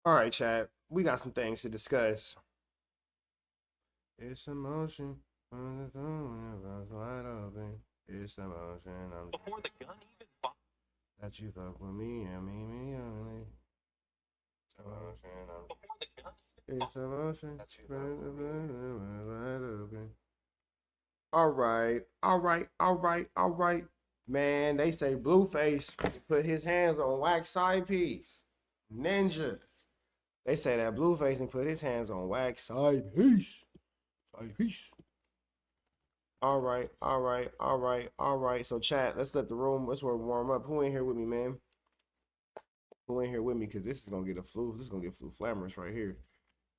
All right, Chad. We got some things to discuss. It's emotion. Wide open. It's emotion. I'm before the gun even that you fuck with me and me only. It's emotion. Before the gun. It's emotion. That you wide open. All right. Man, they say Blueface put his hands on Wack side piece. Ninja. They say that Blueface and put his hands on Wack side piece. Side piece. All right. So chat, let's let the room, let's warm up. Who in here with me, man? Who in here with me? Because this is gonna get a flu. This is gonna get flu flamorous right here.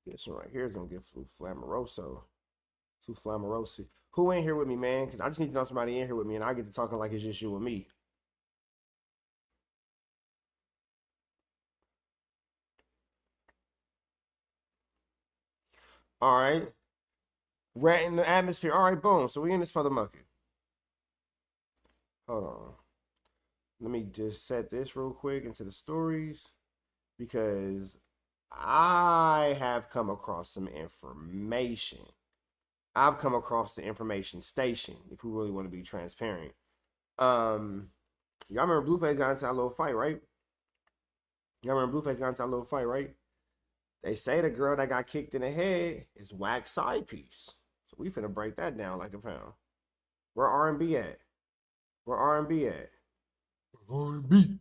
This one right here is gonna get flu flamoroso. Flu flamorosi. Who in here with me, man? Because I just need to know somebody in here with me, and I get to talking like it's just you and me. All right. Rat in the atmosphere. All right, boom. So we in this for the monkey. Hold on. Let me just set this real quick into the stories because I have come across some information. I've come across the information station, if we really want to be transparent. Y'all remember Blueface got into that little fight, right? Y'all remember Blueface got into that little fight, right? They say the girl that got kicked in the head is Wack's side piece. So we finna break that down like a pound. Where R&B at? Where R&B at? R&B.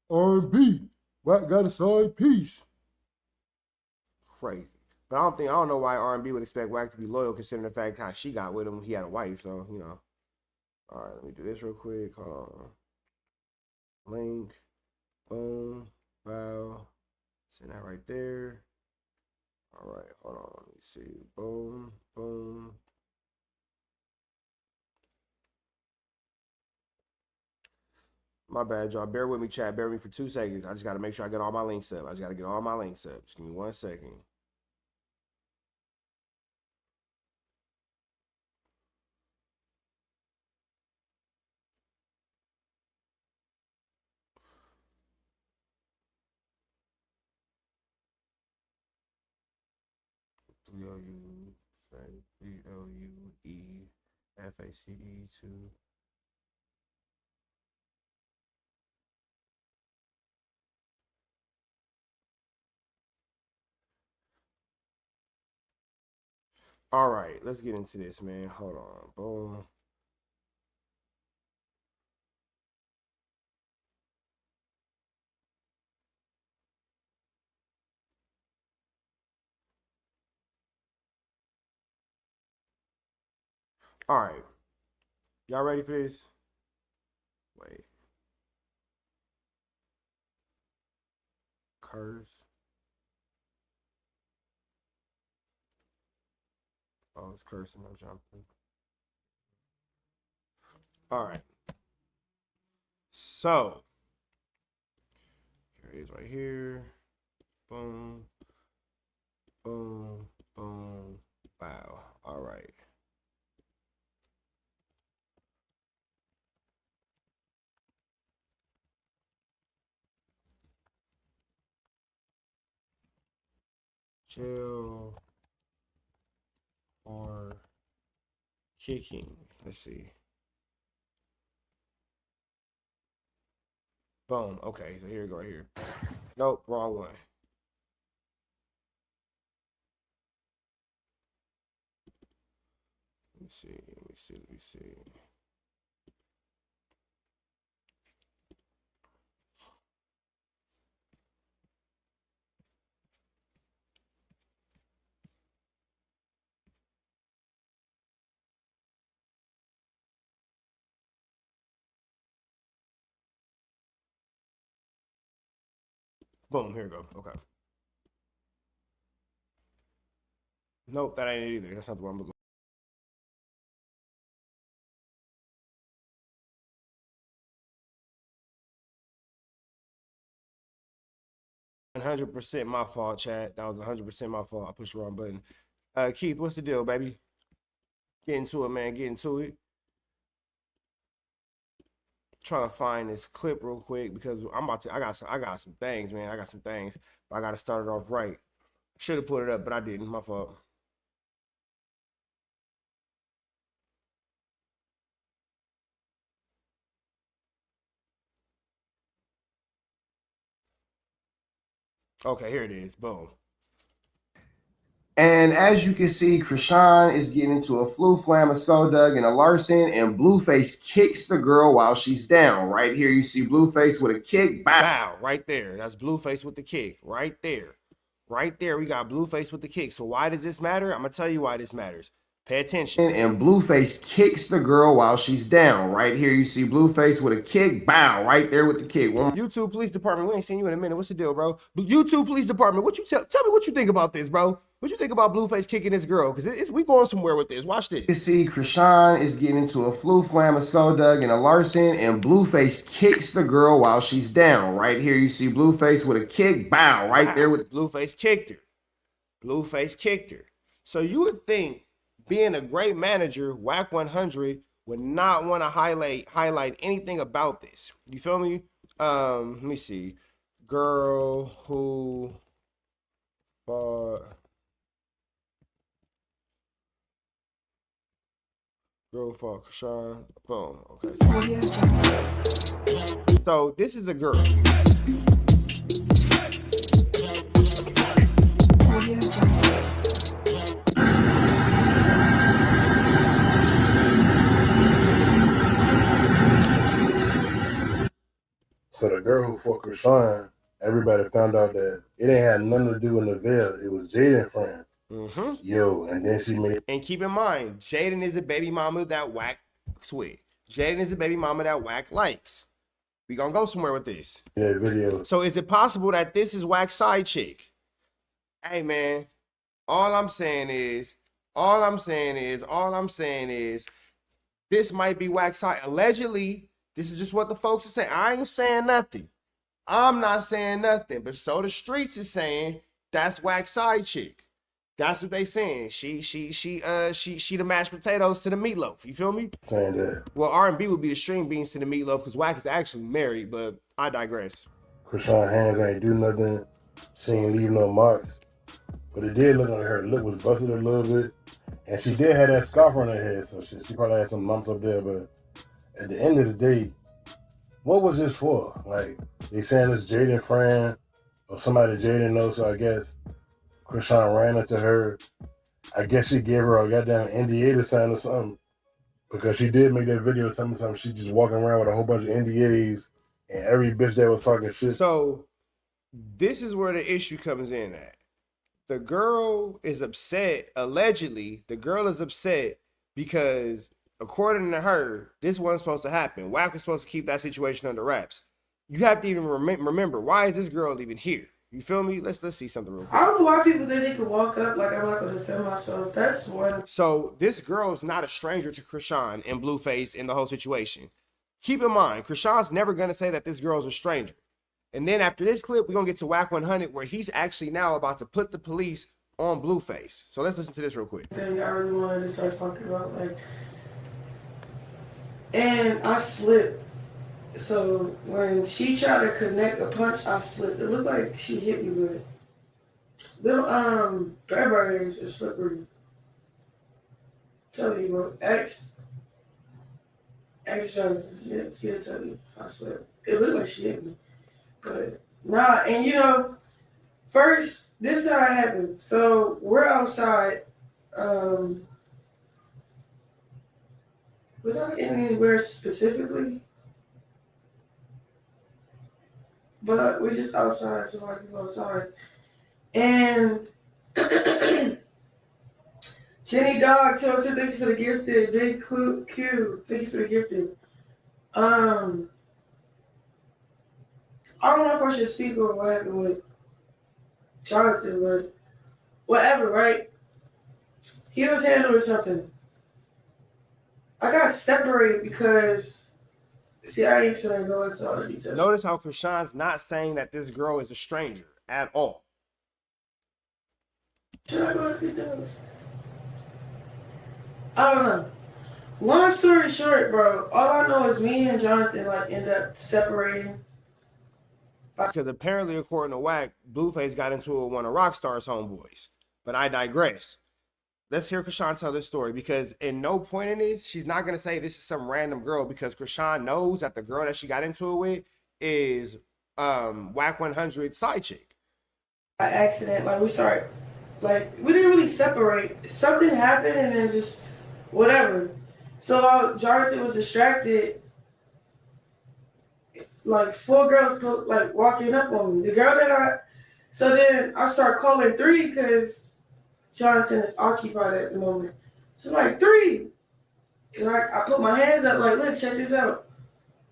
R&B. Wack got a side piece. Crazy. But I don't know why R&B would expect Wack to be loyal considering the fact how she got with him. He had a wife, so, you know. All right, let me do this real quick. Hold on. Link. Boom. Wow. Send that right there. All right, hold on. Let me see. Boom. Boom. My bad, y'all. Bear with me, chat. Bear with me for 2 seconds. I just got to make sure I get all my links up. I just got to get all my links up. Just give me 1 second. BLUEFACE2. All right, let's get into this, man. Hold on. Boom. All right. Y'all ready for this? Wait. Curse. Oh, it's cursing. I'm jumping. All right. So, here it is right here. Boom. Boom. Boom. Wow. All right. Jail or kicking. Let's see. Boom. Okay, so here we go right here. Nope, wrong one. Let me see. Boom, here we go. Okay. Nope, that ain't it either. That's not the one I'm looking 100% my fault, chat. That was 100% my fault. I pushed the wrong button. Keith, what's the deal, baby? Get into it, man. Get into it. trying to find this clip real quick because I got some things, man. I got some things, but I got to start it off right. Should have put it up, but I didn't. My fault. Okay, here it is. Boom. And as you can see, Krishan is getting into a flu flam, a skull dug, and a larcen, and Blueface kicks the girl while she's down. Right here, you see Blueface with a kick. Bow. Right there. That's Blueface with the kick. Right there. Right there, we got Blueface with the kick. So why does this matter? I'm going to tell you why this matters. Pay attention. And Blueface kicks the girl while she's down. Right here, you see Blueface with a kick. Bow. Right there with the kick. YouTube Police Department, we ain't seen you in a minute. What's the deal, bro? YouTube Police Department, what you tell me what you think about this, bro? What you think about Blueface kicking this girl? Because we going somewhere with this. Watch this. You see Krishan is getting into a flu flam, a skull dug, and a larcen, and Blueface kicks the girl while she's down. Right here, you see Blueface with a kick. Bow. Right there with Blueface kicked her. Blueface kicked her. So you would think, being a great manager, Wack 100 would not want to highlight anything about this. You feel me? Let me see. Girl who fought. Girl fought Krishan. Boom. Okay. So this is a girl. So the girl who fought Krishan, everybody found out that it ain't had nothing to do with the veil. It was Jaden's friend. Yo, and then she made. And keep in mind, Jaden is a baby mama that Wack with. Jaden is a baby mama that Wack likes. We gonna go somewhere with this. That video. So is it possible that this is Wack's side chick? Hey man, all I'm saying is, this might be Wack's side. Allegedly. This is just what the folks are saying. I ain't saying nothing. I'm not saying nothing. But so the streets is saying that's Wack's side chick. That's what they saying. She the mashed potatoes to the meatloaf. You feel me? Saying that. Well, R&B would be the string beans to the meatloaf because Wack is actually married, but I digress. Krishan's hands ain't do nothing. She ain't leave no marks. But it did look like her lip was busted a little bit. And she did have that scarf on her head, so she probably had some lumps up there, but at the end of the day, what was this for? Like, they saying it's Jaden's friend or somebody Jaden knows, so I guess Krishan ran into her. I guess she gave her a goddamn NDA to sign or something because she did make that video telling me something. She just walking around with a whole bunch of NDAs and every bitch that was talking shit. So this is where the issue comes in at. The girl is upset, allegedly, the girl is upset because according to her, this wasn't supposed to happen. Wack was supposed to keep that situation under wraps. You have to even remember, why is this girl even here? You feel me? Let's see something real quick. I don't know why people think they can walk up like I'm not going to defend myself. That's one. So this girl is not a stranger to Krishan and Blueface in the whole situation. Keep in mind, Krishan's never going to say that this girl's a stranger. And then after this clip, we're going to get to Wack 100 where he's actually now about to put the police on Blueface. So let's listen to this real quick. Thing I really wanted to start talking about, like, and I slipped. So when she tried to connect a punch, I slipped. It looked like she hit me with it. Them bears are slippery. Tell you, bro. X trying to he'll tell you I slipped. It looked like she hit me. But nah, and you know, first this is how it happened. So we're outside. We're not anywhere specifically, but we're just outside, so like people outside. And Jenny Dog told you thank you for the gifted, Big Q, thank you for the gifted. I don't know if I should speak on what happened with Jonathan, but whatever, right? He was handling something. I got separated because, see, I ain't finna go into all the details. Notice how Krishan's not saying that this girl is a stranger at all. Should I go into details? I don't know. Long story short, bro, all I know is me and Jonathan like end up separating. Because apparently, according to Wack, Blueface got into it with one of Rockstar's homeboys. But I digress. Let's hear Krishan tell this story, because in no point in this, she's not going to say this is some random girl, because Krishan knows that the girl that she got into it with is Wack 100 side chick. By accident, like we didn't really separate. Something happened and then just whatever. So while Jonathan was distracted, like 4 girls like walking up on me. The girl so then I start calling 3 because Jonathan is occupied at the moment. So like 3. And I put my hands up like, look, check this out.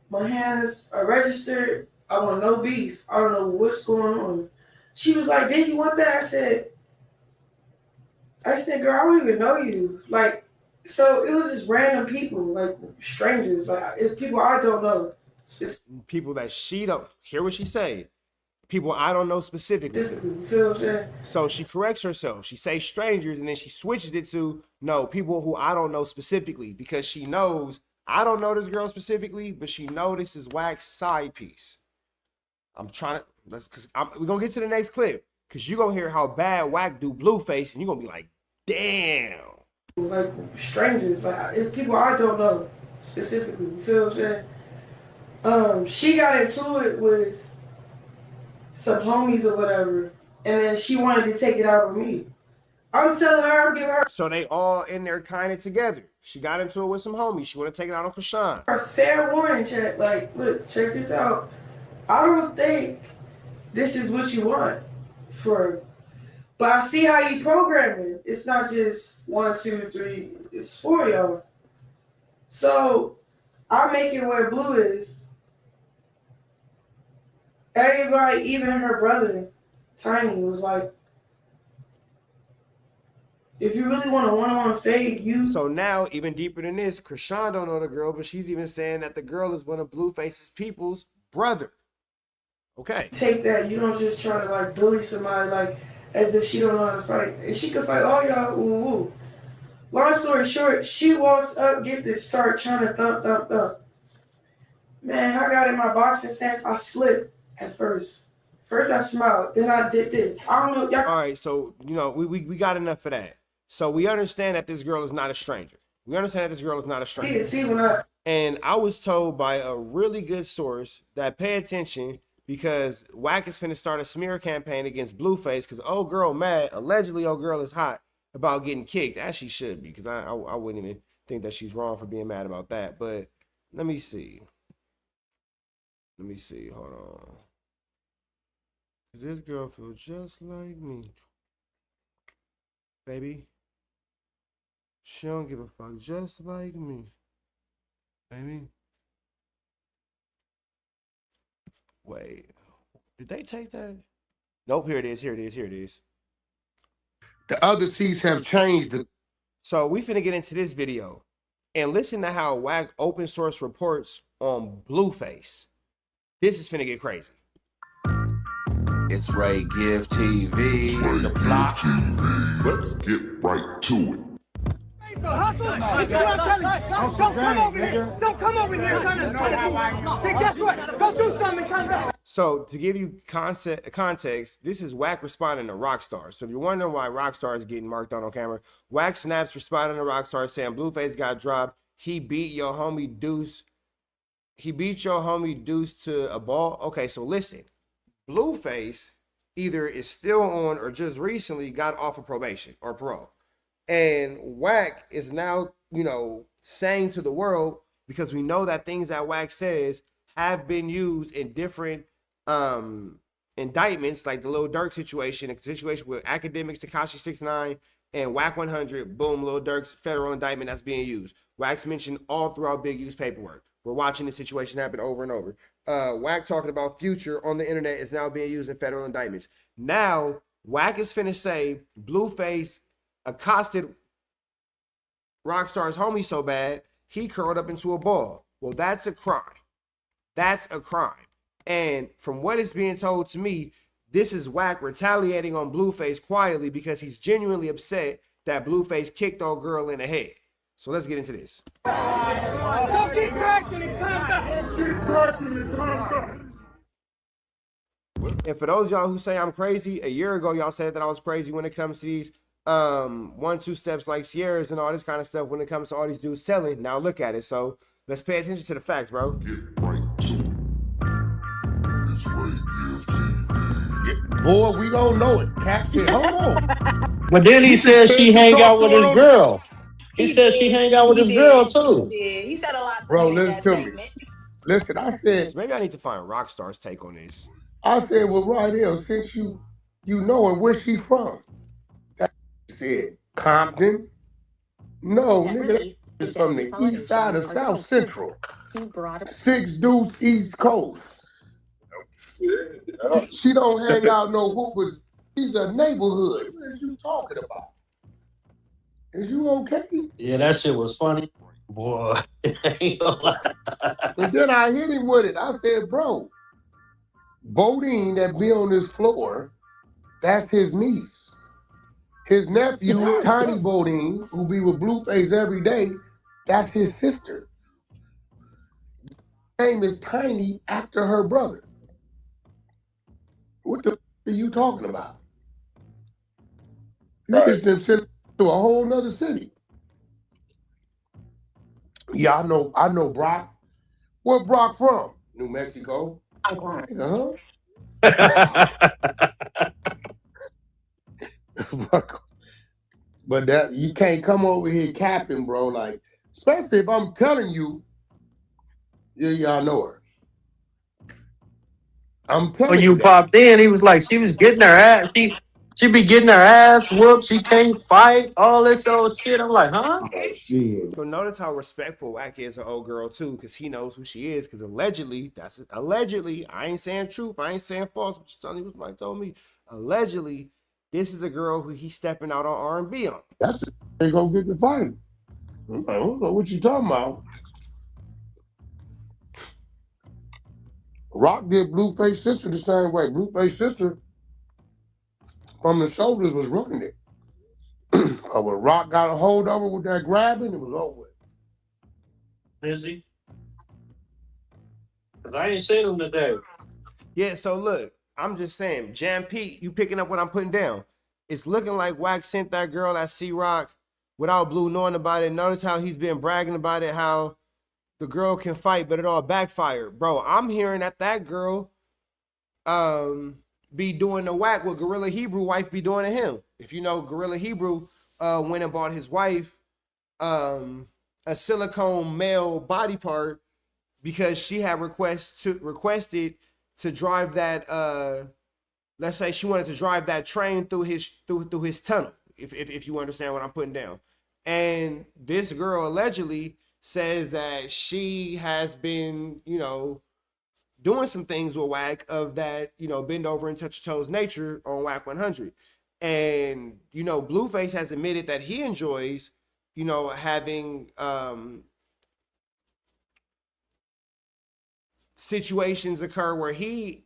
My hands are registered. I want no beef. I don't know what's going on. She was like, did you want that? I said, girl, I don't even know you. Like, so it was just random people, like strangers. Like, it's people I don't know. It's people that she don't hear what she say. People I don't know specifically. You feel what I'm saying? So she corrects herself. She says strangers, and then she switches it to no, people who I don't know specifically, because she knows I don't know this girl specifically, but she knows this is Wack's side piece. I'm trying to we're gonna get to the next clip, because you're gonna hear how bad Wack do Blueface, and you're gonna be like, damn. Like strangers, like it's people I don't know specifically. You feel what I'm saying? She got into it with some homies or whatever, and then she wanted to take it out on me. I'm telling her, I'm giving her. So they all in there kind of together. She got into it with some homies. She want to take it out on Krishan. A fair warning, check. Like, look, check this out. I don't think this is what you want for. But I see how you program it. It's not just 1, 2, 3. It's 4 y'all. So I make it where Blue is. Everybody, even her brother, Tiny, was like, if you really want a one-on-one fade, you. So now, even deeper than this, Krishan don't know the girl, but she's even saying that the girl is one of Blueface's people's brother. Okay. Take that. You don't just try to like bully somebody like as if she don't know how to fight. And she could fight all y'all. Ooh, ooh. Long story short, she walks up, get this start trying to thump. Man, I got in my boxing stance. I slipped at first. First I smiled, then I did this. I don't know. Y'all. All right, so we got enough of that. So we understand that this girl is not a stranger. And I was told by a really good source that pay attention, because Wack is finna start a smear campaign against Blueface, because old girl mad, allegedly old girl is hot about getting kicked, as she should be, because I wouldn't even think that she's wrong for being mad about that. But let me see, hold on. This girl feels just like me, baby. She don't give a fuck, just like me, baby. Wait, did they take that? Nope, here it is. The other seats have changed. So we finna get into this video and listen to how Wack open source reports on Blueface. This is finna get crazy. It's Ray Give TV. The block. Let's get right to it. Hustle. This is what I'm telling you. Don't come over here. Don't come over here trying to. Then guess what? Go do something. Come back. So to give you context, this is Wack responding to Rockstar. So if you're wondering why Rockstar is getting marked on camera, Wack snaps responding to Rockstar saying Blueface got dropped. He beat your homie Deuce. To a ball. Okay, so listen. Blueface either is still on or just recently got off of probation or parole. And Wack is now, saying to the world, because we know that things that Wack says have been used in different indictments, like the Lil Durk situation, a situation with academics, Tekashi 6ix9ine, and Wack 100, boom, Lil Durk's federal indictment that's being used. Wack's mentioned all throughout Big U's paperwork. We're watching this situation happen over and over. Wack talking about Future on the internet is now being used in federal indictments. Now, Wack is finna say Blueface accosted Rockstar's homie so bad, he curled up into a ball. Well, that's a crime. And from what is being told to me, this is Wack retaliating on Blueface quietly because he's genuinely upset that Blueface kicked old girl in the head. So let's get into this. Don't get cracked and And for those of y'all who say I'm crazy, a year ago y'all said that I was crazy when it comes to these 1-2 steps like Sierras and all this kind of stuff when it comes to all these dudes telling. Now look at it. So let's pay attention to the facts, bro. Get right to it. It's Ray Gift TV. Boy, we don't know it. Cap said, hold on. But then he said she hang out with his girl. He said she did. hang out with He his did. girl too. He did. He said a lot to Bro, me in listen that to me. statement. Listen, I said, So maybe I need to find Rockstar's take on this. well, right here, since you know and where she from. That said, Compton. No, nigga, that's from the east side of South Central. 6 Deuce East Coast. She don't hang out no hoopers. She's a neighborhood. What are you talking about? Is you okay? Yeah, that shit was funny. Boy. Ain't gonna lie. And then I hit him with it. I said, bro, Bodine that be on this floor, that's his niece. His nephew, Tiny Bodine, who be with Blueface every day, that's his sister. Name is Tiny after her brother. What the f are you talking about? You just been sent to a whole nother city. Yeah, I know Brock. Where Brock from? New Mexico. Nigga, huh? But that you can't come over here capping, bro. Like, especially if I'm telling you, y'all know her. I'm telling When you you that. popped in, he was like, she was getting her ass. She be getting her ass whooped. She can't fight. All this old shit. I'm like, huh? Oh, shit. So notice how respectful Wack is an old girl too, because he knows who she is. Because allegedly, allegedly. I ain't saying truth. I ain't saying false. But Sonny was like told me. Allegedly, this is a girl who he's stepping out on R&B on. That's they gonna get the fight. I don't know what you talking about. Rock did Blueface sister the same way. Blueface sister from the shoulders was running it. But when Rock got a hold of her with that grabbing, it was over with. Is he? Because I ain't seen him today. Yeah, so look, I'm just saying, Jam Pete, you picking up what I'm putting down. It's looking like Wack sent that girl at C-Rock without Blue knowing about it. Notice how he's been bragging about it, how the girl can fight, but it all backfired. Bro, I'm hearing that girl be doing the Wack what Gorilla Hebrew wife be doing to him. If you know, Gorilla Hebrew went and bought his wife a silicone male body part because she had requested to drive that let's say she wanted to drive that train through his tunnel, if you understand what I'm putting down. And this girl allegedly says that she has been, doing some things with Wack of that, bend over and touch your toes nature on Wack 100. And, Blueface has admitted that he enjoys, having situations occur where he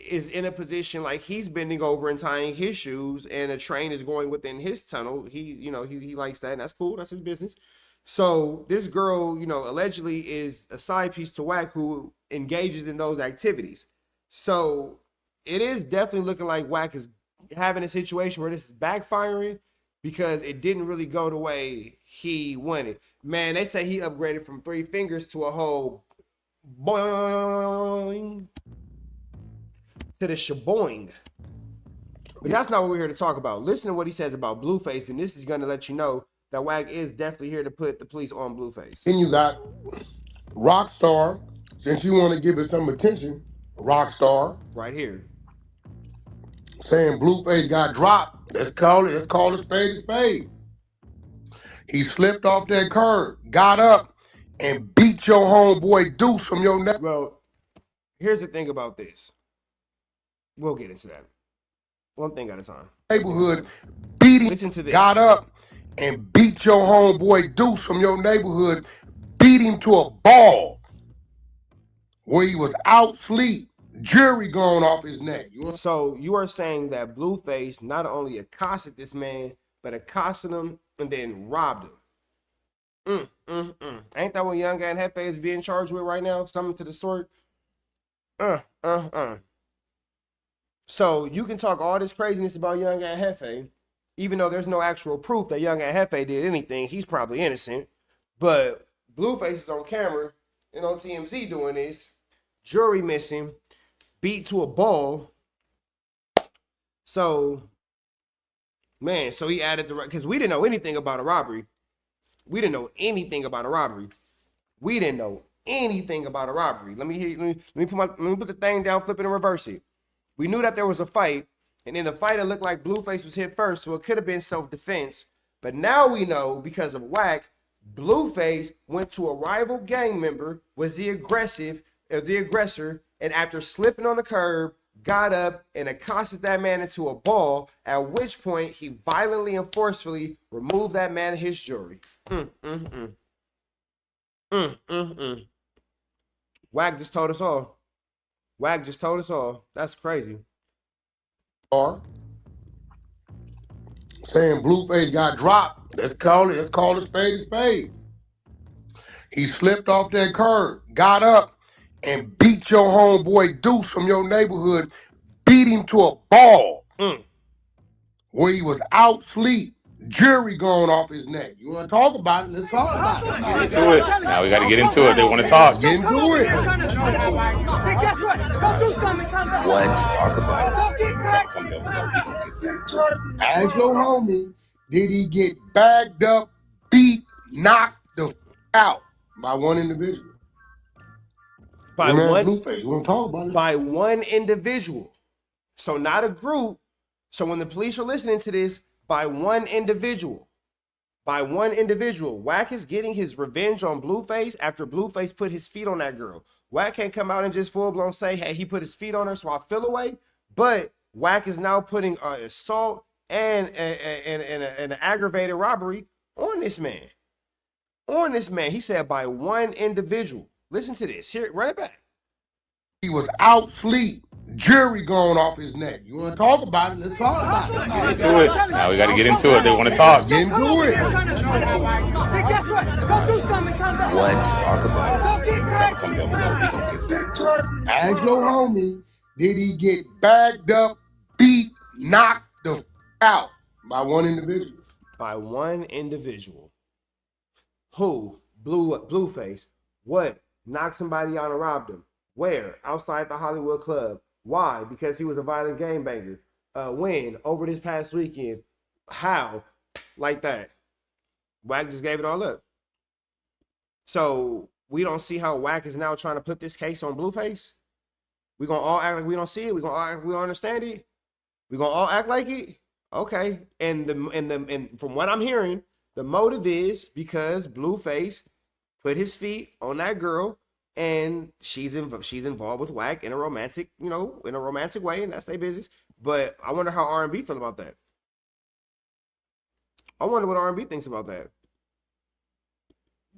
is in a position like he's bending over and tying his shoes and a train is going within his tunnel. He likes that, and that's cool. That's his business. So this girl, allegedly is a side piece to Wack who engages in those activities. So it is definitely looking like Wack is having a situation where this is backfiring because it didn't really go the way he wanted. Man, they say he upgraded from 3 fingers to a whole boing to the shaboing. But that's not what we're here to talk about. Listen to what he says about Blueface, and this is going to let you know that Wack is definitely here to put the police on Blueface. Then you got Rockstar, since you want to give it some attention, Rockstar. Right here. Saying Blueface got dropped. Let's call it a spade a spade. He slipped off that curb, got up, and beat your homeboy Deuce from your neck. Well, here's the thing about this. We'll get into that. One thing at a time. Neighborhood beating. Listen to this. Got up and beat your homeboy Deuce from your neighborhood, beat him to a ball where he was out sleep, jury going off his neck. So you are saying that Blueface not only accosted this man, but accosted him and then robbed him. Ain't that what Young and Hefe is being charged with right now? Something to the sort. So you can talk all this craziness about Young and Hefe, even though there's no actual proof that Young and Hefe did anything. He's probably innocent. But Blueface is on camera and on TMZ doing this. Jury missing, beat to a ball. So, man, so he added the because we didn't know anything about a robbery. We didn't know anything about a robbery. We didn't know anything about a robbery. Let me put the thing down, flip it and reverse it. We knew that there was a fight, and in the fight it looked like Blueface was hit first, so it could have been self-defense. But now we know because of Wack, Blueface went to a rival gang member, was the aggressor, and after slipping on the curb, got up and accosted that man into a ball, at which point he violently and forcefully removed that man and his jewelry. Wack just told us all. Wack just told us all. That's crazy. Saying Blueface got dropped. Let's call it a spade a spade. He slipped off that curb, got up, and beat your homeboy Deuce from your neighborhood, beat him to a ball where he was out sleep, jury going off his neck. You want to talk about it? Let's talk about it. Get into it. Now we got to get into it. They want to talk. Get into it. What? Talk about it. Ask your homie, did he get bagged up, beat, knocked the f out by one individual? By Man, one Blueface, you want to talk about it? by one individual. So not a group. So when the police are listening to this, by one individual. By one individual. Wack is getting his revenge on Blueface after Blueface put his feet on that girl. Wack can't come out and just full-blown say, hey, he put his feet on her, so I feel away. But Wack is now putting assault and an aggravated robbery on this man. On this man. He said by one individual. Listen to this. Here, run it back. He was out sleep, jury going off his neck. You want to talk about it? Let's talk about it. Get into it. Now we got to get into it. They want to talk. Get into it. What? Talk about it. Ask your homie, did he get bagged up, beat, knocked the f out by one individual? By one individual. Who? Blueface. What? Knocked somebody out and robbed him. Where? Outside the Hollywood Club. Why? Because he was a violent gangbanger. When? Over this past weekend. How? Like that. Wack just gave it all up. So we don't see how Wack is now trying to put this case on Blueface. We gonna all act like we don't see it. We gonna all act like we don't understand it. We gonna all act like it. Okay. And from what I'm hearing, the motive is because Blueface put his feet on that girl, and she's involved with Wack in a romantic, in a romantic way, and that's their business. But I wonder how R&B feel about that. I wonder what R&B thinks about that.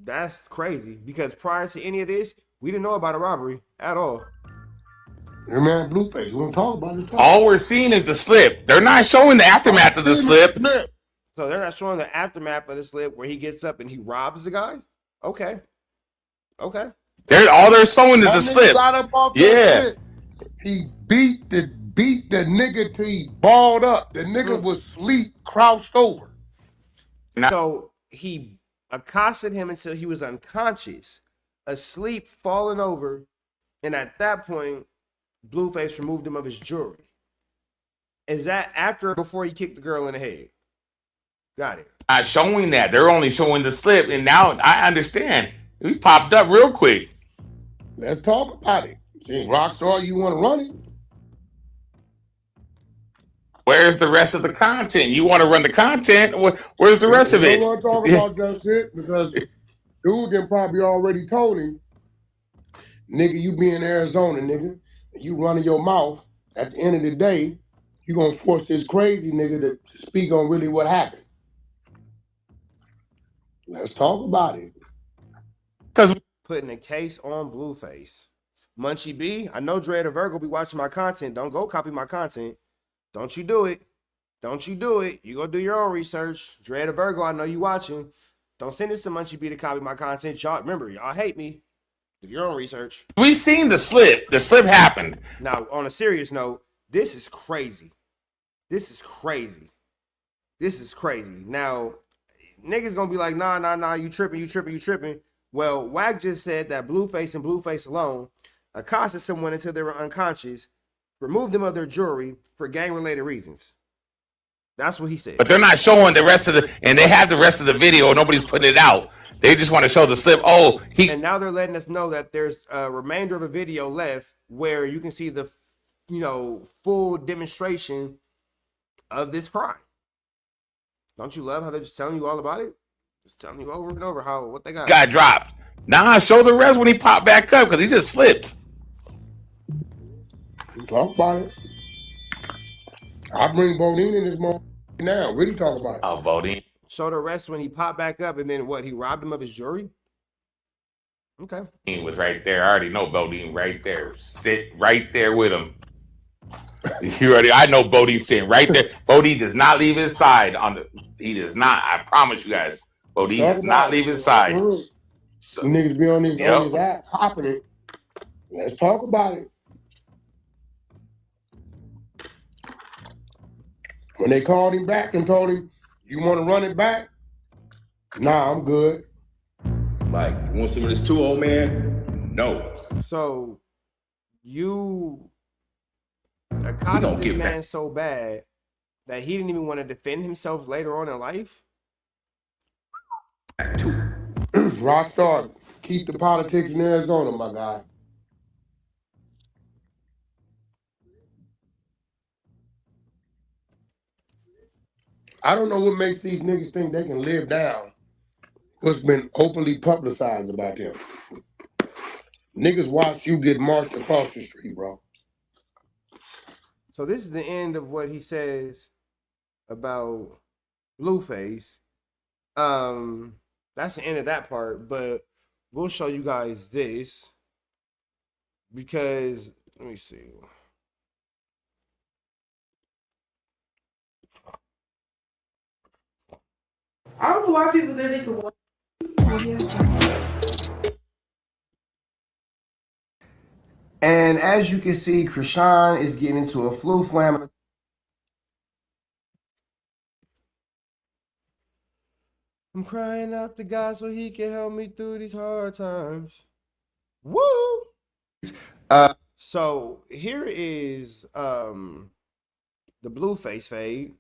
That's crazy, because prior to any of this, we didn't know about a robbery at all. Hey man, Blueface, you want to talk about it? All we're seeing is the slip. They're not showing the aftermath of the slip. So they're not showing the aftermath of the slip where he gets up and he robs the guy? Okay. All they're showing is the slip. Yeah. He beat the nigga till he balled up. The nigga was asleep, crouched over. So he accosted him until he was unconscious, asleep, falling over, and at that point, Blueface removed him of his jewelry. Is that after or before he kicked the girl in the head? Got it. Not showing that. They're only showing the slip, and now I understand. We popped up real quick. Let's talk about it. Since Rockstar, you want to run it? Where's the rest of the content? You want to run the content? Where's the rest of it? I don't want to talk about that shit because dude then probably already told him, nigga, you be in Arizona, nigga. You running your mouth. At the end of the day, you going to force this crazy nigga to speak on really what happened. Let's talk about it. Because putting a case on Blueface. Munchie B, I know Dre the Virgo be watching my content. Don't go copy my content. Don't you do it. Don't you do it. You go do your own research. Dre the Virgo, I know you watching. Don't send this to Munchie B to copy my content. Y'all remember, y'all hate me. Do your own research. We seen the slip. The slip happened. Now, on a serious note, this is crazy. This is crazy. This is crazy. Now, niggas gonna be like, nah, you tripping. Well, Wack just said that Blueface and Blueface alone accosted someone until they were unconscious, removed them of their jewelry for gang-related reasons. That's what he said. But they're not showing the rest of the, and they have the rest of the video. Nobody's putting it out. They just want to show the slip. Oh, and now they're letting us know that there's a remainder of a video left where you can see the, full demonstration of this crime. Don't you love how they're just telling you all about it? Just telling you over and over what they got. Got dropped. Nah, show the rest when he popped back up because he just slipped. Talk about it. I bring Bodine in this moment now. Really talk about it. Oh, Bodine. Show the rest when he popped back up and then what? He robbed him of his jewelry? Okay. He was right there. I already know Bodine right there. Sit right there with him. I know Bodine's sitting right there. Bodine does not leave his side he does not. I promise you guys. Bodine does not leave his side. So, niggas be on his app popping it. Let's talk about it. When they called him back and told him, you want to run it back? Nah, I'm good. Like, you want some of this too, old man? No. So, you accosted this man so bad that he didn't even want to defend himself later on in life? Rockstar, keep the politics in Arizona, my guy. I don't know what makes these niggas think they can live down what's been openly publicized about them. Niggas watch you get marched across the street, bro. So this is the end of what he says about Blueface. That's the end of that part, but we'll show you guys this because let me see. I don't know why people think they can watch. And as you can see, Krishan is getting into a flu flam. I'm crying out to God so he can help me through these hard times. Woo! So here is the Blueface fade.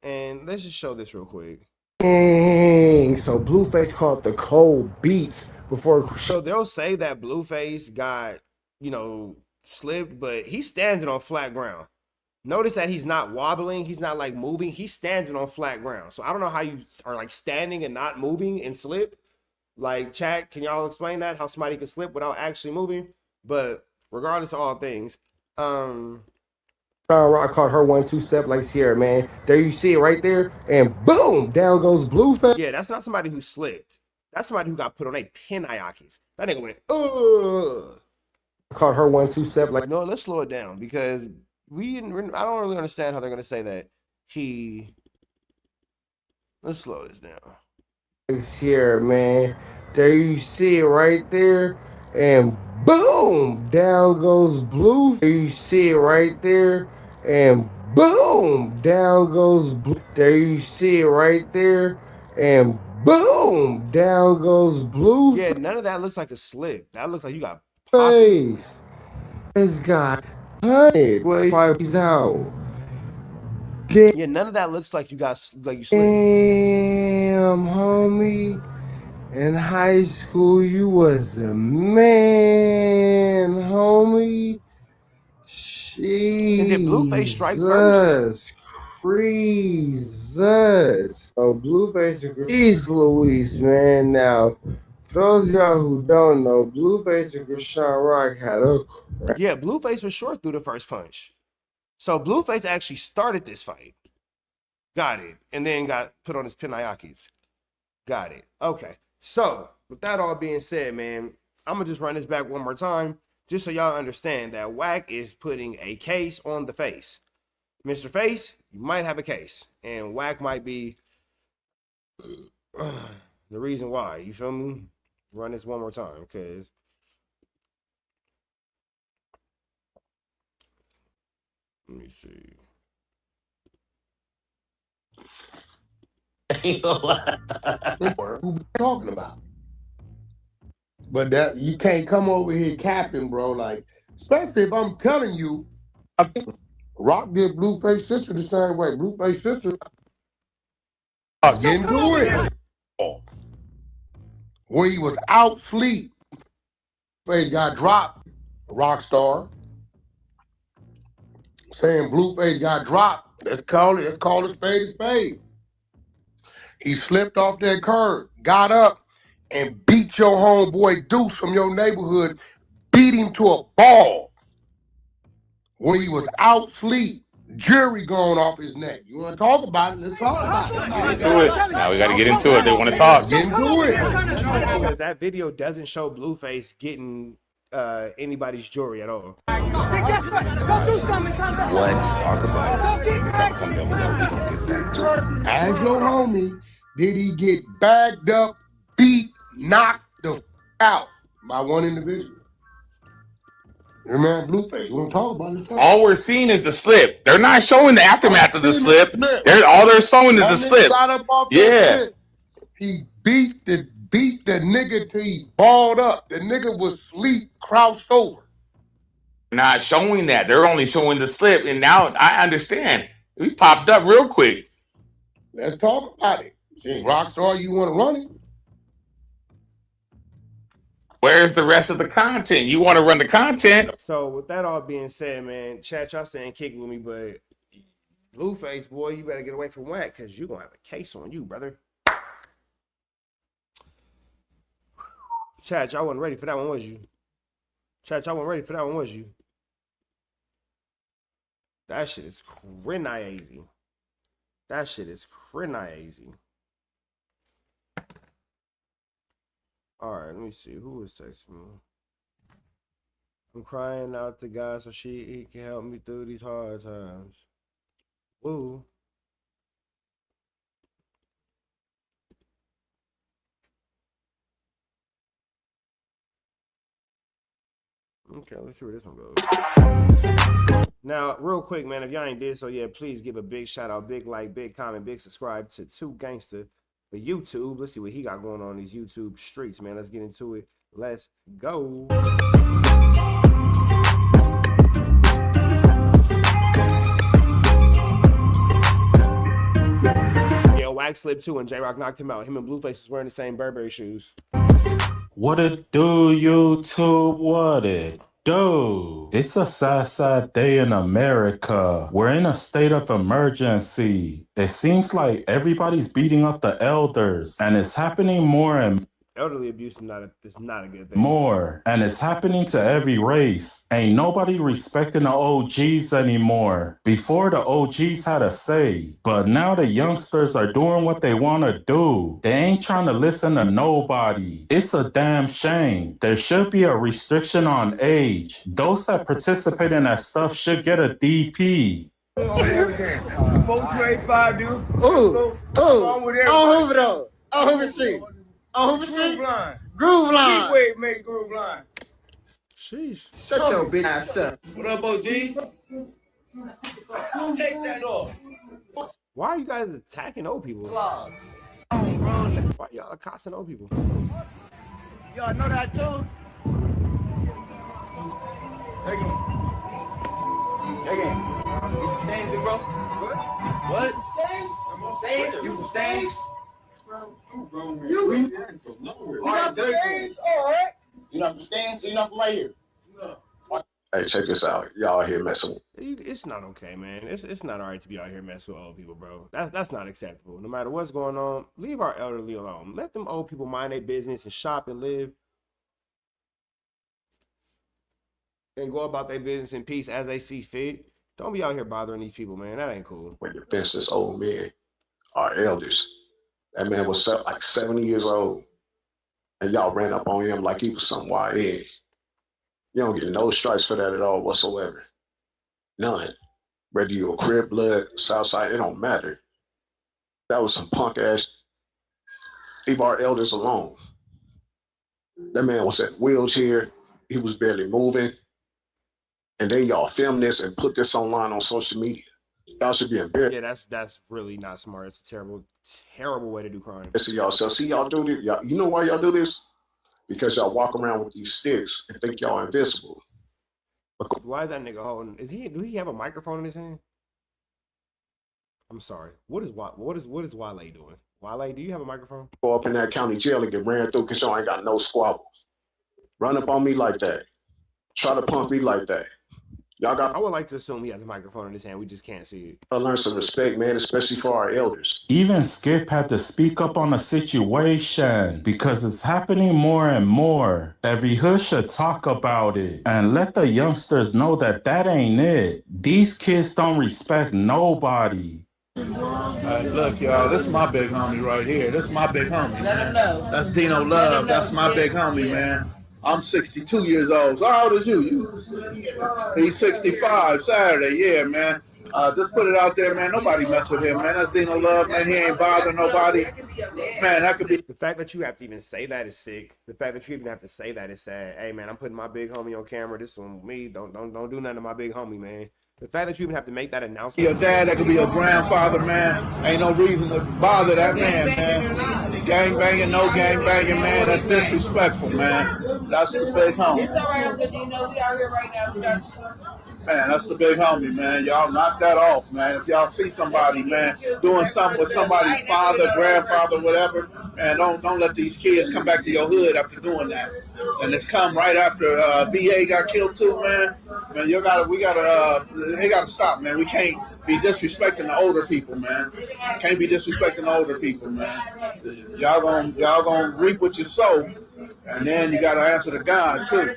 And let's just show this real quick. Dang. So Blueface called the cold beats before. So they'll say that Blueface got, slipped, but he's standing on flat ground. Notice that he's not wobbling. He's not like moving. He's standing on flat ground. So I don't know how you are like standing and not moving and slip. Like, chat, can y'all explain that? How somebody can slip without actually moving? But regardless of all things, Rock caught her 1-2 step like Sierra, man. There you see it right there, and boom, down goes Blueface. Yeah, that's not somebody who slipped. That's somebody who got put on a pin Ayakis. That nigga went, ugh. Caught her 1-2 step like, no, let's slow it down because I don't really understand how they're gonna say that let's slow this down. Here, man. There you see it right there, and boom, down goes Blue. There you see it right there, and boom, down goes Blue. There you see it right there, and boom, down goes Blue. Yeah, none of that looks like a slip. That looks like you got face. This guy, he's out. Yeah, none of that looks like you slipped. Damn, homie. In high school, you was a man, homie. And did Blueface strike first? Jesus. Oh, Blueface and He's Luis, man. Now, for those of y'all who don't know, Blueface and Krishan Rock had a... Yeah, Blueface for sure threw the first punch. So Blueface actually started this fight. Got it. And then got put on his Pinayakis. Got it. Okay. So, with that all being said, man, I'm going to just run this back one more time just so y'all understand that Wack is putting a case on the face. Mr. Face, you might have a case. And Wack might be the reason why. You feel me? Run this one more time, because let me see. Who we talking about? But that you can't come over here capping, bro. Like, especially if I'm telling you, Rock did Blueface sister the same way. Blueface sister, let's get into it. Where he was out sleep, Face got dropped. Rockstar saying Blueface got dropped. Let's call it a spade a spade. He slipped off that curb, got up, and beat your homeboy Deuce from your neighborhood, beat him to a ball where he was out sleep, jury going off his neck. You want to talk about it? Let's talk about it. Get into it. Now we got to get into it. They want to talk. Get into it. Because that video doesn't show Blueface getting anybody's jewelry at all. Hey, guess what? Go do something, come back. What? Talk about it. Come down below. We gonna get back to it. Ask your homie, did he get bagged up, beat, knocked the f out by one individual? Your man Blueface, you want to talk about it? All we're seeing is the slip. They're not showing the aftermath of the slip. All they're showing is the slip. Yeah. Slip. He beat the nigga till he balled up. The nigga was asleep, crouched over. Not showing that. They're only showing the slip. And now I understand. We popped up real quick. Let's talk about it. Since Rockstar, you want to run it? Where's the rest of the content? You want to run the content? So with that all being said, man, chat, y'all saying kick with me, but Blueface, boy, you better get away from Wack, because you're going to have a case on you, brother. Chat, y'all wasn't ready for that one, was you? Chat, y'all wasn't ready for that one, was you? That shit is crazy. That shit is crazy. All right, let me see. Who was texting me? I'm crying out to God so he can help me through these hard times. Woo. Okay, let's see where this one goes. Now, real quick, man, if y'all ain't did so yet, please give a big shout out, big like, big comment, big subscribe to 2 Gangsta for YouTube. Let's see what he got going on in these YouTube streets, man. Let's get into it. Let's go. Yeah, Wack slipped too, and J-Rock knocked him out. Him and Blueface was wearing the same Burberry shoes. What it do, YouTube? What it do? It's a sad day in America. We're in a state of emergency. It seems like everybody's beating up the elders, and it's happening more and Elderly abuse is not a good thing. more, and it's happening to every race. Ain't nobody respecting the OGs anymore. Before, the OGs had a say, but now the youngsters are doing what they want to do. They ain't trying to listen to nobody. It's a damn shame. There should be a restriction on age. Those that participate in that stuff should get a DP. Groove line. Keep make groove line. Sheesh. Shut your bitch ass up. What up, OG? Take that off. Why are you guys attacking old people? Why y'all accosting old people? Y'all know that too? Again. You from Staines, big bro? What? Staines? You from Staines? You not from Staines? All right. You not from Staines? So you not from right here? No. Hey, check this out. Y'all out here messing with. It's not okay, man. It's not all right to be out here messing with old people, bro. That's not acceptable. No matter what's going on, leave our elderly alone. Let them old people mind their business and shop and live. And go about their business in peace as they see fit. Don't be out here bothering these people, man. That ain't cool. When the fences old men are elders. That man was like 70 years old. And y'all ran up on him like he was some wild egg. You don't get no stripes for that at all whatsoever. None. Whether you a Crip, Blood, Southside, it don't matter. That was some punk ass. leave our elders alone. That man was in a wheelchair. He was barely moving. And then y'all film this and put this online on social media. Y'all should be embarrassed. Yeah, that's really not smart. It's a terrible way to do crime. See y'all. So see y'all do this. You know why y'all do this? Because y'all walk around with these sticks and think y'all invisible. Why is that nigga holding? Do he have a microphone in his hand? I'm sorry. What is Wale doing? Wale, do you have a microphone? Go up in that county jail and get ran through because y'all ain't got no squabble. Run up on me like that. Try to pump me like that. I would like to assume he has a microphone in his hand. We just can't see it. I learn some respect, man, especially for our elders. Even Skip had to speak up on the situation because it's happening more and more. Every hood should talk about it and let the youngsters know that ain't it. These kids don't respect nobody. Look, y'all, this is my big homie right here. This is my big homie. Let him know. That's Dino Love. That's my big homie, man. I'm 62 years old. So how old is you? He's 65 Saturday. Yeah, man. Just put it out there, man. Nobody mess with him, man. That's Dino Love, man. He ain't bothering nobody. Man, that could be. The fact that you have to even say that is sick. The fact that you even have to say that is sad. Hey, man, I'm putting my big homie on camera. This one, me. Don't do nothing to my big homie, man. The fact that you even have to make that announcement. Your dad, that could be your grandfather, man. Ain't no reason to bother that man, man. Gang banging, no gang banging, man. That's disrespectful, man. That's the big homie. It's all right, Uncle Dino. We out here right now. We got you. Man, that's the big homie, man. Y'all knock that off, man. If y'all see somebody, man, doing something with somebody's father, grandfather, whatever, man, don't let these kids come back to your hood after doing that. And it's come right after BA got killed too, man. Man, we gotta stop, man. We can't be disrespecting the older people, man. Can't be disrespecting the older people, man. Y'all gonna reap what you sow. And then you got to answer to God, too.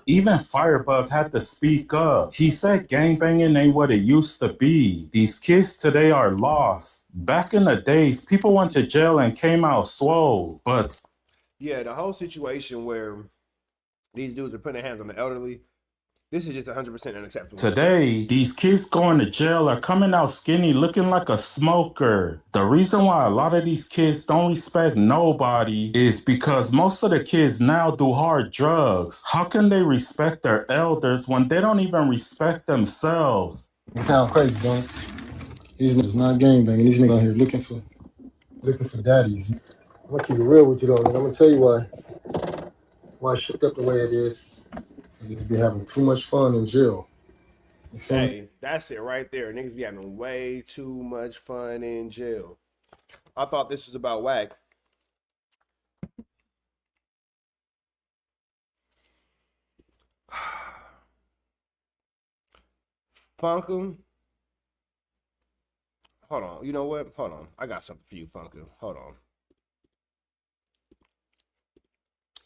Even Firebug had to speak up. He said gangbanging ain't what it used to be. These kids today are lost. Back in the days, people went to jail and came out swole. But yeah, the whole situation where these dudes are putting their hands on the elderly, this is just 100% unacceptable. Today, these kids going to jail are coming out skinny looking like a smoker. The reason why a lot of these kids don't respect nobody is because most of the kids now do hard drugs. How can they respect their elders when they don't even respect themselves? You sound crazy, don't it? These niggas not gangbanging. These niggas out here looking for daddies. I'm gonna keep it real with you though, man. I'm gonna tell you why shit up the way it is. Niggas be having too much fun in jail. Hey, that's it right there. Niggas be having way too much fun in jail. I thought this was about Wack. Funkum. Hold on. You know what? Hold on. I got something for you, Funkum. Hold on.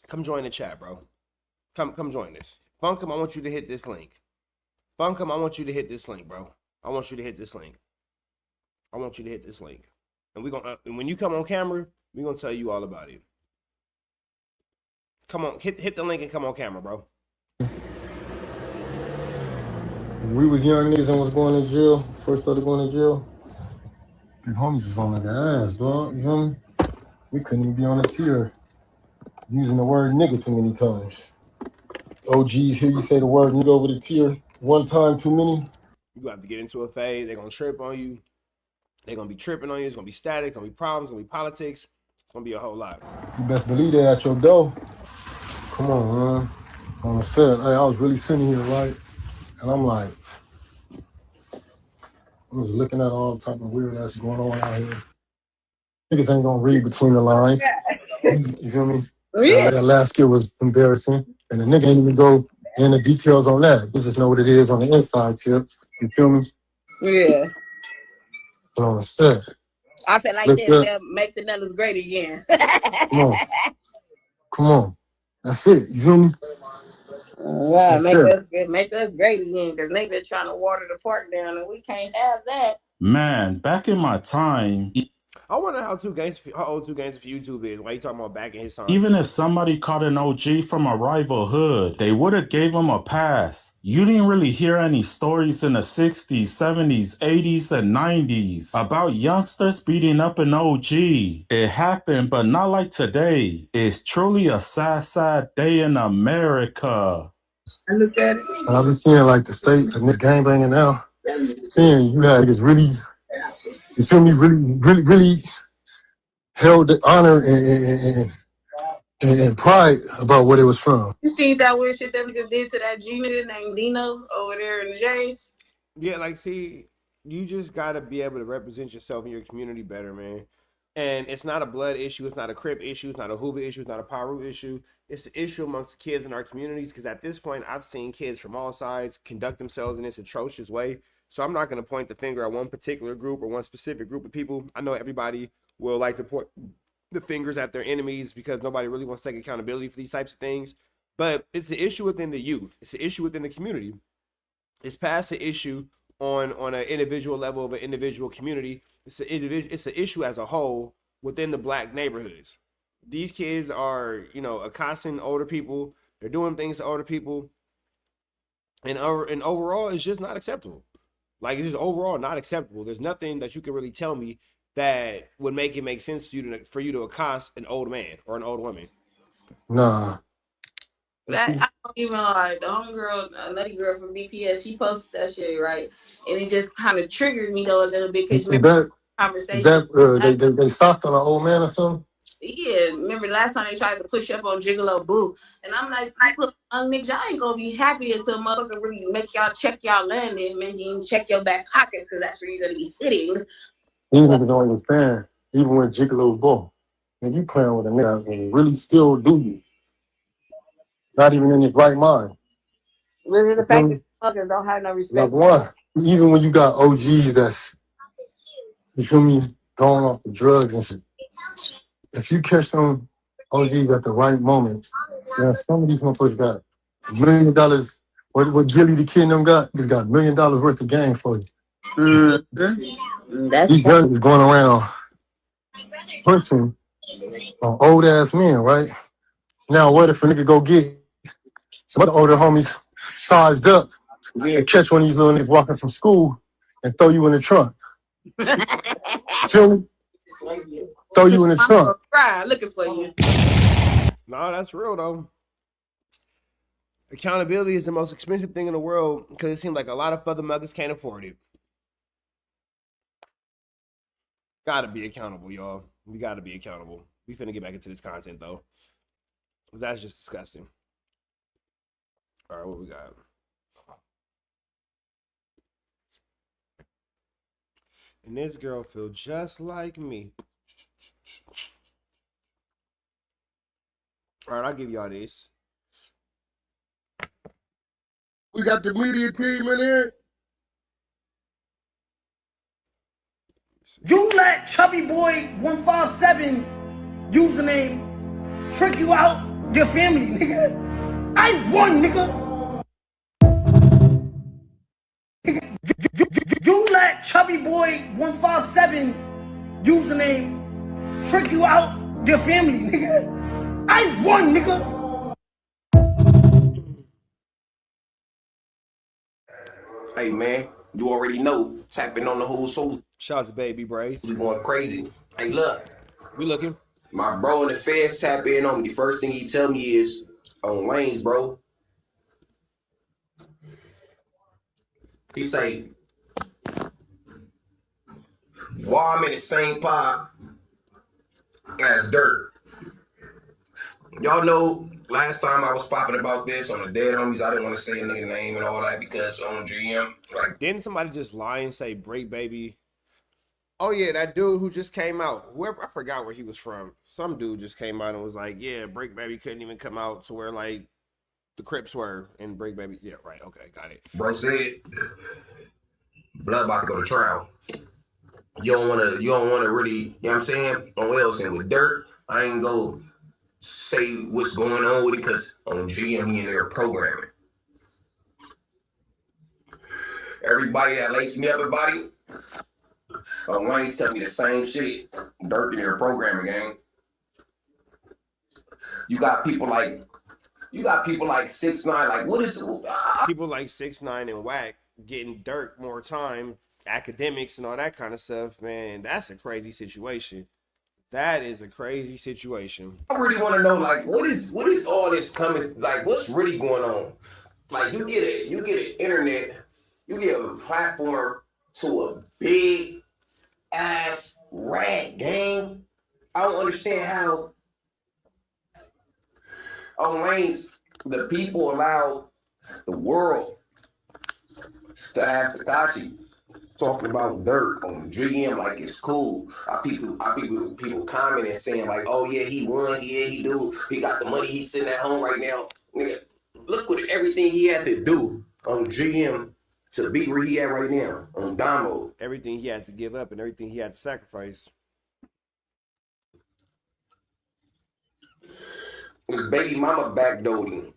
Come join the chat, bro. Come join this. Funkum, I want you to hit this link. Funkum, I want you to hit this link, bro. I want you to hit this link. I want you to hit this link. And we're gonna when you come on camera, we're gonna tell you all about it. Come on, hit the link and come on camera, bro. When we was young niggas and was going to jail, first started going to jail, big homies was on like the ass, bro. You feel me? We couldn't even be on a tier using the word nigga too many times. OGs hear you say the word nigga over the tier one time too many. You have to get into a phase. They're gonna trip on you. They're gonna be tripping on you. It's gonna be static. It's gonna be problems. It's gonna be politics. It's gonna be a whole lot. You best believe they at your door. Come on, man. On the set, hey, I was really sitting here, right? And I'm like, I was looking at all type of weird ass going on out here. Niggas ain't gonna read between the lines. You feel me? Yeah. That last skit was embarrassing. And the nigga ain't even go in the details on that. You just know what it is on the inside tip. You feel me? Yeah. But on the set. I feel like they'll make the Nellis great again. Come on. That's it. You feel me? Yeah, make us great again, because niggas trying to water the park down and we can't have that. Man, back in my time. I wonder how old 2 Games for YouTube is. Why you talking about back in his time? Even if somebody caught an OG from a rival hood, they would have gave him a pass. You didn't really hear any stories in the 60s, 70s, 80s, and 90s about youngsters beating up an OG. It happened, but not like today. It's truly a sad, sad day in America. I look at it. And I've been seeing like the state and this gangbanging now. Seeing you had niggas really, you feel me, really held the honor and pride about where they was from. You seen that weird shit that we just did to that G nigga named Dino over there in the J's? Yeah, like, see, you just gotta be able to represent yourself in your community better, man. And it's not a blood issue, it's not a Crip issue, it's not a Hoover issue, it's not a Paru issue. It's an issue amongst the kids in our communities, because at this point, I've seen kids from all sides conduct themselves in this atrocious way. So I'm not going to point the finger at one particular group or one specific group of people. I know everybody will like to point the fingers at their enemies because nobody really wants to take accountability for these types of things. But it's an issue within the youth. It's an issue within the community. It's past the issue on an individual level of an individual community. It's an issue as a whole within the Black neighborhoods. These kids are, accosting older people. They're doing things to older people. And overall, it's just not acceptable. Like, it's just overall not acceptable. There's nothing that you can really tell me that would make it make sense for you to accost an old man or an old woman. Nah. I don't even like the homegirl, another girl from BPS. She posted that shit, right, and it just kind of triggered me though a little bit because conversation. They stopped on an old man or something. Yeah, remember last time they tried to push up on Gigolo Boo, and I'm like, look, niggas, y'all ain't gonna be happy until motherfucker really make y'all check y'all land and make you check your back pockets because that's where you're gonna be sitting. These niggas don't understand. Even when Gigolo Boo, and you playing with a nigga and really still do you. Not even in his right mind. Really, the fact that motherfuckers don't have no respect. Like one, even when you got OGs that's, you feel me, going off the drugs and shit. If you catch them OGs at the right moment, some of these motherfuckers got $1 million. What Gilly the kid and them got? He's got $1 million worth of game for you. These guns is going around punching on old ass men, right? Now, what if a nigga go get some other older homies sized up and catch one of these little niggas walking from school and throw you in the trunk? Feel me? Throw you in the trunk. Right, looking for you. No, that's real though. Accountability is the most expensive thing in the world because it seems like a lot of other muggers can't afford it. Gotta be accountable, y'all. We gotta be accountable. We finna get back into this content though. That's just disgusting. All right, what we got? And this girl feel just like me. All right, I'll give y'all this. We got the media team in here. You let Chubby Boy 157 username trick you out your family, nigga. I won, nigga. You let Chubby Boy 157 username trick you out your family, nigga. I won, nigga. Hey man, you already know, tapping on the whole soul. Shout out to Baby Brace. We going crazy. Hey look. We looking. My bro in the feds tap in on me. The first thing he tell me is, on lanes, bro. He say, why I'm in the same pot as Dirt. Y'all know, last time I was popping about this on the Dead Homies, I didn't want to say a nigga name and all that because on GM. Like, didn't somebody just lie and say Break Baby? Oh yeah, that dude who just came out. Whoever, I forgot where he was from. Some dude just came out and was like, yeah, Break Baby couldn't even come out to where like the Crips were and Break Baby. Yeah, right. Okay, got it. Bro said, Blood about to go to trial. You don't wanna really, you know what I'm saying? On else and with Dirt, I ain't go say what's going on with it because on GM he in there programming. Everybody that laced me up about it, Wayne's tell me the same shit. Dirk in your programming gang. You got people like 6ix9ine. Like what is people like 6ix9ine and Wack getting Dirk more time, academics and all that kind of stuff, man? That's a crazy situation. That is a crazy situation. I really want to know, like, what is all this coming? Like, what's really going on? Like, you get an internet, you get a platform to a big ass rat gang. I don't understand how on lanes the people allow the world to have Takashi talking about Dirk on GM like it's cool. People commenting saying like, oh yeah, he won, yeah, he do. He got the money, he's sitting at home right now. Nigga, look what everything he had to do on GM to be where he at right now on Damo. Everything he had to give up and everything he had to sacrifice. His baby mama backdoored him.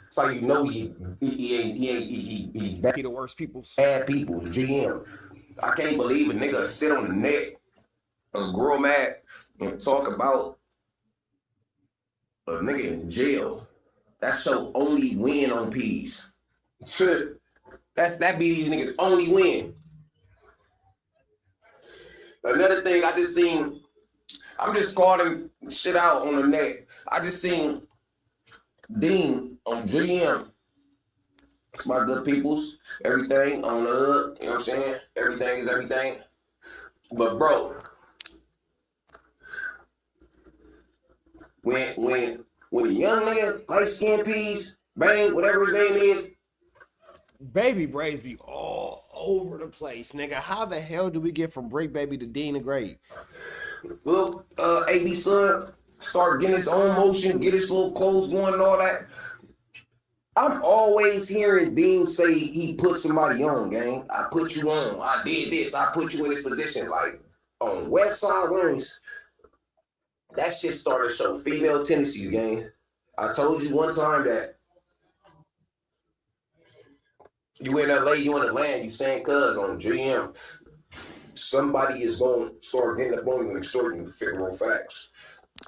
So you know he the worst people. Bad people, GM. I can't believe a nigga sit on the net and grow mad and talk about a nigga in jail. That's your only win on peas. That be these niggas' only win. Another thing I just seen, I'm just calling shit out on the net. I just seen Dean on GM. It's my good peoples. Everything on the hood. You know what I'm saying? Everything is everything. But bro, when a young nigga light skin peas, bang, whatever his name is, Baby braids be all over the place, nigga. How the hell do we get from Break Baby to Dean the Great? Little AB son start getting his own motion, get his little clothes going and all that. I'm always hearing Dean say he put somebody on, gang. I put you on. I did this. I put you in this position. Like on West Side Wings, that shit started to show female tendencies, gang. I told you one time that you in LA, you in the land, you saying cuz on GM. Somebody is going to start getting up on you and extorting you to figure out facts.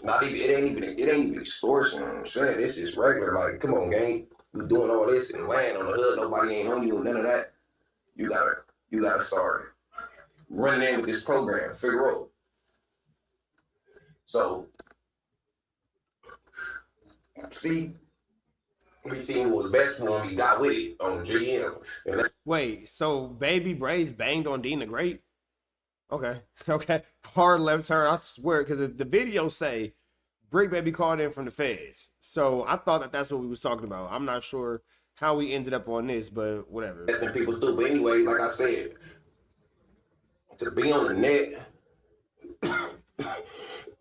It ain't even extortion. You know what I'm saying, this is regular. Like, come on, gang. You doing all this and land on the hood. Nobody ain't on you. None of that. You gotta start running in with this program. Figure out. So, see, we seen what was best for him. He got with it on GM. Wait, so Baby Braids banged on Dean the Great? Okay. Hard left turn, I swear, because the video say Brick Baby called in from the feds. So I thought that's what we was talking about. I'm not sure how we ended up on this, but whatever. And people do. But anyway, like I said, to be on the net,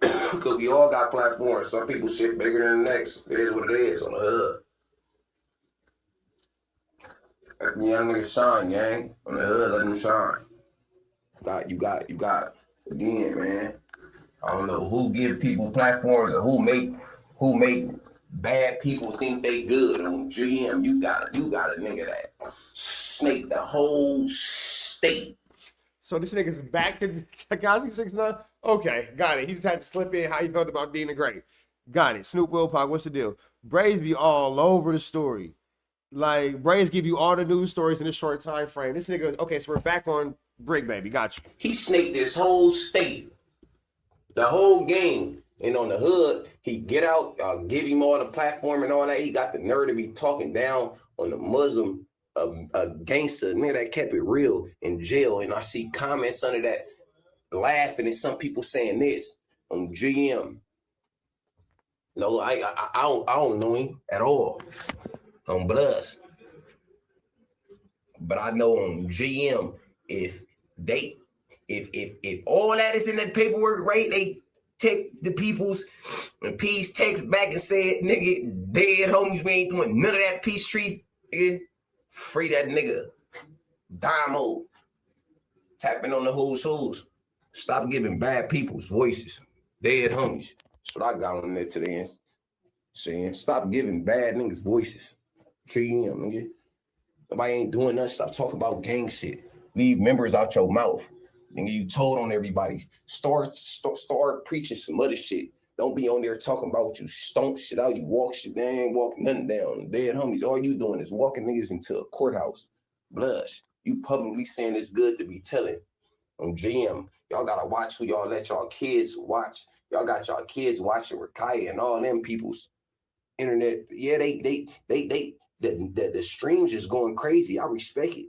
because we all got platforms. Some people shit bigger than the next. It is what it is on the hood. Let the young niggas shine, gang. On the hood, let them shine. You got. Again, man. I don't know who give people platforms or who make bad people think they good on GM. You got a nigga that snake the whole state. So this nigga's back to Tekashi 6ix9ine? Okay, got it. He just had to slip in how he felt about Dean the Great. Got it. Snoop Wilpock, what's the deal? Braids be all over the story. Like, Braids give you all the news stories in a short time frame. This nigga, okay, so we're back on Brick Baby. Got you. He snaked this whole state. The whole game. And on the hood, he get out, give him all the platform and all that. He got the nerve to be talking down on the Muslim, a gangster, man, that kept it real in jail. And I see comments under that laughing and some people saying this on GM. No, I don't know him at all on Bloods. But I know on GM, if all that is in that paperwork, right, they take the people's and peace text back and said, nigga, dead homies, we ain't doing none of that peace treat, nigga. Free that nigga. Damo. Tapping on the who's. Stop giving bad people's voices. Dead homies. That's what I got on there today. Saying, stop giving bad niggas voices. GM, nigga. Nobody ain't doing nothing. Stop talking about gang shit. leave members out your mouth. Nigga, you told on everybody. Start preaching some other shit. Don't be on there talking about you stomp shit out, you walk shit down, walk nothing down. Dead homies, all you doing is walking niggas into a courthouse. Blush. You publicly saying it's good to be telling. On GM, y'all gotta watch who y'all let y'all kids watch. Y'all got y'all kids watching Rakaya and all them people's internet. Yeah, the streams is going crazy. I respect it.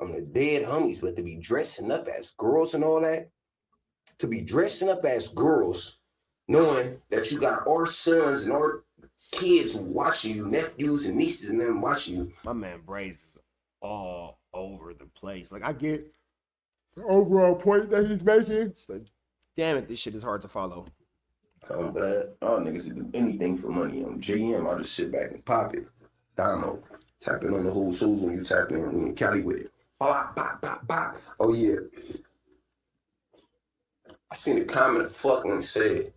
I'm the dead homies, but to be dressing up as girls and all that, to be dressing up as girls, knowing that you got our sons and our kids watching you, nephews and nieces and them watching you. My man Braze is all over the place. Like, I get the overall point that he's making, but damn it, this shit is hard to follow. I'm glad all niggas would do anything for money. On GM, I'll just sit back and pop it. Damo, tap in on the whole shoes when you tap in when you Cali with it. Bop, bop, bop, bop. Oh yeah. I seen a comment of fuck when it said,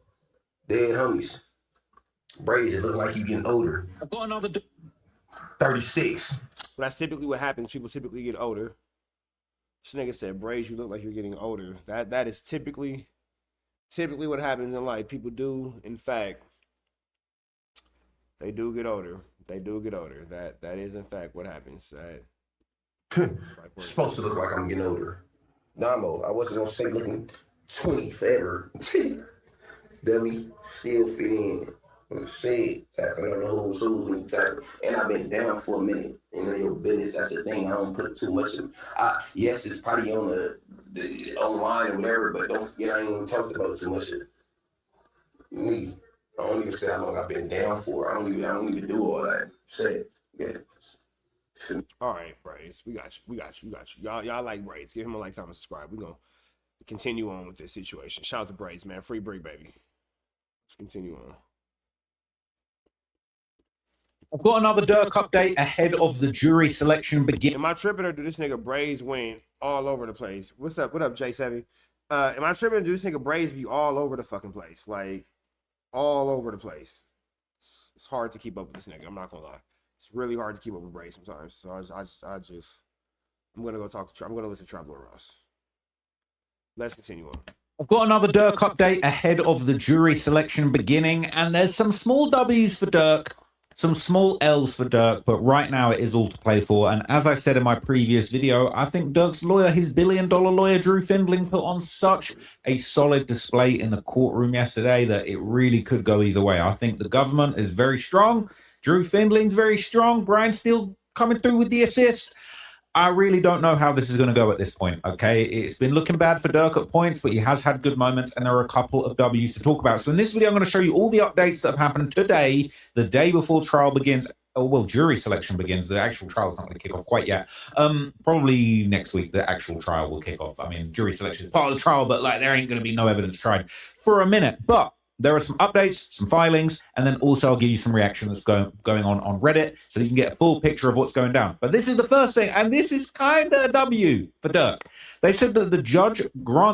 dead homies. Brazy, it look like you getting older. I've got another 36. Well, that's typically what happens. People typically get older. This nigga said, Braze, you look like you're getting older. That is typically what happens in life. People do, in fact, they do get older. They do get older. That is, in fact, what happens. Supposed to look like I'm getting older. Damo, I wasn't gonna say looking 20 forever. Dummy, still fit in. I'm saying, tapping on the whole shoes when you tap. And I've been down for a minute. You know your business. That's the thing. I don't put too much in. Yes, it's probably on the online or whatever, but don't forget I ain't even talked about too much of me. I don't even say how long I've been down for. I don't even do all that. Say it. Yeah. All right, Braze. We got you. Y'all like Braze. Give him a like, comment, subscribe. We're gonna continue on with this situation. Shout out to Braze, man. Free Brig, baby. Let's continue on. I've got another Dirk update ahead of the jury selection begin. Am I tripping or do this nigga Braze win all over the place? What's up? What up, J7? Am I tripping or do this nigga Braze be all over the fucking place? Like, all over the place. It's hard to keep up with this nigga. I'm not gonna lie. It's really hard to keep up with Braze sometimes. So I'm gonna go I'm gonna listen to Traveler Ross. Let's continue on. I've got another Dirk update ahead of the jury selection beginning, and there's some small W's for Dirk, some small L's for Dirk, but right now it is all to play for. And as I said in my previous video, I think Dirk's lawyer, his billion-dollar lawyer, Drew Findling, put on such a solid display in the courtroom yesterday that it really could go either way. I think the government is very strong. Drew Findling's very strong. Brian Steele coming through with the assist. I really don't know how this is going to go at this point, okay? It's been looking bad for Dirk at points, but he has had good moments, and there are a couple of W's to talk about. So in this video, I'm going to show you all the updates that have happened today, the day before trial begins. Oh, well, jury selection begins. The actual trial is not going to kick off quite yet. Probably next week, the actual trial will kick off. I mean, jury selection is part of the trial, but like there ain't going to be no evidence tried for a minute. But there are some updates, some filings, and then also I'll give you some reaction that's going on Reddit so that you can get a full picture of what's going down. But this is the first thing, and this is kind of a W for Dirk. They said that the judge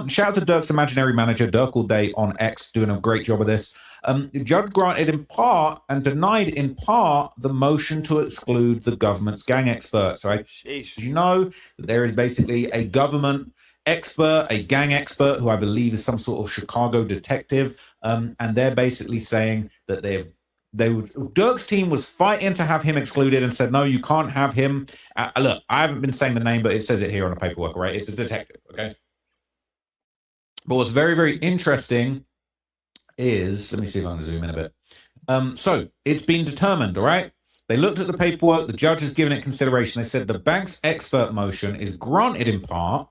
shout out to Dirk's imaginary manager, Dirk All Day on X, doing a great job of this. The judge granted in part and denied in part the motion to exclude the government's gang expert. So you know that there is basically a government expert, a gang expert, who I believe is some sort of Chicago detective, and they're basically saying that Dirk's team was fighting to have him excluded and said, no, you can't have him. Look, I haven't been saying the name, but it says it here on the paperwork, right? It's a detective, okay? But what's very, very interesting is, let me see if I can zoom in a bit. So it's been determined, all right? They looked at the paperwork. The judge has given it consideration. They said the bank's expert motion is granted in part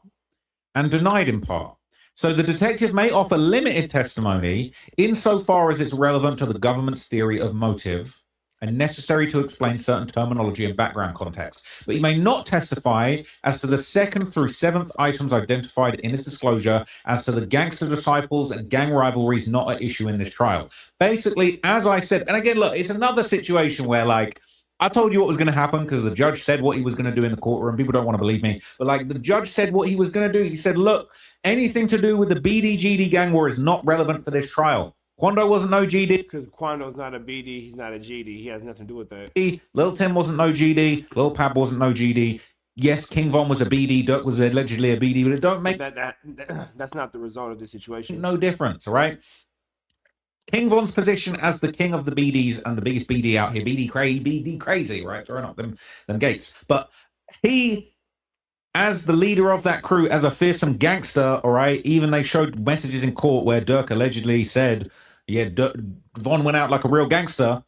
and denied in part. So the detective may offer limited testimony insofar as it's relevant to the government's theory of motive and necessary to explain certain terminology and background context. But he may not testify as to the 2nd through 7th items identified in his disclosure as to the gangster disciples and gang rivalries not at issue in this trial. Basically, as I said, and again, look, it's another situation where, like, I told you what was going to happen because the judge said what he was going to do in the courtroom. People don't want to believe me. But, like, the judge said what he was going to do. He said, look, anything to do with the BDGD gang war is not relevant for this trial. Quando wasn't no GD. Because Quando's not a BD, he's not a GD. He has nothing to do with that. Lil Tim wasn't no GD. Lil Pab wasn't no GD. yes, King Von was a BD, Dirk was allegedly a BD, but it don't make that's not the result of the situation. no difference, all right? King Von's position as the king of the BDs and the biggest BD out here, BD crazy, right? Throwing up them gates. But he, as the leader of that crew, as a fearsome gangster, all right, even they showed messages in court where Dirk allegedly said, yeah, Von went out like a real gangster,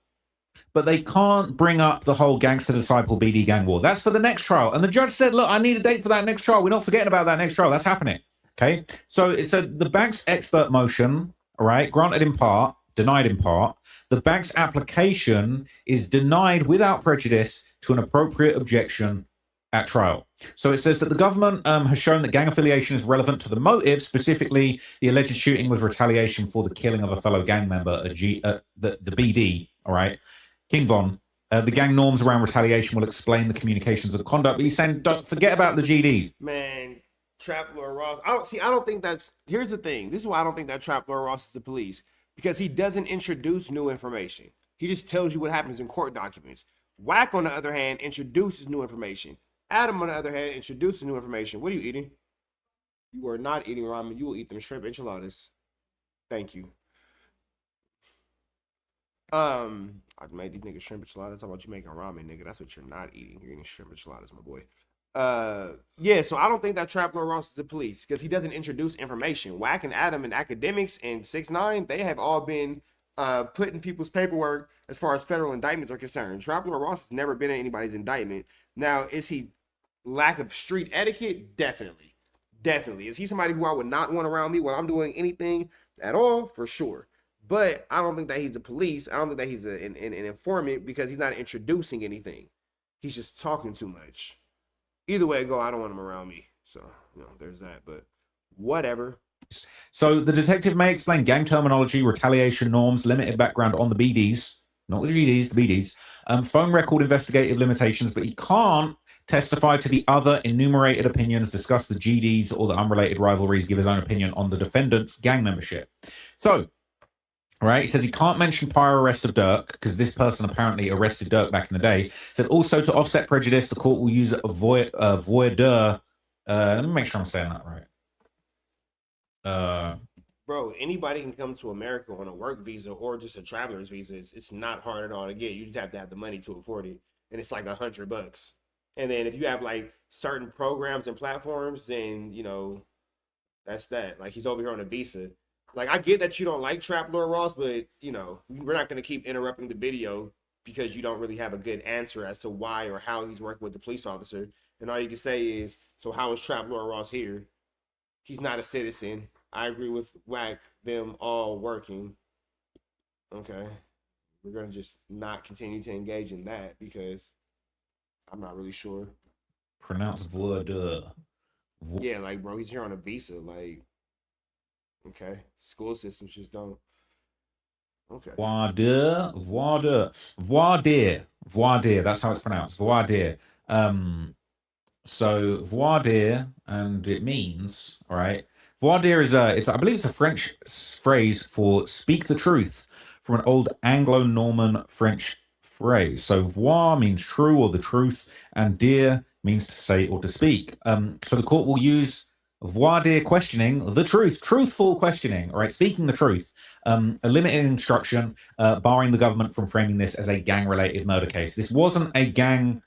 but they can't bring up the whole gangster disciple BD gang war. That's for the next trial. And the judge said, look, I need a date for that next trial. We're not forgetting about that next trial. That's happening. Okay. So it's the bank's expert motion, all right, granted in part, denied in part. The bank's application is denied without prejudice to an appropriate objection at trial. So it says that the government has shown that gang affiliation is relevant to the motive. Specifically, the alleged shooting was retaliation for the killing of a fellow gang member, the BD, all right? King Von, the gang norms around retaliation will explain the communications of conduct, but he's saying don't forget about the GDs. Man, Trap Lord Ross. I don't think that. Here's the thing. This is why I don't think that Trap Lord Ross is the police, because he doesn't introduce new information. He just tells you what happens in court documents. Wack, on the other hand, introduces new information. Adam, on the other hand, introduces new information. What are you eating? You are not eating ramen. You will eat them shrimp enchiladas. Thank you. I made these niggas shrimp enchiladas. How about you making ramen, nigga? That's what you're not eating. You're eating shrimp enchiladas, my boy. Yeah, so I don't think that Trap Lord Ross is the police because he doesn't introduce information. Wack and Adam and academics and 6ix9ine, they have all been put in people's paperwork as far as federal indictments are concerned. Trap Lord Ross has never been in anybody's indictment. Now, is he lack of street etiquette? Definitely. Definitely. Is he somebody who I would not want around me while I'm doing anything at all? For sure. But I don't think that he's the police. I don't think that he's an informant because he's not introducing anything. He's just talking too much. Either way it go, I don't want him around me. So, there's that. But whatever. So the detective may explain gang terminology, retaliation norms, limited background on the BDs, not the GDs, the BDs, phone record investigative limitations, but he can't testify to the other enumerated opinions, discuss the GDs or the unrelated rivalries, give his own opinion on the defendant's gang membership. So, right, he says he can't mention prior arrest of Dirk because this person apparently arrested Dirk back in the day. Said also to offset prejudice, the court will use a voir dire. Let me make sure I'm saying that right. Bro, anybody can come to America on a work visa or just a traveler's visa. It's not hard at all to get. You just have to have the money to afford it, and it's like $100. And then if you have like certain programs and platforms, then that's that. Like he's over here on a visa. Like, I get that you don't like Trap Lord Ross, but, we're not going to keep interrupting the video because you don't really have a good answer as to why or how he's working with the police officer. And all you can say is, so how is Trap Lord Ross here? He's not a citizen. I agree with Wack, them all working. Okay. We're going to just not continue to engage in that because I'm not really sure. Pronounce voir dire. Yeah, like, bro, he's here on a visa. Like, okay, school systems just don't. Okay. Voir dire. That's how it's pronounced. Voir dire. So voir dire, and it means, all right. Voir dire is I believe it's a French phrase for speak the truth, from an old Anglo-Norman French phrase. So voir means true or the truth, and dire means to say or to speak. So the court will use voir dire questioning, the truth, truthful questioning, all right, speaking the truth, a limited instruction, barring the government from framing this as a gang-related murder case. This wasn't a gang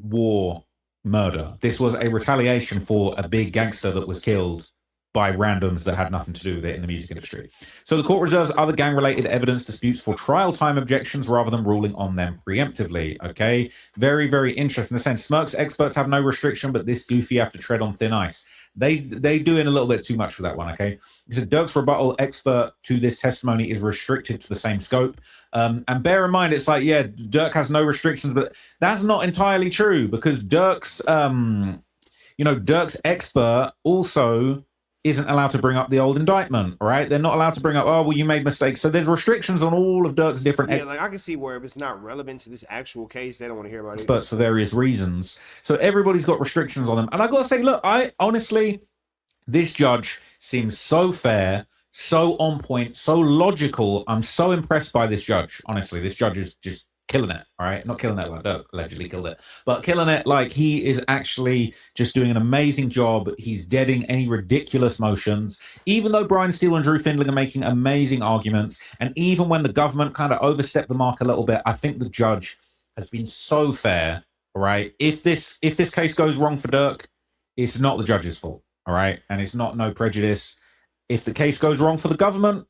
war murder. This was a retaliation for a big gangster that was killed by randoms that had nothing to do with it in the music industry. So the court reserves other gang-related evidence disputes for trial time objections rather than ruling on them preemptively, okay? Very, very interesting. In the sense, Smirk's experts have no restriction, but this goofy have to tread on thin ice. They doing a little bit too much for that one, okay? He said Dirk's rebuttal expert to this testimony is restricted to the same scope. And bear in mind, it's like, yeah, Dirk has no restrictions, but that's not entirely true because Dirk's, Dirk's expert also isn't allowed to bring up the old indictment, right? They're not allowed to bring up, oh, well, you made mistakes. So there's restrictions on all of Dirk's different like I can see where if it's not relevant to this actual case, they don't want to hear about it. Experts for various reasons. So everybody's got restrictions on them. And I got to say, look, I honestly, this judge seems so fair, so on point, so logical. I'm so impressed by this judge. Honestly, this judge is just killing it. All right, not killing it like Dirk allegedly killed it, but killing it like he is actually just doing an amazing job. He's deading any ridiculous motions, even though Brian Steele and Drew Findling are making amazing arguments, and even when the government kind of overstepped the mark a little bit, I think the judge has been so fair. All right, if this case goes wrong for Dirk, it's not the judge's fault. All right, and it's not no prejudice. If the case goes wrong for the government,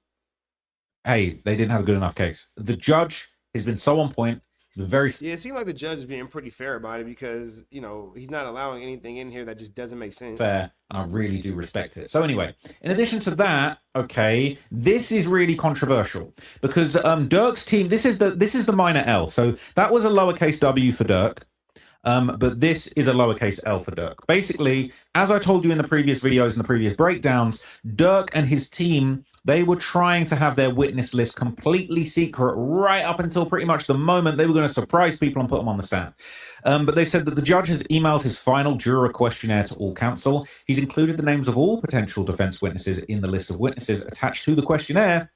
hey, they didn't have a good enough case. The judge has been so on point. He's been very Yeah, it seemed like the judge is being pretty fair about it because, you know, he's not allowing anything in here that just doesn't make sense. fair, and I really do respect it. So anyway, in addition to that, okay, this is really controversial because Dirk's team. This is the minor L. So that was a lowercase W for Dirk. But this is a lowercase L for Dirk. Basically, as I told you in the previous videos and the previous breakdowns, Dirk and his team, they were trying to have their witness list completely secret right up until pretty much the moment they were going to surprise people and put them on the stand. But they said that the judge has emailed his final juror questionnaire to all counsel. He's included the names of all potential defense witnesses in the list of witnesses attached to the questionnaire.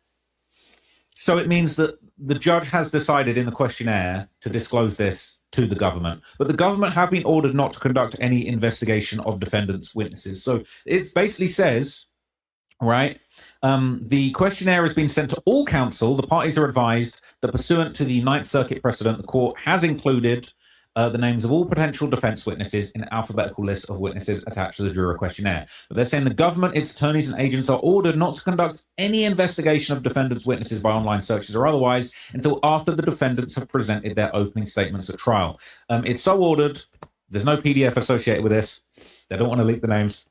So it means that the judge has decided in the questionnaire to disclose this to the government, but the government have been ordered not to conduct any investigation of defendants' witnesses. So it basically says, right, the questionnaire has been sent to all counsel. The parties are advised that pursuant to the Ninth Circuit precedent, the court has included the names of all potential defense witnesses in an alphabetical list of witnesses attached to the juror questionnaire. But they're saying the government, its attorneys and agents are ordered not to conduct any investigation of defendants' witnesses by online searches or otherwise until after the defendants have presented their opening statements at trial. It's so ordered. There's no PDF associated with this. They don't want to leak the names.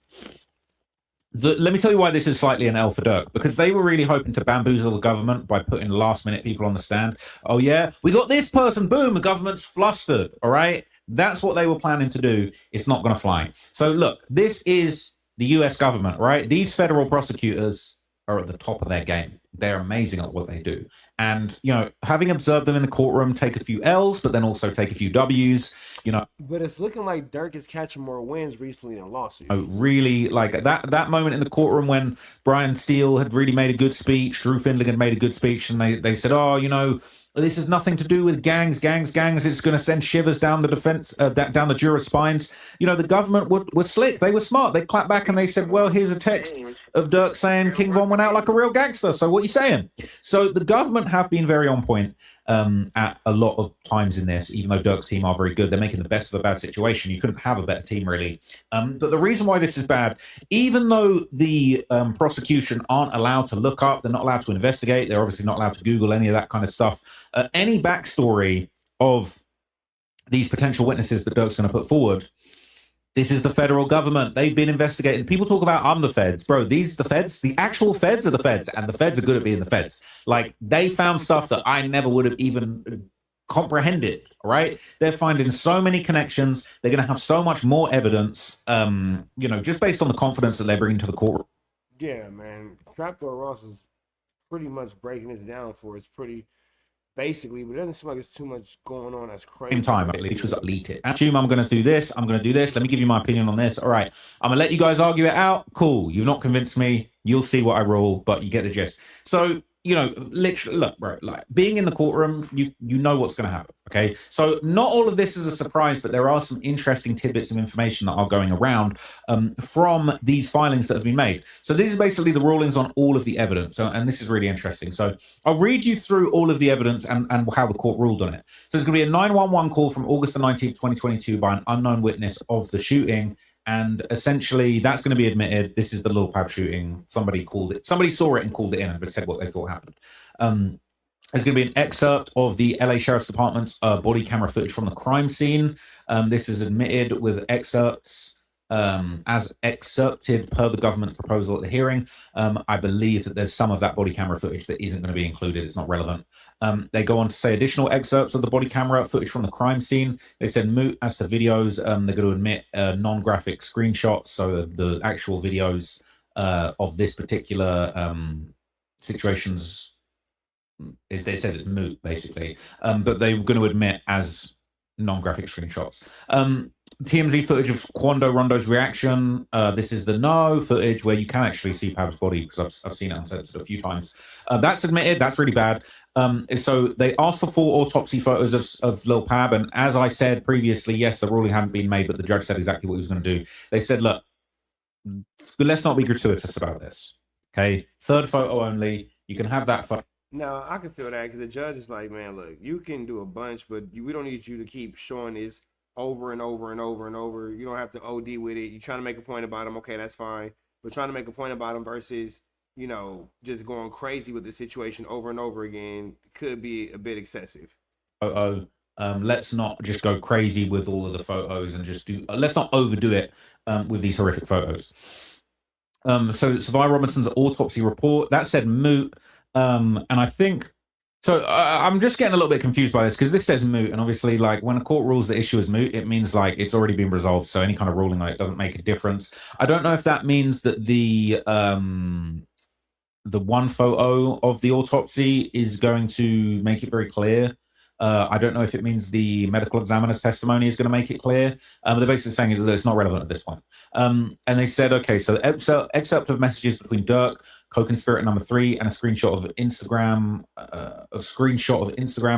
Let me tell you why this is slightly an L for Dirk, because they were really hoping to bamboozle the government by putting last-minute people on the stand. Oh, yeah, we got this person. Boom, the government's flustered, all right? That's what they were planning to do. It's not going to fly. So, look, this is the U.S. government, right? These federal prosecutors are at the top of their game. They're amazing at what they do. And, you know, having observed them in the courtroom take a few L's, but then also take a few W's, you know. But it's looking like Dirk is catching more wins recently than lawsuits. Really, like that moment in the courtroom when Brian Steele had really made a good speech, Drew Findling had made a good speech, and they said, oh, you know, this has nothing to do with gangs. It's going to send shivers down the defense, down the jurors' spines. You know, the government was slick. They were smart. They clapped back and they said, well, here's a text of Dirk saying King Von went out like a real gangster. So what are you saying? So the government have been very on point at a lot of times in this, even though Dirk's team are very good. They're making the best of a bad situation. You couldn't have a better team, really. But the reason why this is bad, even though the prosecution aren't allowed to look up, they're not allowed to investigate, they're obviously not allowed to Google any of that kind of stuff, any backstory of these potential witnesses that Dirk's going to put forward, this is the federal government. They've been investigating. People talk about, I'm the feds. Bro, the feds, the actual feds are the feds, and the feds are good at being the feds. Like, they found stuff that I never would have even comprehended, right? They're finding so many connections. They're going to have so much more evidence, you know, just based on the confidence that they're bringing to the court. Yeah, man. Trapdoor Ross is pretty much breaking this down for us pretty basically, but it doesn't seem like it's too much going on that's crazy. Same time, which was deleted. Actually, I'm going to do this. I'm going to do this. Let me give you my opinion on this. All right. I'm going to let you guys argue it out. Cool. You've not convinced me. You'll see what I rule, but you get the gist. So, you know, literally, look, bro, like being in the courtroom, you know what's going to happen. Okay. So not all of this is a surprise, but there are some interesting tidbits of information that are going around from these filings that have been made. So this is basically the rulings on all of the evidence. And this is really interesting. So I'll read you through all of the evidence and how the court ruled on it. So there's going to be a 911 call from August the 19th, 2022 by an unknown witness of the shooting. And essentially, that's going to be admitted. This is the Lil Pab shooting. Somebody called it. Somebody saw it and called it in and said what they thought happened. There's going to be an excerpt of the LA Sheriff's Department's body camera footage from the crime scene. This is admitted with excerpts as excerpted per the government's proposal at the hearing. I believe that there's some of that body camera footage that isn't going to be included. It's not relevant. They go on to say additional excerpts of the body camera footage from the crime scene. They said moot as to videos. They're going to admit non-graphic screenshots, so the actual videos of this particular situations. They said it's moot, basically. But they were going to admit as non-graphic screenshots. TMZ footage of Quando Rondo's reaction. This is the no footage where you can actually see Pab's body, because I've seen it uncensored a few times. That's admitted. That's really bad. So they asked for 4 autopsy photos of Lil Pab, and as I said previously, yes, the ruling hadn't been made, but the judge said exactly what he was going to do. They said, look, let's not be gratuitous about this. Okay, 3rd photo only. You can have that photo. No, I can feel that because the judge is like, man, look, you can do a bunch, but we don't need you to keep showing this over and over and over and over. You don't have to OD with it. You're trying to make a point about them. Okay, that's fine. But trying to make a point about them versus, you know, just going crazy with the situation over and over again could be a bit excessive. Let's not just go crazy with all of the photos and just do. Let's not overdo it with these horrific photos. So Savannah Robinson's autopsy report that said moot, and I think so. I'm just getting a little bit confused by this because this says moot, and obviously, like when a court rules the issue as moot, it means like it's already been resolved. So any kind of ruling on it doesn't make a difference. I don't know if that means that the one photo of the autopsy is going to make it very clear. I don't know if it means the medical examiner's testimony is going to make it clear. But they're basically saying that it's not relevant at this point. And they said, okay, so the excerpt of messages between Dirk, co-conspirator number 3, and a screenshot of Instagram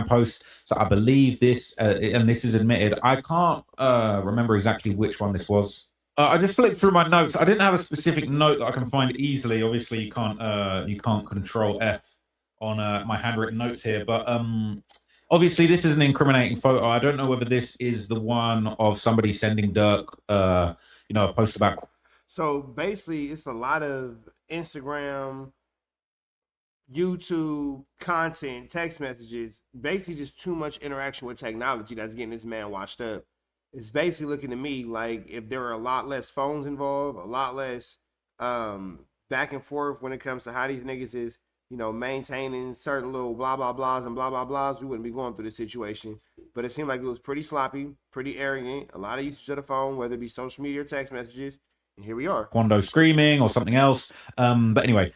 posts. So I believe this, and this is admitted. I can't remember exactly which one this was. I just flipped through my notes. I didn't have a specific note that I can find easily. Obviously, you can't control F on my handwritten notes here, but obviously this is an incriminating photo. I don't know whether this is the one of somebody sending Dirk, a post about. So basically, it's a lot of Instagram, YouTube content, text messages, basically just too much interaction with technology that's getting this man washed up. It's basically looking to me like if there are a lot less phones involved, a lot less back and forth when it comes to how these niggas is, maintaining certain little blah, blah, blahs and blah, blah, blahs, we wouldn't be going through this situation. But it seemed like it was pretty sloppy, pretty arrogant, a lot of usage of the phone, whether it be social media or text messages. And here we are. Quando screaming or something else. But anyway,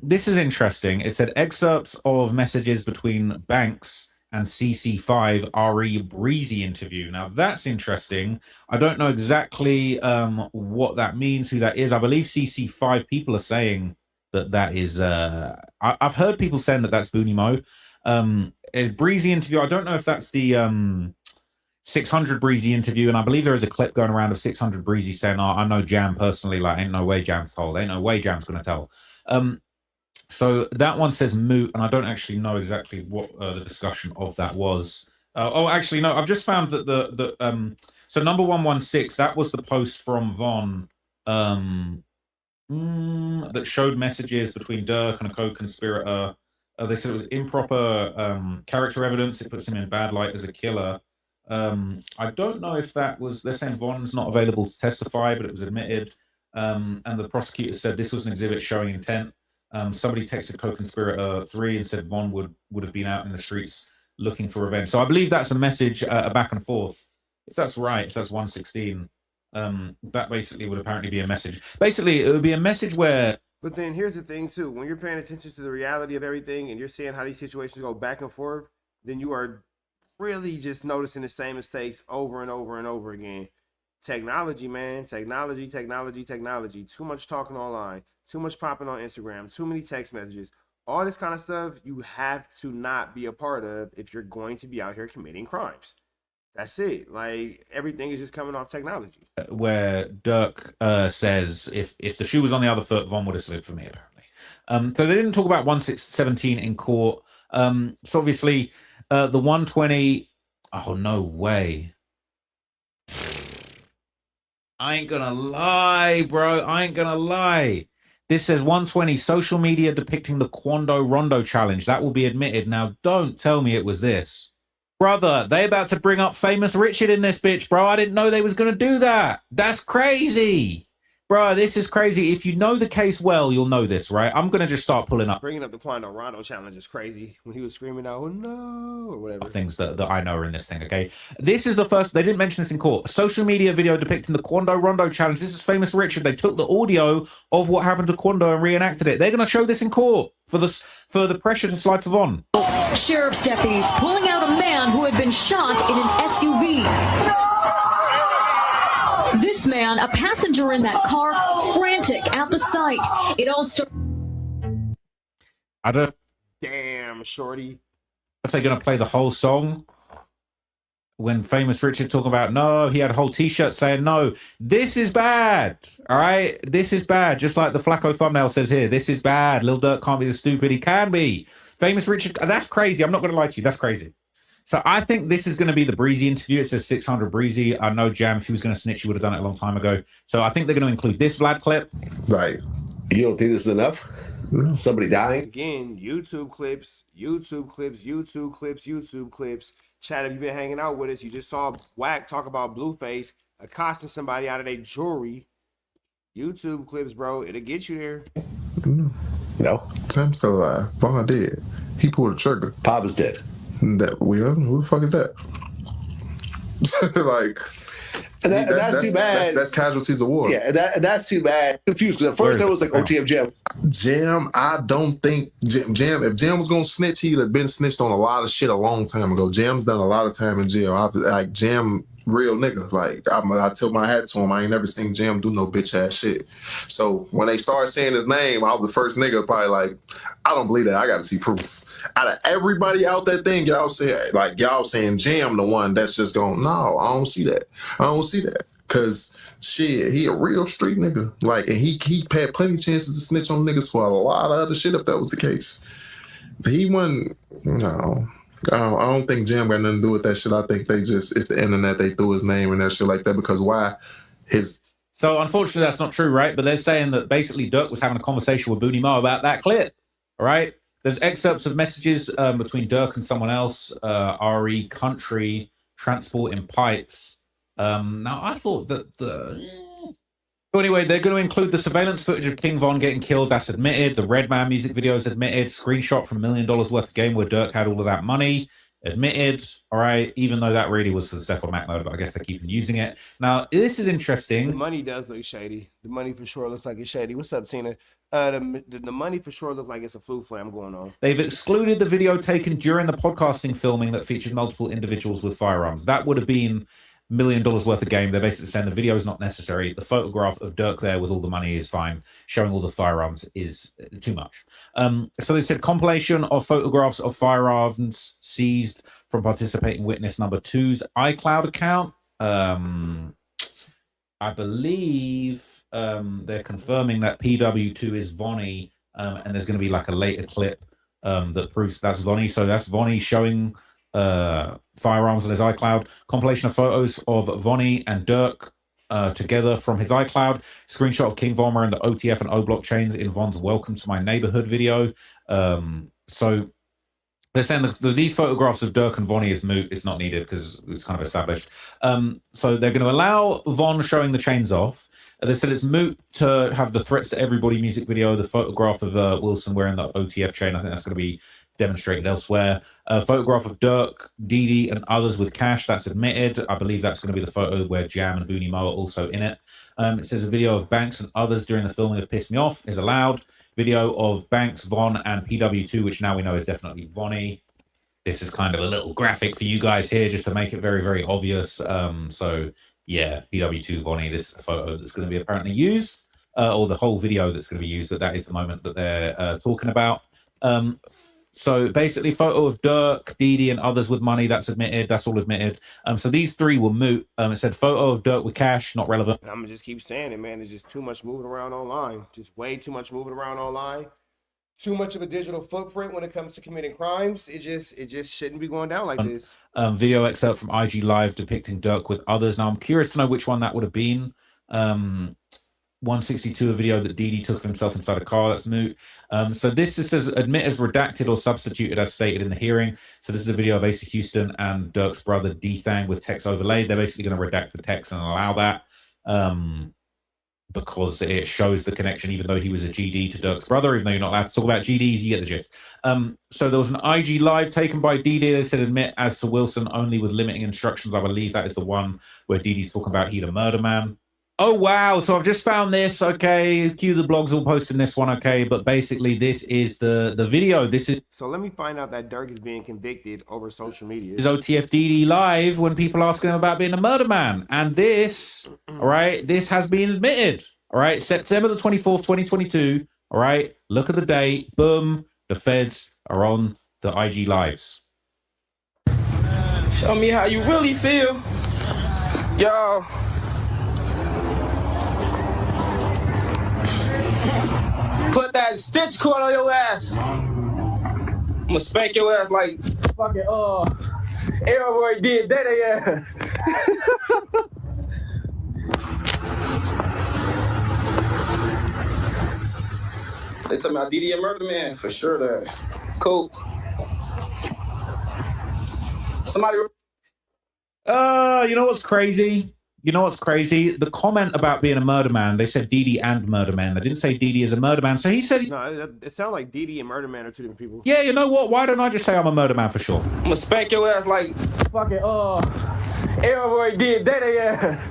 this is interesting. It said excerpts of messages between Banks and CC5 RE Breezy interview. Now that's interesting. I don't know exactly what that means, who that is. I believe CC5 people are saying that is. I've heard people saying that that's Booney Mo. A Breezy interview. I don't know if that's the 600 Breezy interview, and I believe there is a clip going around of 600 Breezy saying, "I know Jam personally. Like, ain't no way Jam's told. Ain't no way Jam's gonna tell." So that one says moot, and I don't actually know exactly what the discussion of that was. Actually, no, I've just found that so number 116, that was the post from Von that showed messages between Dirk and a co-conspirator. They said it was improper character evidence. It puts him in bad light as a killer. I don't know if that was, they're saying Von's not available to testify, but it was admitted. And the prosecutor said this was an exhibit showing intent. Somebody texted co-conspirator 3 and said Von would have been out in the streets looking for revenge. So I believe that's a message, a back and forth. If that's right, if that's 116, that basically would apparently be a message. Basically, it would be a message where. But then here's the thing too: when you're paying attention to the reality of everything and you're seeing how these situations go back and forth, then you are really just noticing the same mistakes over and over and over again. Technology, man. Technology. Too much talking online. Too much popping on Instagram. Too many text messages. All this kind of stuff you have to not be a part of if you're going to be out here committing crimes. That's it. Like, everything is just coming off technology. Where Dirk says, if the shoe was on the other foot, Von would have slid for me, apparently. So they didn't talk about 1617 in court. So obviously, the 120, oh, no way. I ain't gonna lie, bro. I ain't gonna lie. This says 120, social media depicting the Quando Rondo challenge. That will be admitted. Now, don't tell me it was this. Brother, they about to bring up Famous Richard in this bitch, bro. I didn't know they was going to do that. That's crazy. Bro, this is crazy. If you know the case well, you'll know this, right? I'm going to just start pulling up. Bringing up the Quando Rondo challenge is crazy. When he was screaming out, oh no, or whatever. Things that I know are in this thing, okay? This is the first, they didn't mention this in court. A social media video depicting the Quando Rondo challenge. This is Famous Richard. They took the audio of what happened to Quando and reenacted it. They're going to show this in court for the pressure to slide for Von. Sheriff's deputies pulling out a man who had been shot in an SUV. This man, a passenger in that car, frantic at the sight. It all started. Damn, shorty. if they're going to play the whole song. When Famous Richard talking about, no, he had a whole t-shirt saying, no, this is bad. All right. This is bad. Just like the Flacco thumbnail says here, this is bad. Lil Durk can't be the stupid. He can be. Famous Richard. That's crazy. I'm not going to lie to you. That's crazy. So I think this is going to be the Breezy interview. It says 600 Breezy. I know Jam, if he was going to snitch, he would have done it a long time ago. So I think they're going to include this Vlad clip. Right. You don't think this is enough? Somebody dying? Again, YouTube clips, YouTube clips, YouTube clips, YouTube clips. Chad, if you've been hanging out with us, you just saw Wack talk about Blueface accosting somebody out of their jewelry. YouTube clips, bro. It'll get you there. No. Sam's still alive. Vaughn dead. He pulled the trigger. Pop is dead. That who the fuck is that? Like, and that's too bad. That's casualties of war. Yeah, and that's too bad. Confused because at first there was like OTF Jam. Jam, I don't think Jam. If Jam was gonna snitch, he'd have been snitched on a lot of shit a long time ago. Jam's done a lot of time in jail. Like Jam, real nigga. Like I tilt my hat to him. I ain't never seen Jam do no bitch ass shit. So when they started saying his name, I was the first nigga probably like, I don't believe that. I got to see proof. Out of everybody out that thing, y'all saying Jam the one that's just going, no, I don't see that. I don't see that. Cause shit, he a real street nigga. Like, and he had plenty of chances to snitch on niggas for a lot of other shit if that was the case. He wasn't, no. I don't think Jam got nothing to do with that shit. I think it's the internet. They threw his name and that shit like that because why? So unfortunately that's not true, right? But they're saying that basically Dirk was having a conversation with Booty Mo about that clip, all right? There's excerpts of messages between Dirk and someone else, RE Country, Transporting Pipes. Now, I thought that But anyway, they're going to include the surveillance footage of King Von getting killed. That's admitted. The Redman music video is admitted. Screenshot from $1 million worth of game where Dirk had all of that money. Admitted. All right. Even though that really was for the Stefan Mac mode, but I guess they keep using it. Now, this is interesting. The money does look shady. The money for sure looks like it's shady. What's up, Tina? The money for sure looks like it's a flu flam going on. They've excluded the video taken during the podcasting filming that featured multiple individuals with firearms. That would have been $1 million worth of game. They're basically saying the video is not necessary. The photograph of Dirk there with all the money is fine. Showing all the firearms is too much. So they said compilation of photographs of firearms seized from participating witness number 2's iCloud account. I believe they're confirming that PW2 is Vonnie, and there's going to be like a later clip that proves that's Vonnie. So that's Vonnie showing firearms on his iCloud. Compilation of photos of Vonnie and Dirk together from his iCloud. Screenshot of King Von wearing the OTF and O blockchains in Von's Welcome to My Neighborhood video. So they're saying that these photographs of Dirk and Vonnie is moot. It's not needed because it's kind of established. So they're going to allow Von showing the chains off. They said it's moot to have the Threats to Everybody music video, the photograph of Wilson wearing the OTF chain. I think that's going to be demonstrated elsewhere. A photograph of Dirk, Didi, and others with cash. That's admitted. I believe that's going to be the photo where Jam and Booney Mo are also in it. It says a video of Banks and others during the filming of Piss Me Off is allowed. Video of Banks, Von, and PW2, which now we know is definitely Vonnie. This is kind of a little graphic for you guys here just to make it very, very obvious. So, yeah, PW2, Vonnie, this is the photo that's going to be apparently used, or the whole video that's going to be used, but that is the moment that they're talking about. So basically, photo of Dirk, Didi, and others with money, that's admitted. That's all admitted. So these three were moot. It said photo of Dirk with cash, not relevant. I'm gonna just keep saying it, man. There's just too much moving around online. Just way too much moving around online. Too much of a digital footprint when it comes to committing crimes. It just shouldn't be going down like this. Video excerpt from IG Live depicting Dirk with others. Now I'm curious to know which one that would have been. 162, a video that Didi took of himself inside a car. That's moot. So this says admit as redacted or substituted as stated in the hearing. So this is a video of Asa Houston and Dirk's brother Thang with text overlaid. They're basically going to redact the text and allow that because it shows the connection, even though he was a GD to Dirk's brother, even though you're not allowed to talk about GDs, you get the gist. So there was an IG Live taken by Didi. They said admit as to Wilson only with limiting instructions. I believe that is the one where Didi's talking about he the murder man. Oh, wow. So I've just found this. Okay. Cue the blogs all posting this one. Okay. But basically, this is the video. This is. So let me find out that Dirk is being convicted over social media. Is OTFDD Live when people ask him about being a murder man. And this, all right, this has been admitted. All right. September the 24th, 2022. All right. Look at the date. Boom. The feds are on the IG Lives. Show me how you really feel. Yo. Put that stitch cord on your ass. I'm gonna spank your ass like fucking Elroy did that ass. They talking about DD and Murder Man for sure. That cool. Somebody. You know what's crazy? You know what's crazy? The comment about being a murder man, they said DD and Murder Man. They didn't say DD is a murder man. So he said... No, it sounds like DD and Murder Man are two different people. Yeah, you know what? Why don't I just say I'm a murder man for sure? I'm gonna spank your ass like fucking Elroy did that ass.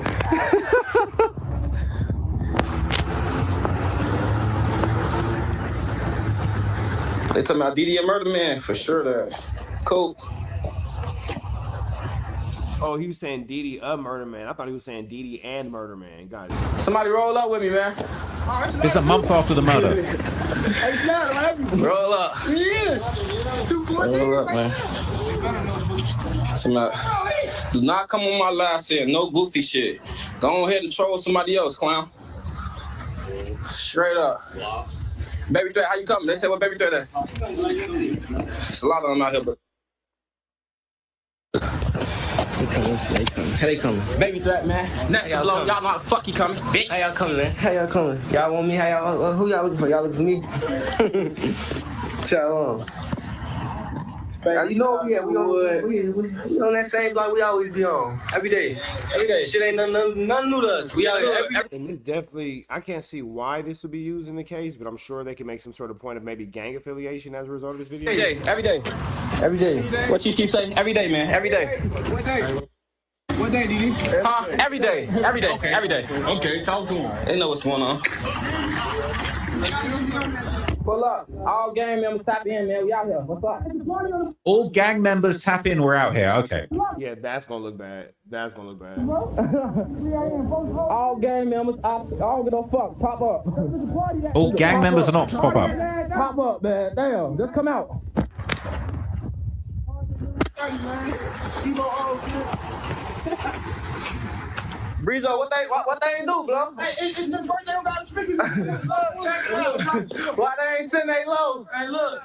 They talking about DD and Murder Man for sure. That cool. Oh, he was saying DD a Murder Man. I thought he was saying DD and Murder Man. Got it. Somebody roll up with me, man. It's a month after the murder. Roll up. He is. It's 214. Roll up, man. Somebody, do not come on my live saying no goofy shit. Go ahead and troll somebody else, clown. Straight up. Baby Threat, how you coming? They say what Baby Threat at? It's a lot of them out here, but. They coming. How they coming? Baby Threat, man. Next to blow. Y'all know how the fuck he coming, bitch. How y'all coming, man? How y'all coming? Y'all want me? How y'all? Who y'all looking for? Y'all looking for me? Tell them. You know we on that same block we always be on. Every day. Every day. Shit ain't nothing new to us. We out here every And this definitely, I can't see why this would be used in the case, but I'm sure they can make some sort of point of maybe gang affiliation as a result of this video. Every day. Every day. What you keep saying? Every day, man. Every day. What day? What day, DD? Huh? Every day. Every day. Okay. Every day. Okay, talk to him. They know what's going on. Pull up. All gang members tap in, man. We out here. What's up? All gang members tap in. We're out here. Okay. Yeah, that's gonna look bad. That's gonna look bad. All gang members, I don't give a fuck. Pop up. All gang members and ops pop up. Pop up, man. Damn. Just come out. Breezo, what they ain't do, bro? Hey, it's his birthday. We got speakers. Check it out. Why they ain't send they low? Hey, look.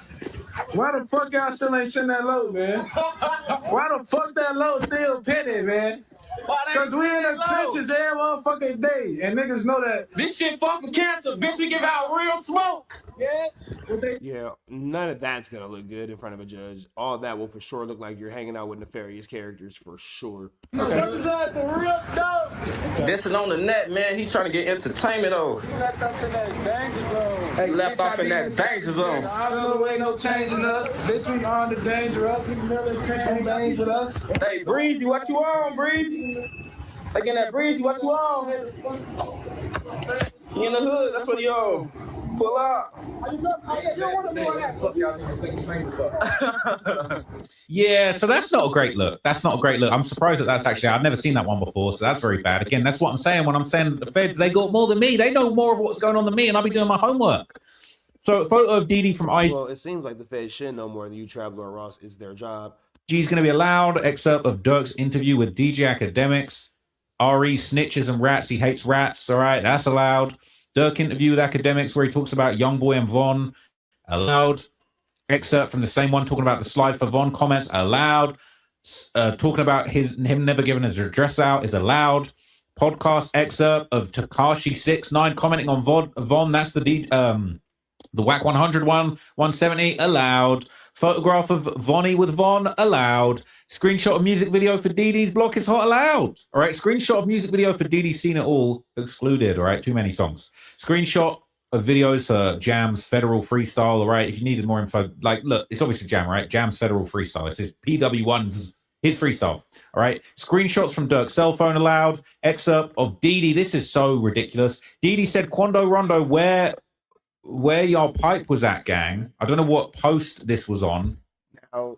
Why the fuck y'all still ain't send that load, man? Why the fuck that load still pending, man? Because we in the trenches every motherfucking day, and niggas know that. This shit fucking cancer, bitch. We give out real smoke. Yeah. Yeah, none of that's gonna look good in front of a judge. All that will for sure look like you're hanging out with nefarious characters for sure. Turn out the real dope. This is on the net, man. He trying to get entertainment though. He left off in that danger zone. He left off in that danger zone. There ain't no changing us. Bitch, we on the danger up. We never change danger us. Hey, Breezy, what you on, Breezy? Again, that Breezy, what you on? He in the hood, that's what he on. Pull up. Yeah, so that's not a great look. That's not a great look. I'm surprised that's actually, I've never seen that one before, so that's very bad. Again, that's what I'm saying when I'm saying the feds, they got more than me. They know more of what's going on than me, and I'll be doing my homework. So a photo of Didi from Well, it seems like the feds should know more than you, Traveler or Ross. Is their job. IG's going to be allowed. Excerpt of Dirk's interview with DJ Academics. RE snitches and rats. He hates rats. All right, that's allowed. Dirk interview with Academics where he talks about Youngboy and Von. Allowed. Excerpt from the same one talking about the slide for Von. Comments allowed. Talking about him never giving his address out is allowed. Podcast excerpt of Takashi 69 commenting on Von. That's the Wack 100 one, 170 allowed. Photograph of Vonnie with Von allowed. Screenshot of music video for DD's Block is Hot allowed. All right. Screenshot of music video for DD's Seen It All excluded. All right. Too many songs. Screenshot of videos for Jam's Federal Freestyle. All right. If you needed more info, like, look, it's obviously Jam, right? Jam's Federal Freestyle. It's his PW1's his freestyle. All right. Screenshots from Dirk's cell phone allowed. Excerpt of DD. This is so ridiculous. DD said, Quando Rondo, where your pipe was at, gang. I don't know what post this was on. Now,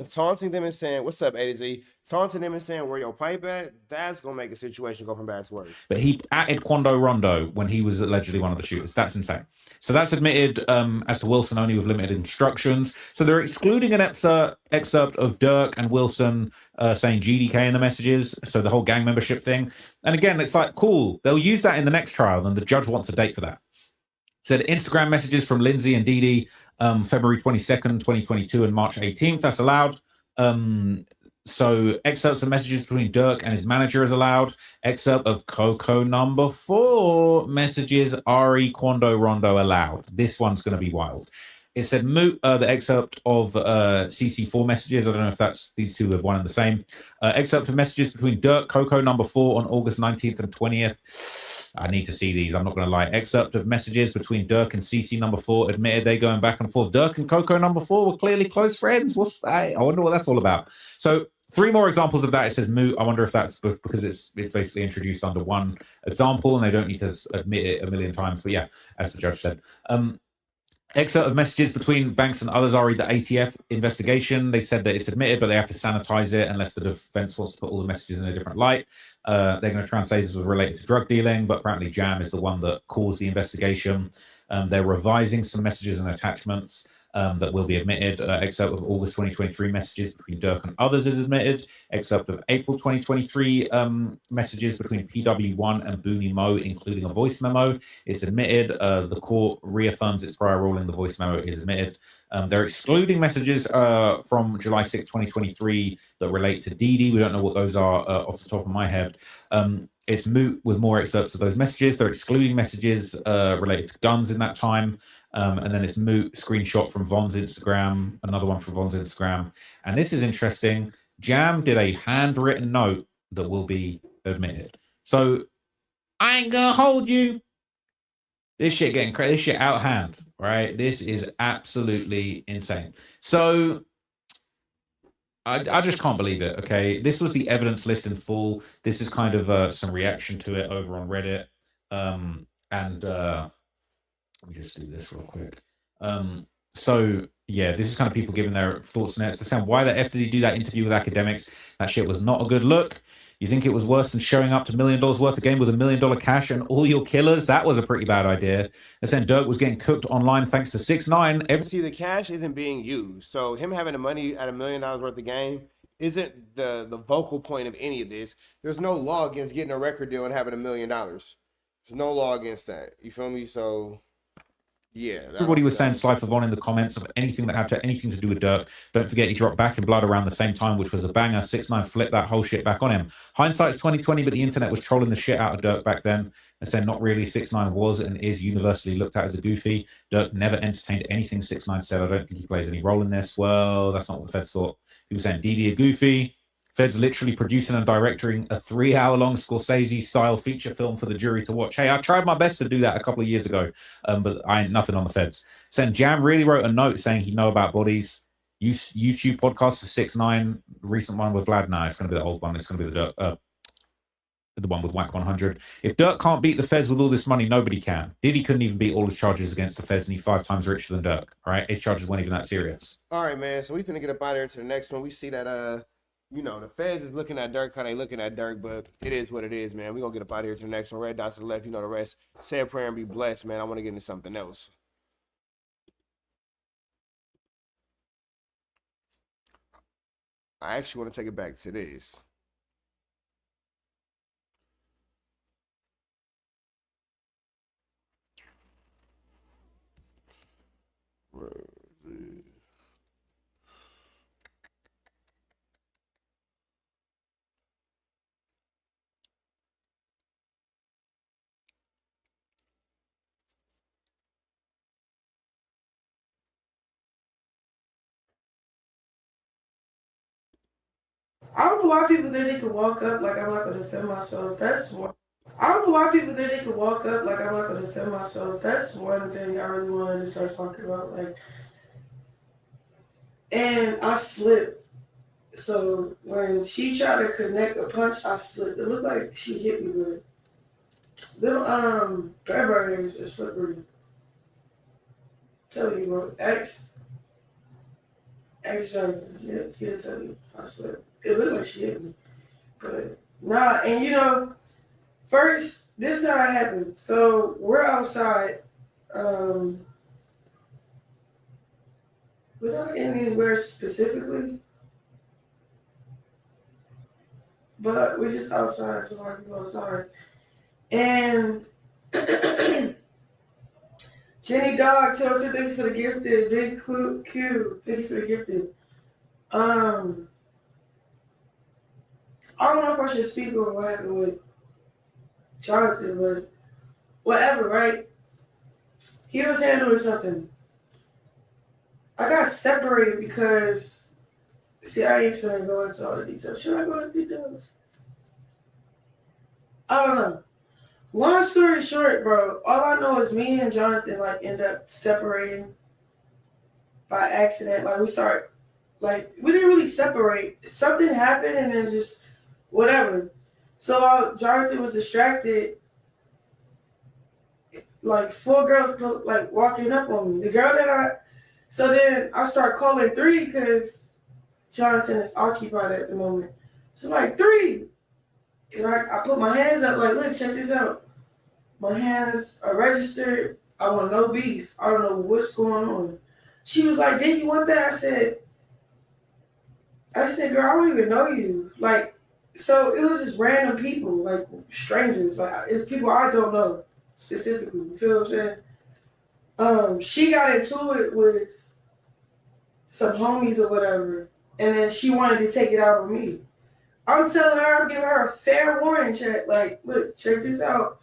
taunting them and saying, "What's up, A to Z?" Taunting them and saying, "Where your pipe at?" That's gonna make a situation go from bad to worse. But he atted Quando Rondo when he was allegedly one of the shooters. That's insane. So that's admitted as to Wilson only with limited instructions. So they're excluding an excerpt of Dirk and Wilson saying GDK in the messages. So the whole gang membership thing. And again, it's like, cool. They'll use that in the next trial, and the judge wants a date for that. So the Instagram messages from Lindsay and Dee February 22nd, 2022 and March 18th, that's allowed. So excerpts of messages between Dirk and his manager is allowed. Excerpt of Coco number 4 messages, Ari Quando Rondo allowed. This one's going to be wild. It said Moot, the excerpt of CC4 messages. I don't know if that's these two are one and the same. Excerpt of messages between Dirk, Coco number 4 on August 19th and 20th. I need to see these. I'm not going to lie. Excerpt of messages between Dirk and CC number 4. Admitted they going back and forth. Dirk and Coco number 4 were clearly close friends. What's that? I wonder what that's all about. So 3 more examples of that. It says Moot. I wonder if that's because it's basically introduced under one example and they don't need to admit it a million times. But yeah, as the judge said. Excerpt of messages between Banks and others are the ATF investigation. They said that it's admitted, but they have to sanitize it unless the defense wants to put all the messages in a different light. They're going to try and say this was related to drug dealing, but apparently Jam is the one that caused the investigation. They're revising some messages and attachments that will be admitted. Excerpt of August 2023 messages between Dirk and others is admitted. Excerpt of April 2023 messages between PW1 and Booney Mo, including a voice memo, is admitted. The court reaffirms its prior ruling. The voice memo is admitted. They're excluding messages from July 6, 2023 that relate to Dee. We don't know what those are off the top of my head. It's moot with more excerpts of those messages. They're excluding messages related to guns in that time. And then it's moot screenshot from Von's Instagram, another one from Von's Instagram. And this is interesting. Jam did a handwritten note that will be admitted. So I ain't gonna hold you. This shit getting crazy. This shit out of hand, right? This is absolutely insane. So I just can't believe it. Okay, this was the evidence list in full. This is kind of some reaction to it over on Reddit. Let me just do this real quick. So yeah, this is kind of people giving their thoughts on it. It's saying, why the F did he do that interview with academics? That shit was not a good look. You think it was worse than showing up to $1 million worth of game with $1 million cash and all your killers? That was a pretty bad idea. They're saying Dirk was getting cooked online thanks to 6ix9ine. See, the cash isn't being used, so him having the money at $1 million worth of game isn't the vocal point of any of this. There's no law against getting a record deal and having $1 million. There's no law against that. You feel me? So yeah. Everybody was saying slide for Von in the comments of anything that had anything to do with Dirk. Don't forget he dropped Back in Blood around the same time, which was a banger. 6ix9ine flipped that whole shit back on him. Hindsight's 2020, but the internet was trolling the shit out of Dirk back then. And said not really. 6ix9ine was and is universally looked at as a goofy. Dirk never entertained anything 6ix9ine said. I don't think he plays any role in this. Well, that's not what the feds thought. He was saying Dee a goofy. Feds literally producing and directing a 3-hour-long Scorsese-style feature film for the jury to watch. Hey, I tried my best to do that a couple of years ago, but I ain't nothing on the feds. Saying Jam really wrote a note saying he'd know about bodies. YouTube podcast for 6ix9ine. Recent one with Vlad. No, it's going to be the old one. It's going to be the one with Wack 100. If Dirk can't beat the feds with all this money, nobody can. Diddy couldn't even beat all his charges against the feds, and he's 5 times richer than Dirk. All right, his charges weren't even that serious. All right, man. So we finna get up out of here to the next one. We see that you know, the feds is looking at Dirk, how they looking at Dirk, but it is what it is, man. We're going to get up out of here to the next one. Red dots to the left, you know the rest. Say a prayer and be blessed, man. I want to get into something else. I actually want to take it back to this. I don't know why people think they could walk up like I'm not gonna defend myself. That's one. I don't know why people think they could walk up like I'm not gonna defend myself. That's one thing I really wanted to start talking about. Like, and I slipped. So when she tried to connect a punch, I slipped. It looked like she hit me with them. Bear burners are slippery. Tell you, bro. Ask Actually, he'll tell you. I swear. It looked like she hit me. But, nah, and you know, first, this is how it happened. So, we're outside. We're not anywhere specifically, but we're just outside, so I can go outside. And Jenny Dog told you thank you for the gifted. Big Q, thank you for the gifted. I don't know if I should speak on what happened with Jonathan, but whatever, right? He was handling something. I got separated because, see, I ain't finna go into all the details. Should I go into details? I don't know. Long story short, bro, all I know is me and Jonathan, like, end up separating by accident. Like, we didn't really separate. Something happened and then just whatever. So while Jonathan was distracted, like, 4 girls, like, walking up on me. The girl that so then I start calling 3 because Jonathan is occupied at the moment. So I'm like, 3. And I put my hands up, like, look, check this out. My hands are registered. I want no beef. I don't know what's going on. She was like, did you want that? I said, girl, I don't even know you. Like, so it was just random people, like strangers. Like, it's people I don't know specifically. You feel what I'm saying? She got into it with some homies or whatever, and then she wanted to take it out on me. I'm telling her, I'm giving her a fair warning check. Like, look, check this out.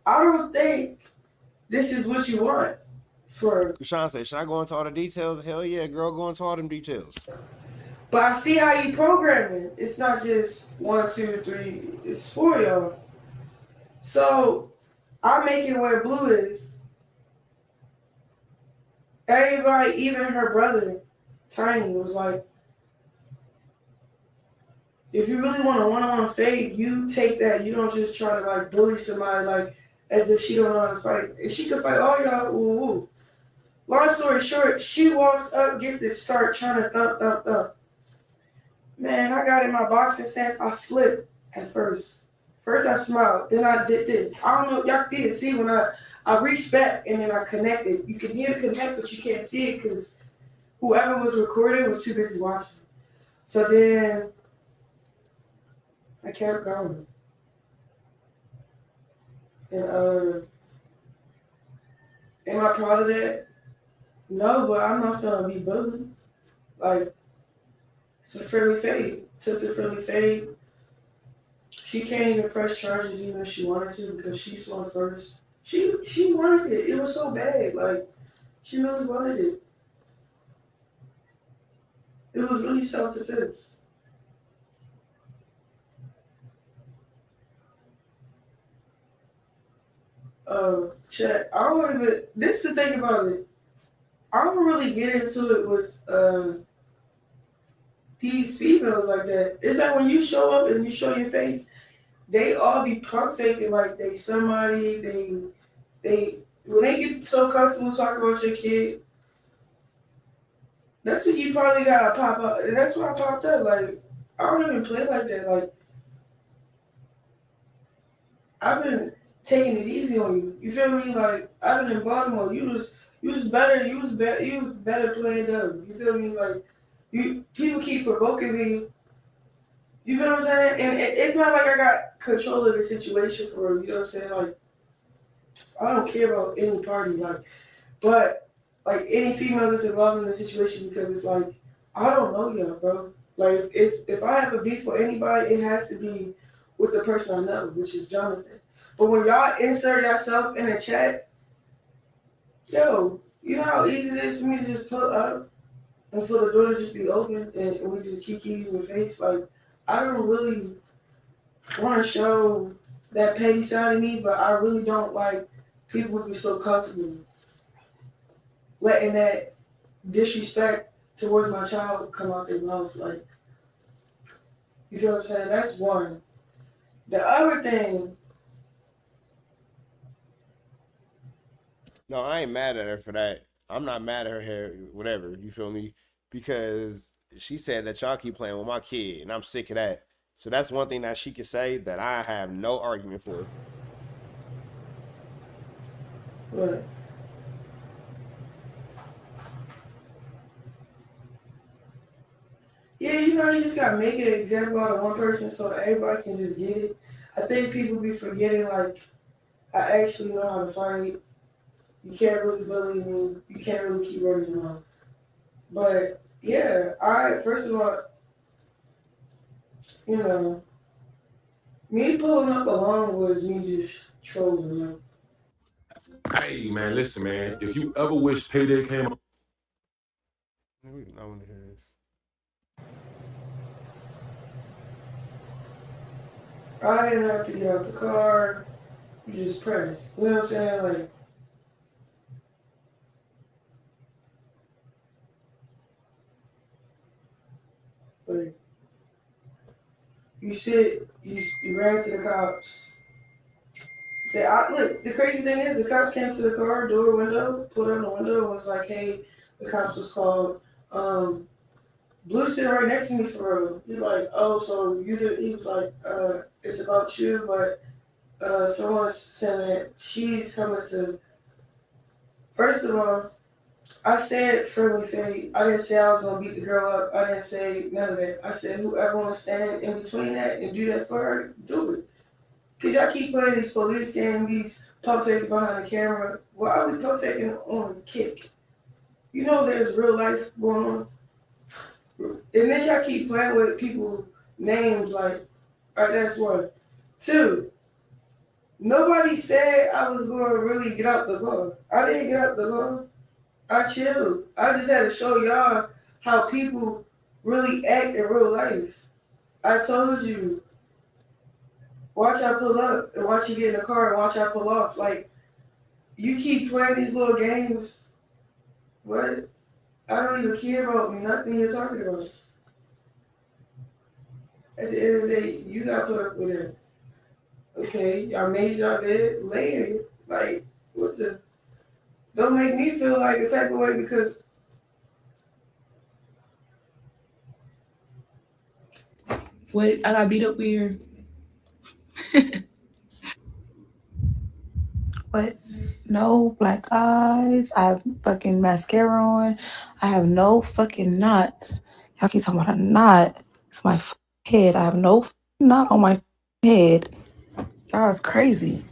I don't think this is what you want for. Sean said, should I go into all the details? Hell yeah, girl, go into all them details. But I see how you programming. It's not just 1, 2, 3. It's 4 y'all. So I make it where Blue is. Everybody, even her brother, Tiny, was like, if you really want a one-on-one fade, you take that. You don't just try to like bully somebody like as if she don't know how to fight. And she could fight all y'all. Ooh, ooh. Long story short, she walks up, get this start trying to thump. Man, I got in my boxing stance. I slipped at first. First I smiled, then I did this. I don't know if y'all didn't see when I reached back and then I connected. You can hear the connect, but you can't see it because whoever was recording was too busy watching. So then I kept going. And am I proud of that? No, but I'm not gonna be bullied. Like, it's a friendly fade. Took the friendly fade. She can't even press charges even if she wanted to because she saw it first. She wanted it. It was so bad. Like, she really wanted it. It was really self-defense. Chat. I don't even. This is the thing about it. I don't really get into it with these females like that. It's like when you show up and you show your face, they all be pump faking like they somebody. They when they get so comfortable talking about your kid, that's when you probably gotta pop up. And that's why I popped up. Like, I don't even play like that. Like, I've been taking it easy on you. You feel me? Like, I've been in Baltimore. You was better. You was better playing dumb. You feel me? Like, people keep provoking me. You feel what I'm saying? And it's not like I got control of the situation for her. You know what I'm saying? Like, I don't care about any party. Like, but like any female that's involved in the situation because it's like I don't know y'all, bro. Like, if I have a beef with anybody, it has to be with the person I know, which is Jonathan. But when y'all insert yourself in a chat, yo, you know how easy it is for me to just pull up and for the door to just be open and we just kiki in the face. Like, I don't really want to show that petty side of me, but I really don't like people be so comfortable letting that disrespect towards my child come out their mouth. Like, you feel what I'm saying? That's one. The other thing. No, I ain't mad at her for that. I'm not mad at her hair, whatever. You feel me? because she said that y'all keep playing with my kid, and I'm sick of that. So that's one thing that she could say that I have no argument for. But yeah, you know, you just gotta make an example out of one person so that everybody can just get it. I think people be forgetting, like, I actually know how to fight. You can't really bully me. You can't really keep running your mouth. But yeah, first of all, you know, me pulling up alone was me just trolling them. Hey man, listen, man. If you ever wish payday came, We know what it is. I didn't have to get out the car. You just press. You know what I'm saying? Like you sit, you ran to the cops. Look, the crazy thing is the cops came to the car, door, window, pulled on the window and was like, hey, the cops was called. Blue sitting right next to me for real. He's like, oh, so he was like, it's about you, but someone's saying that she's coming to. First of all, I said friendly fade. I didn't say I was gonna beat the girl up. I didn't say none of that. I said whoever wanna stand in between that and do that for her, do it. Cause y'all keep playing these police games, these pump fake behind the camera. Why are we pump faking on kick? You know there's real life going on. And then y'all keep playing with people's names like, all right, that's one. Two, nobody said I was going to really get out the car. I didn't get out the car. I chilled. I just had to show y'all how people really act in real life. I told you, watch I pull up and watch you get in the car and watch I pull off. Like, you keep playing these little games. What? I don't even care about nothing you're talking about. At the end of the day, you got put up with it. Okay, I made y'all bed, lay in it. Like, what the? Don't make me feel like a type of way because. What? I got beat up weird. What? No black eyes. I have fucking mascara on. I have no fucking knots. Y'all keep talking about a knot. It's my head. I have no knot on my head. Y'all is crazy.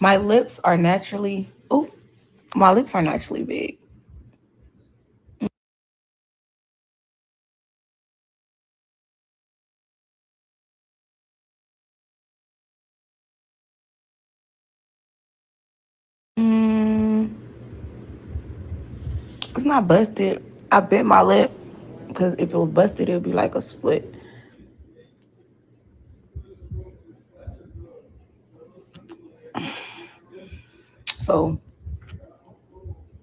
My lips are naturally. Oh, my lips are naturally big. It's not busted. I bit my lip because if it was busted, it would be like a split. So,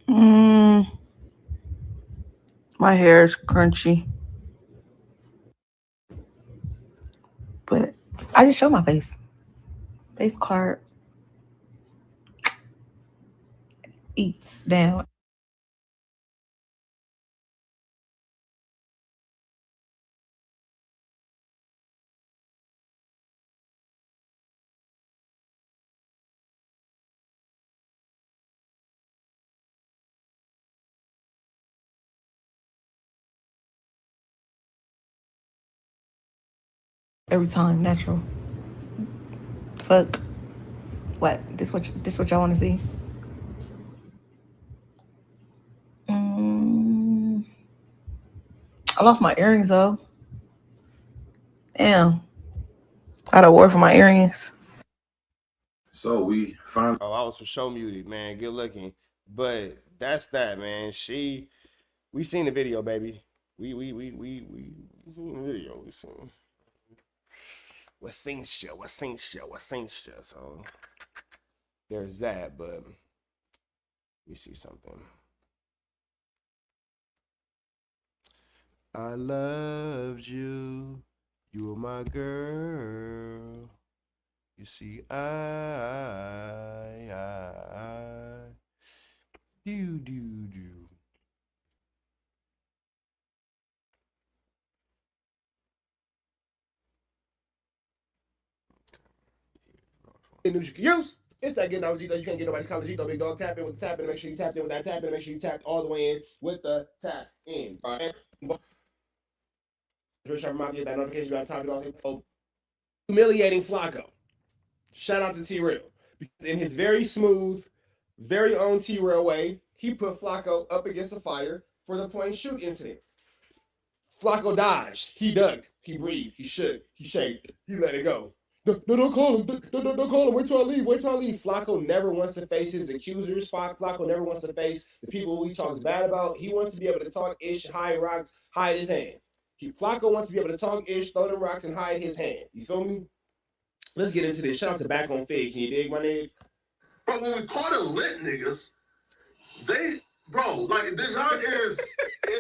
my hair is crunchy, but I just show my face. Face card eats down. Every time, natural. Fuck. What? This what y'all want to see? I lost my earrings though. Damn. I had a war for my earrings. so we finally. Oh, I was for show muted, man. Good looking. But that's that, man. We seen the video, baby. We seen the video. We seen. What's you? So there's that, but we see something. I loved you. You were my girl. You see, I news you can use. It's that getting out G though. You can't get nobody college G though. Big dog, tap in with the tap in. Make sure you tapped in with that tap in. Make sure you tapped all the way in with the tap in. All right. That notification, you got to top it off. Humiliating Flacco. Shout out to T-Rail. Because in his very smooth, very own T-Rail way, he put Flacco up against the fire for the point and shoot incident. Flacco dodged. He ducked. He breathed. He shook. He shaked. He let it go. No, don't call him. Don't call him. Wait till I leave. Wait till I leave. Flacco never wants to face his accusers. Flacco never wants to face the people who he talks bad about. He wants to be able to talk ish, hide rocks, hide his hand. Flacco wants to be able to talk ish, throw them rocks, and hide his hand. You feel me? Let's get into this. Shout out to Back on Fig. Can you dig my nigga? But when we call them lit niggas, they, bro, like, Dejan is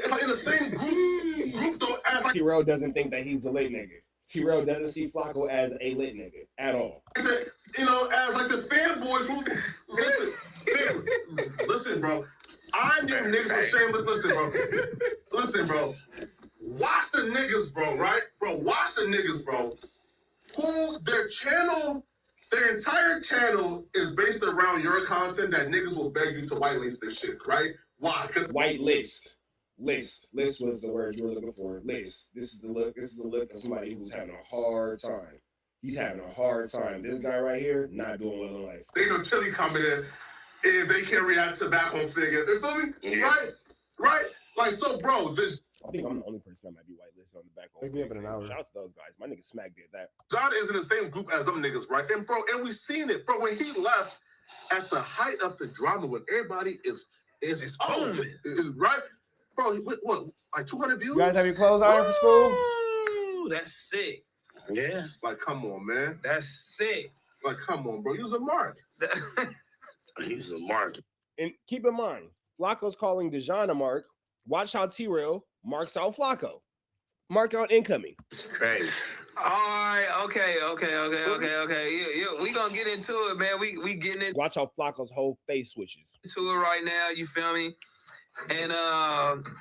like in the same group don't act like. T-Rail doesn't think that he's a lit nigga. T-Rail doesn't see Flacco as a lit nigga at all. You know, as like the fanboys who, listen, bro. I knew niggas were shameless. Listen, bro. Watch the niggas, bro, right? Bro, watch the niggas, bro. Who their entire channel is based around your content that niggas will beg you to whitelist this shit, right? Why? Because whitelist. List was the word you were looking for. List. This is the look of somebody who's having a hard time. He's having a hard time. This guy right here, not doing well in life. They know Chili coming in if they can react to Back on Figure. You feel me? Yeah. Right? Like, so, bro, this. I think I'm the only person that might be whitelisted on the Back on Figure. Up in an hour. Shout out to those guys. My nigga Smack did that. John is in the same group as them niggas, right? And, bro, and we seen it. Bro, when he left at the height of the drama, when everybody is right? Bro, what, like 200 views? You guys have your clothes ironed for school? Ooh, that's sick. Yeah. Like, come on, man. That's sick. Like, come on, bro. Use a mark. Use a mark. And keep in mind, Flacco's calling Dejan a mark. Watch how T-Rail marks out Flacco. Mark out incoming. Crazy. All right, okay. We gonna get into it, man. We getting into Watch how Flacco's whole face switches. it right now. You feel me? And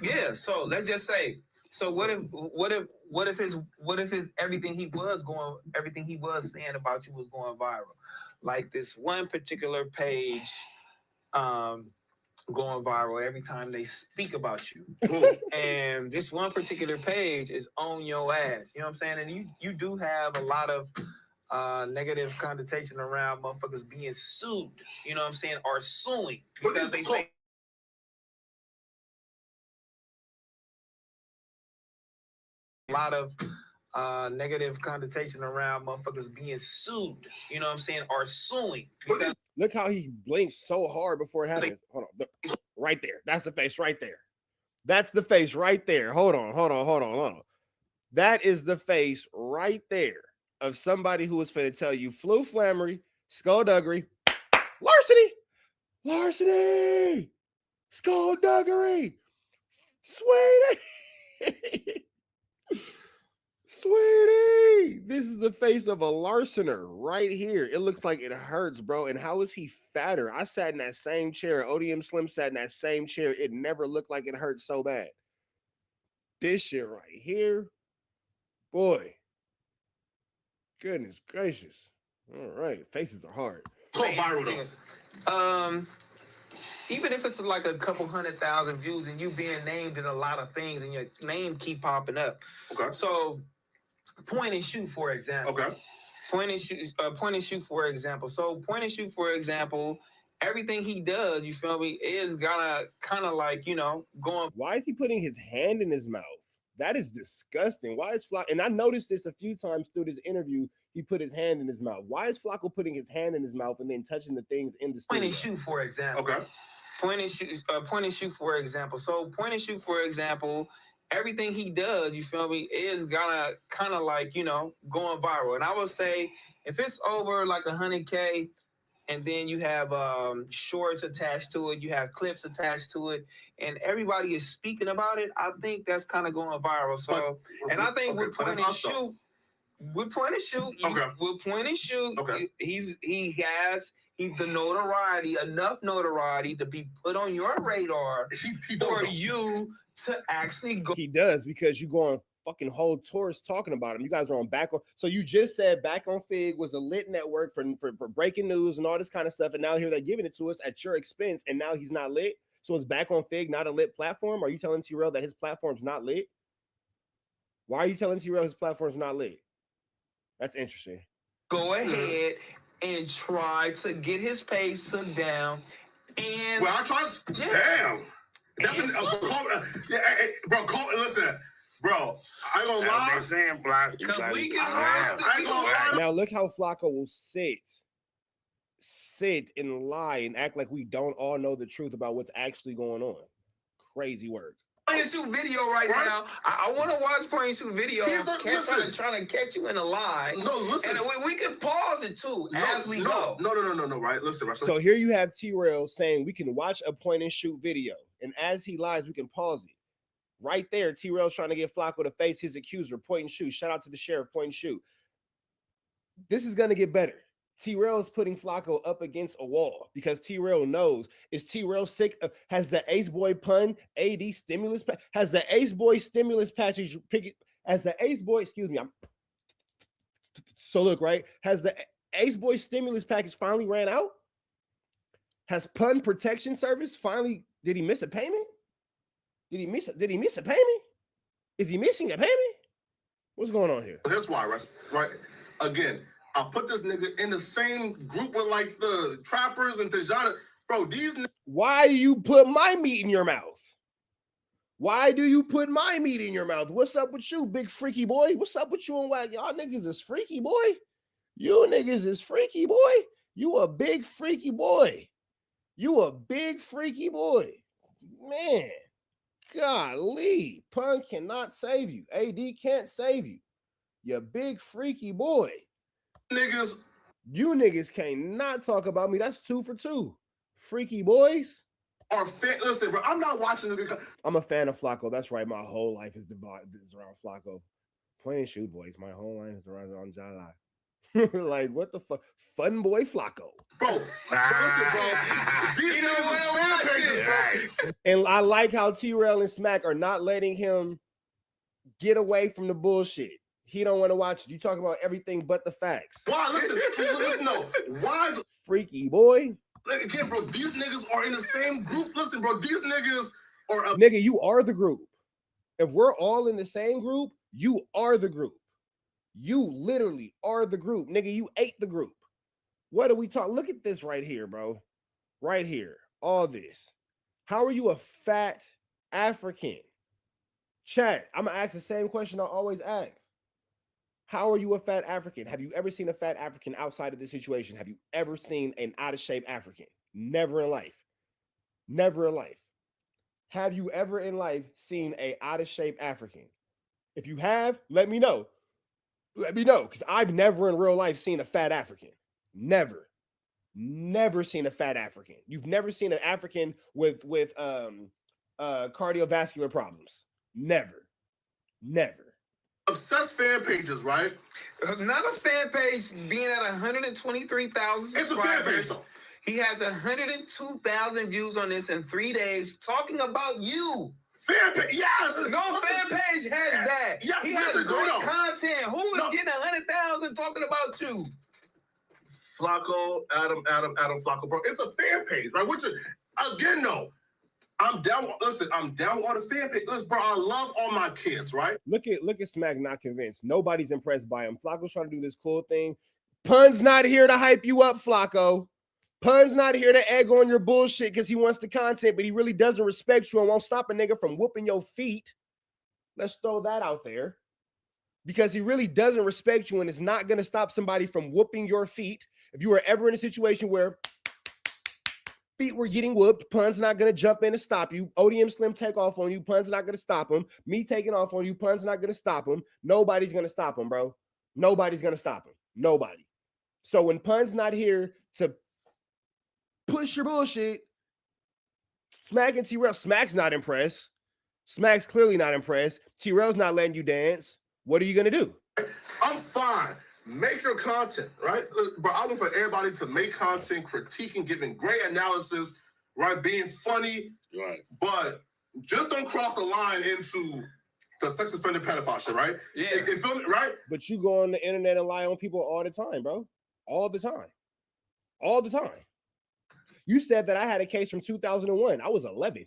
yeah. So let's just say. So what if his everything he was saying about you was going viral, like this one particular page, going viral every time they speak about you. And this one particular page is on your ass. You know what I'm saying? And you do have a lot of negative connotation around motherfuckers being sued, you know what I'm saying, or suing. Because they say a lot of negative connotation around motherfuckers being sued, you know what I'm saying, or suing. Look how he blinks so hard before it happens. Hold on. Right there. That's the face right there. That's the face right there. Hold on. That is the face right there of somebody who was finna tell you flu flammery, skullduggery, larceny, skullduggery, Sweetie, this is the face of a larcener right here. It looks like it hurts, bro. And how is he fatter? I sat in that same chair. ODM Slim sat in that same chair. It never looked like it hurt so bad. This shit right here, boy. Goodness gracious. All right, faces are hard. Go viral though. Even if it's like a couple 100,000 views and you being named in a lot of things and your name keep popping up. Okay. So point and shoot, for example. Okay. Point and shoot, for example. So point and shoot, for example, everything he does, you feel me, is gonna kind of like, you know, going. Why is he putting his hand in his mouth? That is disgusting. Why is Flacco? And I noticed this a few times through this interview. He put his hand in his mouth. Why is Flacco putting his hand in his mouth and then touching the things in the studio? Point and shoot, for example. Okay. Point and shoot, for example. So point and shoot, for example, everything he does, you feel me, is gonna kind of like, you know, going viral. And I would say if it's over like 100K, and then you have shorts attached to it, you have clips attached to it, and everybody is speaking about it, I think that's kind of going viral. So, and I think with point and shoot, he has the notoriety, enough notoriety to be put on your radar for you to actually go. He does, because you go on fucking whole tours talking about him. You guys are on Back on. So you just said Back on Fig was a lit network for breaking news and all this kind of stuff, and now here they're giving it to us at your expense, and now he's not lit. So is Back on Fig not a lit platform? Are you telling T-Rail that his platform's not lit? Why are you telling T-Rail his platform's not lit? That's interesting. Go ahead and try to get his pace took down. And well, I tried. Damn. That's bro. Listen, bro. I ain't gonna lie. Saying, Block. Because we can I ain't gonna lie. Now look how Flacco will sit and lie and act like we don't all know the truth about what's actually going on. Crazy work. Point and shoot video right now. I want to watch point and shoot video. Trying to catch you in a lie. No, listen. And we can pause it too as we go. No. Right, listen. So here you have T-Rail saying we can watch a point and shoot video, and as he lies, we can pause it. Right there, T-Rail's trying to get Flacco to face his accuser. Point and shoot. Shout out to the sheriff. Point and shoot. This is gonna get better. T-Rail is putting Flacco up against a wall because T-Rail knows. Is T-Rail sick? Has the Ace Boy pun AD stimulus? Has the Ace Boy stimulus package? Has the Ace Boy? Excuse me. So look, right. Has the Ace Boy stimulus package finally ran out? Has Pun Protection Service finally? Did he miss a payment? Did he miss a payment? Is he missing a payment? What's going on here? That's why, right? Again. I put this nigga in the same group with like the trappers and Tejada. Bro, these niggas. Why do you put my meat in your mouth? Why do you put my meat in your mouth? What's up with you, big freaky boy? What's up with you and Wack? Y'all niggas is freaky boy. You niggas is freaky boy. You a big freaky boy. You a big freaky boy. Man, golly. Pun cannot save you. AD can't save you. You big freaky boy. You niggas cannot talk about me. That's 2 for 2. Freaky boys. Listen, bro, I'm not watching the. I'm a fan of Flacco. That's right. My whole life is around Flacco. Point and shoot, boys. My whole life is around Jala. Like, what the fuck? Fun boy Flacco. Bro, listen, bro. These niggas fan pages, bro. And I like how T-Rail and Smack are not letting him get away from the bullshit. He don't want to watch it. You talk about everything but the facts. Why? Listen, no. Why? Freaky boy. Like, again, bro, these niggas are in the same group. Listen, bro, these niggas are... Nigga, you are the group. If we're all in the same group, you are the group. You literally are the group. Nigga, you ate the group. What are we talking? Look at this right here, bro. Right here. All this. How are you a fat African? Chat, I'm going to ask the same question I always ask. How are you a fat African? Have you ever seen a fat African outside of this situation? Have you ever seen an out-of-shape African? Never in life. Never in life. Have you ever in life seen an out-of-shape African? If you have, let me know. Let me know, because I've never in real life seen a fat African. Never. Never seen a fat African. You've never seen an African with cardiovascular problems. Never. Never. Obsessed fan pages, right? Not a fan page being at 123,000 subscribers. It's a fan page, though. He has 102,000 views on this in 3 days talking about you. Fan page, yes. No fan page has that. Yeah, he has great content. Who is getting 100,000 talking about you? Flacco, Adam, Flacco, bro. It's a fan page, right? Which is, again, no. I'm down. Listen, I'm down with all the fan page. Listen, bro, I love all my kids, right? Look at Smack not convinced. Nobody's impressed by him. Flacco's trying to do this cool thing. Pun's not here to hype you up, Flacco. Pun's not here to egg on your bullshit because he wants the content, but he really doesn't respect you and won't stop a nigga from whooping your feet. Let's throw that out there. Because he really doesn't respect you and is not going to stop somebody from whooping your feet. If you are ever in a situation where feet were getting whooped, Pun's not going to jump in and stop you. ODM Slim take off on you. Pun's not going to stop him. Me taking off on you. Pun's not going to stop him. Nobody's going to stop him, bro. Nobody's going to stop him. Nobody. So when Pun's not here to push your bullshit, Smack and T-Rail. Smack's not impressed. Smack's clearly not impressed. T-Rail's not letting you dance. What are you going to do? I'm fine. Make your content, right? Look, bro, I'm looking for everybody to make content, critiquing, giving great analysis, right? Being funny, right? But just don't cross the line into the sex offender pedophile shit, right? Yeah. It feel me, right? But you go on the internet and lie on people all the time, bro. All the time. All the time. You said that I had a case from 2001. I was 11.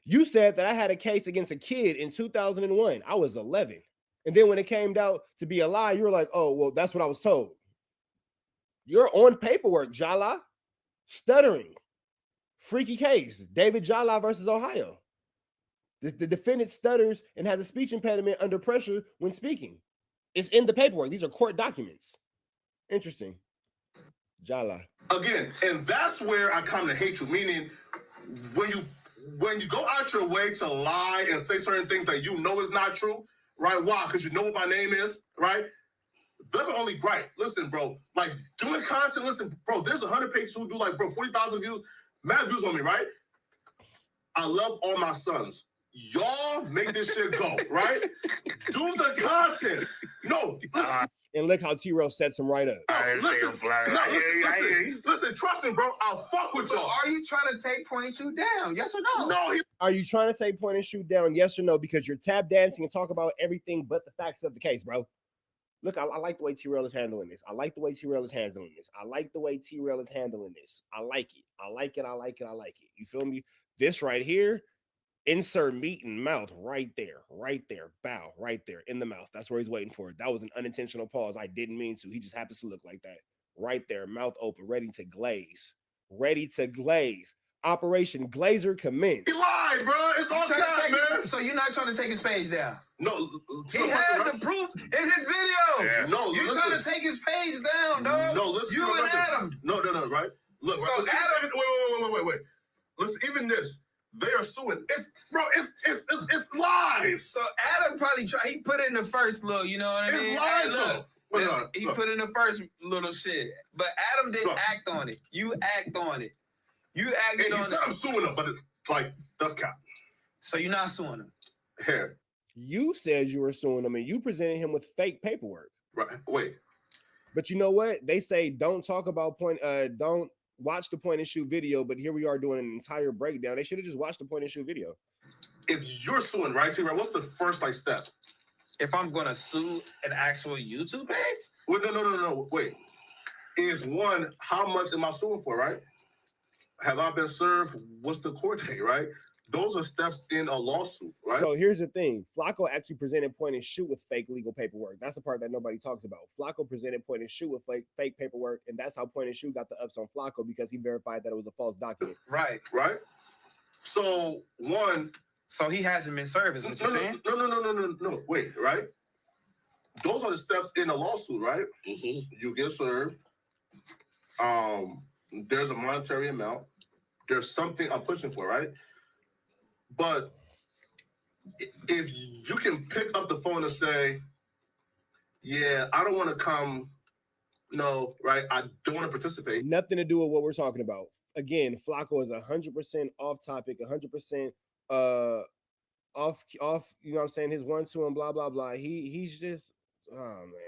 You said that I had a case against a kid in 2001. I was 11. And then when it came out to be a lie, you were like, oh, well, that's what I was told. You're on paperwork, Jala. Stuttering. Freaky case. David Jala versus Ohio. The defendant stutters and has a speech impediment under pressure when speaking. It's in the paperwork. These are court documents. Interesting. Jala. Again, and that's where I come to hate you. Meaning, when you go out your way to lie and say certain things that you know is not true, right? Why? Because you know what my name is, right? They're only right. Listen, bro. Like doing content. Listen, bro. There's 100 pages who do like, bro, 40,000 views, mad views on me, right? I love all my sons. Y'all make this shit go, right? Do the content. No, listen. And look how T-Rail sets him right up. Listen, trust me, bro. I'll fuck with y'all. Are you trying to take point and shoot down? Yes or no? No. Are you trying to take point and shoot down? Yes or no? Because you're tap dancing and talk about everything but the facts of the case, bro. Look, I like the way T-Rail is handling this. I like the way T-Rail is handling this. I like the way T-Rail is handling this. I like it. I like it. I like it. I like it. You feel me? This right here, insert meat in mouth right there, bow, right there in the mouth. That's where he's waiting for it. That was an unintentional pause. I didn't mean to. He just happens to look like that. Right there, mouth open, ready to glaze. Ready to glaze. Operation Glazer commence. He lied, bro. It's all cap, man. So you're not trying to take his page down? No. He has the proof in his video. Yeah. No, you're trying to take his page down, dog. No, listen. You and Adam. No, right? Look, so right? Adam. Wait. Listen, even this. They are suing. It's lies. So Adam probably he put in the first little, you know what I mean? It's lies, though. He put in the first little shit. But Adam didn't act on it. You act on it. You acted on it. He said I'm suing him, but it's like, that's cap. So you're not suing him? Here. You said you were suing him and you presented him with fake paperwork. Right. Wait. But you know what? They say don't talk about don't watch the point and shoot video, but here we are doing an entire breakdown. They should have just watched the point and shoot video. If you're suing, right, T-Rail, what's the first step? If I'm gonna sue an actual YouTube page? Wait, no. Wait. Is one, how much am I suing for, right? Have I been served? What's the court date, right? Those are steps in a lawsuit, right? So here's the thing. Flacco actually presented point and shoot with fake legal paperwork. That's the part that nobody talks about. Flacco presented point and shoot with fake paperwork, and that's how point and shoot got the ups on Flacco because he verified that it was a false document. Right. So So he hasn't been served, is what you're saying? No. Wait, right? Those are the steps in a lawsuit, right? Mm-hmm. You get served. There's a monetary amount. There's something I'm pushing for, right? But if you can pick up the phone and say, yeah, I don't want to come, right? I don't want to participate. Nothing to do with what we're talking about. Again, Flacco is 100% off topic, 100% off, you know what I'm saying? His 1-2 and blah, blah, blah. He's just, man.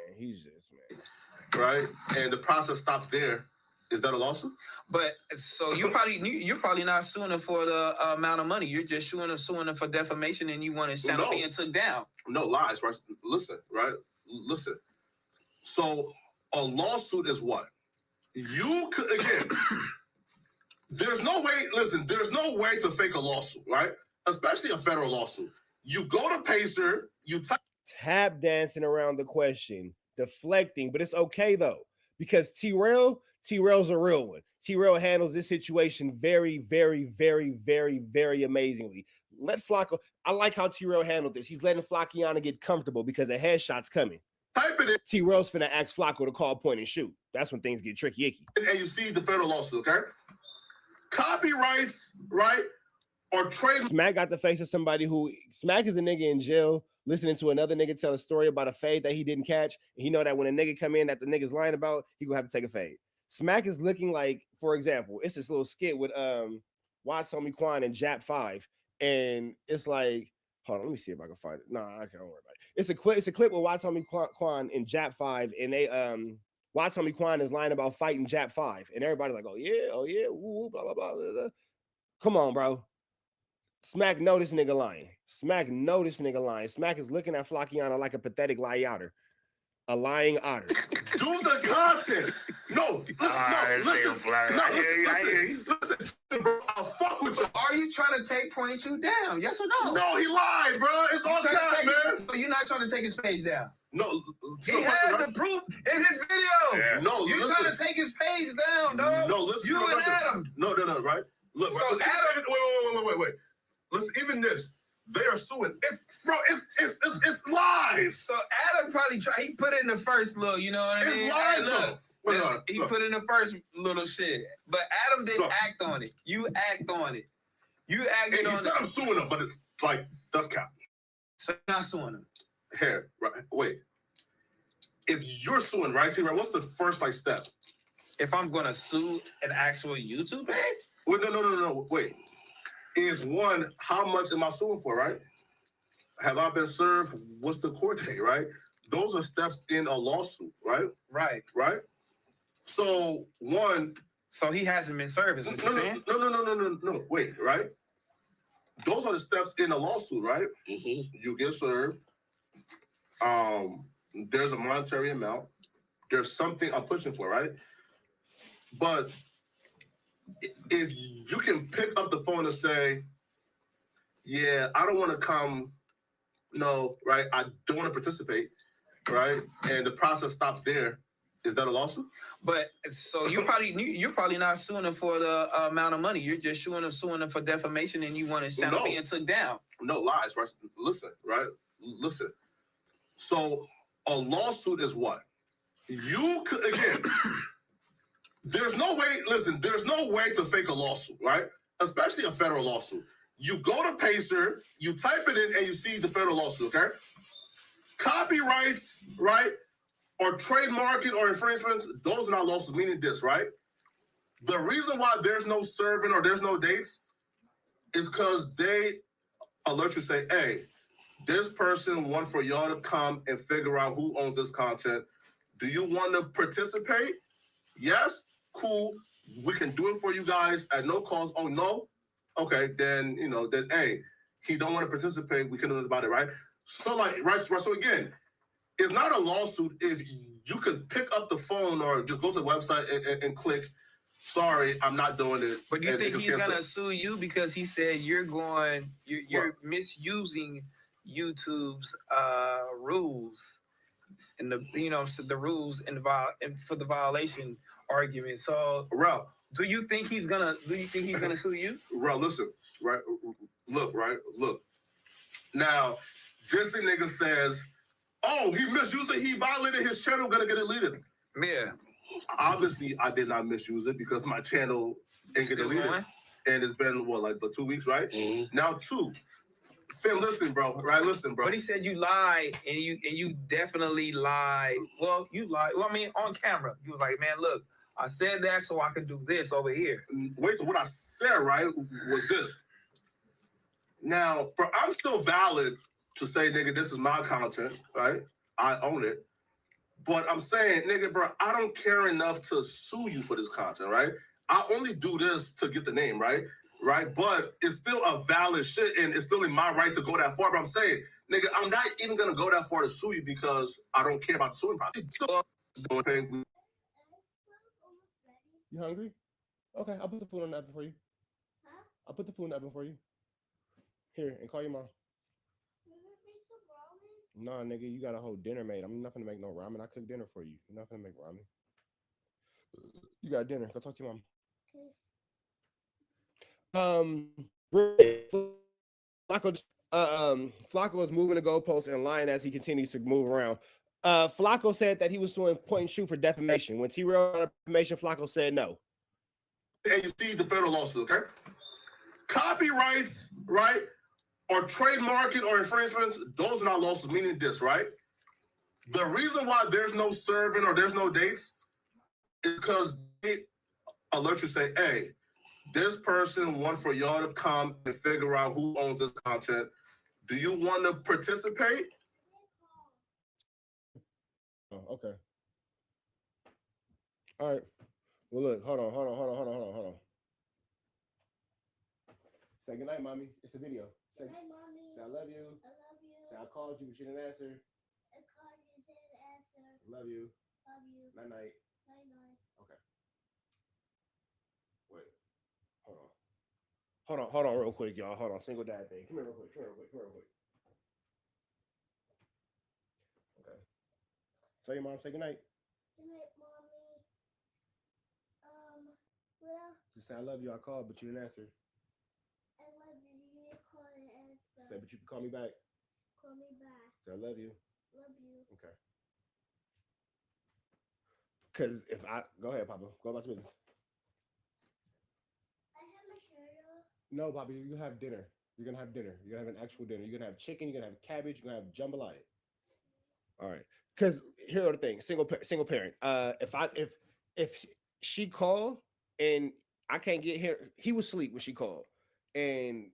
Right? And the process stops there. Is that a lawsuit? But so you're probably not suing him for the amount of money. You're just suing him for defamation, and you want his channel being took down. No lies, right? Listen. So a lawsuit is what? You could again. There's no way. Listen, there's no way to fake a lawsuit, right? Especially a federal lawsuit. You go to Pacer. You tap dancing around the question, deflecting, but it's okay though because T-Rail's a real one. T-Rail handles this situation very, very, very, very, very amazingly. Let Flacco. I like how T-Rail handled this. He's letting Flacciana get comfortable because a headshot's coming. Type it in. T-Rail's finna ask Flacco to call point and shoot. That's when things get tricky icky. And you see the federal lawsuit, okay? Copyrights, right? Or trade. Smack got the face of somebody who Smack is a nigga in jail listening to another nigga tell a story about a fade that he didn't catch. And he know that when a nigga come in that the nigga's lying about, he gonna have to take a fade. Smack is looking like, for example, it's this little skit with Watts Homie Quan and Jap 5. And it's like, hold on, let me see if I can find it. No, I can't worry about it. It's a clip with Watts Homie Quan and Jap 5, and they Watts Homie Quan is lying about fighting Jap 5. And everybody's like, oh yeah, woo, blah, blah, blah, blah, blah. Come on, bro. Smack know this nigga lying. Smack know this nigga lying. Smack is looking at Flockiana like a pathetic lie otter. A lying otter. Do the content. No, listen, bro. I'll fuck with you. Are you trying to take 22 down? Yes or no? No, he lied, bro. It's all cap, man. So you're not trying to take his page down? No. He has the proof in his video. Yeah. No, you're trying to take his page down, dog. No, listen. You and Adam. No, right? Look, so right? Adam. Wait. Listen, even this. They are suing. It's lies. So Adam probably he put in the first little, you know what I mean? It's lies, though. He put in the first little shit. But Adam didn't act on it. You act on it. You acted on it. He said I'm suing him, but it's like, that's cap. So you're not suing him. Here, right, wait. If you're suing, right, what's the first, like, step? If I'm going to sue an actual YouTube page? Wait, no, wait. Is one, how much am I suing for, right? Have I been served? What's the court date, right? Those are steps in a lawsuit, right? Right. So one. So he hasn't been served, is what you're saying? No. Wait, right? Those are the steps in a lawsuit, right? Mm-hmm. You get served. There's a monetary amount. There's something I'm pushing for, right? But if you can pick up the phone and say, yeah, I don't want to come, no, right? I don't want to participate, right? And the process stops there. Is that a lawsuit? But so you're probably not suing him for the amount of money. You're just suing him for defamation, and you want to sound being took down. No lies, right? Listen. So a lawsuit is what? You could, again. There's no way to fake a lawsuit, right? Especially a federal lawsuit. You go to Pacer, you type it in, and you see the federal lawsuit, okay? Copyrights, right? Or trademarking or infringements, those are not lawsuits, meaning this, right? The reason why there's no serving or there's no dates is because they alert you, say, hey, this person want for y'all to come and figure out who owns this content. Do you want to participate? Yes? Cool. We can do it for you guys at no cost. Oh, no? Okay, then, hey, he don't want to participate. We can do about it, right? So, right. So, again, it's not a lawsuit if you could pick up the phone or just go to the website and click, sorry, I'm not doing it. But do you think he's going to sue you because he said you're misusing YouTube's rules and the rules for the violation argument? So, do you think he's gonna sue you? Listen, right? Look. Now, this nigga says, oh, he misused it. He violated his channel. Gonna get deleted. Yeah. Obviously, I did not misuse it because my channel ain't get deleted, and it's been like 2 weeks, right? Mm-hmm. Now 2. Finn, listen, bro. Right, listen, bro. But he said you lied, and you definitely lied. Well, you lied. Well, I mean, on camera, you was like, man, look, I said that so I could do this over here. Wait, what I said, right, was this. Now, bro, I'm still valid to say, nigga, this is my content, right? I own it. But I'm saying, nigga, bro, I don't care enough to sue you for this content, right? I only do this to get the name, right? Right? But it's still a valid shit, and it's still in my right to go that far. But I'm saying, nigga, I'm not even going to go that far to sue you because I don't care about the suing process. You hungry? Okay, I'll put the food on the oven for you. Huh? I'll put the food in the oven for you. Here, and call your mom. Nah, nigga, you got a whole dinner made. I'm not gonna make no ramen. I cook dinner for you. You're not gonna make ramen. You got dinner. Go talk to your mom. Flacco is moving the goalposts and lying as he continues to move around. Flacco said that he was doing point and shoot for defamation. When T-Rail got defamation, Flacco said no. And you see the federal lawsuit, okay? Copyrights, right? Or trademarking or infringements, those are not lawsuits, meaning this, right? The reason why there's no serving or there's no dates is because they alert you, say, hey, this person want for y'all to come and figure out who owns this content. Do you want to participate? Oh, okay. All right. Well, look, hold on. Say goodnight, mommy. It's a video. Say, Good night, mommy. say I love you. I love you. Say I called you, but you didn't answer. I called you, didn't answer. Love you. Love you. Night night. Night night. Okay. Wait. Hold on real quick, y'all. Hold on. Single dad thing. Come here real quick. Okay. So your mom say goodnight. Good night, mommy. Well, Just say I love you. I called, but you didn't answer. I love you. You didn't call and answer. Say, but you can call me back. Call me back. Say I love you. Love you. Okay. Cause if I go ahead, Papa, go about your business. I have my cereal. No, Papa, you're gonna have dinner. You're gonna have dinner. You're gonna have an actual dinner. You're gonna have chicken. You're gonna have cabbage. You're gonna have jambalaya. All right. Cause here are the things. Single parent. If she called and I can't get here, he was asleep when she called, and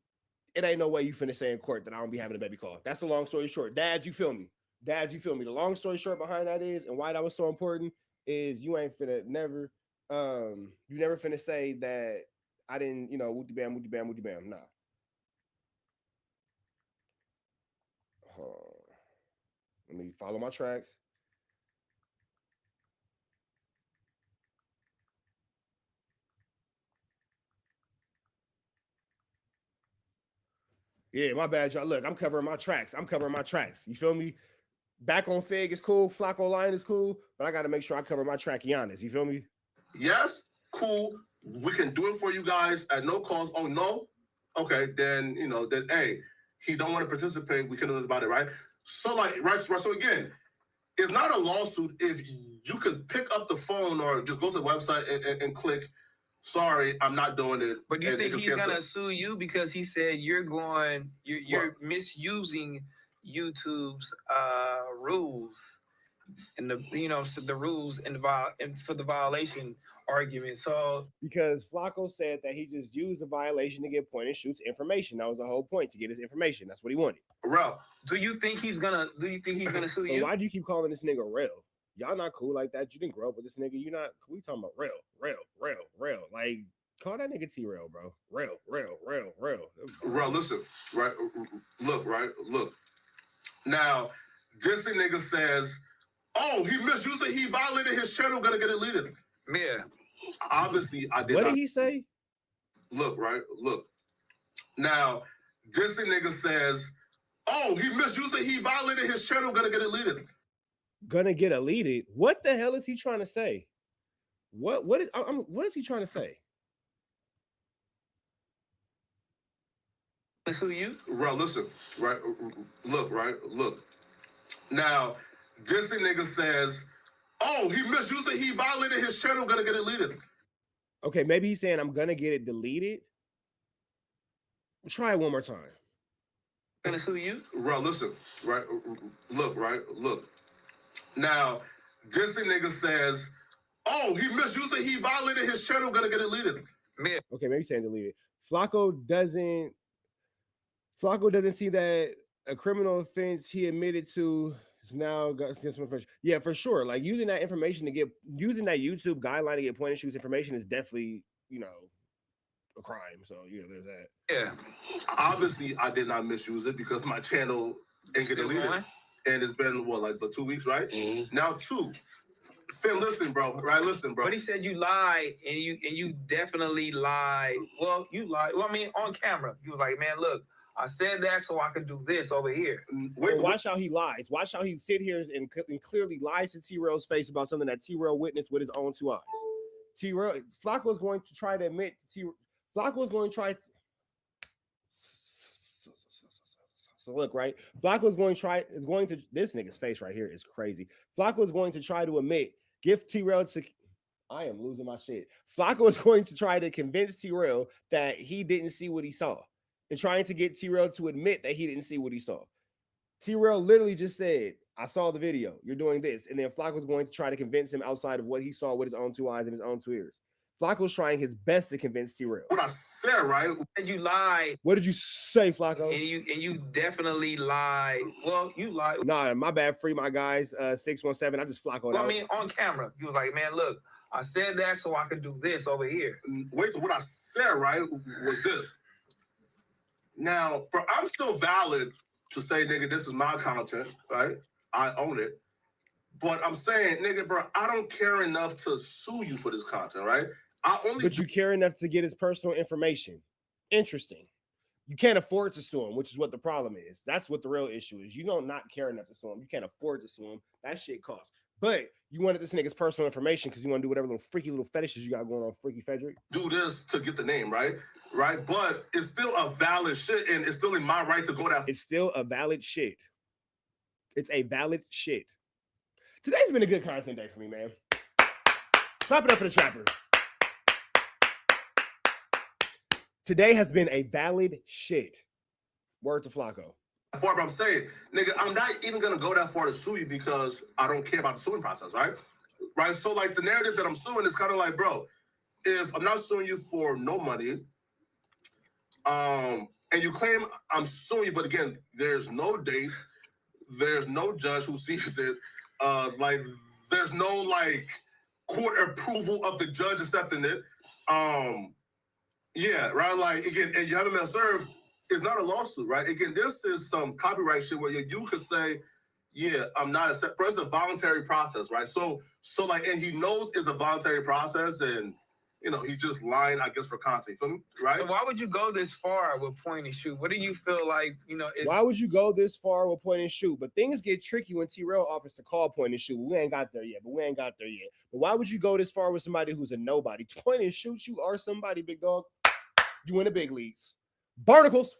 it ain't no way you finna say in court that I don't be having a baby call. That's the long story short. Dads, you feel me? The long story short behind that is, and why that was so important is you ain't finna never, you never finna say that I didn't, wooty bam. Nah. Hold on. Let me follow my tracks. Yeah, my bad, y'all. Look, I'm covering my tracks. You feel me? Back on Fig is cool. Flacco line is cool, but I got to make sure I cover my track Giannis. You feel me? Yes, cool. We can do it for you guys at no cost. Oh no, okay, then hey, he don't want to participate. We can do about it, right? So so again, it's not a lawsuit if you could pick up the phone or just go to the website and click. Sorry, I'm not doing it. But do you think he's gonna sue you because he said you're misusing YouTube's rules and the rules and for the violation argument? So because Flacco said that he just used a violation to get point and shoots information. That was the whole point, to get his information. That's what he wanted. Real. Do you think he's gonna sue you? Why do you keep calling this nigga real? Y'all not cool like that. You didn't grow up with this nigga. You not. We talking about real. Like, call that nigga T-Real, bro. Real. Real, listen, right? Look. Now, this nigga says, oh, he misused it. He violated his channel. Gonna get deleted. Yeah. Obviously, I did. What did he say? Look. Now, this nigga says, oh, he misused it. He violated his channel. Gonna get deleted. Gonna get deleted? What the hell is he trying to say? What is he trying to say? Sue you? Bro, listen, right? Look. Now, this nigga says, oh, he misused it. He violated his channel. Gonna get deleted. Okay, maybe he's saying I'm gonna get it deleted. Try it one more time. Gonna sue you? Bro, listen, right? Look. Now, this nigga says, oh, he misused it. He violated his channel. Gonna get deleted. Yeah. Okay, maybe saying deleted. Flacco doesn't see that a criminal offense he admitted to now got some information. Yeah, for sure. Like using that YouTube guideline to get point and shoots information is definitely, a crime. So there's that. Yeah. Obviously, I did not misuse it because my channel ain't get deleted. And it's been like 2 weeks, right? Mm-hmm. Now 2. Finn, listen, bro. But he said you lied, and you definitely lied. Well, you lied. Well, I mean, on camera, you was like, man, look, I said that so I could do this over here. Watch how he lies. Watch how he sit here and clearly lies to T-Rail's face about something that T-Rail witnessed with his own 2 eyes. Flacco's going to try to admit Flacco's going to try. So look, right? Flacco's going to this nigga's face right here is crazy. Flacco's going to try to give T-Rail to. I am losing my shit. Flacco is going to try to convince T-Rail that he didn't see what he saw, and trying to get T-Rail to admit that he didn't see what he saw. T-Rail literally just said, "I saw the video. You're doing this," and then Flacco's going to try to convince him outside of what he saw with his own 2 eyes and his own 2 ears. Flacco's trying his best to convince T-Rail. What I said, right? And you lied. What did you say, Flacco? And you definitely lied. Well, you lied. Nah, my bad. Free my guys. 617. I just Flaccoed out. I mean, on camera, you was like, man, look, I said that so I could do this over here. Wait, what I said, right, was this. Now, bro, I'm still valid to say, nigga, this is my content, right? I own it. But I'm saying, nigga, bro, I don't care enough to sue you for this content, right? But you care enough to get his personal information. Interesting. You can't afford to sue him, which is what the problem is. That's what the real issue is. You don't not care enough to sue him. You can't afford to sue him. That shit costs. But you wanted this nigga's personal information because you want to do whatever little freaky little fetishes you got going on, Freaky Frederick. Do this to get the name, right? Right? But it's still a valid shit, and it's still in my right to go that. It's still a valid shit. It's a valid shit. Today's been a good content day for me, man. Clap it up for the trapper. Today has been a valid shit. Word to Flacco. But I'm saying, nigga, I'm not even gonna go that far to sue you because I don't care about the suing process, right? Right. So like the narrative that I'm suing is kind of like, bro, if I'm not suing you for no money, and you claim I'm suing you, but again, there's no dates, there's no judge who sees it, like there's no like court approval of the judge accepting it. Yeah, right. Like again, and you haven't been served. It's not a lawsuit, right? Again, this is some copyright shit where you could say, yeah, I'm not accept. It's a voluntary process, right? So like, and he knows it's a voluntary process, and you know, he just lying, I guess, for content, right? So why would you go this far with point and shoot? What do you feel like, you know, why would you go this far with point and shoot? But things get tricky when T-Rail offers to call point and shoot. We ain't got there yet, But why would you go this far with somebody who's a nobody? Point and shoot, you are somebody, big dog. You in the big leagues. Barnacles.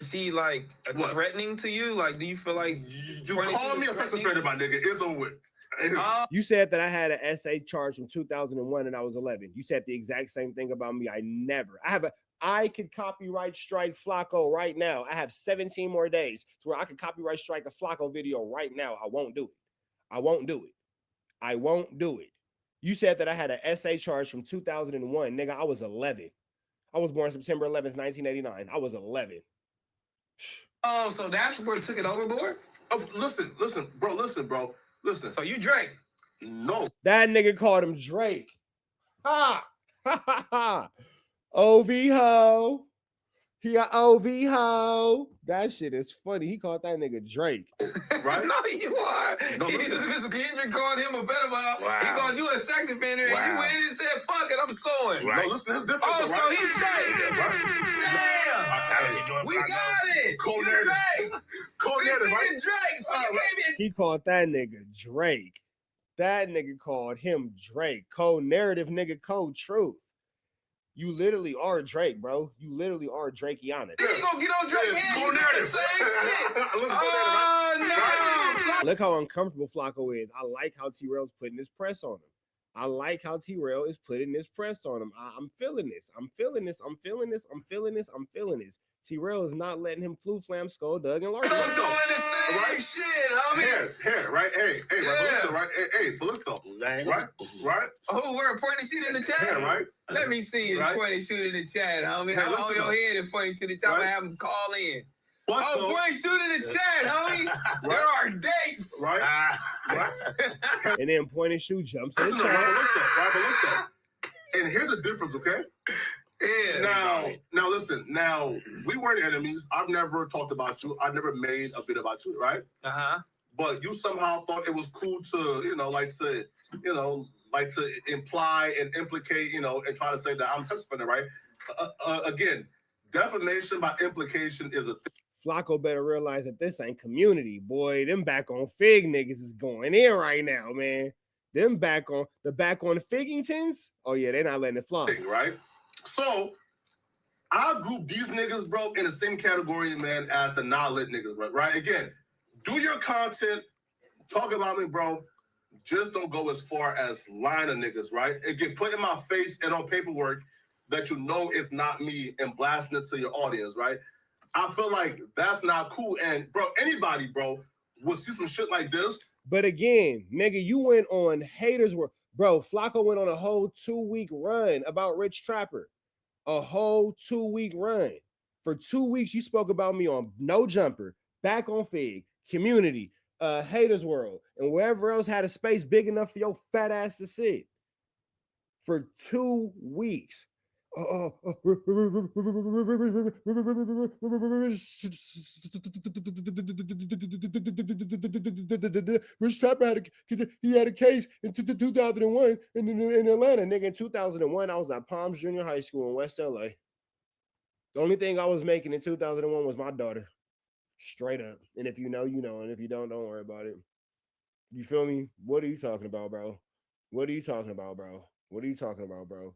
See, like, threatening to you? Like, do you feel like you call me a sex offender, my nigga? It's over with. You said that I had an SA charge from 2001 and I was 11. You said the exact same thing about me. I could copyright strike Flacco right now. I have 17 more days to where I could copyright strike a Flacco video right now. I won't do it. You said that I had an SA charge from 2001. Nigga, I was 11. I was born September 11th, 1989. I was 11. Oh, so that's where it took it overboard? Oh, listen, bro. Listen. So you Drake? No. That nigga called him Drake. Ha! Ha ha ha! OV ho. He got OV ho. That shit is funny. He called that nigga Drake. Right? No, you are. No, He's Kendrick called him a pedophile. Wow. He called you a sex offender, and you went in and said, fuck it, I'm suing. Right. No, listen, it's different. Oh, right? so he's Drake. Right. Damn. We got it. Co-narrative. Co-narrative, right? Drake. So He called that nigga Drake. That nigga called him Drake. Co-narrative, nigga, co-truth. You literally are Drake, bro. You literally are Drakeana. You gonna get on Drake and co-narrative. Same shit. Oh, no. Look how uncomfortable Flacco is. I like how T-Rail's putting this press on him. I'm feeling this. T-Rail is not letting him flu flam Skull, Doug, and Larson. I'm doing the same shit, homie. Here, right? Hey, right? Hey, look though, right? Oh, we're a point and shoot in the chat. Yeah, right? Let me see you point and shoot in the chat, homie. Hey, hold your head and point and shoot in the chat. I'm gonna have them call in. Point and shoot in the chat, homie. Right? There are dates. Right? Right? And then point and shoot jumps in the Look though. And here's the difference, okay? Yeah. Now listen. Now we weren't enemies. I've never talked about you. I never made a bit about you, right? But you somehow thought it was cool to, like to imply and implicate, and try to say that I'm sex offender, right? Again, defamation by implication is a thing. Flacco better realize that this ain't community, boy. Them back on Fig niggas is going in right now, man. Them back on Figgingtons. Oh yeah, they're not letting it fly, right? So I group these niggas, bro, in the same category, man, as the not lit niggas, right? Again, do your content, talk about me, bro. Just don't go as far as line of niggas, right? Again, put in my face and on paperwork that you know it's not me and blasting it to your audience, right? I feel like that's not cool. And bro, anybody, bro, will see some shit like this. But again, nigga, you went on Haters World. Bro, Flacco went on a whole 2-week run about Rich Trapper. A whole 2-week run. For 2 weeks, you spoke about me on No Jumper, Back on Fig, Community, Haters World, and wherever else had a space big enough for your fat ass to sit. For 2 weeks. Rich Trapper had a case in 2001 in Atlanta, nigga. In 2001, I was at Palms Junior High School in West LA. The only thing I was making in 2001 was my daughter. Straight up. And if you know, you know. And if you don't worry about it. You feel me? What are you talking about, bro? What are you talking about, bro? What are you talking about, bro?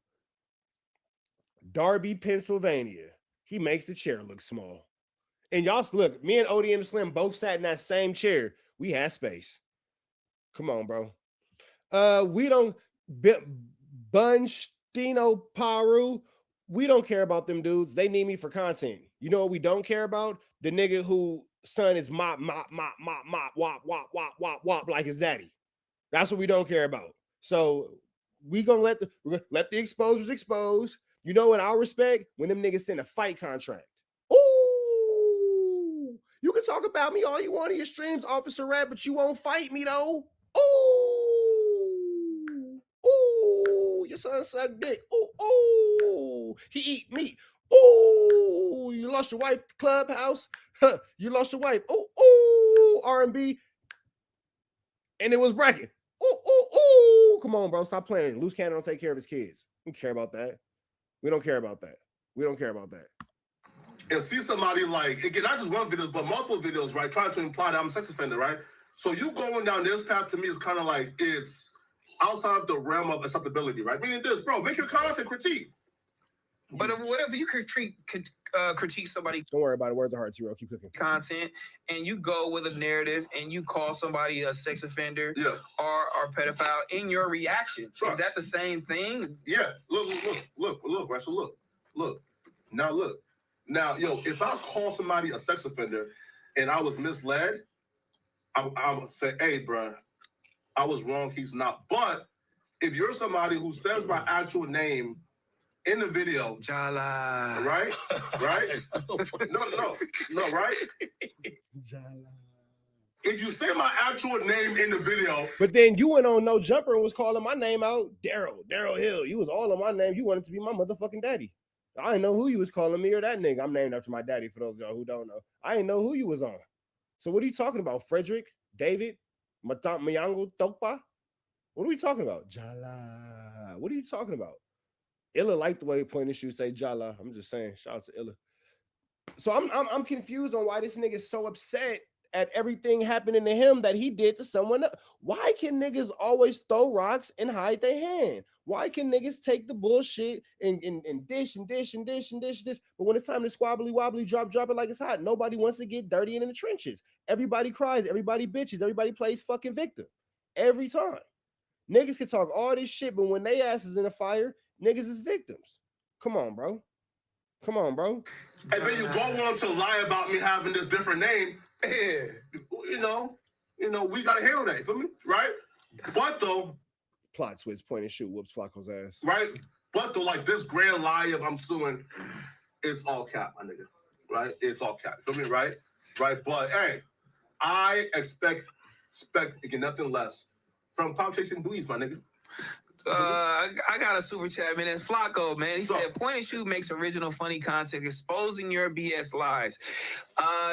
Darby, Pennsylvania. He makes the chair look small. And y'all, look, me and Odie and Slim both sat in that same chair. We had space. Come on, bro. We don't Bunstino Paru. We don't care about them dudes. They need me for content. You know what we don't care about? The nigga who son is mop, wop, like his daddy. That's what we don't care about. So we gonna let the exposers expose. You know what I'll respect? When them niggas send a fight contract. Ooh, you can talk about me all you want in your streams, Officer Rat, but you won't fight me though. Ooh, your son suck dick. Ooh, he eat meat. Ooh, you lost your wife at the clubhouse. Huh, you lost your wife. Ooh, R&B. And it was bragging. Ooh, come on, bro. Stop playing. Loose cannon don't take care of his kids. We don't care about that. We don't care about that. We don't care about that. And see somebody like, again, not just one videos, but multiple videos, right? Trying to imply that I'm a sex offender, right? So you going down this path to me is kind of like, it's outside of the realm of acceptability, right? Meaning this, bro, make your content critique. But whatever you critique somebody. Don't worry about it. Words are hard, T-Row. Keep cooking. Content, and you go with a narrative, and you call somebody a sex offender or pedophile in your reaction. Sure. Is that the same thing? Yeah. Look, right? So look. Now, yo, if I call somebody a sex offender and I was misled, I would say, hey, bro, I was wrong. He's not. But if you're somebody who says my actual name in the video, Jala, right? No, right? Jala. If you say my actual name in the video, but then you went on No Jumper and was calling my name out, Daryl Hill. You was all on my name. You wanted to be my motherfucking daddy. I didn't know who you was calling me or that nigga. I'm named after my daddy, for those of y'all who don't know. I didn't know who you was on. So what are you talking about? Frederick? David? Mayango Topa? What are we talking about? Jala. What are you talking about? Illa liked the way Point and Shoe say Jala. I'm just saying, shout out to Illa. So I'm confused on why this nigga is so upset at everything happening to him that he did to someone else. Why can niggas always throw rocks and hide their hand? Why can niggas take the bullshit and dish? But when it's time to squabbly wobbly, drop it like it's hot, nobody wants to get dirty in the trenches. Everybody cries, everybody bitches, everybody plays fucking victim. Every time. Niggas can talk all this shit, but when they ass is in a fire, niggas is victims. Come on, bro. And then you go on to lie about me having this different name. Yeah, you know, we gotta handle that. You feel me? Right? But though, plot twist, Point and Shoot, whoops Flacco's ass. Right? But though, like this grand lie of I'm suing, it's all cap, my nigga. Right? It's all cap. You feel me? Right? But hey, I expect again nothing less from Pop Chasing Booties, my nigga. I got a super chat, man. And Flacco, man, he said, Point and Shoot makes original funny content exposing your BS lies.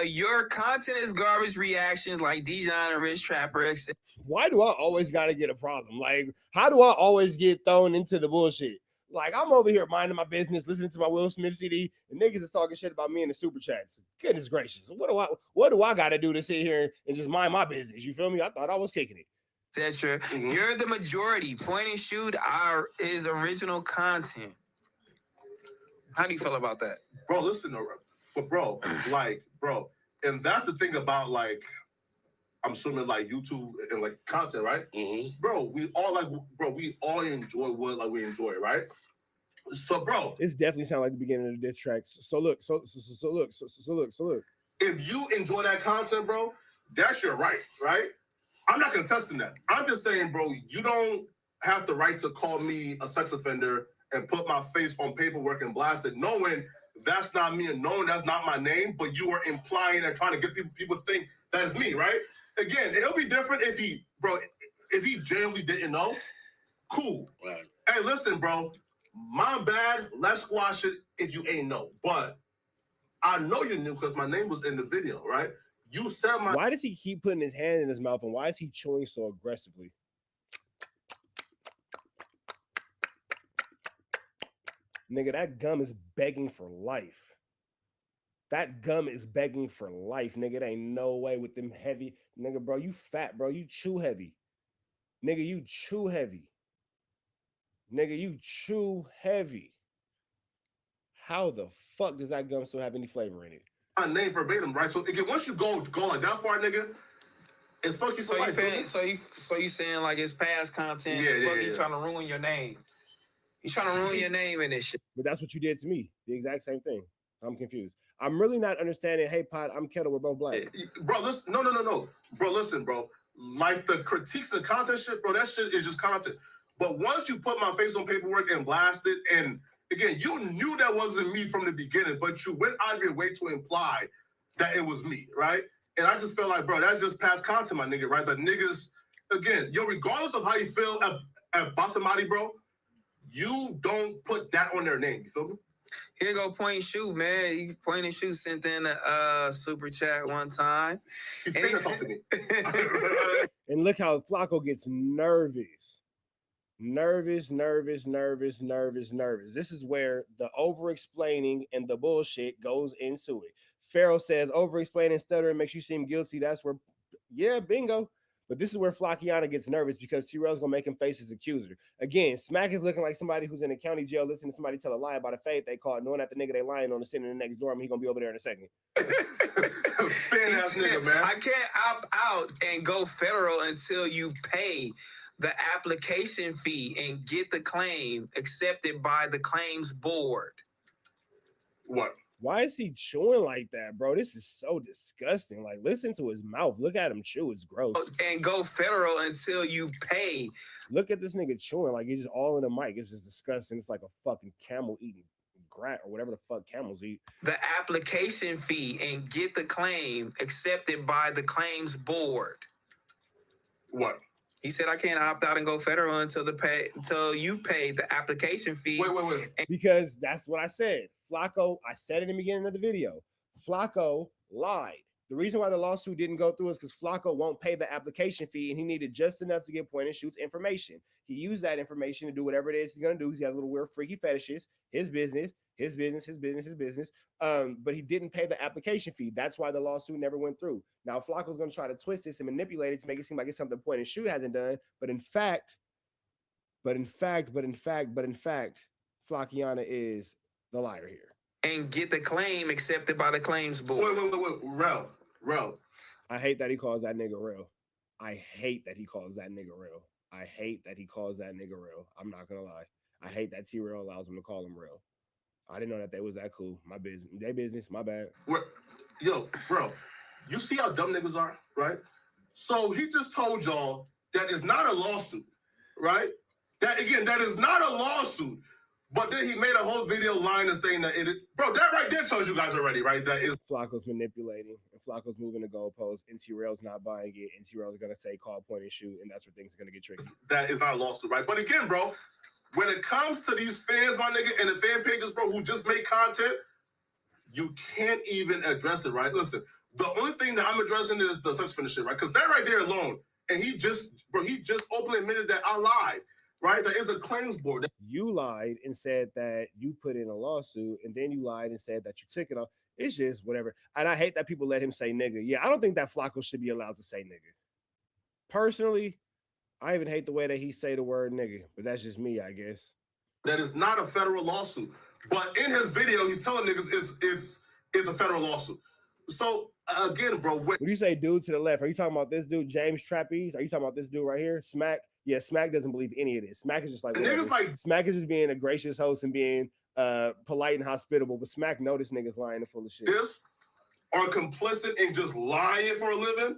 Your content is garbage reactions like Dijon and Rich Trapper, etc. Why do I always gotta get a problem? Like, how do I always get thrown into the bullshit? Like, I'm over here minding my business, listening to my Will Smith CD, and niggas is talking shit about me in the super chats. Goodness gracious, what do I gotta do to sit here and just mind my business? You feel me? I thought I was kicking it. Etc. You're the majority. Point and Shoot is original content. How do you feel about that? Bro, listen, but bro, and that's the thing about like, I'm assuming like YouTube and like content, right? Mm-hmm. Bro, we all enjoy what we enjoy, right? So, bro, this definitely sounds like the beginning of the diss tracks. So look. If you enjoy that content, bro, that's your right? I'm not contesting that. I'm just saying, bro, you don't have the right to call me a sex offender and put my face on paperwork and blast it, knowing that's not me and knowing that's not my name, but you are implying and trying to get people to think that is me, right? Again, it'll be different if he genuinely didn't know. Cool. Right. Hey, listen, bro, My bad. Let's squash it if you ain't know. But I know you knew because my name was in the video, right? You said my. Why does he keep putting his hand in his mouth, and why is he chewing so aggressively? Nigga, that gum is begging for life. That gum is begging for life, nigga. There ain't no way with them heavy. Nigga, bro, you fat, bro. You chew heavy. Nigga, you chew heavy. Nigga, you chew heavy. How the fuck does that gum still have any flavor in it? My name verbatim, right? So again, once you go like that far, nigga, it's fuck you for life. So you saying like it's past content? You trying to ruin your name? You trying to ruin your name in this shit? But that's what you did to me. The exact same thing. I'm confused. I'm really not understanding. Hey, Pod, I'm Kettle. We're both black. Bro, listen. No. Bro, listen, bro. Like the critiques and the content shit, bro, that shit is just content. But once you put my face on paperwork and blast it, and again, you knew that wasn't me from the beginning, but you went out of your way to imply that it was me, right? And I just feel like, bro, that's just past content, my nigga, right? The niggas, again, regardless of how you feel at Basamati, bro, you don't put that on their name. You feel me? Here go Point and Shoot, man. You Point and Shoot sent in a super chat one time. He's paying something to me. And look how Flacco gets nervous. Nervous. This is where the over-explaining and the bullshit goes into it. Pharaoh says over-explaining and stuttering makes you seem guilty. That's where, yeah, bingo. But this is where Flacciana gets nervous because T-Rail's going to make him face his accuser. Again, Smack is looking like somebody who's in a county jail listening to somebody tell a lie about a fade they caught, knowing that the nigga they lying on is sitting in the next dorm. He's going to be over there in a second. Fan-ass nigga, man. I can't opt out and go federal until you pay the application fee and get the claim accepted by the claims board. What? Why is he chewing like that, bro? This is so disgusting. Like, listen to his mouth. Look at him chew. It's gross. And go federal until you pay. Look at this nigga chewing. Like, he's just all in the mic. It's just disgusting. It's like a fucking camel eating grat or whatever the fuck camels eat. The application fee and get the claim accepted by the claims board. What? He said I can't opt out and go federal until you pay the application fee. Wait. Because that's what I said. Flacco, I said it in the beginning of the video. Flacco lied. The reason why the lawsuit didn't go through is because Flacco won't pay the application fee, and he needed just enough to get Point and Shoot's information. He used that information to do whatever it is he's gonna do. He has little weird freaky fetishes. His business. But he didn't pay the application fee. That's why the lawsuit never went through. Now Flacco's gonna try to twist this and manipulate it to make it seem like it's something Point and Shoot hasn't done. But in fact, Flacciana is the liar here. And get the claim accepted by the claims board. Wait. Rel. I hate that he calls that nigga real. I'm not gonna lie. I hate that T-Rail allows him to call him real. I didn't know that they was that cool. My business, their business, my bad. Yo, bro, you see how dumb niggas are, right? So he just told y'all that it's not a lawsuit, right? That is not a lawsuit. But then he made a whole video lying and saying that it is. Bro, that right there tells you guys already, right? That is Flacco's manipulating, and Flacco's moving the goalposts, and T-Rail's not buying it, and T-Rail's going to say call, Point and Shoot, and that's where things are going to get tricky. That is not a lawsuit, right? But again, bro, when it comes to these fans, my nigga, and the fan pages, bro, who just make content, you can't even address it, right? Listen, the only thing that I'm addressing is the sex offender shit, right? Because that right there alone, and he just openly admitted that I lied. Right, there is a claims board. You lied and said that you put in a lawsuit, and then you lied and said that you took it off. It's just whatever. And I hate that people let him say nigga. Yeah, I don't think that Flacco should be allowed to say nigga. Personally, I even hate the way that he say the word nigga, but that's just me, I guess. That is not a federal lawsuit. But in his video, he's telling niggas it's a federal lawsuit. So again, bro, when you say dude to the left, are you talking about this dude, James Trapeze? Are you talking about this dude right here, Smack? Yeah, Smack doesn't believe any of this. Smack is just like, Smack is just being a gracious host and being polite and hospitable. But Smack know this nigga's lying and full of shit. This are complicit in just lying for a living.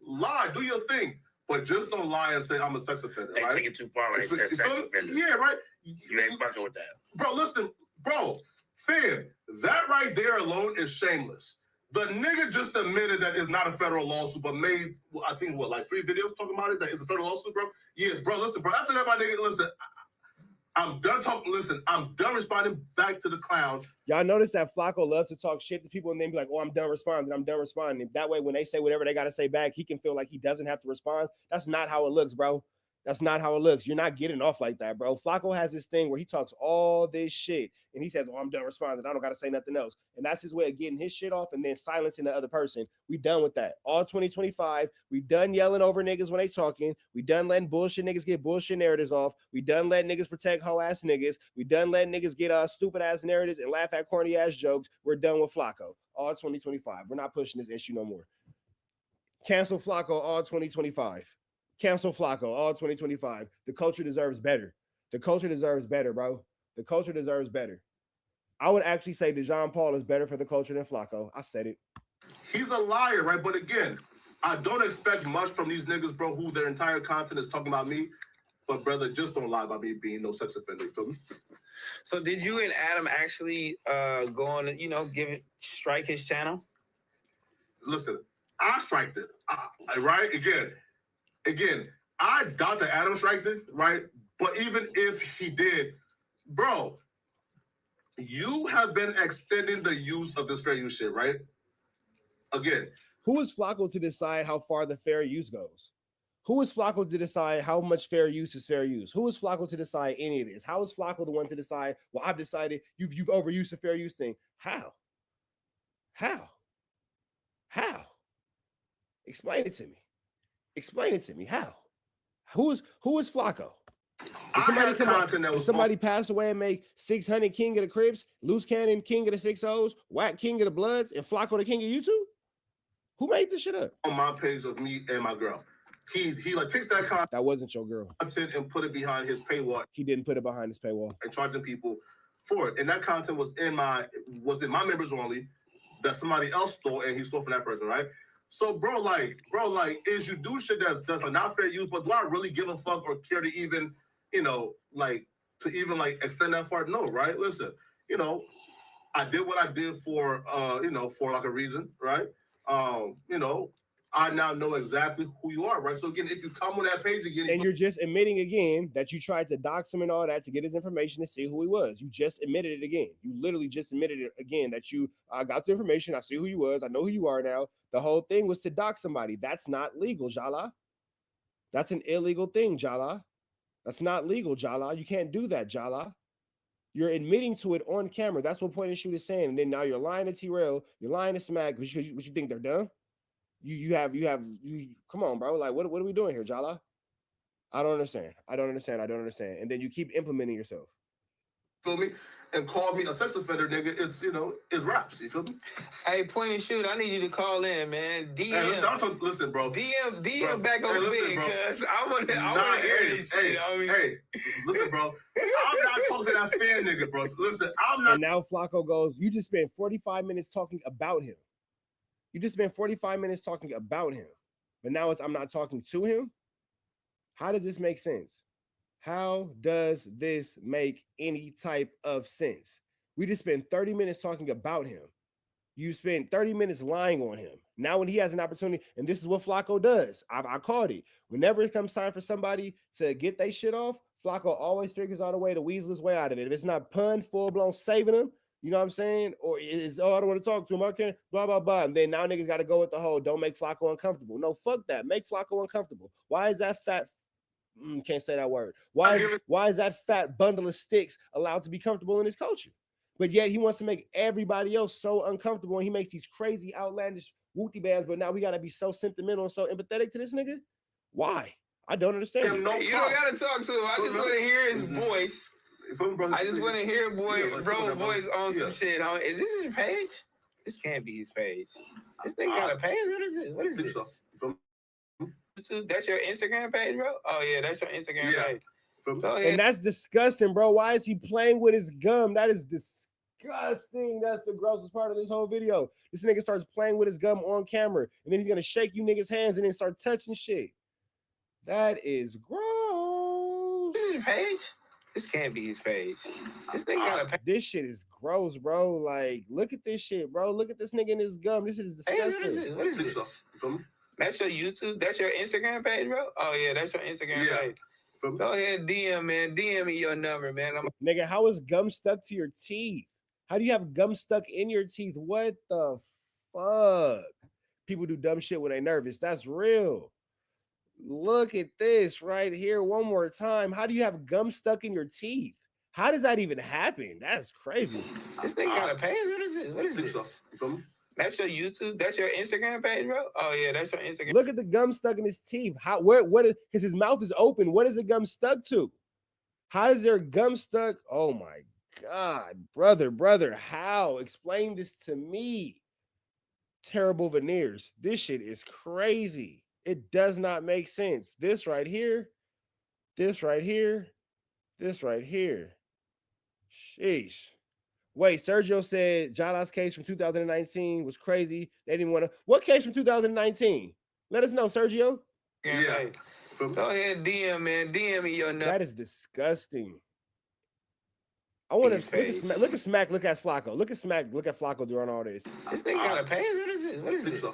Lie, do your thing, but just don't lie and say I'm a sex offender. They take it too far when they say sex offender. Yeah, right. You ain't fucking with that, bro. Listen, bro, fam, that right there alone is shameless. The nigga just admitted that it's not a federal lawsuit, but made, I think, like 3 videos talking about it, that it's a federal lawsuit, bro? Yeah, bro, listen, bro. After that, my nigga, listen, I'm done talking. Listen, I'm done responding back to the clown. Y'all notice that Flacco loves to talk shit to people and then be like, oh, I'm done responding. I'm done responding. That way, when they say whatever they got to say back, he can feel like he doesn't have to respond. That's not how it looks, bro. That's not how it looks. You're not getting off like that, bro. Flacco has this thing where he talks all this shit and he says, oh, I'm done responding. I don't got to say nothing else. And that's his way of getting his shit off and then silencing the other person. We done with that. All 2025, we done yelling over niggas when they talking. We done letting bullshit niggas get bullshit narratives off. We done letting niggas protect hoe ass niggas. We done letting niggas get stupid ass narratives and laugh at corny ass jokes. We're done with Flacco. All 2025. We're not pushing this issue no more. Cancel Flacco all 2025. Cancel Flacco all 2025. The culture deserves better. The culture deserves better, bro. The culture deserves better. I would actually say DeJean Paul is better for the culture than Flacco. I said it. He's a liar, right? But again, I don't expect much from these niggas, bro, who their entire content is talking about me. But brother, just don't lie about me being no sex offender. So did you and Adam actually go on, strike his channel? Listen, I striked it, right? Again, I doubt that Adam striked it, right? But even if he did, bro, you have been extending the use of this fair use shit, right? Again. Who is Flacco to decide how far the fair use goes? Who is Flacco to decide how much fair use is fair use? Who is Flacco to decide any of this? How is Flacco the one to decide, well, I've decided you've overused the fair use thing? How? Explain it to me. Explain it to me. How? Who is Flacco? Did somebody pass away and make 600 King of the Crips, Loose Cannon King of the 6-0s, Wack King of the Bloods, and Flacco the King of YouTube? Who made this shit up? On my page of me and my girl. He like takes that content. That wasn't your girl. And put it behind his paywall. He didn't put it behind his paywall. And charging people for it. And that content was in my members only that somebody else stole and he stole from that person, right? So bro, is you do shit that's just like not fair use, but do I really give a fuck or care to even, extend that far? No, right? Listen, I did what I did for like a reason, right? I now know exactly who you are, right? So again, if you come on that page again, and you're just admitting again that you tried to dox him and all that to get his information to see who he was. You just admitted it again. You literally just admitted it again that you got the information. I see who you was. I know who you are now. The whole thing was to dox somebody. That's not legal, Jala. That's an illegal thing, Jala. That's not legal, Jala. You can't do that, Jala. You're admitting to it on camera. That's what Point and Shoot is saying. And then now you're lying to T-Rail. You're lying to Smack. What you think they're dumb? You come on, bro. Like, what are we doing here, Jala? I don't understand. And then you keep implementing yourself. Feel me? And call me a sex offender, nigga. It's raps. You feel me? Hey, Point and Shoot, I need you to call in, man. DM. Hey, listen, bro. DM bro. back on the thing, cuz I want to hear this shit. Hey, listen, bro. I'm not talking to that fan nigga, bro. Listen, I'm not. And now Flacco goes, you just spent 45 minutes talking about him. You just spent 45 minutes talking about him. But now I'm not talking to him. How does this make sense? How does this make any type of sense? We just spent 30 minutes talking about him. You spent 30 minutes lying on him. Now when he has an opportunity, and this is what Flacco does. I called it. Whenever it comes time for somebody to get their shit off, Flacco always figures out a way to weasel his way out of it. If it's not pun, full-blown saving him, you know what I'm saying? Or it's, I don't want to talk to him. I can't, blah, blah, blah. And then now niggas got to go with the whole, don't make Flacco uncomfortable. No, fuck that. Make Flacco uncomfortable. Why is that fat, can't say that word. Why is that fat bundle of sticks allowed to be comfortable in his culture? But yet he wants to make everybody else so uncomfortable and he makes these crazy, outlandish wooty bands, but now we got to be so sentimental and so empathetic to this nigga? Why? I don't understand. You don't got to talk to him. I just want to hear his voice. I just want to hear bro voice on some shit. Is this his page? This can't be his page. This thing got a page? What is this? That's your Instagram page, bro? Oh, yeah, that's your Instagram page. And that's disgusting, bro. Why is he playing with his gum? That is disgusting. That's the grossest part of this whole video. This nigga starts playing with his gum on camera, and then he's going to shake you niggas' hands and then start touching shit. That is gross. This is his page? This can't be his page. This thing got a page. This shit is gross, bro. Like, look at this shit, bro. Look at this nigga in his gum. This shit is disgusting. What is this? That's your YouTube? That's your Instagram page, bro? Oh, yeah, that's your Instagram page. Go ahead, DM, man. DM me your number, man. Nigga, how is gum stuck to your teeth? How do you have gum stuck in your teeth? What the fuck? People do dumb shit when they're nervous. That's real. Look at this right here one more time. How do you have gum stuck in your teeth? How does that even happen? That's crazy. This thing got a page? What is this? What is this? That's your YouTube? That's your Instagram page, bro? Oh, yeah, that's your Instagram. Look at the gum stuck in his teeth. How? What is? Because his mouth is open. What is the gum stuck to? How is there gum stuck? Oh my God, brother, how? Explain this to me. Terrible veneers. This shit is crazy. It does not make sense. This right here, this right here, this right here. Sheesh. Wait, Sergio said Jala's case from 2019 was crazy. They didn't want to. What case from 2019? Let us know, Sergio. Yeah. Go ahead, DM, man. DM me your number. That is disgusting. I want to look at Smack. Look at Flacco. Look at Smack. Look at Flacco doing all this. This thing got a page? What is this? What is this?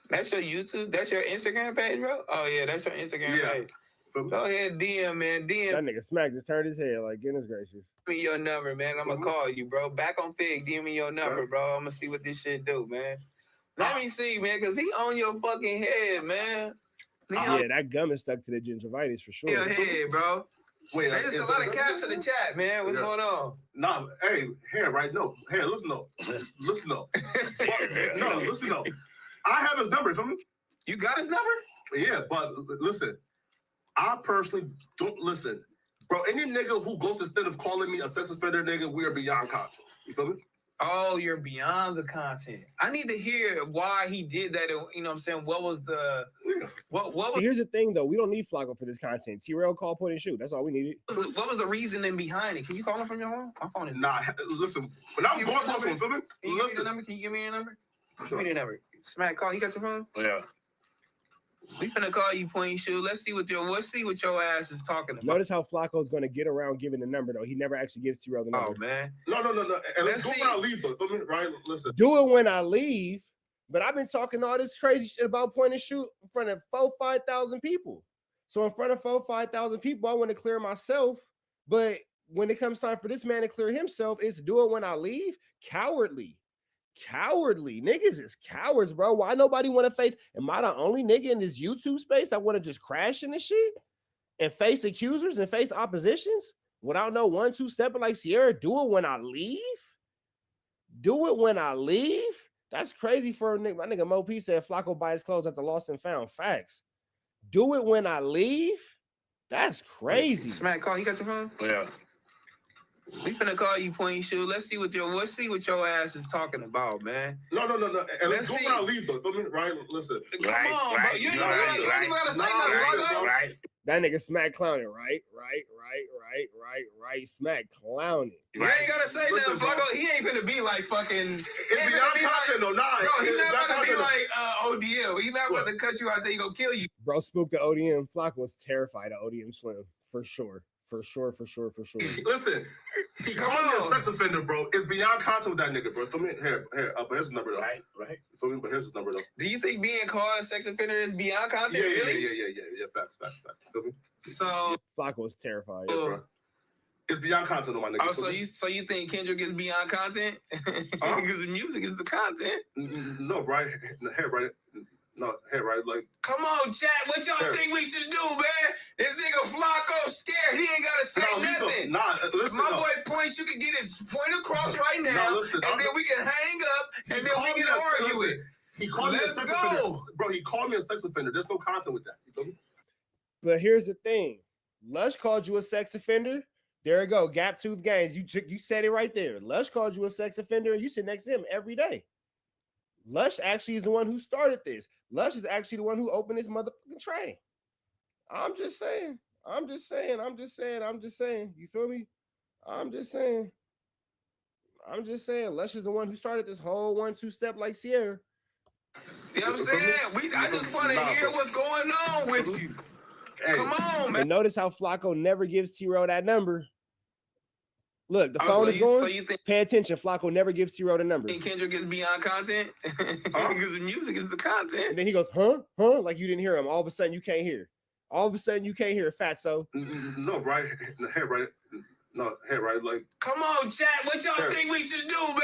That's your YouTube? That's your Instagram page, bro? Oh, yeah, that's your Instagram page. Go ahead, DM, man. DM That nigga Smack just turned his head like, goodness gracious. me your number, man. I'm gonna call you, bro. Back on Fig, DM me your number, bro. I'm gonna see what this shit do, man. Let me see, man, because he on your fucking head, man. Yeah, that gum is stuck to the gingivitis for sure. Your head, bro. Wait, there's a lot of caps in the chat, man. What's going on? Nah, hey, here, right? No, here, listen up. Listen up. No, listen up. I have his number, feel me? You got his number? Yeah, but listen, I personally don't listen. Bro, any nigga who goes to instead of calling me a sex offender nigga, we are beyond content. You feel me? Oh, you're beyond the content. I need to hear why he did that. You know what I'm saying? What was the what See, here's the thing though, we don't need Flacco for this content. T-Rail call, point and shoot. That's all we needed. what was the reasoning behind it? Can you call him from your phone? My phone is listen, when I'm going to talk to him, feel me? Listen. Can you give me your number? Give me the number. Smack call. You got your phone? Yeah. We finna call you point and shoot. Let's see what your ass is talking about. Notice how Flacco's going to get around giving the number though. He never actually gives T-Rail the number. Oh man. No. And let's go when I leave though. Feel me? Right? Listen. Do it when I leave. But I've been talking all this crazy shit about point and shoot in front of 4,000-5,000 people. So in front of 4,000-5,000 people, I want to clear myself. But when it comes time for this man to clear himself, it's do it when I leave. Cowardly. Niggas is cowards, bro. Why nobody want to face? Am I the only nigga in this YouTube space that want to just crash in this shit and face accusers and face oppositions without no 1-2 stepping like Sierra? Do it when I leave. Do it when I leave. That's crazy for a nigga. My nigga Mo P said Flacco buy his clothes at the Lost and Found. Facts. Do it when I leave. That's crazy. Smack call. You got your phone? Yeah. We finna call you point and shoot. Let's see what your ass is talking about, man. No. And let's go when I leave though. Feel me? Right? Listen. Come on, bro. You ain't gotta say nothing, right. That nigga Smack clowning, right. Smack clowning. You ain't gotta say nothing, Flacco. He ain't finna be like fucking. It's beyond content though. Nah. Bro, he's not gonna be like ODM. He's not gonna cut you out until he gonna kill you. Bro spooked the ODM. Flacco was terrified of ODM Slim. For sure. Listen, he called me a sex offender, bro. It's beyond content with that nigga, bro. Feel me? Here. But here's his number though. Right. Feel me? But here's his number though. Do you think being called a sex offender is beyond content? Yeah, really? Yeah. Facts. Feel me? So Flacco was terrified. Yeah, bro. It's beyond content, my nigga. Oh, so you think Kendrick is beyond content? Because the music is the content. No, right? Like, come on, chat. What y'all think we should do, man? This nigga Flacco scared. He ain't gotta say nothing. Listen. My boy Points, you can get his point across right now, and then we can hang up, and then we can argue it. He called me a sex offender, bro. He called me a sex offender. There's no content with that. You feel me? But here's the thing: Lush called you a sex offender. There you go, gap tooth games. You said it right there. Lush called you a sex offender, and you sit next to him every day. Lush actually is the one who started this. Lush is actually the one who opened this motherfucking train. I'm just saying. You feel me? I'm just saying. Lush is the one who started this whole 1-2 step like Sierra. You know what I'm saying? I just want to hear what's going on with you. Hey, come on, man. And notice how Flacco never gives T-Row that number. Look, the phone is going. So you think, pay attention. Flacco never gives T-Row the number. Think Kendrick is beyond content? Because the music is the content. And then he goes, huh? Like you didn't hear him. All of a sudden, you can't hear. All of a sudden, you can't hear Fatso. No, right? Hey, right? No, hey, right? Like, come on, chat. What y'all think we should do, man?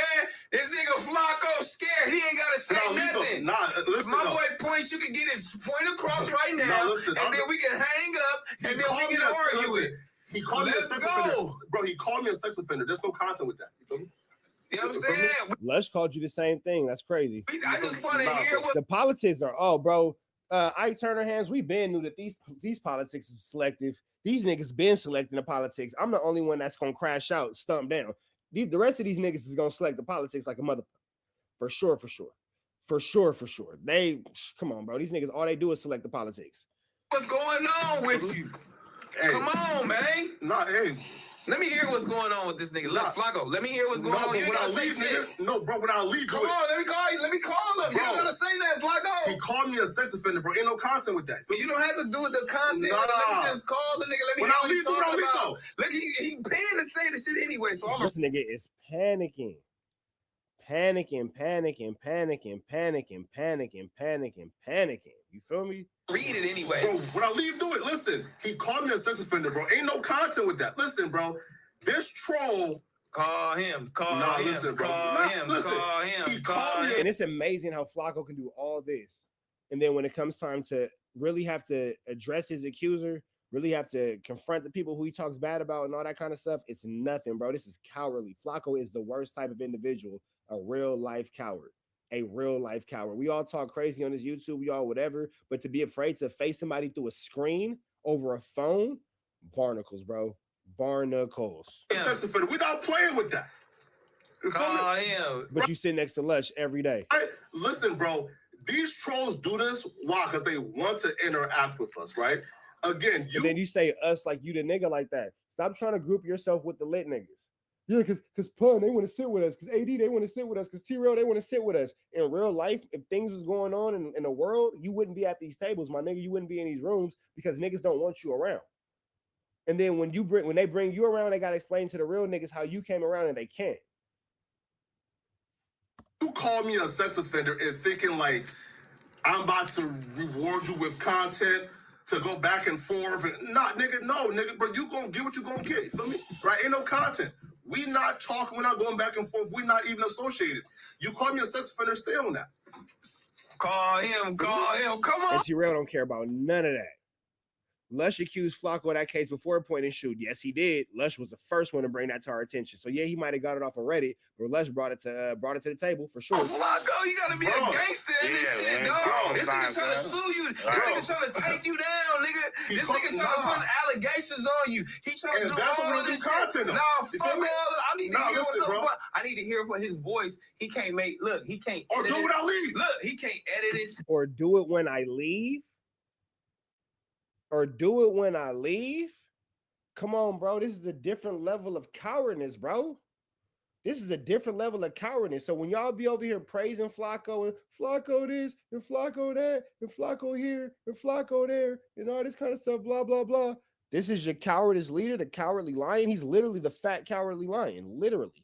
This nigga Flacco scared. He ain't gotta say nothing. Listen, my boy points. You can get his point across right now, and then we can hang up, and then we can argue it. He called me a sex offender, bro. He called me a sex offender. There's no content with that. You feel me? You know what I'm saying? Lush called you the same thing. That's crazy. I just want to hear what the politics are. Bro. Ike Turner hands. We been knew that these politics is selective. These niggas been selecting the politics. I'm the only one that's gonna crash out, stump down. The rest of these niggas is gonna select the politics like a mother. For sure. They come on, bro. These niggas, all they do is select the politics. What's going on with you? Hey. Come on, man. Nah, hey. Let me hear what's going on with this nigga. Look, Flacco, let me hear what's going on. You ain't gotta say shit. No, bro, when I leave, come on, let me call you. Let me call him. You don't gotta say that, Flacco. He called me a sex offender, bro. Ain't no content with that. But you don't have to do the content. Nah. Let me just call the nigga. Let me when hear I what leave, he's talking about. though. Look, he paying to say the shit anyway. So I'm This nigga is panicking. You feel me? Read it anyway. Bro, when I leave, do it. Listen, he called me a sex offender, bro. Ain't no content with that. Listen, bro. This troll. Call him. Listen, bro. He called him. And it's amazing how Flacco can do all this. And then when it comes time to really have to address his accuser, really have to confront the people who he talks bad about and all that kind of stuff, it's nothing, bro. This is cowardly. Flacco is the worst type of individual, a real life coward. A real life coward. We all talk crazy on this YouTube, we all whatever, but to be afraid to face somebody through a screen over a phone, barnacles, bro. Barnacles. Sex offender. We're not playing with that. Call him. But you sit next to Lush every day. Listen, bro. These trolls do this. Why? Because they want to interact with us, right? Again, and then you say us like you the nigga like that. Stop trying to group yourself with the lit niggas. Yeah, because Pun, they want to sit with us. Because AD, they want to sit with us. Because T-Rail, they want to sit with us. In real life, if things was going on in the world, you wouldn't be at these tables, my nigga. You wouldn't be in these rooms because niggas don't want you around. And then when they bring you around, they got to explain to the real niggas how you came around and they can't. You call me a sex offender and thinking like I'm about to reward you with content to go back and forth. And, nah, nigga, no, nigga, but you gonna get what you gonna get. You feel me? Right? Ain't no content. We not talking. We're not going back and forth. We're not even associated. You call me a sex offender, stay on that. Call him. Come on. And T-Rail don't care about none of that. Lush accused Flacco of that case before a point and shoot. Yes, he did. Lush was the first one to bring that to our attention. So yeah, he might have got it off of Reddit, but Lush brought it to the table for sure. Oh, Flacco, you gotta be a gangster in this shit, dog. This nigga trying to sue you. This nigga trying to take you down, nigga. This nigga trying to put allegations on you. He trying to do all of this shit. Nah, fuck all. I need to hear something. I need to hear for his voice. He can't make. Look, he can't. Or do it when I leave. Look, he can't edit it. Or do it when I leave. Or do it when I leave? Come on, bro. This is a different level of cowardness, bro. This is a different level of cowardness. So when y'all be over here praising Flacco and Flacco this and Flacco that and Flacco here and Flacco there and all this kind of stuff, blah, blah, blah. This is your cowardice leader, the cowardly lion. He's literally the fat cowardly lion. Literally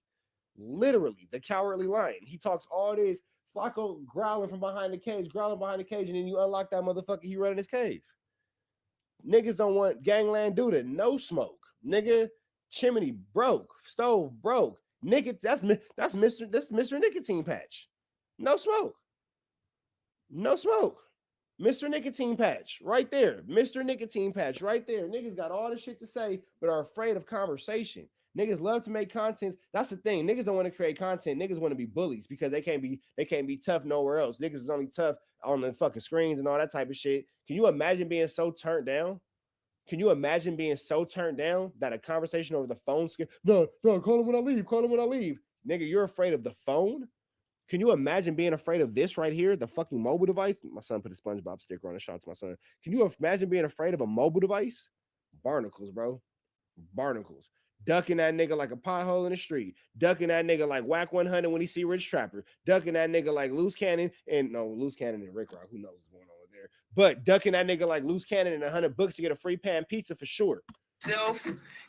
the cowardly lion. He talks all this. Flacco growling behind the cage, and then you unlock that motherfucker, he running his cave. Niggas don't want gangland Duda, no smoke. Nigga, chimney broke, stove broke. Nigga, that's Mr. Nicotine Patch. No smoke. Mr. Nicotine Patch, right there. Mr. Nicotine Patch, right there. Niggas got all the shit to say, but are afraid of conversation. Niggas love to make content. That's the thing. Niggas don't want to create content. Niggas want to be bullies because they can't be tough nowhere else. Niggas is only tough on the fucking screens and all that type of shit. Can you imagine being so turned down? Can you imagine being so turned down that a conversation over the phone? No, call him when I leave. Nigga, you're afraid of the phone? Can you imagine being afraid of this right here, the fucking mobile device? My son put a SpongeBob sticker on a shot to my son. Can you imagine being afraid of a mobile device? Barnacles, bro. Barnacles. Ducking that nigga like a pothole in the street. Ducking that nigga like Wack 100 when he see Rich Trapper. Ducking that nigga like Loose Cannon and Rick Rock. Who knows what's going on with there? But ducking that nigga like Loose Cannon and $100 to get a free pan pizza for sure.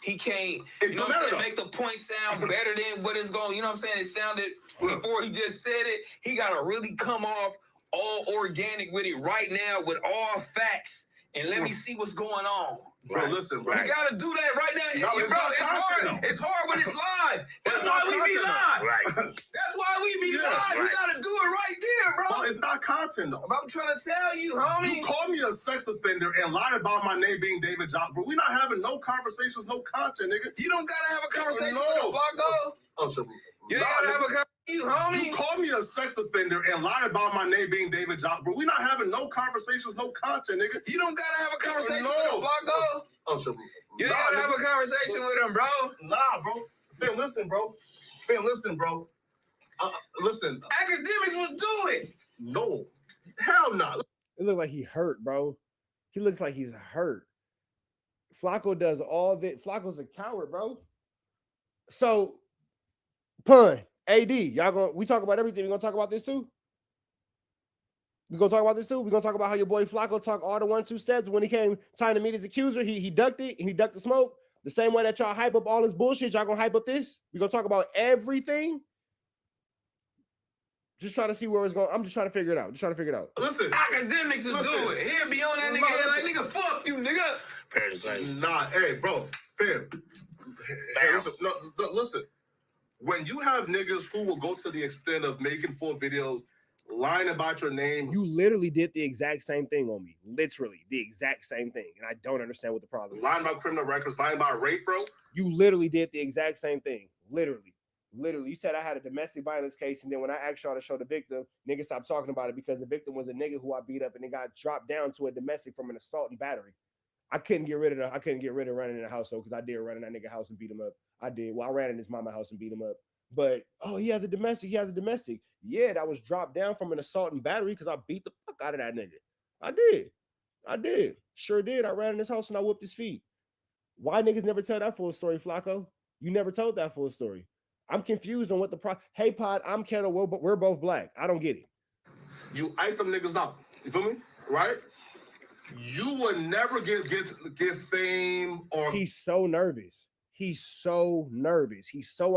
He can't, you know what I'm saying, make the point sound better than what it's going, you know what I'm saying? It sounded before he just said it. He got to really come off all organic with it right now with all facts and let me see what's going on. Bro, listen, bro. You gotta do that right now. No, it's bro, not it's content, hard. though. It's hard when it's live. That's It's why not we be content, live. though. Right. That's why we be Yeah, live. You right. gotta do it right there, bro. Bro, it's not content, though. I'm trying to tell you, homie. You called me a sex offender and lied about my name being David Johnson. Bro, we're not having no conversations, no content, nigga. You don't gotta have a conversation No. with the Flacco. Oh, shit. You gotta have a conversation, homie. You called me a sex offender and lied about my name being David Johnson. Bro, we're not having no conversations, no content, nigga. You don't gotta have a conversation No. with the Flacco. Oh, shit. You gotta have a conversation with him, bro. Nah, bro. Fam, listen, bro. Fam, listen, bro. Listen. Academics would do it. No. Hell no. It looked like he hurt, bro. He looks like he's hurt. Flacco does all of it. Flacco's a coward, bro. So, pun, AD, we talk about everything. We gonna talk about this too? We gonna talk about this too? We gonna talk about how your boy Flacco talked all the 1-2 steps when he came trying to meet his accuser. He ducked it and he ducked the smoke. The same way that y'all hype up all this bullshit, y'all gonna hype up this? We gonna talk about everything? Just trying to see where it's going. I'm just trying to figure it out. Listen. Academics will do it. He'll be on that nigga head like, nigga, fuck you, nigga. Fair to say. Nah, hey, bro. Fam. Hey, listen, no, listen. When you have niggas who will go to the extent of making full videos, lying about your name. You literally did the exact same thing on me. Literally the exact same thing. And I don't understand what the problem is. Lying about criminal records, lying about rape, bro. You literally did the exact same thing. Literally. You said I had a domestic violence case, and then when I asked y'all to show the victim, niggas stopped talking about it because the victim was a nigga who I beat up and it got dropped down to a domestic from an assault and battery. I couldn't get rid of running in the household because I did run in that nigga house and beat him up. I did. Well, I ran in his mama house and beat him up. But he has a domestic. Yeah, that was dropped down from an assault and battery because I beat the fuck out of that nigga. I did. Sure did. I ran in his house and I whooped his feet. Why niggas never tell that full story, Flacco? You never told that full story. I'm confused on what the Hey, Pod, I'm Kettle. We're both black. I don't get it. You ice them niggas out. You feel me? Right? You would never get fame or. He's so nervous. He's so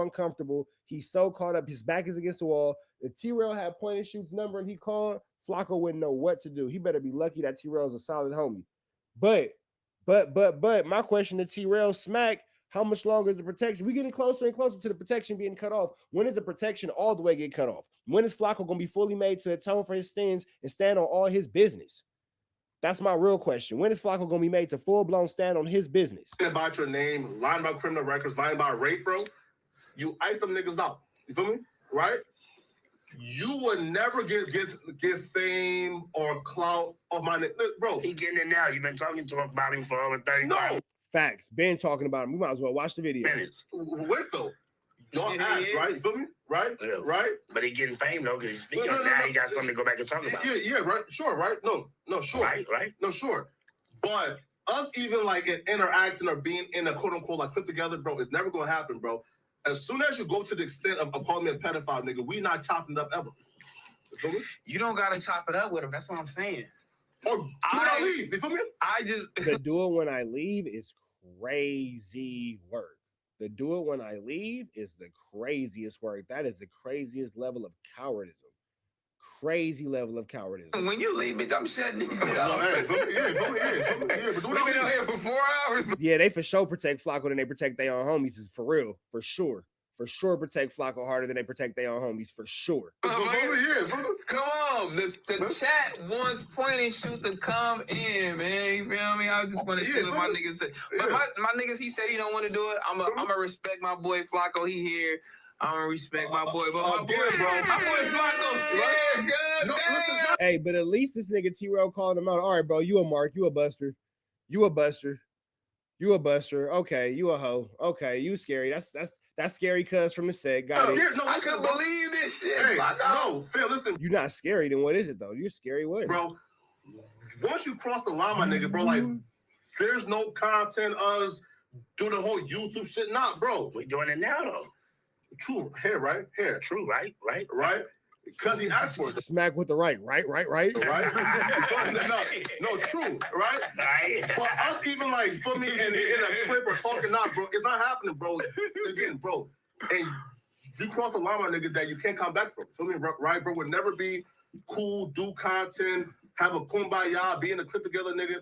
uncomfortable. He's so caught up. His back is against the wall. If T-Rail had Point and Shoot's number and he called, Flacco wouldn't know what to do. He better be lucky that T-Rail's a solid homie. But my question to T-Rail, Smack, how much longer is the protection? We're getting closer and closer to the protection being cut off. When is the protection all the way get cut off? When is Flacco going to be fully made to atone for his sins and stand on all his business? That's my real question. When is Flacco going to be made to full-blown stand on his business? About your name, lying about criminal records, lying about rape, bro. You ice them niggas out. You feel me? Right? You would never get fame or clout off my name. Bro, he getting it now. You've been talking to him about him for over 30 years. No. Facts. Been talking about him. We might as well watch the video. Wait, though. Y'all ask, right? You feel me? Right? Yeah. Right? But he getting fame, though, because now he got something to go back and talk about. Yeah, right. Sure, right? No, sure. Right. No, sure. But us even like interacting or being in a quote unquote like put together, bro, it's never gonna happen, bro. As soon as you go to the extent of calling me a pedophile, nigga, we not chopping it up ever. You feel me? You don't gotta chop it up with him. That's what I'm saying. Or do I leave? You feel me? I just the do it when I leave is crazy work. The do it when I leave is the craziest work. That is the craziest level of cowardism. Crazy level of cowardism. When you leave me, I'm shutting this shit off. We've been out here for 4 hours. Yeah, they for sure protect Flacco than they protect their own homies. Is for real, for sure. For sure, protect Flacco harder than they protect their own homies. For sure. Come on, the chat wants Point and Shoot to come in, man. You feel me? I just want to see what my niggas say. But my niggas, he said he don't want to do it. I'm gonna respect my boy Flacco. He here. I'm gonna respect my boy, but my boy Flacco scared. Good. Hey, but at least this nigga T-Rail called him out. All right, bro, you a mark, you a buster. Okay, you a hoe. Okay, you scary. That's scary cuz from the set. Got it. No, I couldn't believe this shit. Hey, no, Phil, listen. You're not scary, then what is it though? You're scary what? Bro, once you cross the line, my nigga, bro, like there's no content us do the whole YouTube shit. Nah, bro. We're doing it now though. True. Here, right? Here. True, right? Because he asked for it. Smack with the right. Right? No, true, right? But us even like, for me, in a clip or talking now, bro, it's not happening, bro. Again, bro. And you cross the line, my nigga, that you can't come back from. Feel me, right, bro? Would never be cool, do content, have a kumbaya, be in a clip together, nigga.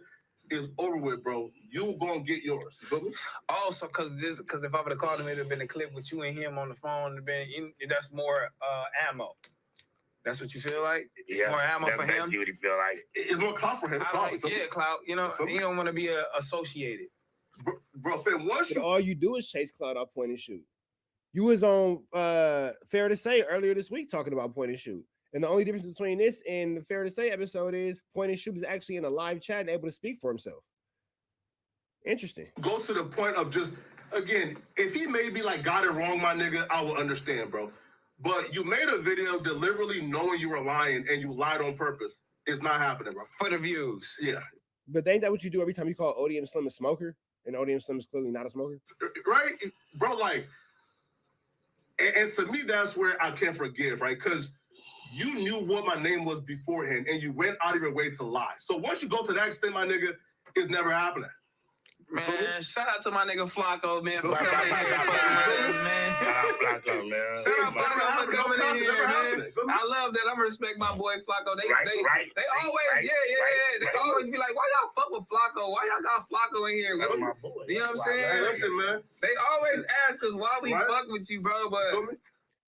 is over with, bro. You gonna get yours. You feel me? Also, because if I would have called him, it'd have been a clip with you and him on the phone. It'd been that's more ammo. That's what you feel like? Yeah, More ammo that's for him? basically what he feel like. It's more clout for him. Clout. You know, you don't want to be associated. Bro, fam, once But all you do is chase cloud off point and shoot. You was on Fair to Say earlier this week talking about point and shoot. And the only difference between this and the Fair to Say episode is point and shoot is actually in a live chat and able to speak for himself. Interesting. go to the point of just, again, if he maybe like got it wrong, my nigga, I will understand, bro. But you made a video deliberately knowing you were lying and you lied on purpose. It's not happening, bro. For the views. Yeah. But ain't that what you do every time you call ODM Slim a smoker? And ODM Slim is clearly not a smoker? Right? Bro, like, and to me, that's where I can't forgive, right? Because you knew what my name was beforehand and you went out of your way to lie. So once you go to that extent, my nigga, it's never happening. Man, shout out to my nigga Flacco, man, for Shout out coming in here fucking with us, man. Shout out Flacco, man. Shout out Flacco for coming in here, man. I love that. I'm gonna respect my boy Flacco. They always, they always be like, why y'all fuck with Flacco? Why y'all got Flacco in here? That's my boy. You know what I'm saying? Hey, listen, man. They always ask us why we fuck with you, bro, but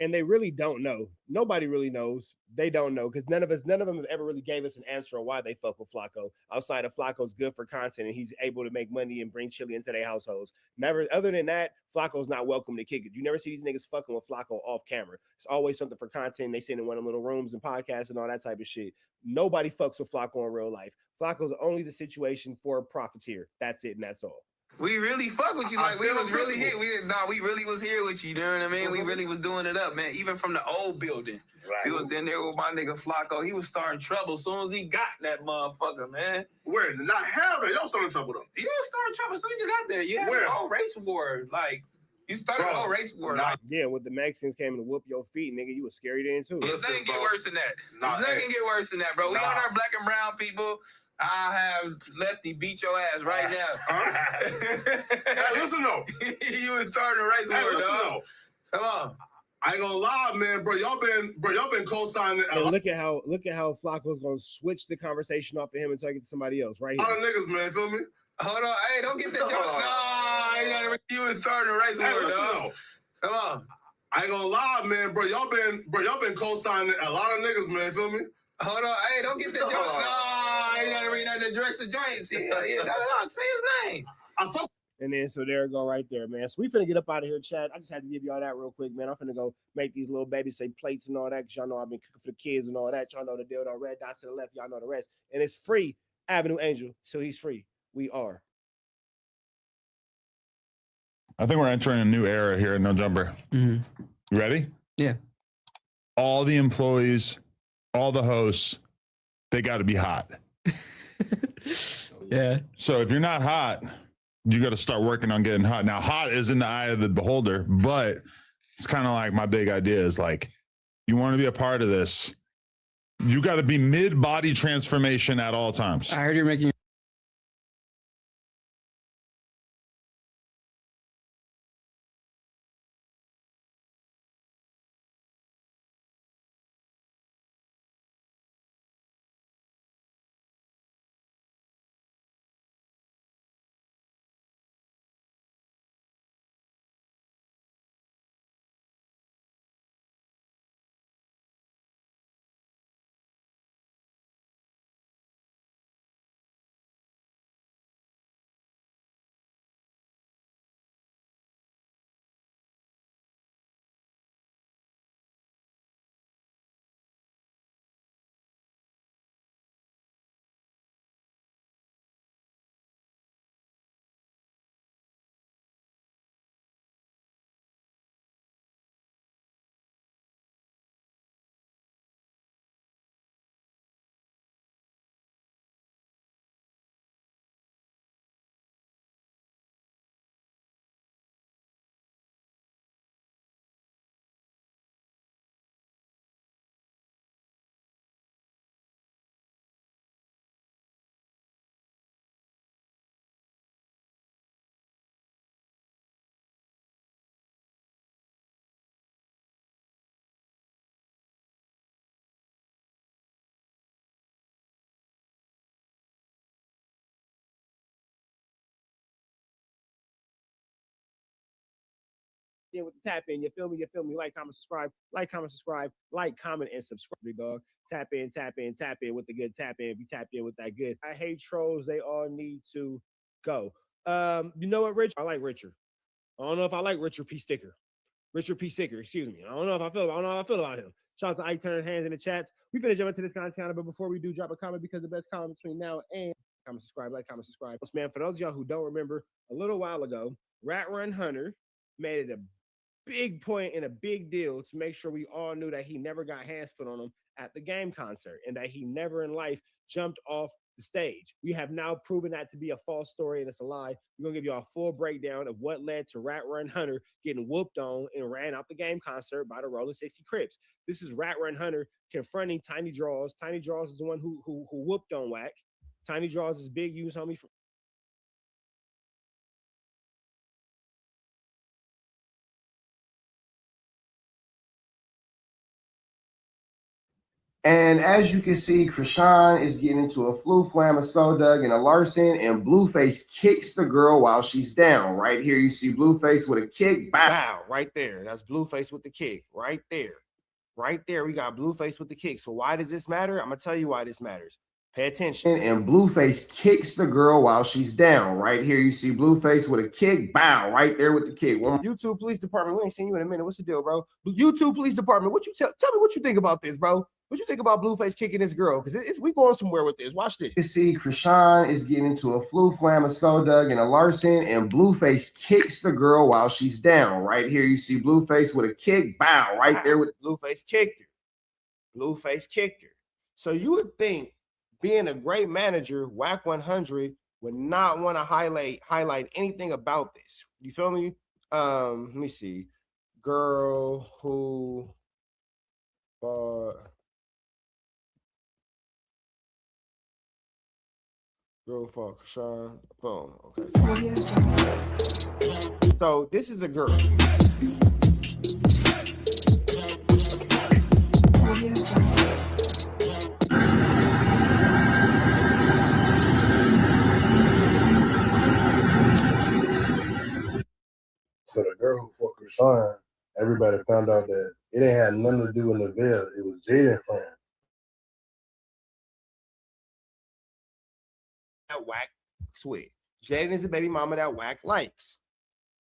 And they really don't know. Nobody really knows. They don't know because none of them have ever really gave us an answer on why they fuck with Flacco. Outside of Flacco's good for content and he's able to make money and bring chili into their households. Never, other than that, Flacco's not welcome to kick it. You never see these niggas fucking with Flacco off camera. It's always something for content. They sit in one of them little rooms and podcasts and all that type of shit. Nobody fucks with Flacco in real life. Flacco's only the situation for a profiteer. That's it, and that's all. we really fuck with you. Like we was really here. We really was here with you. You know what I mean? We really was doing it up, man. Even from the old building. Right. He was in there with my nigga Flacco. He was starting trouble as soon as he got that motherfucker, man. Where? Not hell, man. Y'all starting trouble though. You was starting trouble as soon as you got there. You had Where? the whole race war. Like you started the whole race war. Like, Yeah, with the Mexicans came to whoop your feet, nigga, you was scary then too. nothing get worse than that. Nothing get worse than that, bro. We on our black and brown people. I'll have Lefty beat your ass right now. Hey, listen though. You was starting a race war, Hey, listen dog. though. Come on. I ain't gonna lie, man, bro. Y'all been co-signing a And lot look at how Flacco's gonna switch the conversation off of him and take it to somebody else right of here. niggas, man. Feel me? Hold on. Hey, don't get that joke. No, you was starting a race Hey, war, listen dog. though. Come on. I ain't gonna lie, man, bro. Y'all been co-signing a lot of niggas, man. Feel me? Hold on. Hey, don't get that joke. No, you gotta read that the dress of joints. Yeah, no, say his name. And then so there it go right there, man. So we finna get up out of here, Chad. I just had to give y'all that real quick, man. I'm finna go make these little babies say plates and all that, because y'all know I've been cooking for the kids and all that. Y'all know the deal, the red dots to the left. Y'all know the rest. And it's free, Avenue Angel. So he's free. We are. I think we're entering a new era here at No Jumper. You ready? Yeah. All the employees, all the hosts, they got to be hot. Yeah. So if you're not hot, you got to start working on getting hot. Now, hot is in the eye of the beholder, but it's kind of like my big idea is like, you want to be a part of this, you got to be mid-body transformation at all times. I heard you're making in with the tap in. You feel me? You feel me? Like, comment, subscribe. Like, comment, subscribe. Like, comment, and subscribe, big dog. Tap in, tap in, tap in with the good tap in. If you tap in with that good. I hate trolls. They all need to go. You know what, Rich? I like Richard. I don't know if I like Richard P. Sticker. Richard P. Sticker, excuse me. I don't know how I feel about him. Shout out to Ike Turner Hands in the chats. We finna jump into this content, but before we do, drop a comment because the best comment between now and comment, subscribe, like, comment, subscribe. Man, for those of y'all who don't remember, a little while ago, Rat Run Hunter made it a big point and a big deal to make sure we all knew that he never got hands put on him at the game concert and that he never in life jumped off the stage. We have now proven that to be a false story and it's a lie. We're gonna give you a full breakdown of what led to Rat Run Hunter getting whooped on and ran out the game concert by the Rolling 60 Crips. This is Rat Run Hunter confronting Tiny Draws. Tiny Draws is the one who whooped on Wack. Tiny Draws is big use homie from And as you can see, Krishan is getting into a flu flam, a slow dug, and a Larson, and Blueface kicks the girl while she's down. Right here, you see Blueface with a kick. Bow, right there. That's Blueface with the kick. Right there. Right there, we got Blueface with the kick. So why does this matter? I'm going to tell you why this matters. Pay attention. And Blueface kicks the girl while she's down. Right here, you see Blueface with a kick. Bow, right there with the kick. YouTube Police Department, we ain't seen you in a minute. What's the deal, bro? YouTube Police Department, what you tell me what you think about this, bro? What you think about Blueface kicking this girl? Because we going somewhere with this. Watch this. You see, Krishan is getting into a flu flam, a slow dug, and a Larson, and Blueface kicks the girl while she's down. Right here, you see Blueface with a kick. Bow, right there with Blueface kicked her. Blueface kicked her. So you would think, being a great manager, Wack 100 would not want to highlight anything about this. You feel me? Let me see. Girl who girl fuck Sean. Boom. Okay. So this is a girl. So the girl who fucked Krishan, everybody found out that it ain't had nothing to do with Neville. It was Jaden friend. That Wack sweet. Jaden is a baby mama that Wack likes.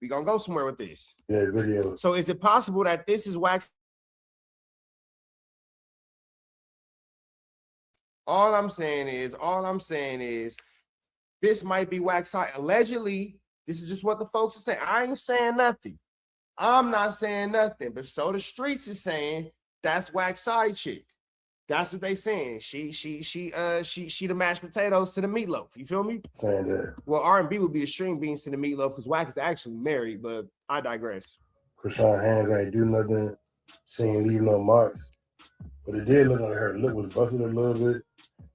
We gonna go somewhere with this. Yeah, video. So is it possible that this is Wack? All I'm saying is this might be Wack's side. Allegedly, this is just what the folks are saying. I ain't saying nothing. I'm not saying nothing, but so the streets is saying that's Wack's side chick. That's what they saying. She the mashed potatoes to the meatloaf. You feel me? Saying that. Well, R&B would be the string beans to the meatloaf because Wack is actually married, but I digress. Krishan hands ain't do nothing. She ain't leave no marks. But it did look like her lip was busted a little bit.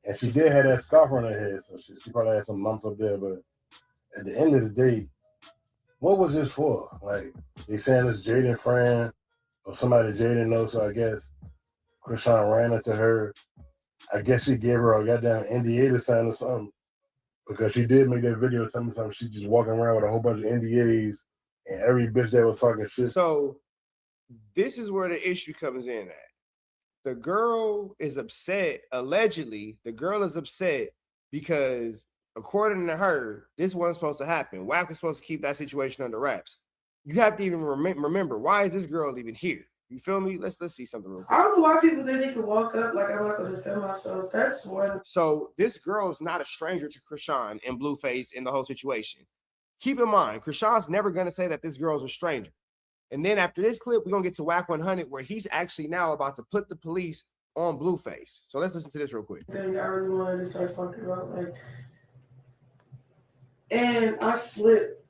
And she did have that scarf on her head, so she probably had some lumps up there. But at the end of the day, what was this for? Like, they saying it's Jaden friend or somebody Jaden knows, so I guess Krishan ran into her. I guess she gave her a goddamn NDA to sign or something. Because she did make that video telling me something. She just walking around with a whole bunch of NDAs and every bitch that was talking shit. So this is where the issue comes in at. The girl is upset, allegedly, the girl is upset because according to her, this wasn't supposed to happen. Wack was supposed to keep that situation under wraps. You have to even remember, why is this girl even here? You feel me? Let's see something real quick. I don't know why people think they can walk up like I'm not going to defend myself. That's one. So this girl is not a stranger to Krishan and Blueface in the whole situation. Keep in mind, Krishan's never going to say that this girl's a stranger. And then after this clip, we're going to get to Wack 100 where he's actually now about to put the police on Blueface. So let's listen to this real quick. Thing I really wanted to start talking about, like, and I slipped.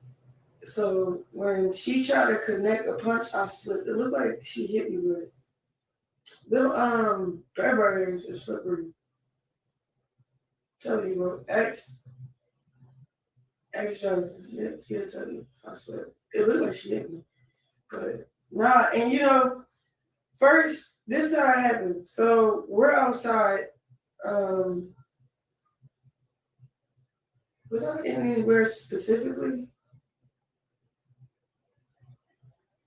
So when she tried to connect a punch, I slipped. It looked like she hit me with it. Them Bearberries are slippery. Tell you, bro. X trying to tell you I slipped. It looked like she hit me. But nah, and you know, first, this is how it happened. So we're outside. We're not anywhere specifically.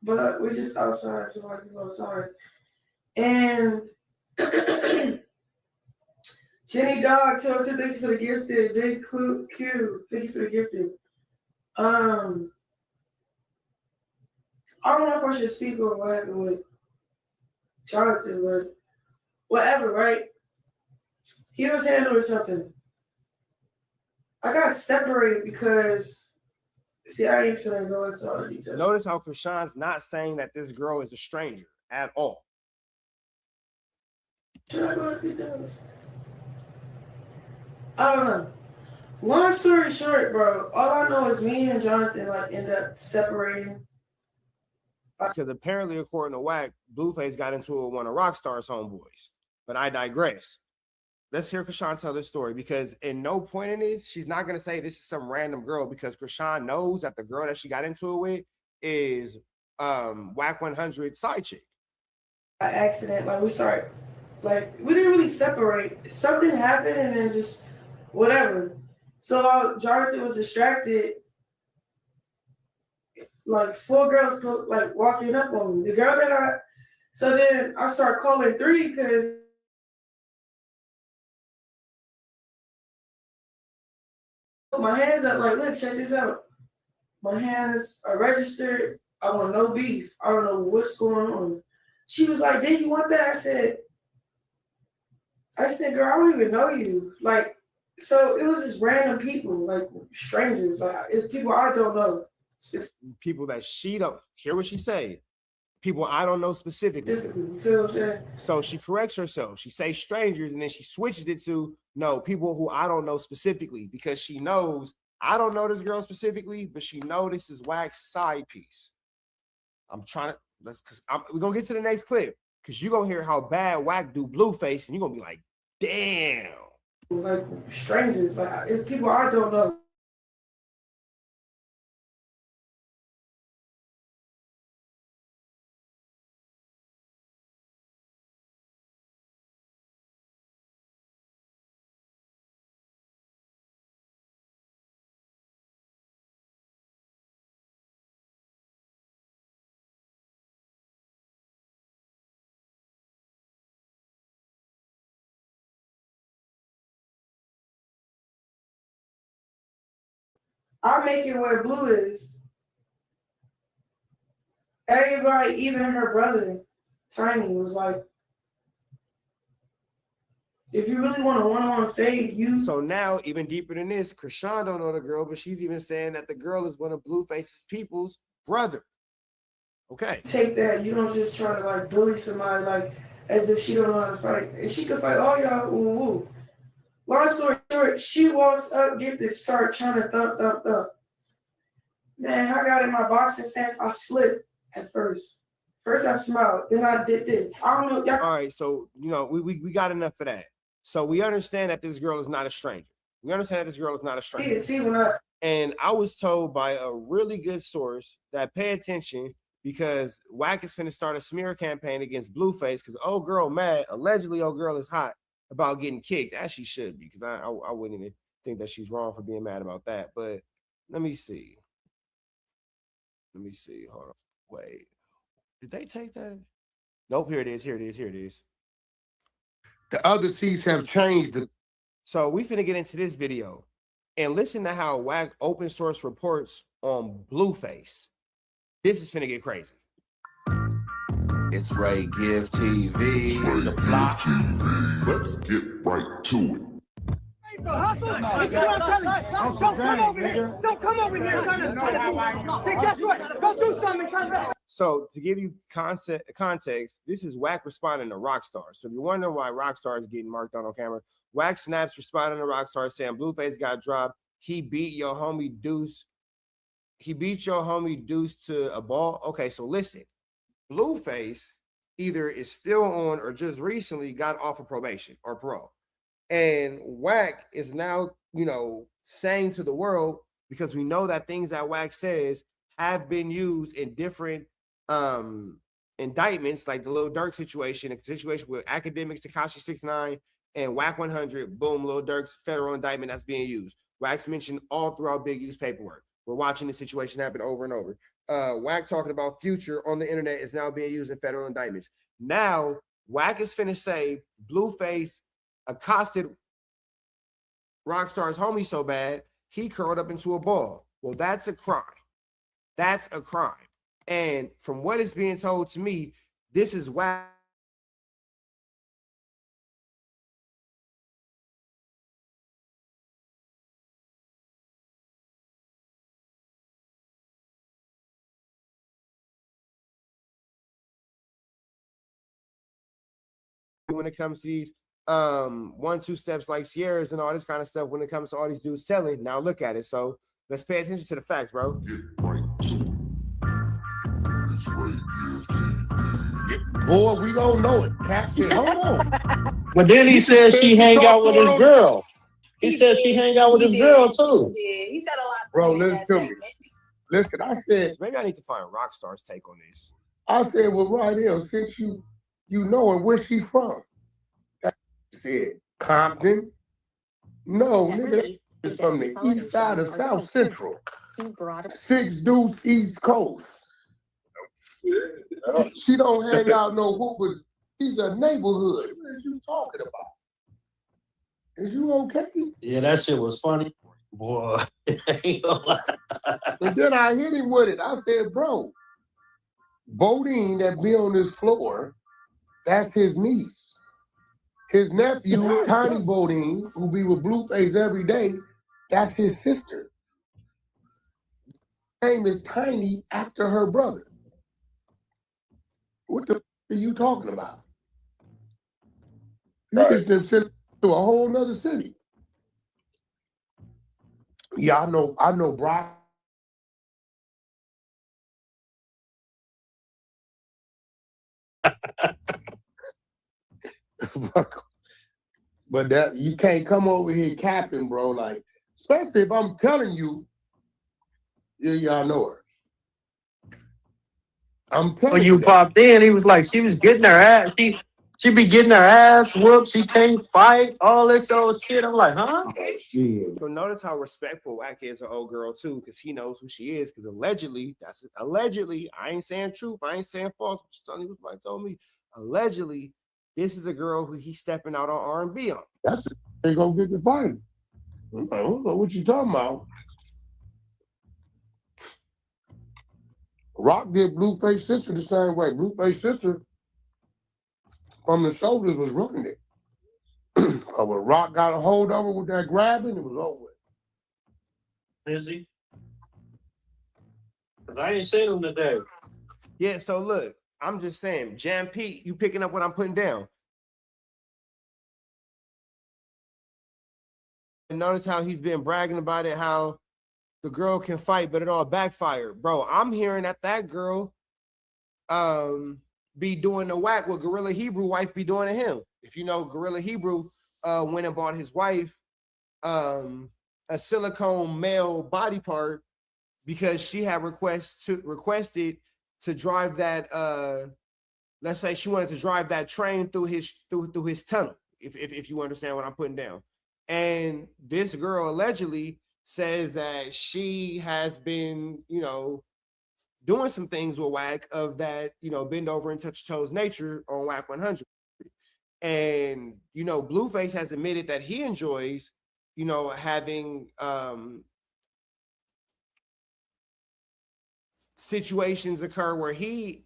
but we're just outside, so like go outside. And Jenny Dog told you thank you for the gifted, big Q, thank you for the gifted. I don't know if I should speak on what happened with Jonathan, but whatever, right? He was handling something. I got separated because, see, I ain't finna go into all the details. Notice how Krishan's not saying that this girl is a stranger at all. Should I go into details? I don't know. Long story short, bro, all I know is me and Jonathan like end up separating. Because apparently, according to Wack, Blueface got into it with one of Rockstar's homeboys. But I digress. Let's hear Krishan tell this story, because in no point in this, she's not going to say this is some random girl, because Krishan knows that the girl that she got into it with is Wack 100 side chick. By accident, like we didn't really separate. Something happened and then just whatever. So while Jonathan was distracted, like 4 girls like walking up on me. The girl that so then I start calling 3 because my hands up like, look, check this out. My hands are registered. I want no beef. I don't know what's going on. She was like, did you want that? I said, girl, I don't even know you. Like, so it was just random people, like strangers. Like, it's people I don't know. It's people that she don't hear what she say. People I don't know specifically. You feel what I'm saying? So she corrects herself. She says strangers, and then she switches it to no, people who I don't know specifically, because she knows I don't know this girl specifically, but she knows this is Wack's side piece. I'm trying to we're gonna get to the next clip, because you're gonna hear how bad Wack do Blueface, and you're gonna be like, damn. Like strangers, like it's people I don't know. I make it where Blue is. Everybody, even her brother, Tiny, was like, if you really want a one-on fade, you. So now, even deeper than this, Krishan don't know the girl, but she's even saying that the girl is one of Blueface's people's brother. Okay. Take that. You don't just try to like bully somebody like as if she don't know how to fight. And she could fight all y'all. Woo woo. Long story short, she walks up, get this start trying to thump. Man, I got in my boxing stance. I slipped at first. First I smiled, then I did this. I don't know. All right, so we got enough of that. So we understand that this girl is not a stranger. Yeah, see, and I was told by a really good source that pay attention, because Wack is finna start a smear campaign against Blueface, because old girl mad, allegedly old girl is hot about getting kicked, as she should be, because I wouldn't even think that she's wrong for being mad about that. But let me see. Hold on. Wait. Did they take that? Nope, here it is. The other seats have changed. So we finna get into this video and listen to how Wack open source reports on Blueface. This is finna get crazy. It's Ray Give TV. The block. Let's get right to it. Don't come over here trying to guess what? Go do something, come back. So to give you context, this is Wack responding to Rockstar. So if you're wondering why Rockstar is getting marked on camera, Wack snaps responding to Rockstar saying Blueface got dropped. He beat your homie Deuce. To a ball. Okay, so listen, Blueface either is still on or just recently got off of probation or parole. And Wack is now, saying to the world, because we know that things that Wack says have been used in different indictments, like the Lil Durk situation, a situation with Academics, Tekashi 6ix9ine, and Wack 100. Boom, Lil Durk's federal indictment that's being used. Wack's mentioned all throughout Big U's paperwork. We're watching this situation happen over and over. Wack talking about Future on the internet is now being used in federal indictments. Now, Wack is finna say Blueface accosted Rockstar's homie so bad, he curled up into a ball. Well, that's a crime. That's a crime. And from what is being told to me, this is Wack. When it comes to these 1-2 steps like Sierra's and all this kind of stuff, when it comes to all these dudes telling, now look at it. So let's pay attention to the facts, bro. Boy, we don't know it. Cap said, hold on. But then he said she hang out with his girl. He said she hang out with his girl too. Yeah, he said a lot. Bro, listen to me. Listen, I said, maybe I need to find Rockstar's take on this. I said, well, right here, since you know and where she's from. That said, Compton. No, nigga, that's from the east side of South Central. 6 Deuce East Coast. She don't hang out no hoopers. She's a neighborhood. What are you talking about? Is you okay? Yeah, that shit was funny. Boy, ain't gonna lie. And then I hit him with it. I said, bro, Bodine that be on this floor, that's his niece. His nephew, Tiny Bodine, who be with Blueface every day, that's his sister. Her name is Tiny after her brother. What the are you talking about? You just been sent to a whole nother city. Yeah, I know Brock. But that you can't come over here capping, bro. Like, especially if I'm telling you, yeah, y'all know her. I'm telling When you popped in, he was like, she was getting her ass. She be getting her ass whooped. She can't fight. All this old shit. I'm like, huh? So notice how respectful Wack is an old girl too, because he knows who she is. Because allegedly, that's it. Allegedly, I ain't saying truth. I ain't saying false. What somebody told me. Allegedly, this is a girl who he's stepping out on R&B on. That's they gonna get the fight. I don't know what you talking about. Rock did Blueface sister the same way. Blueface sister from the shoulders was running it. But when Rock got a hold of her with that grabbing, it was over. Is he? Because I ain't seen him today. Yeah, so look, I'm just saying, Jam Pete, you picking up what I'm putting down. And notice how he's been bragging about it, how the girl can fight, but it all backfired. Bro, I'm hearing that girl be doing the Wack what Gorilla Hebrew wife be doing to him. If you know, Gorilla Hebrew went and bought his wife a silicone male body part because she had requested to drive that let's say she wanted to drive that train through his tunnel, if you understand what I'm putting down. And this girl allegedly says that she has been, doing some things with Wack of that, bend over and touch your toes nature on Wack 100. And, Blueface has admitted that he enjoys, having situations occur where he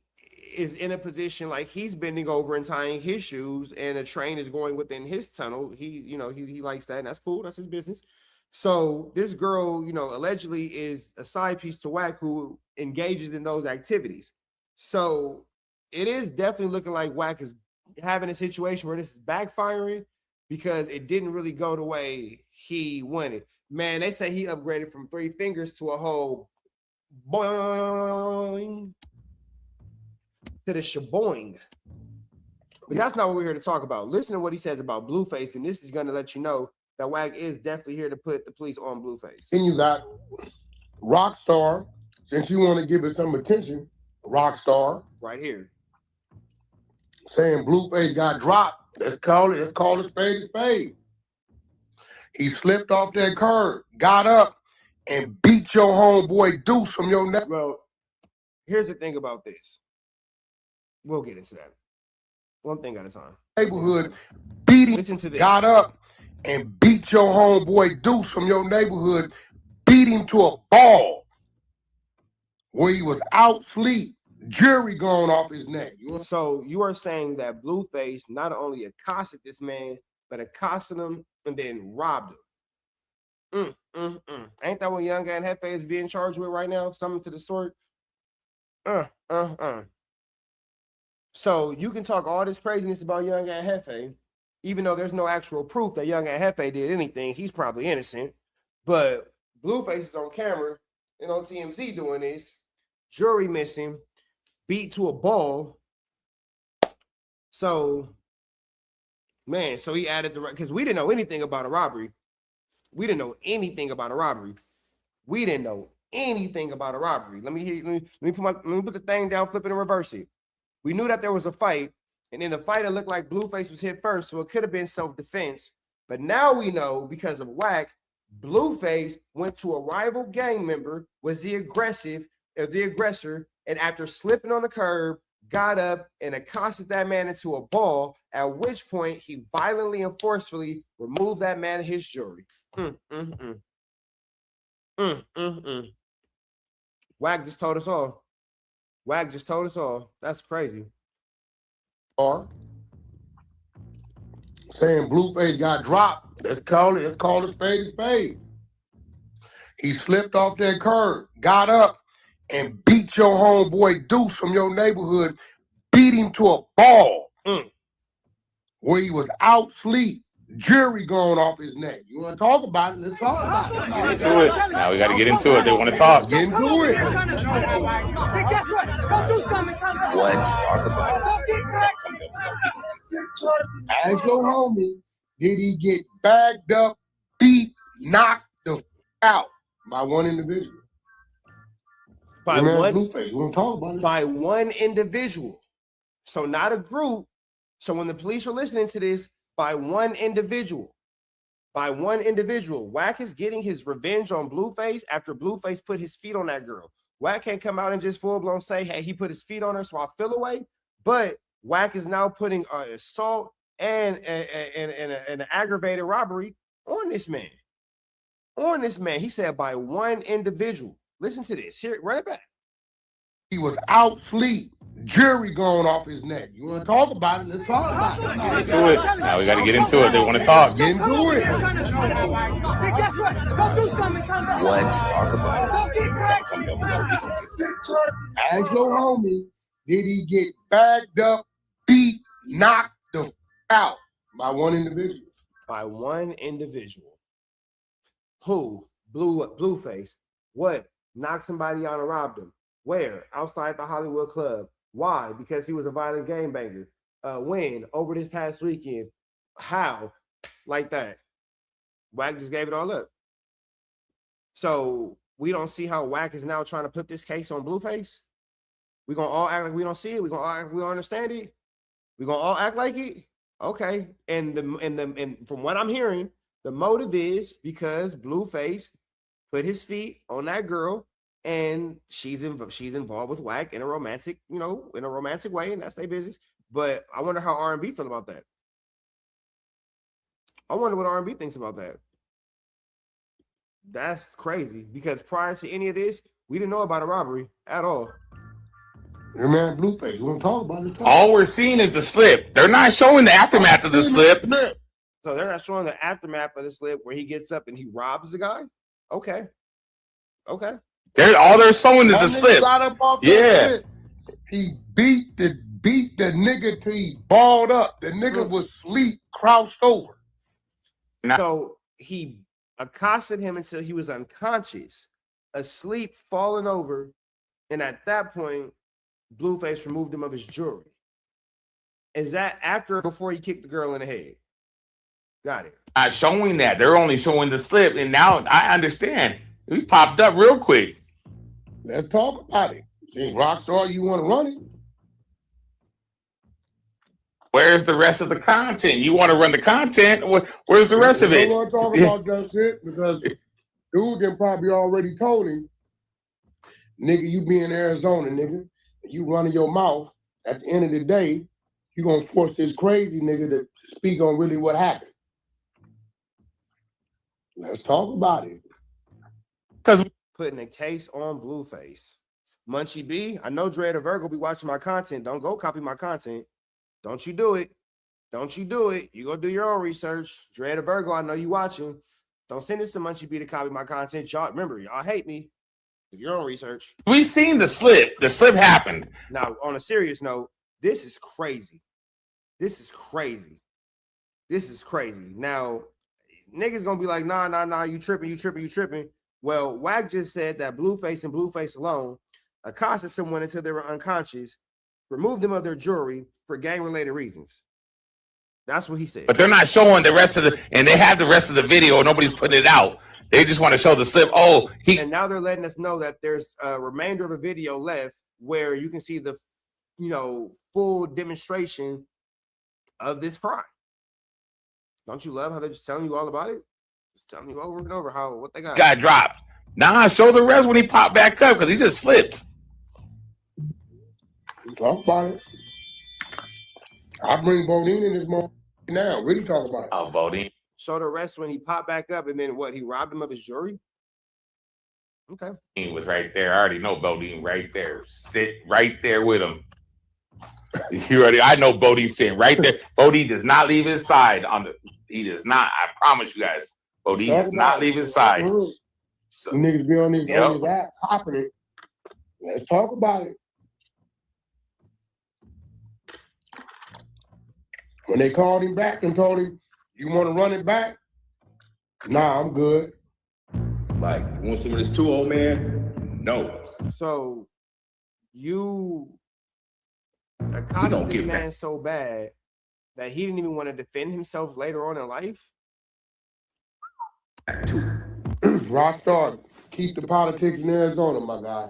is in a position like he's bending over and tying his shoes and a train is going within his tunnel. He likes that, and that's cool. That's his business. So this girl, allegedly is a side piece to Wack who engages in those activities. So it is definitely looking like Wack is having a situation where this is backfiring because it didn't really go the way he wanted. Man, they say he upgraded from 3 fingers to a whole boing to the shaboing. But that's not what we're here to talk about. Listen to what he says about Blueface, and this is going to let you know that Wack is definitely here to put the police on Blueface. Then you got Rockstar, since you want to give it some attention, Rockstar. Right here. Saying Blueface got dropped. Let's call it a spade a spade. He slipped off that curb, got up, and beat your homeboy Deuce from your neck. Well, Here's the thing about this. We'll get into that. One thing at a time. Neighborhood beating. Listen to this. Got up and beat your homeboy Deuce from your neighborhood, beat him to a ball where he was out asleep, jury going off his neck. So you are saying that Blueface not only accosted this man, but accosted him and then robbed him. Ain't that what Young and Hefe is being charged with right now? Something to the sort. So you can talk all this craziness about Young and Hefe, even though there's no actual proof that Young and Hefe did anything. He's probably innocent. But Blueface is on camera and on TMZ doing this. Jury missing, beat to a ball. So, man, so he added the, because we didn't know anything about a robbery. We didn't know anything about a robbery. We didn't know anything about a robbery. Let me put the thing down, flip it, and reverse it. We knew that there was a fight, and in the fight, it looked like Blueface was hit first, so it could have been self-defense. But now we know, because of Wack, Blueface went to a rival gang member, was the aggressor, and after slipping on the curb, got up and accosted that man into a ball, at which point he violently and forcefully removed that man and his jewelry. Wack just told us all. Wack just told us all. That's crazy. Or saying Blueface got dropped. Let's call it a spade. He slipped off that curb, got up, and beat your homeboy Deuce from your neighborhood, beat him to a ball where he was out asleep, jury going off his neck. You want to talk about it? Let's talk about it. Get into it. Now we got to get into it. They want to talk. Get into it. What? Talk about Ask your homie, did he get bagged up, beat, knocked the f out by one individual? By one, Blueface, you want to talk about it? By one individual. So not a group. So when the police are listening to this, by one individual. By one individual. Wack is getting his revenge on Blueface after Blueface put his feet on that girl. Wack can't come out and just full-blown say, hey, he put his feet on her, so I feel away. But Wack is now putting assault and an aggravated robbery on this man. On this man. He said by one individual. Listen to this. Here, run it back. He was out asleep, jury going off his neck. You want to talk about it? Let's talk about it. Get into it. Now we got to get into it. They want to talk. Get into it. What? Talk about Ask your homie, did he get bagged up, beat, knocked the f out by one individual? By one individual. Who? Blueface. What? Knocked somebody out and robbed him. Where? Outside the Hollywood Club. Why? Because he was a violent gangbanger. When? Over this past weekend. How? Like that. Wack just gave it all up. So we don't see how Wack is now trying to put this case on Blueface. We're gonna all act like we don't see it. We're gonna all act like we don't understand it. We're gonna all act like it. Okay. And from what I'm hearing, the motive is because Blueface put his feet on that girl, and she's involved with Wack in a romantic, in a romantic way, and that's their business. But I wonder how R&B feel about that. I wonder what R&B thinks about that. That's crazy, because prior to any of this, we didn't know about a robbery at all. Your man Blueface, you want to talk about it? All we're seeing is the slip. They're not showing the aftermath of the slip. So they're not showing the aftermath of the slip where he gets up and he robs the guy? Okay. All they're showing is the slip. Yeah. He beat the nigga till he balled up. The nigga was asleep, crouched over. So he accosted him until he was unconscious, asleep, falling over, and at that point, Blueface removed him of his jewelry. Is that after or before he kicked the girl in the head? Got it. Not showing that. They're only showing the slip, and now I understand. We popped up real quick. Let's talk about it. Since Rockstar, you want to run it? Where's the rest of the content? You want to run the content? Where's the rest of it? I don't want to talk about that shit because dude then probably already told him Nigga, you be in Arizona, nigga. You running your mouth. At the end of the day, you gonna force this crazy nigga to speak on really what happened. Let's talk about it. Because putting a case on Blueface. Munchie B, I know Dre the Virgo be watching my content. Don't go copy my content. Don't you do it. Don't you do it. You go do your own research. Dre the Virgo, I know you watching. Don't send this to Munchie B to copy my content. Y'all remember, y'all hate me. Do your own research. We seen the slip. The slip happened. Now, on a serious note, this is crazy. This is crazy. This is crazy. Now, niggas gonna be like, nah, you tripping. Well, Wack just said that Blueface and Blueface alone accosted someone until they were unconscious, removed them of their jewelry for gang-related reasons. That's what he said. But they're not showing the rest of the, and they have the rest of the video. Nobody's putting it out. They just want to show the slip. Oh, and now they're letting us know that there's a remainder of a video left where you can see the, full demonstration of this crime. Don't you love how they're just telling you all about it? Just telling you over and over what they got. Got dropped. Nah, show the rest when he popped back up because he just slipped. Talk about it. I bring Bodine in this moment now. Really talk about it. Oh, Bodine. Show the rest when he popped back up, and then what? He robbed him of his jewelry. Okay. He was right there. I already know Bodine right there. Sit right there with him. I know Bodine sitting right there. Bodine does not leave his side he does not. I promise you guys. Bodine does not leave his side. So, niggas be on these app popping it. Let's talk about it. When they called him back and told him, you want to run it back? Nah, I'm good. Like, you want some of this too, old man? No. So you accosted this man so bad that he didn't even want to defend himself later on in life? Rockstar, keep the politics in Arizona, my guy.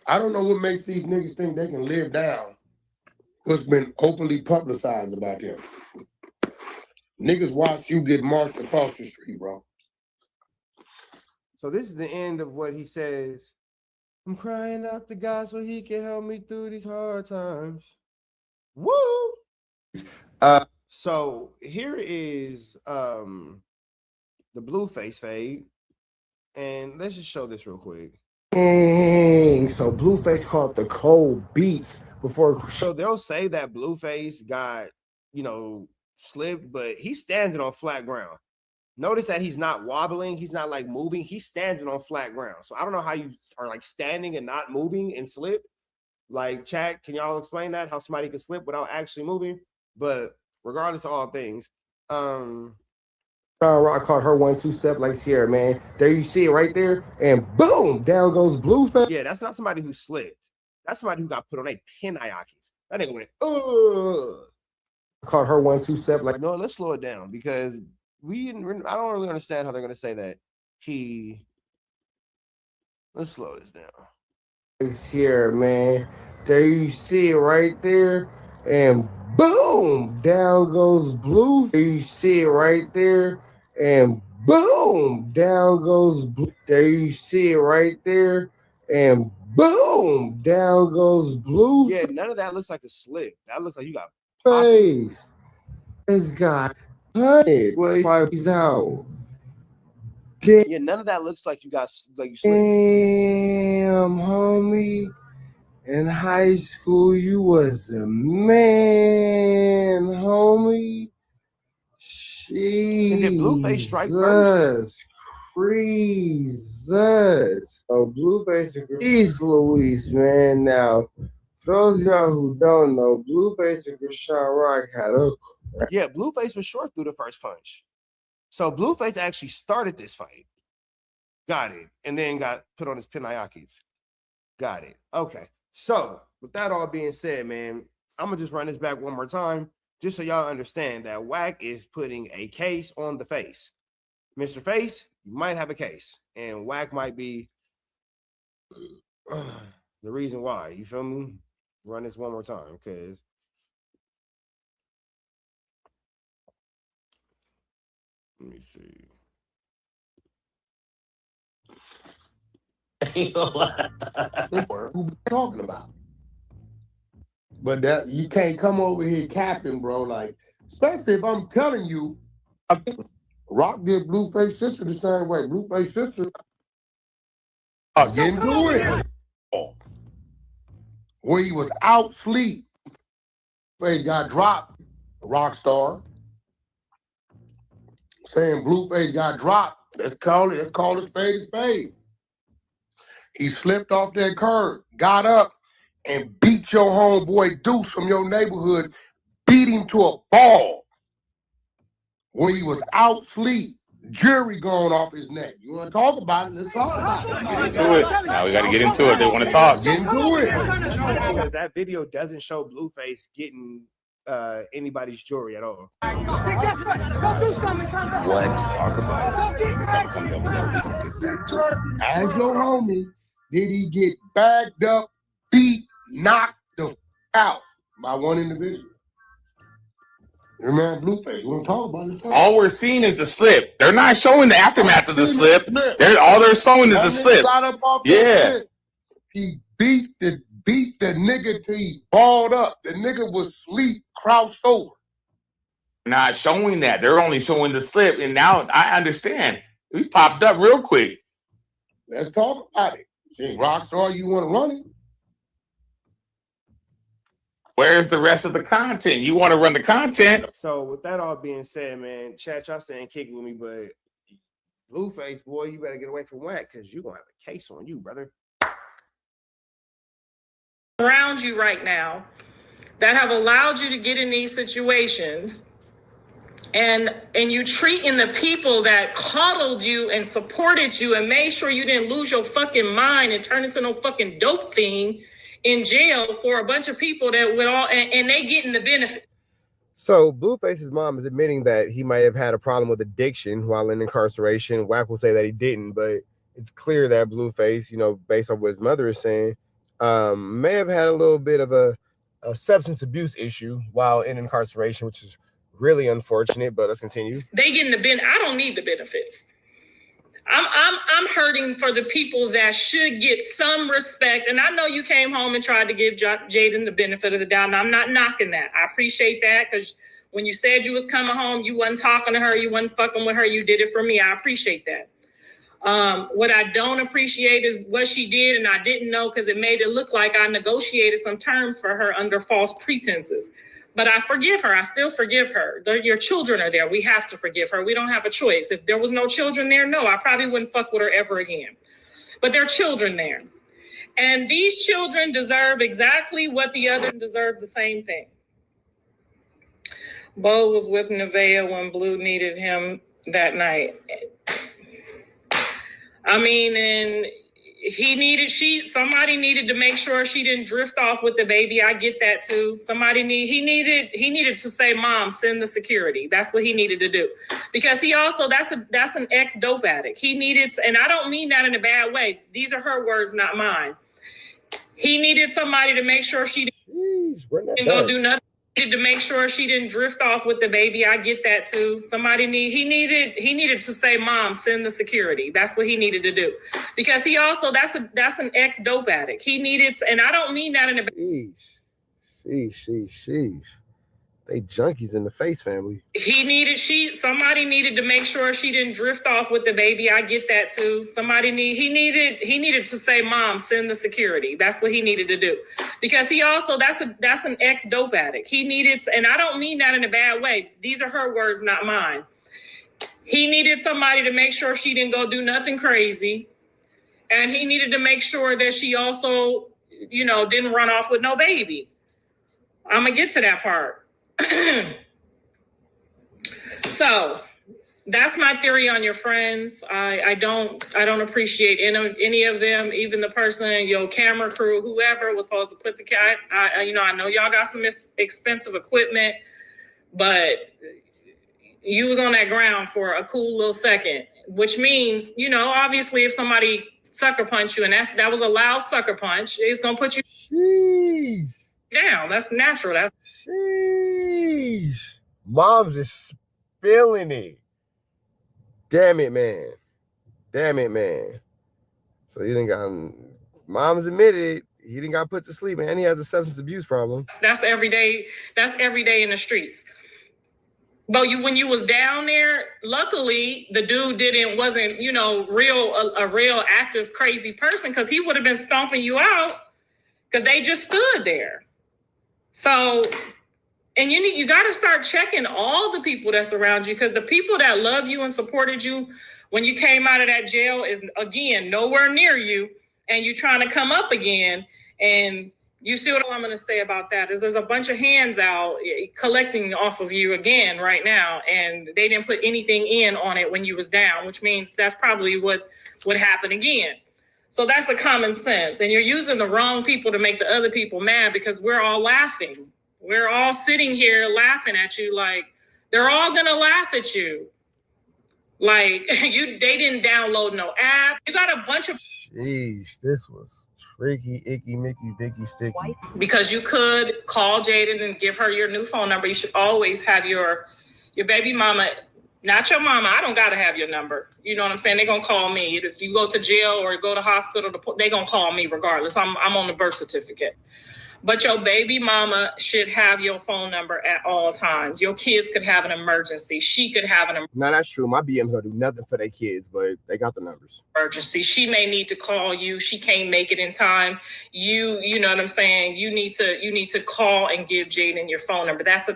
I don't know what makes these niggas think they can live down what's been openly publicized about them. Niggas watch you get marched across the street, bro. So this is the end of what he says. I'm crying out to God so he can help me through these hard times. Woo! So here is the Blueface fade. And let's just show this real quick. Dang. So Blueface called the cold beats before. So they'll say that Blueface got, slipped, but he's standing on flat ground. Notice that he's not wobbling. He's not like moving. He's standing on flat ground. So I don't know how you are like standing and not moving and slip. Like, chat, can y'all explain that? How somebody can slip without actually moving? But regardless of all things, Rock caught her 1-2 step like Sierra, man. There you see it right there, and boom, down goes Blueface. Yeah, that's not somebody who slipped. That's somebody who got put on a pinayakis. That nigga went, caught her 1-2 step like, no, let's slow it down because I don't really understand how they're gonna say that. Let's slow this down. It's here, man. There you see it right there, and boom, down goes Blue. There you see it right there, and boom, down goes Blue. There you see it right there, and boom, down goes Blue. Yeah, none of that looks like a slip. That looks like you got face. This guy hunted. Well, he's out. Yeah, none of that looks like you got like you slipped. Damn, homie. In high school, you was a man, homie. Jesus, Blueface strike first. Jesus. Oh, Blueface agrees, Luis, man. Now, for those of y'all who don't know, Blueface and Krishan Rock had a... Yeah, Blueface was short through the first punch. So Blueface actually started this fight. Got it. And then got put on his pinayakis. Got it. Okay. So with that all being said, man, I'm going to just run this back one more time just so y'all understand that Wack is putting a case on the face. Mr. Face, you might have a case. And Wack might be the reason why. You feel me? Run this one more time because Let me see. Who we talking about? But that you can't come over here capping, bro. Like, especially if I'm telling you, Rock did Blueface sister the same way. Blueface sister. Let's get into it. Where he was out sleep. Blueface got dropped. Rockstar. Saying Blueface got dropped. Let's call it a spade a spade. He slipped off that curb, got up, and beat your homeboy Deuce from your neighborhood, beat him to a ball where he was out sleep, jury going off his neck. You want to talk about it? Let's talk about it. Get into it. Now we got to get into it. They want to talk. Get into it. Because that video doesn't show Blueface getting anybody's jewelry at all. What? Talk about it. As your homie, did he get bagged up, beat, knocked the out by one individual? Your man Blueface, you want to talk about it? All we're seeing is the slip. They're not showing the aftermath of the slip. All they're showing is the slip. Yeah. He beat the nigga till he balled up. The nigga was asleep, crouched over. Not showing that. They're only showing the slip. And now I understand. We popped up real quick. Let's talk about it. Rockstar, you want to run it? Where's the rest of the content? You want to run the content? So with that all being said, man, chat, y'all saying kick with me, but Blueface, boy, you better get away from Wack because you're going to have a case on you, brother. Around you right now that have allowed you to get in these situations, and you treating the people that coddled you and supported you and made sure you didn't lose your fucking mind and turn into no fucking dope fiend in jail for a bunch of people that would all and they getting the benefit. So Blueface's mom is admitting that he might have had a problem with addiction while in incarceration. Wack will say that he didn't, but it's clear that Blueface, you know, based off what his mother is saying, may have had a little bit of a substance abuse issue while in incarceration, which is really unfortunate, but let's continue. They getting the benefit. I don't need the benefits. I'm hurting for the people that should get some respect. And I know you came home and tried to give Jaden the benefit of the doubt, and I'm not knocking that. I appreciate that, because when you said you was coming home, you wasn't talking to her, you wasn't fucking with her, you did it for me. I appreciate that. What I don't appreciate is what she did, and I didn't know because it made it look like I negotiated some terms for her under false pretenses. But I forgive her. I still forgive her. Your children are there. We have to forgive her. We don't have a choice. If there was no children there, no, I probably wouldn't fuck with her ever again. But there are children there. And these children deserve exactly what the others deserve, the same thing. Bo was with Nevaeh when Blue needed him that night. I mean, and somebody needed to make sure she didn't drift off with the baby. I get that too. He needed to say, Mom, send the security. That's what he needed to do. Because that's an ex-dope addict. He needed, and I don't mean that in a bad way. These are her words, not mine. He needed somebody to make sure she didn't go do nothing. He needed to make sure she didn't drift off with the baby. I get that too. He needed to say, Mom, send the security. That's what he needed to do. Because that's an ex-dope addict. He needed, and I don't mean that in a Sheesh. They junkies in the face family. Somebody needed to make sure she didn't drift off with the baby. I get that too. He needed to say, Mom, send the security. That's what he needed to do. Because that's an ex-dope addict. He needed, and I don't mean that in a bad way. These are her words, not mine. He needed somebody to make sure she didn't go do nothing crazy. And he needed to make sure that she also, didn't run off with no baby. I'm going to get to that part. So that's my theory on your friends. I don't appreciate any of them, even the person, your camera crew, whoever was supposed to put the cat. I know y'all got some expensive equipment, but you was on that ground for a cool little second, which means, obviously if somebody sucker punch you, and that was a loud sucker punch, it's gonna put you down. That's natural. Sheesh. 'Sheesh. Moms is spilling it. 'Sheesh. Sheesh. Sheesh. They junkies in the face family. He needed somebody to make sure she didn't go do nothing crazy. And I don't mean that in a bad way. These are her words, not mine. He needed somebody to make sure she didn't drift off with the baby. I get that too. Somebody needed, he needed to say, Mom, send the security. That's what he needed to do. Because he needed somebody to make sure she didn't drift off with the baby. I get that too. Moms is spilling it. Damn it, man. Damn it, man. So he didn't got, mom's admitted it. He didn't got put to sleep, man. He has a substance abuse problem. That's every day. That's every day in the streets. But when you was down there, luckily the dude wasn't a real active crazy person, because he would have been stomping you out because they just stood there. So, and you got to start checking all the people that's around you, because the people that love you and supported you when you came out of that jail is, again, nowhere near you, and you're trying to come up again. And you see what I'm going to say about that is there's a bunch of hands out collecting off of you again right now, and they didn't put anything in on it when you was down, which means that's probably what would happen again. So that's a common sense. And you're using the wrong people to make the other people mad, because we're all laughing. We're all sitting here laughing at you like they're all going to laugh at you. Like they didn't download no app. You got a bunch of... Jeez, this was tricky, icky, Mickey, Vicky, sticky. Because you could call Jaden and give her your new phone number. You should always have your baby mama, not your mama. I don't got to have your number. You know what I'm saying? They're going to call me. If you go to jail or go to hospital, they're going to call me regardless. I'm on the birth certificate. But your baby mama should have your phone number at all times. Your kids could have an emergency. She could have an No, that's true. My BMs don't do nothing for their kids, but they got the numbers. emergency. She may need to call you. She can't make it in time. You know what I'm saying? You need to call and give Jaden your phone number. That's a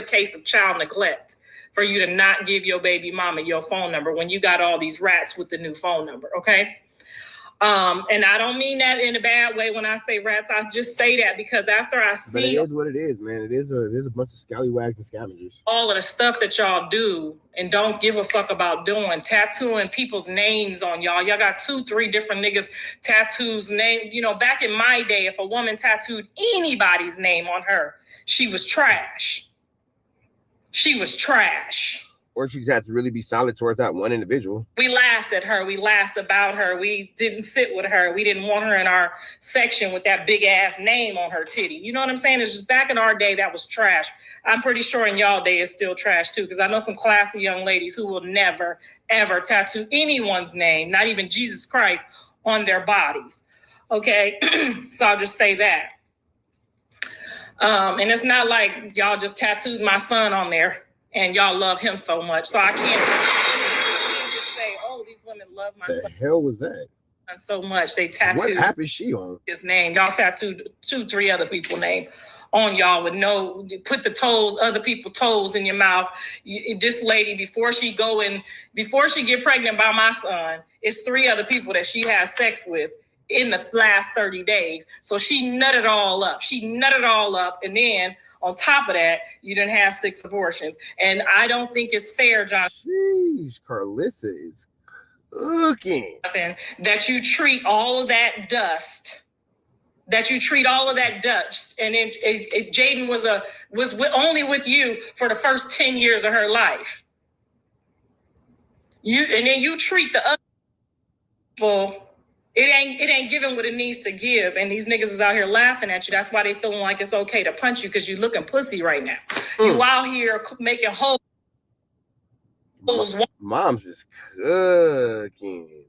case of child neglect for you to not give your baby mama your phone number when you got all these rats with the new phone number, okay? And I don't mean that in a bad way when I say rats. I just say that because after I see... But it is what it is, man. It is a bunch of scallywags and scavengers. All of the stuff that y'all do and don't give a fuck about doing, tattooing people's names on y'all. Y'all got 2-3 different niggas tattoos name. You know, back in my day, if a woman tattooed anybody's name on her, she was trash. She was trash. Or she just had to really be solid towards that one individual. We laughed at her. We laughed about her. We didn't sit with her. We didn't want her in our section with that big ass name on her titty. You know what I'm saying? It's just back in our day, that was trash. I'm pretty sure in y'all day it's still trash too, because I know some classy young ladies who will never, ever tattoo anyone's name, not even Jesus Christ, on their bodies. Okay? So I'll just say that. And it's not like y'all just tattooed my son on there and y'all love him so much. So I can't just say, oh, these women love my son. The hell was that? So much. They tattooed. What app is she on? His name. Y'all tattooed 2-3 other people's name on y'all with no, put the toes, other people's toes in your mouth. This lady, before she get pregnant by my son, it's 3 other people that she has sex with in the last 30 days. So she nutted all up. And then on top of that, you done have 6 abortions. And I don't think it's fair, John. Jeez, Carlissa is cooking. That you treat all of that dust. And then Jaden was only with you for the first 10 years of her life. And then you treat the other people. It ain't giving what it needs to give, and these niggas is out here laughing at you. That's why they feeling like it's okay to punch you, because you looking pussy right now. You out here making holes. Mom's is cooking.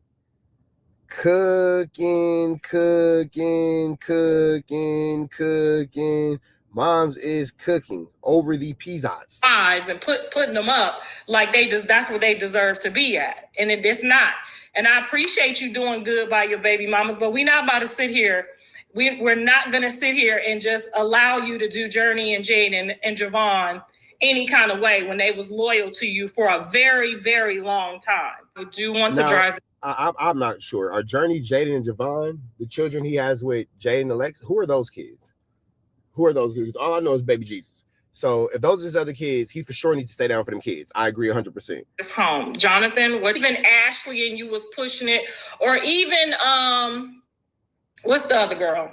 Mom's is cooking over the pizzas. Lives and putting them up like that's what they deserve to be at, and it's not. And I appreciate you doing good by your baby mamas, but we're not about to sit here. We're not going to sit here and just allow you to do Journey and Jaden and Javon any kind of way when they was loyal to you for a very, very long time. We do want to drive. I'm not sure. Are Journey, Jaden, and Javon, the children he has with Jaden and Alexa, who are those kids? All I know is baby Jesus. So if those are his other kids, he for sure needs to stay down for them kids. I agree 100%. It's home. Jonathan, even Ashley and you was pushing it, or even, what's the other girl?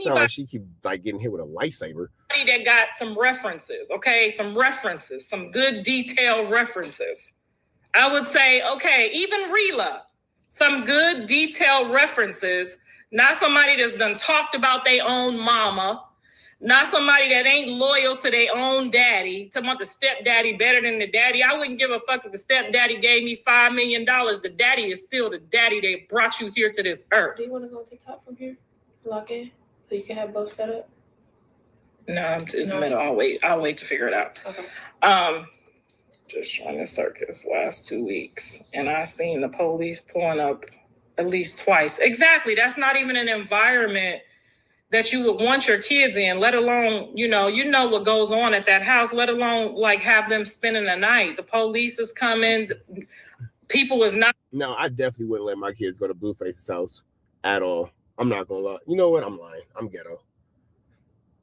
Sound like she keep getting hit with a lightsaber. That got some references, okay? Some good detailed references. I would say, okay, even Rila, some good detailed references. Not somebody that's done talked about their own mama, Not somebody that ain't loyal to their own daddy, to want the stepdaddy better than the daddy. I wouldn't give a fuck if the stepdaddy gave me $5 million. The daddy is still the daddy that brought you here to this earth. Do you want to go on TikTok from here? Log in so you can have both set up? No, I'm in the middle. I'll wait to figure it out. Okay. Just trying to circus last 2 weeks, and I seen the police pulling up at least twice. Exactly. That's not even an environment that you would want your kids in, let alone, you know what goes on at that house, let alone like have them spending the night. The police is coming. People is not. No, I definitely wouldn't let my kids go to Blueface's house at all. I'm not gonna lie. You know what? I'm lying. I'm ghetto.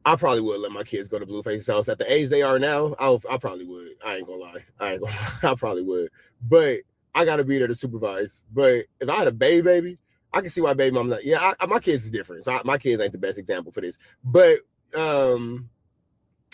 I probably would let my kids go to Blueface's house at the age they are now. I probably would. I ain't gonna lie. I probably would. But I gotta be there to supervise. But if I had a baby, I can see why baby mom's not. Yeah, my kids is different. So my kids ain't the best example for this. But I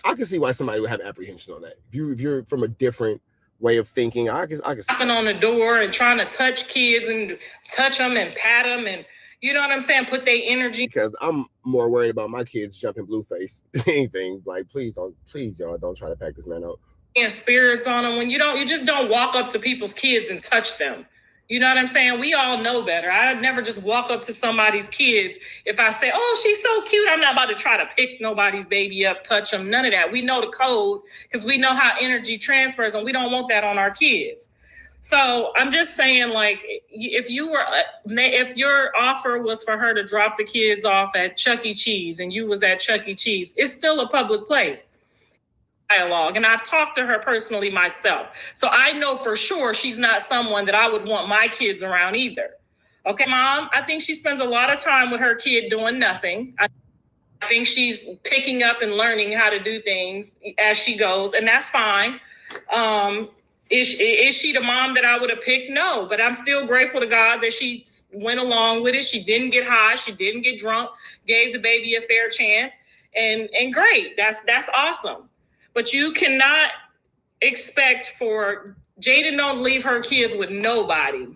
can see why somebody would have apprehension on that. If you're from a different way of thinking, I can knocking on the door and trying to touch kids and touch them and pat them and you know what I'm saying, put their energy. Because I'm more worried about my kids jumping Blueface than anything. Like, please y'all don't try to pack this man out. And spirits on them when you just don't walk up to people's kids and touch them. You know what I'm saying? We all know better. I'd never just walk up to somebody's kids. If I say, oh, she's so cute, I'm not about to try to pick nobody's baby up, touch them, none of that. We know the code because we know how energy transfers and we don't want that on our kids. So I'm just saying, like, if your offer was for her to drop the kids off at Chuck E. Cheese and you was at Chuck E. Cheese, it's still a public place. Dialogue, and I've talked to her personally myself, so I know for sure she's not someone that I would want my kids around either. Okay, Mom, I think she spends a lot of time with her kid doing nothing. I think she's picking up and learning how to do things as she goes, and that's fine. Is she the mom that I would have picked? No, but I'm still grateful to God that she went along with it. She didn't get high, she didn't get drunk, gave the baby a fair chance, and great. That's awesome. But you cannot expect for Jada don't leave her kids with nobody.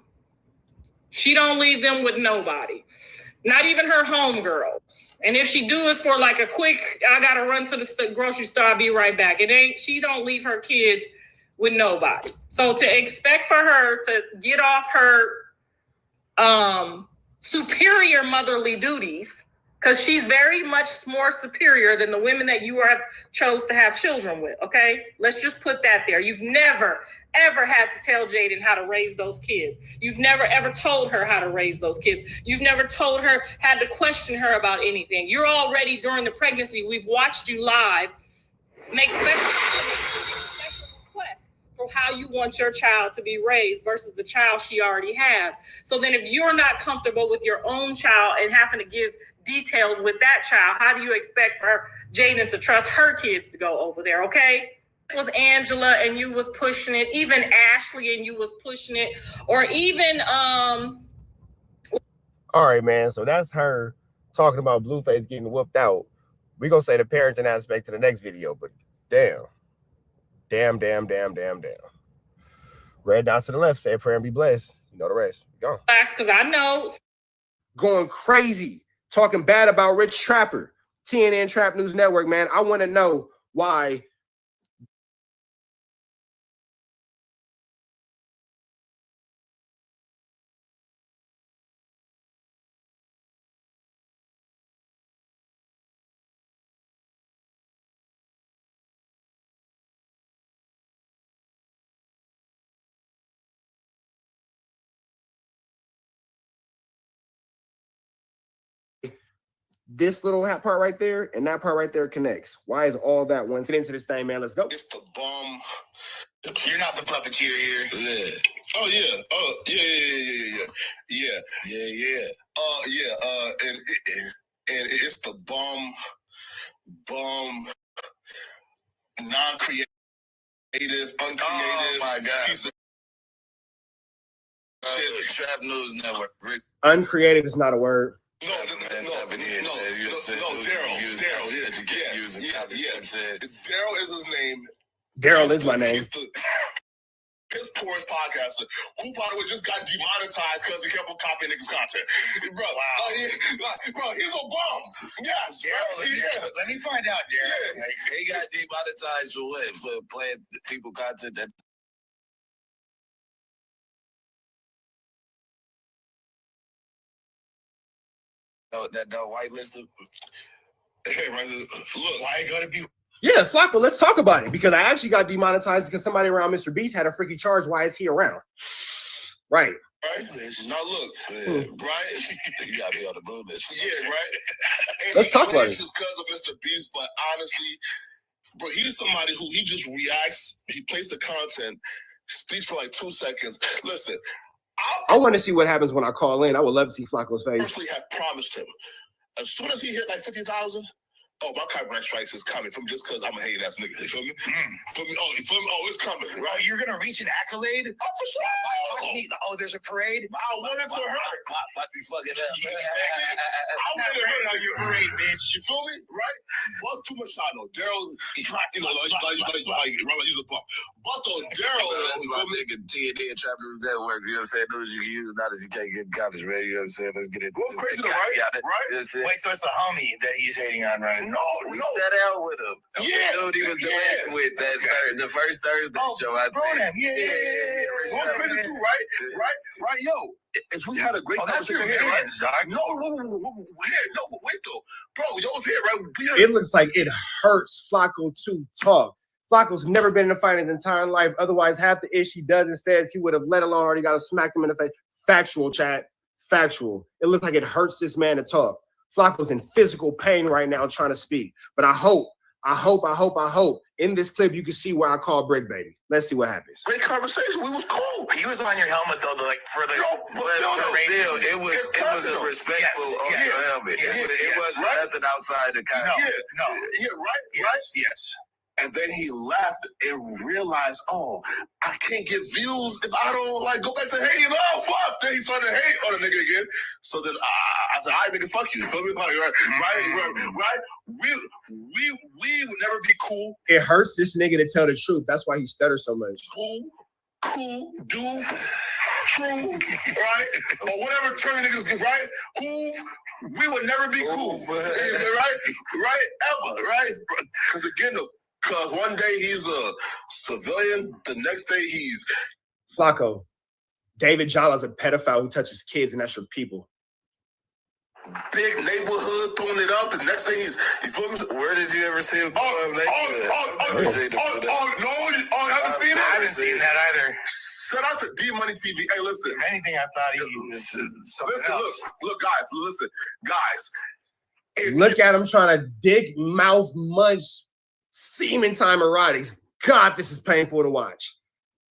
She don't leave them with nobody. Not even her homegirls. And if she do, it's for like a quick, I gotta run to the grocery store, I'll be right back. She don't leave her kids with nobody. So to expect for her to get off her superior motherly duties, because she's very much more superior than the women that you have chose to have children with, okay? Let's just put that there. You've never, ever had to tell Jaden how to raise those kids. You've never, ever told her how to raise those kids. You've never told her, had to question her about anything. You're already, during the pregnancy, we've watched you live, make special requests for how you want your child to be raised versus the child she already has. So then if you're not comfortable with your own child and having to give details with that child, how do you expect for Jaden to trust her kids to go over there? Okay, it was Angela and you was pushing it, even Ashley and you was pushing it, or even all right, man, so that's her talking about Blueface getting whooped out. We're gonna say the parenting aspect to the next video, but damn. Red dots to the left, say a prayer and be blessed. You know the rest. Go. Because I know. Going crazy, talking bad about Rich Trapper. TNN Trap News Network, man. I want to know why this little part right there and that part right there connects. Why is all that one? Get into this thing, man. Let's go. It's the bomb. You're not the puppeteer here. Yeah. Oh yeah. Oh yeah. And it's the bomb, non-creative, uncreative. Oh my God. Piece of shit. Trap News Network. Uncreative is not a word. No, Daryl, Daryl is his name. Daryl is my name. His poorest podcaster, who by the way just got demonetized because he kept on copying niggas' content. Bro, bro, he's a bum. Yes, Yeah. Let me find out, Darren. Yeah. He got demonetized for what? For playing people content that. That don't whitelist him. Hey, right, look, Why ain't gonna be? Yeah, Flacco, let's talk about it because I actually got demonetized because somebody around Mr. Beast had a freaky charge. Why is he around? Right. Right? Now look, Brian, you gotta be on the blue list. Yeah, right? And let's talk about it. It's because of Mr. Beast, but honestly, bro, he's somebody who he just reacts, he plays the content, speaks for like 2 seconds. Listen, I want to see what happens when I call in. I would love to see Flacco's face. I personally have promised him, as soon as he hit like 50,000, oh, my copyright strikes is coming from just because I'm a hating ass nigga. You feel me? Feel me? Oh, you feel me? Oh, it's coming, right? Oh, you're gonna reach an accolade? Oh, for sure. Watch me. Oh, there's a parade? I wanted to hurt. Watch me fucking up. I wanted to hurt on your parade, bitch. You feel me? Right? Buck too much shot though. Daryl, you know, like use a bump. But though, Daryl, you feel me? TNT and Trap News Network, you know what I'm saying? News you can use, not as you can't get in college, man. You know what I'm saying? Let's get it. What's crazy though, right? Right? Wait, so it's a homie that he's hating on, right? No. We sat out with him. Yeah. Dude, he was with that the first Thursday show. Yeah. What's crazy too, right? Yo, if we had a great conversation here, right? No, wait though. Bro, yo was here, right? It looks like it hurts Flacco to talk. Flacco's never been in a fight in his entire life. Otherwise, half the ish he does and says he would have let alone already got to smack him in the face. Factual, chat. Factual. It looks like it hurts this man to talk. Flacco's in physical pain right now trying to speak. But I hope in this clip you can see where I call Brick Baby. Let's see what happens. Great conversation. We was cool. He was on your helmet though, like for the it was a respectful on your helmet. It wasn't nothing outside the content. Yes. And then he laughed and realized, oh, I can't get views if I don't like go back to hating. Oh, fuck. Then he started to hate on the nigga again. So then I said, all right, nigga, fuck you. You feel me? Right? We would never be cool. It hurts this nigga to tell the truth. That's why he stutters so much. Cool, do, true, right? Or whatever term niggas give, right? We would never be cool. Right? Ever, right? Because again, because one day he's a civilian, the next day he's... Flacco, David Jala's a pedophile who touches kids, and that's your people. Big neighborhood throwing it out. The next thing he's... You feel me? Where did you ever see him? No, you haven't seen it? I haven't seen that either. Shout out to D-Money TV. Hey, listen. If anything, I thought he was something else. Look, guys. Look at him trying to dick, mouth, munch, semen time erotics. God, this is painful to watch.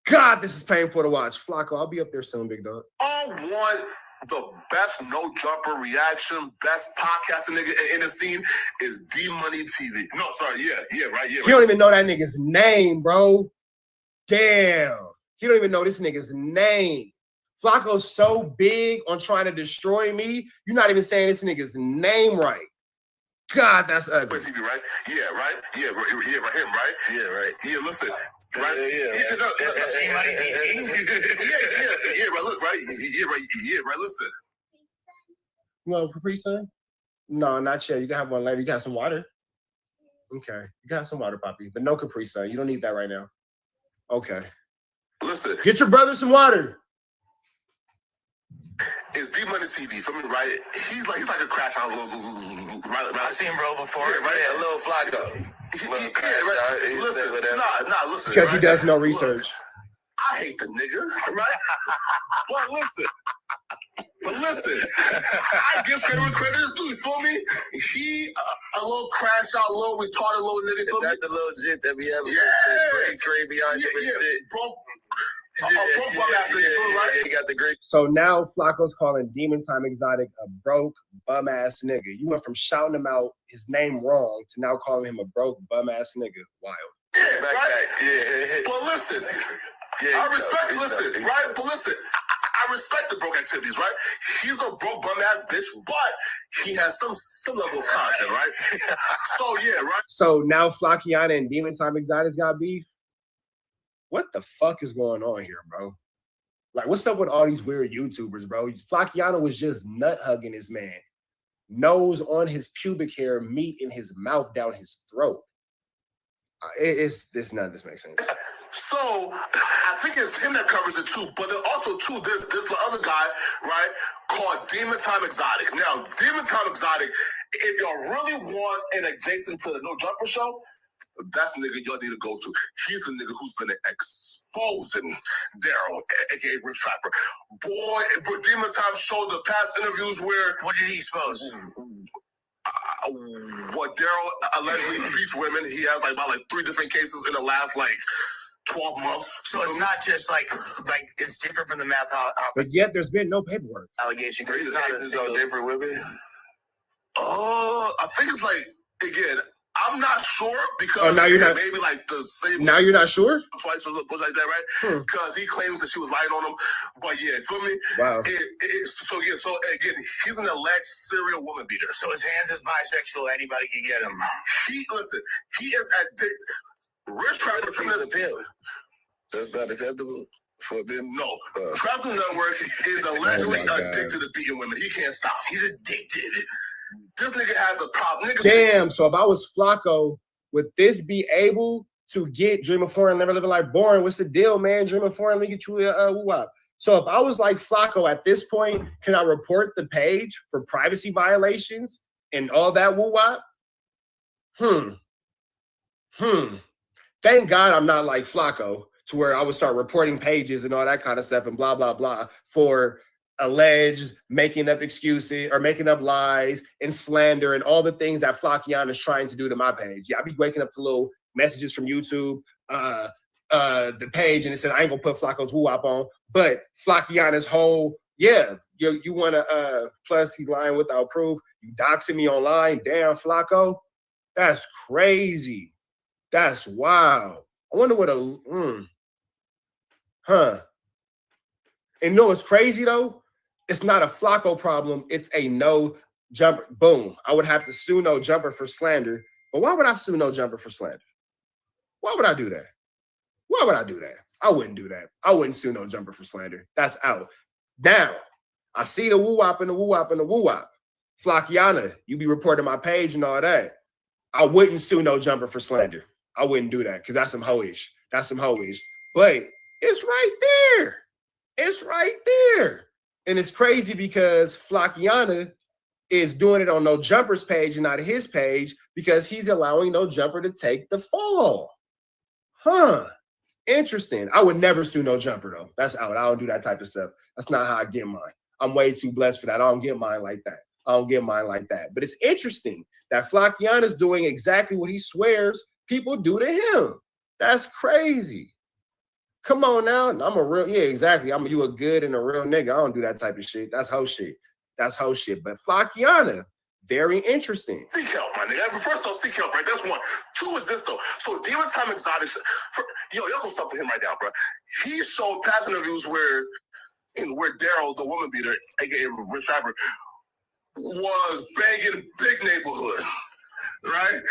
Flacco, I'll be up there soon, big dog. I want the best no jumper reaction, best podcasting nigga in the scene is D-Money TV. No, sorry, right. You don't even know that nigga's name, bro. Damn. You don't even know this nigga's name. Flacco's so big on trying to destroy me, you're not even saying this nigga's name right. God, that's ugly. TV, right? Yeah, right? Yeah, right, him, right? Yeah, right. Yeah, listen. Right? Listen. You want a Capri Sun? No, not yet. You can have one later. You got some water? Okay. You got some water, Poppy. But no Capri Sun. You don't need that right now. Okay. Listen. Get your brother some water. It's D-Money TV, for me, right? He's like a crash out right? I seen bro before, right? A little Flacco. Listen. Because he does no research. Look, I hate the nigga, right? But listen, I give credit where credit is due. You feel me? He a little crash out, a little retarded little nigga. Feel me? That the little jit that we have. Brain screen behind him and shit. Bro. He got the great. So now Flacco's calling Demon Time Exotic a broke bum ass nigga. You went from shouting him out his name wrong to now calling him a broke bum ass nigga. Wild. Yeah, right. But listen, I respect. Listen, right? But listen, I respect the broke activities, right? He's a broke bum ass bitch, but he has some level of content, right? So yeah, right. So now Flacciana and Demon Time Exotic got beef. what the fuck is going on here, bro? Like, what's up with all these weird YouTubers, bro? Flacciano was just nut hugging his man. Nose on his pubic hair, meat in his mouth down his throat. It's none of this makes sense. So I think it's him that covers it too, but then also too, there's the other guy, right, called Demon Time Exotic. Now, Demon Time Exotic, if y'all really want an adjacent to the No Jumper show, that's the nigga y'all need to go to. He's the nigga who's been exposing Daryl, aka Rich Trapper. Boy, but Demon Time showed the past interviews where what did he expose? What Daryl allegedly beats women. He has about 3 different cases in the last 12 months. So it's not just like it's different from the math. But yet there's been no paperwork. Allegation. 3 cases are different women. I think it's again. I'm not sure because now you're not, maybe the same. Now you're not sure? Twice or something like that, right? Because he claims that she was lying on him. But yeah, for me, wow. So again, he's an alleged serial woman beater. So his hands is bisexual. Anybody can get him. He is addicted. Rich Trapper from the pill. That's not acceptable for them. No, Trapper Network is allegedly addicted to beating women. He can't stop. He's addicted. This nigga has a problem. Damn, so if I was Flacco, would this be able to get Dream of Foreign, Never Living Like Boring? What's the deal, man? Dream of Foreign, let me get you a woo-wop. So if I was like Flacco at this point, can I report the page for privacy violations and all that woo-wop? Thank God I'm not like Flacco to where I would start reporting pages and all that kind of stuff and blah, blah, blah for alleged making up excuses or making up lies and slander and all the things that Flacciano is trying to do to my page. Yeah, I be waking up to little messages from YouTube, the page, and it says I ain't gonna put Flacco's woo-wop on, but Flacciano's whole, yeah, you wanna plus he's lying without proof, you doxing me online, damn Flacco, that's crazy, that's wild. I wonder what And no, it's crazy though. It's not a Flacco problem. It's a No Jumper. Boom. I would have to sue No Jumper for slander. But why would I sue No Jumper for slander? Why would I do that? Why would I do that? I wouldn't do that. I wouldn't sue No Jumper for slander. That's out. Now, I see the woo-wop and the woo-wop and the woo-wop. Flacciano, you be reporting my page and all that. I wouldn't sue No Jumper for slander. I wouldn't do that because that's some hoish. That's some hoish. But it's right there. It's right there. And it's crazy because Flacciano is doing it on No Jumper's page and not his page because he's allowing No Jumper to take the fall. Interesting. I would never sue No Jumper, though. That's out. I don't do that type of stuff. That's not how I get mine. I'm way too blessed for that. I don't get mine like that. But it's interesting that Flacciano is doing exactly what he swears people do to him. That's crazy. Come on now. I'm a real, yeah, exactly. You a good and a real nigga. I don't do that type of shit. That's hoe shit. But Flacciano, very interesting. Seek help, my nigga. First off, seek help, right? That's one. 2 is this, though. So Demon Time Exotic, y'all go stop to him right now, bro. He showed past interviews where Daryl, the woman beater, aka Rich Trapper, was banging big neighborhood, right?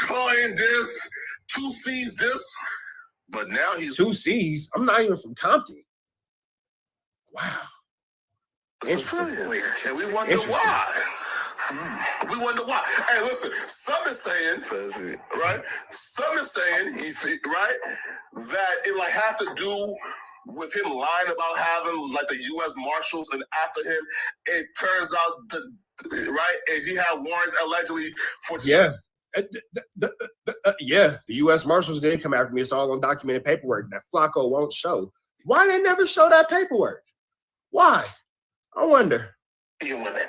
Calling this, 2 C's this. But now he's 2 C's. I'm not even from Compton. Wow. And we wonder why. We wonder why. Hey, listen, some is saying, right? Some is saying, right, that it has to do with him lying about having the U.S. Marshals, and after him, it turns out right, and he had warrants allegedly for the U.S. Marshals did come after me. It's all undocumented paperwork that Flacco won't show. Why they never show that paperwork? Why? I wonder. Right?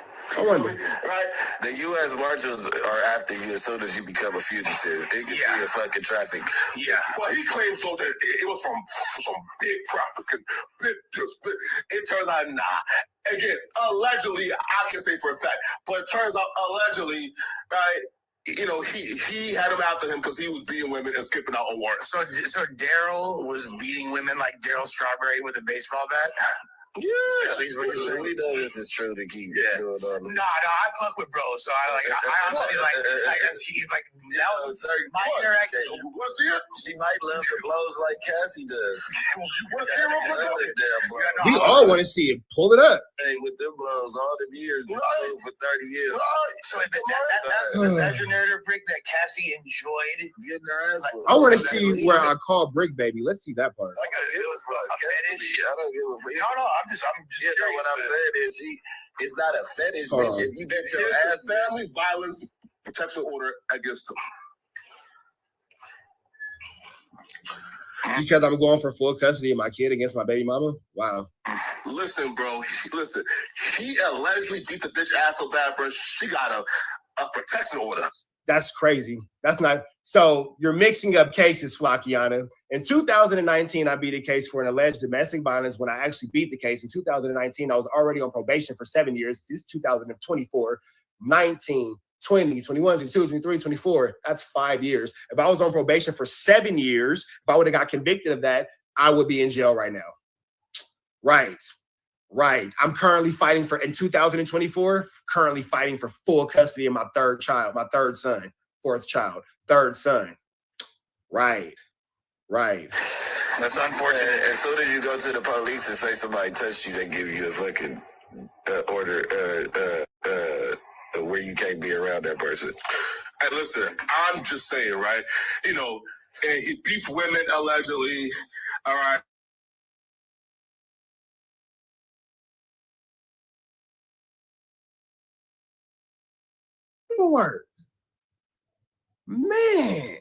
The U.S. Marshals are after you as soon as you become a fugitive. It could be a fucking traffic. Yeah. Well, he claims, though, that it was from some big trafficking. It turns out, nah. Again, allegedly, I can say for a fact, but it turns out, allegedly, right, he had him after him because he was beating women and skipping out on warrants. So Daryl was beating women like Daryl Strawberry with a baseball bat? Yeah. So we know this is true to keep doing all this. Nah, I fuck with bro, so I honestly he's like that was my interaction. Want to see it? She might love the blows like Cassie does. Want to see it real quick? We all want to see it. Pull it up. Hey, with them blows, all them years, you sold for 30 years. So that's your narrative, Brick, that Cassie enjoyed getting her ass. I want to see where I call Brick Baby. Let's see that part. Like a fetish. I don't give a fuck. No, I'm just you know what I'm saying is it's not a fetish, bitch. If you get your ass family violence protection order against them. Because I'm going for full custody of my kid against my baby mama? Wow. Listen, bro. Listen. He allegedly beat the bitch ass so bad, bro. She got a protection order. That's crazy. That's not. So you're mixing up cases, Flacciana. In 2019, I beat a case for an alleged domestic violence. When I actually beat the case in 2019, I was already on probation for 7 years. This is 2024, 19, 20, 21, 22, 23, 24. That's 5 years. If I was on probation for 7 years, if I would have got convicted of that, I would be in jail right now. Right. I'm currently fighting for, in 2024, currently fighting for full custody of my third child, my third son, fourth child, third son. Right. That's unfortunate. As soon as you go to the police and say somebody touched you, they give you a fucking order where you can't be around that person. Hey, listen, I'm just saying, right? You know, and he beats women allegedly. All right. Paperwork. Man,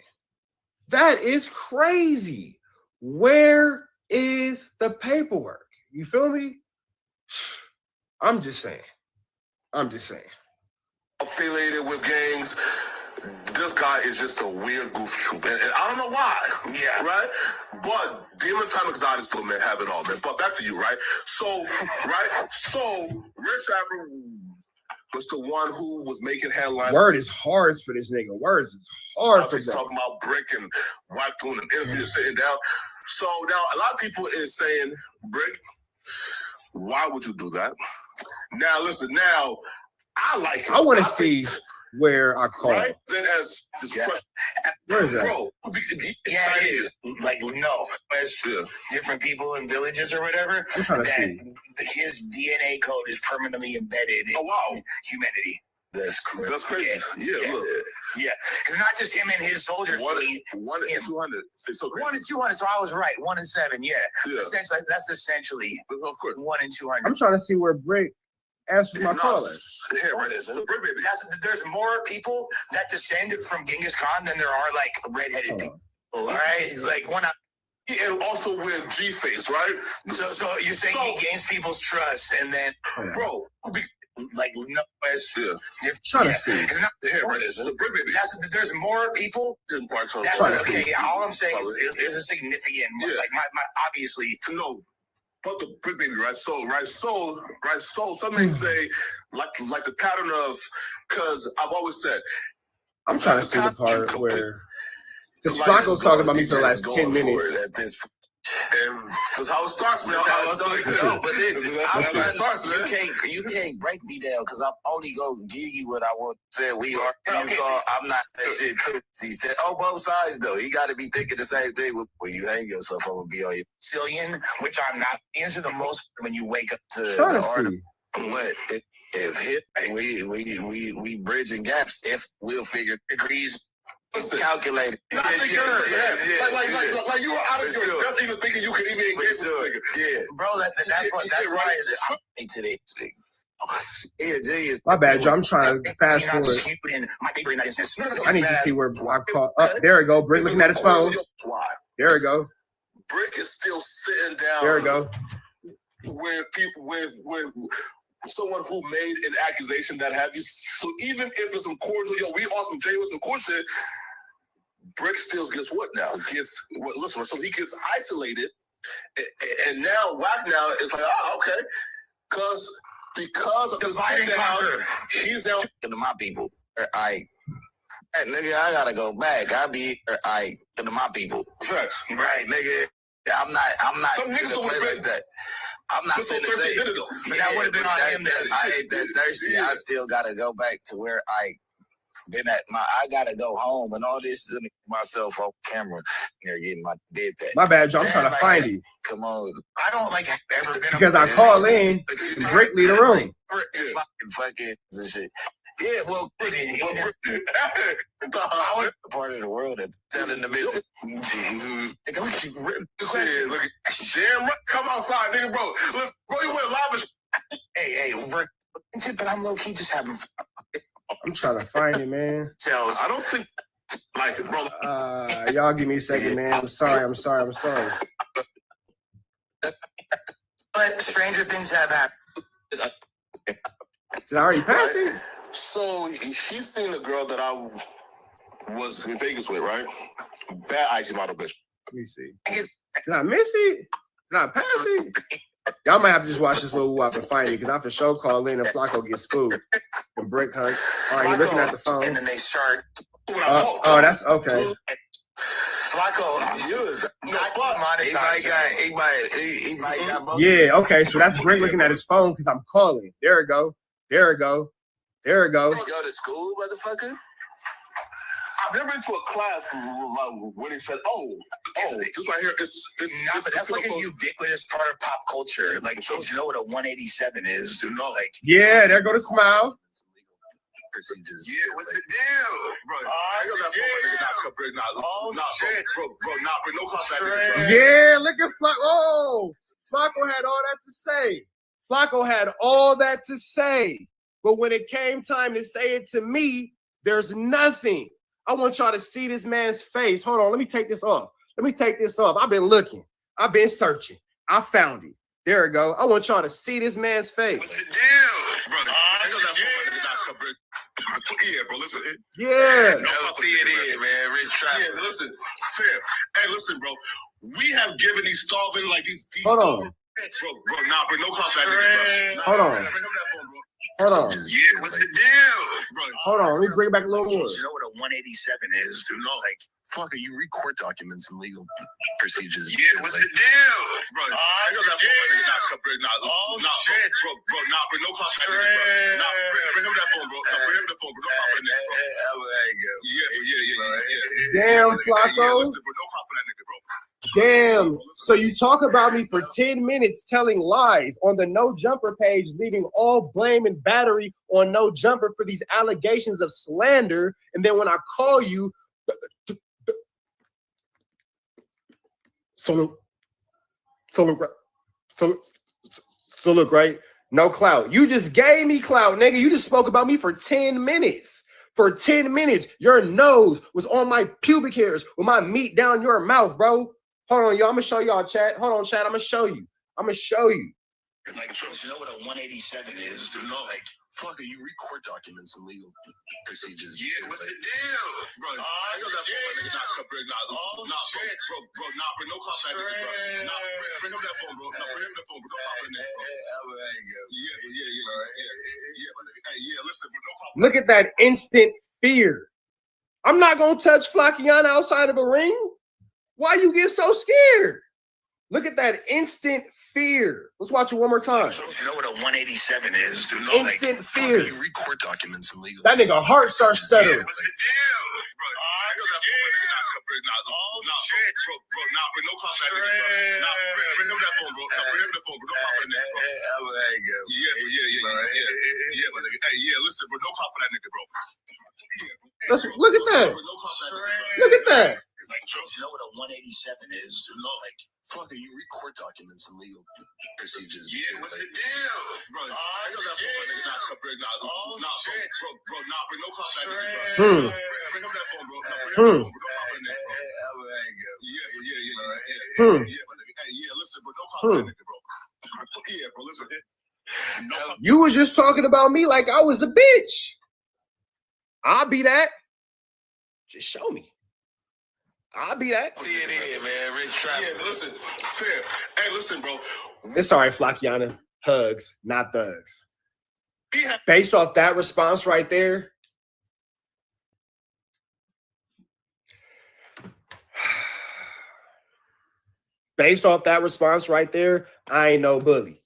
that is crazy. Where is the paperwork? You feel me? I'm just saying. Affiliated with gangs. This guy is just a weird goof troop. And I don't know why. Yeah. Right? But Demon Time Exotic still, man, have it all, man. But back to you, right? So, Rich Rapper was the one who was making headlines. Word is hard for this nigga. Words is hard for He's talking about Brick and Wack doing an interview sitting down. So now a lot of people is saying, Brick, why would you do that? Now listen, now I like it. I want to see where I call. Right? Then as just where is that? Bro, like no, as different people in villages or whatever, I'm trying to see. His DNA code is permanently embedded in humanity. That's crazy. That's crazy. Yeah, look. Yeah. It's not just him and his soldiers. 1 in 200. It's so crazy. 1 in 200. So I was right. 1 in 7. Yeah. Essentially, that's essentially of course 1 in 200. I'm trying to see where Brick answers my caller. There's more people that descend from Genghis Khan than there are like redheaded people. All right, like one. And also with G-Face, right? So you're saying he gains people's trust, and then, bro. Like no, it's there's more people in parts of all I'm saying is a significant like my obviously no, but the Brick Baby, right? So some may say like the pattern of, because I've always said I'm trying to see the part where because Flacco's talking about me for the last 10 minutes. And that's how it starts, man. You can't break me down because I'm only gonna give you what I want to say. I'm not that shit too. On both sides though, you got to be thinking the same thing. When you hang yourself, I'm gonna be on you. Cillian, which I'm not. Answer the most when you wake up to the article. What if we bridging gaps? If we'll figure degrees. Calculated. Like you were out of your depth even thinking you could even engage with this nigga. Yeah. Bro, that's why it's my bad, Joe. I'm trying to fast forward. I need to see where I call. There we go. Brick looking at his phone. There we go. Brick is still sitting down. There we go. With people with someone who made an accusation that have you. So even if it's some cordial, we awesome Jay with some cool shit. Brick still gets what now? Listen, so he gets isolated, and now Wack now is like, okay, because of the sit down, he's now to my people. Hey, nigga, I gotta go back. I be to my people. Facts, right, nigga. I'm not. Some niggas don't play like that. I'm not saying to say it, but that would have been on him. I ain't that thirsty. I still gotta go back to where I been at. I gotta go home and all this. Myself on camera, getting my did that. My bad, Joe. I'm trying to find you. Come on, I don't like ever been because I call in break leave the room. Fucking and shit. Yeah, well, part of the world that telling the bitch. Look at damn right. Come outside, nigga, bro. Listen, bro, you went live. Hey, but I'm low key just having fun. I'm trying to find it, man. I don't think like it, bro. Y'all give me a second, man. I'm sorry. But stranger things have happened. Did I already pass it? So he's seen a girl that I was in Vegas with, right? Bad IG model bitch. Let me see. Did I miss it? Did I pass it? Y'all might have to just watch this little while I can find it because I for sure call in and Flacco get spooked and Brick Hunt. All right, you're looking at the phone. And then they start. Oh, that's okay. Flacco, he might got both. Yeah, okay, so that's Brick looking at his phone because I'm calling. There it go. You go to school, motherfucker? I've never been to a class where they said, oh, this right here is but that's like a ubiquitous part of pop culture. Like, kids know what a 187 is. Do know, like, yeah, there go the smile. Procedures. Yeah, what's the deal, bro? Shit, bro, no class. Yeah, look at Flacco. Oh, Flacco had all that to say. But when it came time to say it to me, there's nothing. I want y'all to see this man's face. Hold on, let me take this off. I've been looking. I've been searching. I found it. There we go. I want y'all to see this man's face. What's the deal, bro? Yeah, bro, listen. Yeah. LT it is, man. Rich traffic. Yeah, listen. Fair. Hey, listen, bro. We have given these starving, like these Hold on. bro, bro, no class that nigga, bro. Hold on. Bring him that phone, bro. Hold on. Yeah, what's the deal, bro? Hold on. Let me bring it back a little more. You know what a 187 is? Do know, like, Flacco, you read court documents and legal procedures. Yeah, what's the deal, bro? Bro, no class that nigga, bro. Bring him that phone, bro. Bring him the phone, bro. Don't pop in there, bro. Yeah. Damn, Flacco. Listen, bro, don't pop for that nigga, bro. Damn. So you talk about me for 10 minutes telling lies on the No Jumper page, leaving all blame and battery on No Jumper for these allegations of slander. And then when I call you, so look, right? No clout. You just gave me clout, nigga. You just spoke about me for 10 minutes. For 10 minutes, your nose was on my pubic hairs with my meat down your mouth, bro. Hold on, y'all. I'm gonna show y'all, chat. Hold on, chat. I'm gonna show you. Like, you know what a 187 is? Do know, like, Flacco, you read court documents and legal procedures. Yeah, what's the deal, bro? Bring him that phone, bro. Bring him the phone, bro. Don't pop in there, bro. Yeah. Listen, bro. Look at that instant fear. I'm not gonna touch Flacciana outside of a ring. Why you get so scared? Look at that instant fear. Let's watch it one more time. You know what a 187 is? Do know, instant fear. You read court documents and legal. That nigga heart starts stuttering. What's the deal, bro? No class that nigga, bro. Bring him that phone, bro. Bring him the phone, bro. Don't pop in there, bro. Yeah. Listen, bro. No class for that nigga, bro. Look at that. Look at that. Like, you know what a 187 is? Do know, like, Flacco, you read court documents and legal procedures. Yeah, what's the deal, bro? Bring him no class that nigga, bro. Bring him that phone, bro. Bring him the phone, bro. Don't pop in there, bro. Yeah. Listen, bro. No class that nigga, bro. Yeah, bro. Listen. You was just talking about me like I was a bitch. I'll be that. Just show me. I'll be that. See it in, man. Rich traffic. Yeah, listen. Fair. Hey, listen, bro. It's all right, Flacciana. Hugs, not thugs. Based off that response right there, Based off that response right there, I ain't no bully.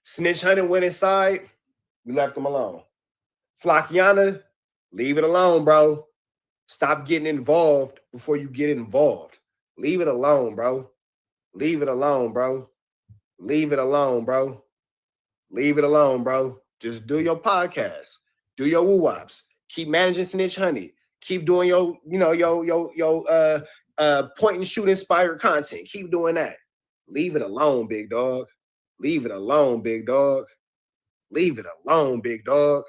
Snitch Hunter went inside. We left him alone. Flockiana, leave it alone, bro. Stop getting involved before you get involved. Leave it alone, bro. Leave it alone, bro. Leave it alone, bro. Leave it alone, bro. Just do your podcast. Do your woo-wops. Keep managing Snitch Honey. Keep doing your point and shoot inspired content. Keep doing that. Leave it alone, big dog. Leave it alone, big dog. Leave it alone, big dog.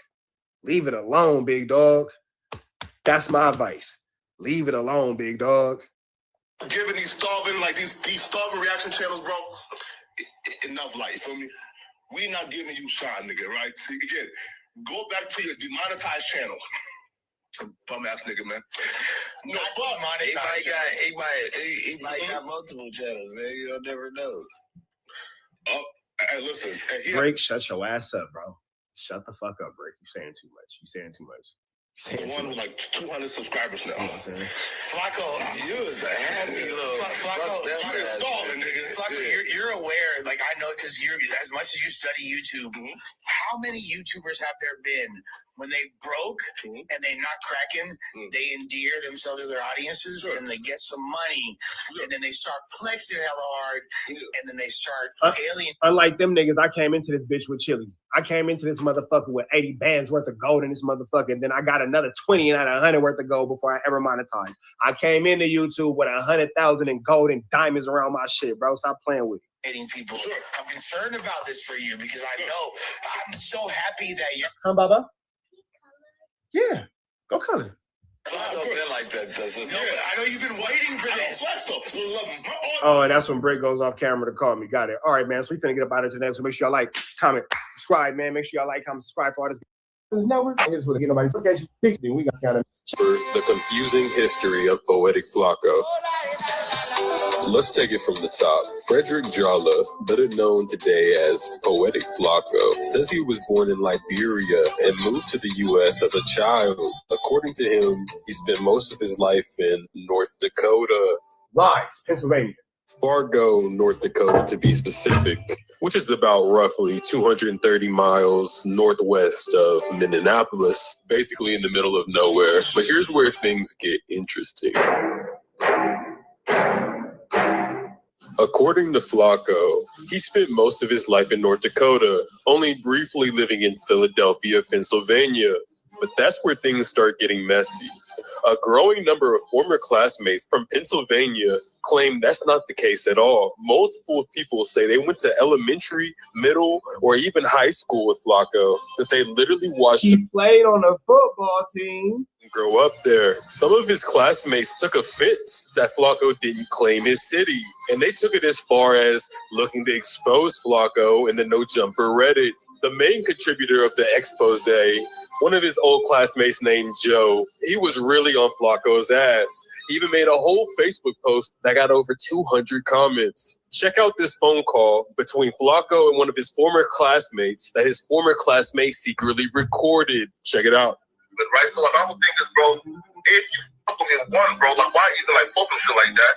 Leave it alone, big dog. That's my advice. Leave it alone, big dog. Giving these starving, like these starving reaction channels, bro, enough light, you feel me? We not giving you shine, nigga, right? See, again, go back to your demonetized channel. Bum ass nigga, man. No, but he might got multiple channels, man. You'll never know. Oh, hey, listen. Hey, Break, shut your ass up, bro. Shut the fuck up, Break. You saying too much. You saying too much. The one with like 200 subscribers now. Flacco, you is a happy little Flacco, you're stalling, nigga. Flacco, you're aware, like I know, because you're as much as you study YouTube. How many YouTubers have there been when they broke and they not cracking? They endear themselves to their audiences and they get some money, and then they start flexing hella hard, and then they start alien. Unlike them niggas, I came into this bitch with chili. I came into this motherfucker with 80 bands worth of gold in this motherfucker, and then I got another 20 and 100 worth of gold before I ever monetized. I came into YouTube with 100,000 in gold and diamonds around my shit, bro. Stop playing with it. People. I'm concerned about this for you because I know I'm so happy that you're. Huh, Baba? Yeah, go color. Flacco been like that, doesn't it? No, but I know you've been waiting for this. Oh, and that's when Brick goes off camera to call me. Got it. All right, man. So we finna get up out of today. So make sure y'all like, comment, subscribe, man. Make sure y'all like, comment, subscribe for all this network. Here's what get nobody look at you. We got kind of the confusing history of Poetic Flacco. Let's take it from the top. Frederick Jala, better known today as Poetic Flacco, says he was born in Liberia and moved to the U.S. as a child. According to him, he spent most of his life in North Dakota. Lies, Pennsylvania. Fargo, North Dakota, to be specific, which is about roughly 230 miles northwest of Minneapolis, basically in the middle of nowhere. But here's where things get interesting. According to Flacco, he spent most of his life in North Dakota, only briefly living in Philadelphia, Pennsylvania. But that's where things start getting messy. A growing number of former classmates from Pennsylvania claim that's not the case at all. Multiple people say they went to elementary, middle, or even high school with Flacco, that they literally watched him played on a football team grow up there. Some of his classmates took offense that Flacco didn't claim his city, and they took it as far as looking to expose Flacco in the No Jumper Reddit. The main contributor of the expose, one of his old classmates named Joe, he was really on Flacco's ass. He even made a whole Facebook post that got over 200 comments. Check out this phone call between Flacco and one of his former classmates that his former classmate secretly recorded. Check it out. But right, so like, I would think is, bro, if you fuck with me one, bro, like, why you like both and shit like that?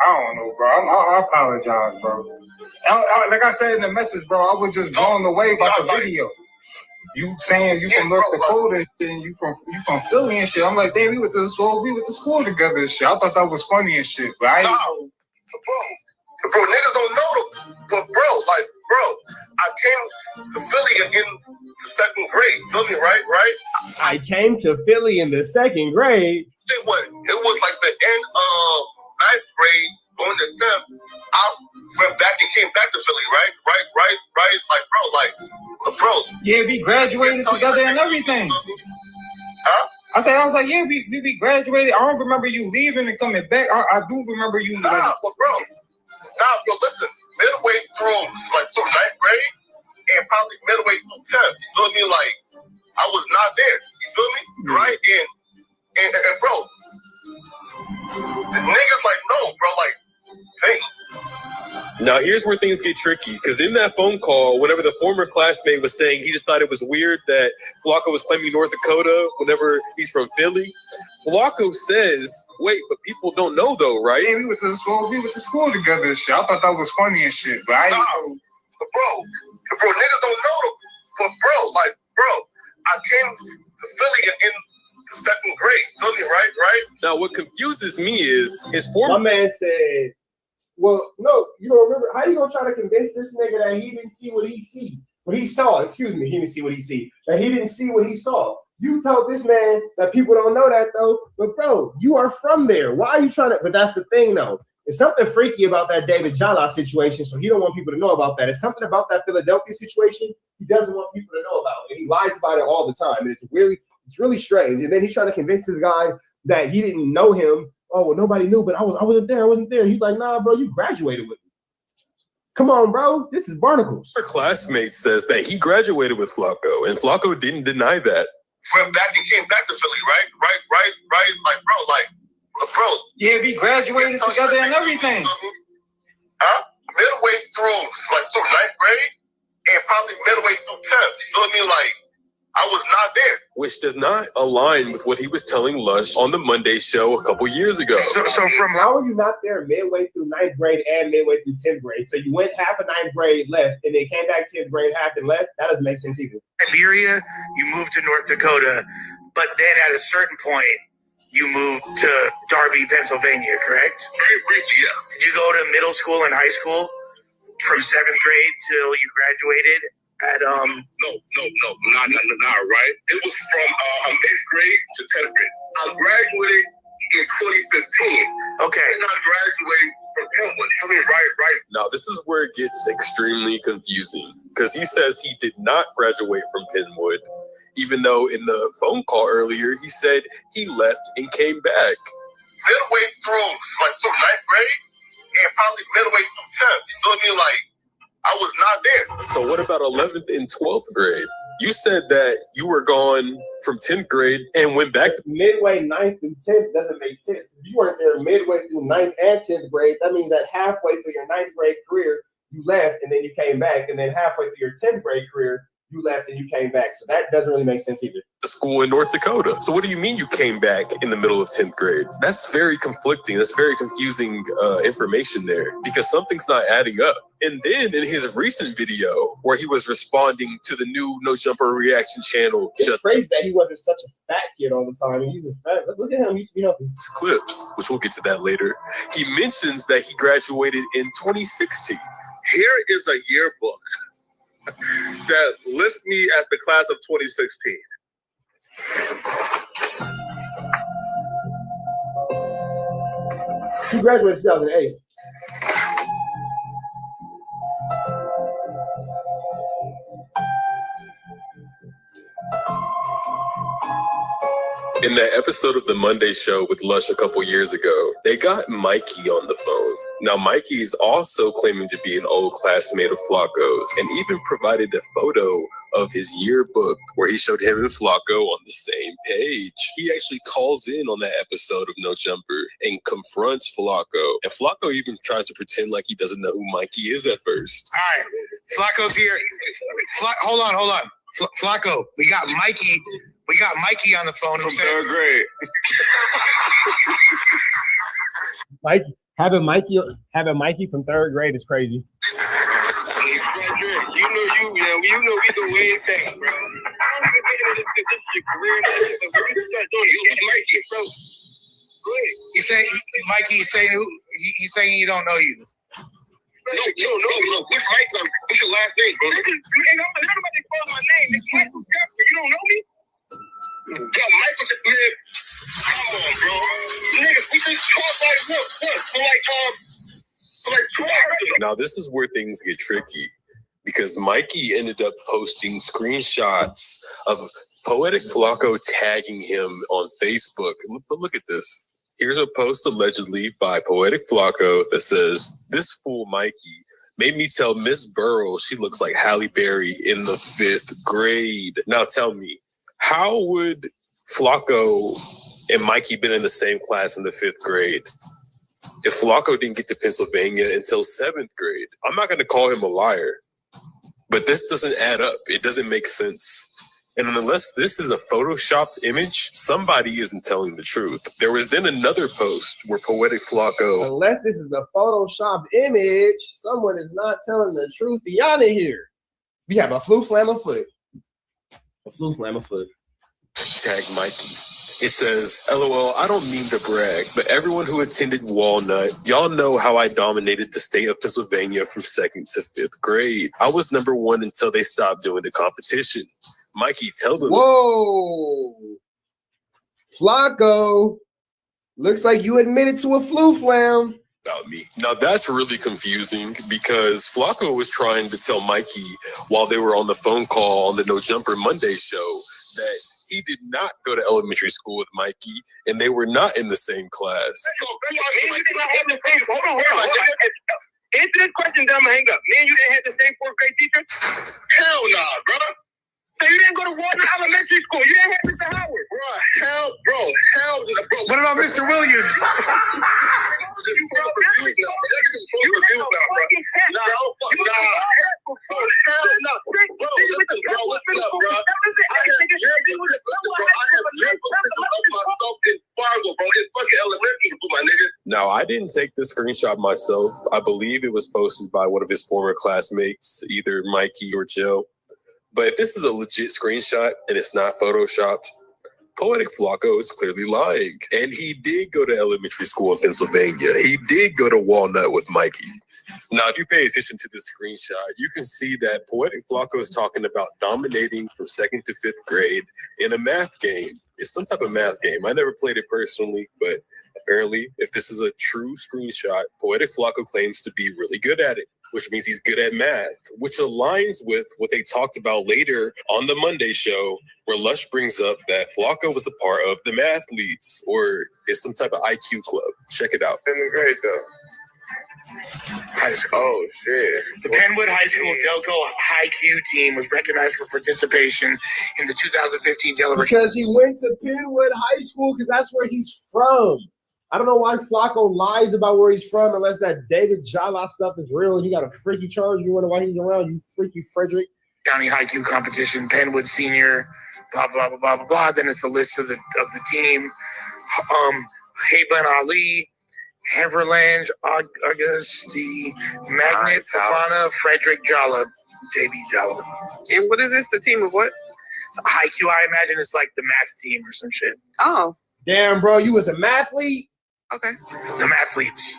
I don't know, bro. I apologize, bro. Like I said in the message, bro, I was just blown away by the video. You saying you from North Dakota and you from Philly and shit. I'm like, damn, we went to school together and shit. I thought that was funny and shit, but I didn't know. Bro, niggas don't know, but bro, I came to Philly in the second grade. Feel me, right? I came to Philly in the second grade. It was like the end of ninth grade, going to 10th. I went back and came back to Philly, right? Like, bro. Yeah, we graduated together and everything. Huh? I was like, yeah, we graduated. I don't remember you leaving and coming back. I do remember you. Bro, listen. Midway through, from ninth grade, and probably midway through 10th. You feel me? Like, I was not there. You feel me? Yeah. Right? And bro, the niggas like, no, bro, like, hey. Now, here's where things get tricky, because in that phone call, whenever the former classmate was saying he just thought it was weird that Flocko was claiming North Dakota whenever he's from Philly, Flocko says, wait, but people don't know though, right? Yeah, we went to school together and shit. I thought that was funny and shit, but I didn't know. Bro, niggas don't know. But bro, I came to Philly in second grade. Feel me, right? Now, what confuses me is his former... My man said, well, no, you don't remember. How you gonna try to convince this nigga that he didn't see what he see? What he saw, excuse me, he didn't see what he see. That he didn't see what he saw. You told this man that people don't know that though. But bro, you are from there. Why are you trying to? But that's the thing though. There's something freaky about that David Jala situation, so he don't want people to know about that. It's something about that Philadelphia situation he doesn't want people to know about, and he lies about it all the time. And it's really strange. And then he's trying to convince this guy that he didn't know him. Oh, well, nobody knew, but I wasn't there. He's like, nah, bro, you graduated with me. Come on, bro. This is Barnacles. Her classmate says that he graduated with Flocko, and Flocko didn't deny that. Went back and came back to Philly, right? Like, bro. Yeah, we graduated together and everything. Huh? Midway through, through 9th grade, and probably midway through 10th. You feel me? Like, I was not there. Which does not align with what he was telling Lush on the Monday show a couple years ago. So from how are you not there midway through 9th grade and midway through 10th grade? So you went half of 9th grade left and then came back 10th grade half and left? That doesn't make sense either. Siberia, you moved to North Dakota, but then at a certain point, you moved to Darby, Pennsylvania, correct? Very briefly, yeah. Did you go to middle school and high school from 7th grade till you graduated? No, right? It was from 8th grade to 10th grade. I graduated in 2015. Okay. And I graduated from Penwood. I mean, right. Now, this is where it gets extremely confusing, because he says he did not graduate from Penwood, even though in the phone call earlier, he said he left and came back. Midway through, through 9th grade, and probably midway through 10th. You feel me? Like, I was not there. So what about 11th and 12th grade? You said that you were gone from 10th grade and went back to midway 9th through 10th doesn't make sense. If you weren't there midway through 9th and 10th grade, that means that halfway through your 9th grade career, you left and then you came back. And then halfway through your 10th grade career, you left and you came back. So that doesn't really make sense either. school in North Dakota. So what do you mean you came back in the middle of 10th grade? That's very conflicting. That's very confusing information there, because something's not adding up. And then in his recent video where he was responding to the new No Jumper reaction channel, it's crazy that he wasn't such a fat kid all the time. He was fat. Look at him. He used to be healthy. Clips, which we'll get to that later. He mentions that he graduated in 2016. Here is a yearbook that lists me as the class of 2016. He graduated in 2008. In that episode of the Monday Show with Lush a couple years ago, they got Mikey on the phone. Now, Mikey is also claiming to be an old classmate of Flocko's, and even provided a photo of his yearbook where he showed him and Flocko on the same page. He actually calls in on that episode of No Jumper and confronts Flocko. And Flocko even tries to pretend like he doesn't know who Mikey is at first. All right, Flocko's here. Hold on. Flocko, we got Mikey. We got Mikey on the phone from third grade. Mikey, having Mikey from third grade is crazy. You know we go way back, bro. This is your career. Mikey, bro. Go ahead. He's saying, Mikey, he's saying he don't know you. No. What's Mike? What's your last name, bro? Nobody calls my name. It's Michael Scott. You don't know me? Yo, Michael just live. Come on, bro. Niggas, we just talk like Now, this is where things get tricky, because Mikey ended up posting screenshots of Poetic Flocko tagging him on Facebook. But look at this. Here's a post allegedly by Poetic Flocko that says, "This fool Mikey made me tell Miss Burrow she looks like Halle Berry in the 5th grade." Now tell me, how would Flocko and Mikey been in the same class in the 5th grade? If Flacco didn't get to Pennsylvania until 7th grade, I'm not going to call him a liar. But this doesn't add up. It doesn't make sense. And unless this is a photoshopped image, somebody isn't telling the truth. There was then another post where Poetic Flacco... Unless this is a photoshopped image, someone is not telling the truth. Y'all in here. We have a flu flammer foot. A flu flammer foot. Tag Mikey. It says, LOL, I don't mean to brag, but everyone who attended Walnut, y'all know how I dominated the state of Pennsylvania from 2nd to 5th grade. I was number 1 until they stopped doing the competition. Mikey, tell them. Whoa. Flacco. Looks like you admitted to a flu flam. About me. Now that's really confusing because Flacco was trying to tell Mikey while they were on the phone call on the No Jumper Monday show that he did not go to elementary school with Mikey, and they were not in the same class. Hold on. Answer this question, then I'm gonna hang up. Me and you didn't have the same 4th grade teacher? Hell nah, bro. So you didn't go to Walnut Elementary School. You didn't have Mr. Howard. Hell no. What about Mr. Williams? Now, I didn't take this screenshot myself. I believe it was posted by one of his former classmates, either Mikey or Joe. But if this is a legit screenshot and it's not photoshopped, Poetic Flacco is clearly lying. And he did go to elementary school in Pennsylvania. He did go to Walnut with Mikey. Now, if you pay attention to this screenshot, you can see that Poetic Flacco is talking about dominating from 2nd to 5th grade in a math game. It's some type of math game. I never played it personally, but apparently, if this is a true screenshot, Poetic Flacco claims to be really good at it, which means he's good at math, which aligns with what they talked about later on the Monday show, where Lush brings up that Flacco was a part of the Mathletes, or it's some type of IQ club. Check it out. In the grade, though. High school. Oh, shit. The Penwood High School Delco High Q team was recognized for participation in the 2015 Delaware. Because he went to Penwood High School, because that's where he's from. I don't know why Flacco lies about where he's from unless that David Jala stuff is real and you got a freaky charge. You wonder why he's around, you freaky Frederick. County High Q competition, Penwood Senior, blah, blah, blah, blah, blah, blah. Then it's a list of the team. Haben Ali, Haverland, Augusti, Magnet, Fafana, Frederick Jala, JB Jala. And what is this? The team of what? High Q, I imagine it's like the math team or some shit. Oh. Damn, bro, you was a mathlete? Okay. The Mathletes.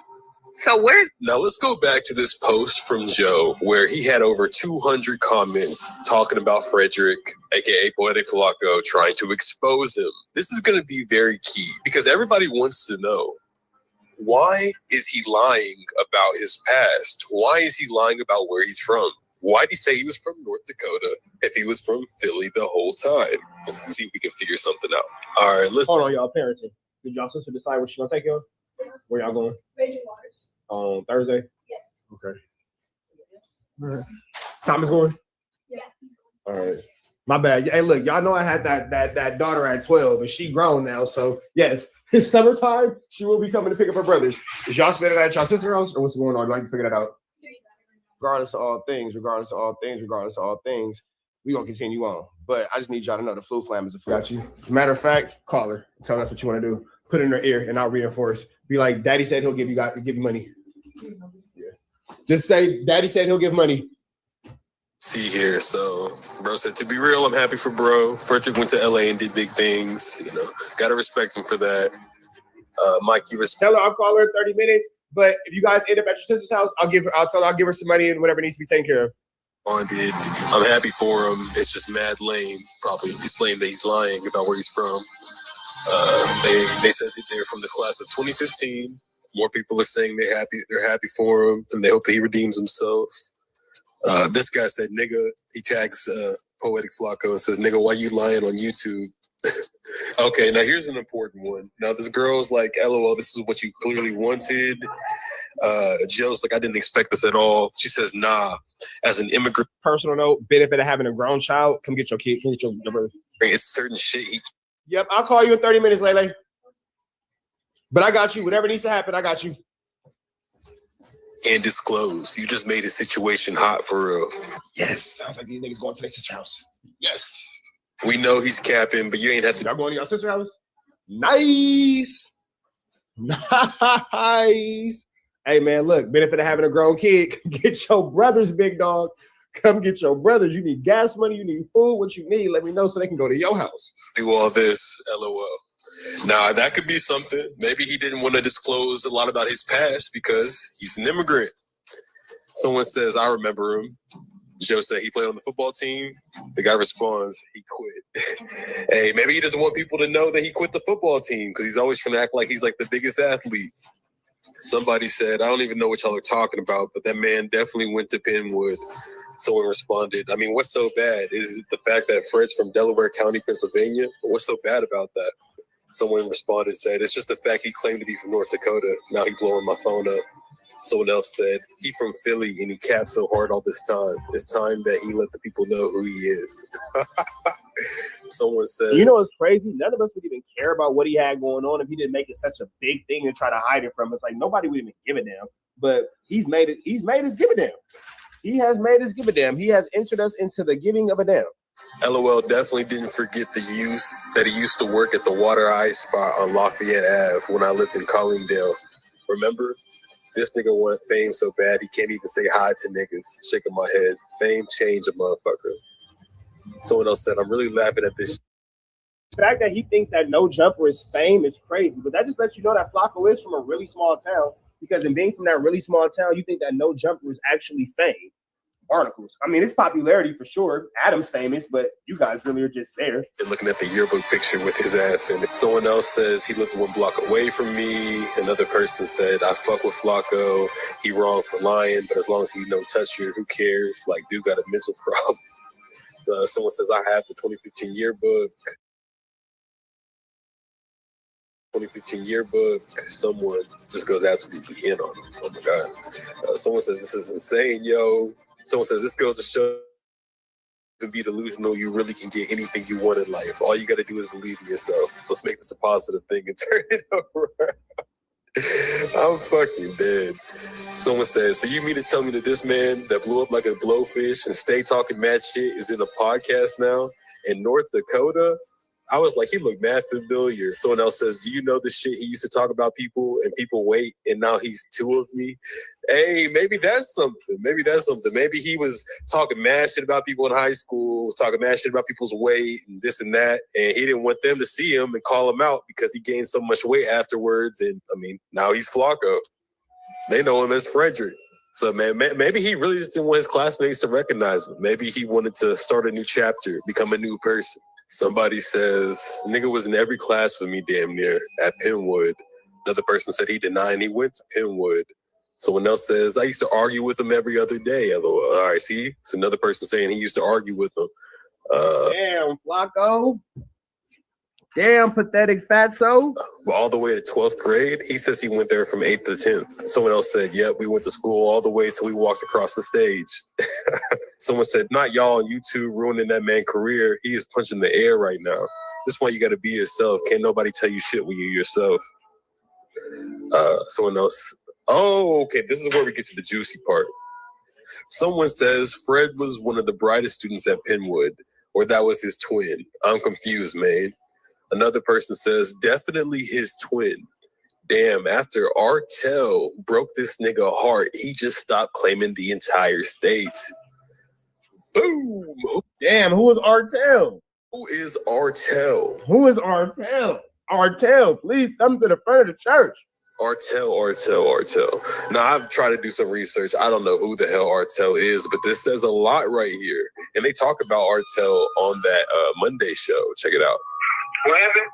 So where's... Now let's go back to this post from Joe where he had over 200 comments talking about Frederick, aka Poetic Flacco, trying to expose him. This is going to be very key because everybody wants to know, why is he lying about his past? Why is he lying about where he's from? Why did he say he was from North Dakota if he was from Philly the whole time? Let's see if we can figure something out. All right, let's... Hold on, y'all. Parenting. Did y'all sister decide what she's going to take you? Where y'all going? Raging Waters. On Thursday? Yes. Okay. All right. Thomas going? Yeah. All right. My bad. Hey, look, y'all know I had that daughter at 12, and she grown now. So, yes, it's summertime. She will be coming to pick up her brothers. Is y'all spending that at y'all sister's house, or what's going on? I'd like to figure that out. Regardless of all things, we're going to continue on. But I just need y'all to know the flu flam is a flu. Got you. Matter of fact, call her. Tell her that's what you want to do. Put it in her ear, and I'll reinforce. Be like, Daddy said he'll give you money. Yeah. Just say, Daddy said he'll give money. See here. So, bro said, to be real, I'm happy for bro. Frederick went to LA and did big things. You know, got to respect him for that. Mikey, tell her I'll call her in 30 minutes. But if you guys end up at your sister's house, I'll give her some money and whatever needs to be taken care of. I'm happy for him. It's just mad lame. Probably it's lame that he's lying about where he's from. They said that they're from the class of 2015. More people are saying they're happy for him, and they hope that he redeems himself. This guy said, "Nigga." He tags Poetic Flacco and says, "Nigga, why you lying on YouTube?" Okay, now here's an important one. Now this girl's like, LOL, this is what you clearly wanted. Jill's like, I didn't expect this at all. She says, nah, as an immigrant. Personal note, benefit of having a grown child, come get your kid, come get your brother. It's certain shit. Yep, I'll call you in 30 minutes, Lele. But I got you. Whatever needs to happen, I got you. And disclose. You just made a situation hot for real. Yes, sounds like these niggas going to their sister's house. Yes. We know he's capping, but you ain't have to. Y'all going to your sister's house? Nice. Nice. Hey, man, look, benefit of having a grown kid. Get your brothers, big dog. Come get your brothers. You need gas money. You need food. What you need, let me know so they can go to your house. Do all this, LOL. Now, that could be something. Maybe he didn't want to disclose a lot about his past because he's an immigrant. Someone says, I remember him. Joe said he played on the football team. The guy responds, he quit. Hey, maybe he doesn't want people to know that he quit the football team because he's always trying to act like he's like the biggest athlete. Somebody said, I don't even know what y'all are talking about, but that man definitely went to Penwood. Someone responded, I mean, what's so bad? Is it the fact that Fred's from Delaware County, Pennsylvania? What's so bad about that? Someone responded, said, it's just the fact he claimed to be from North Dakota. Now he blowing my phone up. Someone else said, he from Philly and he capped so hard all this time. It's time that he let the people know who he is. Someone said, You know what's crazy? None of us would even care about what he had going on if he didn't make it such a big thing and try to hide it from us. Like nobody would even give a damn. But he's made us give a damn. He has made us give a damn. He has entered us into the giving of a damn. LOL definitely didn't forget the use that he used to work at the water ice spot on Lafayette Ave when I lived in Collingdale. Remember? This nigga want fame so bad he can't even say hi to niggas. Shaking my head. Fame change a motherfucker. Someone else said, I'm really laughing at this. The fact that he thinks that no jumper is fame is crazy. But that just lets you know that Flacco is from a really small town. Because in being from that really small town, you think that no jumper is actually fame. Barnacles. I mean, it's popularity for sure. Adam's famous, but you guys really are just there. They're looking at the yearbook picture with his ass in it. Someone else says he lived 1 block away from me. Another person said, I fuck with Flacco. He wrong for lying, but as long as he don't touch you, who cares? Like, dude got a mental problem. Someone says, I have the 2015 yearbook. 2015 yearbook. Someone just goes absolutely in on him. Oh my God. Someone says, this is insane, yo. Someone says, this goes to show to be delusional, you really can get anything you want in life. All you got to do is believe in yourself. Let's make this a positive thing and turn it around. I'm fucking dead. Someone says, so you mean to tell me that this man that blew up like a blowfish and stay talking mad shit is in a podcast now in North Dakota? I was like, he looked mad familiar. Someone else says, do you know the shit he used to talk about people and people wait and now he's two of me? Hey, maybe that's something. Maybe that's something. Maybe he was talking mad shit about people in high school, was talking mad shit about people's weight and this and that. And he didn't want them to see him and call him out because he gained so much weight afterwards. And I mean, now he's Flacco. They know him as Frederick. So man, maybe he really just didn't want his classmates to recognize him. Maybe he wanted to start a new chapter, become a new person. Somebody says, nigga was in every class with me damn near at Penwood. Another person said he denied and he went to Penwood. Someone else says, I used to argue with him every other day. LOL. All right, see? It's another person saying he used to argue with him. Damn, Flacco. Damn, pathetic fatso. All the way to 12th grade. He says he went there from 8th to 10th. Someone else said, yep, we went to school all the way till we walked across the stage. Someone said, not y'all on YouTube ruining that man's career. He is punching the air right now. This is why you got to be yourself. Can't nobody tell you shit when you're yourself. Someone else. Oh, okay. This is where we get to the juicy part. Someone says Fred was one of the brightest students at Penwood, or that was his twin. I'm confused, man. Another person says, definitely his twin. Damn, after Artel broke this nigga heart, he just stopped claiming the entire state. Boom! Damn, who is Artel? Who is Artel? Who is Artel? Artel, please come to the front of the church. Artel. Now, I've tried to do some research. I don't know who the hell Artel is, but this says a lot right here. And they talk about Artel on that Monday show. Check it out. What happened?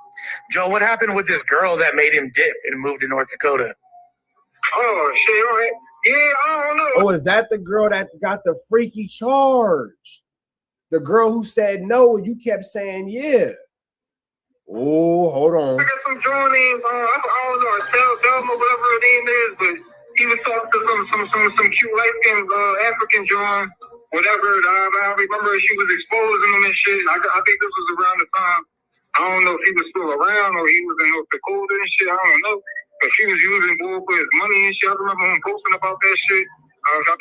Joe, what happened with this girl that made him dip and moved to North Dakota? Oh, shit, all right. Yeah, I don't know. Oh, is that the girl that got the freaky charge? The girl who said no and you kept saying yeah. Oh, hold on. I got some joint names. I don't know, Thelma, whatever her name is, but he was talking to some cute light-skinned African John, whatever. I remember she was exposing him and shit. I think this was around the time. I don't know if he was still around or he was in North Dakota and shit. I don't know. Cause she was using bull for his money and shit. I remember him posting about that shit.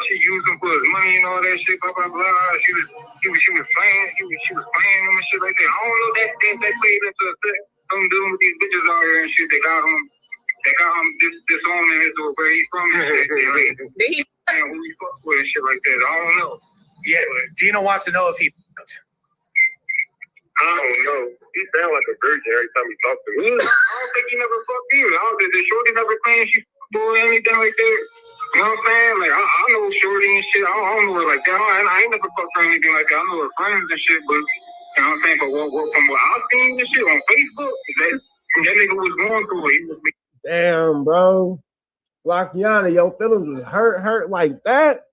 She used him for his money and all that shit. Blah blah blah. She was playing. She was playing him and shit like that. I don't know that played into effect. I'm dealing with these bitches out here and shit. They got him disowning his where he's from and shit. Did he? And who he fuck with and shit like that. I don't know. Yeah, Gino wants to know if he. I don't know. He sound like a virgin every time he talks to me. I don't think he never fucked either. I don't think the shorty never claimed she or anything like that. You know what I'm saying? Like, I know shorty and shit. I don't know her like that. I ain't never fucked her or anything like that. I know her friends and shit, but you know what I'm saying? But from what I've seen and shit on Facebook, that nigga was going through it. He was Damn, bro. Lockiana, your feelings was hurt like that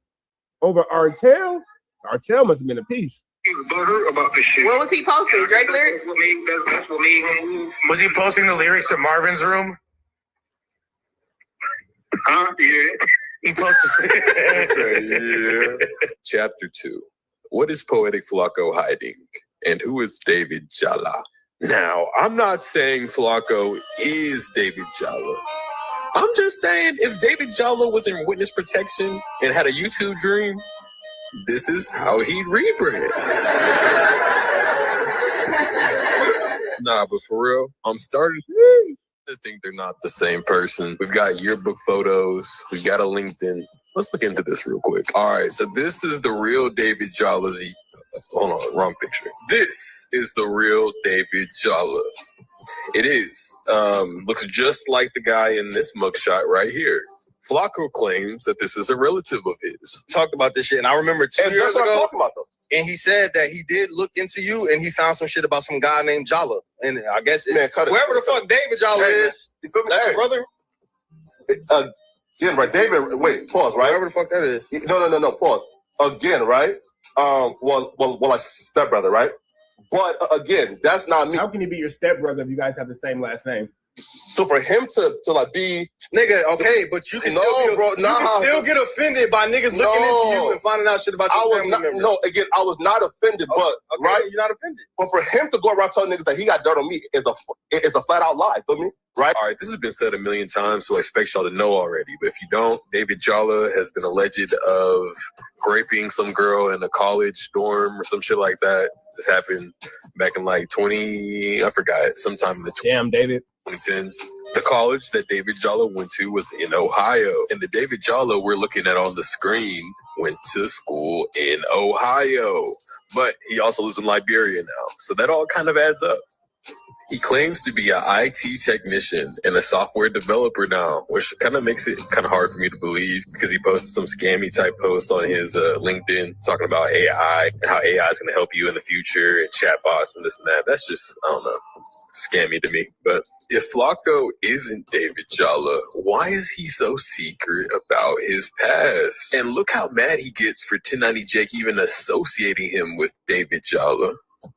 over Artel? Artel must have been a piece. About this shit. What was he posting? Drake lyrics? That's what made him move. Was he posting the lyrics to Marvin's Room? Yeah. He posted. Yeah. Chapter 2. What is Poetic Flocko hiding? And who is David Jala? Now, I'm not saying Flocko is David Jala. I'm just saying if David Jala was in witness protection and had a YouTube dream, this is how he'd rebrand. Nah, but for real, I'm starting to think they're not the same person. We've got yearbook photos. We've got a LinkedIn. Let's look into this real quick. All right, so this is the real David Jala's. Hold on, wrong picture. This is the real David Jala. It is. Looks just like the guy in this mugshot right here. Flocko claims that this is a relative of his. Talked about this shit, and I remember 2 years ago, and he said that he did look into you, and he found some shit about some guy named Jala, and I guess wherever the fuck David Jala is, you feel me? That's your brother. Again, right, David. Wait, pause. Right, wherever the fuck that is. No. Pause. Again, right. Like stepbrother, right? But again, that's not me. How can he be your stepbrother if you guys have the same last name? So for him to like be nigga, okay, but you can still get offended by niggas looking into you and finding out shit about your family member. No, again, I was not offended, but right, you're not offended. But for him to go around telling niggas that he got dirt on me is a flat out lie. Feel me? Right? All right, this has been said a million times, so I expect y'all to know already. But if you don't, David Jala has been alleged of raping some girl in a college dorm or some shit like that. This happened back in like sometime in the Damn, David. 2010s. The college that David Jala went to was in Ohio. And the David Jala we're looking at on the screen went to school in Ohio. But he also lives in Liberia now. So that all kind of adds up. He claims to be an IT technician and a software developer now, which kind of makes it kind of hard for me to believe because he posted some scammy type posts on his LinkedIn talking about AI and how AI is going to help you in the future and chatbots and this and that. That's just, I don't know, scammy to me. But if Flocko isn't David Jala, why is he so secret about his past? And look how mad he gets for 1090 Jake even associating him with David Jala.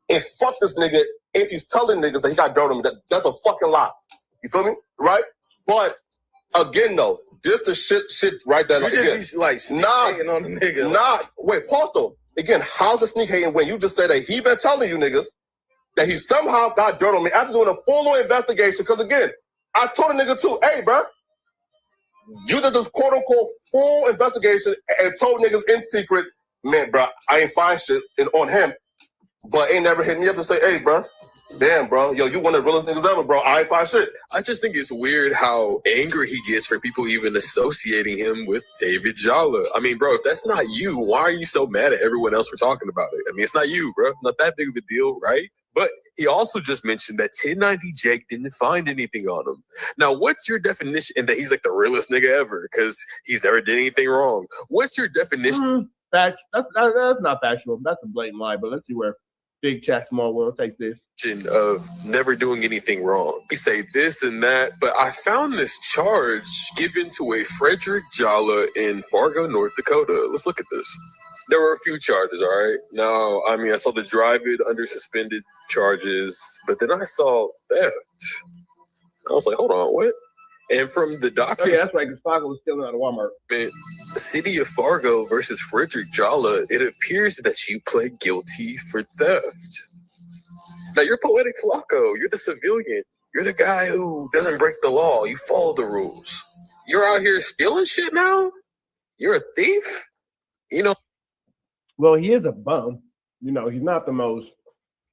And fuck this nigga if he's telling niggas that he got dirt on me. That's a fucking lie. You feel me? Right? But again, though, just the shit right there. On the nigga. Wait, pause though. Again, how's the sneak hating when you just said that he been telling you niggas that he somehow got dirt on me after doing a full investigation? Because again, I told a nigga too, hey, bro, you did this quote unquote full investigation and told niggas in secret, man, bro, I ain't find shit on him. But ain't never hit me up to say, hey, bro, damn, bro, yo, you one of the realest niggas ever, bro. I ain't find shit. I just think it's weird how angry he gets for people even associating him with David Jala. I mean, bro, if that's not you, why are you so mad at everyone else for talking about it? I mean, it's not you, bro. Not that big of a deal, right? But he also just mentioned that 1090 Jake didn't find anything on him. Now, what's your definition? And that he's like the realest nigga ever because he's never did anything wrong. What's your definition? That's not factual. That's a blatant lie, but let's see where Big Chat Small World takes this. Of never doing anything wrong. We say this and that, but I found this charge given to a Frederick Jala in Fargo, North Dakota. Let's look at this. There were a few charges, all right? Now, I mean, I saw the drive it under suspended charges, but then I saw theft. I was like, hold on, what? And from the document... Oh, yeah, that's right, because Fargo was stealing out of Walmart. The city of Fargo versus Frederick Jala, it appears that you pled guilty for theft. Now, you're Poetic Flocko. You're the civilian. You're the guy who doesn't break the law. You follow the rules. You're out here stealing shit now? You're a thief? You know. Well, he is a bum. You know, he's not the most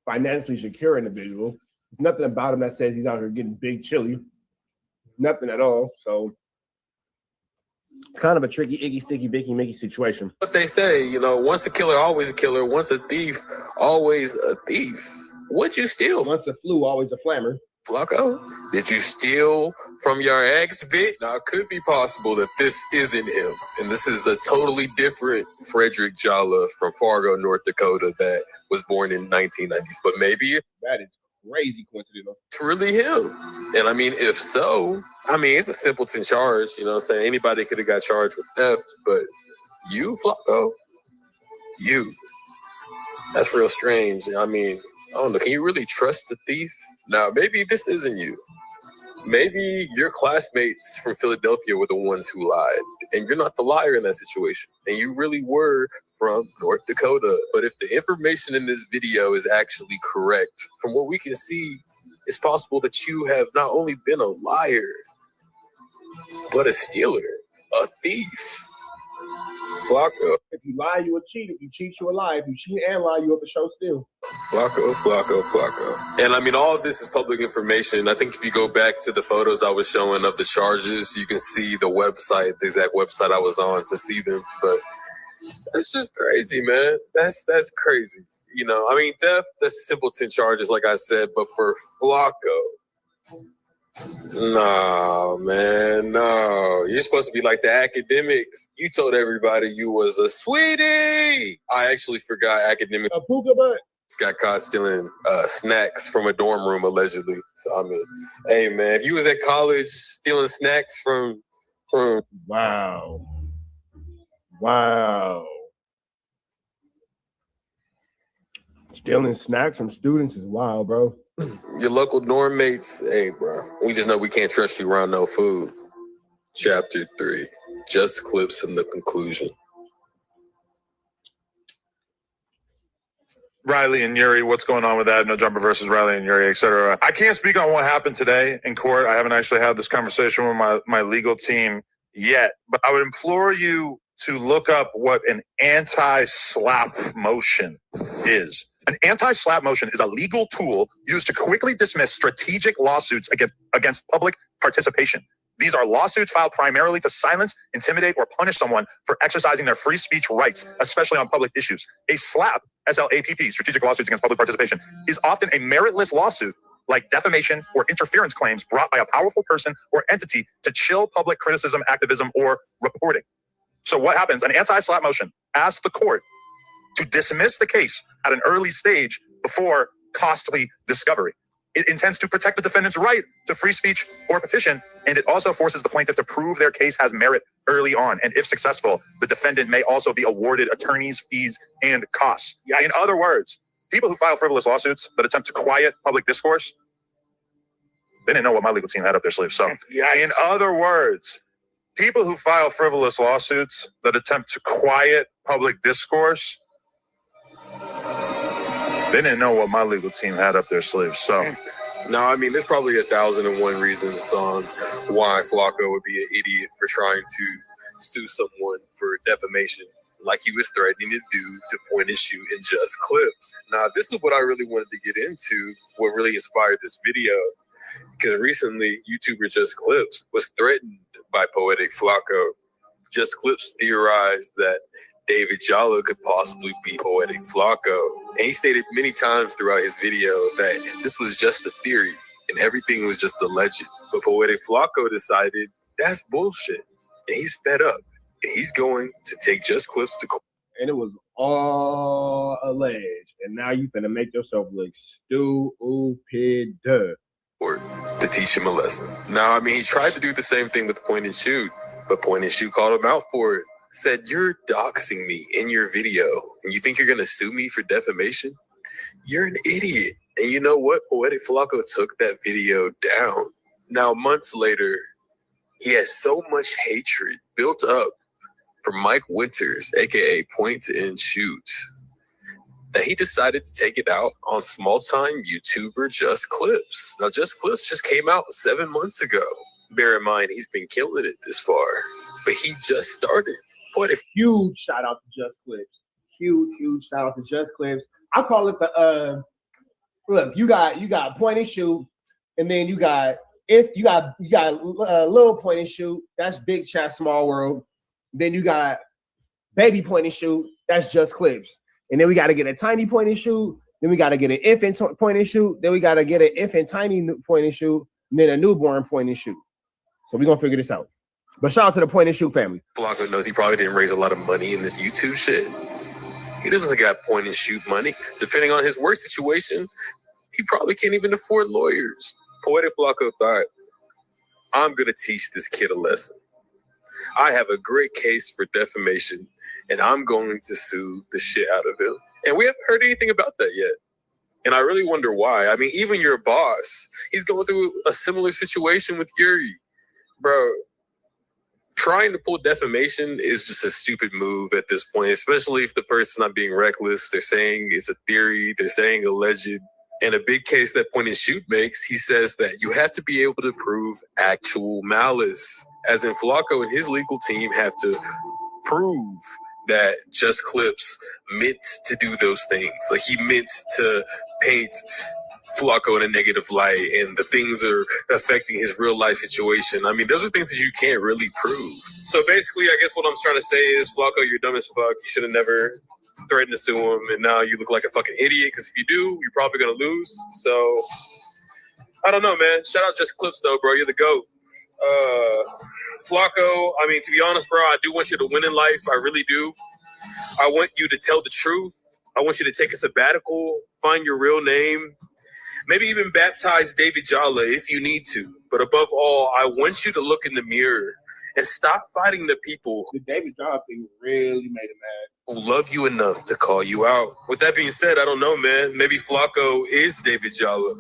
financially secure individual. There's nothing about him that says he's out here getting big chili. Nothing at all. So it's kind of a tricky, icky, sticky, bicky, mickey situation. What they say, you know, once a killer, always a killer. Once a thief, always a thief. What'd you steal? Once a flu, always a flammer. Flacco, did you steal from your ex, bitch? Now, it could be possible that this isn't him. And this is a totally different Frederick Jalla from Fargo, North Dakota that was born in 1990s. But maybe that is crazy coincidental. It's really him. And I mean, if so, I mean, it's a simpleton charge. You know what I'm saying? Anybody could have got charged with theft. But you, Flacco, you. That's real strange. I mean, I don't know. Can you really trust a thief? Now, maybe this isn't you. Maybe your classmates from Philadelphia were the ones who lied, and you're not the liar in that situation, and you really were from North Dakota. But if the information in this video is actually correct, from what we can see, it's possible that you have not only been a liar, but a stealer, a thief. Flacco. If you lie, you a cheat. If you cheat, you a lie. If you cheat and lie, you have a show still. Flacco. And I mean, all of this is public information. I think if you go back to the photos I was showing of the charges, you can see the website, the exact website I was on to see them. But that's just crazy, man. That's crazy. You know, I mean, theft, that's simpleton charges, like I said. But for Flacco, no, man, no. You're supposed to be like the academics. You told everybody you was a sweetie. I actually forgot academics. A puka butt. Got caught stealing snacks from a dorm room, allegedly. So, I mean, hey, man, if you was at college stealing snacks from... Wow. Stealing snacks from students is wild, bro. Your local dorm mates, hey, bro, we just know we can't trust you around no food. Chapter 3, just clips in the conclusion. Riley and Yuri, what's going on with that? No Jumper versus Riley and Yuri, etc. I can't speak on what happened today in court. I haven't actually had this conversation with my legal team yet, but I would implore you to look up what an anti-slap motion is. An anti-slap motion is a legal tool used to quickly dismiss strategic lawsuits against public participation. These are lawsuits filed primarily to silence, intimidate, or punish someone for exercising their free speech rights, especially on public issues. A SLAP, S-L-A-P-P, strategic lawsuits against public participation, is often a meritless lawsuit like defamation or interference claims brought by a powerful person or entity to chill public criticism, activism, or reporting. So what happens? An anti-SLAP motion asks the court to dismiss the case at an early stage before costly discovery. It intends to protect the defendant's right to free speech or petition, and it also forces the plaintiff to prove their case has merit early on. And if successful, the defendant may also be awarded attorneys' fees and costs. In other words, people who file frivolous lawsuits that attempt to quiet public discourse, they didn't know what my legal team had up their sleeves. So, in other words, people who file frivolous lawsuits that attempt to quiet public discourse, they didn't know what my legal team had up their sleeves. So, no, I mean, there's probably 1,001 reasons on why Flacco would be an idiot for trying to sue someone for defamation, like he was threatening to do to point and shoot in just clips. Now, this is what I really wanted to get into, what really inspired this video, because recently, YouTuber Just Clips was threatened by Poetic Flacco. Just Clips theorized that David Jalla could possibly be Poetic Flacco. And he stated many times throughout his video that this was just a theory and everything was just alleged. But Poetic Flacco decided that's bullshit. And he's fed up. And he's going to take Just Clips to court. And it was all alleged. And now you finna make yourself look stupid. To teach him a lesson. Now, I mean, he tried to do the same thing with Point and Shoot, but Point and Shoot called him out for it. Said, you're doxing me in your video, and you think you're going to sue me for defamation? You're an idiot. And you know what? Poetic Flacco took that video down. Now, months later, he has so much hatred built up for Mike Winters, a.k.a. Point and Shoot, that he decided to take it out on small-time YouTuber Just Clips. Now, Just Clips just came out 7 months ago. Bear in mind, he's been killing it this far, but he just started. What if Huge shout out to Just Clips. Huge shout out to Just Clips. I call it the look, you got point and shoot, and then you got little point and shoot, that's Big Chat Small World. Then you got baby point and shoot, that's Just Clips. And then we got to get a tiny point and shoot. Then we got to get an infant point and shoot. Then we got to get an infant tiny point and shoot. And then a newborn point and shoot. So we're going to figure this out. But shout out to the point and shoot family. Flocko knows he probably didn't raise a lot of money in this YouTube shit. He doesn't got point and shoot money. Depending on his work situation, he probably can't even afford lawyers. Poetic Flocko thought, I'm going to teach this kid a lesson. I have a great case for defamation, and I'm going to sue the shit out of him. And we haven't heard anything about that yet. And I really wonder why. I mean, even your boss, he's going through a similar situation with Yuri. Bro, trying to pull defamation is just a stupid move at this point, especially if the person's not being reckless. They're saying it's a theory. They're saying alleged. In a big case that Point and Shoot makes, he says that you have to be able to prove actual malice. As in, Flocko and his legal team have to prove that Just Clips meant to do those things. Like, he meant to paint Flocko in a negative light, and the things are affecting his real life situation. I mean, those are things that you can't really prove. So basically, I guess what I'm trying to say is, Flocko, you're dumb as fuck. You should have never threatened to sue him, and now you look like a fucking idiot, because if you do, you're probably going to lose. So, I don't know, man. Shout out Just Clips, though, bro. You're the GOAT. Flocko, I mean, to be honest, bro, I do want you to win in life. I really do. I want you to tell the truth. I want you to take a sabbatical, find your real name, maybe even baptize David Jala if you need to. But above all, I want you to look in the mirror and stop fighting the people The David Jala thing really made him mad. who love you enough to call you out. With that being said, I don't know, man. Maybe Flocko is David Jala.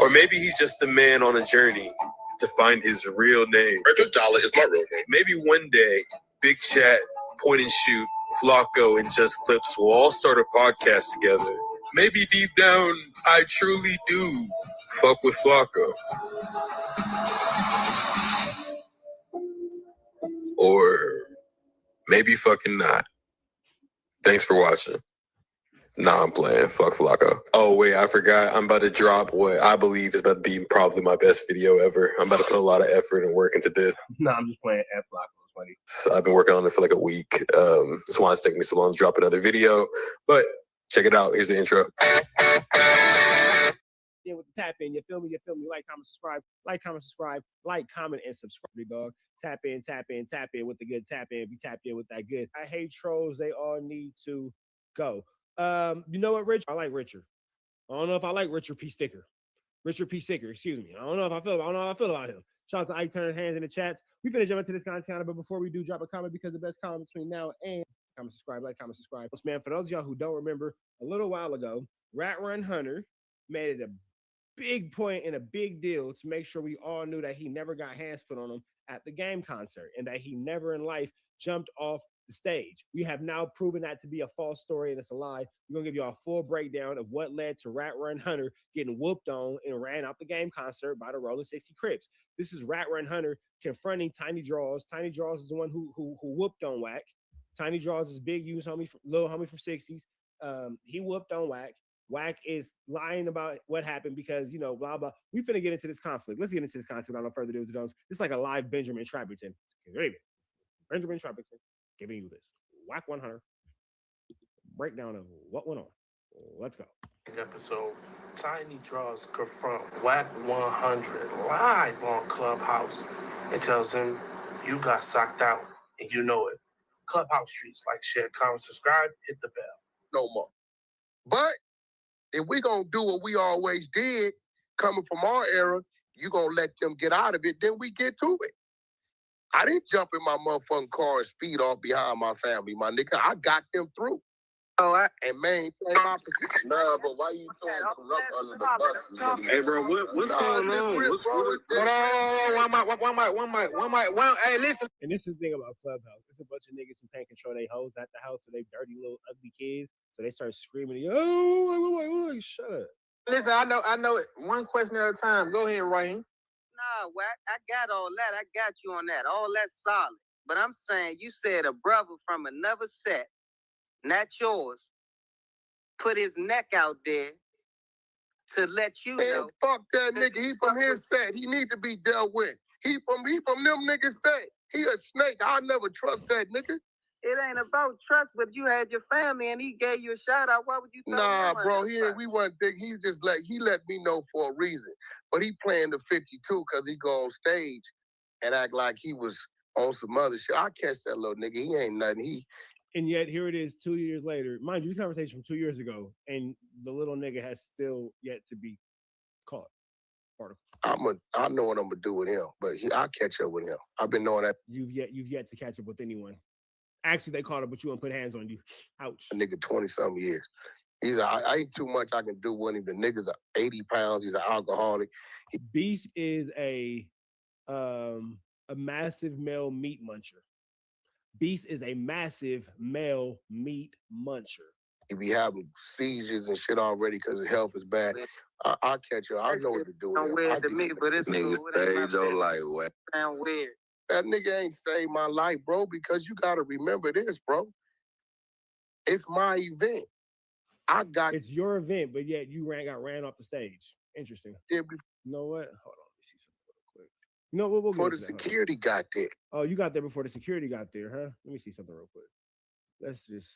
Or maybe he's just a man on a journey to find his real name. David Jala is my real name. Maybe one day, Big Chat, Point and Shoot, Flocko, and Just Clips will all start a podcast together. Maybe deep down, I truly do fuck with Flocko. Or maybe fucking not. Thanks for watching. Nah, I'm playing. Fuck Flocko. Oh, wait, I forgot. I'm about to drop what I believe is about to be probably my best video ever. I'm about to put a lot of effort and work into this. Nah, I'm just playing F Flocko. It's funny. So I've been working on it for like a week. That's why it's taking me so long to drop another video. But check it out. Here's the intro. Yeah, with the tap in, you feel me? Like, comment, subscribe. Like, comment, subscribe. Like, comment, and subscribe, dog. Tap in with the good tap in. Be tapped in with that good. I hate trolls. They all need to go. You know what, Rich? I like Richard. I don't know if I like Richard P. Sticker. Richard P. Sticker, excuse me. I don't know how I feel about him. Shout out to Ike Turner Hands in the chats. We finna jump into this content, but before we do, drop a comment, because the best comment between now and comment, subscribe, like, comment, subscribe. Man, for those of y'all who don't remember, a little while ago, Rat Run Hunter made it a big point and a big deal to make sure we all knew that he never got hands put on him at the game concert, and that he never in life jumped off the stage. We have now proven that to be a false story, and it's a lie. We're gonna give you a full breakdown of what led to Rat Run Hunter getting whooped on and ran out the game concert by the Rolling 60 Crips. This is Rat Run Hunter confronting Tiny Draws. Tiny Draws is the one who whooped on Wack. Tiny Draws is big U's homie, little homie from 60s. He whooped on Wack. Wack is lying about what happened because, you know, blah, blah. We finna get into this conflict. Let's get into this conflict without no further ado. It's like a live Benjamin Trappington. Benjamin Trappington giving you this. Wack 100. Breakdown of what went on. Let's go. Episode, Tiny Draws confront Wack 100 live on Clubhouse and tells him, you got socked out and you know it. Clubhouse streets, like, share, comment, subscribe, hit the bell. No more. But if we gonna do what we always did, coming from our era, you gonna let them get out of it, then we get to it. I didn't jump in my motherfucking car and speed off behind my family, my nigga. I got them through. And maintain my position. Nah, but why you throwing corrupt under the bus? Hey, bro, what's going on? What's Hold on, hey, listen. And this is the thing about Clubhouse. It's a bunch of niggas who can't control their hoes at the house, so they dirty little ugly kids. So they start screaming, oh, shut up. Listen, I know it. One question at a time. Go ahead, Raheem. Nah, Wack, I got all that. I got you on that. All that's solid. But I'm saying you said a brother from another set, not yours, put his neck out there to let you know. Fuck that nigga. He from his set. He need to be dealt with. He from them niggas set. He a snake. I'll never trust that nigga. It ain't about trust, but you had your family and he gave you a shout out. Why would you throw Nah, him bro, under we wasn't think he just he let me know for a reason. But he playing the 52 because he go on stage and act like he was on some other shit. I catch that little nigga. He ain't nothing. And yet here it is 2 years later. Mind you, this conversation from 2 years ago, and the little nigga has still yet to be caught. I know what I'm gonna do with him, but I'll catch up with him. I've been knowing that. You've yet to catch up with anyone. Actually, they caught up with you and put hands on you. Ouch. A nigga 20-something years. I ain't too much I can do with him. The nigga's 80 pounds. He's an alcoholic. Beast is a massive male meat muncher. Beast is a massive male meat muncher. He be having seizures and shit already because his health is bad. I'll catch you. I know what to do with him. Weird to me, but it's nigga saved your life, Wack. sound weird. That nigga ain't saved my life, bro, because you got to remember this, bro. It's my event. It's your event, but yet you got ran off the stage. Interesting. You know what? Hold on. Let me see something real quick. You know what? We'll before the security got there. Oh, you got there before the security got there, huh? Let me see something real quick. Let me see this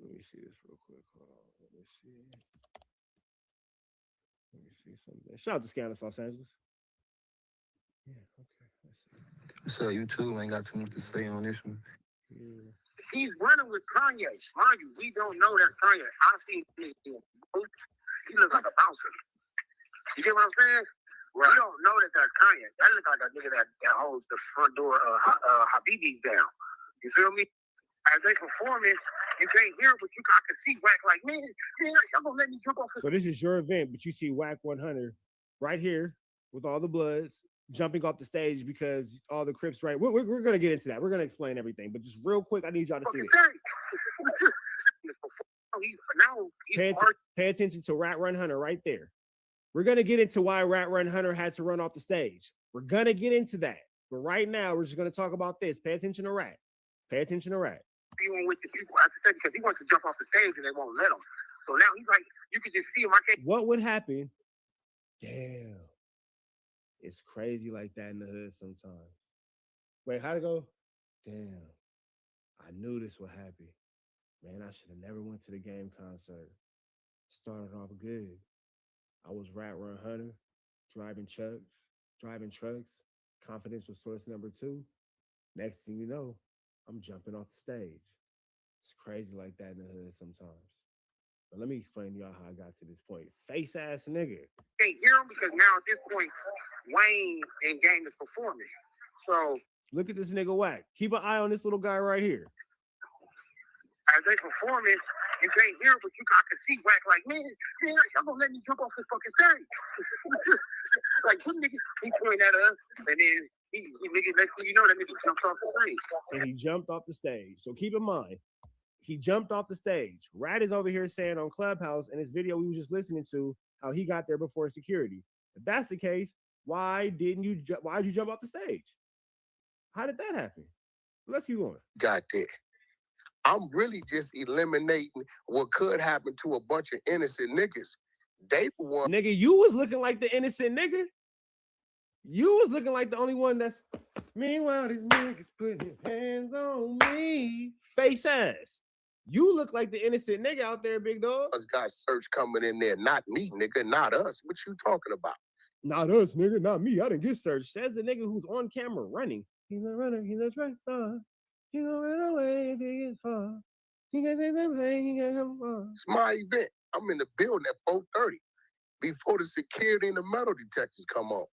real quick. Hold on. Let me see something. Shout out to Scandalous Los Angeles. Yeah, okay. Let's see. So you too ain't got too much to say on this one. Yeah. He's running with Kanye. Mind you, we don't know that's Kanye. I see him. He looks like a bouncer. You get what I'm saying? Right. We don't know that that's Kanye. That looks like a nigga that holds the front door of Habibi's down. You feel me? As they performing, you can't hear, but I can see Wack like, man, y'all gonna let me jump off the... So this is your event, but you see Wack 100 right here with all the Bloods jumping off the stage because all the Crips, right? We're going to get into that. We're going to explain everything, but just real quick, I need y'all to see it. Pay attention to Rat Run Hunter right there. We're going to get into why Rat Run Hunter had to run off the stage. We're going to get into that. But right now, we're just going to talk about this. Pay attention to Rat. Pay attention to Rat. He went with the people, I said, because he wants to jump off the stage and they won't let him. So now he's like, you can just see him. What would happen? Damn. It's crazy like that in the hood sometimes. Wait, how'd it go? Damn. I knew this would happen. Man, I should have never went to the game concert. Started off good. I was Rat Run Hunter, driving trucks. Confidential source number 2. Next thing you know, I'm jumping off the stage. It's crazy like that in the hood sometimes. But let me explain to y'all how I got to this point. Face ass nigga. Can't hear him because now at this point, Wayne and Game is performing. So look at this nigga Wack. Keep an eye on this little guy right here. As they performing, you can't hear, but I can see Wack like, man, y'all gonna let me jump off this fucking stage. Like, some niggas, he pointing at us, and then he nigga, next thing you know, that nigga jumps off the stage. And he jumped off the stage. So keep in mind, he jumped off the stage. Rat is over here saying on Clubhouse in this video we were just listening to how he got there before security. If that's the case, why'd you jump off the stage? How did that happen? Let's keep going. Got there. I'm really just eliminating what could happen to a bunch of innocent niggas. They were nigga, you was looking like the innocent nigga. You was looking like the only one that's. Meanwhile, these niggas putting hands on me. Face ass. You look like the innocent nigga out there, big dog. Us got search coming in there. Not me, nigga. Not us. What you talking about? Not us, nigga. Not me. I didn't get searched. Says the nigga who's on camera running. He's a runner. He's a track star. He gonna run away if he gets far. He can take that pain. He can come far. It's my event. I'm in the building at 4:30 before the security and the metal detectors come on.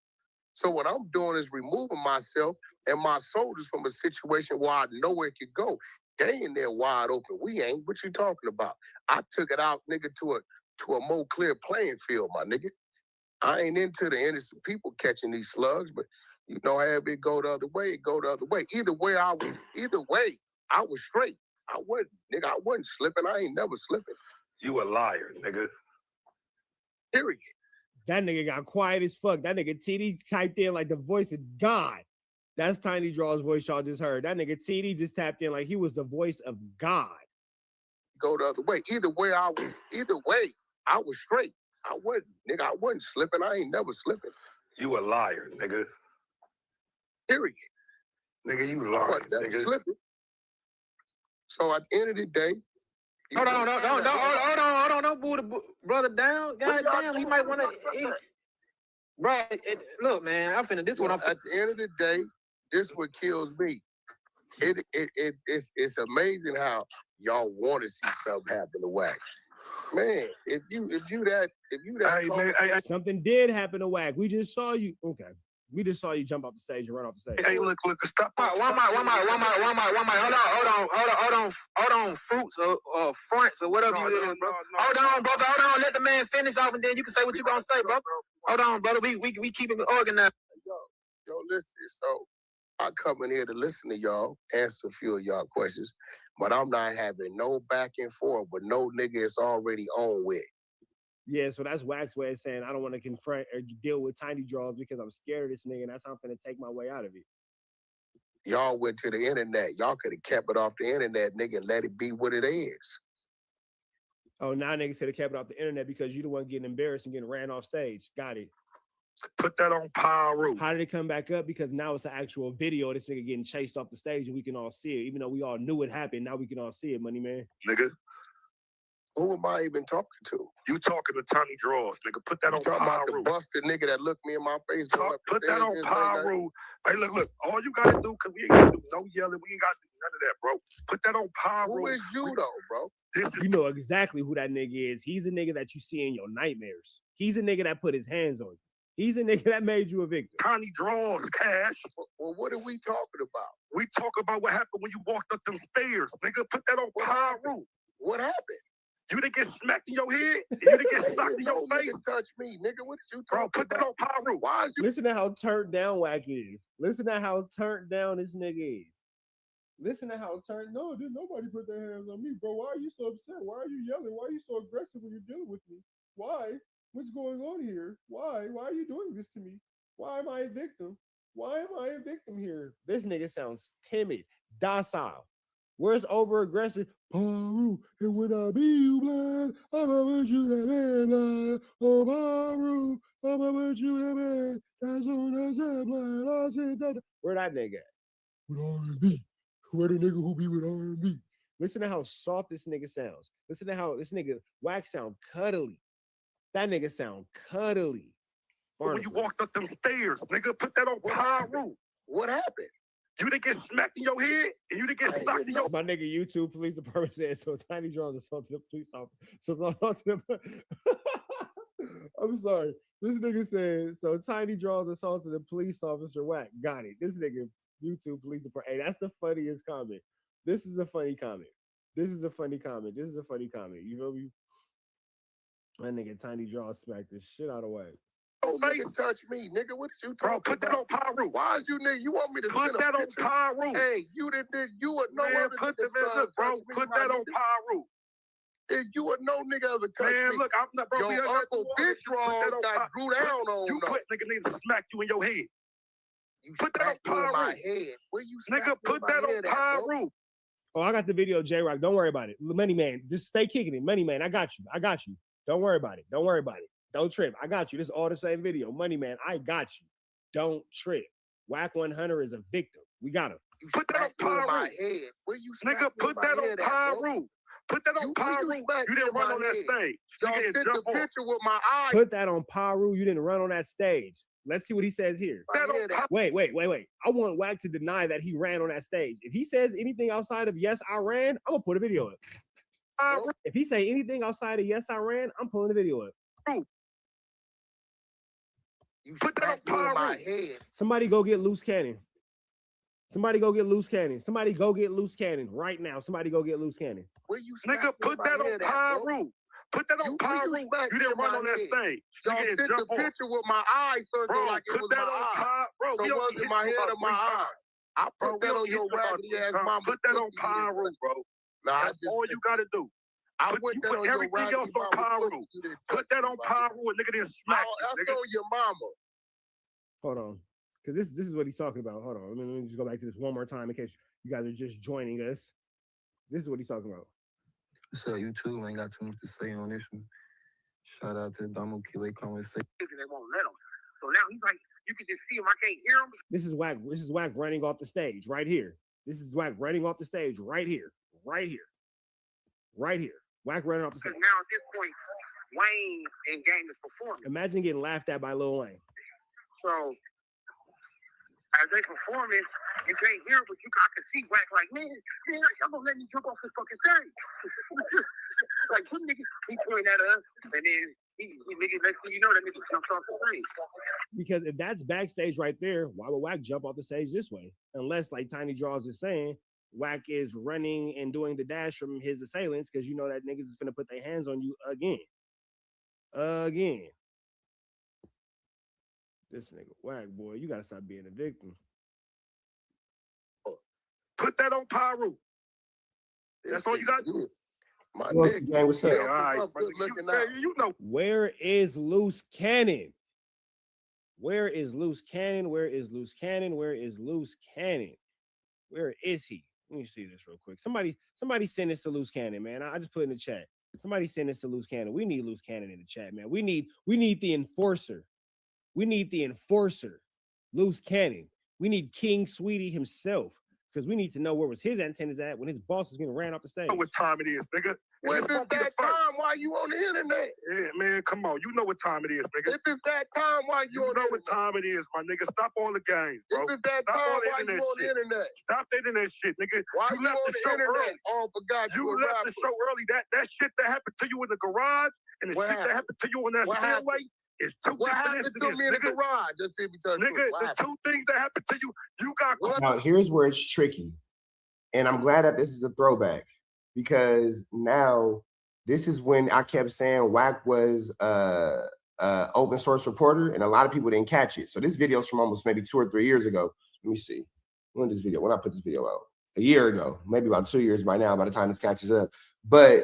So what I'm doing is removing myself and my soldiers from a situation where I know where it could go. They in there wide open. We ain't. What you talking about? I took it out, nigga, to a more clear playing field, my nigga. I ain't into the innocent people catching these slugs, but you know, have it go the other way, it go the other way. Either way, I was straight. I wasn't slipping. I ain't never slipping. You a liar, nigga. Period. That nigga got quiet as fuck. That nigga TD typed in like the voice of God. That's Tiny Draw's voice y'all just heard. That nigga TD just tapped in like he was the voice of God. Go the other way. Either way, I was straight. I wasn't slipping. I ain't never slipping. You a liar, nigga. Period. Nigga, you lying, nigga. Slipping. So at the end of the day, Hold on, don't boo the brother down. God damn, he might want to. Bro, look, man, I'm finna. This one. At the end of the day, this what kills me. It's amazing how y'all want to see something happen to Wack. Man, if you that hey, something did happen to Wack. We just saw you. Okay. We just saw you jump off the stage and run off the stage. Hey, look, stop. One mic. Hold on, fruits or fronts or whatever you doing, bro. Hold on, brother. Hold on. Let the man finish off, and then you can say what you gonna say, bro. Hold on, brother. We keep it organized. Yo, listen. So I come in here to listen to y'all, answer a few of y'all questions, but I'm not having no back and forth with no nigga it's already on with. Yeah, so that's Wack's way of saying I don't want to confront or deal with Tiny Draws because I'm scared of this nigga, and that's how I'm gonna take my way out of it. Y'all went to the internet. Y'all could have kept it off the internet, nigga, and let it be what it is. Oh, now niggas could have kept it off the internet because you the one getting embarrassed and getting ran off stage. Got it. Put that on Pyro. How did it come back up? Because now it's an actual video of this nigga getting chased off the stage and we can all see it. Even though we all knew it happened, now we can all see it, money man. Nigga. Who am I even talking to? You talking to Tiny Draws, nigga. Put that on Pyro. About the busted nigga that looked me in my face. Put that on Pyro. Hey, look. All you gotta do, because we ain't gotta do no yelling. We ain't gotta do none of that, bro. Put that on Pyro. Who is you, though, bro? You know exactly who that nigga is. He's a nigga that you see in your nightmares. He's a nigga that put his hands on you. He's a nigga that made you a victim. Tiny Draws, Cash. Well, what are we talking about? We talk about what happened when you walked up them stairs, nigga. Put that on Pyro. What happened? You didn't get smacked in your head? You didn't get socked in your face? Touch me, nigga. What did you Bro, put that on Pyro. Why is you... Listen to how turned down Wack is. Listen to how turned down this nigga is. Listen to how turned... No, didn't nobody put their hands on me, bro. Why are you so upset? Why are you yelling? Why are you so aggressive when you're dealing with me? Why? What's going on here? Why? Why are you doing this to me? Why am I a victim? Why am I a victim here? This nigga sounds timid, docile. Where's over aggressive? Paru, and when I be you blind, I'ma put you that man blind. Oh, Paru, I'ma put you that man. That's on that blind. I said that. Where that nigga at? With R&B. Where the nigga who be with R&B? Listen to how soft this nigga sounds. Listen to how this nigga Wack sound cuddly. That nigga sound cuddly. When you walked up them stairs, nigga, put that on Pyro. What happened? You didn't get smacked in your head, and you didn't get socked in your... My nigga YouTube police department said, so Tiny Draws assaulted the police officer. I'm sorry. This nigga said, so Tiny Draws assaulted the police officer. Wack. Got it. This nigga YouTube police department. Hey, that's the funniest comment. This is a funny comment. You feel me? That nigga Tiny Draws smacked the shit out of Wack. Oh, nigga, touch me, nigga. What you talking about? Bro, put that on Pyro. Why is you, nigga? You want me to put that on Pyro? Hey, you did you are no man, other put nigga. Bro, put that on Pyro. If you are no nigga other touch man, me. look, I'm not, bro. Your uncle Big Draw got drew down on. You put nigga smack you in your head. You put that on Pyro. My head. Where you nigga, put that on Pyro. Oh, I got the video, J-Rock. Don't worry about it. Money Man, just stay kicking it. Money Man, I got you. Don't worry about it. Don't trip. I got you. This is all the same video. Money Man, I got you. Don't trip. Wack 100 is a victim. We got him. Put that on Pyro. My head. Where you nigga, put that on Pyro. Put that on Pyro. You didn't run on that stage. Y'all sent the picture with my eyes. Put that on Pyro. You didn't run on that stage. Let's see what he says here. Wait. I want Wack to deny that he ran on that stage. If he says anything outside of yes, I ran, I'm gonna put a video up. If he say anything outside of yes, I ran, I'm pulling the video up. You put that on my head. Somebody go get loose cannon. Somebody go get loose cannon. Somebody go get loose cannon right now. Somebody go get loose cannon. Where you Nigga, put that on Pyro. Put that on Pyro. You didn't run on that stage. Y'all Nigga, took the picture with my eye, so it bro, like it put was that my on eye. Pyro. Bro, So we it only wasn't hit my you head about or my 3 eye. times. I Bro, put that on your raggedy ass mama. Put that on Pyro, bro. Nah, That's all you gotta do. I Put went that on your everything else raggedy on mama. Pyro. Put that on Pyro and nigga then smack you, That's nigga. on your mama. Hold on. Because this is what he's talking about. Hold on. Let me just go back to this one more time in case you guys are just joining us. This is what he's talking about. So you too ain't got too much to say on this one. Shout out to Damo Kile conversation. They won't let him. So now he's like, you can just see him. I can't hear him. This is Wack. This is Wack running off the stage right here. This is Wack running off the stage right here. Right here. Right here. Wack running off the stage. Because now at this point, Wayne and Game is performing. Imagine getting laughed at by Lil Wayne. So as they performing, you can't hear, but I can see Wack like, man, y'all gonna let me jump off this fucking stage. Like, some niggas, he pointing at us, and then he niggas, next thing you know, that nigga jumps off the stage. Because if that's backstage right there, why would Wack jump off the stage this way? Unless, like Tiny Draws is saying, Wack is running and doing the dash from his assailants because you know that niggas is gonna put their hands on you again. Again. This nigga Wack, boy, you gotta stop being a victim. Put that on Pyro. That's all you got to do. My nigga. Gang, what's up? Yeah, all right. You know. Where is Loose Cannon? Where is Loose Cannon? Where is Loose Cannon? Where is Loose Cannon? Where is he? Let me see this real quick. Somebody send this to Loose Cannon, man. I just put in the chat. Somebody send this to Loose Cannon. We need Loose Cannon in the chat, man. We need the enforcer. We need the enforcer. Loose Cannon. We need King Sweetie himself. Because we need to know where was his antennas at when his boss was getting ran off the stage. You know what time it is, nigga. When it's that time, why you on the internet? Yeah, man, come on. You know what time it is, nigga. If it's that time, why you on the internet? You know what time it is, my nigga. Stop all the games, bro. If it's that time, why you on the internet? Stop the internet shit, nigga. Why you on the internet? Oh, forgot you left the show early. That shit that happened to you in the garage and the shit that happened to you on that stairway is two different incidents, to me in the garage? Just see if you tell the nigga, the two things that happened to you, you got caught. Now, here's where it's tricky. And I'm glad that this is a throwback because now this is when I kept saying Wack was open source reporter and a lot of people didn't catch it. So this video is from almost maybe 2 or 3 years ago. Let me see. When I put this video out? A year ago, maybe about 2 years by now by the time this catches up. But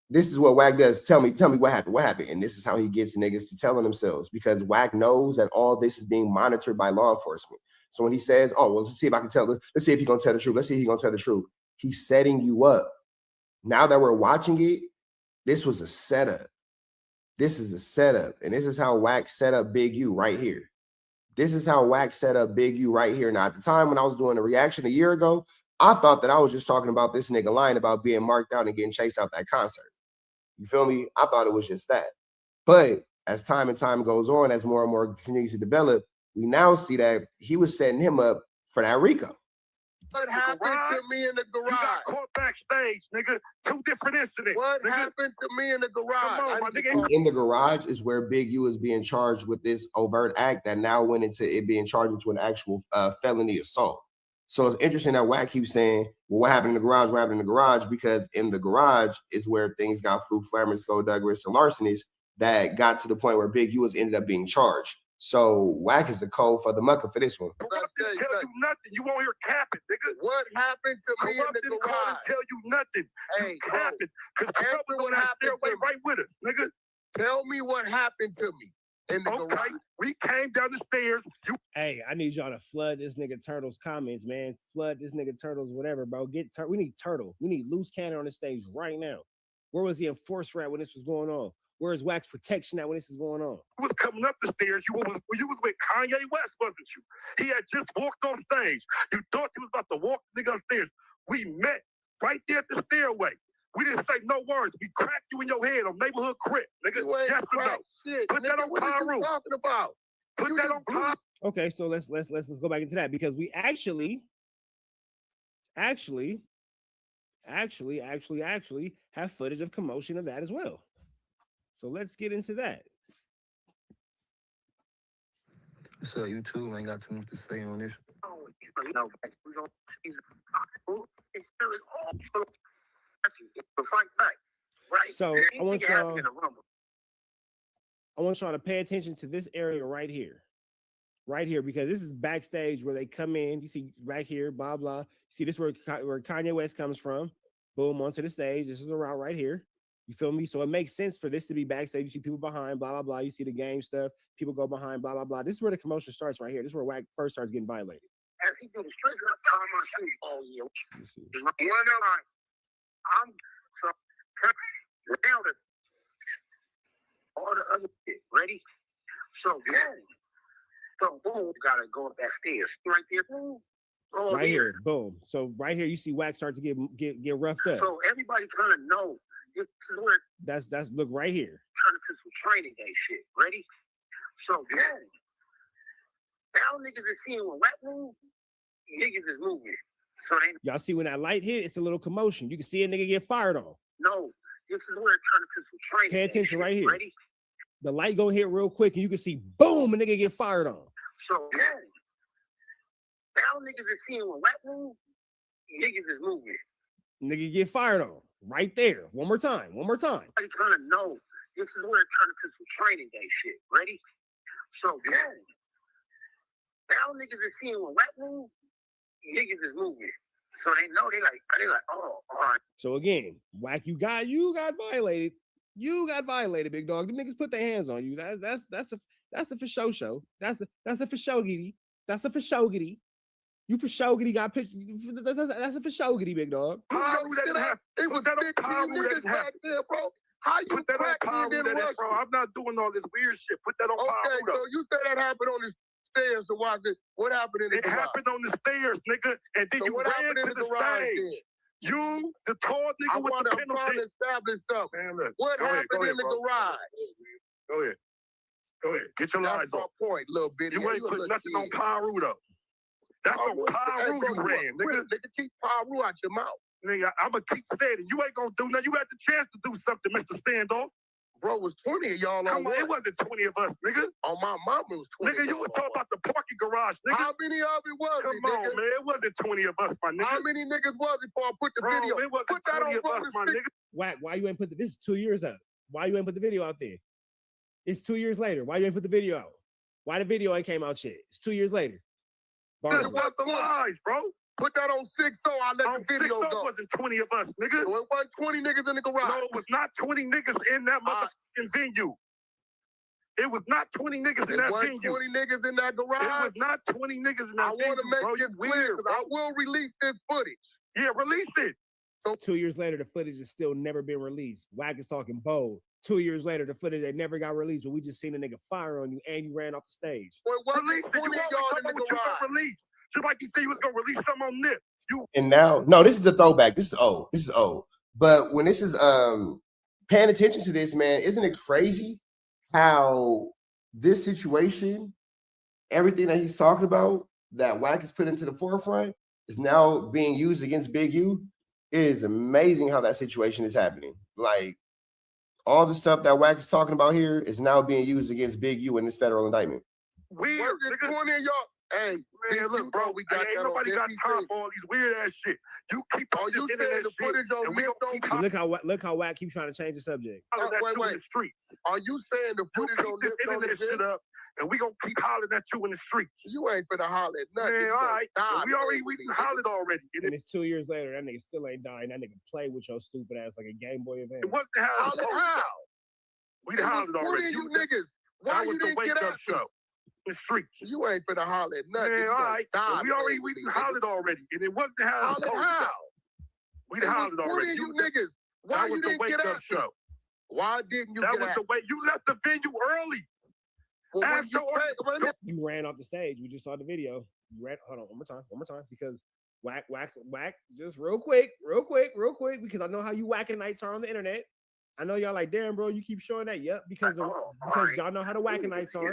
this is what Wack does. Tell me what happened. What happened? And this is how he gets niggas to telling themselves because Wack knows that all this is being monitored by law enforcement. So when he says, oh, well, let's see if I can tell, let's see if he's going to tell the truth. Let's see if he's going to tell the truth. He's setting you up. Now that we're watching it, this was a setup. This is a setup. And this is how Wack set up Big U right here. This is how Wack set up Big U right here. Now, at the time when I was doing the reaction a year ago, I thought that I was just talking about this nigga lying about being marked out and getting chased out that concert. You feel me? I thought it was just that. But as time and time goes on, as more and more continues to develop, we now see that he was setting him up for that Rico. What happened to me in the garage? You got caught backstage, nigga. 2 different incidents. What happened to me in the garage? Come on, my nigga. In the garage is where Big U is being charged with this overt act that now went into it being charged into an actual felony assault. So it's interesting that Wack keeps saying, well, what happened in the garage? What happened in the garage? Because in the garage is where things got flew, Flammer, Skullduggerous, and larcenies that got to the point where Big U was ended up being charged. So Wack is the code for the mucker for this one. Corrupt didn't tell you nothing. You won't hear capping, nigga. What happened to me in the didn't garage? call and tell you nothing. Hey, you capping. Because Corrupt was on that stairway right with us, nigga. Tell me what happened to me in the garage. We came down the stairs. Hey, I need y'all to flood this nigga Turtle's comments, man. Flood this nigga Turtle's whatever, bro. We need Turtle. We need Loose Cannon on the stage right now. Where was the enforcer at when this was going on? Where is Wack's protection at when this is going on? You was coming up the stairs. You was with Kanye West, wasn't you? He had just walked on stage. You thought he was about to walk the nigga upstairs. We met right there at the stairway. We didn't say no words. We cracked you in your head on neighborhood crib, nigga. Yes or no? Shit, Put that on Pyro. Talking about? Put that on Pyro. Okay, so let's go back into that because we actually have footage of commotion of that as well. So let's get into that. So you too ain't got too much to say on this. Oh, you know, we gonna fight back, right? So I want Anything happen y'all. in the Rumble. I want y'all to pay attention to this area right here. Right here, because this is backstage where they come in. You see right here, blah, blah. See, this is where Kanye West comes from. Boom, onto the stage. This is a route right here. You feel me? So it makes sense for this to be backstage. You see people behind, blah, blah, blah. You see the game stuff. People go behind, blah, blah, blah. This is where the commotion starts right here. This is where Wack first starts getting violated. As he do the straight up time my shoes. Oh, yeah. I'm so now the all the other shit ready. So boom. So boom, gotta go up that stairs. Right there, boom. Oh, right here, boom. So right here, you see Wack start to get roughed up. So everybody kind of know this is where that's look right here. Turn into some training day shit. Ready? So boom. Now niggas is seeing when Wack move, niggas is moving. So they y'all see when that light hit, it's a little commotion. You can see a nigga get fired on. No, this is where it turned into some training. Pay attention right here. Ready? The light go hit real quick, and you can see boom, a nigga get fired on. So now niggas is seeing when Wack move, niggas is moving. Nigga get fired on right there. One more time. Everybody kind of know this is where it turned into some training day shit. Ready? So boom. Now niggas is seeing when Wack move, niggas is moving. So they know they like, oh, all right. So again, Wack, you got violated. You got violated, big dog. The niggas put their hands on you. That's a for show. That's a for showgitty. That's a for showgitty. You for showgitty got pitched. That's a for showgitty, big dog. Paru that happened. It was that Paru that happened, bro. How you put that on Paru that, bro? I'm not doing all this weird shit. Put that on Paru. Okay, so you said that happened on the stairs. So what happened in the garage? It happened on the stairs, nigga. And then so you ran to the stage. You, the tall nigga with the penalty. I'm trying to establish something. Man, look, what happened in the garage? Go ahead. Get your lies on. Point, little bitty. You ain't put nothing on Paru, though. That's on Paru you ran, nigga. Nigga, keep Paru out your mouth. Nigga, I'm going to keep saying it. You ain't going to do nothing. You had the chance to do something, Mr. Standoff. Bro, it was 20 of y'all Come on, it wasn't 20 of us, nigga. On my mama, it was 20. Nigga, you was talking about the parking garage, nigga. How many of it was Come on, nigga? man. It wasn't 20 of us, my nigga. How many niggas was it before I put the video? It wasn't put that 20 on of us, my nigga. Wack, why you ain't put this is 2 years out? Why you ain't put the video out there? It's 2 years later. Why you ain't put the video out? Why the video ain't came out yet? It's 2 years later. This was the lies, bro. Put that on 6-0. I let the video go. It wasn't 20 of us, nigga. So it wasn't 20 niggas in the garage. No, it was not 20 niggas in that motherfucking venue. It was not 20 niggas in that venue. 20 niggas in that garage. It was not 20 niggas in that venue. I want to make this clear. I will release this footage. Yeah, release it. So 2 years later, the footage has still never been released. Wack is talking bold. 2 years later, the footage that never got released, but we just seen a nigga fire on you and you ran off the stage. Release it. You always talking about what you gonna release. Just like you said you was gonna release something on Nip. And now, no, this is a throwback. This is old. But when this is paying attention to this, man, isn't it crazy how this situation, everything that he's talking about, that Wack has put into the forefront, is now being used against Big U? It is amazing how that situation is happening. Like, all the stuff that Wack is talking about here is now being used against Big U in this federal indictment. Weird, nigga. 20 of y'all. Hey, man, look, bro, ain't nobody got time for all these weird ass shit. You keep on this internet the shit, footage on and we gonna keep Look how Wack keeps trying to change the subject. hollering at you in the streets. Are you saying the footage You on keep this internet shit up, and we gonna keep hollering at you in the streets. You ain't finna holler at nothing. Man, all right. We hollered already. And it's 2 years later, that nigga still ain't dying. That nigga play with your stupid ass like a Game Boy Advance. It wasn't how it was supposed to. We hollered already. You niggas. Why you didn't get out show? The streets. You ain't finna holler at nothing. Man, all right. We hollered already, and it wasn't how it was supposed to. We hollered already. You niggas. Why you didn't get out? Show. Why didn't you that get was out? the way you left the venue early. Well, you ran off the stage. We just saw the video. You ran. Hold on, one more time, because Wack, just real quick, because I know how you whacking nights are on the internet. I know y'all like, damn, bro, you keep showing that. Yep, because y'all know how the whacking nights are.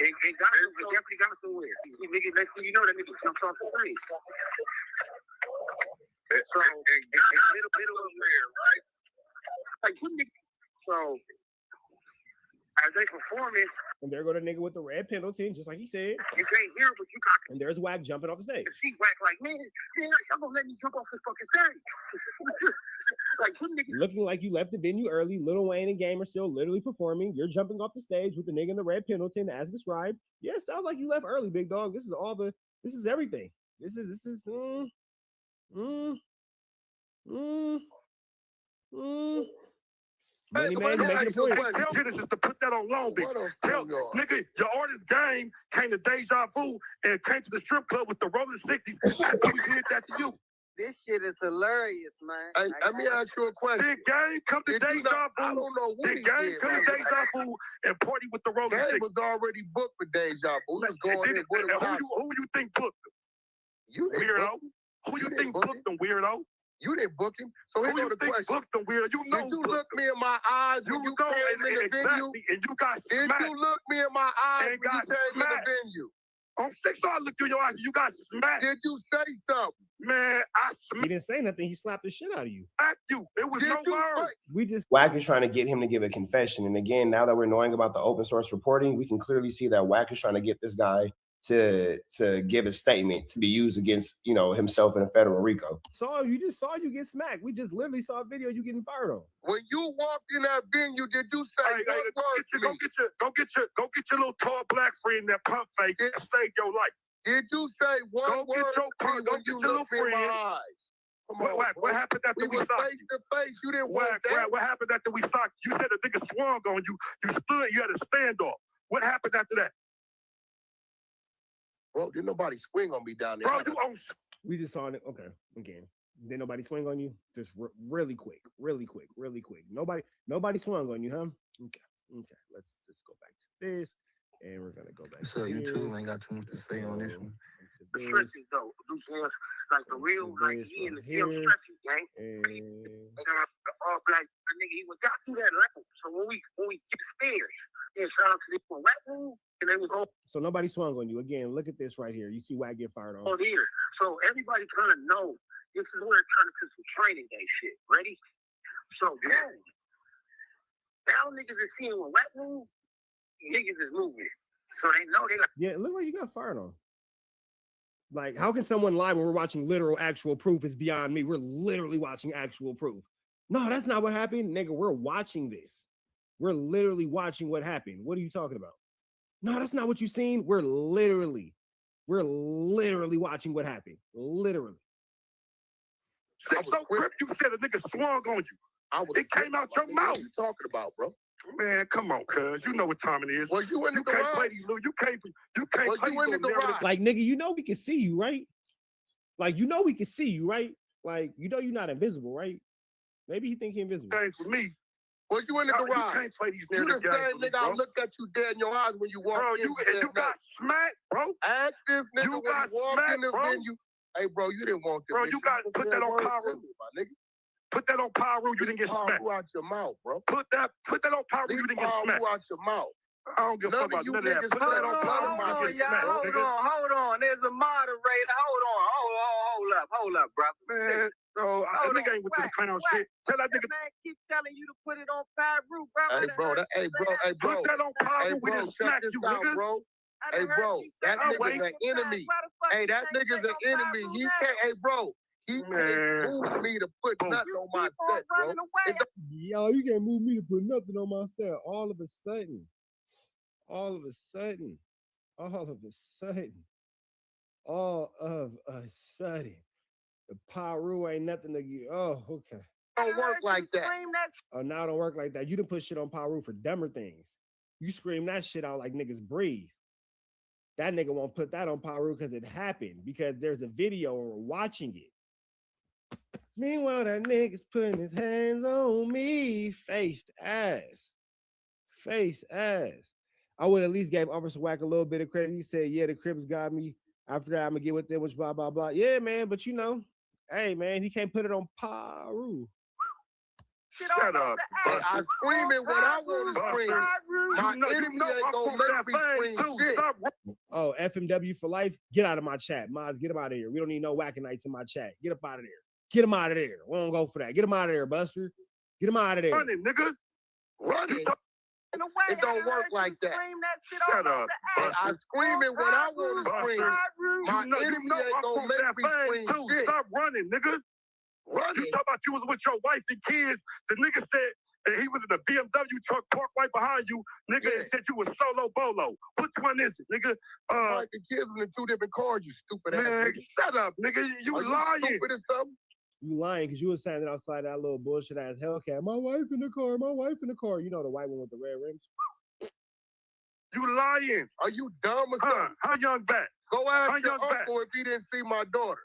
It definitely got somewhere. Nigga, next thing you know, that nigga jumps off the stage. So, middle of where, right? Like, so, as they performing. And there go the nigga with the red Pendleton, just like he said. You can't hear, but you got And there's Wack jumping off the stage. to see Wack like, man, y'all gonna let me jump off this fucking stage. Like, you niggas. Looking like you left the venue early. Lil Wayne and Game are still literally performing. You're jumping off the stage with the nigga in the red Pendleton as described. Yeah, sounds like you left early, big dog. This is everything. This is Money man, you making a point. Tell Genesis to put that on Long Beach. Tell nigga, your artist game came to Deja Vu and came to the strip club with the Rolling 60s. After we did that to you. This shit is hilarious, man. Hey, let me ask you a question. Did Game come to Deja Vu? I don't know what Did Game come to Deja Vu and party with the Rolling 60s? Game was already booked for Deja Vu. He was going in with him. Who you think booked him? You weirdo. Who you think booked him, weirdo? You didn't book him. So here's the question. Booked him, weirdo? You know. Did you look me in my eyes when you came in the venue? And you got Did smacked. you look me in my eyes And when you got came in smacked. the venue? On 6, I looked you in your eyes. You got smacked. Did you say something? Man, I smacked. He didn't say nothing. He slapped the shit out of you. You. It was no words. Wack is trying to get him to give a confession. And again, now that we're knowing about the open source reporting, we can clearly see that Wack is trying to get this guy to give a statement to be used against, himself in a federal RICO. You just saw you get smacked. We just literally saw a video you getting fired on. When you walked in that venue, did you say Go get your little tall black friend that pump fake and save your life. Did you say one word Go get your little friend. What happened after we socked you? Face to face, you didn't want that. What happened after we socked you? You said a nigga swung on you. You stood. You had a standoff. What happened after that? Bro, didn't nobody swing on me down there. Bro, you on. We just saw it. Okay, again. Did nobody swing on you? Just really quick. Nobody swung on you, huh? Okay. Let's just go back to this, and we're gonna go back. So you too ain't got too much to say on this one. The stretches though, like the real, like he in the gym stretches, gang. And all black nigga, he got through that level. So when we get stairs, and shout out to the Wack move, and they was all. So nobody swung on you. Again, look at this right here. You see Wack get fired on. Oh, here. So everybody kind of know this is where it turned into some training day shit. Ready? So now niggas is seeing when Wack move, niggas is moving. So they know they got. Yeah, it looked like you got fired on. Like, how can someone lie when we're watching literal actual proof? Is beyond me. We're literally watching actual proof. No, that's not what happened, nigga. We're watching this. We're literally watching what happened. What are you talking about? No, that's not what you seen. We're literally watching what happened. Literally. So grip, you said a nigga swung on you. It came out your mouth. What you talking about, bro? Man, come on, cuz. You know what time it is. Well, you in the can't garage? play these little. You can't play these little narratives. Like, nigga, we can see you, right? Like, we can see you, right? Like, you're not invisible, right? Maybe you think you're invisible. Thanks with me. Well, you in the garage? You can't play these You the narrative same games, nigga I bro. looked at you dead in your eyes when you walked Bro, in. you got smacked, bro. Ask this nigga You when got you walked in smacked, the bro. venue. Hey, bro, you didn't want this. Bro, you got put that on Pyro. My nigga. Put that on Pyro. You didn't get smacked. Out your mouth, bro. Put that on Pyro. You didn't get smacked. Out your mouth. I don't give a fuck about none of that. Put that on Pyro. You didn't get smacked, nigga. Hold on. There's a moderator. Hold up, brother. Man, bro, that nigga ain't with this clown shit. Tell that nigga. Man, keep telling you to put it on Pyro, bro. Hey, bro. Put that on Pyro. Hey, We bro, didn't smack check you, this out, nigga. bro. Hey, bro, that nigga's an enemy. Hey, that nigga's an enemy. He can't. Hey, bro. He can't move me to put nothing on my set, bro. Yo, you can't move me to put nothing on my set. All of a sudden, the Pyro ain't nothing to get. Oh, okay. Don't work like that. Oh, now it don't work like that. You done put shit on Pyro for dumber things. You scream that shit out like niggas breathe. That nigga won't put that on Pyro because it happened, because there's a video and we're watching it. Meanwhile, that nigga's putting his hands on me. Face ass. I would at least give Officer Wack a little bit of credit. He said, yeah, the Crips got me. After that, I'm going to get with them, which blah, blah, blah. Yeah, man, but hey, man, he can't put it on Pyro. Shut up. I'm screaming what I want to scream. My enemy ain't gonna let me scream shit. Oh, FMW for life? Get out of my chat. Maz, get him out of here. We don't need no whacking nights in my chat. Get up out of there. Get him out of there. We don't go for that. Get him out of there, Buster. Get him out of there. Run it, nigga. Run it. In the way, It don't work like that. Shut up. I scream it when I want to scream. My enemy ain't gonna make me scream shit. Stop running, nigga. Running. You talk about you was with your wife and kids. The nigga said that he was in a BMW truck parked right behind you, nigga, and said you was solo bolo. Which one is it, nigga? The kids in the 2 different cars, you stupid ass Man, nigga. shut up, nigga. You lying. Stupid or something? You lying because you was standing outside that little bullshit ass Hellcat. My wife in the car. My wife in the car. You know the white one with the red rims. You lying. Are you dumb or something? How young back? Go ask your uncle if he didn't see my daughter.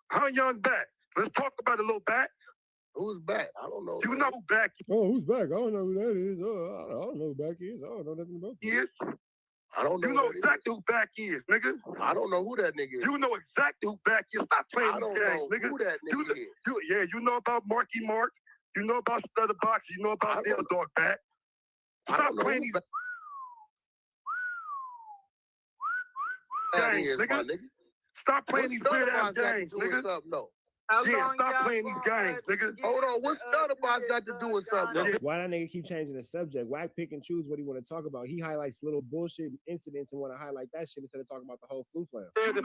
How young back? Let's talk about a little back. Who's back? I don't know. You know who back is. Oh, who's back? I don't know who that is. Oh, I don't know who back is. I don't know nothing about Yes. I don't know. You know exactly who back is, nigga. I don't know who that nigga is. You know exactly who back is. Stop playing I don't these games, know nigga. who that nigga is. You know about Marky Mark. You know about Stutter Box. You know about Nail Dog back. Stop playing these games, nigga. Stop playing these weird ass games, nigga. Stop playing these games, nigga. Hold on, what's Stutterbox got to do with something? Why that nigga keep changing the subject? Wack pick and choose what he want to talk about. He highlights little bullshit incidents and want to highlight that shit instead of talking about the whole flu flare. There's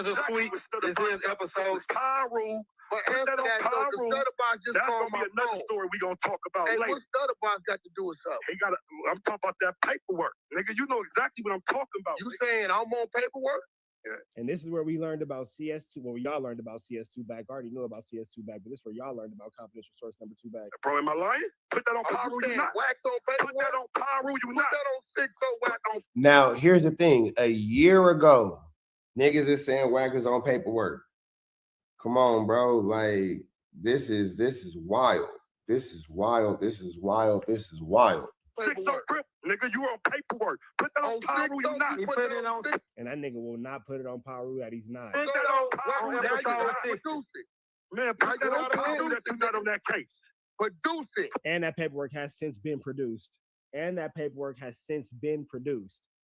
a sweet. This is episode Pyro. But answer that though, the Stutterbox just That's called gonna my be another phone. story we gonna talk about Hey, later. what's Stutterbox got to do with something? I'm talking about that paperwork, nigga. You know exactly what I'm talking about. You saying I'm on paperwork? And this is where we learned about CS2. Well, y'all learned about CS2 back. I already knew about CS2 back, but this is where y'all learned about confidential source number 2 back. Bro, am I lying? Put that on Oh, Pyro, you you saying not. Wax on paperwork? Put that on Pyro, you Put not. that on 6 so Wax on. Now, here's the thing. A year ago, niggas is saying Wack is on paperwork. Come on, bro. Like, this is wild. This is wild. This is wild. This is wild. 6 on grip, nigga. You on paperwork. Put that on Pyro, you not. Put it on 6. And that nigga will not put it on Paru that he's not. Put that on Pyro, Now that you you gotta not. produce it. Man, put that on Pyro that you not on that case. Produce it. And that paperwork has since been produced.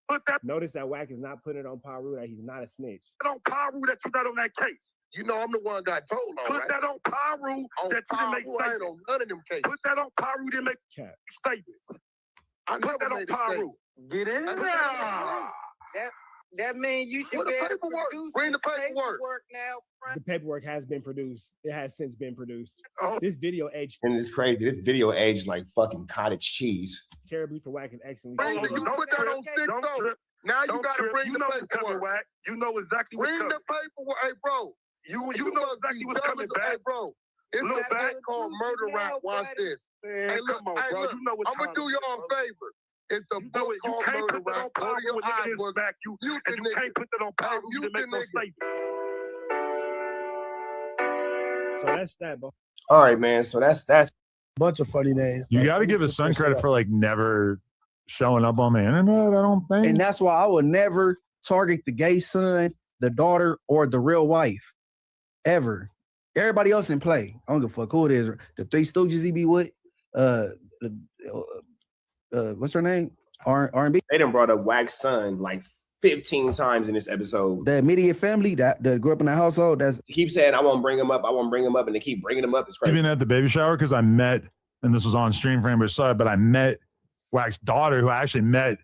Put that Notice that Wack is not putting it on Paru that he's not a snitch. on Pyro that you not on that case. You know I'm the one got told on, Put right? that on Pyro On that you didn't make Pyro, I ain't on statements. none of them cases. Put that on Pyro, you didn't make Cap. statements. I Put that never on made a statement. Pyro. Get in That's there. That means you should What the be able to paperwork? produce Bring the this paperwork. now. The paperwork has been produced. It has since been produced. Oh. This video aged And it's crazy. This video aged like fucking cottage cheese. terribly for Wack and excellently. Bring for it. You Wack. put that on 6 Don't so. trip. Now you Don't gotta trip. bring You the know what's coming, paperwork. Wack. You know exactly what's Bring coming. the paperwork. Hey, bro. You know must exactly be what's dumb coming as- Hey, back. bro. It's Little a back. thing called murder rap. Watch this. Man, Hey, look, come on, hey, bro. look, You know what I'm gonna time do it you is, all a bro. favor. It's a You know book it. You called can't Murder put that on Rap. Go Pyro to your when nigga didn't iBook. smack you, Mute the and you nigga. can't put that on Pyro. You mute didn't make the no nigga. statement. So that's that, bro. All right, man. So that's Bunch of funny names. You got to give his son credit for like never showing up on the internet. I don't think. And that's why I would never target the gay son, the daughter, or the real wife. Ever. Everybody else in play. I don't give a fuck who it is. The Three Stooges he be with. What's her name? R&B. They done brought up Wack's son like 15 times in this episode. The immediate family that grew up in the household. That's Keep saying I won't bring him up. I won't bring him up, and they keep bringing him up. It's crazy. Even at the baby shower, because I met, and this was on stream for anybody saw it, but I met Wack's daughter, who I actually met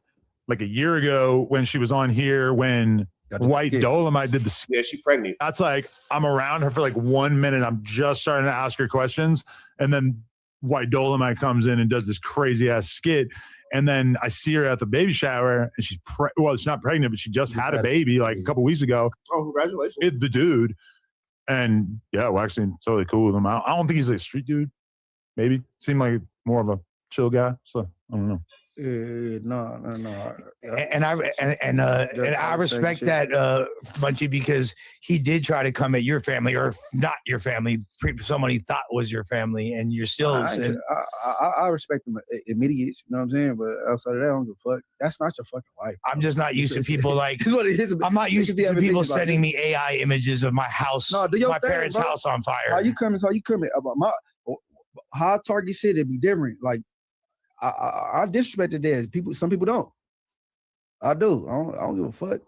like a year ago when she was on here when White Dolomite did the. Yeah, she's pregnant. That's like I'm around her for like 1 minute. I'm just starting to ask her questions, and then White Dolomite comes in and does this crazy ass skit. And then I see her at the baby shower, and she's well, she's not pregnant, but she just had a baby like a couple weeks ago. Oh, congratulations! The dude, and yeah, Wack seemed totally cool with him. I don't think he's like a street dude. Maybe seemed like more of a chill guy. So I don't know. No. And I respect that, Bunchy, because he did try to come at your family, or not your family, someone he thought was your family, and you're still. I respect them immediate, you know what I'm saying? But outside of that, I don't give a fuck. That's not your fucking life. I'm just not used to people like. It's what it is. I'm not used to people sending me AI images of my house, No, do your my thing, parents' bro. house on fire. How you coming? About how I target shit, it'd be different. Like I disrespected this. Some people don't. I do. I don't give a fuck.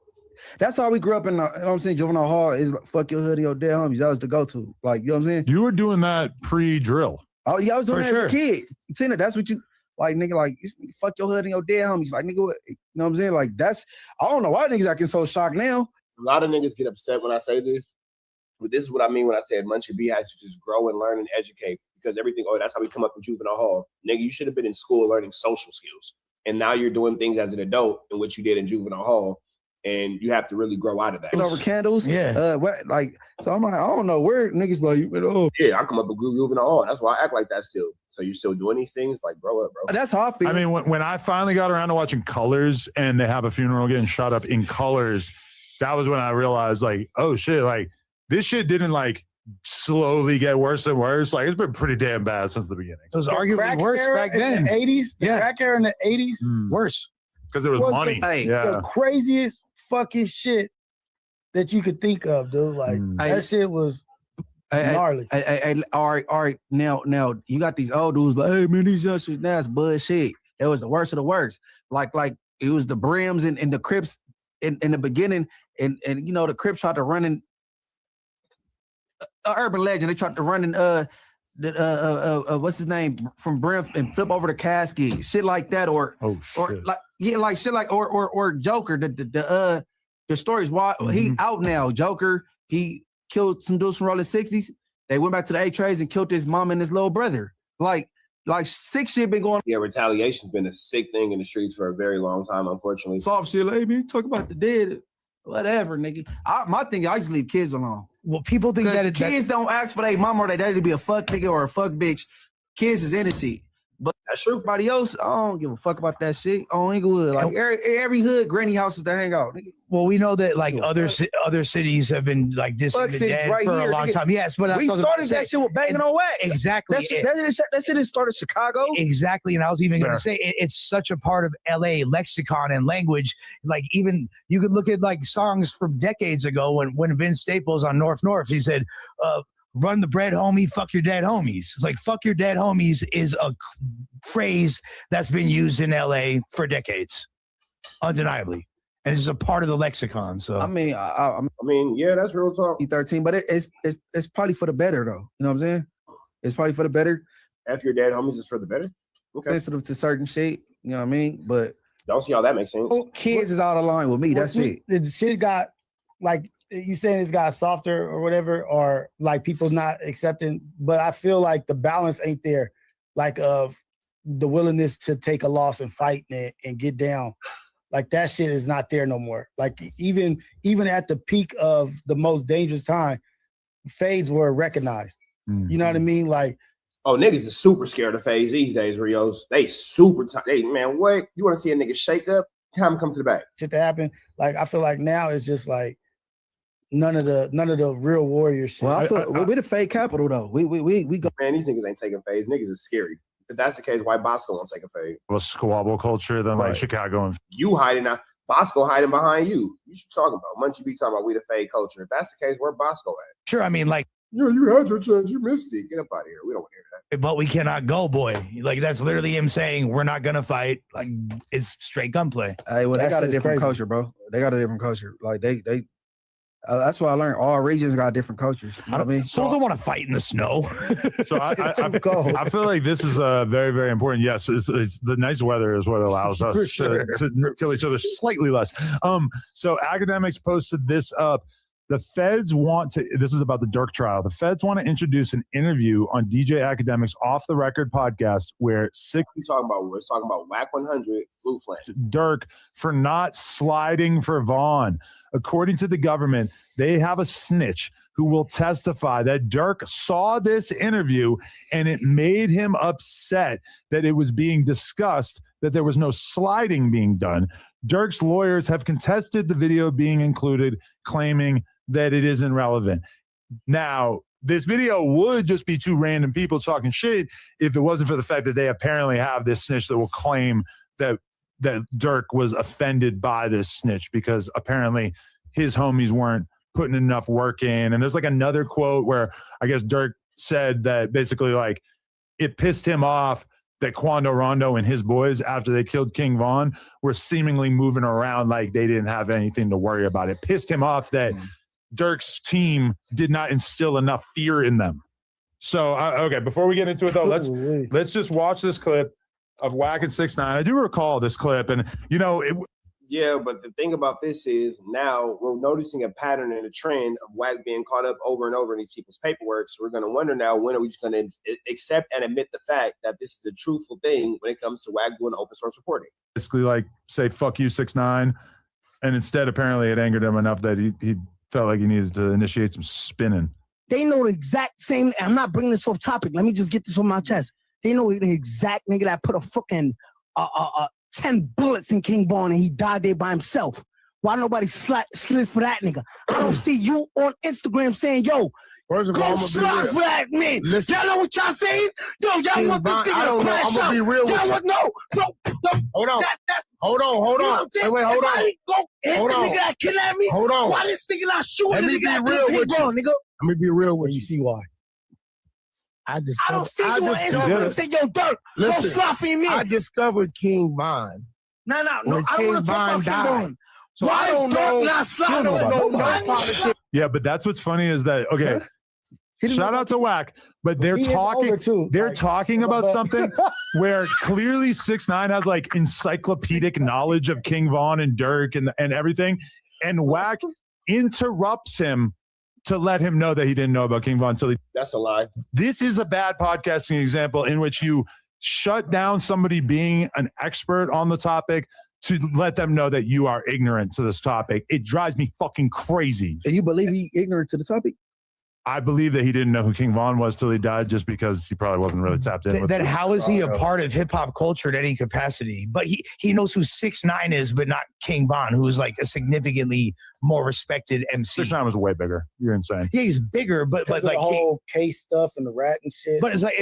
That's how we grew up in. You know what I'm saying? Juvenile hall is like, fuck your hood and your dead homies. That was the go-to. Like, you know what I'm saying? You were doing that pre-drill. Oh yeah, I was doing For that sure. as a kid. Tina, that's what you. Like, nigga, like, fuck your hood and your dead homies. Like, nigga, what, you know what I'm saying? Like, that's, I don't know why niggas acting so shocked now. A lot of niggas get upset when I say this, but this is what I mean when I said Munchie B has to just grow and learn and educate, because everything, that's how we come up in juvenile hall. Nigga, you should have been in school learning social skills. And now you're doing things as an adult in what you did in juvenile hall. And you have to really grow out of that. Over candles. Yeah. So I'm like, I don't know where niggas like, yeah, I come up with juvenile hall. That's why I act like that still. So you still doing these things? Like, grow up, bro. That's how I feel. I mean, when I finally got around to watching Colors and they have a funeral getting shot up in Colors, that was when I realized, like, oh shit, like this shit didn't like slowly get worse and worse. Like, it's been pretty damn bad since the beginning. It was arguably worse back then. In the 80s, the crack era in the 80s, worse. Because there was money. The craziest fucking shit that you could think of, dude. Like, that shit was gnarly. All right. Now you got these old dudes, but hey, man, these young shit, that's bullshit. It was the worst of the worst. Like it was the Brims and the Crips in the beginning, and you know, the Crips tried to run in urban legend. They tried to run in what's his name from Brim and flip over the casket, shit like that, or Joker. The stories why he out now. Joker, he killed some dudes from rolling 60s. They went back to the A-Trays and killed his mom and his little brother. Like sick shit been going on. Yeah, retaliation's been a sick thing in the streets for a very long time, unfortunately. Soft shit, like, man, talk about the dead, whatever, nigga. My thing, I just leave kids alone. Well, people think that kids don't ask for their mom or their daddy to be a fuck nigga or a fuck bitch. Kids is innocent. But that's true. Everybody else, I don't give a fuck about that shit. On Inglewood, like every hood, granny houses to hang out. Nigga. Well, we know that like other cities have been like this Fuck cities dead right for here, a long nigga. time. Yes, but we started that shit with banging on wax. Exactly. That shit didn't start in Chicago. Exactly. And I was even going to say it's such a part of LA lexicon and language. Like even you could look at like songs from decades ago when Vince Staples on North North, he said, run the bread, homie, fuck your dead homies. It's like fuck your dead homies is a phrase that's been used in LA for decades, undeniably. And it's a part of the lexicon. So I mean, yeah, that's real talk. E13, but it's probably for the better though. You know what I'm saying? It's probably for the better. After your dead homies is for the better. Okay. Sensitive to certain shit. You know what I mean? But don't see how that makes sense. Kids is out of line with me. That's it. The shit got like you saying it's got softer or whatever, or like people not accepting, but I feel like the balance ain't there, like of the willingness to take a loss and fight and get down. Like that shit is not there no more. Like even at the peak of the most dangerous time, fades were recognized. You know what I mean? Like, oh, niggas is super scared of fades these days, Rios. They super hey man, what? You want to see a nigga shake up? Have him come to the back. Shit to happen. Like I feel like now it's just like none of the real warrior shit. Well, we're the fake capital though. We go. Man, these niggas ain't taking fades. Niggas is scary. If that's the case, why Bosco won't take a fade? Well, squabble culture than like Chicago and you hiding now. Bosco hiding behind you. You should talk about Munchie B talking about we the fade culture. If that's the case, where Bosco at? Sure, I mean like you had your chance, you missed it. Get up out of here. We don't want to hear that. But we cannot go, boy. Like that's literally him saying we're not gonna fight. Like it's straight gunplay. Hey, well, they got a different culture, bro. They got a different culture. Like they that's why I learned all regions got different cultures. You know what I mean? Souls don't want to fight in the snow. So I feel like this is very, very important. Yes, it's the nice weather is what allows us to kill each other slightly less. So academics posted this up. The feds want to, this is about the Dirk trial. The feds want to introduce an interview on DJ Academics Off the Record podcast where we're talking about Wack 100, Flu Flame. Dirk for not sliding for Vaughn. According to the government, they have a snitch who will testify that Dirk saw this interview and it made him upset that it was being discussed that there was no sliding being done. Dirk's lawyers have contested the video being included, claiming that it isn't relevant. Now, this video would just be two random people talking shit if it wasn't for the fact that they apparently have this snitch that will claim that Dirk was offended by this snitch because apparently his homies weren't putting enough work in. And there's like another quote where I guess Dirk said that basically like it pissed him off that Quando Rondo and his boys, after they killed King Von, were seemingly moving around like they didn't have anything to worry about. It pissed him off that Dirk's team did not instill enough fear in them. So, okay, before we get into it, though, let's just watch this clip. of Wack and 6ix9ine. I do recall this clip, and yeah, but the thing about this is now we're noticing a pattern and a trend of Wack being caught up over and over in these people's paperwork. So we're going to wonder now, when are we just going to accept and admit the fact that this is a truthful thing when it comes to Wack doing open source reporting? basically like say fuck you 6ix9ine, and instead apparently it angered him enough that he felt like he needed to initiate some spinning. They know the exact same. I'm not bringing this off topic. Let me just get this on my chest. They know the exact nigga that put a fucking 10 bullets in King Von and he died there by himself. Why nobody slid for that nigga? I don't see you on Instagram saying, yo, go slide for that man. Listen. Y'all know what y'all saying? Yo, y'all want this nigga to crash out. I'm gonna be real with you. Hold on. Hold on. Wait, hold on. Hold on. Nigga that kidnapped me. Hold on. Why this nigga not shooting? Let me be real with you. Nigga? Let me be real with you. See why? I don't see you on Instagram say, yo, Dirk, go slide for me. I discovered King Von. No. I don't want King to talk Von about King died. Von. So Why I don't is Dirk know. not sliding? Yeah, but that's what's funny is that shout out to Wack, but they're He is older too. talking about something where clearly 6ix9ine has like encyclopedic knowledge of King Von and Dirk and everything, and Wack interrupts him to let him know that he didn't know about King Von until That's a lie. This is a bad podcasting example in which you shut down somebody being an expert on the topic to let them know that you are ignorant to this topic. It drives me fucking crazy. And you believe he ignorant to the topic? I believe that he didn't know who King Von was till he died, just because he probably wasn't really tapped in. Then how is he a part of hip hop culture in any capacity? But he knows who 6ix9ine is, but not King Von, who is like a significantly more respected MC. 6ix9ine was way bigger. You're insane. Yeah, he's bigger, but like the whole case stuff and the rat and shit. But it's like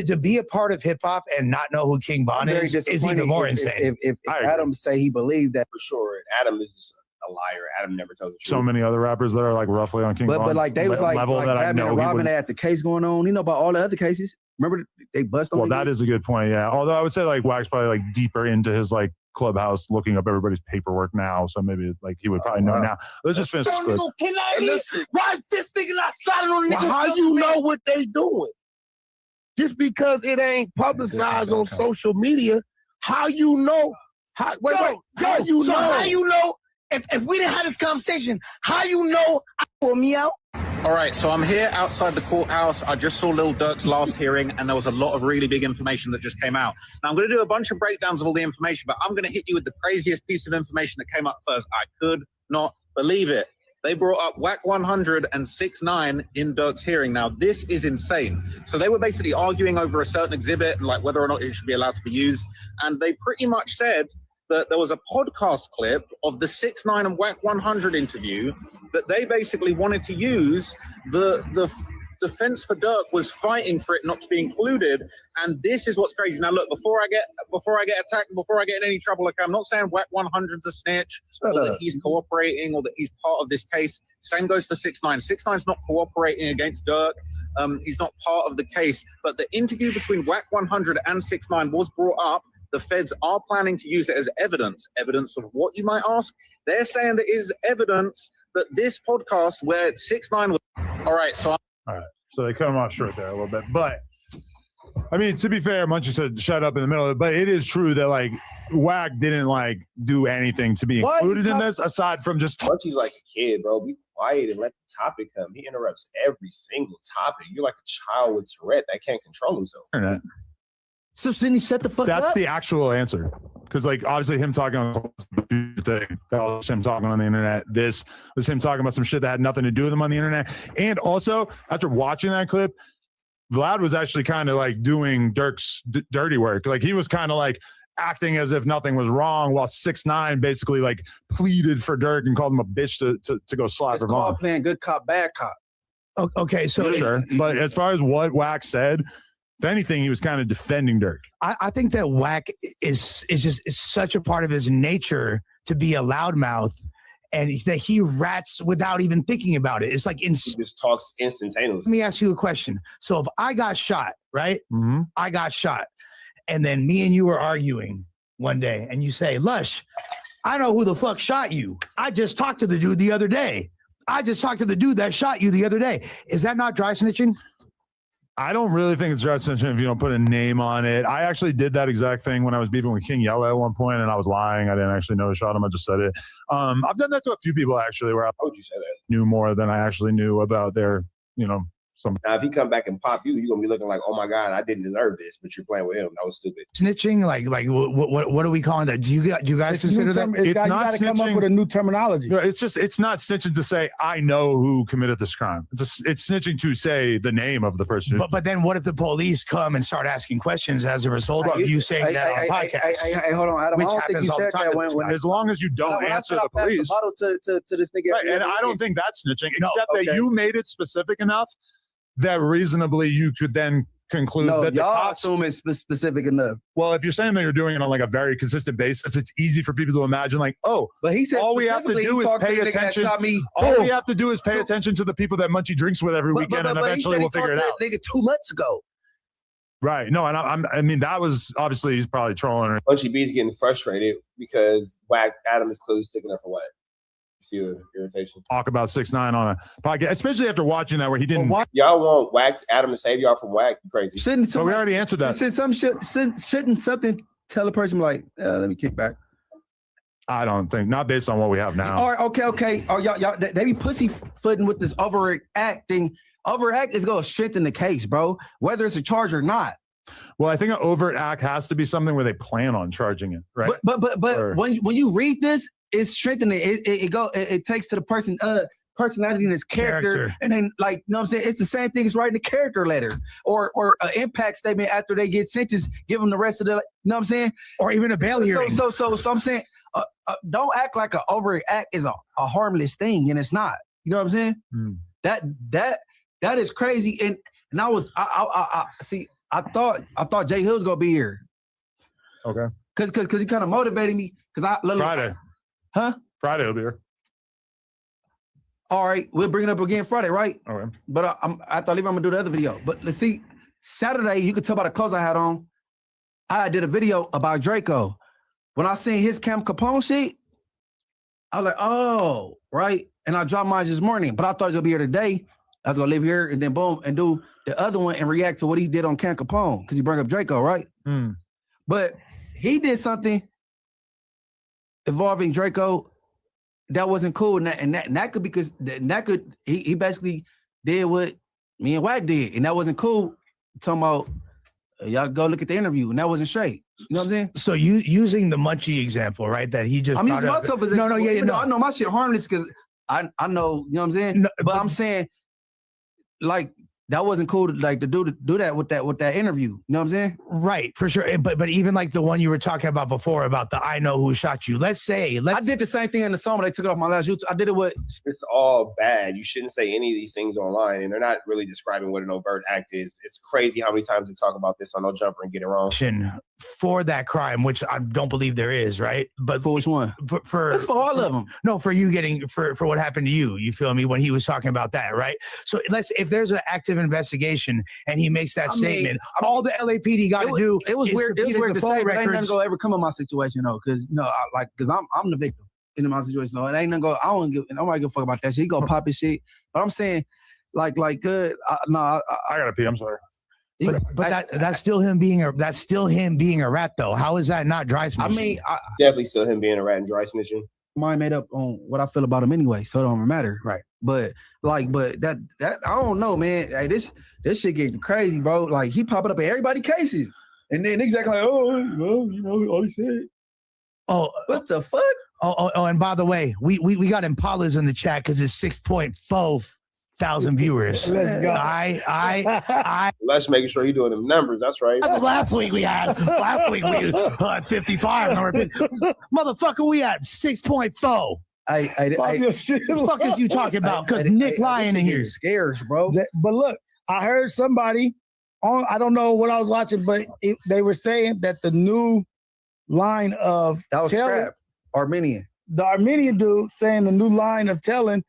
to be a part of hip hop and not know who King Von is even more insane. If Adam say he believed that, for sure, Adam is a liar. Adam never tells the truth. So many other rappers that are like roughly on King Von's but like they was like level that I Batman know and he Robin would. had the case going on. You know about all the other cases. Remember they bust on. Well, that is a good point. Yeah, although I would say like Wack's probably like deeper into his like clubhouse, looking up everybody's paperwork now. So maybe like he would probably know now. Let's just finish this clip. Why is this nigga not sliding on the nigga? How you know what they doing? Just because it ain't publicized on social media, how you know? How you know? How you know? If we didn't have this conversation, how you know I pull me out? All right, so I'm here outside the courthouse. I just saw Lil Durk's last hearing, and there was a lot of really big information that just came out. Now, I'm going to do a bunch of breakdowns of all the information, but I'm going to hit you with the craziest piece of information that came up first. I could not believe it. They brought up Wack 100 and 6ix9ine in Durk's hearing. Now, this is insane. So they were basically arguing over a certain exhibit, like whether or not it should be allowed to be used, and they pretty much said that there was a podcast clip of the 6ix9ine and Wack 100 interview that they basically wanted to use. The defense for Durk was fighting for it not to be included, and this is what's crazy. Now, look, before I get attacked, before I get in any trouble, like I'm not saying Wack 100's a snitch, or that he's cooperating, or that he's part of this case. Same goes for 6ix9ine. 6ix9ine's not cooperating against Durk. He's not part of the case. But the interview between Wack 100 and 6ix9ine was brought up. The feds are planning to use it as evidence. Evidence of what, you might ask? They're saying that is evidence that this podcast where 6ix9ine was... All right, so they cut him off short there a little bit. But, I mean, to be fair, Munchie said shut up in the middle of it, but it is true that, like, Wack didn't, like, do anything to be included in this, aside from just... Munchie's like a kid, bro. Be quiet and let the topic come. He interrupts every single topic. You're like a child with Tourette that can't control himself. Internet. So Cindy, shut the fuck up. That's the actual answer. Because, like, obviously him talking on the thing, that was him talking on the internet. This was him talking about some shit that had nothing to do with him on the internet. And also, after watching that clip, Vlad was actually kind of like doing Dirk's dirty work. Like, he was kind of like acting as if nothing was wrong, while 6ix9ine basically like pleaded for Dirk and called him a bitch to go slide for Vaughn. Playing good cop, bad cop. Okay, so sure. But as far as what Wack said, if anything, he was kind of defending Dirk. I think that Wack is such a part of his nature to be a loudmouth, and that he rats without even thinking about it. It's like he just talks instantaneously. Let me ask you a question. So if I got shot, right? Mm-hmm. I got shot, and then me and you were arguing one day, and you say, "Lush, I know who the fuck shot you. I just talked to the dude the other day. I just talked to the dude that shot you the other day." Is that not dry snitching? I don't really think it's dress snitching if you don't put a name on it. I actually did that exact thing when I was beefing with King Yella at one point, and I was lying. I didn't actually know I shot him. I just said it. I've done that to a few people actually, where I How would you say that? knew more than I actually knew about their, some. Now, if he come back and pop you, you're gonna be looking like, oh my God, I didn't deserve this, but you're playing with him. That was stupid. Snitching, like what are we calling that? Do you guys consider that? It's not snitching. Come up with a new terminology. No, it's not snitching to say I know who committed this crime. It's snitching to say the name of the person. But then what if the police come and start asking questions as a result of you saying that on podcast? Hey, hold on, Adam. I don't think you said that when as long as you don't answer the police. To this nigga. Right, and I don't think that's snitching, except that you made it specific enough that reasonably you could then conclude that the cops assume it's specific enough. Well, if you're saying that you're doing it on like a very consistent basis, it's easy for people to imagine like, oh, but he said all we have to do is pay attention. All we have to do is pay attention to the people that Munchie drinks with every weekend, and eventually we'll figure it out. Nigga, 2 months ago. Right. No, and I mean, that was obviously he's probably trolling her. Munchie B's getting frustrated because Wack Adam is clearly sticking up for Wack. See the irritation. Talk about 6ix9ine on a podcast, especially after watching that where he didn't. Y'all want Wack Adam to save y'all from Wack? Crazy. But we already answered that. Shouldn't something tell a person like, let me kick back? I don't think, not based on what we have now. All right, okay. Oh, y'all, they be pussyfooting with this overacting. Overact is going to strengthen the case, bro, whether it's a charge or not. Well, I think an overt act has to be something where they plan on charging it, right? But when you read this, it's strengthening. It takes to the person personality and his character, and then like, you know what I'm saying? It's the same thing as writing a character letter or an impact statement after they get sentenced, give them the rest of the, you know what I'm saying? Or even a bail hearing. So I'm saying, don't act like an overact is a harmless thing, and it's not. You know what I'm saying? That is crazy. And I see. I thought Jay Hill's gonna be here. Okay. Cause he kind of motivated me. Friday. Huh? Friday will be here. All right, we'll bring it up again Friday, right? All right. But I thought even I'm gonna do the other video. But let's see, Saturday, you could tell by the clothes I had on, I did a video about Draco. When I seen his Cam Capone shit, I was like, oh, right. And I dropped mine this morning, but I thought he was gonna be here today. I was gonna live here and then boom and do the other one and react to what he did on Cam Capone because he brought up Draco, right? But he did something involving Draco that wasn't cool, and that could because he basically did what me and Wack did, and that wasn't cool. Talking about y'all go look at the interview, and that wasn't straight. You know what I'm saying? So you using the Munchie example, right? That he just I'm using myself as no. I know my shit harmless because I know, you know what I'm saying. No, but I'm saying like that wasn't cool to like to do that with that interview. You know what I'm saying? Right, for sure. But even like the one you were talking about before about the I know who shot you. Let's say I did the same thing in the song, but they took it off my last YouTube. I did it with. It's all bad. You shouldn't say any of these things online, and they're not really describing what an overt act is. It's crazy how many times they talk about this on No Jumper and get it wrong. For that crime, which I don't believe there is, right? But for which one? For that's for all of them. No, for you getting for what happened to you. You feel me when he was talking about that, right? So if there's an active investigation and he makes that statement, all the LAPD got to do. It was weird. It was weird to say, but ain't nothing gonna ever come in my situation though, because because I'm the victim in my situation. So it ain't nothing go. I don't give. Nobody give a fuck about that shit. He gonna pop his shit. But I'm saying, I gotta pee. I'm sorry. But that's still him being a rat though. How is that not dry snitching? I mean, definitely still him being a rat and dry snitching. Mine made up on what I feel about him anyway, so it don't matter, right? But that I don't know, man. Hey, this shit getting crazy, bro. Like he popping up in everybody's cases, and then exactly like, oh, well, you know, all he said. Oh, what the fuck? Oh, and by the way, we got Impalas in the chat because it's 6,400 viewers. Let's go. Let's making sure he's doing them numbers. That's right. Last week we had 55. Motherfucker, we had 6.4. What the fuck is you talking about? Because Nick lying in here. Scares, bro. But look, I heard somebody on, I don't know what I was watching, but they were saying that the new line of that was crap. Armenian. The Armenian dude saying the new line of telling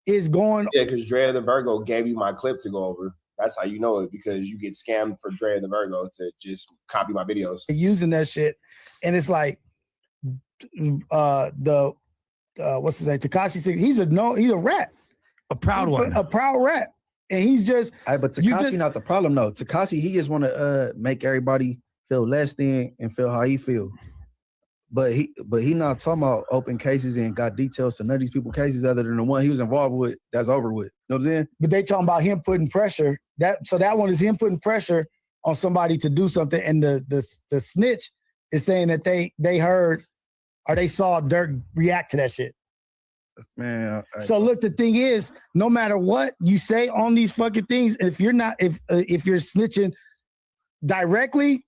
is going. Yeah, because Dre the Virgo gave you my clip to go over. That's how you know it, because you get scammed for Dre the Virgo to just copy my videos. Using that shit. And it's like what's his name? Tekashi 6. He's a rat. A proud one. A proud rat. And he's just. But Tekashi not the problem though. Tekashi, he just want to make everybody feel less than and feel how he feel. But he not talking about open cases and got details to none of these people cases other than the one he was involved with. That's over with. You know what I'm saying? But they talking about him putting pressure. That one is him putting pressure on somebody to do something, and the snitch is saying that they heard or they saw Dirk react to that shit. Man. So look, the thing is, no matter what you say on these fucking things, if you're snitching directly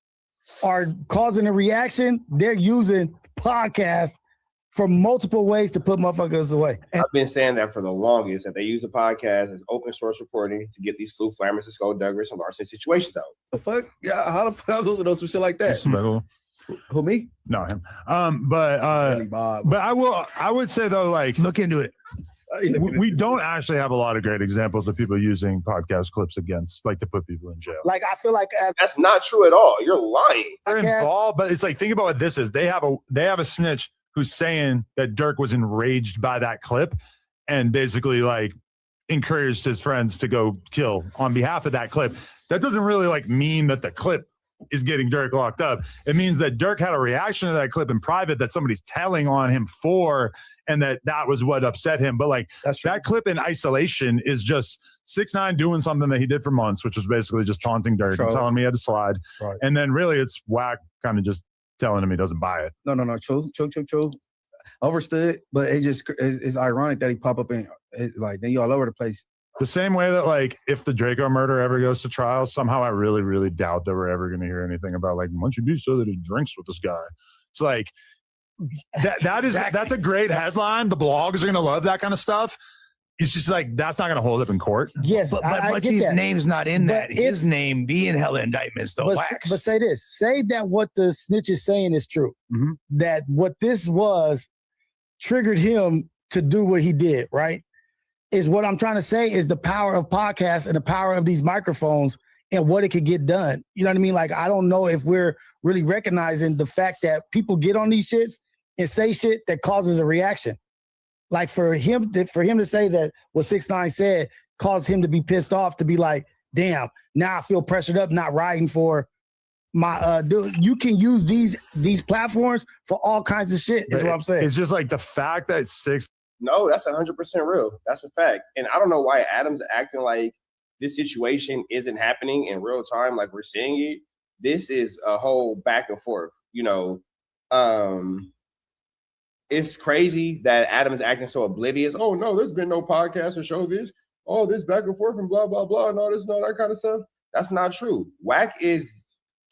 or causing a reaction, they're using podcasts for multiple ways to put motherfuckers away. I've been saying that for the longest, that they use the podcast as open source reporting to get these Flu Flammers and Skulldugger's and larceny situations out. The fuck? Yeah, how the fuck I was supposed to know some shit like that? Who, me? No, him. But I would say though, like, look into it. We don't actually have a lot of great examples of people using podcast clips against, like, to put people in jail. Like, I feel like that's not true at all. You're lying. They're involved, but it's like, think about what this is. They have a snitch who's saying that Dirk was enraged by that clip and basically like encouraged his friends to go kill on behalf of that clip. That doesn't really like mean that the clip is getting Dirk locked up. It means that Dirk had a reaction to that clip in private that somebody's telling on him for, and that was what upset him. But like that clip in isolation is just 6ix9ine doing something that he did for months, which was basically just taunting Dirk and telling me he had to slide. Right. And then really it's Wack kind of just telling him he doesn't buy it. No. True. Overstood, but it's ironic that he pop up in like then you all over the place. The same way that, like, if the Draco murder ever goes to trial, somehow I really, really doubt that we're ever going to hear anything about, like, once you do so that he drinks with this guy. It's like, that's a great headline. The blogs are going to love that kind of stuff. It's just like, that's not going to hold up in court. Yes, but his name's not in that. His name be in hella indictments, though. But say this. Say that what the snitch is saying is true. Mm-hmm. That what this was triggered him to do what he did, right? Is what I'm trying to say is the power of podcasts and the power of these microphones and what it could get done. You know what I mean? Like, I don't know if we're really recognizing the fact that people get on these shits and say shit that causes a reaction. Like for him to say that what 6ix9ine said caused him to be pissed off, to be like, damn, now I feel pressured up, not riding for my dude. You can use these platforms for all kinds of shit, is what I'm saying. It's just like the fact that No, that's 100% real. That's a fact. And I don't know why Adam's acting like this situation isn't happening in real time, like we're seeing it. This is a whole back and forth. You know, it's crazy that Adam is acting so oblivious. Oh, no, there's been no podcast to show this. Oh, this back and forth and blah, blah, blah, and all this and all that kind of stuff. That's not true. Wack is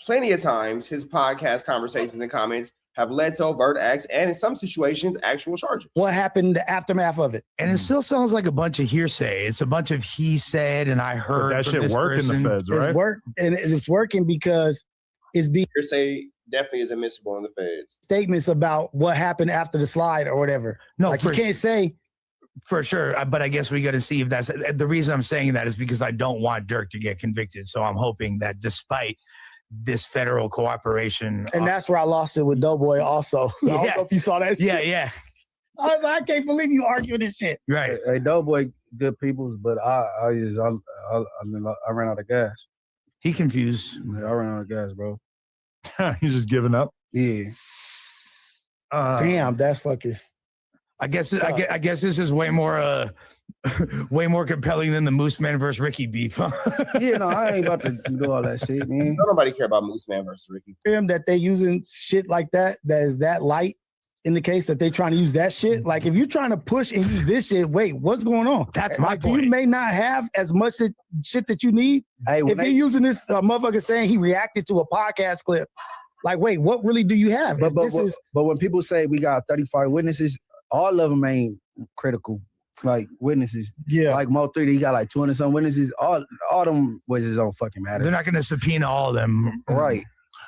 plenty of times his podcast conversations and comments have led to overt acts and in some situations, actual charges. What happened, the aftermath of it? And it still sounds like a bunch of hearsay. It's a bunch of he said and I heard. But that shit work in the feds, right? It's working because it's being hearsay definitely is admissible in the feds. Statements about what happened after the slide or whatever. No, like you can't say. For sure, but I guess we got to see if that's the reason I'm saying that is because I don't want Dirk to get convicted. So I'm hoping that despite this federal cooperation, and that's where I lost it with Doughboy also. I don't know if you saw that shit. Yeah. I was like, I can't believe you arguing this shit. Right. Hey, Doughboy, good peoples, but I ran out of gas. He confused. I ran out of gas, bro. He's just giving up. Yeah. Damn, that's fucking. I guess this is way more compelling than the Moose Man versus Ricky beef. Huh? Yeah, no, I ain't about to do all that shit, man. Nobody care about Moose Man versus Ricky. That they using shit like that is that light in the case that they trying to use that shit. Like if you're trying to push and use this shit, wait, what's going on? That's my point. You may not have as much shit that you need. Hey, if you're using this motherfucker saying he reacted to a podcast clip, like wait, what really do you have? But when people say we got 35 witnesses, all of them ain't critical, like witnesses. Yeah. Like Mo 3, he got like 200 some witnesses. All them witnesses don't fucking matter. They're not going to subpoena all of them. Right.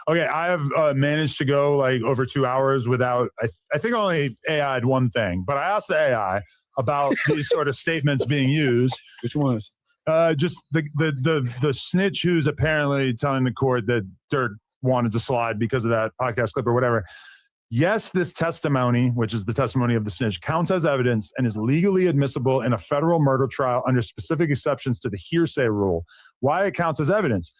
Okay, I have managed to go like over 2 hours without, I think only AI'd one thing, but I asked the AI about these sort of statements being used. Which ones? Just the snitch who's apparently telling the court that Dirk wanted to slide because of that podcast clip or whatever. Yes, this testimony, which is the testimony of the snitch, counts as evidence and is legally admissible in a federal murder trial under specific exceptions to the hearsay rule. Why it counts as evidence?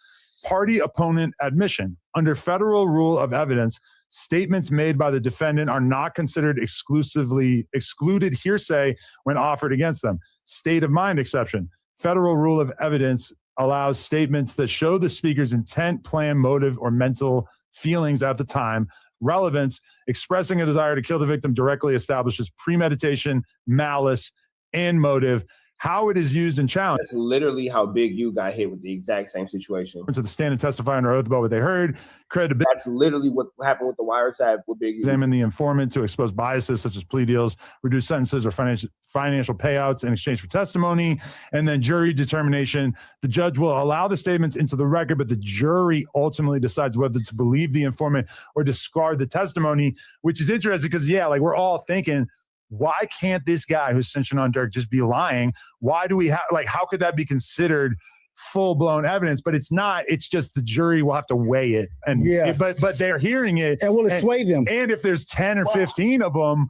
Party opponent admission. Under federal rule of evidence, statements made by the defendant are not considered excluded hearsay when offered against them. State of mind exception. Federal rule of evidence allows statements that show the speaker's intent, plan, motive, or mental feelings at the time. Relevance, expressing a desire to kill the victim directly establishes premeditation, malice, and motive. How it is used and challenged. That's literally how Big U got hit with the exact same situation. To the stand and testify under oath about what they heard. Credibility. That's literally what happened with the wiretap with Big U. Examine the informant to expose biases such as plea deals, reduce sentences, or financial payouts in exchange for testimony. And then jury determination. The judge will allow the statements into the record, but the jury ultimately decides whether to believe the informant or discard the testimony, which is interesting because, yeah, like we're all thinking, why can't this guy who's snitching on Dirk just be lying? Why do we have, like, how could that be considered full-blown evidence? But it's not. It's just the jury will have to weigh it. And but they're hearing it. And will it sway them? And if there's 10 or 15 of them,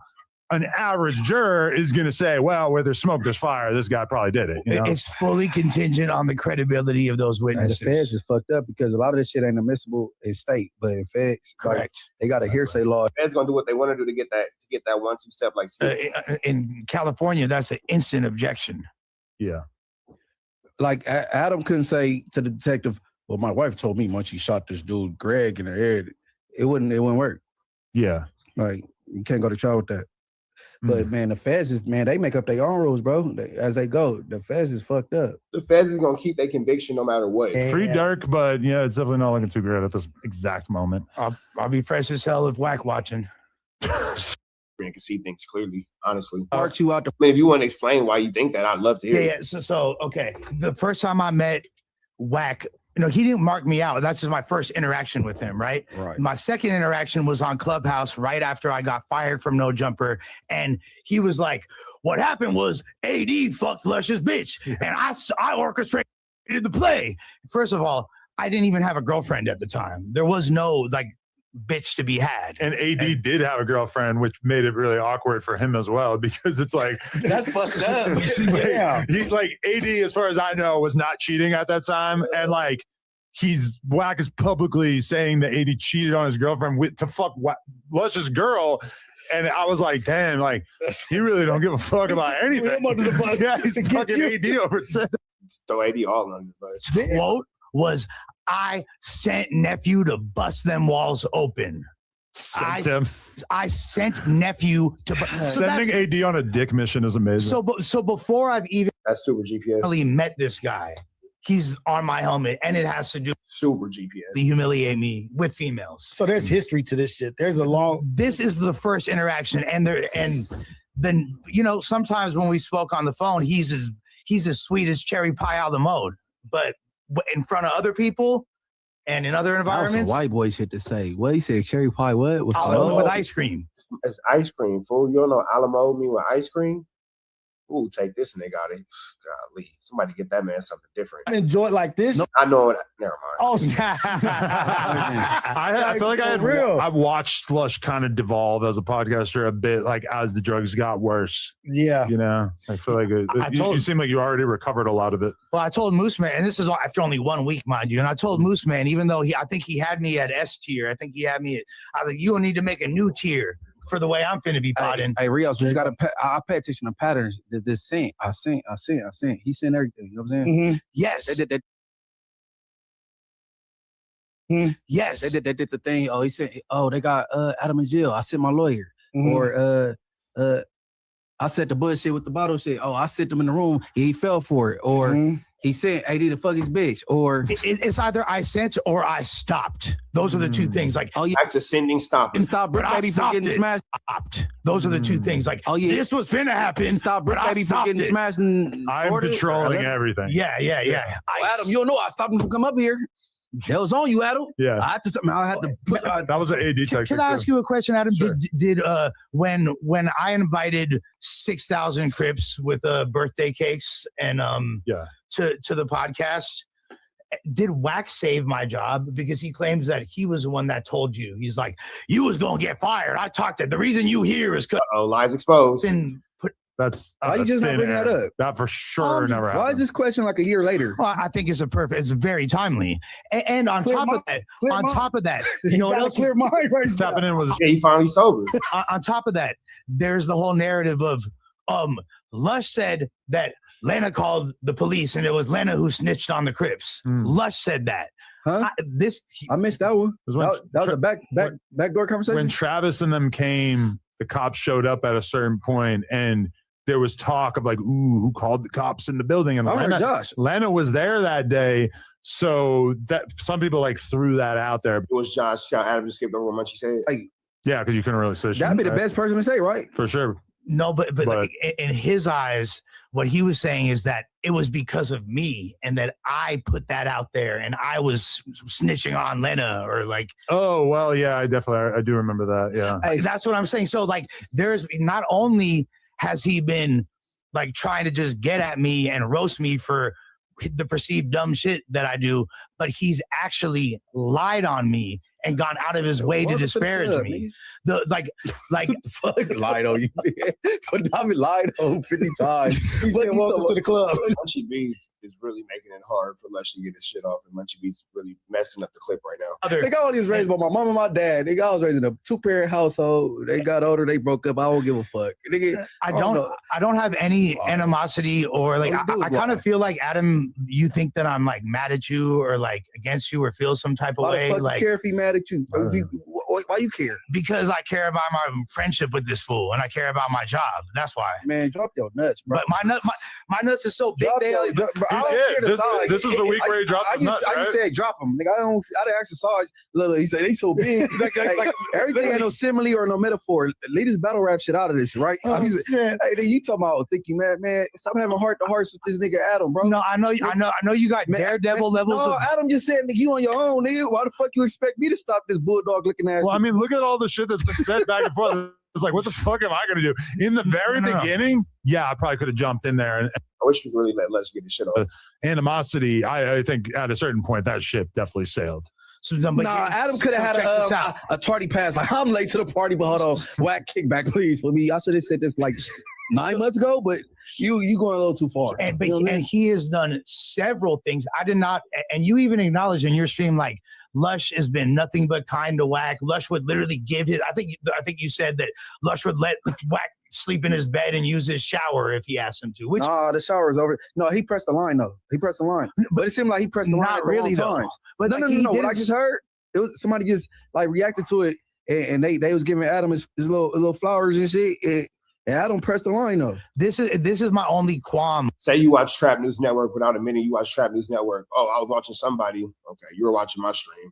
an average juror is going to say, well, where there's smoke, there's fire. This guy probably did it. You know? It's fully contingent on the credibility of those witnesses. And the feds is fucked up because a lot of this shit ain't admissible in state, but in feds, correct. Like, they got a hearsay law. Feds gonna do what they want to do to get that 1-2 step. Like in California, that's an instant objection. Yeah. Like Adam couldn't say to the detective, "Well, my wife told me once she shot this dude Greg in the head, it wouldn't work." Yeah. Like you can't go to trial with that. But man, the feds is they make up their own rules, bro. As they go, the feds is fucked up. The feds is gonna keep their conviction no matter what. Free Dirk, but yeah, it's definitely not looking too great at this exact moment. I'll be fresh as hell if Wack watching. Man can see things clearly, honestly. Mark you out the. I mean, if you want to explain why you think that, I'd love to hear. Yeah. So okay. The first time I met Wack, he didn't mark me out. That's just my first interaction with him, right? Right. My second interaction was on Clubhouse right after I got fired from No Jumper. And he was like, what happened was AD fucked Lush's bitch. And I orchestrated the play. First of all, I didn't even have a girlfriend at the time. There was no bitch to be had. And AD did have a girlfriend, which made it really awkward for him as well, because it's like that's fucked up. Yeah. AD, as far as I know, was not cheating at that time. And Wack is publicly saying that AD cheated on his girlfriend to fuck Lush's girl. And I was like, damn, he really don't give a fuck about anything. Yeah, he's fucking AD over it. Throw AD all under the bus. The quote was, I sent nephew to bust them walls open. I sent nephew to sending AD on a dick mission is amazing. So before I've even that's super GPS. Really met this guy, he's on my helmet, and it has to do super GPS. To humiliate me with females. So there's history to this shit. This is the first interaction, and then sometimes when we spoke on the phone, he's as sweet as cherry pie out of the mode, but in front of other people and in other environments, white boy shit to say. What he said, cherry pie? What? What's with ice cream? It's ice cream, fool. You don't know Alamo me with ice cream? Ooh, take this nigga out of here. Golly, somebody get that man something different. I enjoy it like this. I know it. Never mind. Oh, I feel like I've watched Lush kind of devolve as a podcaster a bit, as the drugs got worse. Yeah. I feel like you seem like you already recovered a lot of it. Well, I told Moose Man, and this is after only 1 week, mind you, and I told Moose Man, even though I think he had me at S tier, I was like, you don't need to make a new tier for the way I'm finna be potting. Hey, Rios, you gotta I pay attention to patterns. This sent. I sent. He sent everything. You know what I'm saying? Mm-hmm. Yes. Yes. They did the thing. Oh, he said, they got Adam in jail. I sent my lawyer. Mm-hmm. Or I said the bullshit with the bottle shit. Oh, I sent him in the room. He fell for it. Or he said, AD to fuck his bitch. Or it's either I sent or I stopped. Those are the two things. That's a sending stop. And stop Brick Baby from getting smashed. Stopped. Those are the two things. This was finna happen. Stop Brick Baby from getting smashed. I'm patrolling everything. Yeah. Adam, you don't know. I stopped him from come up here. That was on you, Adam. Yeah. I had to put that was an AD text. Can I ask you a question, Adam? Sure. Did when I invited 6,000 Crips with birthday cakes and to the podcast, did Wack save my job? Because he claims that he was the one that told you. He's like, you was gonna get fired. I talked to the reason you here is because lies exposed. That's why you just not bringing that up? That for sure never happened. Why is this question like a year later? Well, I think it's it's very timely. And on top of that, you know what else? Clear mind right What's happening was he finally sober. On top of that, there's the whole narrative of Lush said that Lana called the police and it was Lana who snitched on the Crips. Lush said that. Huh? I missed that one. That was a backdoor conversation. When Travis and them came, the cops showed up at a certain point and there was talk of like, ooh, who called the cops in the building? And Lana was there that day. So that some people like threw that out there. It was Josh. Adam just skipped over much he said. Yeah, because you couldn't really say that'd be the best person to say, right? For sure. No, but like, in his eyes, what he was saying is that it was because of me and that I put that out there and I was snitching on Lena or like. Oh, well, yeah, I do remember that. Yeah. That's what I'm saying. So like there's not only has he been like trying to just get at me and roast me for the perceived dumb shit that I do, but he's actually lied on me and gone out of his way to disparage me. The like fuck lied on you. But Tommy lied on 50 times. He said welcome to the club. Munchie B is really making it hard for Lush to get his shit off, and Munchie B's really messing up the clip right now. They got all these raised by my mom and my dad. They got I was raised in a 2-parent household. They got older, they broke up. I don't give a fuck. I don't have any animosity or like I kind of feel like Adam, you think that I'm like mad at you or like against you or feel some type of way. Like You care if he mad at you? Why you care? Because I care about my friendship with this fool and I care about my job. That's why. Man, drop your nuts, bro. But my nuts are so big. This is the week where he dropped his nuts, right? I said drop them. Like, I don't exercise. Look, he said they so big. like, everything ain't no simile or no metaphor. Leave this battle rap shit out of this, right? Oh, hey, you talking about think you mad, man? Stop having heart to hearts with this nigga Adam, bro. No, I know you got daredevil levels. No, Adam just said, nigga, you on your own, nigga. Why the fuck you expect me to stop this bulldog looking ass? Well, I mean, look at all the shit that's been said back and forth. It's like, what the fuck am I going to do? In the very beginning, yeah, I probably could have jumped in there. And I wish we really let Lush get his shit off. Animosity, I think at a certain point, that ship definitely sailed. Adam could have had a tardy pass. Like, I'm late to the party, but hold on. Wack kickback, please, for me. I should have said this like 9 months ago, but you going a little too far. And he has done several things. I did not, and you even acknowledge in your stream, like, Lush has been nothing but kind to Wack. Lush would literally give his. I think you said that Lush would let Wack sleep in his bed and use his shower if he asked him to. Which the shower is over. No, he pressed the line though. He pressed the line, but it seemed like he pressed the line at the wrong times. But no. What I just heard, it was somebody just like reacted to it, and they was giving Adam his little flowers and shit. And Adam pressed the line though. This is my only qualm. Say you watch Trap News Network without a minute, you watch Trap News Network. Oh, I was watching somebody. Okay, you were watching my stream.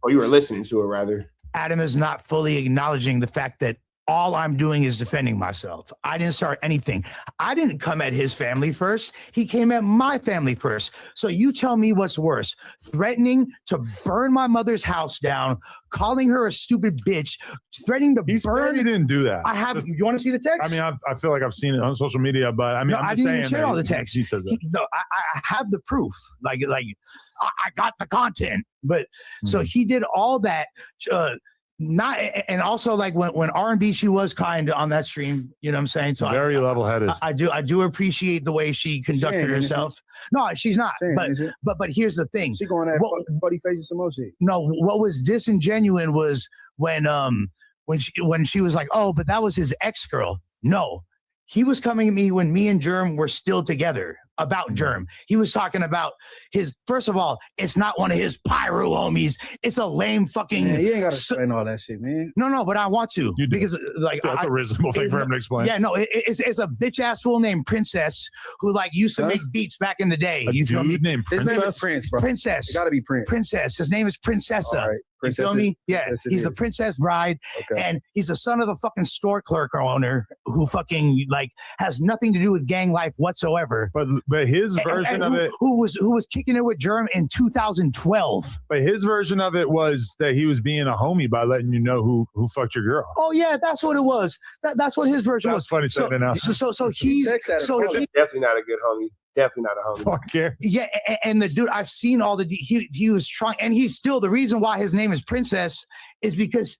Or you were listening to it, rather. Adam is not fully acknowledging the fact that all I'm doing is defending myself. I didn't start anything. I didn't come at his family first. He came at my family first. So you tell me what's worse, threatening to burn my mother's house down, calling her a stupid bitch, threatening to burn. He didn't do that. I have. You want to see the text? I mean, I feel like I've seen it on social media, but I mean, I didn't even share all the text. He said that. No, I have the proof. Like I got the content. But so he did all that. Not and also like when R&B, she was kind on that stream, you know what I'm saying? So very level-headed. I do appreciate the way she conducted herself. No, she's not. But here's the thing. She going at buddy faces some more shit. No, what was disingenuous was when she was like, oh, but that was his ex-girl. No. He was coming at me when me and Germ were still together about Germ. He was talking about first of all, it's not one of his pyro homies. It's a lame fucking. Man, you ain't got to explain all that shit, man. No, but I want to because like that's a reasonable thing for him to explain. Yeah, no, it's a bitch ass fool named Princess who like used to make beats back in the day. You feel me? Named Princess? His name is Prince, bro. Princess. It got to be Prince. Princess. His name is Princessa. All right. You feel me? Yeah, he's the princess bride, and he's the son of the fucking store clerk owner who fucking like has nothing to do with gang life whatsoever. But his version of it, who was kicking it with Germ in 2012. But his version of it was that he was being a homie by letting you know who fucked your girl. Oh yeah, that's what it was. That's what his version was. Funny saying it now. So he's definitely not a good homie. Definitely not a homie. Fuck yeah. Yeah, and the dude, I've seen all the he was trying, and he's still the reason why his name is Princess is because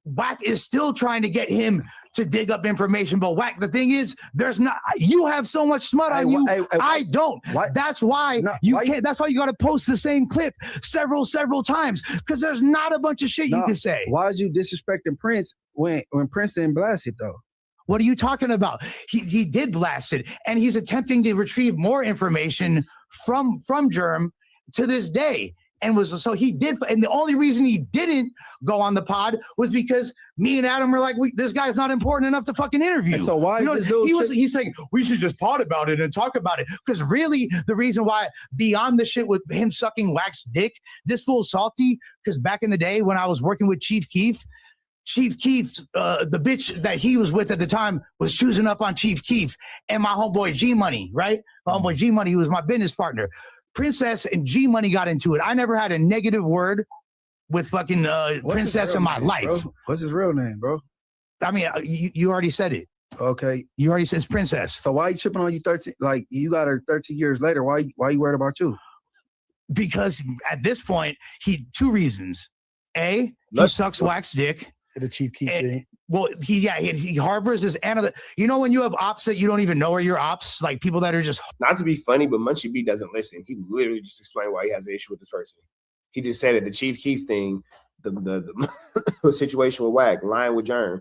Wack is still trying to get him to dig up information. But Wack, the thing is, there's not. You have so much smut on you. I don't. That's why you can't. That's why you got to post the same clip several times because there's not a bunch of shit you can say. Why is you disrespecting Prince when Prince didn't blast it though? What are you talking about? He did blast it, and he's attempting to retrieve more information from Germ to this day. And so he did, and the only reason he didn't go on the pod was because me and Adam were like, "This guy's not important enough to fucking interview." And so why? He's saying we should just pod about it and talk about it because really the reason why beyond the shit with him sucking Wack's dick, this fool's salty because back in the day when I was working with Chief Keef, the bitch that he was with at the time was choosing up on Chief Keef and my homeboy G Money, right? My homeboy G Money, who was my business partner. Princess and G Money got into it. I never had a negative word with fucking Princess in my life. Bro? What's his real name, bro? I mean, you already said it. Okay. You already said it's Princess. So why you tripping on you 13? Like you got her 13 years later. Why you worried about you? Because at this point, two reasons. A, he sucks Wack's dick. The Chief Keef thing. Well, he harbors this you know when you have ops that you don't even know are your ops, like people that are just not to be funny, but Munchie B doesn't listen. He literally just explained why he has an issue with this person. He just said it, the Chief Keef thing, the situation with Wack, lying with Germ.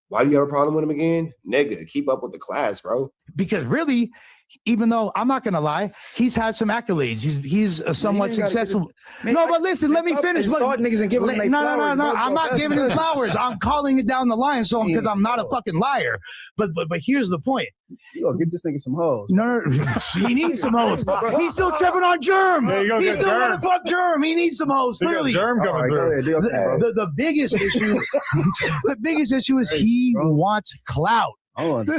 Why do you have a problem with him again? Nigga, keep up with the class, bro. Because really, even though I'm not gonna lie, he's had some accolades. He's a somewhat successful. No, but listen, let me finish. No, I'm not giving him flowers. I'm calling it down the line, because I'm not a fucking liar. But here's the point. You gonna get this nigga some hoes? No, he needs some hoes. He's still tripping on Germ. He still want to fuck Germ. He needs some hoes. Clearly, Germ coming through. The biggest issue, is he wants clout.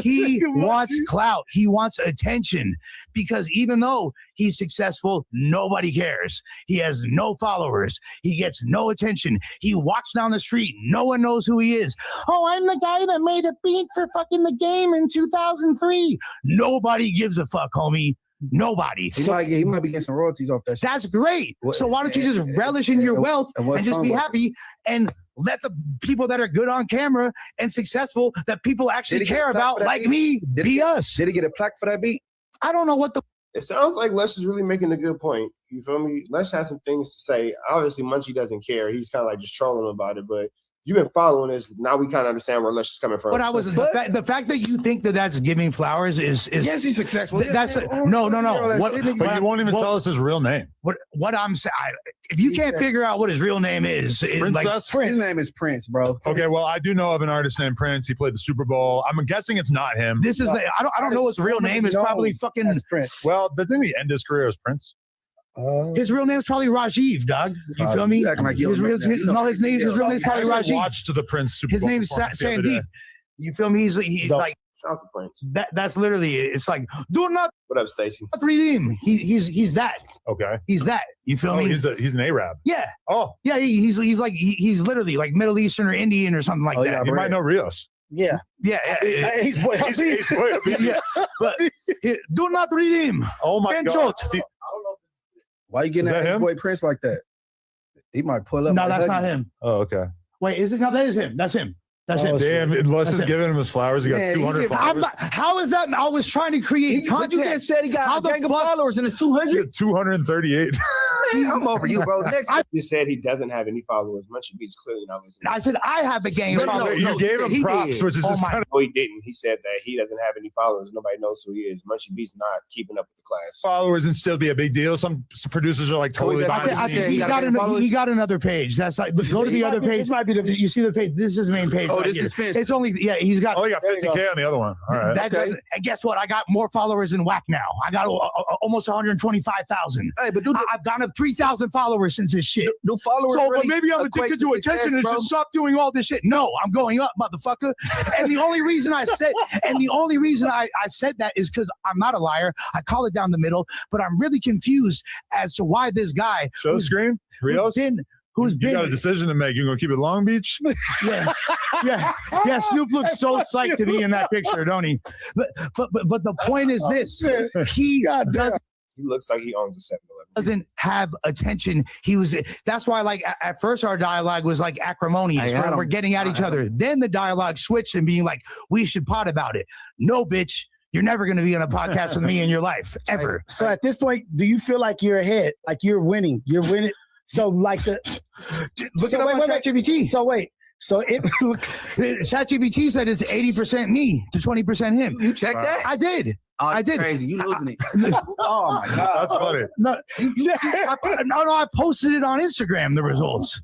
He wants clout. He wants attention because even though he's successful, nobody cares. He has no followers. He gets no attention. He walks down the street. No one knows who he is. Oh, I'm the guy that made a beat for fucking the game in 2003. Nobody gives a fuck, homie. Nobody. He might be getting some royalties off that shit. That's great. So why don't you just relish in your wealth and just be happy and let the people that are good on camera and successful that people actually care about, like me, be us. Did he get a plaque for that beat? I don't know what the. It sounds like Les is really making a good point. You feel me? Les has some things to say. Obviously, Munchie doesn't care. He's kind of like just trolling about it, but you've been following this. Now we kind of understand where Les is coming from. But the fact that you think that that's giving flowers is yes, he's successful. That's no. But you won't even tell us his real name. What I'm saying, if you can't figure out what his real name is, Princess? His name is Prince, bro. Okay, well, I do know of an artist named Prince. He played the Super Bowl. I'm guessing it's not him. This is I don't know what his real name is. Probably fucking Prince. Well, didn't he end his career as Prince? His real name is probably Rajiv, dog. You feel me? His real name is probably Rajiv. Watched the Prince Super His Bowl. name is Sandeep. You feel me? He's like shout out to Prince. That's literally it. It's like do not. What up, Stacy? Redeem. He's that. Okay. He's that. You feel me? He's an Arab. Yeah. Oh. Yeah. He's literally like Middle Eastern or Indian or something like that. Yeah, you might know Rios. Yeah. He's yeah. But do not redeem. Oh my God. Why you getting at his boy Prince like that? He might pull up. No, that's not him. Oh, okay. Wait, is it? No, that is him. That's him. That's him. Damn, Les is giving him his flowers. He got 200 followers. How is that? I was trying to create content. You just said he got a gang of followers and it's 200? 238. I'm over you, bro. I just said he doesn't have any followers. Munchie B's clearly not listening. I said I have a gang of followers. You gave him props, which is just kind of. No, he didn't. He said that he doesn't have any followers. Nobody knows who he is. Munchie B's not keeping up with the class. Followers and still be a big deal. Some producers are like totally behind the scenes. He got another page. That's like go to the other page. This might be you see the page. This is his main page. Oh, this is Fist. It's only he's got. Oh, he got 50K on the other one. All right. And guess what? I got more followers than Wack now. I got almost 125,000. Hey, but I've gone up 3,000 followers since this shit. Do followers? So really maybe I'm addicted to attention and should stop doing all this shit. No, I'm going up, motherfucker. And the only reason I said, I said that is because I'm not a liar. I call it down the middle, but I'm really confused as to why this guy show the screen. Rios. who's You been got a decision to make. You gonna keep it Long Beach? yeah. Snoop looks so psyched to be in that picture, don't he? But the point is this: he doesn't. He looks like he owns a 7-Eleven. Doesn't have attention. That's why, like, at first our dialogue was like acrimonious. We're getting at each other. Then the dialogue switched and being like, we should pot about it. No, bitch, you're never going to be on a podcast with me in your life, ever. So at this point, do you feel like you're ahead? Like you're winning? You're winning. So like look at ChatGPT. So wait. So ChatGPT said it's 80% me to 20% him. You checked that? I did. Oh, I did. Crazy. You losing it. Oh my God. That's funny. No, I posted it on Instagram, the results.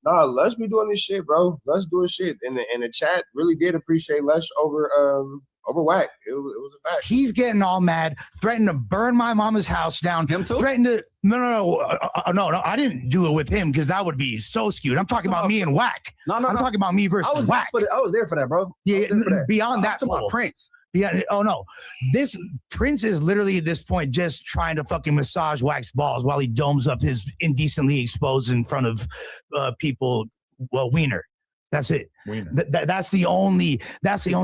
Nah, Lush be doing this shit, bro. Lush doing shit. And the chat really did appreciate Lush over Wack. It was a fact. He's getting all mad, threatened to burn my mama's house down. Him too? Threatened to no, I didn't do it with him because that would be so skewed. I'm talking about me and Wack. I'm talking about me versus Wack. I was there for that, bro. Yeah, beyond that, about Prince. Yeah. Oh no, this Prince is literally at this point just trying to fucking massage Wack's balls while he domes up his indecently exposed in front of people. Well, wiener. That's it. That's the only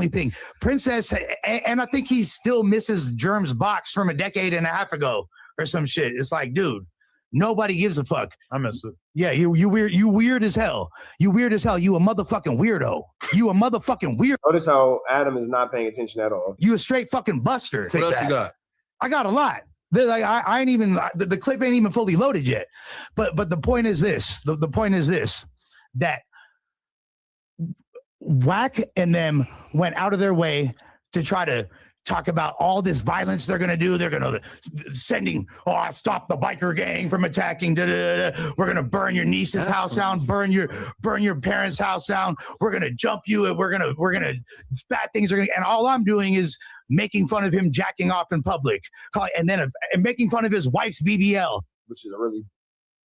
thing. Princess, and I think he still misses Germ's box from a decade and a half ago or some shit. It's like, dude, nobody gives a fuck. I miss it. Yeah, you weird. You weird as hell. You weird as hell. You a motherfucking weirdo. You a motherfucking weird. Notice how Adam is not paying attention at all. You a straight fucking buster. What else you got? I got a lot. Like I ain't even the clip ain't even fully loaded yet. But the point is this. The point is this, that Wack and them went out of their way to try to talk about all this violence they're going to do. They're going to sending, stop the biker gang from attacking. We're going to burn your niece's house down, burn your parents' house down. We're going to jump you, and we're going to bad things are going to, and all I'm doing is making fun of him jacking off in public, and making fun of his wife's BBL, which is a really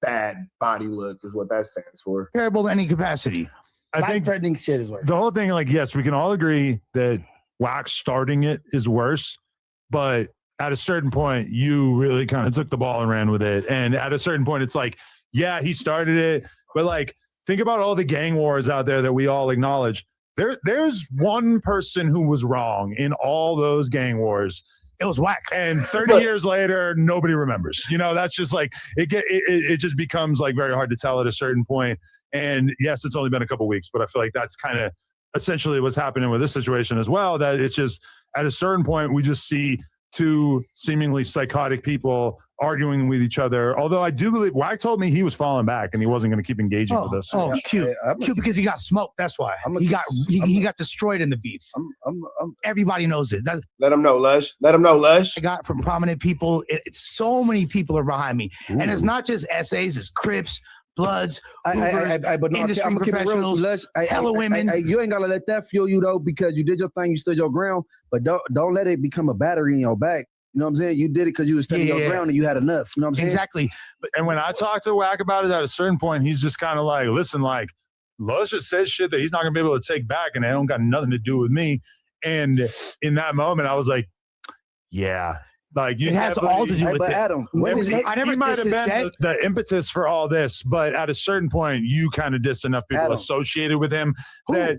bad body look, is what that stands for. Terrible in any capacity. I think threatening shit is worse. The whole thing, like, yes, we can all agree that Wack starting it is worse, but at a certain point, you really kind of took the ball and ran with it. And at a certain point, it's like, yeah, he started it, but like, think about all the gang wars out there that we all acknowledge. There's one person who was wrong in all those gang wars. It was Wack. And 30 years later, nobody remembers. You know, that's just like, it just becomes like very hard to tell at a certain point. And yes, it's only been a couple of weeks, but I feel like that's kind of essentially what's happening with this situation as well, that it's just at a certain point, we just see two seemingly psychotic people arguing with each other. Although I do believe Wack told me he was falling back and he wasn't going to keep engaging with us. Cute because he got smoked. That's why he got destroyed in the beef. Everybody knows it. Let him know, Lush. Let him know, Lush. I got from prominent people. So many people are behind me, and it's not just essays. It's Crips, Bloods, Hoovers, but no, industry professionals, hella women. You ain't gotta let that fuel you though, because you did your thing, you stood your ground, but don't let it become a battery in your back. You know what I'm saying? You did it because you were standing your ground and you had enough. You know what I'm saying? Exactly. And when I talked to Wack about it, at a certain point, he's just kind of like, listen, like, Lush just said shit that he's not gonna be able to take back, and it don't got nothing to do with me. And in that moment, I was like, yeah. Like, it has all to do with it. Adam, he might have been the impetus for all this, but at a certain point, you kind of dissed enough people associated with him that,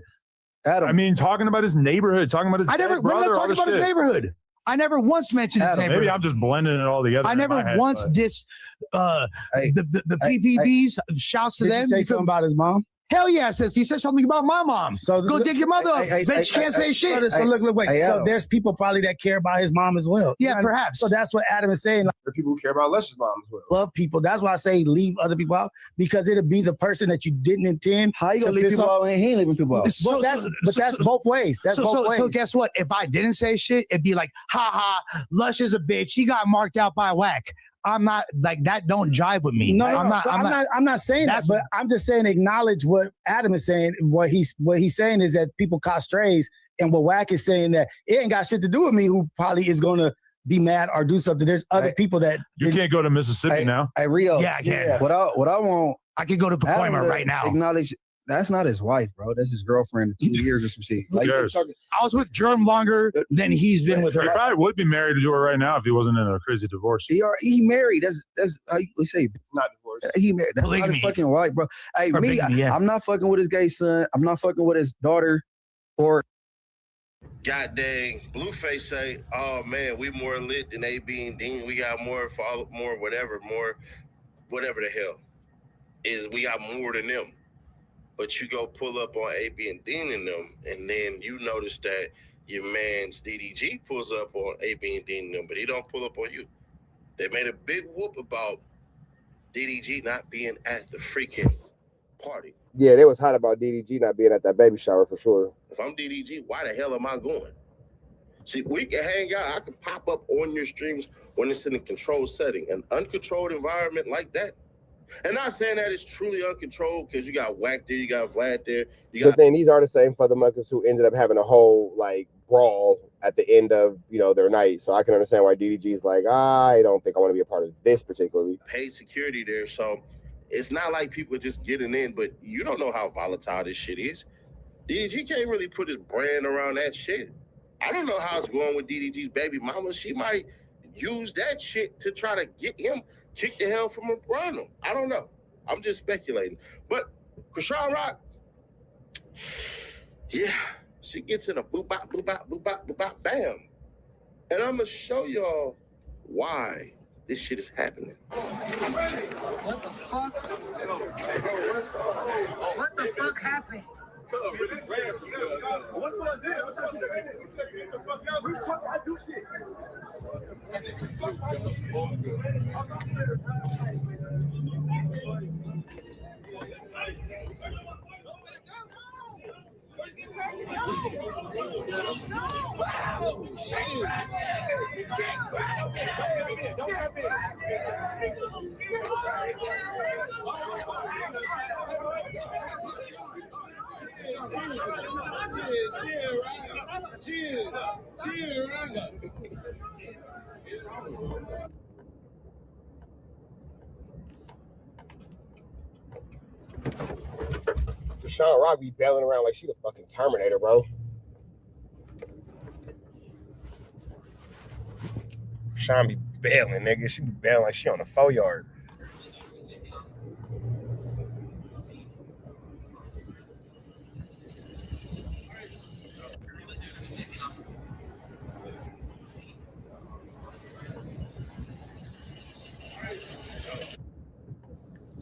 I mean, talking about his neighborhood, talking about his brother, talking about his neighborhood. I never once mentioned his neighborhood. Maybe I'm just blending it all together. I never once dissed the PPBs. Shouts to them. Did you say something about his mom? Hell yeah, he said something about my mom. So go dig your mother up. Bitch can't say shit. So look, wait. So there's people probably that care about his mom as well. Yeah, perhaps. So that's what Adam is saying. Like, there are people who care about Lush's mom as well. Love people. That's why I say leave other people out, because it'll be the person that you didn't intend. How you gonna leave people out and he ain't leaving people out? That's both ways. That's both ways. So guess what? If I didn't say shit, it'd be like, ha ha, Lush is a bitch. He got marked out by Wack. I'm not like that. Don't jive with me. I'm not saying that, but I'm just saying acknowledge what Adam is saying. What he's saying is that people caught strays, and what Wack is saying that it ain't got shit to do with me, who probably is going to be mad or do something. There's other people that you can't go to Mississippi now. Rio. Yeah, I can. What I want, I could go to Pacoima right now. Acknowledge That's not his wife, bro. That's his girlfriend. 2 years or some shit. Like, Yes. I was with Germ longer than he's been with her. He probably would be married to her right now if he wasn't in a crazy divorce. He married. That's how you say. Not divorced. He married. That's not his fucking wife, bro. Hey, Or me, bigamy, yeah. I'm not fucking with his gay son. I'm not fucking with his daughter. Or God dang, Blueface say, oh man, we more lit than AB and Dean. We got more whatever the hell is. We got more than them. But you go pull up on AB and Dean and them, and then you notice that your man's DDG pulls up on AB and Dean and them, but he don't pull up on you. They made a big whoop about DDG not being at the freaking party. Yeah, they was hot about DDG not being at that baby shower for sure. If I'm DDG, why the hell am I going? See, we can hang out. I can pop up on your streams when it's in a controlled setting. An uncontrolled environment like that. And not saying that it's truly uncontrolled because you got Wack there, you got Vlad there. Good thing these are the same motherfuckers who ended up having a whole like brawl at the end of their night. So I can understand why DDG's like, I don't think I want to be a part of this particularly. Paid security there, so it's not like people are just getting in, but you don't know how volatile this shit is. DDG can't really put his brand around that shit. I don't know how it's going with DDG's baby mama. She might use that shit to try to get him kicked the hell from around him. I don't know. I'm just speculating. But Krishan Rock, yeah, she gets in a boop bop, boop bop, boop bop, boop bop, bam. And I'm gonna show y'all why this shit is happening. What the fuck? What the fuck happened? Krishan Rock be bailing around like she the fucking Terminator, bro. Krishan be bailing, nigga. She be bailing like she on the 4-yard.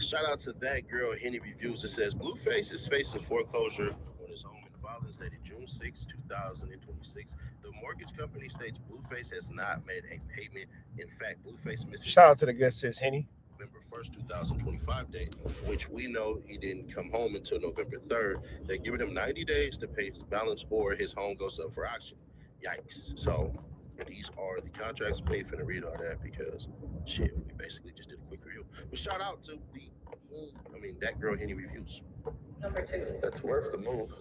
Shout out to that girl, Henny Reviews. It says, Blueface is facing foreclosure on his home in filings dated June 6, 2026. The mortgage company states Blueface has not made a payment. In fact, Blueface missing Shout out to the good sis, Henny. November 1st, 2025 date, which we know he didn't come home until November 3rd. They're giving him 90 days to pay his balance or his home goes up for auction. Yikes. So these are the contracts. We ain't finna read all that because shit, we basically just did a quick review. But shout out to that girl, Henny Reviews. Number 2. That's worth the move.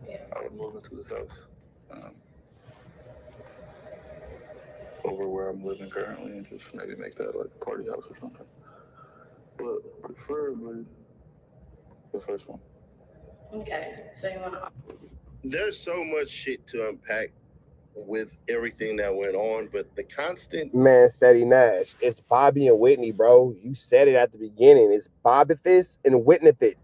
Yeah. I would move into this house. Over where I'm living currently and just maybe make that like a party house or something. But preferably the first one. Okay. So you want to... There's so much shit to unpack with everything that went on, but the constant Man, Sadie Nash. It's Bobby and Whitney, bro. You said it at the beginning. It's Bobbithis and Whitneythit.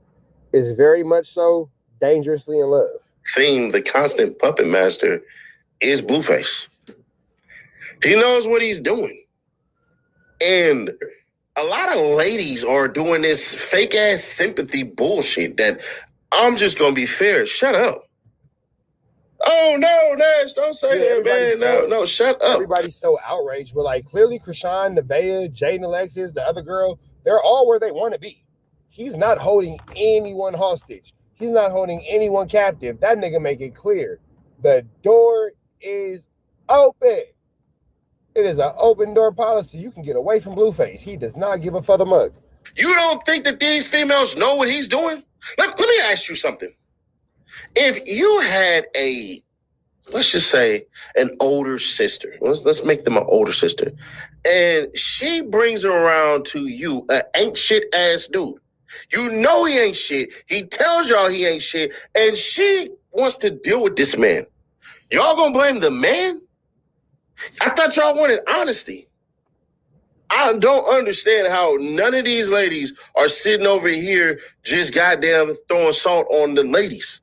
It's very much so dangerously in love. theme, the constant puppet master, is Blueface. He knows what he's doing. And a lot of ladies are doing this fake ass sympathy bullshit that I'm just going to be fair. Shut up. Oh, no, Nash, don't say that, man. No, shut up. Everybody's so outraged. But, like, clearly Krishan, Nevaeh, Jaden Alexis, the other girl, they're all where they want to be. He's not holding anyone hostage. He's not holding anyone captive. That nigga make it clear. The door is open. It is an open door policy. You can get away from Blueface. He does not give a fuck a mug. You don't think that these females know what he's doing? Let me ask you something. If you had a, let's just say, an older sister, let's make them an older sister, and she brings around to you an ain't shit ass dude, You know he ain't shit. He tells y'all he ain't shit. And she wants to deal with this man. Y'all gonna blame the man? I thought y'all wanted honesty. I don't understand how none of these ladies are sitting over here just goddamn throwing salt on the ladies.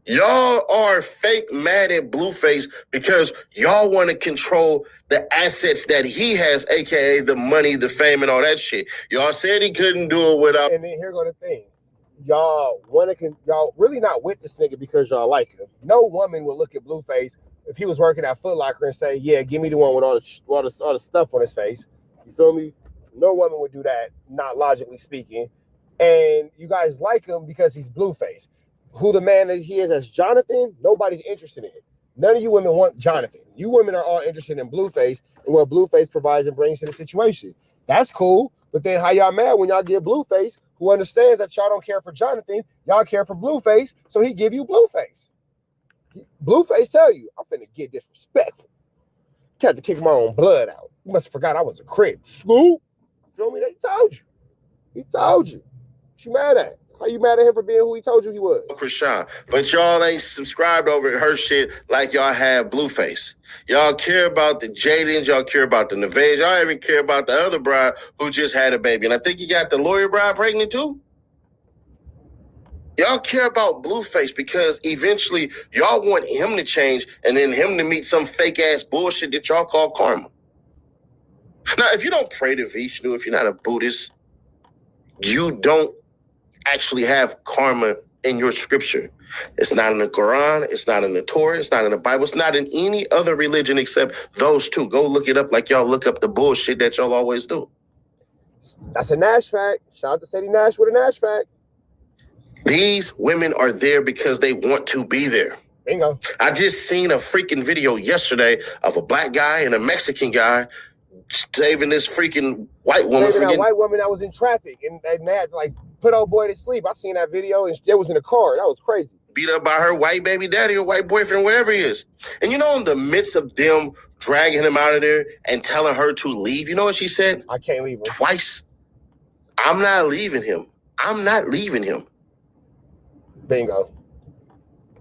Y'all are fake mad at Blueface because y'all want to control the assets that he has, aka the money, the fame, and all that shit. Y'all said he couldn't do it without. And then here go the thing. Y'all really not with this nigga because y'all like him. No woman would look at Blueface if he was working at Foot Locker and say, yeah, give me the one with all the stuff on his face. You feel me? No woman would do that, not logically speaking. And you guys like him because he's Blueface. Who the man that he is as Jonathan, nobody's interested in. None of you women want Jonathan. You women are all interested in Blueface and what Blueface provides and brings to the situation. That's cool. But then how y'all mad when y'all get Blueface, who understands that y'all don't care for Jonathan, y'all care for Blueface, so he give you Blueface. Blueface tell you, I'm finna get disrespectful. Had to kick my own blood out. You must have forgot I was a crib. School? Feel me? They told you. He told you. What you mad at? How you mad at him for being who he told you he was? Krishan, but y'all ain't subscribed over her shit like y'all have Blueface. Y'all care about the Jadens, y'all care about the Nevaehs, y'all even care about the other bride who just had a baby. And I think you got the lawyer bride pregnant too. Y'all care about Blueface because eventually y'all want him to change and then him to meet some fake ass bullshit that y'all call karma. Now, if you don't pray to Vishnu, if you're not a Buddhist, you don't actually have karma in your scripture. It's not in the Quran, it's not in the Torah, it's not in the Bible, it's not in any other religion except those two. Go look it up like y'all look up the bullshit that y'all always do. That's a Nash fact. Shout out to Sadie Nash with a Nash fact. These women are there because they want to be there. Bingo. I just seen a freaking video yesterday of a black guy and a Mexican guy saving this freaking white woman from that white woman that was in traffic and they had to like put old boy to sleep. I seen that video and it was in a car. That was crazy. Beat up by her white baby daddy or white boyfriend, whatever he is. And you know, in the midst of them dragging him out of there and telling her to leave, you know what she said? I can't leave him. Twice. I'm not leaving him. I'm not leaving him. Bingo.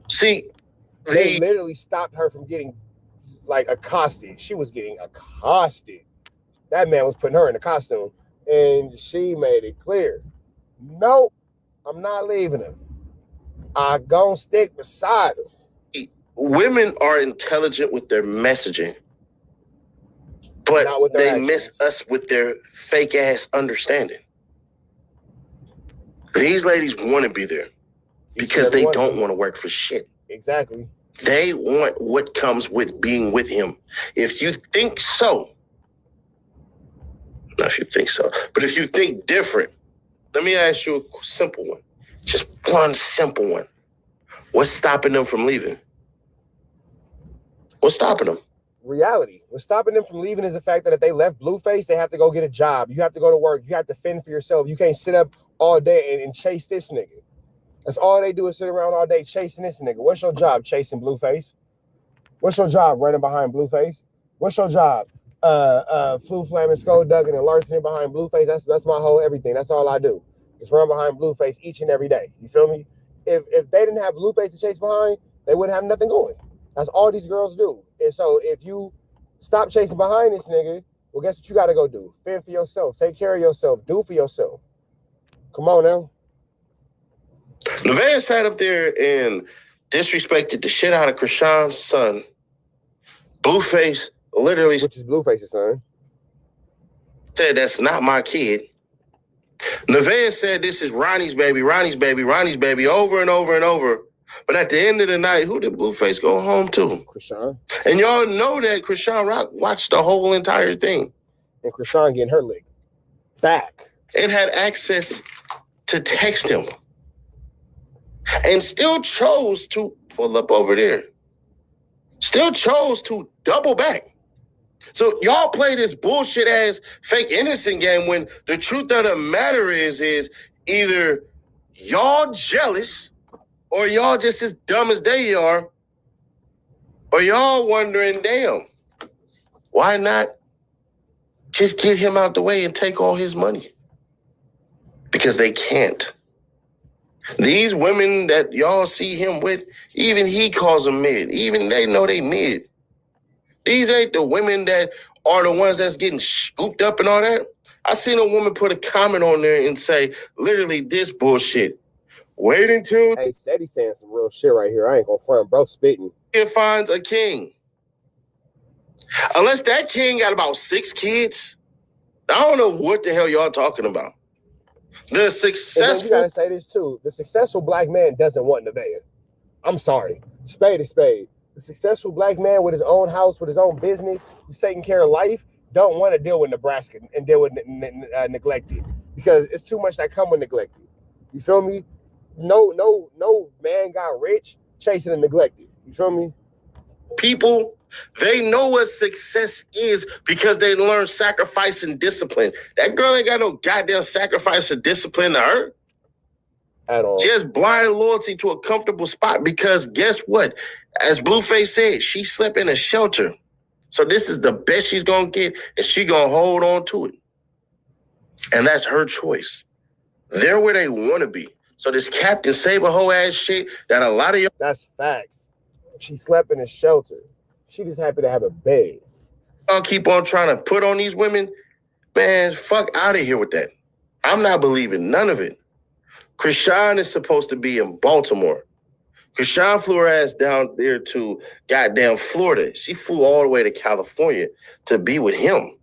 See, they literally stopped her from getting like accosted. She was getting accosted. That man was putting her in a costume and she made it clear. Nope, I'm not leaving him. I gonna stick beside him. Women are intelligent with their messaging, but they actions. Miss us with their fake ass understanding. These ladies want to be there because they don't want to work for shit. Exactly. They want what comes with being with him. If you think so, not if you think so, but if you think different, let me ask you a simple one. Just one simple one. What's stopping them from leaving? What's stopping them? Reality. What's stopping them from leaving is the fact that if they left Blueface, they have to go get a job. You have to go to work. You have to fend for yourself. You can't sit up all day and chase this nigga. That's all they do is sit around all day chasing this nigga. What's your job? Chasing Blueface? What's your job? Running behind Blueface? What's your job? Flu Flamin', Skull Duggan, and larceny behind Blueface. That's my whole everything. That's all I do. Just run behind Blueface each and every day. You feel me? If they didn't have Blueface to chase behind, they wouldn't have nothing going. That's all these girls do. And so if you stop chasing behind this nigga, well, guess what you got to go do? Fend for yourself. Take care of yourself. Do for yourself. Come on now. Nevaeh sat up there and disrespected the shit out of Krishan's son. Blueface literally... Which is Blueface's son. Said, that's not my kid. Nevaeh said, this is Ronnie's baby, Ronnie's baby, Ronnie's baby, over and over and over. But at the end of the night, who did Blueface go home to? Krishan. And y'all know that Krishan Rock watched the whole entire thing. And Krishan getting her lick back. And had access to text him. And still chose to pull up over there. Still chose to double back. So y'all play this bullshit ass fake innocent game when the truth of the matter is either y'all jealous or y'all just as dumb as they are, or y'all wondering, damn, why not just get him out the way and take all his money? because they can't. These women that y'all see him with, even he calls them mid. Even they know they mid. These ain't the women that are the ones that's getting scooped up and all that. I seen a woman put a comment on there and say, literally this bullshit. Wait until Hey, Steady saying some real shit right here. I ain't gonna front, bro. Spitting. it finds a king. Unless that king got about 6 kids, I don't know what the hell y'all talking about. The successful. And then you gotta say this too. The successful black man doesn't want Nevaeh. I'm sorry. Spade is spade. The successful black man with his own house, with his own business, who's taking care of life, don't want to deal with Nebraska and deal with neglected, because it's too much that come with neglected. You feel me? No man got rich chasing the neglected. You feel me? People, they know what success is because they learn sacrifice and discipline. That girl ain't got no goddamn sacrifice or discipline to her. At all. Just blind loyalty to a comfortable spot because guess what? As Blueface said, she slept in a shelter. So this is the best she's going to get and she going to hold on to it. And that's her choice. They're where they want to be. So this Captain Save-A-Hoe ass shit that a lot of y'all... That's facts. She slept in a shelter. She just happy to have a bed. Y'all keep on trying to put on these women. Man, fuck out of here with that. I'm not believing none of it. Krishan is supposed to be in Baltimore. Krishan flew her ass down there to goddamn Florida. She flew all the way to California to be with him.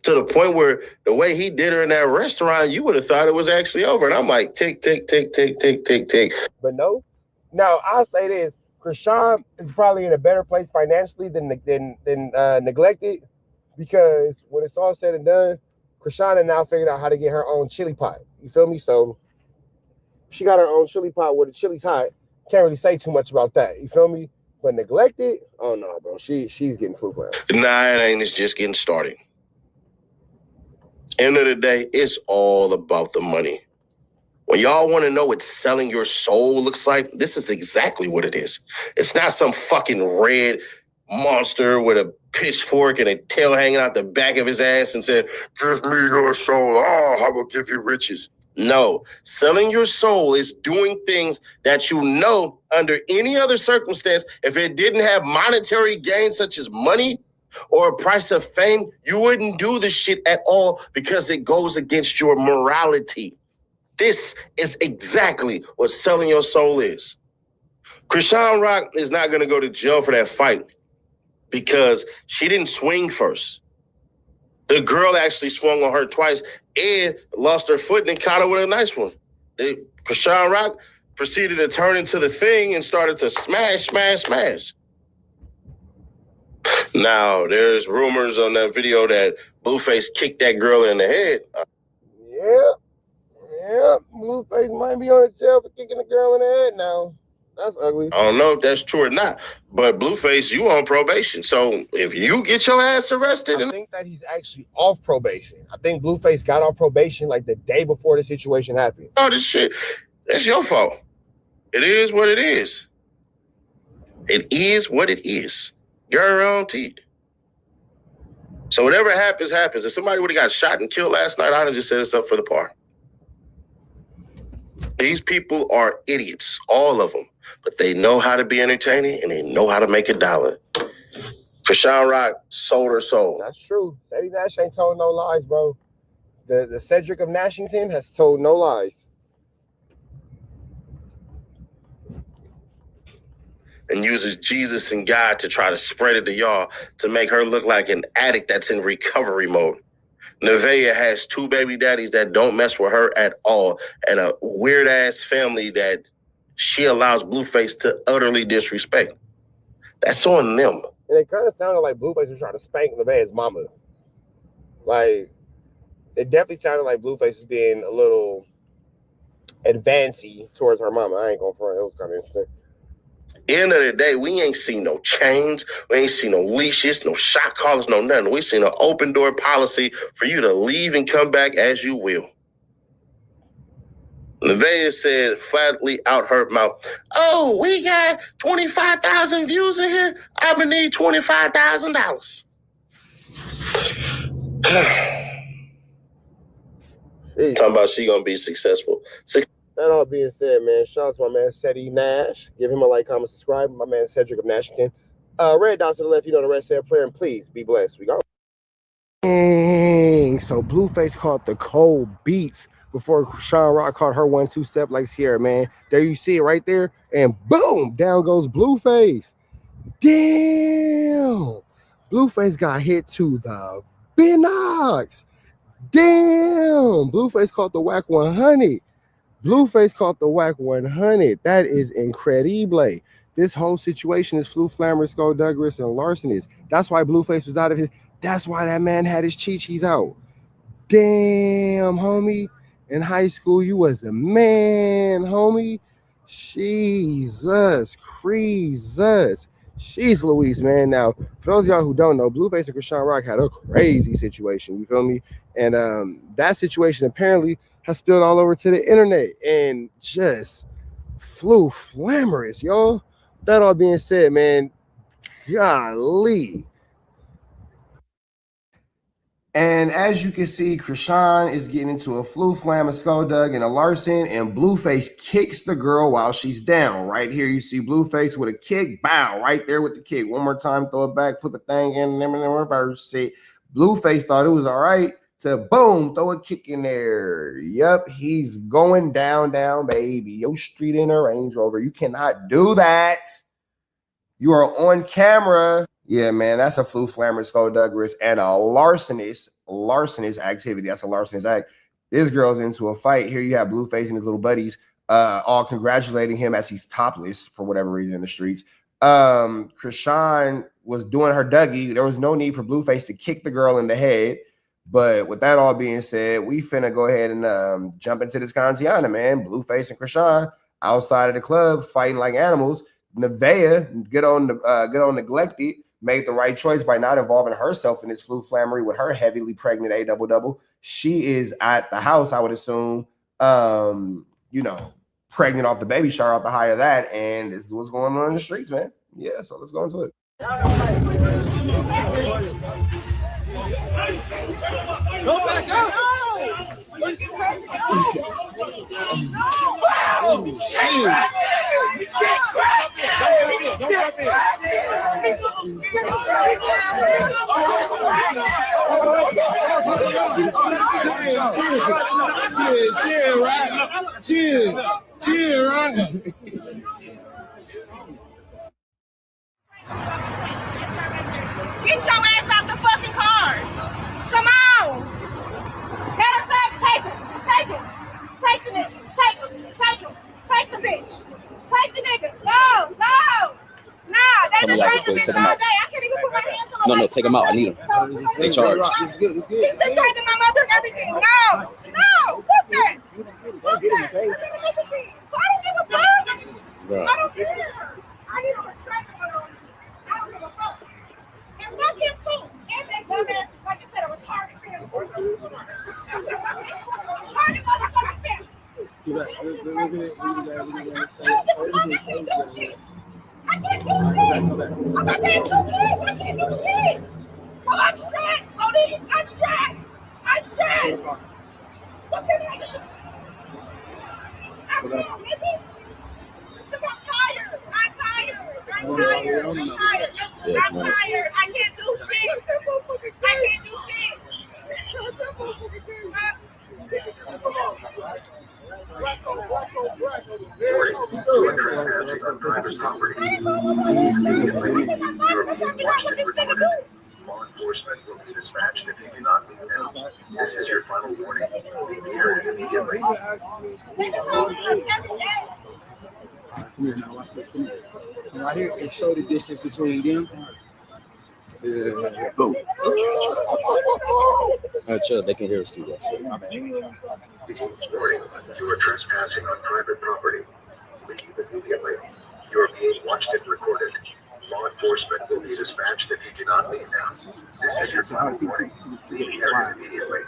To the point where the way he did her in that restaurant, you would have thought it was actually over. And I'm like, tick, tick, tick, tick, tick, tick, tick. But no. Now, I'll say this. Krishan is probably in a better place financially than neglected, because when it's all said and done, Krishan has now figured out how to get her own chili pot. You feel me? So she got her own chili pot where the chili's hot. Can't really say too much about that. You feel me? But neglected, oh no, bro. She's getting food for her. Nah, it ain't. It's just getting started. End of the day, it's all about the money. When y'all want to know what selling your soul looks like, this is exactly what it is. It's not some fucking red monster with a pitchfork and a tail hanging out the back of his ass and said, give me your soul. Oh, I will give you riches. No, selling your soul is doing things that you know under any other circumstance, if it didn't have monetary gain such as money or a price of fame, you wouldn't do the shit at all because it goes against your morality. This is exactly what selling your soul is. Krishan Rock is not going to go to jail for that fight because she didn't swing first. The girl actually swung on her twice and lost her foot and caught her with a nice one. Krishan Rock proceeded to turn into the thing and started to smash, smash, smash. Now, there's rumors on that video that Blueface kicked that girl in the head. Yeah, Blueface might be on the jail for kicking the girl in the head now. That's ugly. I don't know if that's true or not, but Blueface, you on probation. So if you get your ass arrested... I think that he's actually off probation. I think Blueface got off probation like the day before the situation happened. Oh, this shit, that's your fault. It is what it is. It is what it is. You're your own teeth. So whatever happens, happens. If somebody would have got shot and killed last night, I'd have just said it's up for the par. These people are idiots, all of them. But they know how to be entertaining and they know how to make $1. Krishan Rock sold her soul. That's true. Cedric Nash ain't told no lies, bro. The Cedric of Nashington has told no lies. And uses Jesus and God to try to spread it to y'all to make her look like an addict that's in recovery mode. Nevaeh has 2 baby daddies that don't mess with her at all and a weird-ass family that she allows Blueface to utterly disrespect. That's on them. And it kind of sounded like Blueface was trying to spank Nevaeh's mama. Like, it definitely sounded like Blueface was being a little advancey towards her mama. I ain't gonna front. It was kind of interesting. End of the day, we ain't seen no chains, we ain't seen no leashes, no shot collars, no nothing. We seen an open door policy for you to leave and come back as you will. Nevaeh said flatly out her mouth, oh, we got 25,000 views in here. I'm gonna need $25,000. Talking about she gonna be successful. That all being said, man, shout out to my man Ceddy Nash. Give him a like, comment, subscribe. My man Cedric of Nashington. Red dots to the left, you know the rest said prayer, and please be blessed. We go. Dang. So Blueface caught the cold beats before Sean Rock caught her 1-2 step like Sierra, man. There you see it right there, and boom, down goes Blueface. Damn. Blueface got hit to the binocs. Damn. Blueface caught the Wack 100. Blueface caught the Wack 100. That is incredible. This whole situation is Flu Flammer, Skullduggerous, and larceny. That's why Blueface was out of his. That's why that man had his chi-chis out. Damn, homie. In high school, you was a man, homie. Jesus, Jesus. She's Louise, man. Now, for those of y'all who don't know, Blueface and Krishan Rock had a crazy situation. You feel me? And that situation apparently has spilled all over to the internet and just flew flamorous, y'all. That all being said, man, golly. And as you can see, Krishan is getting into a Flu Flam, a Skulldug, and a Larson, and Blueface kicks the girl while she's down. Right here, you see Blueface with a kick, bow, right there with the kick. One more time, throw it back, flip a thing in, and then reverse it. Blueface thought it was all right to boom, throw a kick in there. Yep, he's going down, baby. Yo, street in a Range Rover. You cannot do that. You are on camera. Yeah, man, that's a Flu Flammer, Skullduggerous, and a larcenous activity. That's a larcenous act. This girl's into a fight. Here you have Blueface and his little buddies all congratulating him as he's topless for whatever reason in the streets. Krishan was doing her Dougie. There was no need for Blueface to kick the girl in the head. But with that all being said, we finna go ahead and jump into this Kantiana, man. Blueface and Krishan outside of the club fighting like animals. Nevaeh, good on neglected, made the right choice by not involving herself in this Flu Flammery with her heavily pregnant A-double-double. She is at the house, I would assume, you know, pregnant off the baby shower, off the high of that. And this is what's going on in the streets, man. Yeah, so let's go into it. Go back out! Chill, right? Get your ass out the fucking car. Come on. Matter of fact, take it. Take it. Take the nigga. Take him. Take him. Take the bitch. Take the nigga. No, no. Nah, they been taking the bitch all day. I can't even put my hands on No, take them out. I need them. They charged. It's good. It's good. He's just taking my mother and everything. No. No. Fuck that. Fuck that. I don't give a fuck. I don't care. I need a restraining order on this. I don't give a fuck. And fuck him too. And that dumbass, like I said, a retarded family. Retarded motherfucking family. I can't do shit. I got that 2 kids. I can't do shit. Oh, I'm stressed. Oh, I'm stressed. I'm stressed. What can I do? I'm tired. I'm tired. I'm tired. I'm tired. I'm tired. I can't do shit. I can't do shit. Law enforcement will be dispatched if you do not leave now. This is your final warning. Here immediately. Come here now, watch this. Come here. Right here, it show the distance between them. Go. Chill, they can hear us too. My bad. You are trespassing on private property. Leave immediately. You are being watched and recorded. Law enforcement will be dispatched if you do not leave now. This is your final warning. Leave here immediately.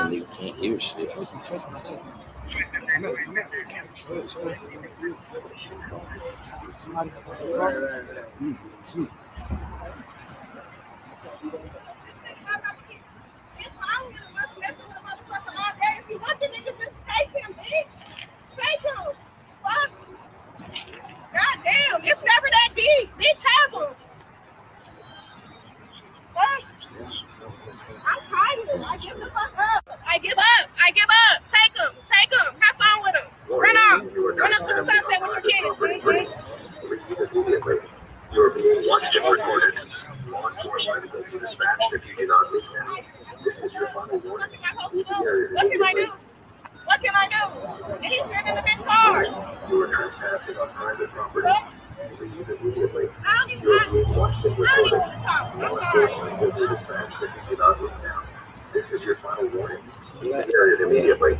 nigga can't hear shit. Trust me. Come here. Somebody got the car. See. If you want the nigga, just take him, bitch. Take him. Fuck. God damn, it's never that deep. Bitch, have him. Fuck. I'm tired. I give the fuck up. I give up. Take him. Have fun with him. Run off. Run up to the sunset with your kids, bitch. You're being watched and recorded. Law enforcement will be dispatched if you do not leave now. This is your final warning. What can I do? And he's sitting in the bitch car. You are trespassing on private property. What? Leave immediately. I don't even You're being watched and want to recorded. talk. I'm Law sorry. enforcement will be dispatched if you do not leave now. This is your final warning. Leave the area immediately.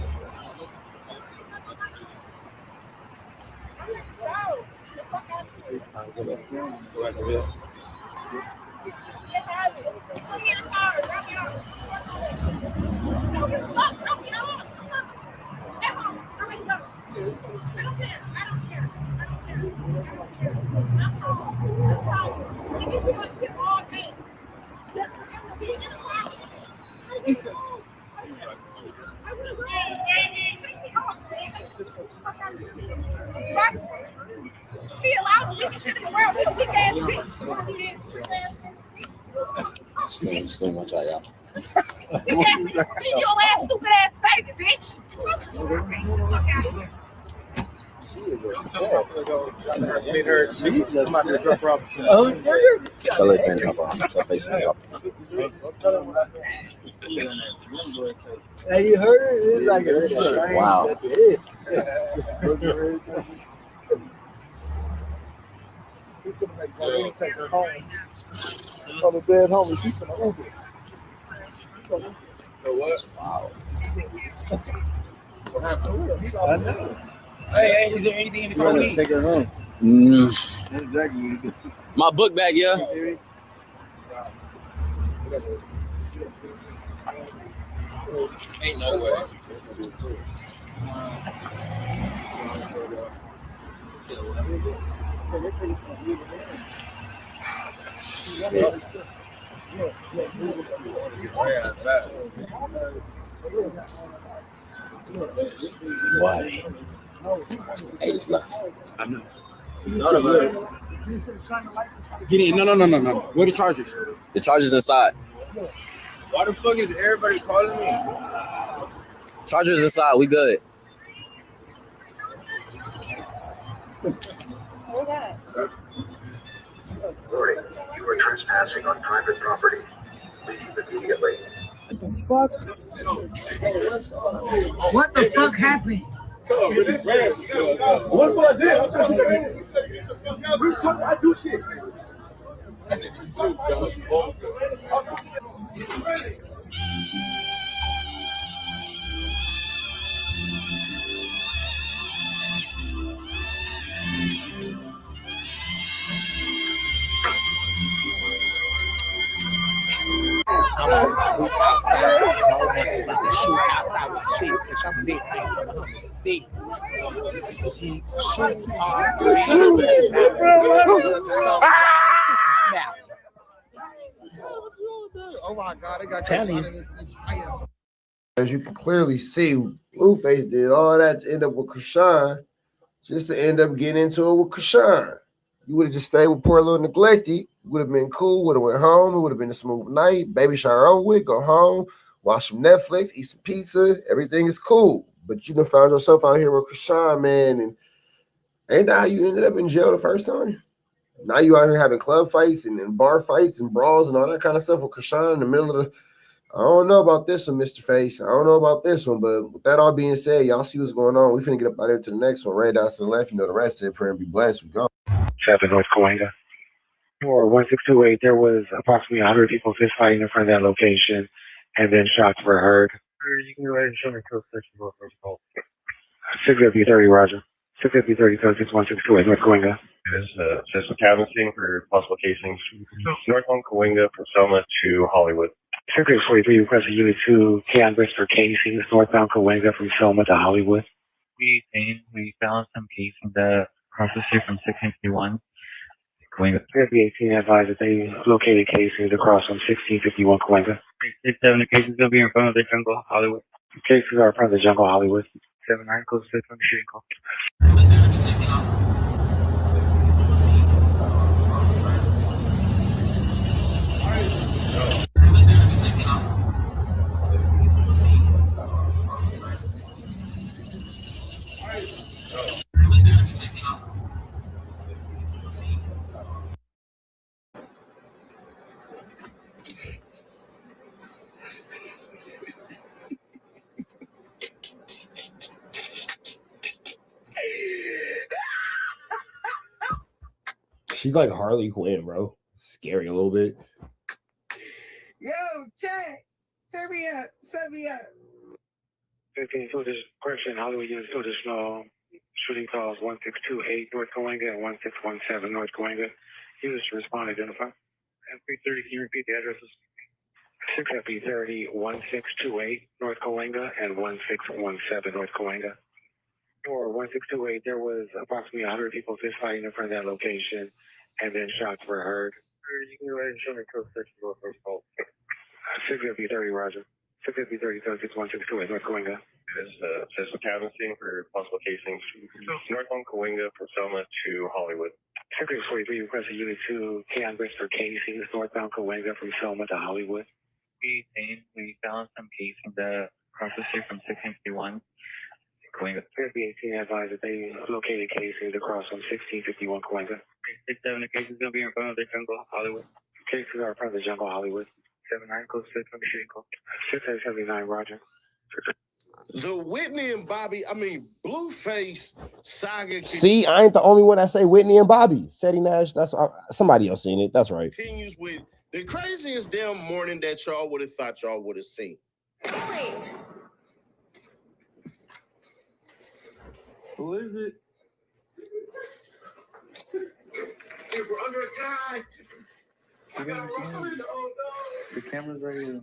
He allowed to leave shit in the world. He can't do this. Scream, watch out, y'all. You can't be your ass, stupid ass baby, bitch. Tell her fans up on. Tell face fans up. Hey, you heard it? It's like a Wow. On the dead homie, she's gonna move it. So what? Wow. What happened? I know. Hey, is there anything in the car? Take her home. Exactly. My book bag, yeah. Ain't no way. Why? Hey, just left. I know. Get in. No. Where are the chargers? The charger's inside. Why the fuck is everybody calling me? Charger's inside. We good. Warning, you are trespassing on private property. Leave immediately. What the fuck happened? What's what I did? I do shit. I'm outside with kids, bitch. I'm lit. I ain't coming home to see. Shoes are Oh my God, they got telling you. As you can clearly see, Blueface did all that to end up with Krishan, just to end up getting into it with Krishan. You would have just stayed with poor little Neglected. Would have been cool. Would have went home. It would have been a smooth night. Baby shower over with. Go home. Watch some Netflix. Eat some pizza. Everything is cool. But you done found yourself out here with Krishan, man. And ain't that how you ended up in jail the first time? Now you out here having club fights and bar fights and brawls and all that kind of stuff with Krishan in the middle of the. I don't know about this one, Mr. Face. I don't know about this one, but with that all being said, y'all see what's going on. We finna get up out here to the next one. Right down to the left. You know the rest of it. Pray and be blessed. We go. 7 North Cahuenga. For 1628, there was approximately 100 people fist fighting in front of that location, and then shots were heard. You can go ahead and show me code section North Protocol. 650-30, Roger. 650-30, code 61628, North Cahuenga. It's just a canvassing for possible casings. North on Cahuenga from Selma to Hollywood. Circuit 43 requesting Unit 2, Canvas for casings, northbound Cahuenga from Selma to Hollywood. We found some casings that across the street from 651. Cahuenga. Therapy 18 advised that they located casings across from 1651 Cahuenga. 67, the cases will be in front of the jungle, Hollywood. Cases are in front of the jungle, Hollywood. 79, close to 6 on the street call. She's like Harley Quinn, bro. Scary a little bit. Yo, chat. Set me up. Set me up. 15 to this question, Hollywood units to additional shooting calls 1628 North Cahuenga and 1617 North Cahuenga. Units to respond, identify. FP30, can you repeat the addresses? 6 FP30 1628 North Cahuenga and 1617 North Cahuenga. For 1628, there was approximately 100 people fist fighting in front of that location, and then shots were heard. You can go ahead and show me code section for first call. 6 FP30, Roger. 6 FP30 1628 North Cahuenga. There's a canvassing for possible casings. North on Cahuenga from Selma to Hollywood. Circuit 43 requesting Unit 2, canvas for casings, northbound Cahuenga from Selma to Hollywood. We found some casings that across the street from 651. Cahuenga. Therapy 18 advised that they located casings across from 1651 Cahuenga. 67, the cases will be in front of the jungle, Hollywood. Cases are in front of the jungle, Hollywood. 79, close to 6 on the street call. 679, Roger. The Whitney and Bobby, Blueface saga. See, I ain't the only one that say Whitney and Bobby. Seti Nash, that's somebody else seen it. That's right. Continues with the craziest damn morning that y'all would have thought y'all would have seen. Who is it? Hey, we're under attack. The camera's right here.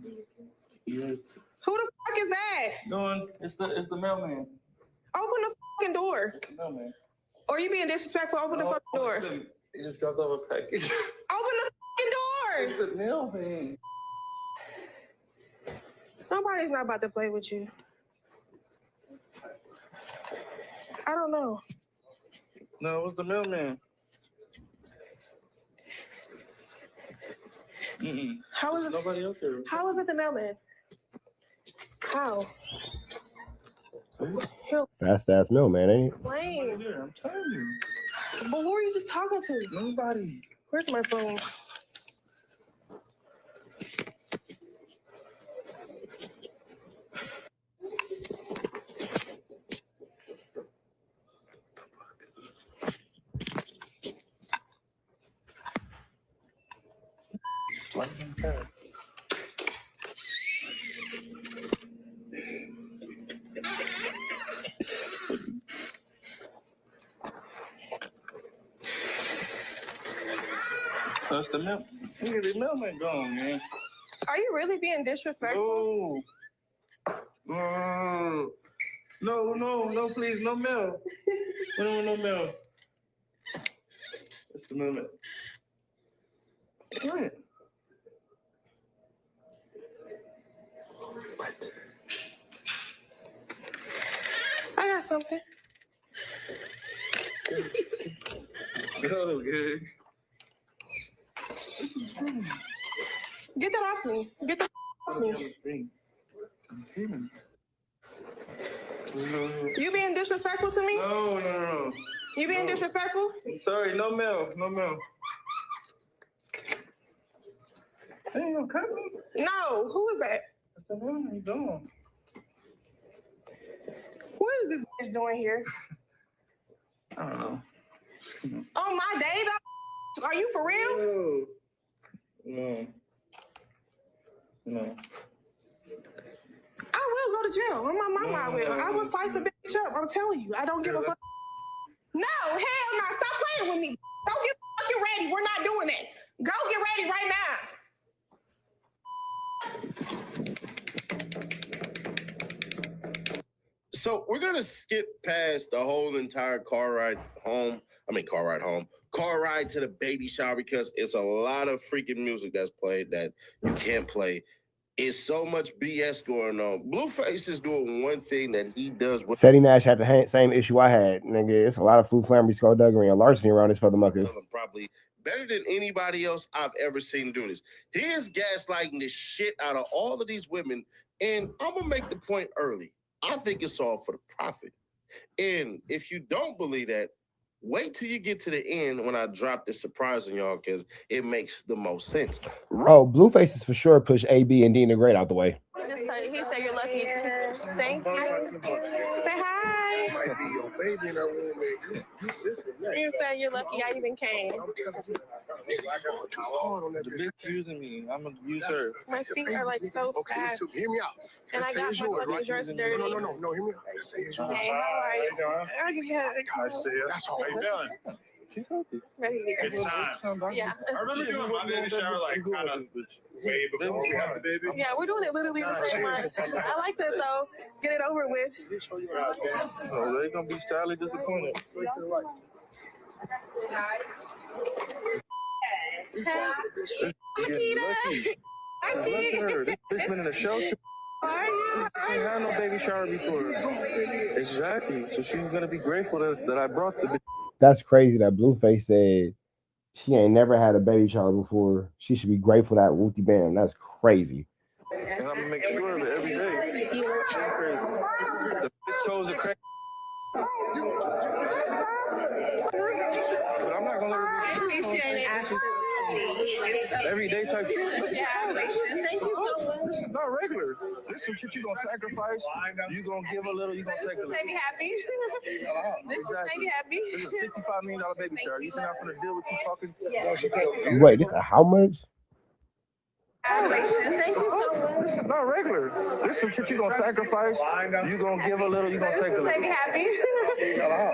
Yes. Who the fuck is that? No, it's the mailman. Open the fucking door. It's the mailman. Or you being disrespectful? Open the fucking door. He just dropped off a package. Open the fucking door. It's the mailman. Nobody's not about to play with you. I don't know. No, it was the mailman. How is it? Nobody out there. How is it the mailman? How? Fast ass mill, man, ain't it? Lame. I'm telling you. But who are you just talking to? Nobody. Where's my phone? That's the mail. Look at the mailman gone, man. Are you really being disrespectful? No, please, no mail. No mail. That's the mailman. What? I got something. Oh, good. Get that off me. Get that off me. You being disrespectful to me? No. You being disrespectful? I'm sorry, no mail. Hey, no, come on. No. Who is that? That's the mailman gone. What is this bitch doing here? I don't know. On my day, though? Are you for real? No. I will go to jail. On my mama, I will. I will slice a bitch up. I'm telling you. I don't give a fuck. No, hell no. Stop playing with me. Go get fucking ready. We're not doing that. Go get ready right now. So we're gonna skip past the whole entire car ride to the baby shower because it's a lot of freaking music that's played that you can't play. It's so much BS going on. Blueface is doing one thing that he does with Teddy Nash had the same issue I had. Nigga, it's a lot of flu, flambery, skullduggery, and larceny around this motherfucker. probably better than anybody else I've ever seen do this. He is gaslighting the shit out of all of these women, and I'm gonna make the point early. I think it's all for the profit. And if you don't believe that, wait till you get to the end when I drop this surprise on y'all because it makes the most sense. Oh, Blueface is for sure push A, B, and D the Great out the way. He said you're lucky. Thank you. Say hi. Might be your baby in that room, man. You said you're lucky I even came. The bitch using me. I'm gonna use her. My feet are like so fat. Hear me out. And I got my fucking dress dirty. No, hear me out. Say it's yours. Hey, how are you? I see it. That's all. How you feeling? Ready to It's time. Yeah. I remember doing my baby shower like kind of way before we had the baby. Yeah, we're doing it literally the same way. I like that though. Get it over with. Oh, they're gonna be sadly disappointed. Hey. Getting lucky. Look at her. This bitch been in a shelter. She ain't had no baby shower before. Exactly. So she's gonna be grateful that I brought the bitch. That's crazy that Blueface said she ain't never had a baby shower before. She should be grateful that Wooty Bam. That's crazy. And I'm gonna make sure of it every day. She's crazy. The bitch chose a crazy. But I'm not gonna let her be Appreciate it. everyday type shit. Yeah, thank you so much. This is not regular. This is some shit you gonna sacrifice. You gonna give a little. You gonna take a little. Make me happy. This make me happy. This is a $65 million baby shower. You think I'm gonna deal with you talking? Wait, this is how much? Thank you so much. This is not regular. This is some shit you gonna sacrifice. You gonna give a little. You gonna take a little. Make me happy.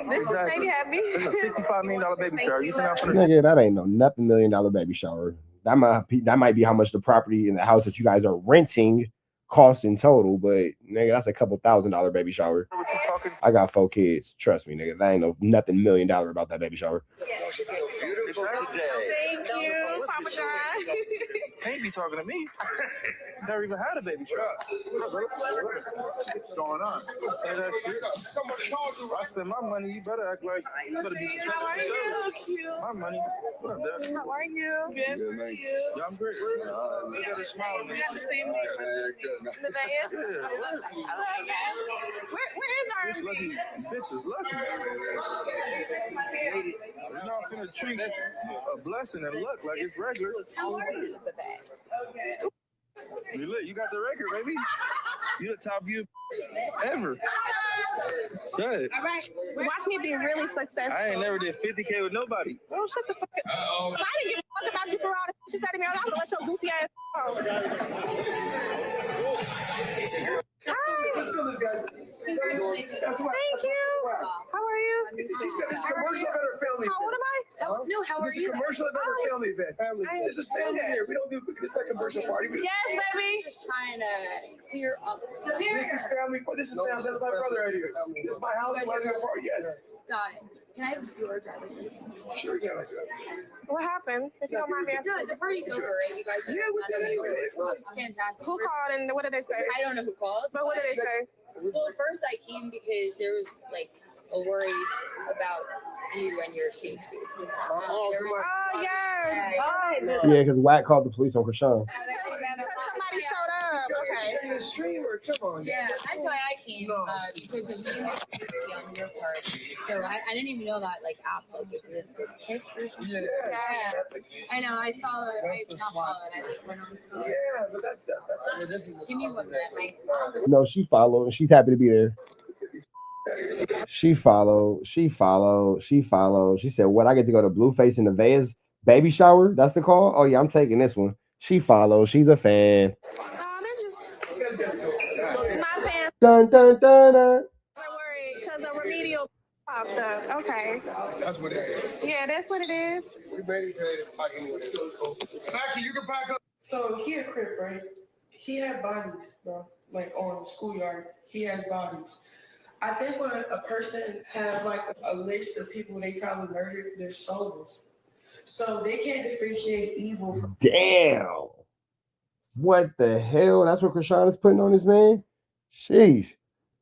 This make me happy. This is a $65 million baby shower. You think I'm gonna? Nigga, that ain't no nothing $1 million baby shower. That might be how much the property in the house that you guys are renting cost in total, but nigga, that's a couple $1,000 baby shower. I got 4 kids. Trust me, nigga. That ain't no nothing $1 million about that baby shower. Thank you, Papa John. Can't be talking to me. Never even had a baby shower. What's going on? Say that shit. I spend my money. You better act like you better be. How are you? Cute. My money. What up, Dad? How are you? Good. Yeah, I'm great. Look at her smiling. We got the same name. The van? Yeah. I love that. Where is our This lucky bitch is lucky. You're not finna treat a blessing and luck like it's regular. You lit. You got the record, baby. You the top view ever. Say it. All right. Watch me be really successful. I ain't never did 50K with nobody. Oh, shut the fuck up. I didn't give a fuck about you for all the shit you said to me. I'm gonna let your goofy ass go. Thank you. How are you? She said this commercial at her family How old am I? No, how are you? This is commercial at her family event. This is family here. We don't do this at commercial party. Yes, baby. Just trying to clear up. This is family. This is family. That's my brother right here. This is my house. My party. Yes. Got it. Can I have your driver's license? Sure, yeah. What happened? If you don't mind me asking. The party's over, right? You guys are which is fantastic. Who called and what did they say? I don't know who called. But what did they say? Well, first I came because there was like a worry about you and your safety. Yes. Yeah, because Wack called the police on Krishan. Somebody showed up. Okay. The streamer, come on. Yeah, that's why I came because of being safety on your part. So I didn't even know that like app like existed. Yeah. I know. I followed. I not followed. I just went on. Yeah, but that's Give me 1 minute. No, she followed and she's happy to be there. She followed. She said, what, I get to go to Blueface and Nevaeh's baby shower? That's the call? Oh, yeah, I'm taking this one. She followed. She's a fan. My fans Dun, dun, dun, dun. are worried because a remedial popped up. Okay. That's what it is. Yeah, that's what it is. We made it to fight anyway. Mackie, you can pack up. So he a Crip, right? He had bodies, bro. Like on schoolyard, he has bodies. I think when a person has like a list of people they probably murdered, they're soulless. So they can't differentiate evil from Damn. What the hell? That's what Krishan is putting on this man? Sheesh.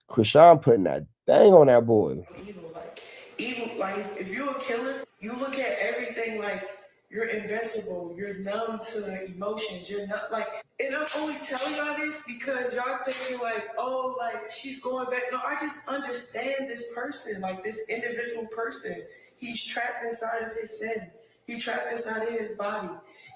Krishan putting that thing on that boy. evil. Like evil, like if you're a killer, you look at everything like you're invincible, you're numb to emotions, you're not like, and I'm only telling y'all this because y'all thinking like, oh, like she's going back. No, I just understand this person, like this individual person. He's trapped inside of his sin. He trapped inside of his body.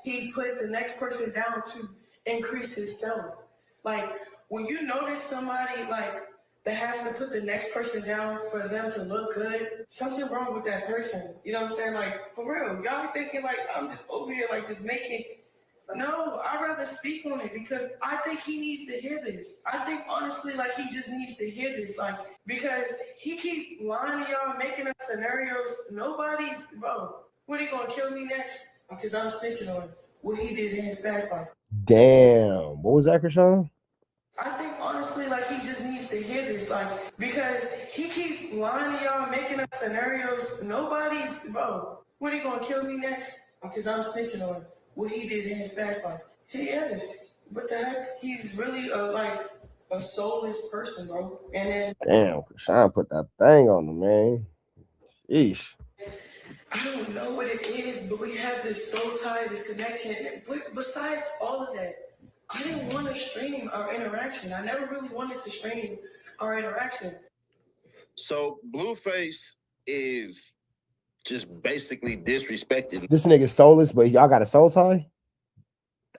He put the next person down to increase his self. Like when you notice somebody like that has to put the next person down for them to look good, something wrong with that person. You know what I'm saying? Like, for real, y'all thinking like, I'm just over here like just making, no, I'd rather speak on it because I think he needs to hear this. I think honestly, like he just needs to hear this, like, because he keep lying to y'all, making up scenarios. Nobody's, bro, what are you gonna kill me next? Because I'm snitching on what he did in his past life. Damn. What was that, Krishan? I think honestly, like he just needs to hear this, like because he keep lying to y'all, making up scenarios. Nobody's, bro. What are you gonna kill me next? Because I'm snitching on what he did in his past life. He is. What the heck? He's really a soulless person, bro. And then Damn, Krishan put that thing on him, man. Sheesh. I don't know what it is, but we have this soul tie, this connection. But besides all of that, I didn't want to stream our interaction. I never really wanted to stream our interaction. So Blueface is just basically disrespecting This nigga's soulless, but y'all got a soul tie?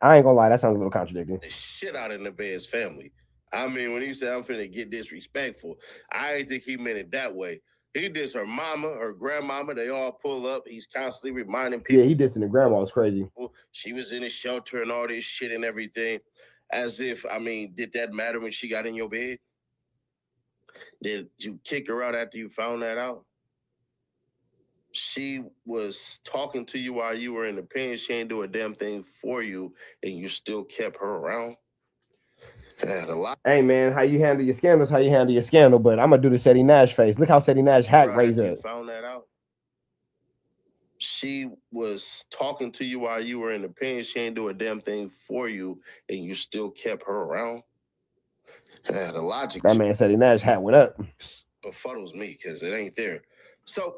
I ain't gonna lie, that sounds a little contradicting. the shit out of Nevaeh's family. I mean, when he said I'm finna get disrespectful, I didn't think he meant it that way. He did her mama, her grandmama, they all pull up. He's constantly reminding people. Yeah, he dissing the grandma was crazy. She was in a shelter and all this shit and everything. As if, I mean, did that matter when she got in your bed? Did you kick her out after you found that out? She was talking to you while you were in the pen. She ain't do a damn thing for you, and you still kept her around. Hey man, how you handle your scandals, how you handle your scandal, but I'm gonna do the Seti Nash face. Look how Seti Nash hat raised up. Found that out. She was talking to you while you were in the pen. She ain't do a damn thing for you, and you still kept her around. The logic. That man Seti Nash hat went up. Befuddles me because it ain't there. So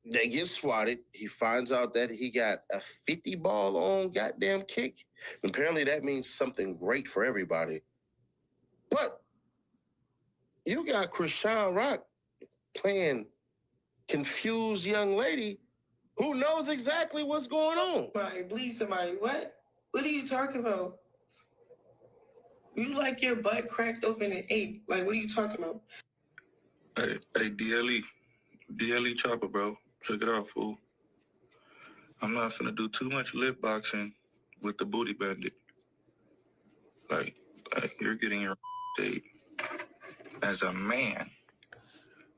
they get swatted. He finds out that he got a 50 ball on goddamn kick. Apparently that means something great for everybody. But you got Krishan Rock playing confused young lady who knows exactly what's going on. Right, bleed somebody. What? What are you talking about? You like your butt cracked open and ate. Like, what are you talking about? Hey, DLE chopper, bro. Check it out, fool. I'm not finna do too much lip boxing with the booty bandit. Like you're getting your date as a man.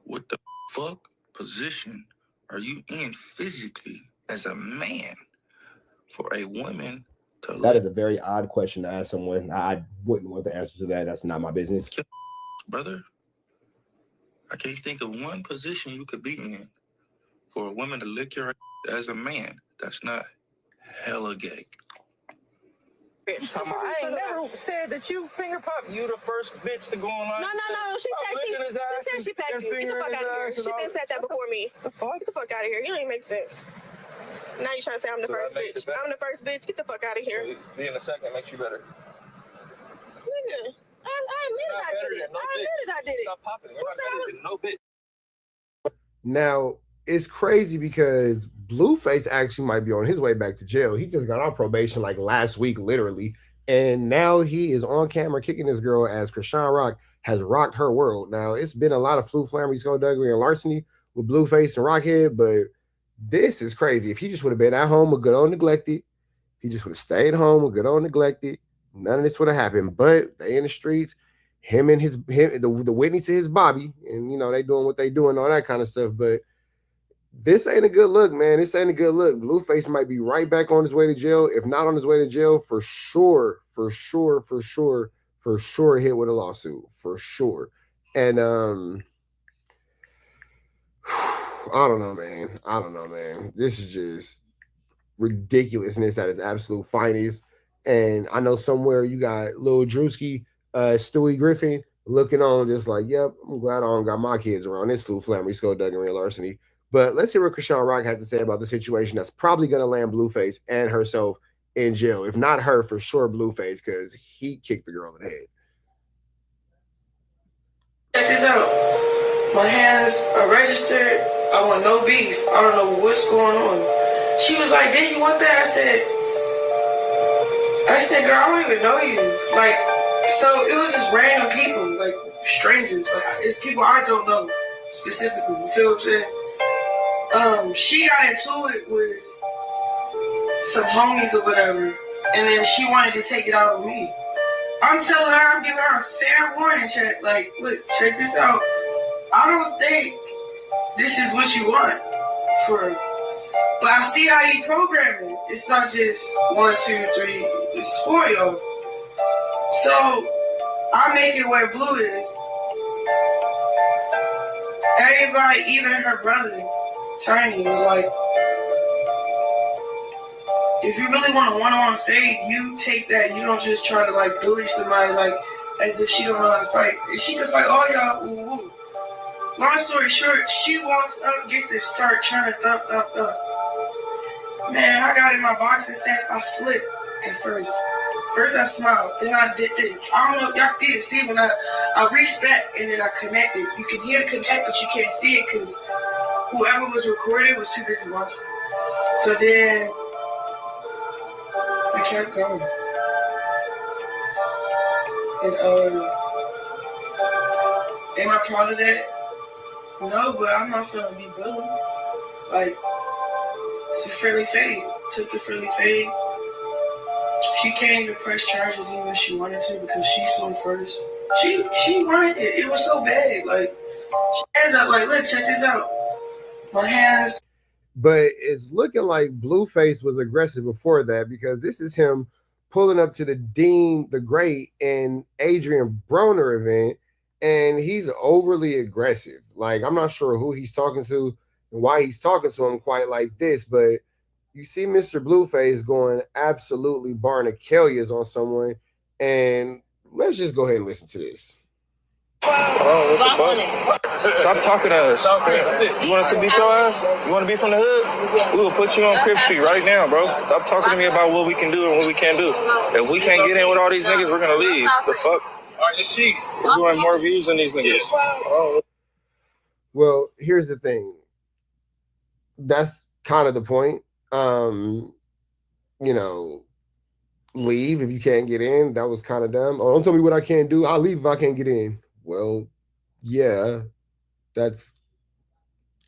What the fuck position are you in physically as a man for a woman to That is a very odd question to ask someone. I wouldn't want the answer to that. That's not my business. Brother, I can't think of one position you could be in for a woman to lick your ass as a man. That's not hella gay. I ain't never said that you finger pop. You the first bitch to go online. No. She said she packed you. Get the fuck out of here. She been said that before me. Get the fuck out of here. You don't even make sense. Now you trying to say I'm the first bitch. I'm the first bitch. Get the fuck out of here. Being a second makes you better. Nigga, I admit I did it. I admitted I did it. Stop popping. You're not better than no bitch. Now, it's crazy because Blueface actually might be on his way back to jail. He just got on probation like last week, literally. And now he is on camera kicking this girl as Krishan Rock has rocked her world. Now, it's been a lot of flu, flammery, skullduggery, and larceny with Blueface and Rockhead, but this is crazy. If he just would have been at home with good old neglected, he just would have stayed home with good old neglected, none of this would have happened. But they in the streets, the Whitney to his Bobby, and you know, they doing what they doing, all that kind of stuff. But this ain't a good look, man. This ain't a good look. Blueface might be right back on his way to jail. If not on his way to jail, for sure hit with a lawsuit. For sure. And I don't know, man. I don't know, man. This is just ridiculousness at its absolute finest. And I know somewhere you got Lil Drewski, Stewie Griffin looking on just like, yep, I'm glad I don't got my kids around this fool flammery, skullduggery, and larceny. But let's hear what Krishan Rock had to say about the situation that's probably going to land Blueface and herself in jail. If not her, for sure Blueface, because he kicked the girl in the head. Check this out. My hands are registered. I want no beef. I don't know what's going on. She was like, "Did you want that?" I said, "Girl, I don't even know you." Like, so it was just random people, like strangers, like it's people I don't know specifically. You feel what I'm saying? She got into it with some homies or whatever, and then she wanted to take it out on me. I'm telling her, I'm giving her a fair warning check. Like, look, check this out. I don't think this is what you want for. But I see how you program it. It's not just 1, 2, 3. It's 4 of y'all. So I make it where Blue is. Everybody, even her brother, Tiny, was like, if you really want a one-on-one fade, you take that. You don't just try to like bully somebody like as if she don't know how to fight. If she can fight all y'all, woo-woo. Long story short, she walks up, get this start trying to thump. Man, I got in my boxing stance. I slipped at first. First I smiled, then I did this. I don't know if y'all did see when I reached back and then I connected. You can hear the connect, but you can't see it because whoever was recording was too busy watching. So then I kept going. And am I proud of that? No, but I'm not gonna be bullied. Like, it's a friendly fade. Took the friendly fade. She can't even press charges even if she wanted to because she swung first. She wanted it. It was so bad. Like, she hands up like, look, check this out. My hands. But it's looking like Blueface was aggressive before that because this is him pulling up to the Dean the Great and Adrian Broner event, and he's overly aggressive. Like, I'm not sure who he's talking to and why he's talking to him quite like this, but you see Mr. Blueface going absolutely Barnacalias on someone, and let's just go ahead and listen to this. Oh, what the fuck? Stop talking to us. You want us to beat your ass? You want to be from the hood? We will put you on Crip Street right now, bro. Stop talking to me about what we can do and what we can't do. If we can't get in with all these niggas, we're gonna leave. The fuck? We're doing more views than these niggas. Oh. Well, here's the thing. That's kind of the point. You know, leave if you can't get in. That was kind of dumb. Oh, don't tell me what I can't do. I'll leave if I can't get in. Well, yeah, that's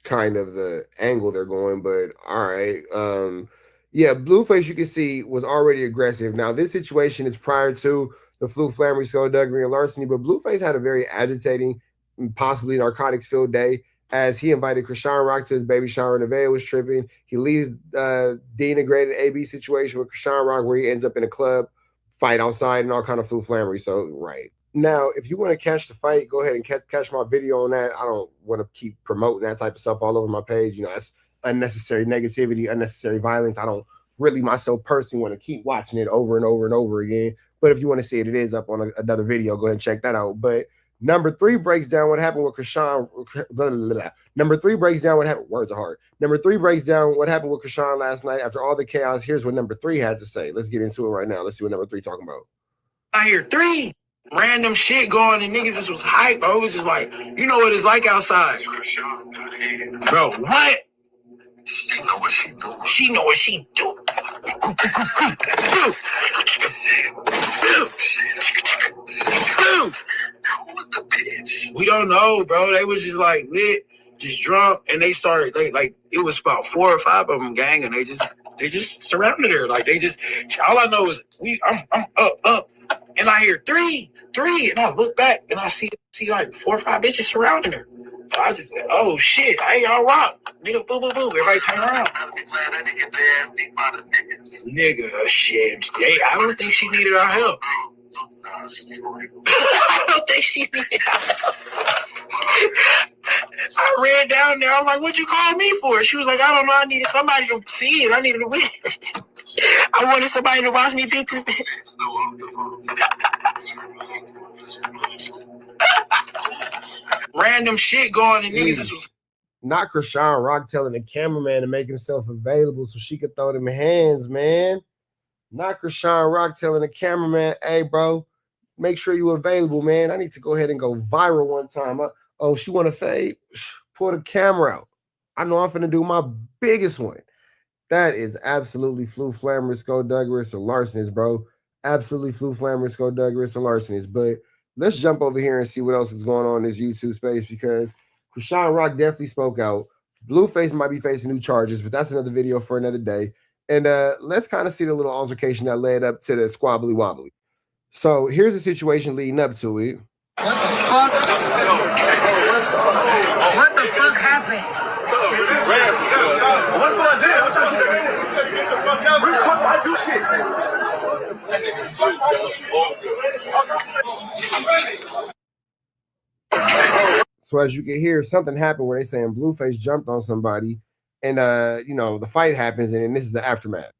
kind of the angle they're going, but all right. Yeah, Blueface, you can see, was already aggressive. Now, this situation is prior to the flu, flammery, skullduggery, and larceny, but Blueface had a very agitating, possibly narcotics-filled day as he invited Krishan Rock to his baby shower. Nevaeh was tripping. He leaves de-integrated AB situation with Krishan Rock where he ends up in a club, fight outside, and all kind of flu, flammery. So, right. Now, if you want to catch the fight, go ahead and catch my video on that. I don't want to keep promoting that type of stuff all over my page. You know, that's unnecessary negativity, unnecessary violence. I don't really myself personally want to keep watching it over and over and over again. But if you want to see it, it is up on another video. Go ahead and check that out. But number 3 breaks down what happened with Krishan. Number 3 breaks down what happened. Words are hard. Number 3 breaks down what happened with Krishan last night. After all the chaos, here's what number 3 had to say. Let's get into it right now. Let's see what number 3 talking about. I hear 3 random shit going and niggas just was hype, bro. It was just like, you know what it's like outside. Bro, what? She know what she do. She know what she do. We don't know, bro. They was just like lit, just drunk, and they started. Like it was about 4 or 5 of them, gang, and they just surrounded her. Like they just. All I know is I'm up, and I hear 3, and I look back and I see like 4 or 5 bitches surrounding her. So I just, oh shit, hey, y'all rock. Nigga, boo, boo, boo. Everybody turn around. Nigga, shit. Hey, I don't think she needed our help. I don't think she did. I ran down there. I was like, "What'd you call me for?" She was like, "I don't know. I needed somebody to see it. I needed a witness. I wanted somebody to watch me beat this bitch." Random shit going and niggas was. Not Krishan Rock telling the cameraman to make himself available so she could throw them hands, man. Not Krishan Rock telling the cameraman, "Hey, bro, make sure you available, man. I need to go ahead and go viral one time." Oh, she want to fade? Pull the camera out. I know I'm finna do my biggest one. That is absolutely flamorous, skullduggerous, or larcenous, bro. Absolutely flamorous, skullduggerous, or larcenous. But let's jump over here and see what else is going on in this YouTube space, because Krishan Rock definitely spoke out. Blueface might be facing new charges, but that's another video for another day. And let's kind of see the little altercation that led up to the squabbly wobbly. So here's the situation leading up to it. What the fuck? What the fuck happened? What the So as you can hear, something happened where they saying Blueface jumped on somebody, and you know, the fight happens, and this is the aftermath.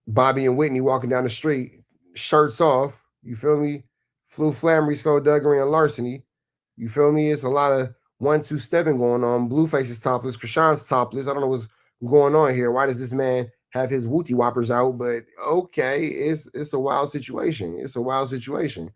Bobby and Whitney walking down the street, shirts off. You feel me? Flammery, skullduggery, and larceny. You feel me? It's a lot of 1-2 stepping going on. Blueface is topless. Krishan's topless. I don't know what's going on here. Why does this man have his wooty whoppers out? But okay, it's a wild situation. It's a wild situation.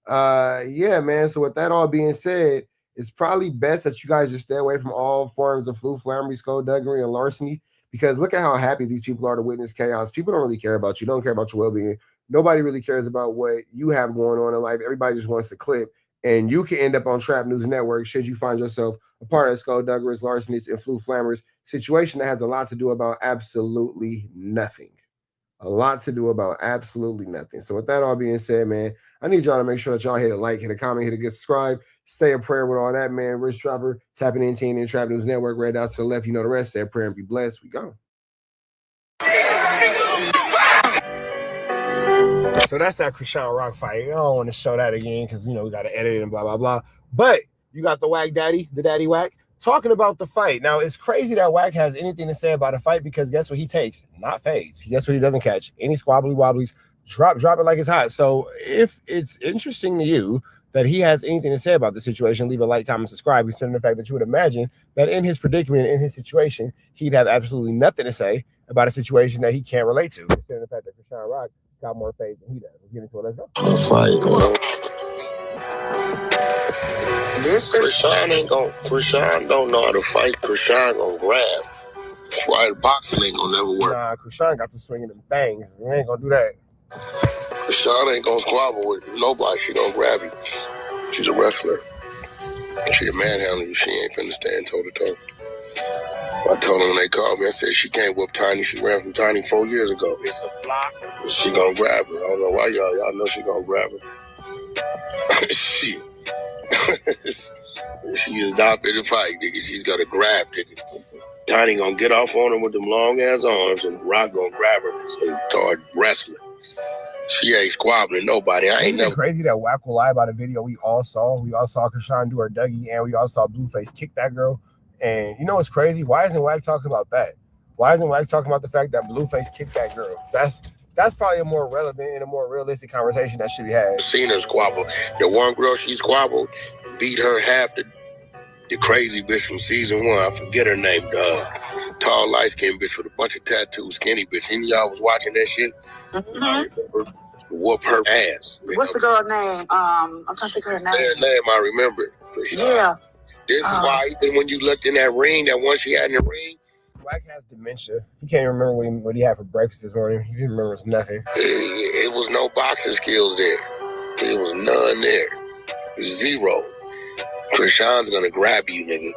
Yeah, man. So with that all being said, it's probably best that you guys just stay away from all forms of flammery, skullduggery, and larceny. Because look at how happy these people are to witness chaos. People don't really care about you. Don't care about your well-being. Nobody really cares about what you have going on in life. Everybody just wants to clip. And you can end up on Trap News Network should you find yourself a part of skullduggerous, larcenies, and flammers situation that has a lot to do about absolutely nothing. A lot to do about absolutely nothing. So with that all being said, man, I need y'all to make sure that y'all hit a like, hit a comment, hit a good subscribe, say a prayer with all that, man. Rich Dropper, tapping in TNN Trap News Network, right down to the left. You know the rest. Say a prayer and be blessed. We go. So that's that Krishan Rock fight. I don't want to show that again because, you know, we got to edit it and blah, blah, blah. But you got the Wack Daddy, the Daddy Wack, talking about the fight. Now, it's crazy that Wack has anything to say about a fight because guess what he takes? Not fades. Guess what he doesn't catch? Any squabbly wobblies. Drop it like it's hot. So if it's interesting to you that he has anything to say about the situation, leave a like, comment, subscribe, considering the fact that you would imagine that in his predicament, in his situation, he'd have absolutely nothing to say about a situation that he can't relate to, considering the fact that Krishan Rock got more faith than he does. Let's get into it. Let's go. This Krishan don't know how to fight. Krishan gonna grab. That's why boxing ain't gonna never work. Nah, Krishan got to swinging them bangs. We ain't gonna do that. Krishan ain't gonna squabble with nobody. She gonna grab you. She's a wrestler. She a manhandler you. She ain't finna stand toe to toe. I told them when they called me, I said she can't whoop Tiny. She ran from Tiny 4 years ago. She gonna grab her. I don't know why y'all know she gonna grab her. She is not fit to fight, nigga. She's gonna grab, nigga. Tiny gonna get off on her with them long ass arms, and Rock gonna grab her and start wrestling. She ain't squabbling nobody. I ain't never. Crazy that Wack will lie about a video we all saw. We all saw Krishan do her Dougie, and we all saw Blueface kick that girl. And you know what's crazy? Why isn't Wack talking about that? Why isn't Wack talking about the fact that Blueface kicked that girl? That's probably a more relevant and a more realistic conversation that should be had. Seen her squabble. The one girl she squabbled beat her half the crazy bitch from season 1. I forget her name. Tall, light-skinned bitch with a bunch of tattoos, skinny bitch. Any of y'all was watching that shit? Whoop her ass. What's the girl's name? I'm trying to think of her name. Her name, I remember. Yeah. This is why even when you looked in that ring, that one she had in the ring, Wack has dementia. He can't remember what he had for breakfast this morning. He didn't remember nothing. It was no boxing skills there. There was none there. Zero. Krishan's gonna grab you, nigga.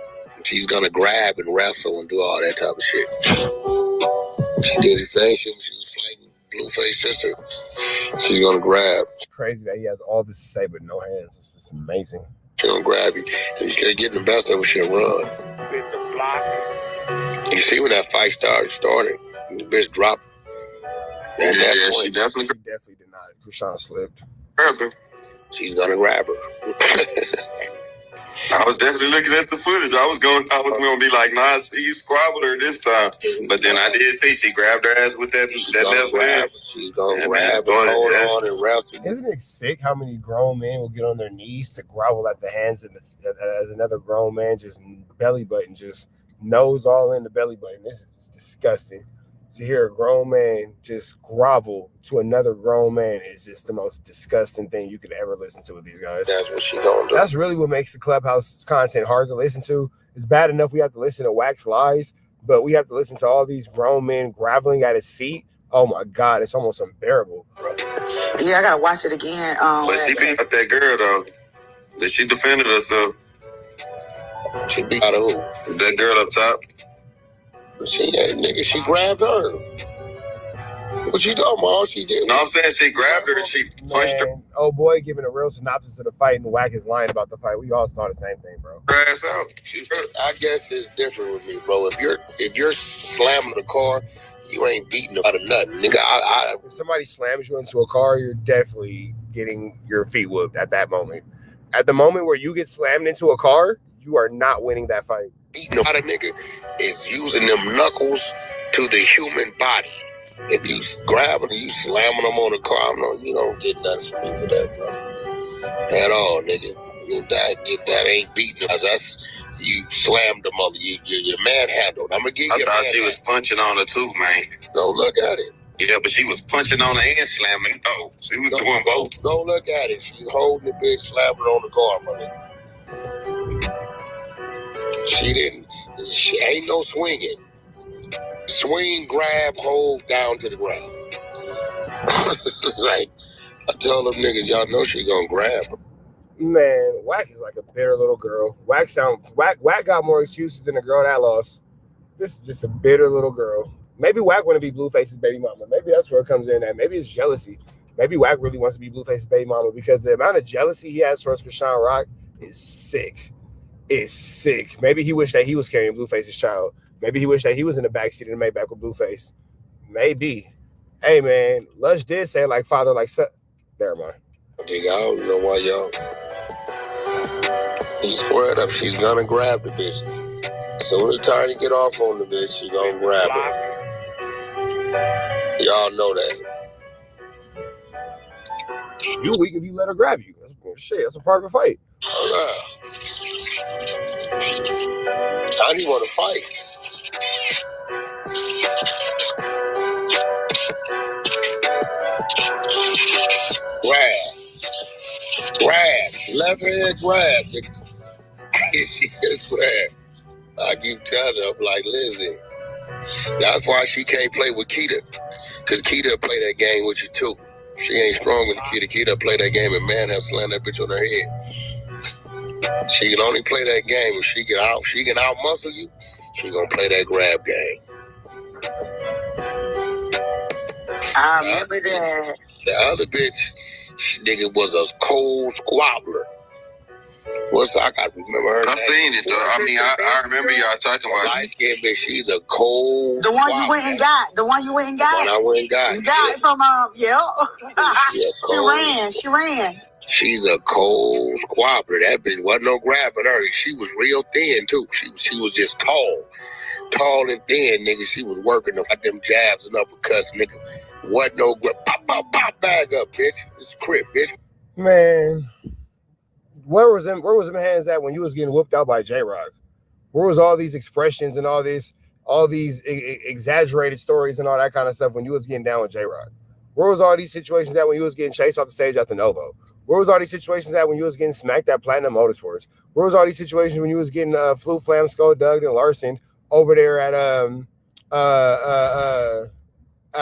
She's gonna grab and wrestle and do all that type of shit. She did the same shit when she was fighting Blueface sister. She's gonna grab. It's crazy that he has all this to say but no hands. It's just amazing. She's gonna grab you. And you can't get the best of her, she'll run. You see when that fight started, the bitch dropped. And Yeah, that she point, definitely did not. Krishan slipped. grabbed her. she's gonna grab her. I was definitely looking at the footage. I was gonna be like, nah, she squabbled her this time. But then I did see she grabbed her ass with that left hand. She's gonna grab and hold on and wrestle. Isn't it sick how many grown men will get on their knees to grovel at the hands of as another grown man just belly button, just nose all in the belly button? This is disgusting. To hear a grown man just grovel to another grown man is just the most disgusting thing you could ever listen to with these guys. That's what she gonna do. That's really what makes the Clubhouse content hard to listen to. It's bad enough we have to listen to Wack's lies, but we have to listen to all these grown men groveling at his feet. Oh my God, it's almost unbearable. Yeah, I gotta watch it again. But she beat up that girl though. But she defended herself. She beat out of who? That girl up top. She ain't nigga. She grabbed her. What you talking about? She did. No, I'm saying she grabbed her and she punched her Oh boy, giving a real synopsis of the fight, and Wack is lying about the fight. We all saw the same thing, bro. ass out. I guess it's different with me, bro. If you're slamming the car, you ain't beating out of nothing, nigga. If somebody slams you into a car, you're definitely getting your feet whooped at that moment. At the moment where you get slammed into a car, you are not winning that fight. Beating out a nigga is using them knuckles to the human body. If you grabbing and you slamming them on the car, you don't get nothing from me for that, bro. At all, nigga. That ain't beating us. That's you slammed the mother. You manhandled. I'm gonna give you. I thought she was punching on her too, man. Go look at it. Yeah, but she was punching on her and slamming. Oh, she was doing both. Go look at it. She's holding the bitch, slamming on the car, my nigga. She didn't. She ain't no swinging. Swing, grab, hold, down to the ground. Like, I tell them niggas, y'all know she gonna grab her. Man, Wack is like a bitter little girl. Wack got more excuses than the girl that lost. This is just a bitter little girl. Maybe Wack want to be Blueface's baby mama. Maybe that's where it comes in at. Maybe it's jealousy. Maybe Wack really wants to be Blueface's baby mama because the amount of jealousy he has towards Krishan Rock is sick. It's sick. Maybe he wished that he was carrying Blueface's child. Maybe he wished that he was in the backseat of the Maybach with Blueface. Maybe. Hey, man, Lush did say like father, like son. Never mind. Nigga, I don't know why y'all. He's squared up. She's gonna grab the bitch. As soon as it's time to get off on the bitch, she's gonna grab her. Y'all know that. You weak if you let her grab you. Shit, that's a part of the fight. Oh, yeah. I didn't want to fight. Grab. Left hand grab. Grab. I keep telling her, I'm like, listen. That's why she can't play with Keita. Because Keita play that game with you too. She ain't strong with Keita. Keita play that game and man have slammed that bitch on her head. She can only play that game if she can out muscle you. She gonna play that grab game. I remember that. The other bitch, nigga, was a cold squabbler. I got to remember her name. Seen it though. I mean, I remember y'all talking about light skinned bitch. She's a cold. The one you went and got. The one you went and got. The one I went and got. You got it from Yeah, She ran. She's a cold squabbler. That bitch wasn't no grabbing her. She was real thin too. She was just tall and thin, nigga. She was working them jabs and uppercuts, nigga. Wasn't no grab. Pop, bag up, bitch. It's a crib, bitch. Man, where was them hands at when you was getting whooped out by J-Rock? Where was all these expressions and all these exaggerated stories and all that kind of stuff when you was getting down with J-Rock? Where was all these situations at when you was getting chased off the stage at the Novo? Where was all these situations at when you was getting smacked at Platinum Motorsports? Where was all these situations when you was getting Flu Flam, Skull, Doug, and Larson over there at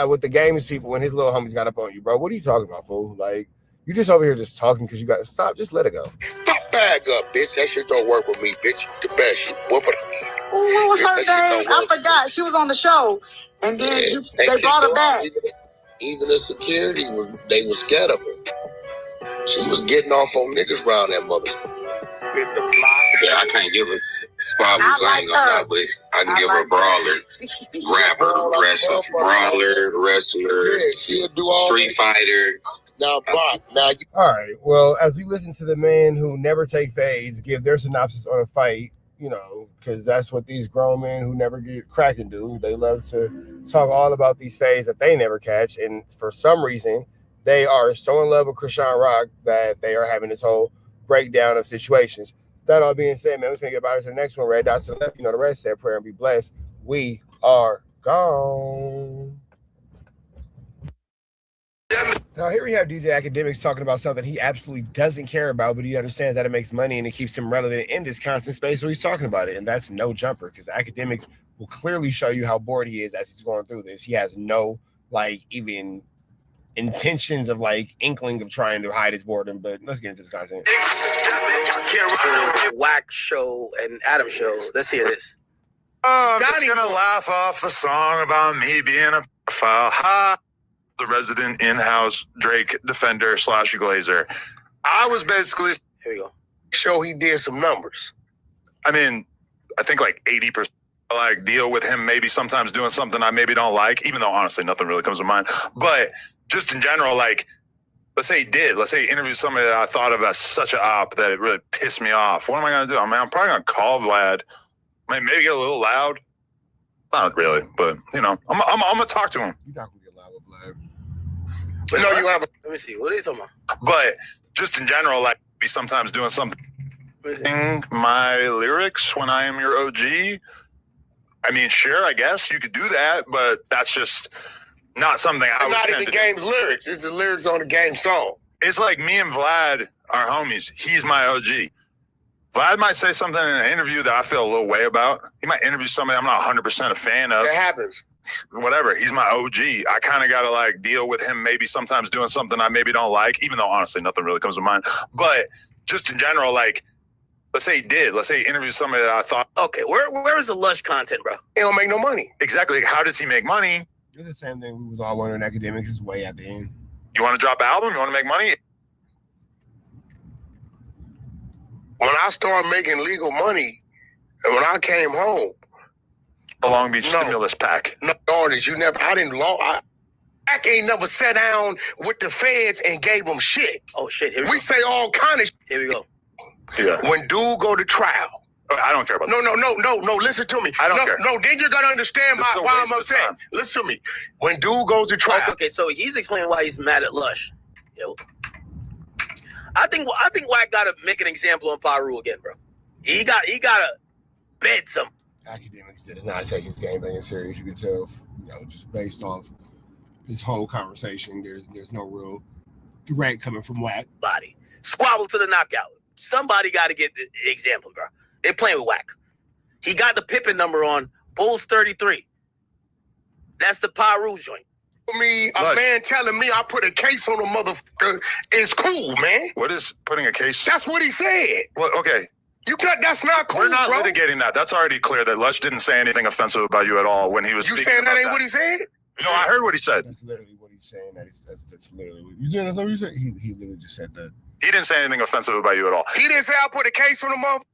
with the games people when his little homies got up on you, bro? What are you talking about, fool? Like, you just over here just talking because you got to stop. Just let it go. Pop bag up, bitch. That shit don't work with me, bitch. You the best. You whoop it. What was her name? I forgot. She was on the show, and then they brought her back. Even the security they was scared of her. She was getting off on niggas around that mother. Yeah, I can't give it. Squabbles, I ain't gonna lie, but I can give her a brawler, rapper, wrestler, street fighter. Now, Bach, all right. Well, as we listen to the men who never take fades give their synopsis on a fight, you know, because that's what these grown men who never get cracking do. They love to talk all about these fades that they never catch, and for some reason, they are so in love with Krishan Rock that they are having this whole breakdown of situations. That all being said, man, we're gonna get about it to the next one. Red dots to the left. You know the rest. Say a prayer and be blessed. We are gone. Now here we have DJ Academics talking about something he absolutely doesn't care about, but he understands that it makes money and it keeps him relevant in this content space, so he's talking about it, and that's no jumper, because Academics will clearly show you how bored he is as he's going through this. He has no, like, even intentions of, like, inkling of trying to hide his boredom, but let's get into this content. Wack show and Adam show. Let's hear this. I'm just gonna laugh off the song about me being a pedophile. Ha! The resident in-house Drake defender / Glazer. I was basically here we go. Show he did some numbers. I mean, I think like 80% like deal with him maybe sometimes doing something I maybe don't like, even though honestly nothing really comes to mind. But just in general, like, let's say he interviewed somebody that I thought of as such an op that it really pissed me off. What am I gonna do? I mean, I'm probably gonna call Vlad. Maybe get a little loud. Not really, but you know, I'm gonna talk to him. You're not gonna get loud with Vlad. But no, you have. Let me see. What are you talking about? But just in general, like, be sometimes doing something. My lyrics when I am your OG. I mean, sure, I guess you could do that, but that's just not something I would not tend even to game's lyrics. It's the lyrics on the game song. It's like me and Vlad are homies. He's my OG. Vlad might say something in an interview that I feel a little way about. He might interview somebody I'm not 100% a fan of. It happens. Whatever. He's my OG. I kind of got to like deal with him maybe sometimes doing something I maybe don't like, even though honestly nothing really comes to mind. But just in general, like, let's say he interviewed somebody that I thought. Okay, where is the Lush content, bro? He don't make no money. Exactly. How does he make money? It's the same thing we was all wondering. Academics is way at the end. You want to drop an album? You want to make money? When I started making legal money, and when I came home, the Long Beach stimulus pack. No, I didn't I ain't never sat down with the feds and gave them shit. Oh shit! Here we say all kind of. Here we go. Yeah. When dude go to trial. I don't care about that. No. Listen to me. I don't care. No, then you're gonna understand why I'm upset. Listen to me. When dude goes to trial. Okay, so he's explaining why he's mad at Lush. Yo. I think Wack gotta make an example on Paru again, bro. He gotta bed some. Academics does not take his game very serious. You can tell, you know, just based off this whole conversation. There's no real threat coming from Wack. Body squabble to the knockout. Somebody got to get the example, bro. They're playing with Wack. He got the Pippin number on Bulls 33. That's the Paru joint. A man telling me I put a case on a motherfucker is cool, man. What is putting a case? That's what he said. Well, okay. That's not cool. We're not bro. litigating that. That's already clear that Lush didn't say anything offensive about you at all when he was speaking. You saying that ain't that. what he said? No, I heard what he said. That's literally what he's saying. That's literally what you said. That's what you said. He literally just said that. He didn't say anything offensive about you at all. He didn't say I put a case on the motherfucker.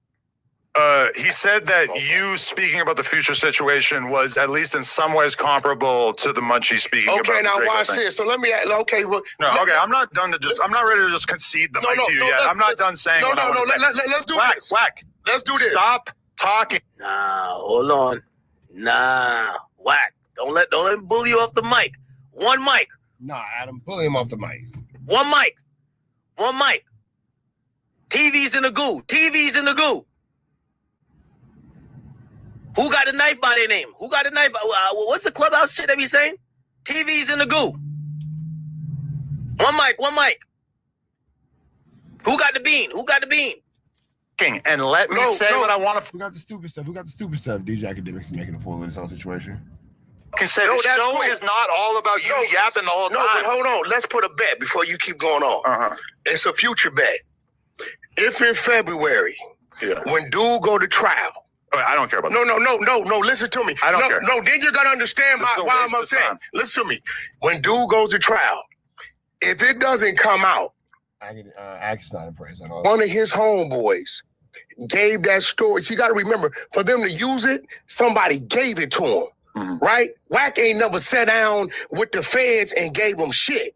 He said that you speaking about the future situation was at least in some ways comparable to the Munchie speaking about. Okay, now Drake, watch this. So let me. Okay, well. I'm not done to just. I'm not ready to just concede the mic to you yet. I'm not done saying. Let's do this. Wack. Let's do this. Stop talking. Nah, hold on. Nah, Wack. Don't let him bully you off the mic. One mic. Nah, Adam, bully him off the mic. One mic. TV's in the goo. Who got a knife by their name? Who got a knife? What's the clubhouse shit they be saying? TV's in the goo. One mic. Who got the bean? And let me say what I want to. Who got the stupid stuff? DJ Academics is making a fool of this whole situation. The show is not all about you yapping the whole time. No, but hold on. Let's put a bet before you keep going on. It's a future bet. If in February, when dude go to trial. I don't care about that. No. Listen to me. I don't care. No, then you're gonna understand why I'm upset. Listen to me. When dude goes to trial, if it doesn't come out, Ack's not impressed at all. One of his homeboys gave that story. So you got to remember, for them to use it, somebody gave it to him. Right? Wack ain't never sat down with the feds and gave them shit.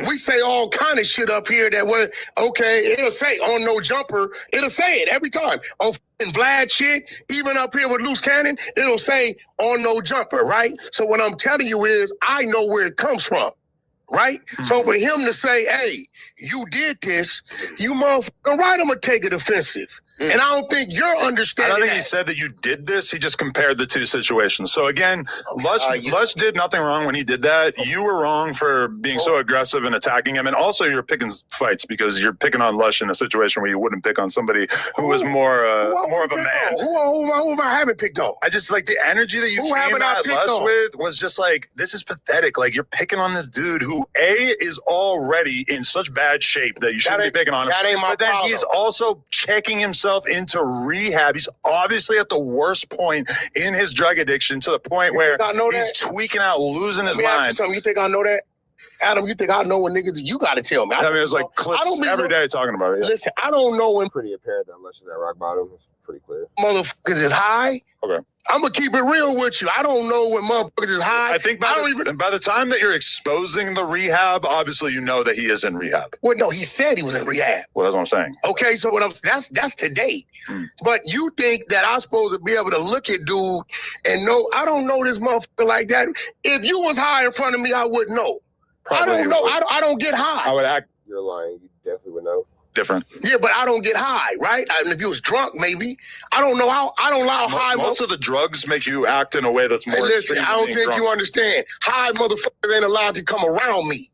We say all kind of shit up here that was, okay, it'll say on No Jumper, it'll say it every time. On f***ing Vlad shit, even up here with Loose Cannon, it'll say on No Jumper, right? So what I'm telling you is, I know where it comes from, right? So for him to say, hey, you did this, you motherfucking right, I'm gonna take it offensive. And I don't think you're understanding I don't think that. he said that you did this. He just compared the two situations. So again, Lush did nothing wrong when he did that. You were wrong for being so aggressive and attacking him. And also you're picking fights because you're picking on Lush in a situation where you wouldn't pick on somebody who was more of a man. Who have I haven't picked on? I just like the energy that you came at Lush with was just like, this is pathetic. Like you're picking on this dude who is already in such bad shape that you shouldn't be picking on him. That ain't my but then problem. he's also checking himself into rehab. He's obviously at the worst point in his drug addiction, to the point where he's tweaking out, losing his mind. Something. You think I know that? Adam, you think I know when niggas, you got to tell me. I mean, it was like clips every day talking about it. Yeah. Listen, I don't know when Pretty apparent that Lush is at rock bottom. It's pretty clear. motherfuckers is high. Okay. I'm going to keep it real with you. I don't know when motherfuckers is high. I think by the time that you're exposing the rehab, obviously you know that he is in rehab. Well, no, he said he was in rehab. Well, that's what I'm saying. Okay, so that's today. But you think that I'm supposed to be able to look at dude and know, I don't know this motherfucker like that. If you was high in front of me, I wouldn't know. Probably I don't know. I don't get high. I would act. You're lying. You definitely would know. Different. Yeah, but I don't get high, right? I mean, if you was drunk, maybe. I don't know how. I don't allow high. Most of the drugs make you act in a way that's more. Hey, listen, extreme I don't than think being you understand. High motherfuckers ain't allowed to come around me.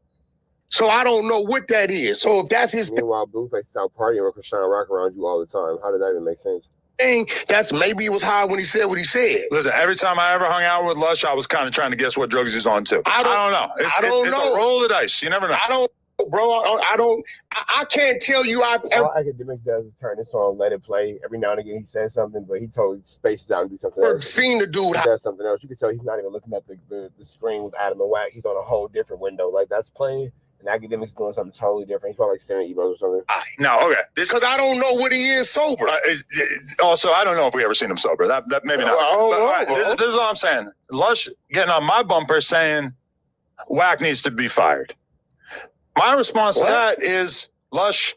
So I don't know what that is. So if that's his Meanwhile, Blueface is out partying with Krishan Rock around you all the time. How did that even make sense? thing, that's maybe he was high when he said what he said. Listen, every time I ever hung out with Lush, I was kind of trying to guess what drugs he's on too. I don't know. It's a roll of the dice. You never know. I don't. Bro, I can't tell you. All Academic does is turn this on, let it play. Every now and again, he says something, but he totally spaces out and do something else. Seen the dude. He does something else. You can tell he's not even looking at the screen with Adam and Wack. He's on a whole different window. Like, that's playing, and Academic's doing something totally different. He's probably like staring at emails or something. No, okay. Because I don't know what he is sober. Also, I don't know if we ever seen him sober. That maybe not. This is all I'm saying. Lush getting on my bumper saying Wack needs to be fired. My response to that is, Lush,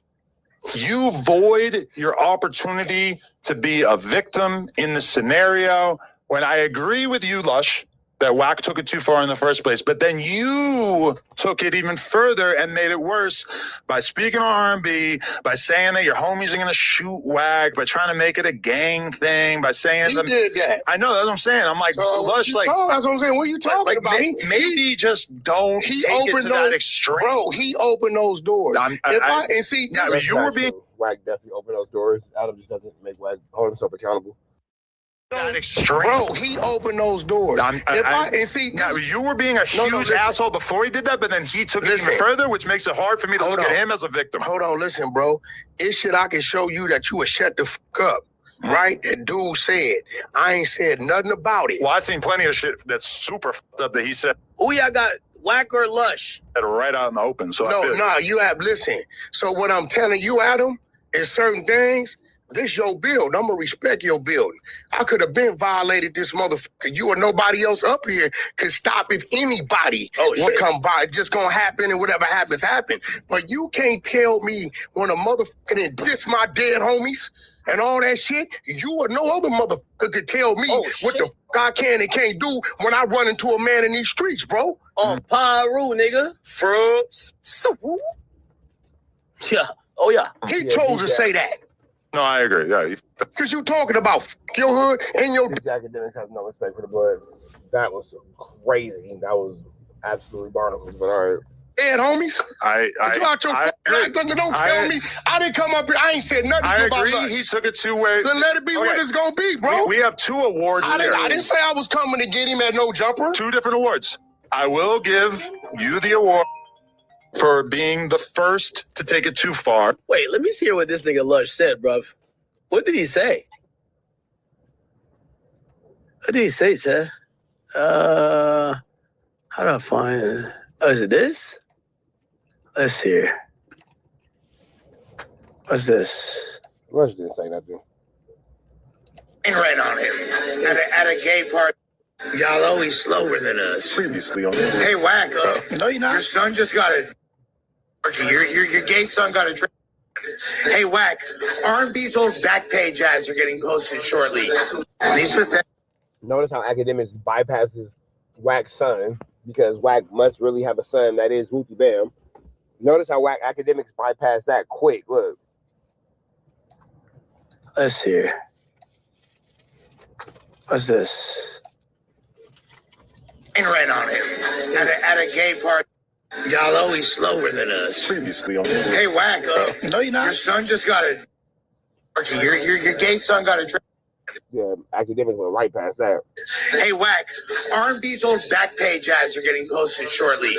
you void your opportunity to be a victim in the scenario. When I agree with you, Lush, that Wack took it too far in the first place, but then you took it even further and made it worse by speaking on R&B, by saying that your homies are going to shoot Wack, by trying to make it a gang thing, by saying he did that. I know, that's what I'm saying. I'm like, Lush, like, that's what I'm saying. What are you talking about? Maybe just don't take it to that extreme. Bro, he opened those doors. You were being Wack definitely opened those doors. Adam just doesn't make Wack hold himself accountable. That extreme. Bro, he opened those doors. You were being a huge asshole before he did that, but then he took it even further, which makes it hard for me to look at him as a victim. Hold on, listen, bro. It's shit I can show you that you would shut the fuck up. Right? That dude said. I ain't said nothing about it. Well, I've seen plenty of shit that's super fucked up that he said. Who y'all got, Wack or Lush? Right out in the open. So you have, listen. So what I'm telling you, Adam, is certain things. This your build. I'm going to respect your build. I could have been violated this motherfucker. You or nobody else up here could stop if anybody would come by. It's just going to happen, and whatever happens, happen. But you can't tell me when a motherfucker did diss my dead homies and all that shit, you or no other motherfucker could tell me what the fuck I can and can't do when I run into a man in these streets, bro. On Pyru, nigga. Frubs. Yeah. Oh, yeah. He chose to say that. No, I agree. Yeah, because you talking about your hood and your. These academics have no respect for the Bloods. That was crazy. That was absolutely barnacles. But all right. Dead homies. Don't tell me. I didn't come up here. I ain't said nothing about I agree. Lush. He took it two ways. Then let it be what it's gonna be, bro. We have two awards. I didn't say I was coming to get him at No Jumper. Two different awards. I will give you the award for being the first to take it too far. Wait, let me see what this nigga Lush said, bruv. What did he say? What did he say, Chad? How do I find it? Oh, is it this? Let's hear. What's this? Lush didn't say nothing. Ran on him at a gay party. Y'all always slower than us. Previously on Hey, Wack, no, you're not. your son just got a... Your gay son got a drink. Hey, Wack, R&B's old Backpage ads are getting posted shortly. These pathetic... Notice how Academics bypasses Wack's son because Wack must really have a son that is Wookie Bam. Notice how Wack Academics bypass that quick. Look. Let's see. What's this? Ran on him at a gay party. Y'all always slower than us. Previously on Hey, Wack, no, you're not. your son just got a... Your gay son got a drink. Yeah, Academics went right past that. Hey, Wack, R&B's old Backpage ads are getting posted shortly.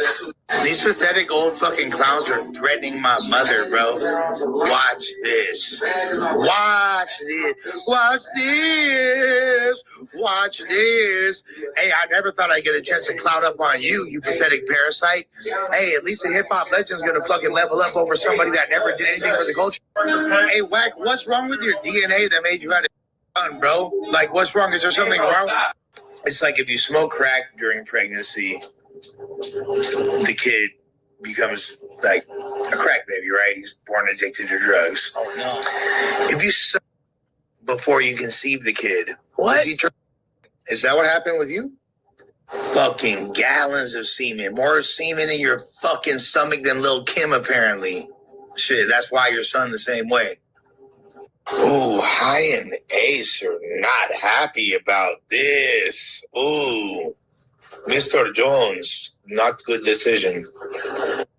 These pathetic old fucking clowns are threatening my mother, bro. Watch this. Watch this. Watch this. Watch this. Hey, I never thought I'd get a chance to cloud up on you, you pathetic parasite. Hey, at least a hip-hop legend's gonna fucking level up over somebody that never did anything for the culture. Hey, Wack, what's wrong with your DNA that made you out of fun, bro? Like, what's wrong? Is there something wrong? It's like if you smoke crack during pregnancy, the kid becomes like a crack baby, right? He's born addicted to drugs. Oh, no. If you suck before you conceive the kid, what? Is that what happened with you? Fucking gallons of semen. More semen in your fucking stomach than Lil' Kim, apparently. Shit, that's why your son the same way. Ooh, High and Ace are not happy about this. Ooh, Mr. Jones, not good decision.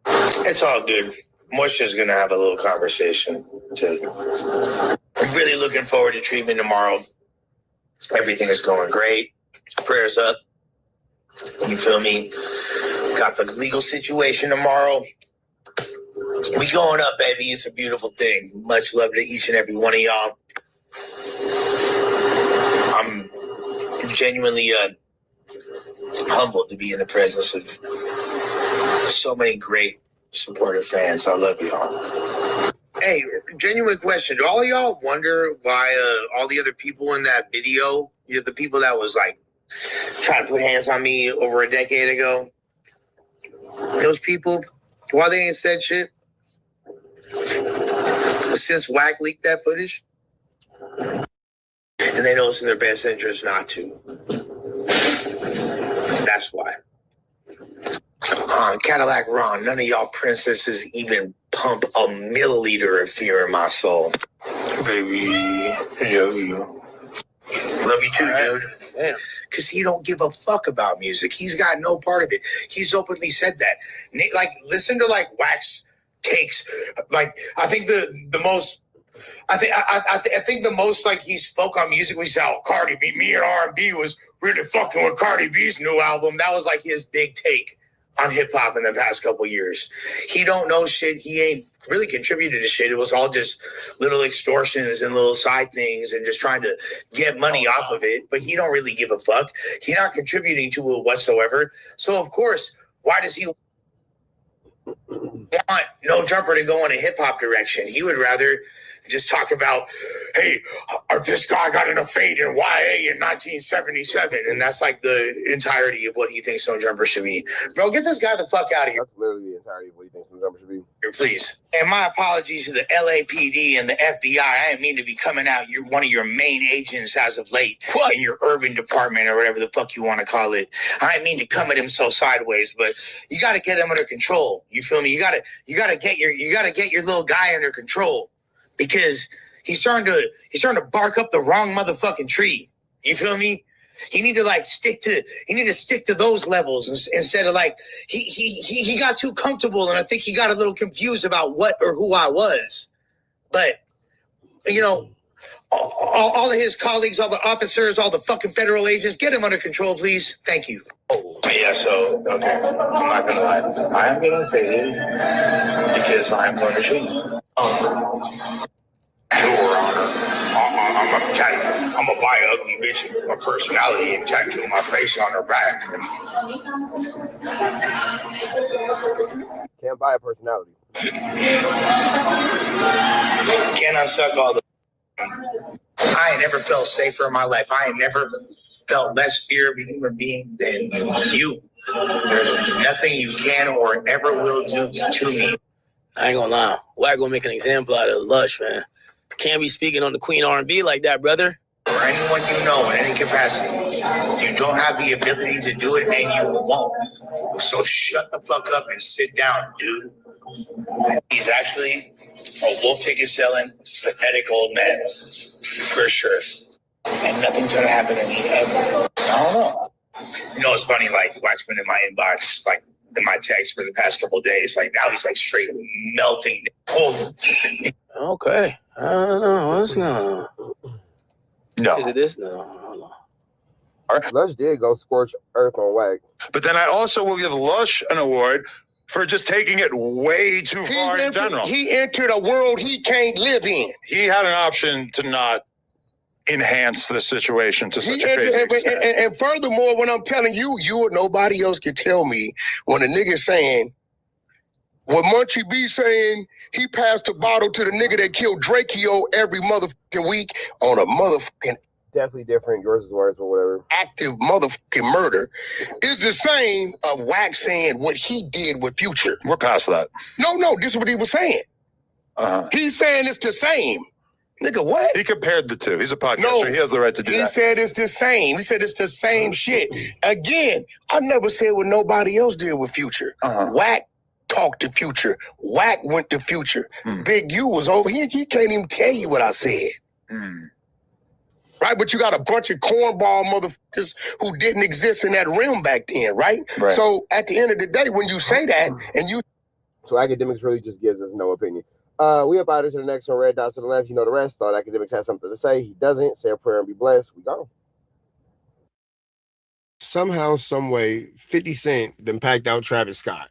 It's all good. Moisha's gonna have a little conversation too. I'm really looking forward to treatment tomorrow. Everything is going great. Prayers up. You feel me? Got the legal situation tomorrow. We going up, baby. It's a beautiful thing. Much love to each and every one of y'all. I'm genuinely humbled to be in the presence of so many great supportive fans. I love y'all. Hey, genuine question. Do all of y'all wonder why all the other people in that video, the people that was like trying to put hands on me over a decade ago, those people, why they ain't said shit? Since Wack leaked that footage, and they know it's in their best interest not to. That's why. Cadillac Ron, none of y'all princesses even pump a milliliter of fear in my soul. Baby, love you. Love you too, dude. Damn. Because he don't give a fuck about music. He's got no part of it. He's openly said that. Like, listen to like Wack's takes. Like, I think the most like he spoke on music. We said, "Oh, Cardi B, me and R&B was really fucking with Cardi B's new album." That was like his big take on hip hop in the past couple years. He don't know shit. He ain't really contributed to shit. It was all just little extortions and little side things and just trying to get money off of it. But he don't really give a fuck. He not contributing to it whatsoever. So of course, why does he want No Jumper to go in a hip hop direction? He would rather just talk about, hey, this guy got in a fade in YA in 1977. And that's like the entirety of what he thinks No Jumper should be. Bro, get this guy the fuck out of here. That's literally the entirety of what he thinks No Jumper should be. Here, please. And my apologies to the LAPD and the FBI. I didn't mean to be coming out. You're one of your main agents as of late in your urban department or whatever the fuck you want to call it. I didn't mean to come at him so sideways, but you got to get him under control. You feel me? You got to get your little guy under control. Because he's starting to bark up the wrong motherfucking tree. You feel me? He need to stick to those levels instead of he got too comfortable, and I think he got a little confused about what or who I was. But all of his colleagues, all the officers, all the fucking federal agents, get him under control, please. Thank you. Oh yeah, so okay. I'm not gonna lie. I am getting faded because I'm going to shoot you. Your Honor, I'm gonna buy an ugly bitch a personality and tattoo my face on her back. Can't buy a personality. Can I suck all the I ain't never felt safer in my life. I ain't never felt less fear of a human being than you. There's nothing you can or ever will do to me. I ain't gonna lie. Wack gonna make an example out of Lush, man. Can't be speaking on the Queen R&B like that, brother. Or anyone you know in any capacity. You don't have the ability to do it and you won't. So shut the fuck up and sit down, dude. He's actually a wolf ticket selling, pathetic old man. For sure. And nothing's gonna happen to me ever. I don't know. You know, it's funny, like, Wack's been in my inbox, like, in my text for the past couple of days. Like, now he's, like, straight melting. Okay. I don't know. What's going on? No. Is it this? No, hold on. Lush did go scorch earth on Wack. But then I also will give Lush an award for just taking it way too far in general. He entered a world he can't live in. He had an option to not enhance the situation to such a crazy extent. And furthermore, when I'm telling you, you or nobody else can tell me when a nigga's saying, what Munchie B saying, he passed the bottle to the nigga that killed Drakeo every motherfucking week on a motherfucking Definitely different. Yours is worse, or whatever. active motherfucking murder, is the same of Wack saying what he did with Future. We're past that. No, this is what he was saying. Uh-huh. He's saying it's the same. Nigga, what? He compared the two. He's a podcaster. No, he has the right to do He that. said it's the same. He said it's the same shit. Again, I never said what nobody else did with Future. Wack talked to Future. Wack went to Future. Big U was over here. He can't even tell you what I said. Right? But you got a bunch of cornball motherfuckers who didn't exist in that realm back then, right? So at the end of the day, when you say that and you... So academics really just gives us no opinion. We up out into the next one. Red dots to the left. You know the rest. Thought academics had something to say. He doesn't. Say a prayer and be blessed. We go. Somehow, some way, 50 Cent then packed out Travis Scott.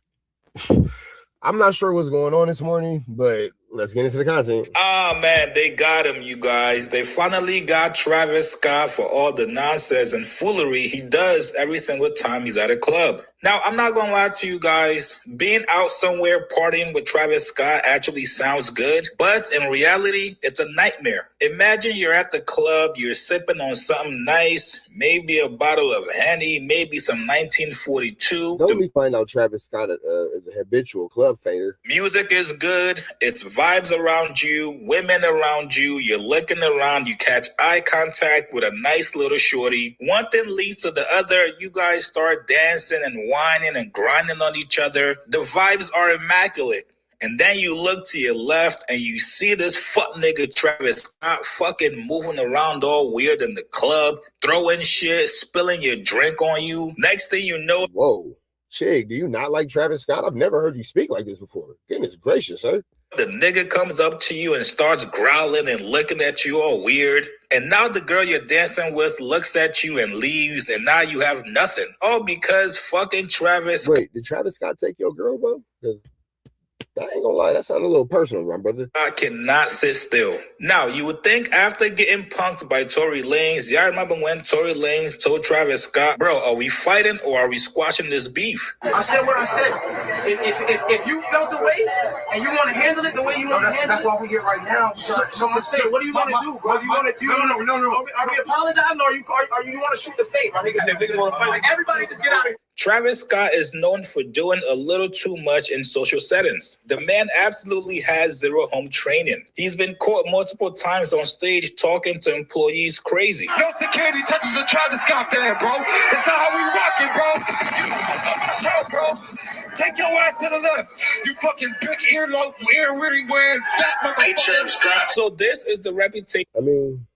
I'm not sure what's going on this morning, but let's get into the content. Ah, man, they got him, you guys. They finally got Travis Scott for all the nonsense and foolery he does every single time he's at a club. Now, I'm not gonna lie to you guys. Being out somewhere partying with Travis Scott actually sounds good, but in reality, it's a nightmare. Imagine you're at the club, you're sipping on something nice, maybe a bottle of Henny, maybe some 1942. Don't we find out Travis Scott is a habitual club fader? Music is good. It's vibes around you, women around you. You're looking around. You catch eye contact with a nice little shorty. One thing leads to the other. You guys start dancing and whining and grinding on each other. The vibes are immaculate. And then you look to your left and you see this fuck nigga Travis Scott fucking moving around all weird in the club, throwing shit, spilling your drink on you. Next thing you know... Whoa. Chig, do you not like Travis Scott? I've never heard you speak like this before. Goodness gracious, sir. The nigga comes up to you and starts growling and looking at you all weird. And now the girl you're dancing with looks at you and leaves, and now you have nothing. All because fucking Travis... Wait, did Travis Scott take your girl, bro? Because I ain't gonna lie, that sounded a little personal, my brother. I cannot sit still. Now, you would think after getting punked by Tory Lanez, y'all remember when Tory Lanez told Travis Scott, bro, are we fighting or are we squashing this beef? I said what I said. If you felt the way and you want to handle it the way you want to handle it, that's why we're here right now. So I'm saying, what do you want to do? What do you want to do? No. Are we apologizing or are you want to shoot the fake? My niggas, if niggas want to fight, like, everybody just get out of here. Travis Scott is known for doing a little too much in social settings. The man absolutely has zero home training. He's been caught multiple times on stage talking to employees crazy. No security touches a Travis Scott fan, bro. It's not how we rockin', bro. Show, bro. Take your ass to the left. You fucking big earlobe, earring wearing fat motherfucker. So this is the reputation. I mean,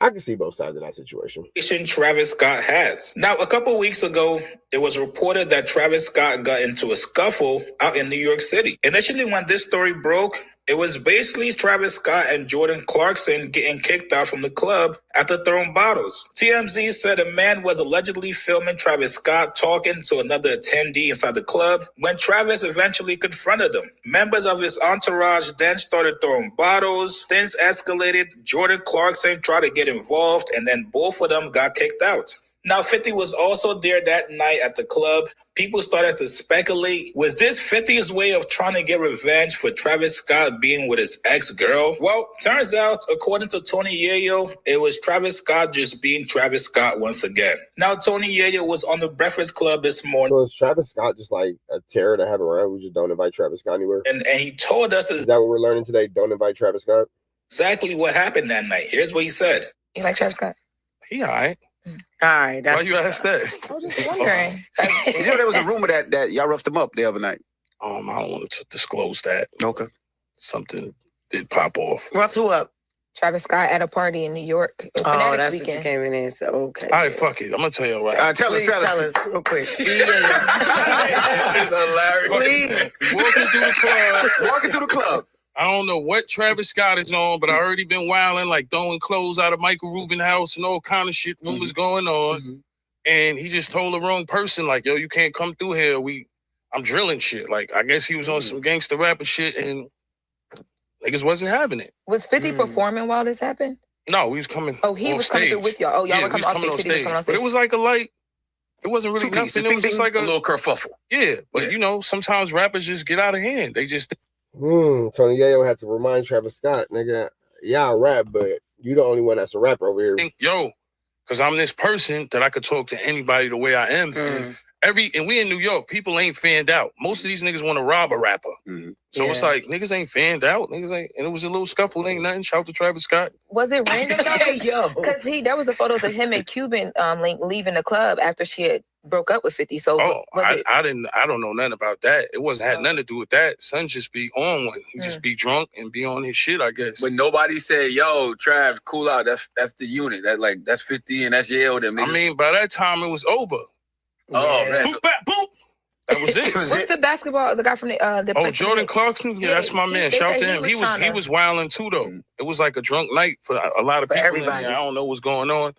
I can see both sides of that situation. Travis Scott has. Now, a couple weeks ago, it was reported that Travis Scott got into a scuffle out in New York City. Initially, when this story broke, it was basically Travis Scott and Jordan Clarkson getting kicked out from the club after throwing bottles. TMZ said a man was allegedly filming Travis Scott talking to another attendee inside the club when Travis eventually confronted him. Members of his entourage then started throwing bottles. Things escalated. Jordan Clarkson tried to get involved, and then both of them got kicked out. Now, 50 was also there that night at the club. People started to speculate, was this 50's way of trying to get revenge for Travis Scott being with his ex-girl? Well, turns out, according to Tony Yayo, it was Travis Scott just being Travis Scott once again. Now, Tony Yayo was on the Breakfast Club this morning. So is Travis Scott just like a terror to have around? We just don't invite Travis Scott anywhere? And he told us is that what we're learning today? Don't invite Travis Scott? Exactly what happened that night. Here's what he said. You like Travis Scott? He all right. All right. Why you ask that? I was just wondering. You know, there was a rumor that y'all roughed him up the other night. I don't want to disclose that. Okay. Something did pop off. Rough who up? Travis Scott at a party in New York. Oh, that's what you came in and said. Okay. All right, fuck it. I'm gonna tell you right. Tell us real quick. It's hilarious. Please. Walking through the club. I don't know what Travis Scott is on, but I already been wilding, like throwing clothes out of Michael Rubin's house and all kind of shit. Rumors going on. And he just told the wrong person, like, yo, you can't come through here. I'm drilling shit. Like, I guess he was on some gangster rapper shit and niggas wasn't having it. Was 50 performing while this happened? No, he was coming. Oh, he was coming through with y'all. Oh, y'all were coming on stage. 50 was coming on stage. But it was like a light. It wasn't really nothing. It was just like a little kerfuffle. Yeah, but you know, sometimes rappers just get out of hand. They just. Tony Yayo had to remind Travis Scott, nigga, y'all rap, but you the only one that's a rapper over here. Yo, because I'm this person that I could talk to anybody the way I am. And we in New York, people ain't fanned out. Most of these niggas want to rob a rapper. So it's like, niggas ain't fanned out. Niggas ain't, and it was a little scuffle. Ain't nothing. Shout out to Travis Scott. Was it random though? Because there was a photos of him and Cuban leaving the club after she had broke up with 50. So I don't know nothing about that. It wasn't had nothing to do with that. Son just be on one. He just be drunk and be on his shit, I guess. But nobody said, yo, Trav, cool out. That's the unit. That's 50 and that's Yale. Them niggas. I mean, by that time it was over. Oh man. Boop, bap, boop. That was it. What's the basketball? The guy from the Jordan Clarkson. Yeah, that's my man. Shout out to him. He was wilding too though. It was like a drunk night for a lot of people. Everybody. I don't know what's going on.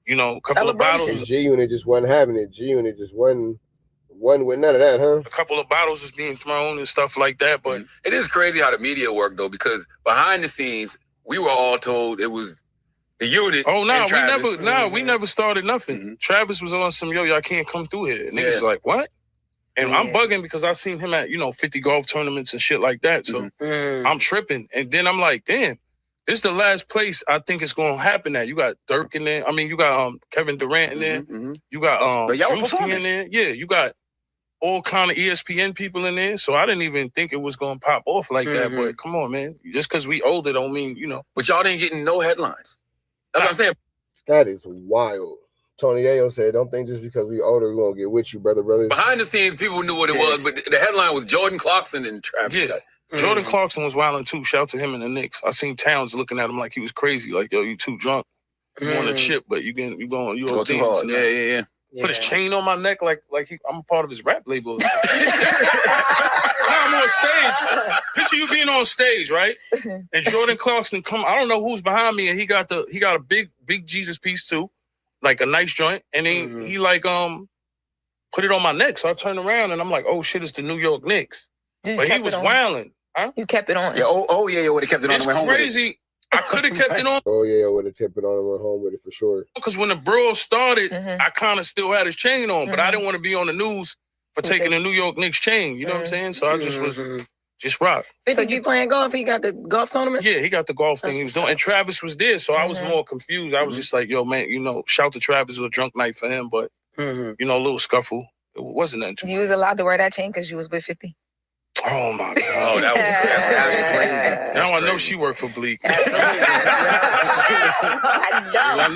You know, a couple of bottles. G Unit just wasn't having it. G Unit just wasn't with none of that, huh? A couple of bottles was being thrown and stuff like that. But it is crazy how the media worked though, because behind the scenes, we were all told it was the unit. Oh no, we never started nothing. Travis was on some y'all can't come through here. And niggas like, what? And I'm bugging because I seen him at 50 golf tournaments and shit like that. So I'm tripping. And then I'm like, damn, this is the last place I think it's gonna happen at. You got Dirk in there. I mean, you got Kevin Durant in there. You got Drewski in there. Yeah, you got all kind of ESPN people in there. So I didn't even think it was gonna pop off like that. But come on, man. Just because we older don't mean, But y'all didn't get no headlines. That's what I'm saying. That is wild. Tony Yayo said, don't think just because we older, we're going to get with you, brother. Behind the scenes, people knew what it was, but the headline was Jordan Clarkson and Travis Scott. Jordan Clarkson was wilding too. Shout out to him and the Knicks. I seen Towns looking at him like he was crazy. Like, yo, you too drunk. You want a chip, but you go too hard. Yeah. Put his chain on my neck like I'm a part of his rap label. No, I'm on stage. Picture you being on stage, right? And Jordan Clarkson I don't know who's behind me, and he got a big Jesus piece too, like a nice joint, and then he put it on my neck. So I turned around and I'm like, oh shit, it's the New York Knicks. But he was wilding. Huh? You kept it on. Yeah, you would have kept it on. It's crazy. I could have kept it on. Oh yeah, I would have kept it on and went home with it for sure. Because when the brawl started, I kind of still had his chain on, but I didn't want to be on the news for taking the New York Knicks chain. You know what I'm saying? So I just was just rock. So you playing golf? He got the golf tournament? Yeah, he got the golf thing he was doing. And Travis was there, so I was more confused. I was just like, yo, man, shout to Travis. It was a drunk night for him, but, a little scuffle. It wasn't nothing too You was allowed to wear that chain because you was with 50? Oh my God! Oh, that was crazy. Now I know she worked for Bleak. I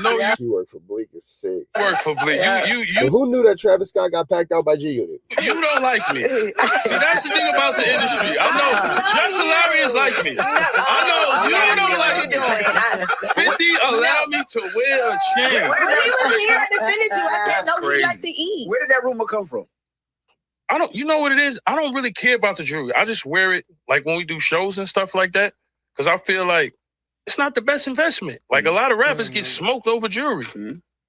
know she worked for Bleak. Is sick. Worked for Bleak. You. But who knew that Travis Scott got packed out by G Unit? You don't like me. See, that's the thing about the industry. I know Just Hilarious like me. I know you don't like me. 50 allowed me to wear a chain. When he was here, I defended you. I said no. He liked to eat. Where did that rumor come from? You know what it is? I don't really care about the jewelry. I just wear it like when we do shows and stuff like that. Because I feel like it's not the best investment. Like a lot of rappers get smoked over jewelry.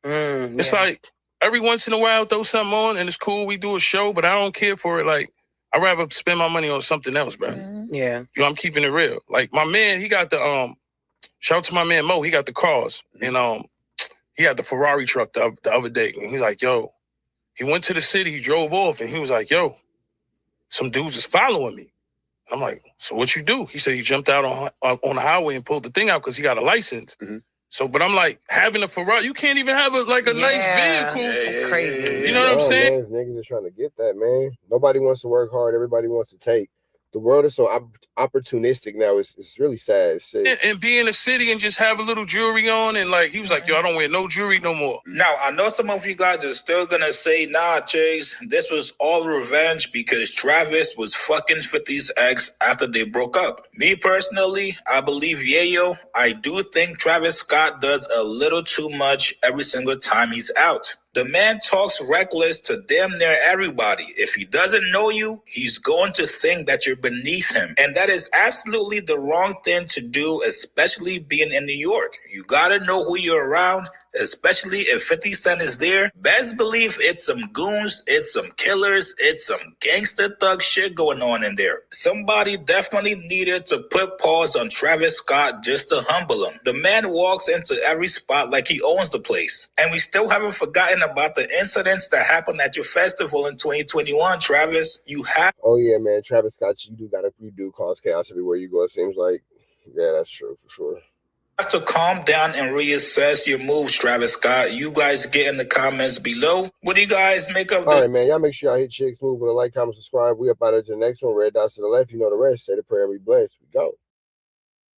It's like every once in a while throw something on and it's cool. We do a show, but I don't care for it. Like I'd rather spend my money on something else, bro. Yeah. I'm keeping it real. Like my man, he got the shout out to my man Mo, he got the cars. And He had the Ferrari truck the other day, and he's like, yo, he went to the city, he drove off, and he was like, yo, some dudes is following me. I'm like, so what you do? He said he jumped out on the highway and pulled the thing out because he got a license. So, but I'm like, having a Ferrari, you can't even have nice vehicle. That's crazy. You know what I'm saying? Man, niggas are trying to get that, man. Nobody wants to work hard. Everybody wants to take. The world is so opportunistic now. It's really sad. It's sick. And be in the city and just have a little jewelry on, and like he was like, yo, I don't wear no jewelry no more. Now, I know some of you guys are still gonna say, nah, Chase, this was all revenge because Travis was fucking 50's ex after they broke up. Me personally, I believe Yayo. I do think Travis Scott does a little too much every single time he's out. The man talks reckless to damn near everybody. If he doesn't know you, he's going to think that you're beneath him. And that is absolutely the wrong thing to do, especially being in New York. You gotta know who you're around, especially if 50 Cent is there. Best believe it's some goons, it's some killers, it's some gangster thug shit going on in there. Somebody definitely needed to put pause on Travis Scott just to humble him. The man walks into every spot like he owns the place. And we still haven't forgotten about the incidents that happened at your festival in 2021, Travis. You have... Oh, yeah, man. Travis Scott, you do cause chaos everywhere you go, it seems like. Yeah, that's true, for sure. Have to calm down and reassess your moves, Travis Scott. You guys get in the comments below. What do you guys make of this? All right, man. Y'all make sure y'all hit Chicks Move with a like, comment, subscribe. We up out of the next one. Red dots to the left. You know the rest. Say the prayer and be blessed. We go.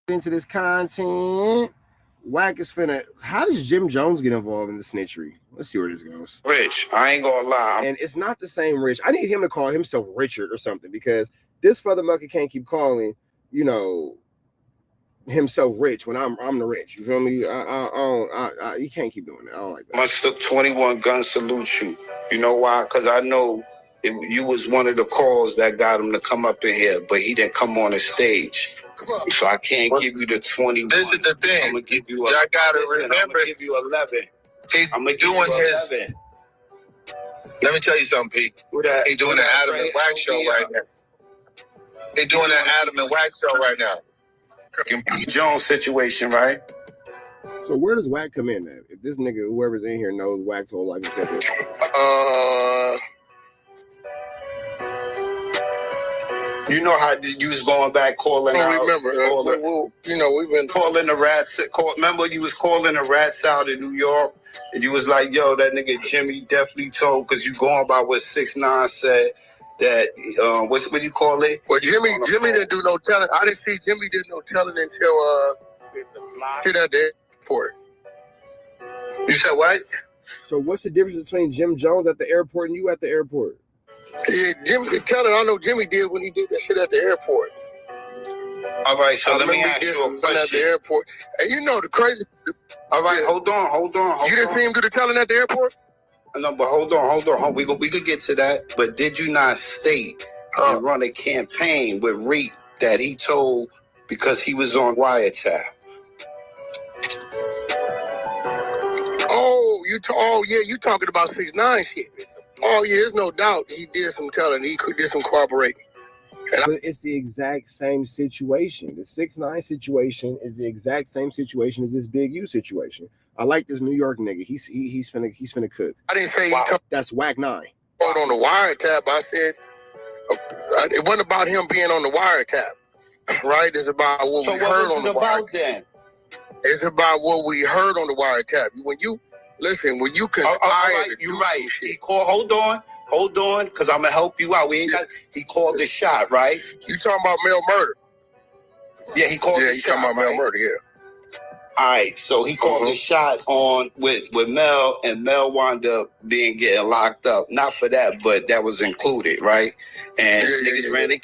Into this content. Wack is finna... How does Jim Jones get involved in the snitchery? Let's see where this goes. Rich, I ain't gonna lie. And it's not the same Rich. I need him to call himself Richard or something, because this motherfucker can't keep calling, you know, himself rich when I'm the rich. You feel me? You can't keep doing that. I don't like that. Must took 21 gun salute you. You know why? Because I know you was one of the calls that got him to come up in here, but he didn't come on the stage. So I can't give you the 21. This is the thing. I'm gonna give you. Y'all gotta remember. I'm gonna give you 11. I'm doing his. 11. Let me tell you something, Pete. He doing the Adam and Wack show right now. He doing that Adam and Wack show right now. Jones situation, right? So where does Wack come in at? If this nigga, whoever's in here, knows Wack's whole life is different. You know how you was going back calling out. Remember, we've been calling the rats. Remember, you was calling the rats out in New York, and you was like, "Yo, that nigga Jimmy definitely told," because you going by what 6ix9ine said. That what do you call it? Well, Jimmy didn't do no telling. I didn't see Jimmy did no telling until at the airport. You said what? So what's the difference between Jim Jones at the airport and you at the airport? Yeah, Jimmy telling. I know Jimmy did when he did that shit at the airport. All right, so let me ask you a question. At the airport, and you know the crazy. All right, hold on. You didn't see him do the telling at the airport? No, but hold on. We could get to that. But did you not state and run a campaign with Reek that he told because he was on wiretap? You talking about 6ix9ine shit? Oh yeah, there's no doubt he did some telling. He did some corroborating. But it's the exact same situation. The 6ix9ine situation is the exact same situation as this Big U situation. I like this New York nigga. He's finna cook. I didn't say that's Wack 9. On the wiretap, I said it wasn't about him being on the wiretap, right? It's about what we heard on the wiretap. It's about what we heard on the wiretap. When you conspire, right, you're right. He called. Hold on, because I'm gonna help you out. He called the shot, right? You talking about Mel Murder? Yeah, he called. Yeah, you talking about Mel Murder? Yeah. All right, so he called the shot on with Mel, and Mel wound up getting locked up. Not for that, but that was included, right? And niggas ran their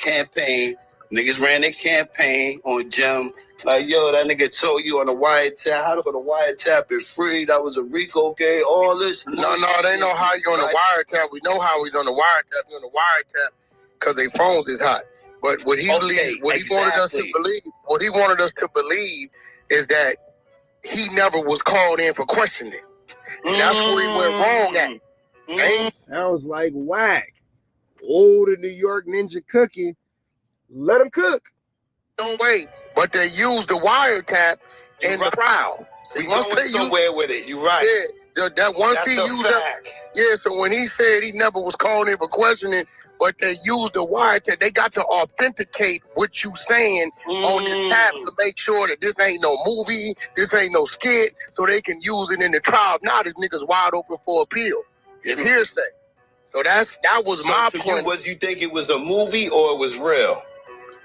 campaign on Jim. Like, yo, that nigga told you on the wiretap. How to go to wiretap is free. That was a RICO game. All this. No, they know how you on the wiretap. We know how he's on the wiretap. He's on the wiretap because their phones is hot. But what he wanted us to believe is that he never was called in for questioning. And that's where he went wrong at. Sounds like Wack. Old New York ninja cookie. Let him cook. Don't wait. But they used the wiretap in the trial. See, We going somewhere with it. You right. Yeah, that once That's he a used that. fact. Yeah, so when he said he never was called in for questioning, but they used the wiretap, they got to authenticate what you saying on this tab to make sure that this ain't no movie, this ain't no skit, so they can use it in the trial. Now this nigga's wide open for appeal. It's hearsay. So that was my point. Was you think it was a movie or it was real?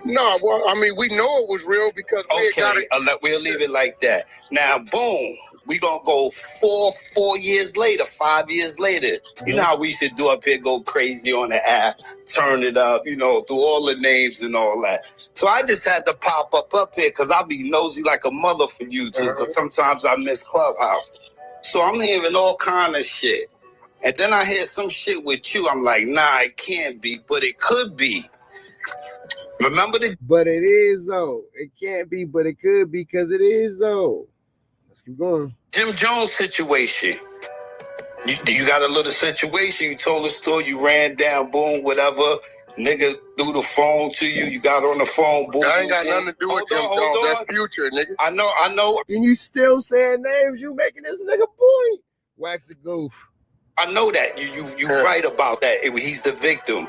No, well, I mean, we know it was real because We'll leave it like that. Now, boom, we gonna go 4 years later, 5 years later. You know how we should do up here, go crazy on the app, turn it up, you know, through all the names and all that. So I just had to pop up here because I'll be nosy like a mother for you too, because sometimes I miss Clubhouse. So I'm hearing all kind of shit. And then I hear some shit with you. I'm like, nah, it can't be, but it could be. Remember the... But it is though. It can't be, but it could be because it is though. Let's keep going. Jim Jones situation. You got a little situation. You told a story. You ran down, boom, whatever. Nigga threw the phone to you. You got on the phone, boom. That ain't got nothing to do with Jim Jones. That's Future, nigga. I know. And you still saying names. You making this nigga point. Wax the goof. I know that. You right about that. He's the victim.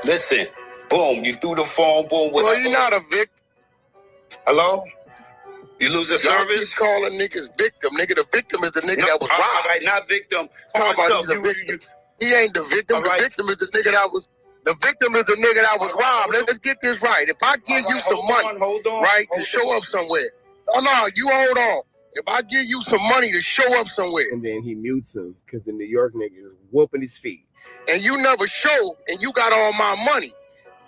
Listen, boom, you threw the phone, boom, whatever. Well, you're not a victim. Hello? You lose the service? Keep calling niggas victim. Nigga, the victim is the nigga that was robbed. All right, not victim. He ain't the victim. The victim is the nigga that was... The victim is the nigga that was robbed. Let's get this right. If I give you some money, right, to show up somewhere. No, you hold on. If I give you some money to show up somewhere. And then he mutes him because the New York nigga is whooping his feet. And you never show, and you got all my money.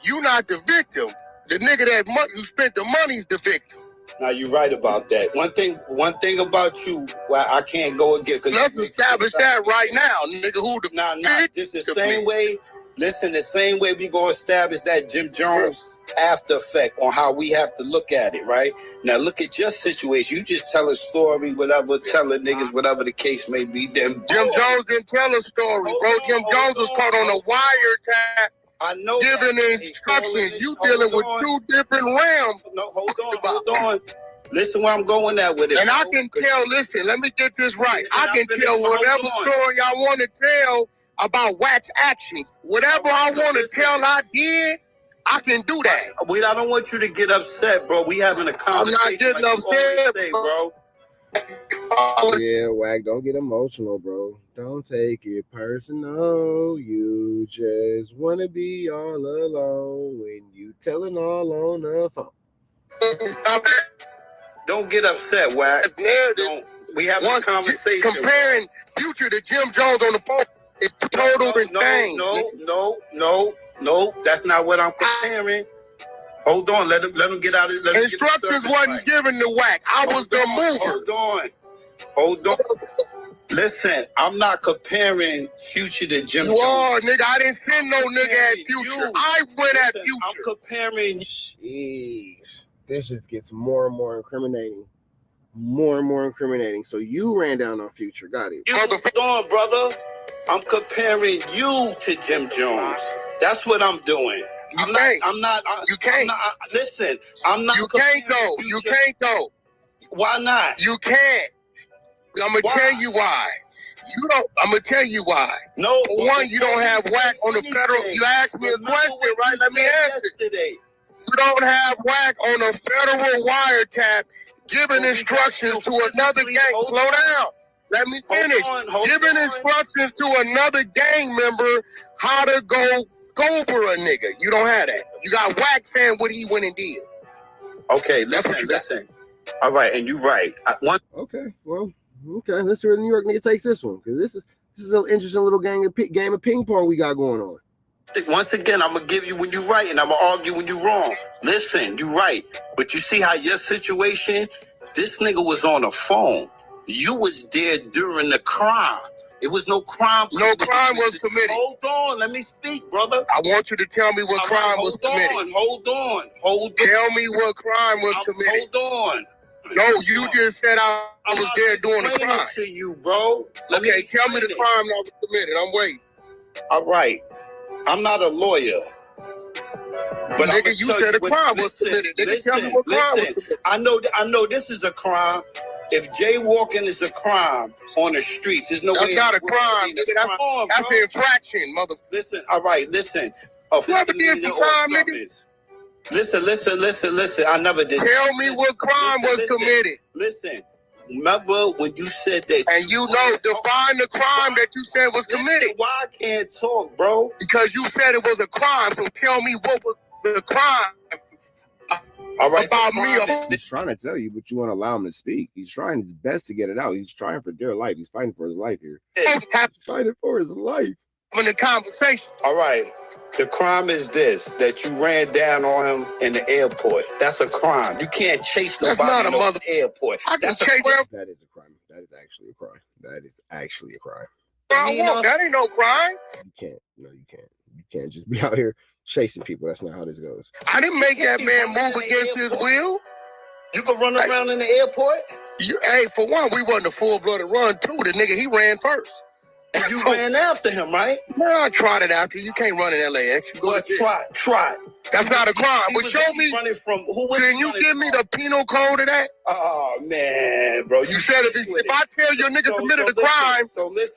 You not the victim. The nigga who spent the money is the victim. Now you're right about that. One thing about you, why I can't go against. Let's establish that right now, nigga. Who the just the same way. Listen, the same way we gonna establish that Jim Jones after effect on how we have to look at it, right? Now look at your situation. You just tell a story, whatever, telling niggas whatever the case may be. Then Jim Jones didn't tell a story, bro. Jim Jones was caught on a wiretap. I know. Giving instructions. You dealing with two different realms. No, hold on. Listen where I'm going at with it. And I can tell, listen, let me get this right. I can tell whatever story I want to tell about Wack's actions. Whatever I want to tell I did, I can do that. I don't want you to get upset, bro. We having a conversation. I'm not getting upset, bro. Yeah, Wack, don't get emotional, bro. Don't take it personal. You just want to be all alone when you telling all on the phone. Don't get upset, Wack. We having a conversation. Comparing Future to Jim Jones on the phone. It's total and Thang. No, that's not what I'm comparing. Hold on, let him get out of it. Instructions wasn't given to Wack. I was the mover. Hold on. Listen, I'm not comparing Future to Jim Jones. You are, nigga. I didn't send no nigga at Future. I went at Future. I'm comparing. Jeez. This just gets more and more incriminating. More and more incriminating. So you ran down on Future. Got it. Hold on, brother. I'm comparing you to Jim Jones. That's what I'm doing. You can't. Listen, I'm not. You can't go. You can't go. Why not? You can't. I'm gonna tell you why. You don't. I'm gonna tell you why. No. For one, you don't have Wack on the federal. You asked me a question, right? Let me answer. You don't have Wack on a federal wiretap giving instructions to another gang. Slow down. Let me finish. Giving instructions to another gang member how to go over a nigga. You don't have that. You got Wack saying what he went and did. Okay, listen. All right, and you're right. Okay, well, okay. Let's see where the New York nigga takes this one, because this is an interesting little game of ping pong we got going on. Once again, I'm gonna give you when you're right, and I'm gonna argue when you're wrong. Listen, you're right, but you see how your situation. This nigga was on a phone. You was there during the crime. It was no crime. No crime was committed. Hold on, let me speak, brother. I want you to tell me what crime was committed. Hold on. Tell me what crime was committed. Hold on. No, you just said I was there doing the crime. To you, bro. Okay, tell me the crime that was committed. I'm waiting. All right. I'm not a lawyer. But nigga, you said a crime was committed. Nigga, tell me what crime was committed. I know this is a crime. If jaywalking is a crime on the streets, there's no way. That's not a crime, nigga. That's an infraction, mother. Listen, all right, listen. Whoever did some crime, nigga. Listen. I never did. Tell me what crime was committed. Listen. Remember when you said that? And you know, define the crime that you said was committed. Why I can't talk, bro? Because you said it was a crime. So tell me what was the crime. All right, about me. He's trying to tell you, but you want to allow him to speak. He's trying his best to get it out. He's trying for dear life. He's fighting for his life here. He's fighting for his life. In the conversation. All right. The crime is this, that you ran down on him in the airport. That's a crime. You can't chase nobody in the airport. That is a crime. That is actually a crime. That is actually a crime. That ain't no crime. You can't. No, you can't. You can't just be out here chasing people. That's not how this goes. I didn't make that man move against his will. You could run around in the airport? Hey, for one, we wasn't a full-blooded run. Two, the nigga, he ran first. And you ran after him, right? No, I tried it after. You can't run in LAX. You go try. That's not a crime. But show me. Can you give me the penal code of that? Oh, man, bro. You said if I tell you a nigga committed a crime,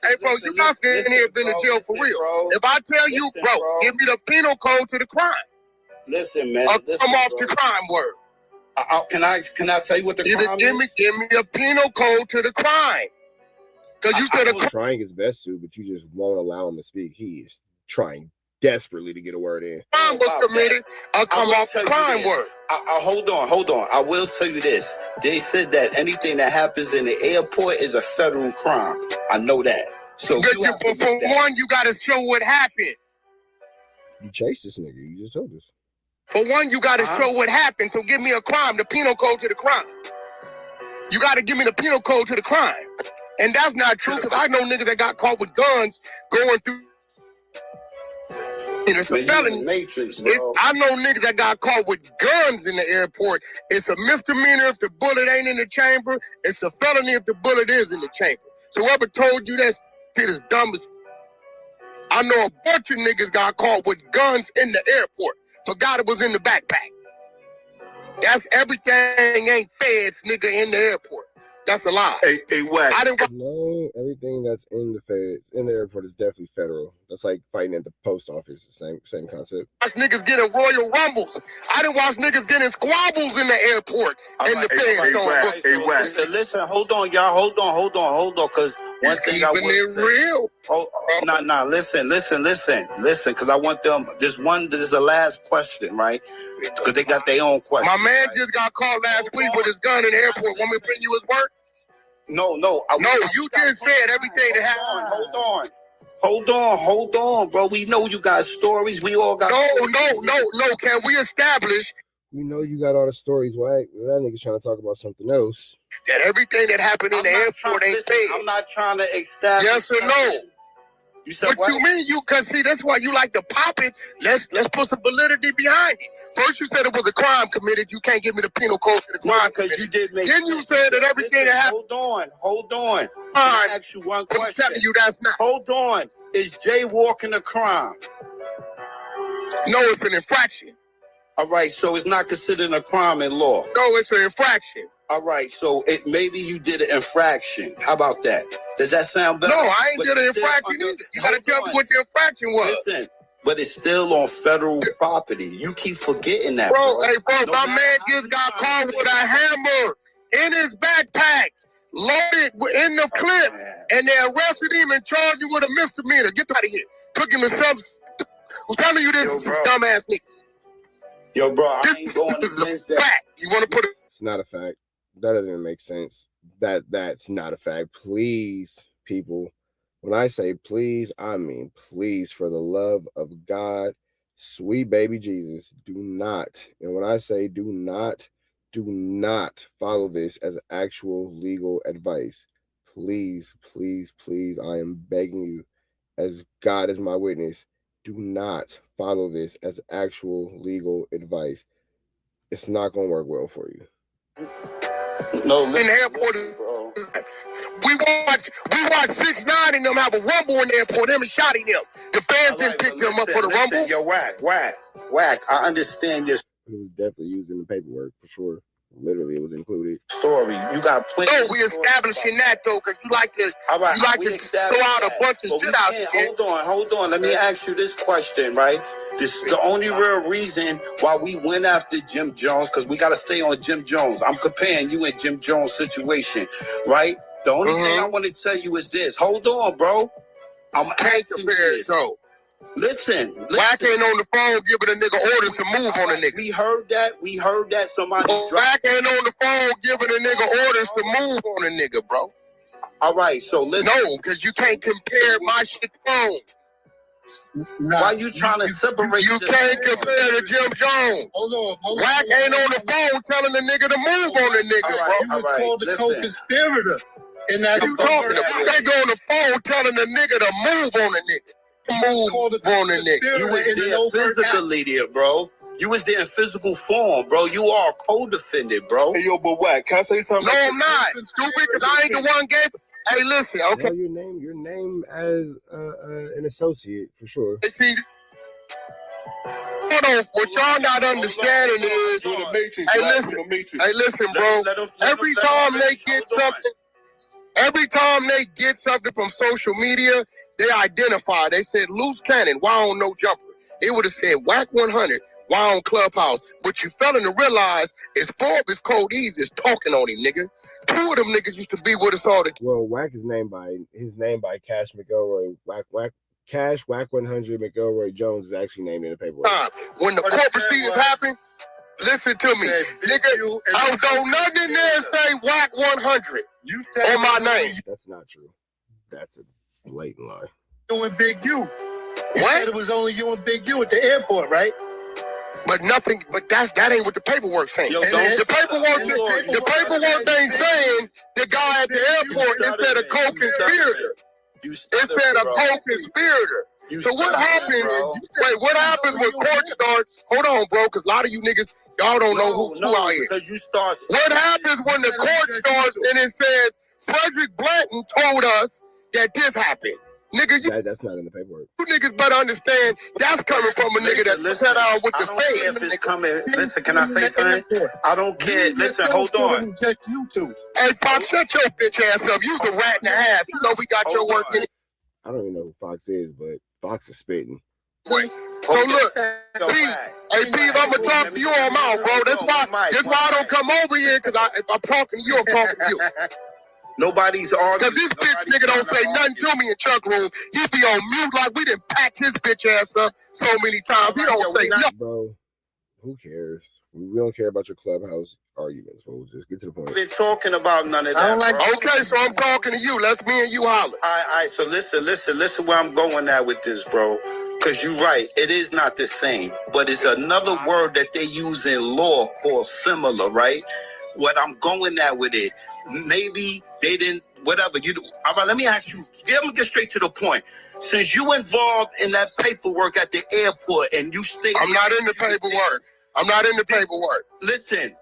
hey, bro, you not standing here been in jail for real. Bro. If I tell you, bro, give me the penal code to the crime. Listen, man. I'll come off the crime word. Can I tell you what the crime is? Give me a penal code to the crime. Because you said he's trying his best to, but you just won't allow him to speak. He is trying desperately to get a word in. Crime was committed. I'll come off the crime word. Hold on. I will tell you this. They said that anything that happens in the airport is a federal crime. I know that. So for one, you got to show what happened. You chased this nigga. You just told us. For one, you got to show what happened. So give me a crime, the penal code to the crime. You got to give me the penal code to the crime. And that's not true, because I know niggas that got caught with guns going through. It's a felony. I know niggas that got caught with guns in the airport. It's a misdemeanor if the bullet ain't in the chamber. It's a felony if the bullet is in the chamber. So whoever told you that shit is dumb as... I know a bunch of niggas got caught with guns in the airport. Forgot it was in the backpack. That's everything ain't feds, nigga, in the airport. That's a lie. Hey, Wack. No, everything that's in the feds in the airport is definitely federal. That's like fighting at the post office. The same concept. Watch niggas getting Royal Rumbles. I didn't watch niggas getting squabbles in the airport. And the feds Hey, Wack. Listen, hold on, y'all. Hold on. Because one thing I want it real. Nah. Listen. Because I want them. This is the last question, right? Because they got their own question. My man just got caught last week with his gun in the airport. Want me to bring you his work? No. You just said everything that happened. Hold on, bro. We know you got stories. We all got No. Can we establish? We know you got all the stories, Wack. That nigga's trying to talk about something else. That everything that happened in the airport ain't paid. I'm not trying to establish. Yes or no? You said what you mean? Cause see, that's why you like to pop it. Let's put some validity behind it. First, you said it was a crime committed. You can't give me the penal code to the crime because you did make. Then you said that everything that happened. Hold on. I ask you one question. I'm telling you that's not. Hold on. Is jaywalking a crime? No, it's an infraction. All right, so it's not considered a crime in law. No, it's an infraction. All right, so maybe you did an infraction. How about that? Does that sound better? No, I ain't did an infraction either. You gotta tell me what the infraction was. Listen, but it's still on federal property. You keep forgetting that, bro. Hey, bro, my man just got caught with a hammer in his backpack, loaded in the clip, and they arrested him and charged him with a misdemeanor. Get out of here. Took him to some. Who's telling you this, dumbass nigga? Yo, bro, I ain't going against that. You want to put it? It's not a fact. That doesn't even make sense. That's not a fact. Please, people. When I say please, I mean please, for the love of God, sweet baby Jesus, do not. And when I say do not follow this as actual legal advice. Please, I am begging you, as God is my witness, do not follow this as actual legal advice. It's not going to work well for you. No, in the airport, we watched 6ix9ine and them have a rumble in the airport. Them and shot him. The fans didn't pick them up for the rumble. Yo, Wack. I understand this. It was definitely used in the paperwork for sure. Literally, it was included. Story. You got plenty. No, we establishing that though, because you like to, All right, you like we to established throw out a that. bunch of But we shit out can't- there. Hold on. Let me ask you this question, right? This is the only real reason why we went after Jim Jones, because we got to stay on Jim Jones. I'm comparing you and Jim Jones' situation, right? The only thing I want to tell you is this. Hold on, bro. I'm asking you this. Listen. Wack ain't on the phone giving a nigga orders to move on a nigga. We heard that. Somebody Wack ain't on the phone giving a nigga orders to move on a nigga, bro. All right, so listen. No, because you can't compare my shit to phone. Why you trying to separate? You can't compare to Jim Jones. Hold on. Wack ain't on the phone telling the nigga to move on the nigga, bro. You was called the co-conspirator. And now you talking about they go on the phone telling the nigga to move on the nigga. Move on the nigga. You was there physically there, bro. You was there in physical form, bro. You are a co-defendant, bro. Hey, yo, but Wack, can I say something? No, I'm not. Stupid, because I ain't the one gave. Hey, listen, okay. Well, your name as an associate for sure. See, what y'all not understanding is, hey, listen, bro. Every time they get something from social media, they identify. They said loose cannon. Why on no jumper? It would have said Wack 100. Why on Clubhouse? What you failing to realize is Forbes Code Ease is talking on him, nigga. 2 of them niggas used to be with us all the. Well, Wack is named by Cash McElroy. Wack 100 McElroy Jones is actually named in the paperwork. When the court proceedings happen, listen to me, nigga. I don't go nothing in there and say Wack 100 on my name. That's not true. That's a blatant lie. You and Big U. What? Said it was only you and Big U at the airport, right? But nothing. But that ain't what the paperwork saying. The paperwork ain't saying the guy at the airport. It said a co-conspirator. It said a co-conspirator. So what happens? Wait, what happens when court starts? Hold on, bro, because a lot of you niggas, y'all don't know who out here. What happens when the court starts and it says Frederick Blanton told us that this happened? Nigga, that's not in the paperwork. You niggas better understand that's coming from a nigga that sat down with the If it's coming, listen, can I say something? I don't care. Listen, hold on. Hey, Pop, shut your bitch ass up. You's a rat and a half. You know we got your work in it. I don't even know who Fox is, but Fox is spitting. Wait. So look, Pete, I'm gonna talk to you on mouth, bro. That's why I don't come over here, because if I'm talking to you, I'm talking to you. Nobody's arguing. Because this bitch nigga don't say nothing to me in Chuck Room. He be on mute like we done packed his bitch ass up so many times. He don't say nothing. Bro, who cares? We don't care about your Clubhouse arguments, folks. Just get to the point. We've been talking about none of that. Okay, so I'm talking to you. Let's me and you holler. All right, so listen where I'm going at with this, bro. Because you're right, it is not the same. But it's another word that they use in law called similar, right? What I'm going at with it, maybe they didn't, whatever. All right, let me ask you, let me get straight to the point. Since you involved in that paperwork at the airport and you stayed... I'm not in the paperwork. I'm not in the paperwork. Listen,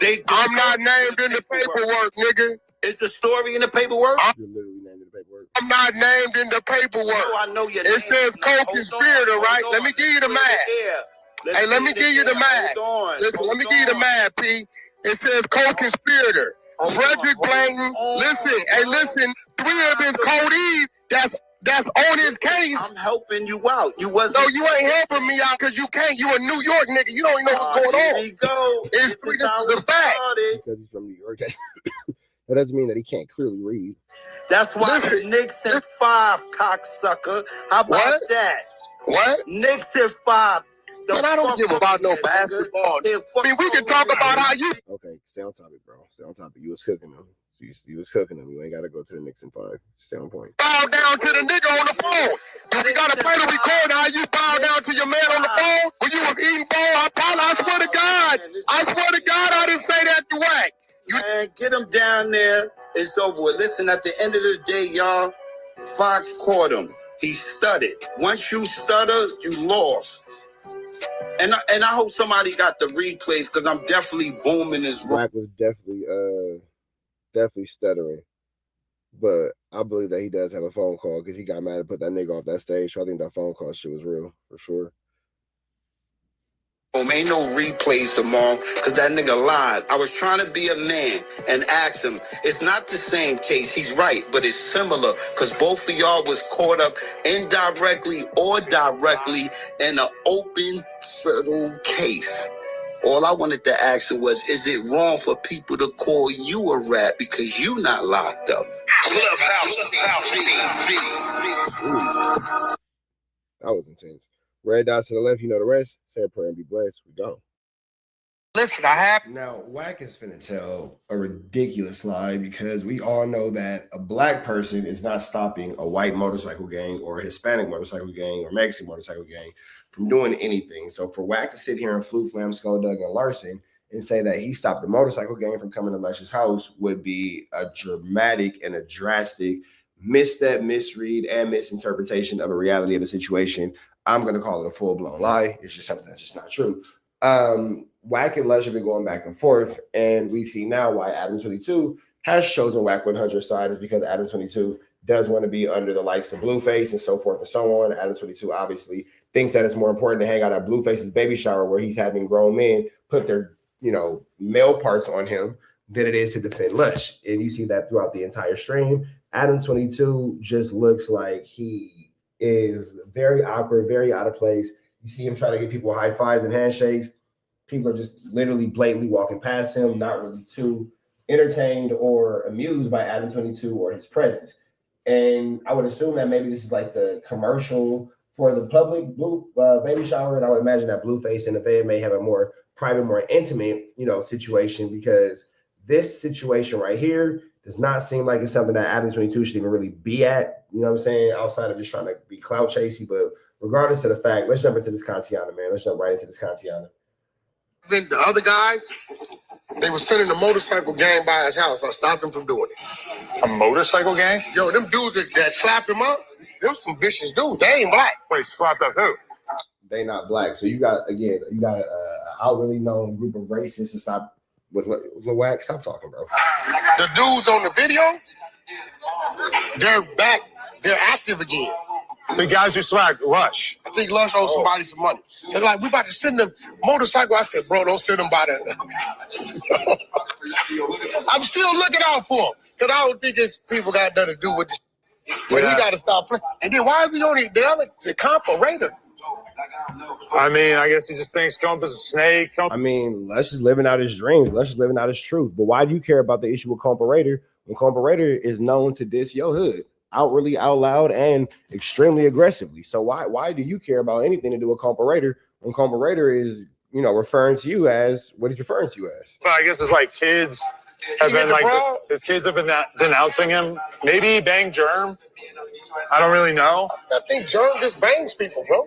I'm not named in the paperwork, nigga. Is the story in the paperwork? You're literally named in the paperwork. I'm not named in the paperwork. No, I know your name. It says co-conspirator, right? Let me give you the math. Hey, let me give you the math. Listen, let me give you the math, P. It says co-conspirator. Frederick Blanton. Listen, 3 of his codees that's on his case. I'm helping you out. You ain't helping me out because you can't. You a New York nigga. You don't even know what's going on. Here we go. It's the fact. Because he's from New York. That doesn't mean that he can't clearly read. That's why the Knicks is 5, cocksucker. How about that? What? Knicks is 5. Man, I don't give about no basketball. I mean, we can talk about how you... Okay, stay on topic, bro. Stay on topic. You was cooking them. You was cooking them. You ain't got to go to the Knicks in 5. Stay on point. Bow down to the nigga on the phone. If we got to play the record, how you bow down to your man on the phone when you was eating bowl? I swear to God. I didn't say that to Wack. Man, get him down there. It's over with. Listen, at the end of the day, y'all, Fox caught him. He stuttered. Once you stutter, you lost. And I hope somebody got the replays because I'm definitely booming this. Wack was definitely stuttering, but I believe that he does have a phone call because he got mad and put that nigga off that stage. So I think that phone call shit was real for sure. home. Ain't no replays tomorrow because that nigga lied. I was trying to be a man and ask him. It's not the same case. He's right, but it's similar because both of y'all was caught up indirectly or directly in an open federal case. All I wanted to ask him was, is it wrong for people to call you a rat because you not locked up? That was intense. Red dots to the left, you know the rest. Say a prayer and be blessed. We go. Listen, I have. Now, Wack is finna tell a ridiculous lie because we all know that a black person is not stopping a white motorcycle gang or a Hispanic motorcycle gang or Mexican motorcycle gang from doing anything. So for Wack to sit here and flam Skulldug and Larson and say that he stopped the motorcycle gang from coming to Lush's house would be a dramatic and a drastic misstep, misread, and misinterpretation of a reality of a situation. I'm going to call it a full-blown lie. It's just something that's just not true. Wack and Lush have been going back and forth, and we see now why Adam 22 has chosen Wack 100 side is because Adam 22 does want to be under the likes of Blueface and so forth and so on. Adam 22 obviously thinks that it's more important to hang out at Blueface's baby shower where he's having grown men put their, male parts on him than it is to defend Lush. And you see that throughout the entire stream. Adam 22 just looks like he is very awkward, very out of place. You see him try to give people high fives and handshakes. People are just literally blatantly walking past him, not really too entertained or amused by Adam 22 or his presence. And I would assume that maybe this is like the commercial for the public baby shower. And I would imagine that Blueface and the band may have a more private, more intimate, situation, because this situation right here does not seem like it's something that Adam 22 should even really be at, you know what I'm saying, outside of just trying to be clout chasey. But regardless of the fact, let's jump into this Kantiana, man. Let's jump right into this Kantiana. Then the other guys, they were sending a motorcycle gang by his house. I stopped them from doing it. A motorcycle gang? Yo, them dudes that slapped him up, them some vicious dudes. They ain't black. Wait, slapped up who? They not black. So you got an outwardly known group of racists to stop with Wack. Stop talking, bro. The dudes on the video, they're back. They're active again. The guys who slapped Lush. I think Lush owes somebody some money. So they're like, we about to send them motorcycle. I said, bro, don't send them by the. I'm still looking out for him because I don't think his people got nothing to do with this. But he got to stop playing. And then why is he on the comparator? I mean, I guess he just thinks Gump is a snake. I mean, Lush is living out his dreams. Lush is living out his truth. But why do you care about the issue with Comparator when Comparator is known to diss your hood outwardly, out loud, and extremely aggressively? So why do you care about anything to do with Comparator when Comparator is, referring to you as what he's referring to you as? But I guess it's like kids have been his kids have been denouncing him. Maybe he banged Germ. I don't really know. I think Germ just bangs people, bro.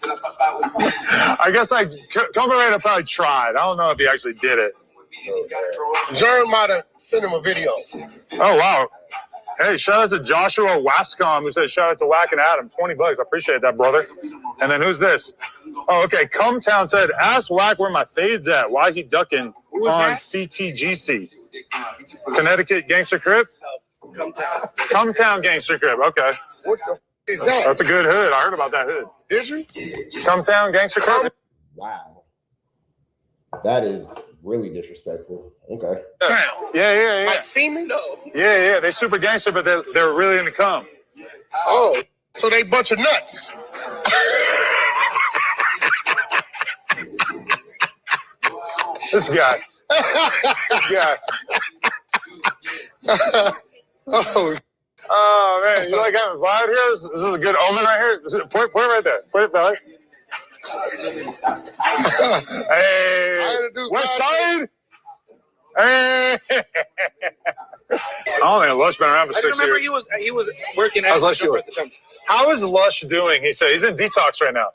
I guess Comparator probably tried. I don't know if he actually did it. Germ might have sent him a video. Oh, wow. Hey, shout out to Joshua Wascom, who said shout out to Wack and Adam. $20. I appreciate that, brother. And then who's this? Oh, okay. Cumtown said, ask Wack where my fade's at. Why he ducking on CTGC? Connecticut Gangster Crip? Cumtown Gangster Crip. Okay. What the is that? That's a good hood. I heard about that hood. Did you? Cumtown Gangster Crip? Wow. That is really disrespectful. Okay. Yeah. Like Seaman? Yeah. They super gangster, but they're really into cum. Oh, so they bunch of nuts. This guy. Oh man, you like having vibe here? This is a good omen right here. Point it right there. Point it, belly. Hey, West Side. Hey. I don't think Lush been around for 6 years. I remember he was working at Lush doing? How is Lush doing? He said he's in detox right now.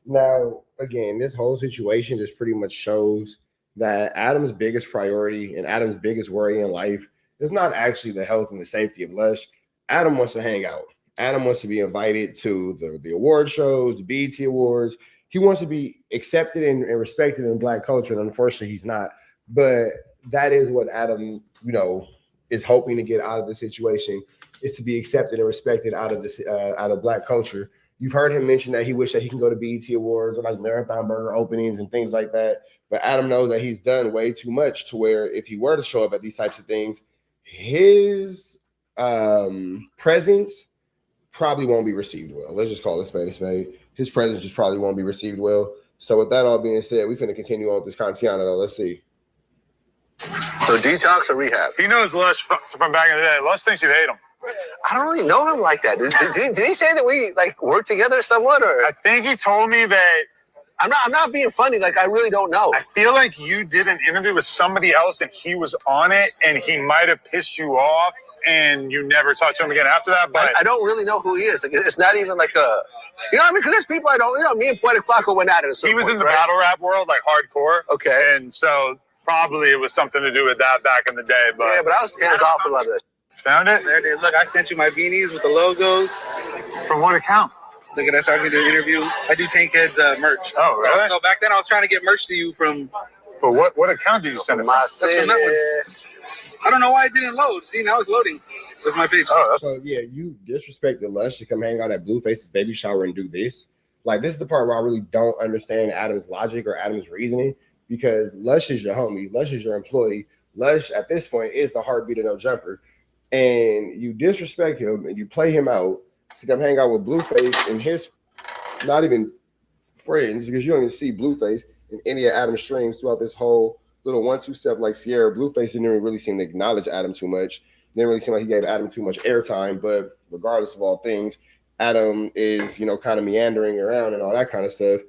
Now, again, this whole situation just pretty much shows that Adam's biggest priority and Adam's biggest worry in life is not actually the health and the safety of Lush. Adam wants to hang out. Adam wants to be invited to the award shows, the BET Awards. He wants to be accepted and respected in Black culture, and unfortunately, he's not. But that is what Adam, is hoping to get out of the situation, is to be accepted and respected out of this, out of Black culture. You've heard him mention that he wished that he can go to BET Awards or like Marathon Burger openings and things like that. But Adam knows that he's done way too much to where if he were to show up at these types of things, his presence probably won't be received well. Let's just call it a spade. His presence just probably won't be received well. So with that all being said, we're going to continue on with this Canciano though. Let's see. So detox or rehab? He knows Lush from back in the day. Lush thinks you hate him. I don't really know him like that. Did he say that we like work together somewhat? Or I think he told me that. I'm not being funny. Like, I really don't know. I feel like you did an interview with somebody else and he was on it and he might have pissed you off and you never talked to him again after that. But I don't really know who he is. Like, it's not even like a, you know what I mean? Because there's people I don't, you know, me and Poetic Flacco went at it. He was in the battle rap world, like hardcore. Okay. And so probably it was something to do with that back in the day. But yeah, but I was hands off a lot of that. Found it? There it is. Look, I sent you my beanies with the logos. From what account? Look at that. So I can do an interview. I do Tank Head's merch. Oh, really? So back then I was trying to get merch to you from. But what account did you send it from? That's from that one. I don't know why it didn't load. See, now it's loading. That's my page. Oh, so yeah, you disrespected Lush to come hang out at Blueface's baby shower and do this. Like, this is the part where I really don't understand Adam's logic or Adam's reasoning, because Lush is your homie. Lush is your employee. Lush, at this point, is the heartbeat of No Jumper. And you disrespect him and you play him out to come hang out with Blueface and his not even friends, because you don't even see Blueface in any of Adam's streams throughout this whole little 1-2 step. Like Sierra, Blueface didn't really seem to acknowledge Adam too much. Didn't really seem like he gave Adam too much airtime. But regardless of all things, Adam is, you know, kind of meandering around and all that kind of stuff.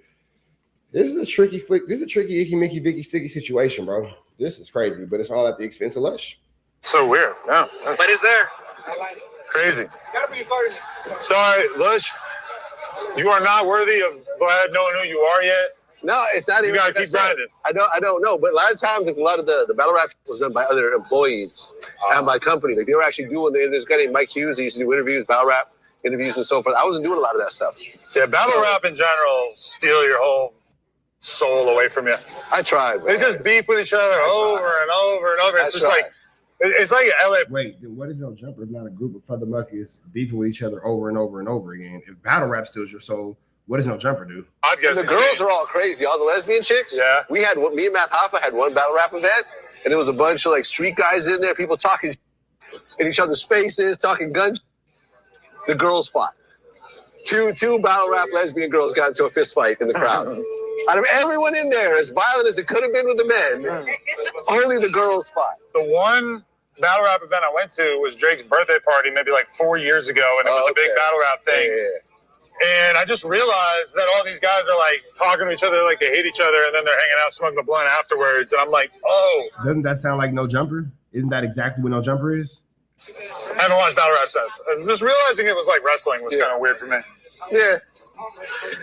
This is a tricky flick. This is a tricky Icky Mickey Vicky Sticky situation, bro. This is crazy, but it's all at the expense of Lush. So weird. Yeah. But it's there. Crazy. Sorry, Lush. You are not worthy of Vlad knowing who you are yet. No, it's not even. You gotta keep grinding. I don't know, but a lot of times, like, a lot of the battle rap was done by other employees and by company. Like, they were actually doing. There's a guy named Mike Hughes. He used to do interviews, battle rap interviews, and so forth. I wasn't doing a lot of that stuff. Yeah, battle rap in general steal your whole soul away from you. I tried. They just beef with each other over and over and over. It's just like. It's like LA. Wait, then what is No Jumper if not a group of feather muckies beefing with each other over and over and over again? If battle rap steals your soul, what does No Jumper do? I'd guess the girls are all crazy. All the lesbian chicks. Yeah. Me and Matt Hoffa had one battle rap event, and there was a bunch of like street guys in there, people talking in each other's faces, talking guns. The girls fought. Two battle rap lesbian girls got into a fist fight in the crowd. Out of everyone in there, as violent as it could have been with the men, only the girls fought. The one battle rap event I went to was Drake's birthday party maybe like 4 years ago, and it was a big battle rap thing. Yeah. And I just realized that all these guys are like talking to each other like they hate each other, and then they're hanging out smoking a blunt afterwards. And I'm like, oh. Doesn't that sound like No Jumper? Isn't that exactly what No Jumper is? I haven't watched battle rap since. Just realizing it was like wrestling was kind of weird for me. Yeah.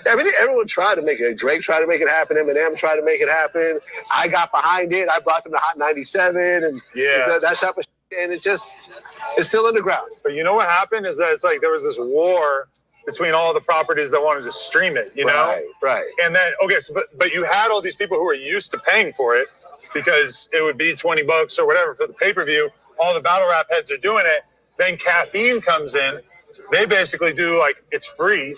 I mean, everyone tried to make it. Drake tried to make it happen. Eminem tried to make it happen. I got behind it. I brought them to Hot 97 and that type of shit. And it's still underground. But you know what happened is that it's like there was this war between all the properties that wanted to stream it, you know? Right. And then, okay, so, but you had all these people who were used to paying for it because it would be $20 or whatever for the pay-per-view. All the battle rap heads are doing it. Then Caffeine comes in. They basically do like it's free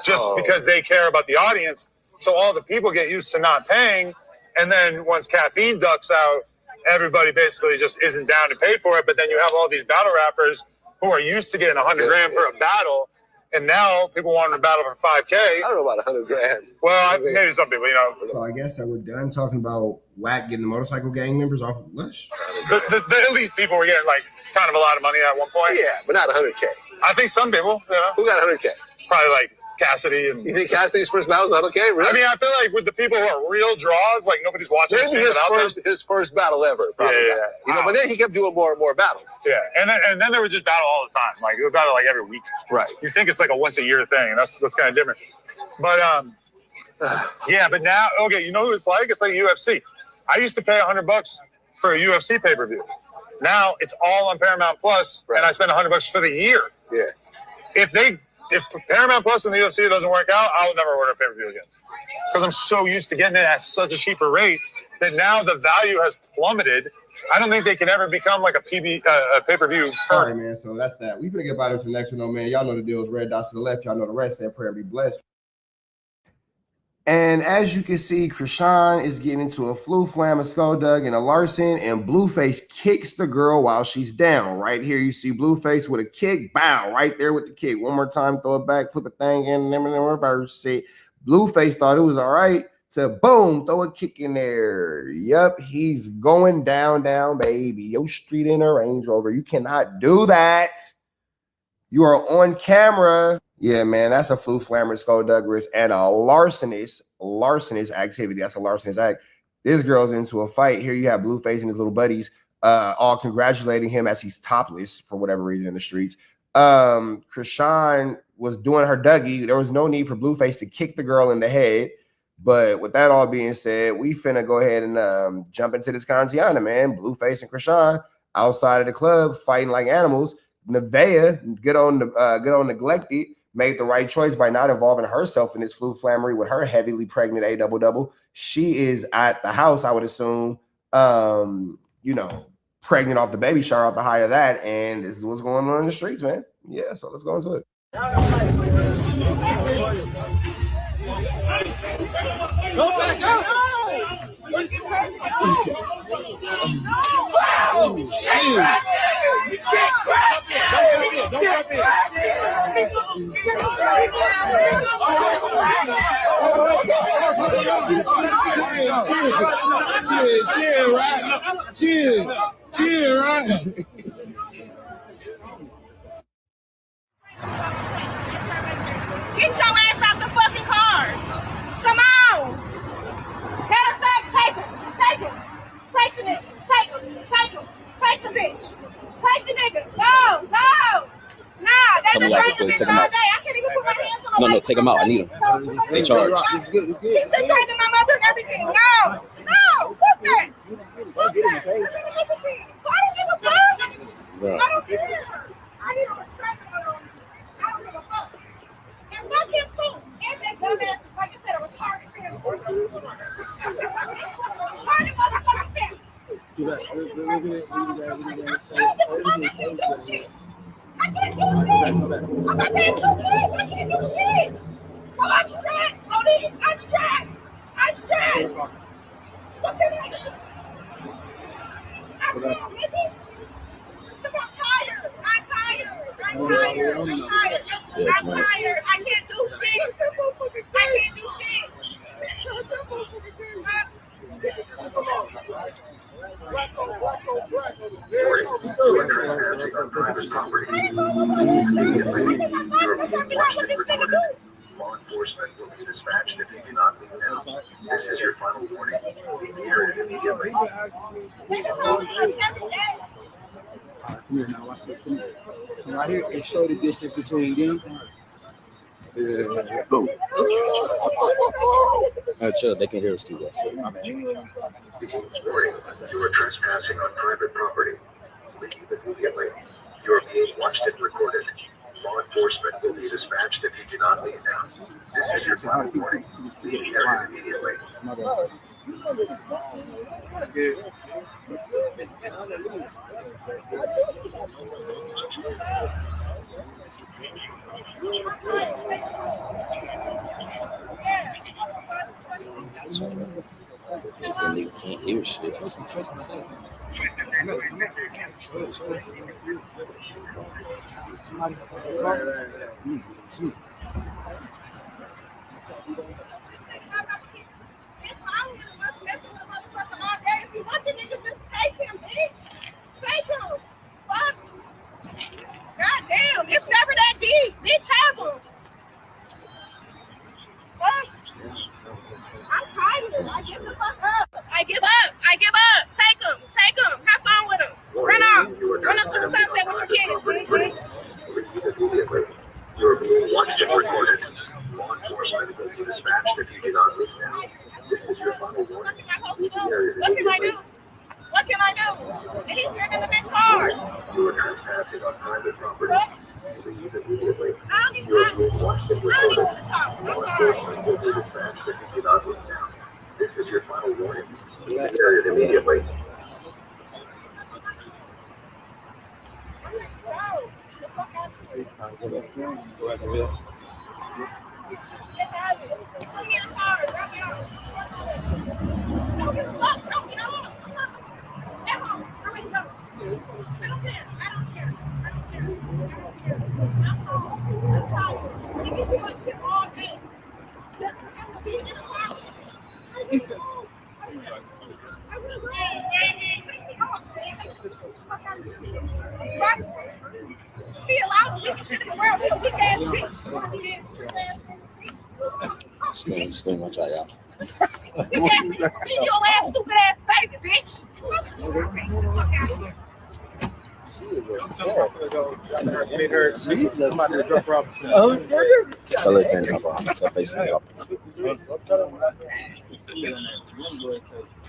just because they care about the audience. So all the people get used to not paying. And then once Caffeine ducks out, everybody basically just isn't down to pay for it. But then you have all these battle rappers who are used to getting $100,000 for a battle. And now people want to battle for $5K. I don't know about $100,000. Well, maybe some people, you know. So I guess that we're done talking about Wack getting the motorcycle gang members off of Lush. The elite people were getting like kind of a lot of money at one point. Yeah, but not $100K. I think some people, you know. Who got $100K? Probably like Cassidy. And you think Cassidy's first battle was $100K? Really? I mean, I feel like with the people who are real draws, like nobody's watching. Maybe his first battle ever. Probably You know, but then he kept doing more and more battles. Yeah, and then they would just battle all the time. Like they would battle like every week. Right. You think it's like a once a year thing, and that's kind of different. But yeah, but now you know who it's like? It's like UFC. I used to pay $100 for a UFC pay-per-view. Now it's all on Paramount Plus, and I spend $100 for the year. Yeah. If Paramount Plus and the UFC doesn't work out, I will never order a pay-per-view again. Because I'm so used to getting it at such a cheaper rate. that now the value has plummeted. I don't think they can ever become like a pay-per-view. All right, man. So that's that. We finna get about this for the next one, though, man. Y'all know the deal is red dots to the left. Y'all know the rest. Say prayer and be blessed. And as you can see, Krishan is getting into a flu flam, a skulldug, and a Larson, and Blueface kicks the girl while she's down. Right here, you see Blueface with a kick, bow, right there with the kick. One more time, throw it back, flip a thing in, and then reverse it. Blueface thought it was all right to boom, throw a kick in there. Yep, he's going down, baby. Yo, street in a Range Rover. You cannot do that. You are on camera. Yeah, man, that's a flu flammer, skullduggerous, and a larcenous activity. That's a larcenous act. This girl's into a fight. Here you have Blueface and his little buddies all congratulating him as he's topless for whatever reason in the streets. Krishan was doing her Dougie. There was no need for Blueface to kick the girl in the head. But with that all being said, we finna go ahead and jump into this Kantiana, man. Blueface and Krishan outside of the club fighting like animals. Nevaeh, good on neglected, made the right choice by not involving herself in this flu flammery with her heavily pregnant A-double-double. She is at the house, I would assume, you know, pregnant off the baby shower, off the high of that. And this is what's going on in the streets, man. Yeah, so let's go into it. Go back up! Chill, right? Get your ass out the fucking car. Come on. Matter of fact, take him. Take him. Take the nigga. Take him. Take him. Take the bitch. Take the nigga. No. No. Nah, they've been training this all day. I can't even put my hands on my No, take them out. I need them. They charge. It's good. It's good. She's been training my mother and everything. No. No. Fuck that. Fuck that. I don't give a fuck. Bro. I don't care. I need a respect. I don't give a fuck. And fuck him too. And that dumbass, like I said, a retarded fan. Retarded motherfucker fan. I can't do shit. I'm not paying 2 kids. I can't do shit. Well, I'm stressed, Monique. I'm stressed. I'm stressed. What can I do? I'm real, nigga. Because I'm tired. I'm tired. I'm tired. I'm tired. I'm tired. I can't do shit. I can't do shit. Law enforcement will be dispatched if you do not leave now. This is your final warning. Hear it immediately. Come here now, watch this. Right here, it showed the distance between them. Go. Chill, they can hear us too. My bad. You are trespassing on private property. Leave immediately. You are being watched and recorded. Law enforcement will be dispatched if you do not leave now. This is your final warning. Hear it immediately. My bad. This nigga can't hear shit. Somebody car. See. If you want the nigga, just take him, bitch. Take him. Fuck. God damn, it's never that deep. Bitch, have him. Fuck. I'm tired. I give the fuck up. I give up. I give up. Take him. Take him. Have fun with him. Run off. Run up to the sunset with your kids, bitch. You are being watched and recorded. Law enforcement will be dispatched if you do not leave now. This is your final warning. What can I do? What can I do? And he's sitting in the bitch car. You are trespassing on private property. Leave immediately. You are being watched and recorded. Law enforcement will be dispatched if you do not leave now. This is your final warning. Leave Scream much out, y'all. You can't be your ass stupid ass baby, bitch. Somebody to drop her off. Tell her fan hop off. Tell face fan hop.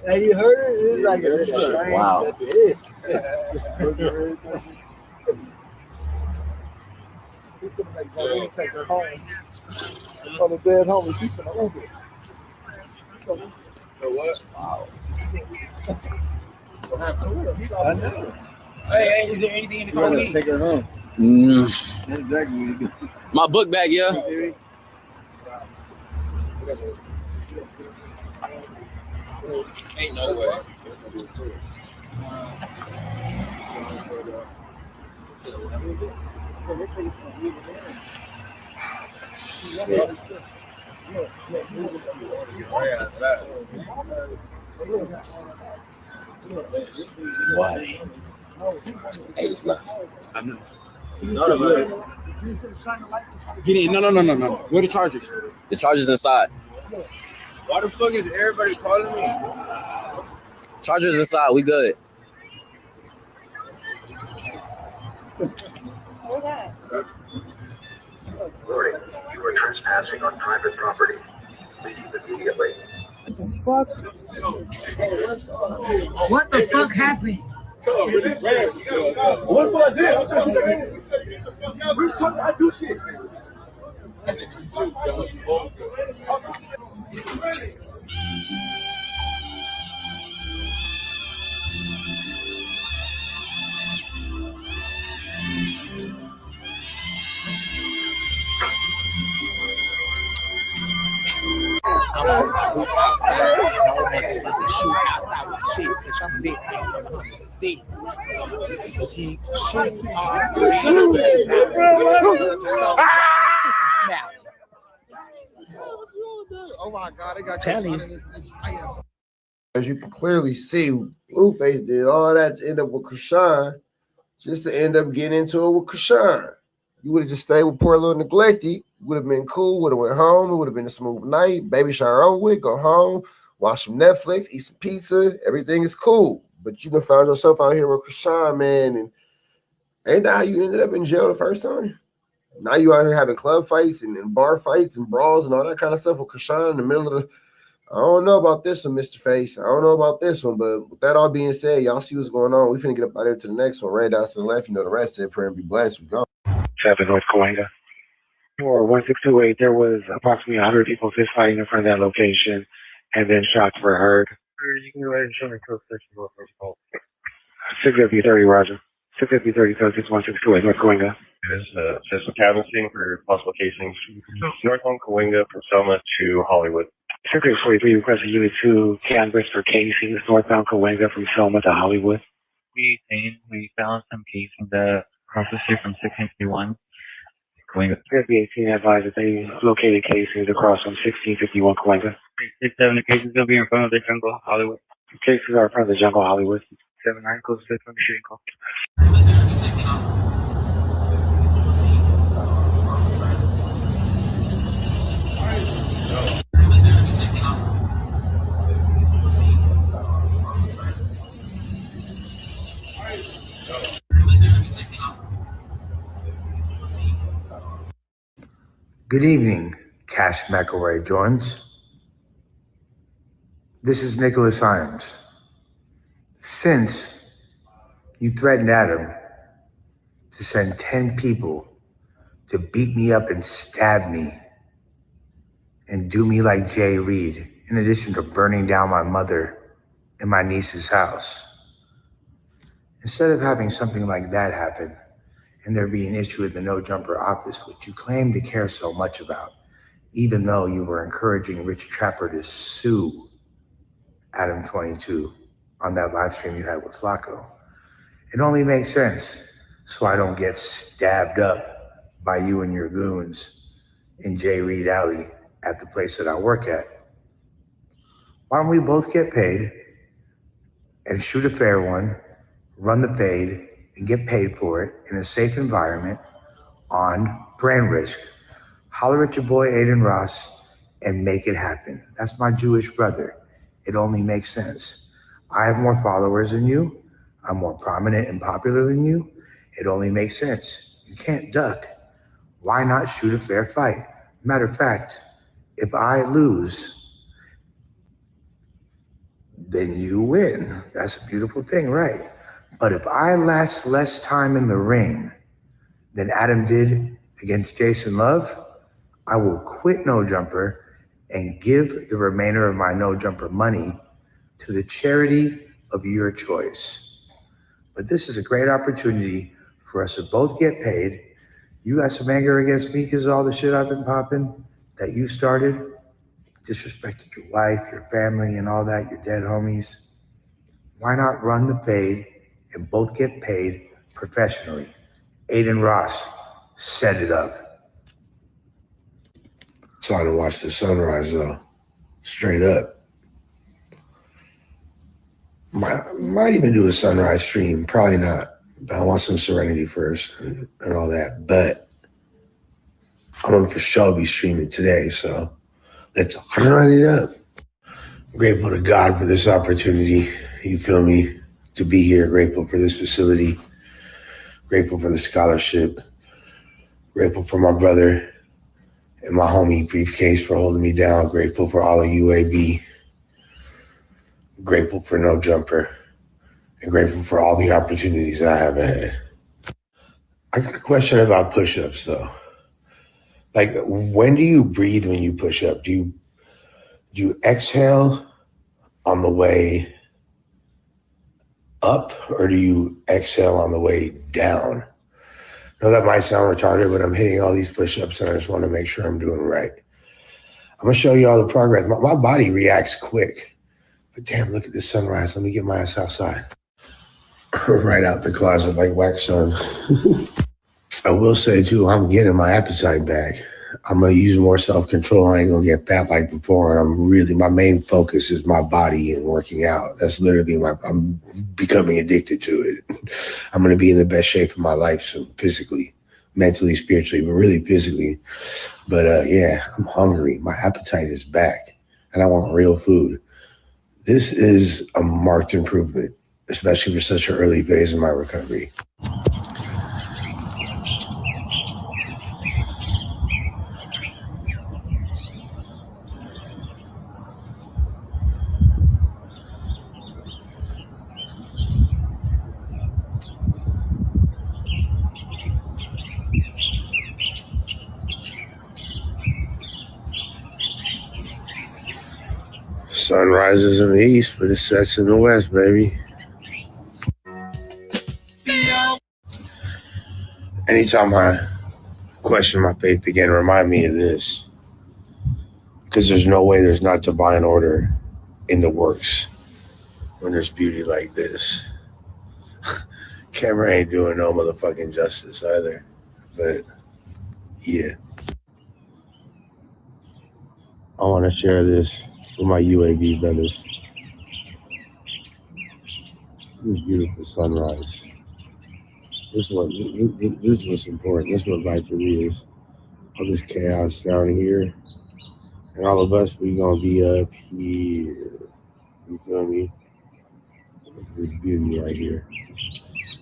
Hey, you heard it? It's like Wow. Take her home. On the dead homie, she's gonna Uber. What? Wow. What happened? I know. Hey, is there anything in the car? Take her home. Exactly. My book bag, yeah. Ain't no way. Why? Hey, it's left. I know. Get in. No. Where the chargers? The charger's inside. Why the fuck is everybody calling me? Charger's inside. We good. Warning, you are trespassing on private property. Leave immediately. What the fuck happened? What I did? We talking. I do shit. Oh my God, they got telling. As you can clearly see, Blueface did all that to end up with Krishan, just to end up getting into it with Krishan. You would have just stayed with poor little Neglecty. Would have been cool. Would have went home. It would have been a smooth night. Baby shower over with. Go home. Watch some Netflix. Eat some pizza. Everything is cool. But you done found yourself out here with Krishan, man. And ain't that how you ended up in jail the first time? Now you out here having club fights and bar fights and brawls and all that kind of stuff with Krishan in the middle of the. I don't know about this one, Mr. Face. I don't know about this one, but with that all being said, y'all see what's going on. We finna get up out there to the next one. Red dots to the left. You know the rest of it. Pray and be blessed. We go. 7 North Cahuenga. For 1628, there was approximately 100 people fist fighting in front of that location, and then shots were heard. You can go ahead and show me code section. 650-30, Roger. 650-30, code 61628, North Cahuenga. Just a canvassing for possible casings. North on Cahuenga from Selma to Hollywood. 643 requested unit 2 canvas for casings northbound Cahuenga from Selma to Hollywood. We found some casings across the street from 651. Cahuenga. 5018 advised that they located casings across from 1651 Cahuenga. 67 cases will be in front of the jungle, Hollywood. Cases are in front of the jungle, Hollywood. 79 close to the shooting call. Good evening, Cash McElroy Jones. This is Nicholas Irons. Since you threatened Adam to send 10 people to beat me up and stab me and do me like Jay Reed, in addition to burning down my mother and my niece's house, instead of having something like that happen and there be an issue at the No Jumper office, which you claim to care so much about, even though you were encouraging Rich Trapper to sue Adam 22 on that live stream you had with Flacco. It only makes sense so I don't get stabbed up by you and your goons in J. Reed Alley at the place that I work at. Why don't we both get paid and shoot a fair one, run the fade, and get paid for it in a safe environment on brand risk? Holler at your boy Aiden Ross and make it happen. That's my Jewish brother. It only makes sense. I have more followers than you. I'm more prominent and popular than you. It only makes sense. You can't duck. Why not shoot a fair fight? Matter of fact, if I lose, then you win. That's a beautiful thing, right? But if I last less time in the ring than Adam did against Jason Love, I will quit No Jumper and give the remainder of my No Jumper money to the charity of your choice. But this is a great opportunity for us to both get paid. You got some anger against me because of all the shit I've been popping that you started, disrespected your wife, your family, and all that, your dead homies. Why not run the fade and both get paid professionally? Aiden Ross, set it up. Saw to watch the sunrise though, straight up. Might even do a sunrise stream, probably not. I want some serenity first and all that, but I'm gonna for sure be streaming today, so let's run it up. I'm grateful to God for this opportunity, you feel me, to be here, grateful for this facility, grateful for the scholarship, grateful for my brother and my homie Briefcase for holding me down, grateful for all of UAB, grateful for No Jumper, and grateful for all the opportunities I have ahead. I got a question about push-ups though. Like, when do you breathe when you push up? Do you exhale on the way up, or do you exhale on the way down? I know that might sound retarded, but I'm hitting all these push-ups and I just want to make sure I'm doing right. I'm gonna show you all the progress. My body reacts quick, but damn, look at this sunrise. Let me get my ass outside. Right out the closet like Wack son. I will say too, I'm getting my appetite back. I'm gonna use more self-control. I ain't gonna get fat like before. And my main focus is my body and working out. That's literally I'm becoming addicted to it. I'm gonna be in the best shape of my life, so physically, mentally, spiritually, but really physically. But yeah, I'm hungry. My appetite is back and I want real food. This is a marked improvement, especially for such an early phase in my recovery. Sun rises in the east, but it sets in the west, baby. Anytime I question my faith again, remind me of this. Because there's no way there's not divine order in the works when there's beauty like this. Camera ain't doing no motherfucking justice either. But yeah. I want to share this with my UAB brothers. This beautiful sunrise. This is what's important. This is what life really is. All this chaos down here. And all of us, we gonna be up here. You feel me? Look at this beauty right here.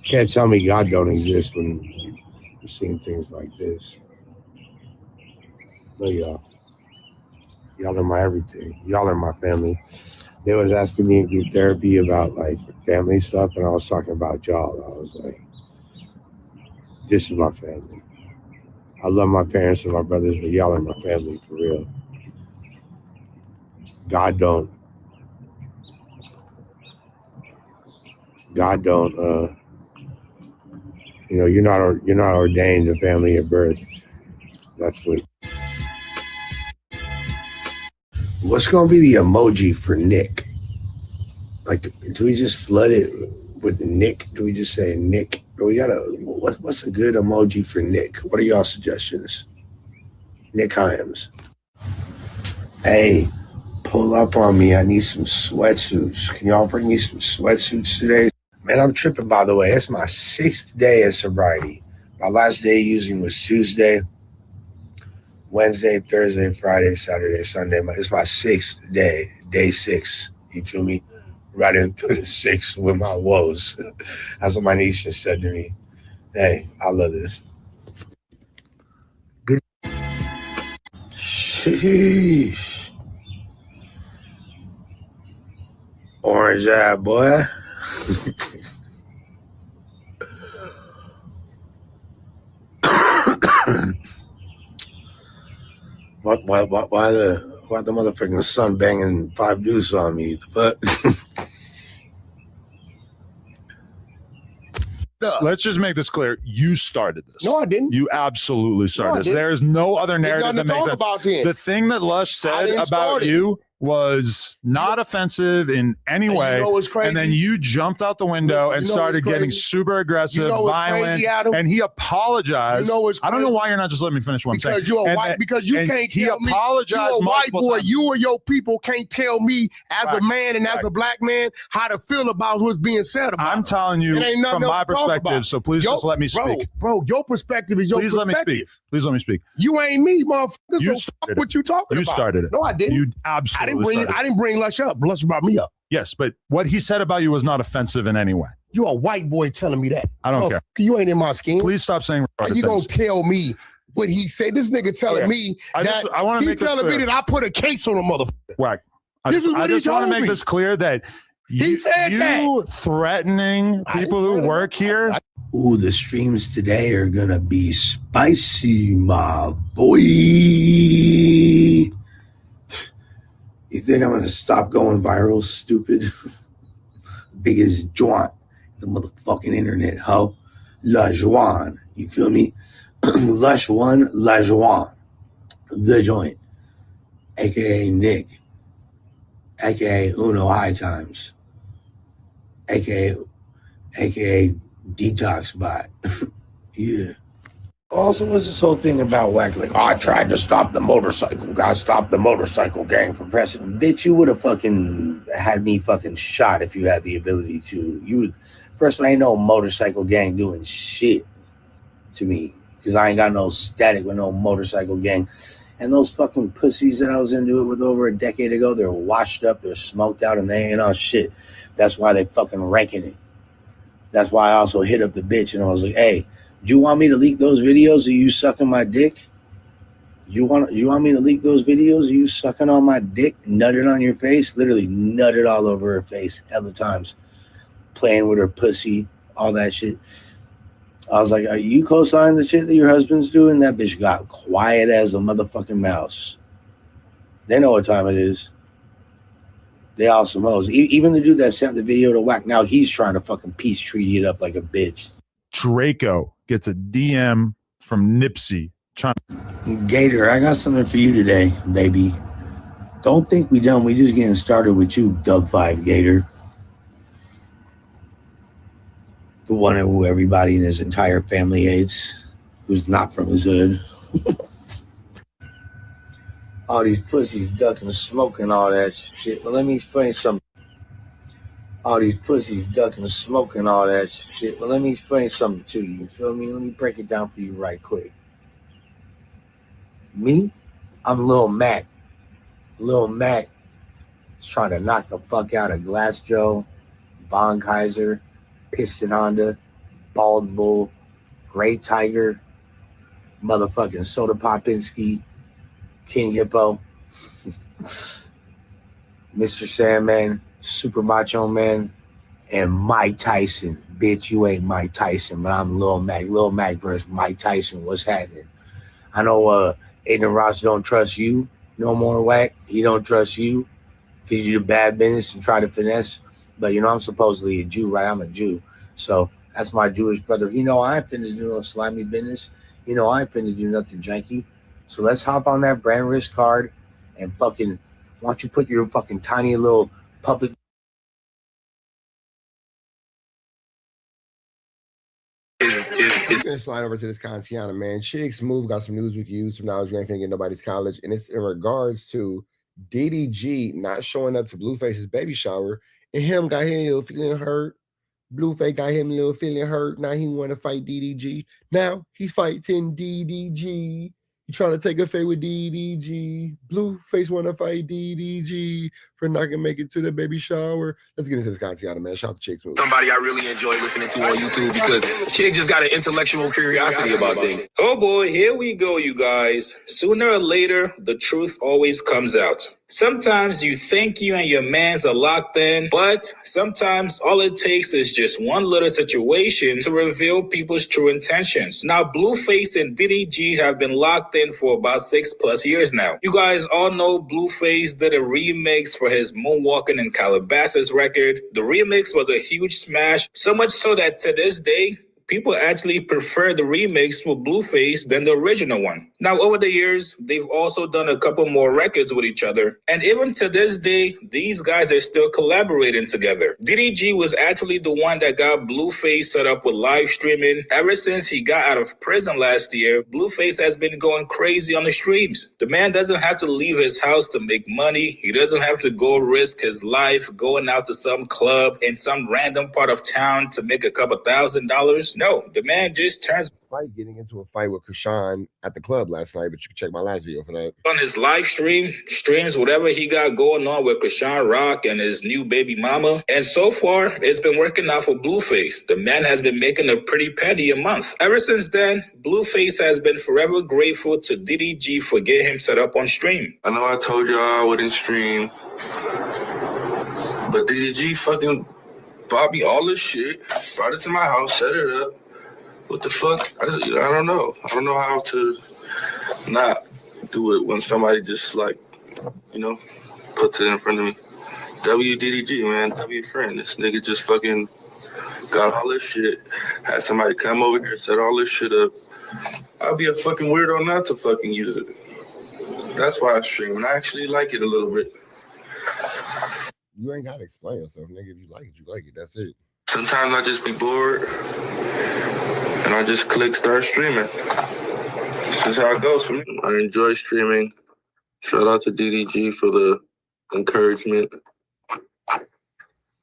Can't tell me God don't exist when you're seeing things like this. But y'all are my everything. Y'all are my family. They was asking me in group therapy about like family stuff, and I was talking about y'all. I was like, this is my family. I love my parents and my brothers, but y'all are my family for real. God don't You know, you're not ordained to family at birth. That's what. What's gonna be the emoji for Nick? Like, do we just flood it with Nick? Do we just say Nick? Or we gotta? What's a good emoji for Nick? What are y'all suggestions? Nick Hyams. Hey, pull up on me. I need some sweatsuits. Can y'all bring me some sweatsuits today? Man, I'm tripping, by the way. It's my 6th day of sobriety. My last day using was Tuesday, Wednesday, Thursday, Friday, Saturday, Sunday. It's my 6th day, day 6. You feel me? Right into the 6 with my woes. That's what my niece just said to me. Hey, I love this. Good. Sheesh. Orange eye, boy. Why the motherfucking sun banging 5 deuce on me? The fuck? Let's just make this clear. You started this. No, I didn't. You absolutely started this. didn't. There is no other There's narrative nothing that to makes talk sense. about then. The thing that Lush said didn't about start it. you was not offensive in any way. You know what's crazy? And then you jumped out the window and You know started what's getting crazy? super aggressive, You know what's violent, crazy, Adam? and he apologized. You know what's I don't know crazy? why you're not just letting me finish what I'm saying. Because you're a And- white. Because you and can't he tell me. apologized You're a white multiple boy. times. You or your people can't tell me as a Fact. man and as a black man how to feel about what's being said about. I'm telling you It ain't nothing from else my to talk perspective, about. so please just let me speak. Bro, your perspective is your Please let me perspective. speak. Please let me speak. You ain't me, motherfucker. You So fuck started it. what you talking You about. started it. No, I didn't. You absolutely started it. I didn't bring Lush up. Lush brought me up. Yes, but what he said about you was not offensive in any way. You a white boy telling me that. I don't care. You ain't in my skin. Please stop saying How retarded you gonna things. tell me what he said? This nigga telling Okay. me I wanna he make this telling me clear. that I put a case on a motherfucker. Whack. I This is what I he just want to told make me. this clear that He said you that. threatening people who work here. Ooh, the streams today are gonna be spicy, my boy. You think I'm gonna stop going viral, stupid? Biggest joint, the motherfucking internet, ho. La Joan. You feel me? Lush one, La Joan. The joint. AKA Nick. AKA Uno High Times. AKA Detox Bot. Yeah. Also, what's this whole thing about Wack? Like, oh, I tried to stop the motorcycle. God stopped the motorcycle gang from pressing. Bitch, you would have fucking had me fucking shot if you had the ability to. You would. First of all, ain't no motorcycle gang doing shit to me because I ain't got no static with no motorcycle gang. And those fucking pussies that I was into it with over a decade ago, they're washed up, they're smoked out, and they ain't on shit. That's why they fucking ranking it. That's why I also hit up the bitch and I was like, hey, do you want me to leak those videos of you sucking my dick? You want me to leak those videos of you sucking on my dick, nutted on your face? Literally nutted all over her face hella times. Playing with her pussy, all that shit. I was like, are you co-signing the shit that your husband's doing? That bitch got quiet as a motherfucking mouse. They know what time it is. They all some hoes. Even the dude that sent the video to Wack, now he's trying to fucking peace treaty it up like a bitch. Draco gets a DM from Nipsey. Gator, I got something for you today, baby. Don't think we done. We just getting started with you, Dub 5 Gator. The one who everybody in his entire family hates, who's not from his hood. All these pussies ducking, smoking, all that shit. Well, let me explain something. All these pussies ducking, smoking, all that shit. Well, let me explain something to you. You feel me? Let me break it down for you right quick. Me, I'm Lil Mac. Lil Mac is trying to knock the fuck out of Glass Joe, Von Kaiser, Piston Honda, Bald Bull, Gray Tiger, motherfucking Soda Popinski, King Hippo, Mr. Sandman, Super Macho Man, and Mike Tyson. Bitch, you ain't Mike Tyson, but I'm Lil Mac. Lil Mac versus Mike Tyson. What's happening? I know Aiden Ross don't trust you no more, Wack. He don't trust you because you do bad business and try to finesse. But, you know, I'm supposedly a Jew, right? I'm a Jew. So That's my Jewish brother. He know I ain't finna do no slimy business. You know I ain't finna do nothing janky. So let's hop on that brand risk card and fucking, why don't you put your fucking tiny little public. We're gonna slide over to this Kantiana, man. Chicks Move got some news we can use from now. You ain't finna get nobody's college, and it's in regards to DDG not showing up to Blueface's baby shower, and him got him a little feeling hurt. Blueface got him a little feeling hurt. Now he want to fight DDG. Now he's fighting DDG. He trying to take a fight with DDG. Blueface want to fight DDG for not gonna make it to the baby shower. Let's get into this Kantiana, man. Shout out to Chicks Move. Somebody I really enjoy listening to on YouTube because Chick just got an intellectual curiosity about things. Oh boy, here we go, you guys. Sooner or later, the truth always comes out. Sometimes you think you and your mans are locked in, but sometimes all it takes is just one little situation to reveal people's true intentions. Now, Blueface and DDG have been locked in for about 6+ years now. You guys all know Blueface did a remix for his Moonwalking in Calabasas record. The remix was a huge smash, so much so that to this day, people actually prefer the remix with Blueface than the original one. Now, over the years, they've also done a couple more records with each other. And even to this day, these guys are still collaborating together. DDG was actually the one that got Blueface set up with live streaming. Ever since he got out of prison last year, Blueface has been going crazy on the streams. The man doesn't have to leave his house to make money. He doesn't have to go risk his life going out to some club in some random part of town to make a couple $1,000s. No, the man just turns getting into a fight with Krishan at the club last night, but you can check my last video for that. On his live streams whatever he got going on with Krishan Rock and his new baby mama. And so far, it's been working out for Blueface. The man has been making a pretty penny a month. Ever since then, Blueface has been forever grateful to DDG for getting him set up on stream. I know I told y'all I wouldn't stream, but DDG fucking bought me all this shit, brought it to my house, set it up. What the fuck? I don't know. I don't know how to not do it when somebody just like, puts it in front of me. WDDG, man. W friend. This nigga just fucking got all this shit. Had somebody come over here, set all this shit up. I'd be a fucking weirdo not to fucking use it. That's why I stream, and I actually like it a little bit. You ain't gotta explain yourself, nigga. If you like it, you like it. That's it. Sometimes I just be bored, and I just click start streaming. This is how it goes for me. I enjoy streaming. Shout out to DDG for the encouragement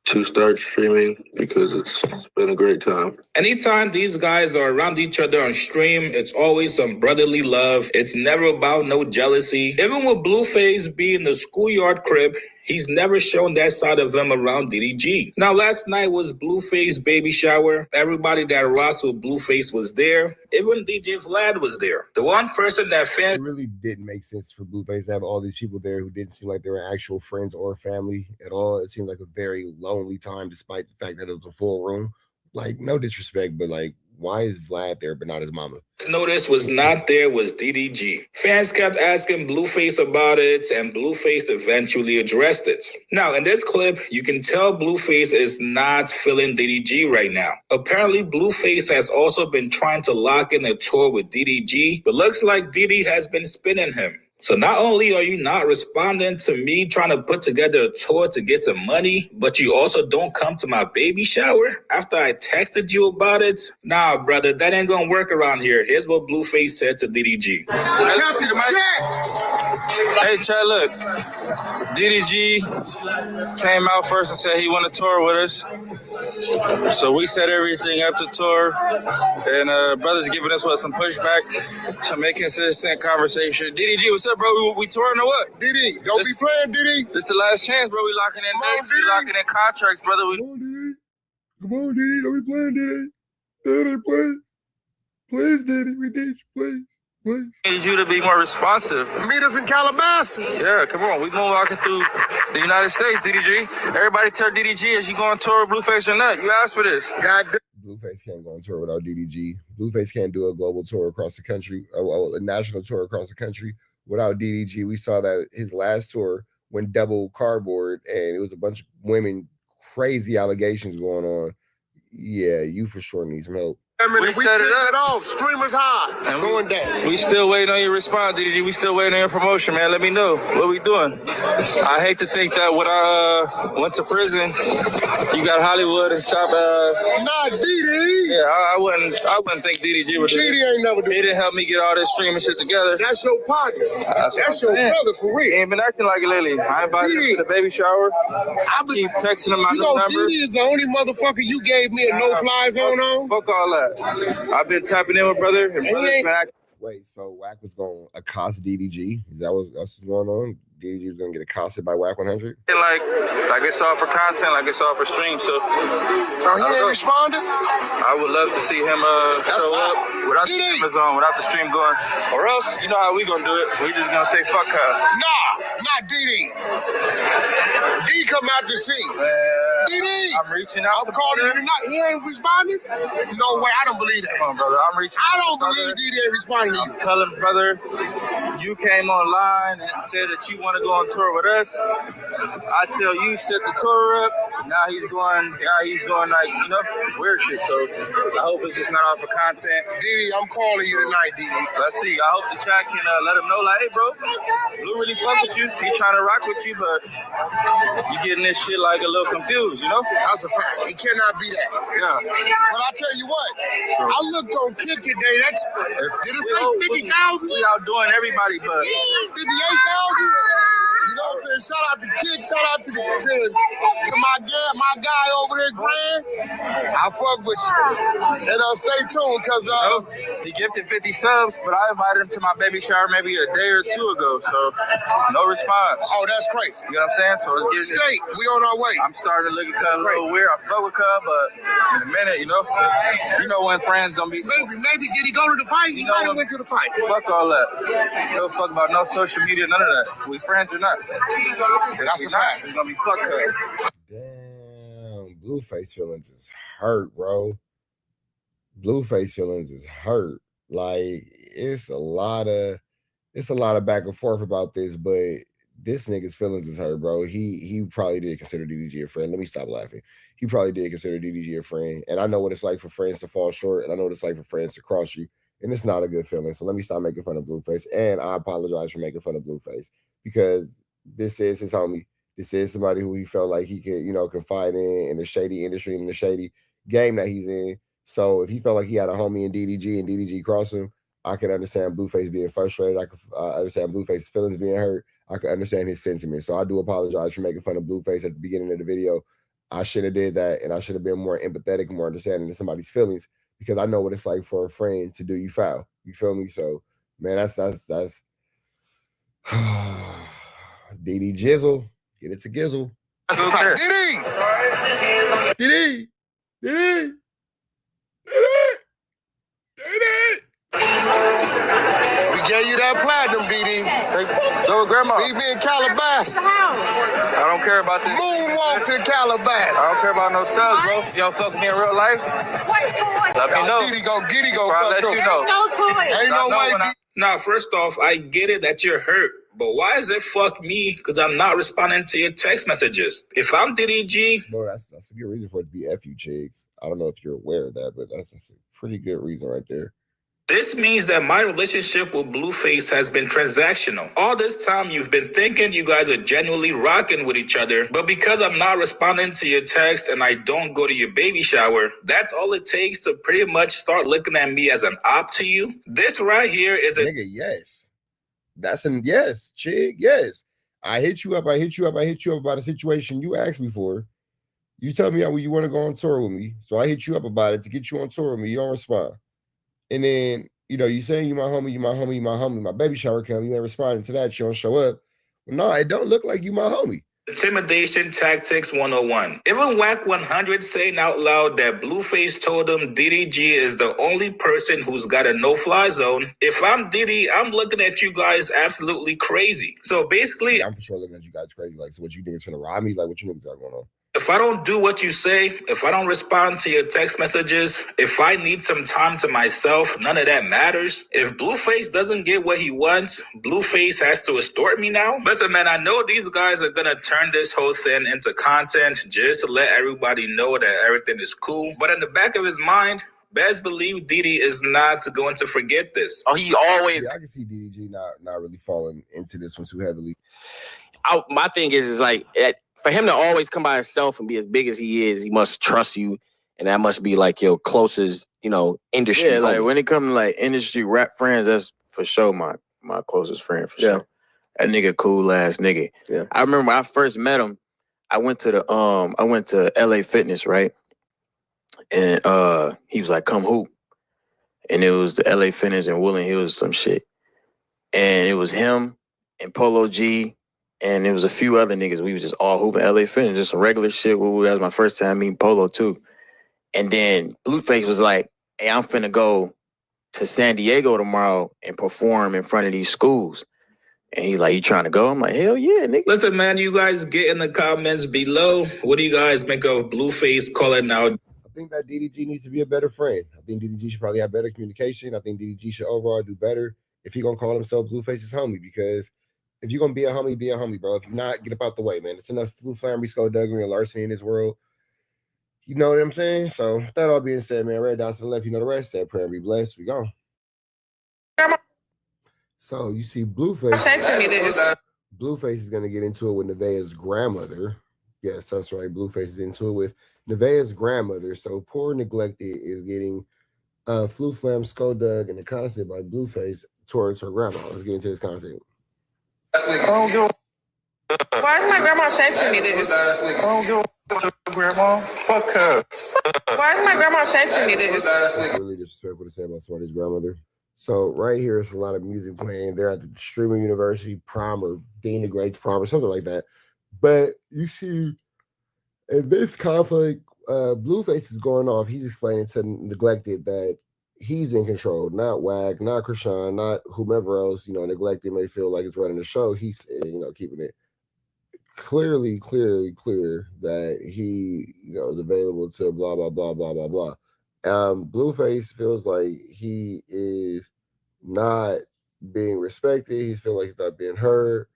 to start streaming because it's been a great time. Anytime these guys are around each other on stream, it's always some brotherly love. It's never about no jealousy. Even with Blueface being the schoolyard crib, he's never shown that side of him around DDG. Now, last night was Blueface baby shower. Everybody that rocks with Blueface was there. Even DJ Vlad was there. The one person that fans... It really didn't make sense for Blueface to have all these people there who didn't seem like they were actual friends or family at all. It seemed like a very lonely time, despite the fact that it was a full room. Like, no disrespect, but like, why is Vlad there but not his mama? Notice was not there was DDG. Fans kept asking Blueface about it, and Blueface eventually addressed it. Now, in this clip, you can tell Blueface is not feeling DDG right now. Apparently, Blueface has also been trying to lock in a tour with DDG, but looks like DD has been spinning him. So not only are you not responding to me trying to put together a tour to get some money, but you also don't come to my baby shower after I texted you about it? Nah, brother, that ain't gonna work around here. Here's what Blueface said to DDG. Hey, Chad, look. DDG came out first and said he wanted to tour with us. So we set everything up to tour. And brother's giving us some pushback, some inconsistent conversation. DDG, what's up, bro? We touring or what? DD, don't be playing, DD. This the last chance, bro. We locking in dates. We locking in contracts, brother. Come on, DD. Don't be playing, DD. Don't play. Please, DD. We need you, please. Please. Need you to be more responsive. Meet us in Calabasas. Yeah, come on. We walking through the United States, DDG. Everybody tell DDG, is you going on tour with Blueface or not? You asked for this. Blueface can't go on tour without DDG. Blueface can't do a global tour across the country, a national tour across the country without DDG. We saw that his last tour went double cardboard, and it was a bunch of women, crazy allegations going on. Yeah, you for sure need some help. We set it up. Off. Streamers high. And Going down. We still waiting on your response, DDG. We still waiting on your promotion, man. Let me know. What we doing? I hate to think that when I went to prison, you got Hollywood and stop. Nah, DD. Yeah, I wouldn't think DDG would do it. DD ain't never do He didn't help me get all this streaming shit together. That's your partner. That's your brother for real. He ain't been acting like it lately. I invited him to the baby shower. I keep texting him my new number. DD is the only motherfucker you gave me a no-fly zone on. Fuck all that. I've been tapping in with brother. And brother's been acting. Wait, so Wack was going to accost DDG? Is that what's going on? DDG was going to get accosted by Wack 100? Like it's all for content, like it's all for stream. So, he ain't responded? I would love to see him show up without the Amazon, without the stream going. Or else, you know how we gonna do it. We just gonna say fuck her. Nah, not DD. D come out to see. DD. I'm reaching out. I'm calling you tonight. He ain't responding? No way, I don't believe that. Come on, brother. I'm reaching I don't out, believe DD ain't responding to you. I'm telling brother, you came online and said that you want to go on tour with us. I tell you, set the tour up. Now he's doing like, you know, weird shit. So I hope it's just not all for content. DD, I'm calling you tonight, DD. Let's see. I hope the chat can let him know, like, hey, bro, Blue really fuck with you. He trying to rock with you, but you getting this shit like a little confused, you know? That's a fact. It cannot be that. Yeah. But I tell you what, I looked on Kick today. Did it say 50,000? We outdoing everybody, but 58,000? You know what I'm saying? Shout out to Kick. Shout out to my guy over there, Grand. I fuck with you. And stay tuned, because he gifted 50 subs, but I invited him to my baby shower maybe a day or two ago, so no response. Oh, that's crazy. You know what I'm saying? So it's State, we on our way. I'm starting to look at Cub a little weird. I fuck with Cub, but in a minute, you know when friends don't be. Maybe did he go to the fight? He might have went to the fight. Fuck all that. No fuck about no social media, none of that. We friends or not. That's a fact. It's gonna be fuck Cub. Damn, Blueface feelings is hurt, bro. Blueface feelings is hurt. Like it's a lot of back and forth about this, but this nigga's feelings is hurt, bro. He probably did consider DDG a friend. Let me stop laughing. He probably did consider DDG a friend, and I know what it's like for friends to fall short, and I know what it's like for friends to cross you, and it's not a good feeling. So let me stop making fun of Blueface, and I apologize for making fun of Blueface because this is his homie. This is somebody who he felt like he could, confide in the shady industry and the shady game that he's in. So if he felt like he had a homie in DDG and DDG crossed him, I can understand Blueface being frustrated. I can understand Blueface's feelings being hurt. I can understand his sentiment. So I do apologize for making fun of Blueface at the beginning of the video. I should have did that, and I should have been more empathetic and more understanding to somebody's feelings because I know what it's like for a friend to do you foul. You feel me? So, man, that's DD Jizzle. Get it to Gizzle. DD. We gave you that platinum, DD. Go with grandma. We be in Calabasas. I don't care about this. Moonwalk in Calabasas. I don't care about no subs, bro. You don't fuck with me in real life? Let me know. Giddy go. I'll let you know. No toys. Ain't no way. Now, first off, I get it that you're hurt, but why is it fuck me? Because I'm not responding to your text messages. If I'm DDG, bro, that's a good reason for it to be F you, chicks. I don't know if you're aware of that, but that's a pretty good reason right there. this means that my relationship with Blueface has been transactional. All this time, you've been thinking you guys are genuinely rocking with each other, but because I'm not responding to your text and I don't go to your baby shower, that's all it takes to pretty much start looking at me as an op to you. This right here is a nigga, yes. That's an yes, chick, yes. I hit you up about a situation you asked me for. You tell me how you want to go on tour with me. So I hit you up about it to get you on tour with me. You don't respond. And then, you know, you saying you my homie, my baby shower come, you ain't responding to that, you don't show up. Well, no, it don't look like you my homie. Intimidation Tactics 101. Even Wack 100 saying out loud that Blueface told him DDG is the only person who's got a no-fly zone. If I'm Diddy, I'm looking at you guys absolutely crazy. So basically, I'm for sure looking at you guys crazy. Like, so what you niggas finna rob me? Like, what you niggas got going on? If if I don't do what you say, if I don't respond to your text messages, if I need some time to myself, none of that matters. If Blueface doesn't get what he wants, Blueface has to extort me now. Listen, man, I know these guys are gonna turn this whole thing into content just to let everybody know that everything is cool. But in the back of his mind, best believe Didi is not going to forget this. Oh, he always. Yeah, I can see DDG not really falling into this one too heavily. My thing is like for him to always come by himself and be as big as he is, he must trust you, and that must be like your closest, industry. Yeah, like homie. when it comes to like industry rap friends, that's for sure my closest friend for sure. That nigga cool ass nigga. Yeah. I remember when I first met him, I went to LA Fitness, right? And he was like, "Come hoop." And it was the LA Fitness in Woodland Hills, some shit. And it was him and Polo G, and there was a few other niggas. We was just all hooping LA Fitness, just some regular shit. That was my first time meeting Polo too. And then Blueface was like, "Hey, I'm finna go to San Diego tomorrow and perform in front of these schools." And he like, "You trying to go?" I'm like, "Hell yeah, nigga." Listen, man, you guys get in the comments below. What do you guys think of Blueface calling out? I think that DDG needs to be a better friend. I think DDG should probably have better communication. I think DDG should overall do better if he gonna call himself Blueface's homie, because if you're gonna be a homie, bro. If you're not, get up out the way, man. It's enough Flu Flambery, skullduggery, and larceny in this world. You know what I'm saying? So with that all being said, man, right down to the left, you know the rest. Said prayer and be blessed. We gone. So you see Blueface. Texting me this. Blueface is gonna get into it with Nevaeh's grandmother. Yes, that's right. Blueface is into it with Nevaeh's grandmother. So poor Neglected is getting Flu Flam, Skulldug, and the content by Blueface towards her grandma. Let's get into this content. Why is my grandma texting me this? Grandma, fuck her. Why is my grandma texting me this? It's really disrespectful to say about somebody's grandmother. So right here, it's a lot of music playing. They're at the Streamer University prom or Dean the Great's prom or something like that. But you see, in this conflict, Blueface is going off. He's explaining to Neglected that he's in control, not Wack, not Krishan, not whomever else, Neglected may feel like it's running the show. He's, keeping it clearly clear that he, is available to blah, blah, blah, blah, blah, blah. Blueface feels like he is not being respected. He's feeling like he's not being heard.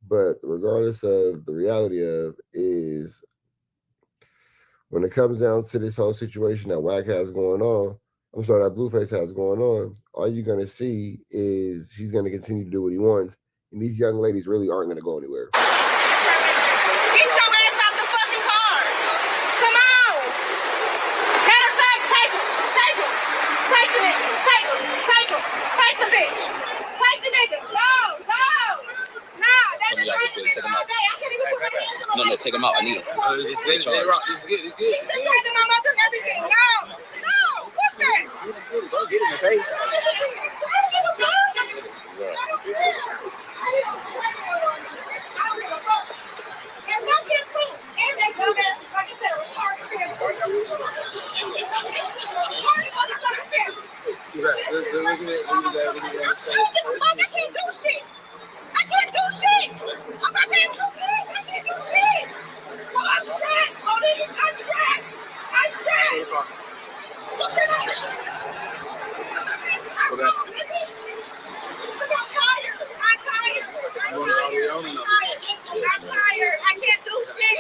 But regardless of the reality of is when it comes down to this whole situation that Wack has going on, that Blueface has going on, all you're going to see is he's going to continue to do what he wants. And these young ladies really aren't going to go anywhere. Get your ass out the fucking car. Come on. Matter of fact, take him. Take him. Take the nigga. Take him. Take him. Take the bitch. Take the nigga. Go. Nah, that's the right thing all day. I can't even put my hands on No, take him out. I need him. This is good. This is good. He's attacking my mother and everything. No. Fuck that. Go get in the face. And look at too. And they come at, like I said, retarded family. Retarded motherfucking family. I can't do shit. I can't do shit. I'm not being too big. I can't do shit. Well, I'm stressed. I'm stressed. I'm stressed. Look at that. I'm tired. I can't do shit.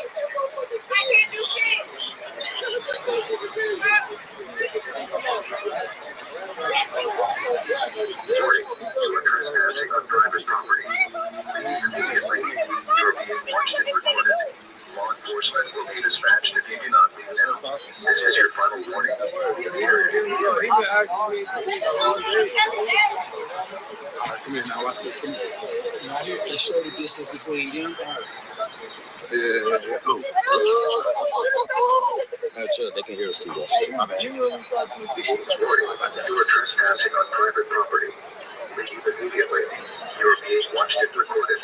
Law enforcement will be dispatched if you do not leave now. This is your final warning. Come here now, watch this. Come here. Right here, it's show the distance between them. Chill, they can hear us too. Shit, my bad. You are trespassing on private property. Leave immediately. You are being watched and recorded.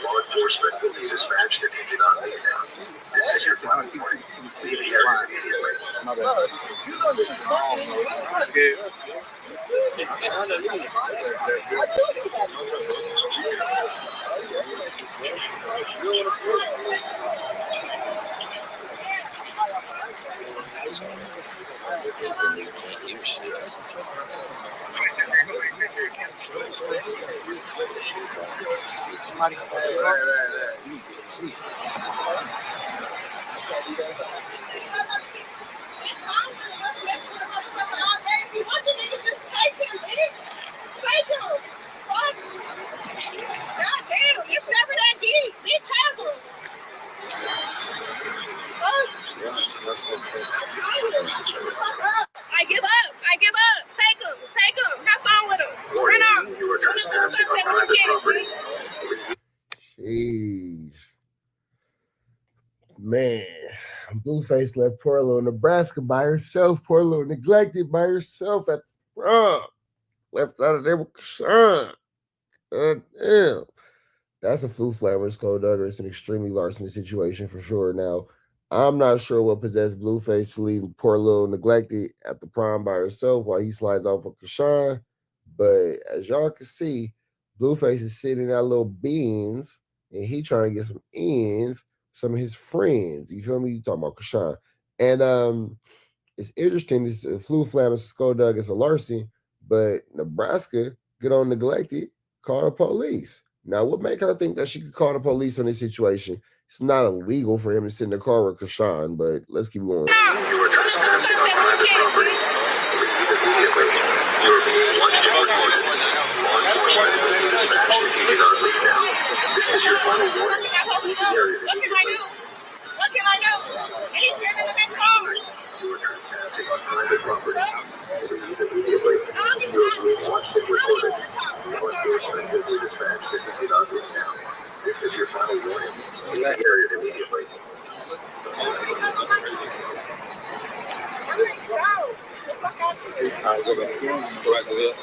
Law enforcement will be dispatched if you do not leave now. This is your final warning. Leave here immediately. My bad. earpiece and you can't hear shit. Somebody got the car. You need to be able to see it. Goddamn, it's never that deep. Bitch, have them. I give up. I give up. Take them. Take them. Have fun with them. Run out. Jeez. Man, Blueface left poor little Nebraska by herself, poor little neglected by herself at the prom. Left out of there with Kashawn. Damn. That's a flu flammer, Skulldugger. It's an extremely larceny situation for sure. Now, I'm not sure what possessed Blueface to leave poor little neglected at the prom by herself while he slides off of Kashawn. But as y'all can see, Blueface is sitting in that little beans and he trying to get some ends, some of his friends. You feel me? You talking about Kashawn. And it's interesting, this flu flammer Skulldugger is a larceny, but Nebraska, good on neglected, called the police. Now, what make her think that she could call the police on this situation? It's not illegal for him to sit in the car with Kashawn, but let's keep going. What can I do? And he's sitting in the bitch car. On private property. Leave immediately. Your being watched and recorded. Law enforcement will be dispatched if you do not leave now. This is your final warning. Leave the area immediately. All right, go back. Go back to that.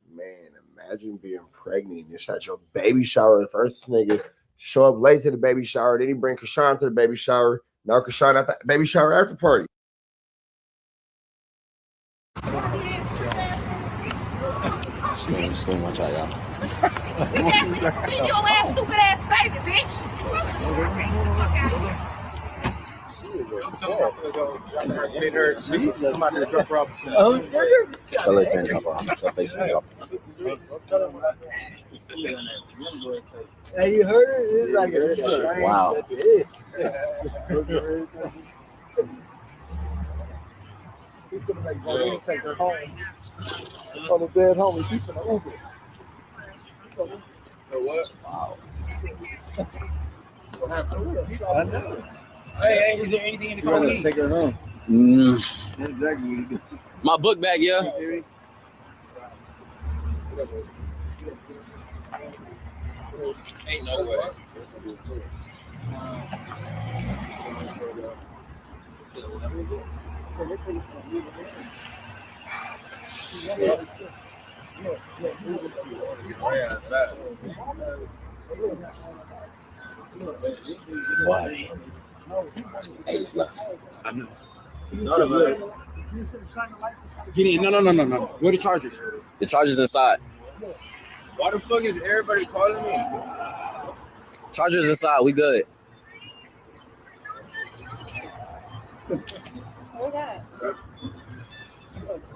Man, imagine being pregnant. It's at your baby shower. The first nigga show up late to the baby shower. Then he bring Kashawn to the baby shower. Now Kashawn at the baby shower after party. Just gonna watch out, y'all. Leave your ass stupid ass baby, bitch. Somebody to drop her off. Tell her fan drop her off. Tell Facebook drop her off. Hey, you heard it? It's like a Wow. He's gonna make money. Take her home. On the dead home, she's gonna Uber. What? Wow. What happened? I know. Hey, is there anything in the car? Take her home. Exactly. My book bag, yeah. Ain't no way. Why? Hey, it's left. I know. Get in. No. Where the chargers? The charger's inside. Why the fuck is everybody calling me? Charger's inside. We good.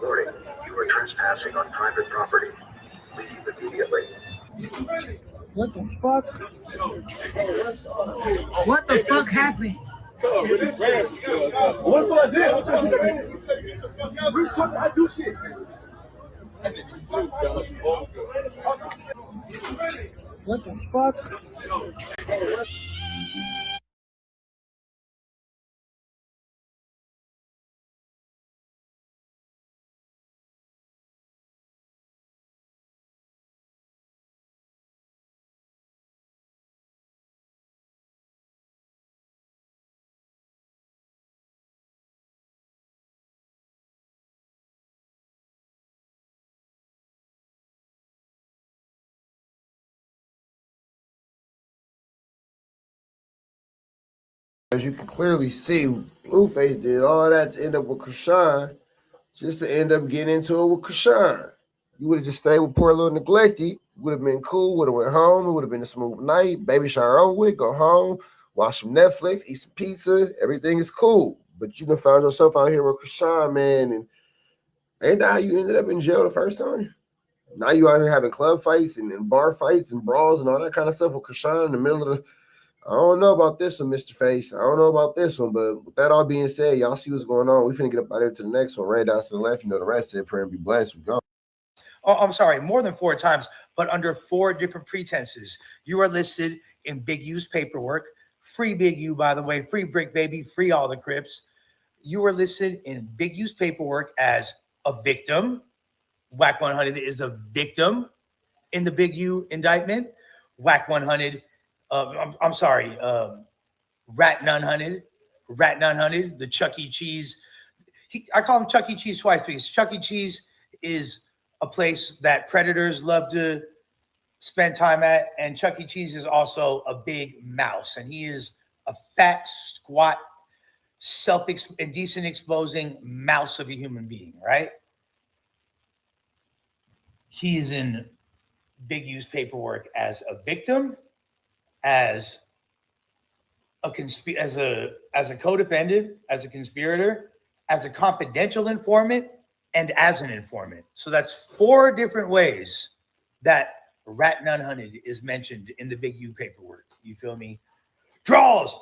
Warning, you are trespassing on private property. Leave immediately. What the fuck? What the fuck happened? What if I did? I do shit. What the fuck? As you can clearly see, Blueface did all that to end up with Krishan, just to end up getting into it with Krishan. You would have just stayed with poor little Neglected. Would have been cool. Would have went home. It would have been a smooth night. Baby shower over with. Go home. Watch some Netflix. Eat some pizza. Everything is cool. But you done found yourself out here with Krishan, man. And ain't that how you ended up in jail the first time? Now you out here having club fights and bar fights and brawls and all that kind of stuff with Krishan in the middle of the. I don't know about this one, Mr. Face. I don't know about this one, but with that all being said, y'all see what's going on. We finna get up out there to the next one. Red dots to the left. You know the rest of it. Pray and be blessed. We go. Oh, I'm sorry, more than 4 times, but under 4 different pretenses. You are listed in Big U's paperwork. Free Big U, by the way. Free Brick Baby. Free all the Crips. You are listed in Big U's paperwork as a victim. Wack 100 is a victim in the Big U indictment. Wack 100, I'm sorry, Rat 900, Rat 900, the Chuck E. Cheese. I call him Chuck E. Cheese twice because Chuck E. Cheese is a place that predators love to spend time at, and Chuck E. Cheese is also a big mouse, and he is a fat, squat, indecent exposing mouse of a human being, right? He is in Big U's paperwork as a victim, as a co-defendant, as a conspirator, as a confidential informant, and as an informant. So that's 4 different ways that Rat 900 is mentioned in the Big U paperwork. You feel me? Draws.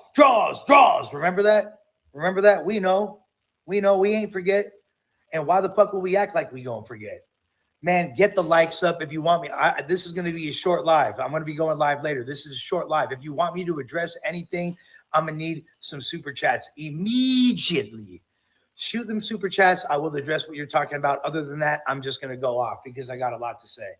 Remember that? Remember that? We know. We ain't forget. And why the fuck will we act like we gonna forget? Man, get the likes up if you want me. This is going to be a short live. I'm going to be going live later. This is a short live. If you want me to address anything, I'm going to need some super chats immediately. Shoot them super chats. I will address what you're talking about. Other than that, I'm just going to go off because I got a lot to say.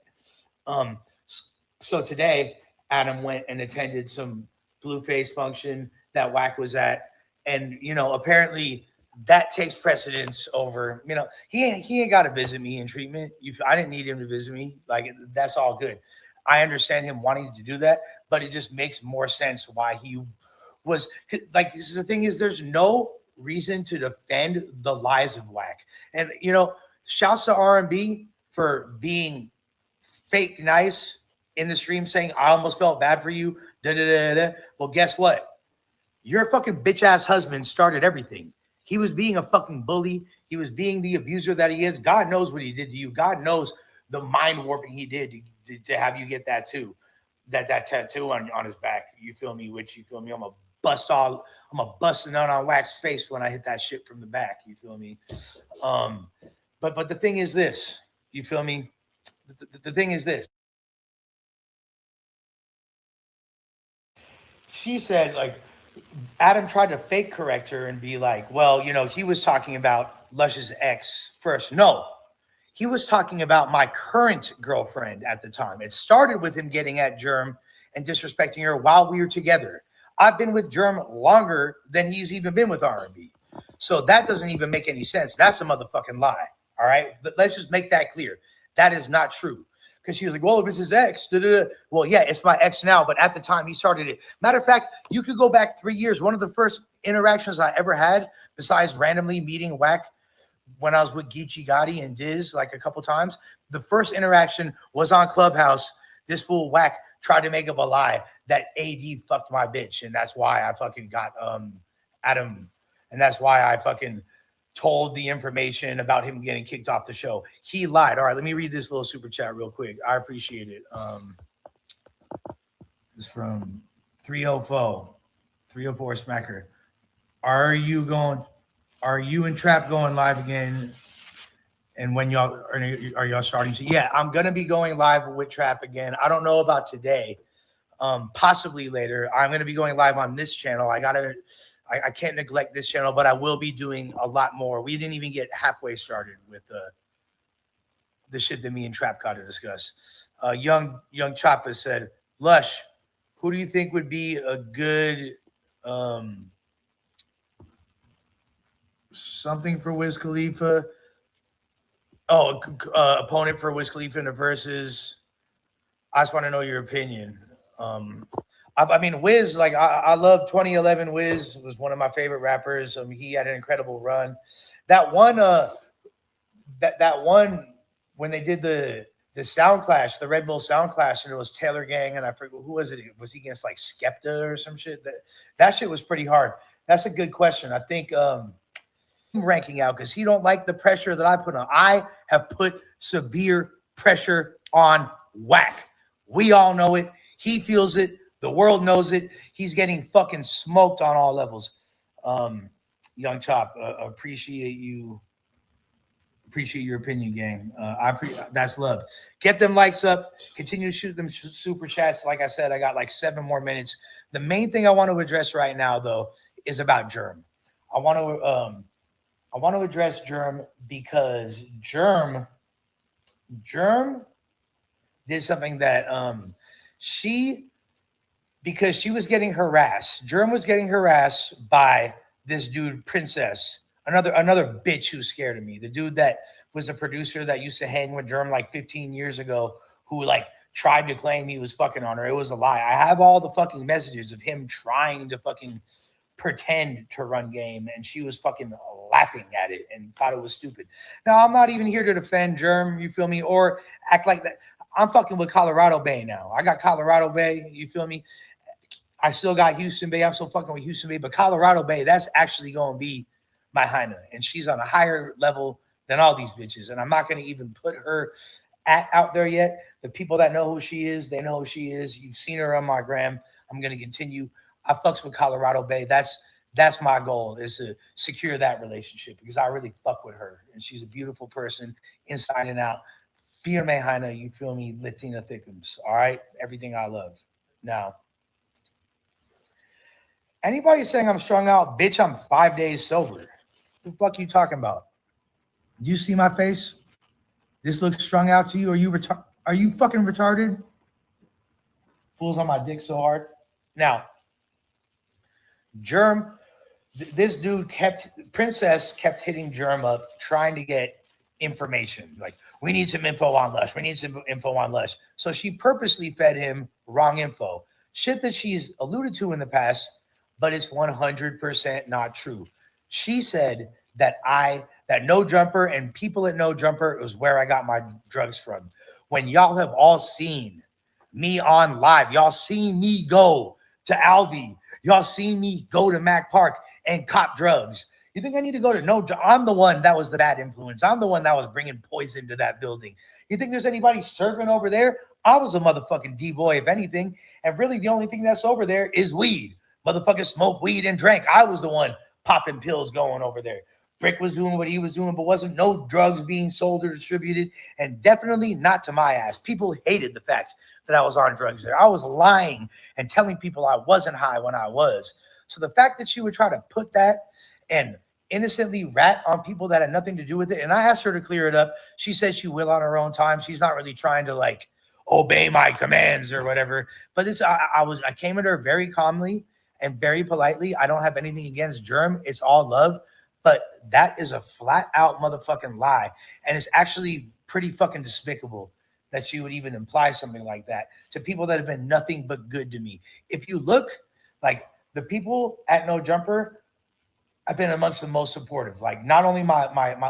So today, Adam went and attended some Blueface function that Wack was at. And, apparently that takes precedence over, he ain't got to visit me in treatment. I didn't need him to visit me. Like, that's all good. I understand him wanting to do that, but it just makes more sense why he was like, the thing is, there's no reason to defend the lies of Wack. And, shouts to R&B for being fake nice in the stream saying, I almost felt bad for you. Well, guess what? Your fucking bitch ass husband started everything. He was being a fucking bully. He was being the abuser that he is. God knows what he did to you. God knows the mind warping he did to have you get that tattoo on his back. You feel me? Which, you feel me? I'm a bust a nut on Wack's face when I hit that shit from the back. You feel me? But the thing is this. You feel me? The thing is this. She said, like, Adam tried to fake correct her and be like, well, he was talking about Lush's ex first. No, he was talking about my current girlfriend at the time. It started with him getting at Germ and disrespecting her while we were together. I've been with Germ longer than he's even been with R&B. So that doesn't even make any sense. That's a motherfucking lie. All right. But let's just make that clear. That is not true. Because she was like, well, if it's his ex, well, yeah, it's my ex now. But at the time he started it. Matter of fact, you could go back 3 years. One of the first interactions I ever had, besides randomly meeting Wack when I was with Geechee Gotti and Diz like a couple times, the first interaction was on Clubhouse. This fool Wack tried to make up a lie that AD fucked my bitch. And that's why I fucking got Adam. And that's why I fucking told the information about him getting kicked off the show. He lied. All right, let me read this little super chat real quick. I appreciate it. It's from 304 Smacker. Are you and Trap going live again? And when are y'all starting to? Yeah, I'm gonna be going live with Trap again. I don't know about today. Possibly later. I'm gonna be going live on this channel. I can't neglect this channel, but I will be doing a lot more. We didn't even get halfway started with the shit that me and Trap got to discuss. Young Choppa said, Lush, who do you think would be a good something for Wiz Khalifa? Oh, opponent for Wiz Khalifa in the versus. I just want to know your opinion. I mean, Wiz, like I love 2011. Wiz was one of my favorite rappers. He had an incredible run. That one, that one when they did the Sound Clash, the Red Bull Sound Clash, and it was Taylor Gang, and I forget who was it. Was he against like Skepta or some shit? That shit was pretty hard. That's a good question. I think ranking out because he don't like the pressure that I put on. I have put severe pressure on Wack. We all know it. He feels it. The world knows it. He's getting fucking smoked on all levels. Young Chop, appreciate you. Appreciate your opinion, gang. That's love. Get them likes up. Continue to shoot them super chats. Like I said, I got like 7 more minutes. The main thing I want to address right now, though, is about Germ. I want to address Germ because Germ did something that because she was getting harassed. Germ was getting harassed by this dude, Princess. Another bitch who's scared of me. The dude that was a producer that used to hang with Germ like 15 years ago, who like tried to claim he was fucking on her. It was a lie. I have all the fucking messages of him trying to fucking pretend to run game, and she was fucking laughing at it and thought it was stupid. Now, I'm not even here to defend Germ, you feel me, or act like that. I'm fucking with Colorado Bay now. I got Colorado Bay, you feel me? I still got Houston Bay. I'm still fucking with Houston Bay, but Colorado Bay, that's actually going to be my Hyena, and she's on a higher level than all these bitches, and I'm not going to even put her out there yet. The people that know who she is, they know who she is. You've seen her on my gram. I'm going to continue. I fucks with Colorado Bay. That's my goal, is to secure that relationship because I really fuck with her, and she's a beautiful person inside and out. Firme Hyena, you feel me? Latina Thickums, all right? Everything I love. Now, anybody saying I'm strung out, bitch, I'm 5 days sober. The fuck you talking about? Do you see my face? This looks strung out to you? Are you fucking retarded? Fools on my dick so hard. Now, Germ, this dude Princess kept hitting Germ up, trying to get information. Like, we need some info on Lush. We need some info on Lush. So she purposely fed him wrong info. Shit that she's alluded to in the past, but it's 100% not true. She said that No Jumper and people at No Jumper was where I got my drugs from. When y'all have all seen me on live, y'all seen me go to Alvy, y'all seen me go to Mac Park and cop drugs. You think I need to go to No Jumper? I'm the one that was the bad influence. I'm the one that was bringing poison to that building. You think there's anybody serving over there? I was a motherfucking D-boy, if anything. And really the only thing that's over there is weed. Motherfuckers smoke weed and drank. I was the one popping pills going over there. Brick was doing what he was doing, but wasn't no drugs being sold or distributed, and definitely not to my ass. People hated the fact that I was on drugs there. I was lying and telling people I wasn't high when I was. So the fact that she would try to put that and innocently rat on people that had nothing to do with it, and I asked her to clear it up. She said she will on her own time. She's not really trying to like obey my commands or whatever. But this, I came at her very calmly and very politely. I don't have anything against Germ. It's all love. But that is a flat out motherfucking lie. And it's actually pretty fucking despicable that she would even imply something like that to people that have been nothing but good to me. If you look, like the people at No Jumper, I've been amongst the most supportive. Like not only my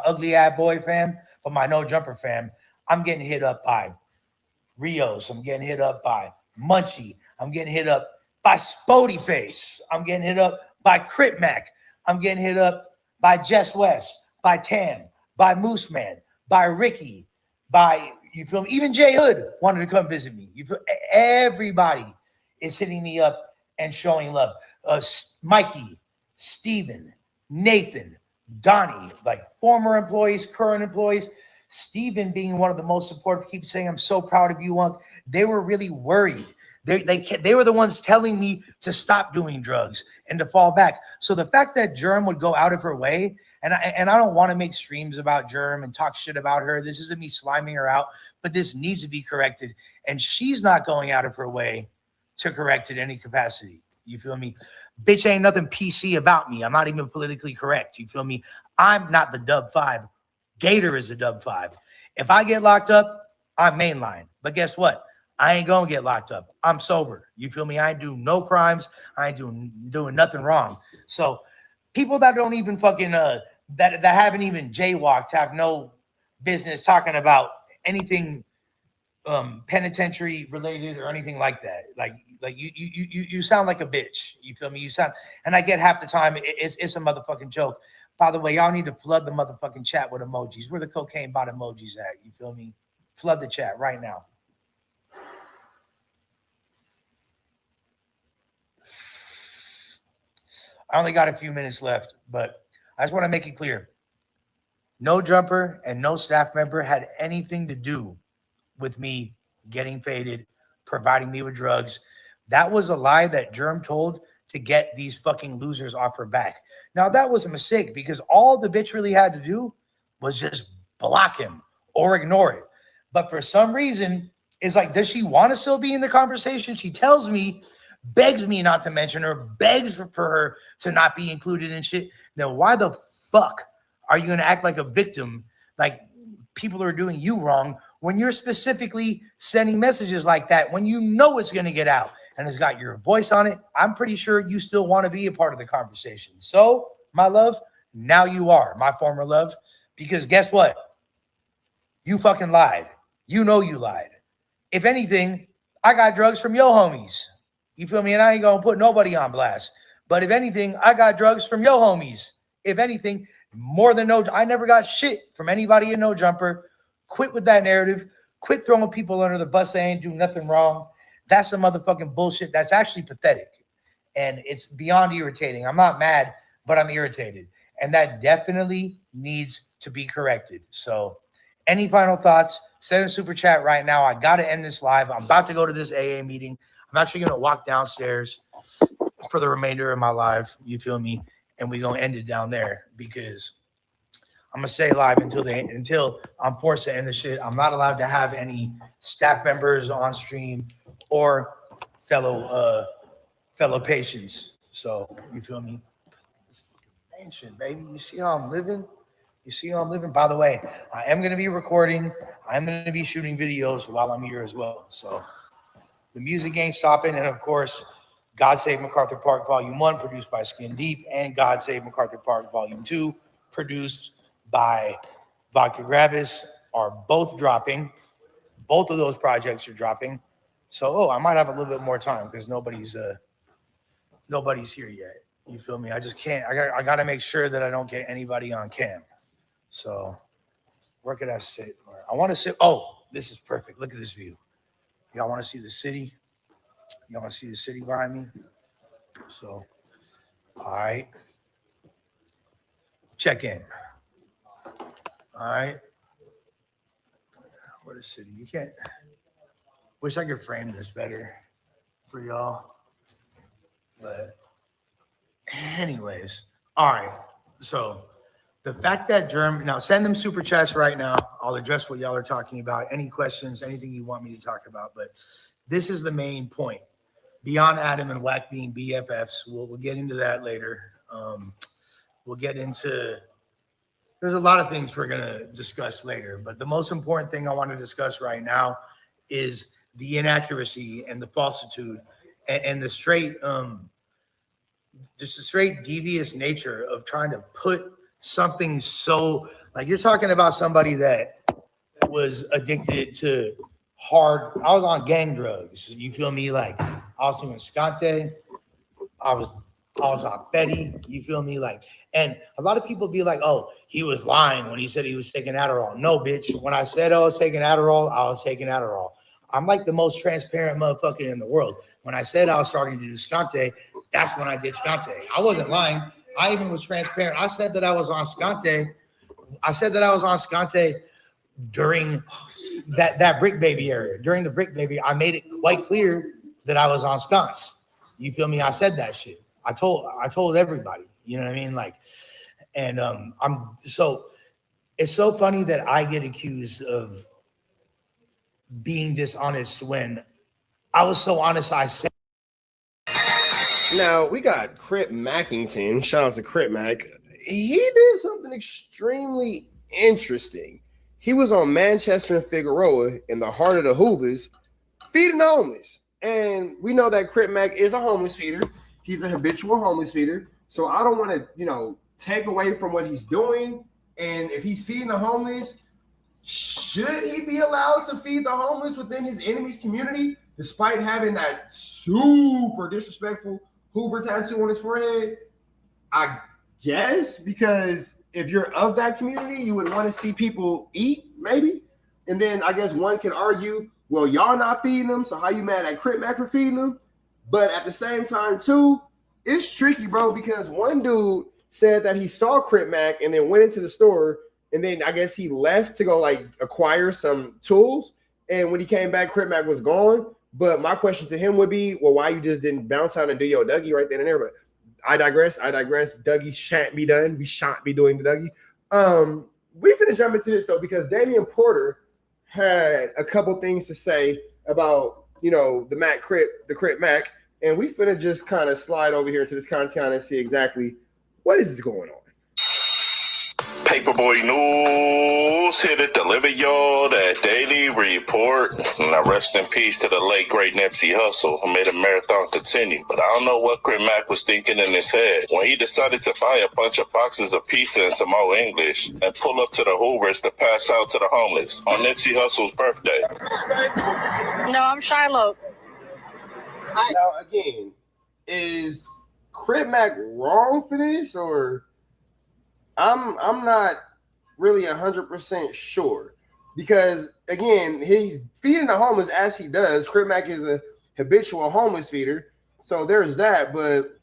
ugly ad boy fam, but my No Jumper fam. I'm getting hit up by Rios. I'm getting hit up by Munchie. I'm getting hit up by Spody Face. I'm getting hit up by Crip Mac. I'm getting hit up by Jess West, by Tam, by Moose Man, by Ricky, by, you feel me? Even Jay Hood wanted to come visit me. You feel, everybody is hitting me up and showing love. Mikey, Steven, Nathan, Donnie, like former employees, current employees. Steven being one of the most supportive, keep saying, I'm so proud of you, Unc. They were really worried. They were the ones telling me to stop doing drugs and to fall back. So the fact that Germ would go out of her way, and I don't want to make streams about Germ and talk shit about her. This isn't me sliming her out, but this needs to be corrected. And she's not going out of her way to correct it in any capacity. You feel me? Bitch, ain't nothing PC about me. I'm not even politically correct. You feel me? I'm not the Dub 5. Gator is the Dub 5. If I get locked up, I'm mainline. But guess what? I ain't gonna get locked up. I'm sober. You feel me? I ain't do no crimes. I ain't doing nothing wrong. So people that don't even fucking that haven't even jaywalked have no business talking about anything penitentiary related or anything like that. Like you sound like a bitch. You feel me? You sound, and I get half the time it's a motherfucking joke. By the way, y'all need to flood the motherfucking chat with emojis. Where the cocaine bot emojis at? You feel me? Flood the chat right now. I only got a few minutes left, but I just want to make it clear. No jumper and no staff member had anything to do with me getting faded, providing me with drugs. That was a lie that Germ told to get these fucking losers off her back. Now, that was a mistake because all the bitch really had to do was just block him or ignore it. But for some reason, it's like, does she want to still be in the conversation? She tells me, begs me not to mention her, begs for her to not be included in shit. Then why the fuck are you going to act like a victim, like people are doing you wrong, when you're specifically sending messages like that, when you know it's going to get out and it's got your voice on it? I'm pretty sure you still want to be a part of the conversation. So, my love, now you are, my former love, because guess what? You fucking lied. You know you lied. If anything, I got drugs from your homies. You feel me? And I ain't going to put nobody on blast. But if anything, I got drugs from your homies. If anything, more than no, I never got shit from anybody in No Jumper. Quit with that narrative. Quit throwing people under the bus. They ain't do nothing wrong. That's some motherfucking bullshit. That's actually pathetic. And it's beyond irritating. I'm not mad, but I'm irritated. And that definitely needs to be corrected. So any final thoughts? Send a super chat right now. I got to end this live. I'm about to go to this AA meeting. I'm actually going to walk downstairs for the remainder of my live. You feel me? And we're going to end it down there because I'm going to stay live until I'm forced to end the shit. I'm not allowed to have any staff members on stream or fellow patients. So, you feel me? This fucking mansion, baby. You see how I'm living? You see how I'm living? By the way, I am going to be recording. I'm going to be shooting videos while I'm here as well. So, the music ain't stopping. And, of course, God Save MacArthur Park Volume 1, produced by Skin Deep, and God Save MacArthur Park Volume 2, produced by Vodka Gravis, are both dropping. Both of those projects are dropping. So, I might have a little bit more time because nobody's here yet. You feel me? I just can't. I got to make sure that I don't get anybody on cam. So, where could I sit? I want to sit. Oh, this is perfect. Look at this view. Y'all want to see the city? Y'all want to see the city behind me? So, all right. Check in. All right. What a city. You can't. Wish I could frame this better for y'all. But anyways, all right. So the fact that now send them super chats right now. I'll address what y'all are talking about. Any questions, anything you want me to talk about. But this is the main point. Beyond Adam and Wack being BFFs, we'll get into that later. We'll get into, there's a lot of things we're going to discuss later. But the most important thing I want to discuss right now is the inaccuracy and the falsitude and the straight, just the straight devious nature of trying to put something so, like you're talking about somebody that was addicted to hard, I was on gang drugs. You feel me? Like I was doing Scante. I was on Fetty. You feel me? Like, and a lot of people be like, oh, he was lying when he said he was taking Adderall. No, bitch. When I said I was taking Adderall, I was taking Adderall. I'm like the most transparent motherfucker in the world. When I said I was starting to do Scante, that's when I did Scante. I wasn't lying. I even was transparent. I said that I was on Scante. During that Brick Baby era. During the Brick Baby, I made it quite clear that I was on sconce. You feel me? I said that shit. I told everybody. You know what I mean? Like, and it's so funny that I get accused of being dishonest when I was so honest. I said. Now we got Crip Mackington. Shout out to Crip Mac. He did something extremely interesting. He was on Manchester and Figueroa in the heart of the Hoovers, feeding the homeless. And we know that Crip Mac is a homeless feeder. He's a habitual homeless feeder. So I don't want to, take away from what he's doing. And if he's feeding the homeless, should he be allowed to feed the homeless within his enemy's community, despite having that super disrespectful Hoover tattoo on his forehead? I guess, because if you're of that community, you would want to see people eat, maybe. And then I guess one can argue, well, y'all not feeding them, so how you mad at Crip Mac for feeding them? But at the same time, too, it's tricky, bro, because one dude said that he saw Crip Mac and then went into the store, and then I guess he left to go acquire some tools. And when he came back, Crip Mac was gone. But my question to him would be, well, why you just didn't bounce out and do your Dougie right then and there? But I digress. Dougie shan't be done. We shan't be doing the Dougie. We finna jump into this though, because Damian Porter had a couple things to say about, the Crip Mac, and we finna just kind of slide over here to this content and see exactly what is going on. Paperboy News here to deliver y'all that daily report. Now rest in peace to the late great Nipsey Hussle, who made a marathon continue. But I don't know what Crip Mac was thinking in his head when he decided to buy a bunch of boxes of pizza and some old English and pull up to the Hoovers to pass out to the homeless on Nipsey Hussle's birthday. No, I'm Shiloh. Now again, is Crip Mac wrong for this, or I'm not really 100% sure, because again, he's feeding the homeless as he does. Crip Mac is a habitual homeless feeder, so there's that. But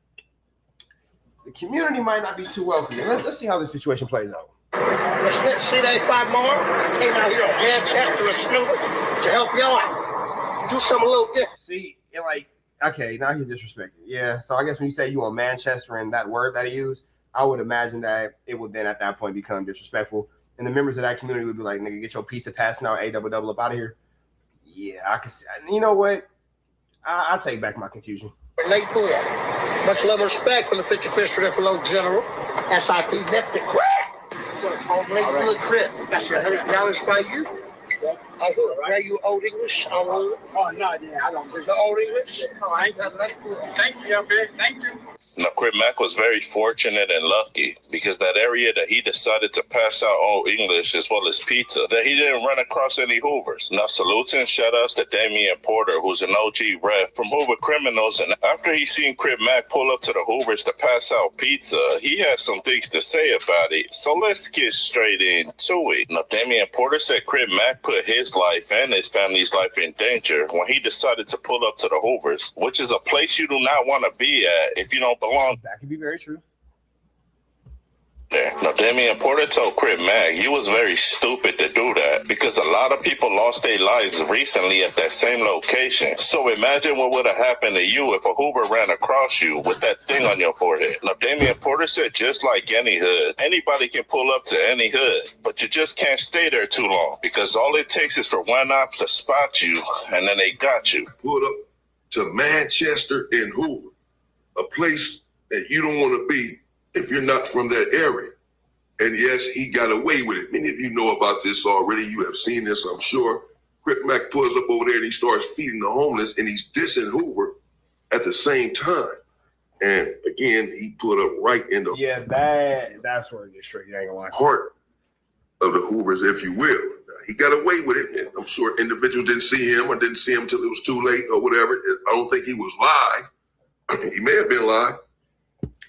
the community might not be too welcoming. Let's see how this situation plays out. Let's see that 5 more. I came out here on Manchester and Snoover to help y'all out. Do something a little different. See, and okay, now he's disrespecting. Yeah, so I guess when you say you on Manchester and that word that he used, I would imagine that it would then at that point become disrespectful. And the members of that community would be like, nigga, get your piece of passing out, A-double up out of here. Yeah, I can see. You know what? I'll take back my confusion. Nate Bull. Much love and respect from the 55th Street Inflow General. SIP left the crack. Good Crip. That's $100 by you. Are you Old English? Oh, no, yeah, I don't think the Old English. No, I ain't got nothing. Thank you, okay? Thank you. Now, Crip Mac was very fortunate and lucky because that area that he decided to pass out all English as well as pizza, that he didn't run across any Hoovers. Now, salutes and shout-outs to Damian Porter, who's an OG ref from Hoover Criminals, and after he seen Crip Mac pull up to the Hoovers to pass out pizza, he had some things to say about it. So let's get straight into it. Now, Damian Porter said Crip Mac put his life and his family's life in danger when he decided to pull up to the Hoovers, which is a place you do not want to be at if you don't belong. That could be very true. there. Now, Damian Porter told Crip Mac he was very stupid to do that because a lot of people lost their lives recently at that same location. So imagine what would have happened to you if a Hoover ran across you with that thing on your forehead. Now, Damian Porter said just like any hood, anybody can pull up to any hood, but you just can't stay there too long because all it takes is for one op to spot you and then they got you. Pulled up to Manchester and Hoover, a place that you don't want to be if you're not from that area. And yes, he got away with it. Many of you know about this already. You have seen this, I'm sure. Crip Mac pulls up over there and he starts feeding the homeless and he's dissing Hoover at the same time. And again, he put up right in the that's where it gets tricky. I ain't gonna lie. Heart of the Hoovers, if you will. He got away with it, and I'm sure individuals didn't see him or didn't see him until it was too late or whatever. I don't think he was live. He may have been live,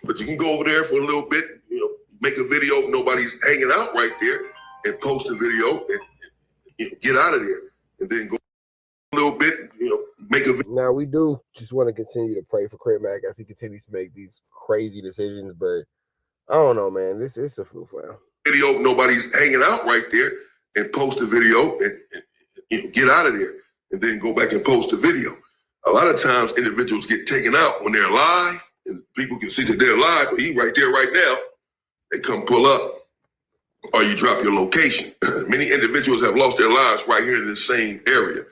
but you can go over there for a little bit, make a video if nobody's hanging out right there and post a video and get out of there, and then go a little bit, make a video. Now, we do just want to continue to pray for Crip Mac as he continues to make these crazy decisions, but I don't know, man. This is a flu-flam. Video if nobody's hanging out right there and post a video and get out of there, and then go back and post a video. A lot of times individuals get taken out when they're live and people can see that they're live, but he right there right now, they come pull up or you drop your location. Many individuals have lost their lives right here in this same area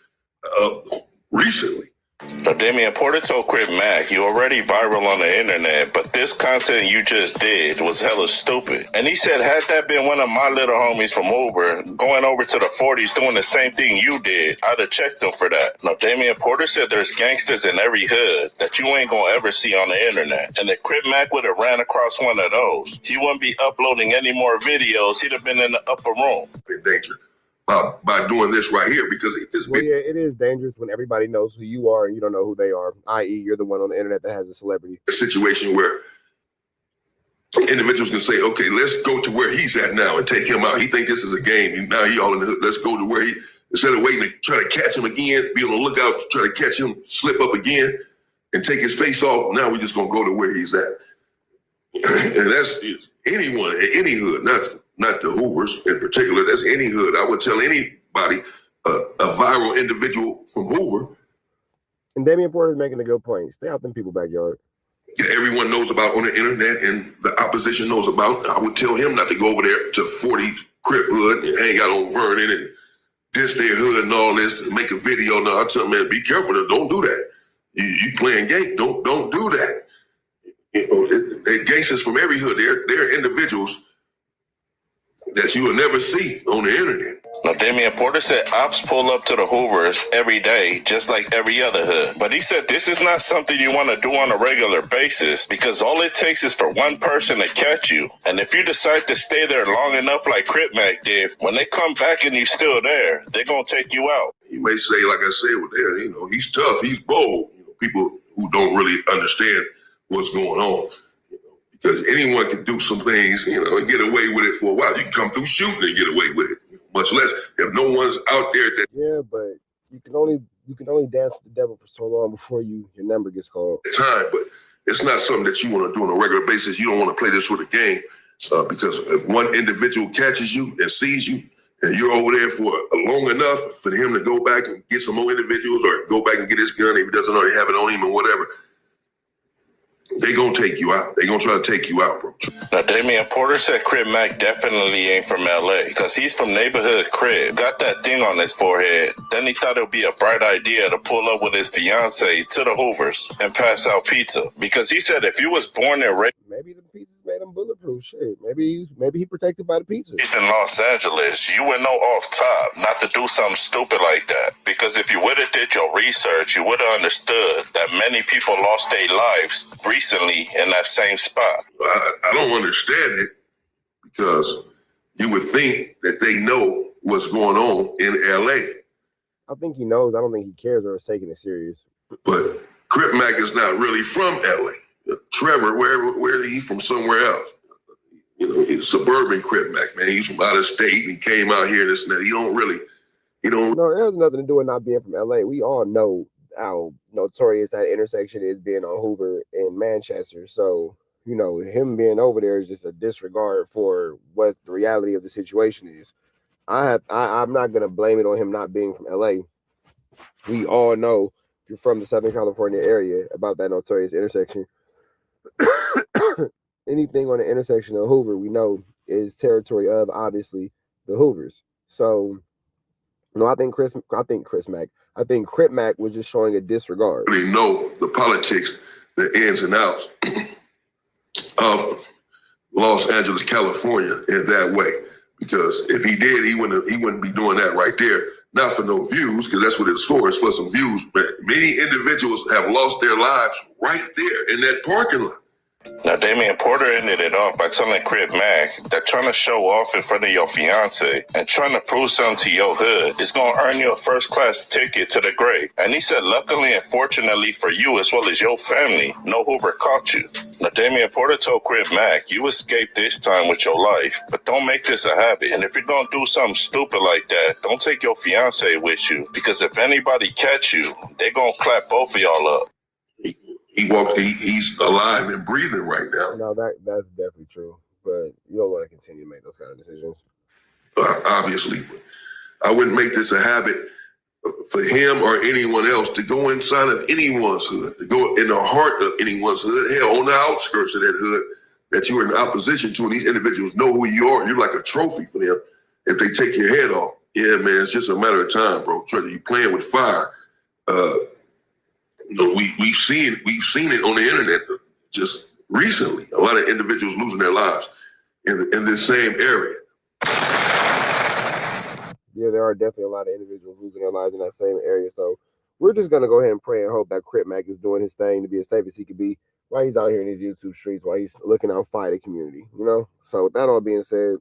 recently. Now, Damian Porter told Crip Mac, you already viral on the internet, but this content you just did was hella stupid. And he said, had that been one of my little homies from Uber, going over to the 40s doing the same thing you did, I'd have checked them for that. Now, Damian Porter said there's gangsters in every hood that you ain't gonna ever see on the internet. And if Crip Mac would have ran across one of those, he wouldn't be uploading any more videos. He'd have been in the upper room. In danger by doing this right here, because it's Well, yeah, it is dangerous when everybody knows who you are and you don't know who they are, i.e. you're the one on the internet that has a celebrity. a situation where individuals can say, okay, let's go to where he's at now and take him out. He think this is a game. Now he all in the hood. Let's go to where he, instead of waiting to try to catch him again, be on the lookout to try to catch him slip up again and take his face off. Now we're just going to go to where he's at. And that's anyone, any hood, not the Hoovers in particular. That's any hood. I would tell anybody, a viral individual from Hoover. And Damian Porter is making a good point. Stay out them people's backyard. Everyone knows about on the internet and the opposition knows about. I would tell him not to go over there to 40 Crip hood and hang out on Vernon and diss their hood and all this and make a video. No, I tell him, man, be careful. Don't do that. You playing gay. Don't do that. You know, they're gangsters from every hood. They're individuals that you will never see on the internet. Now, Damian Porter said ops pull up to the Hoovers every day, just like every other hood. But he said this is not something you want to do on a regular basis because all it takes is for one person to catch you. And if you decide to stay there long enough like Crip Mac did, when they come back and you're still there, they're going to take you out. You may say, like I said, well, you know, he's tough, he's bold. You know, people who don't really understand what's going on. Because anyone can do some things, you know, and get away with it for a while. You can come through shooting and get away with it. Much less if no one's out there that. Yeah, but you can only dance with the devil for so long before your number gets called. Time, but it's not something that you want to do on a regular basis. You don't want to play this sort of game because if one individual catches you and sees you and you're over there for long enough for him to go back and get some more individuals or go back and get his gun if he doesn't already have it on him or whatever, they gonna take you out. They gonna try to take you out, bro. Now, Damian Porter said Crip Mac definitely ain't from LA because he's from neighborhood Crip. Got that thing on his forehead. Then he thought it would be a bright idea to pull up with his fiance to the Hoovers and pass out pizza because he said if you was born and raised, maybe the pizzas made him bulletproof. Shit, maybe he protected by the pizza. in Los Angeles, you would know off top not to do something stupid like that. Because if you would have did your research, you would have understood that many people lost their lives recently in that same spot. I don't understand it because you would think that they know what's going on in LA. I think he knows. I don't think he cares or is taking it serious. But Crip Mac is not really from LA. Trevor, where is he from? Somewhere else. You know, he's suburban Crip Mac, man. He's from out of state and he came out here this and that. He don't. No, it has nothing to do with not being from LA. We all know how notorious that intersection is being on Hoover in Manchester. So, you know, him being over there is just a disregard for what the reality of the situation is. I'm not gonna blame it on him not being from LA. We all know if you're from the Southern California area about that notorious intersection. Anything on the intersection of Hoover, we know is territory of obviously the Hoovers. So, no, I think Crip Mac was just showing a disregard. Really know the politics, the ins and outs of Los Angeles, California in that way. Because if he did, he wouldn't be doing that right there. Not for no views, because that's what it's for. It's for some views. But many individuals have lost their lives right there in that parking lot. Now, Damian Porter ended it off by telling Crip Mac that trying to show off in front of your fiance and trying to prove something to your hood is going to earn you a first-class ticket to the grave. And he said, luckily and fortunately for you as well as your family, no Hoover caught you. Now, Damian Porter told Crip Mac, you escaped this time with your life, but don't make this a habit. And if you're going to do something stupid like that, don't take your fiance with you, because if anybody catch you, they're going to clap both of y'all up. He's alive and breathing right now. No, that's definitely true. But you don't want to continue to make those kind of decisions. Obviously, but I wouldn't make this a habit for him or anyone else to go inside of anyone's hood, to go in the heart of anyone's hood, hell, on the outskirts of that hood that you're in opposition to, and these individuals know who you are, and you're like a trophy for them if they take your head off. Yeah, man, it's just a matter of time, bro. You're playing with fire. You know, we've seen it on the internet just recently. A lot of individuals losing their lives in this same area. Yeah, there are definitely a lot of individuals losing their lives in that same area. So we're just gonna go ahead and pray and hope that Crip Mac is doing his thing to be as safe as he could be while he's out here in these YouTube streets, while he's looking out for the community, you know? So with that all being said,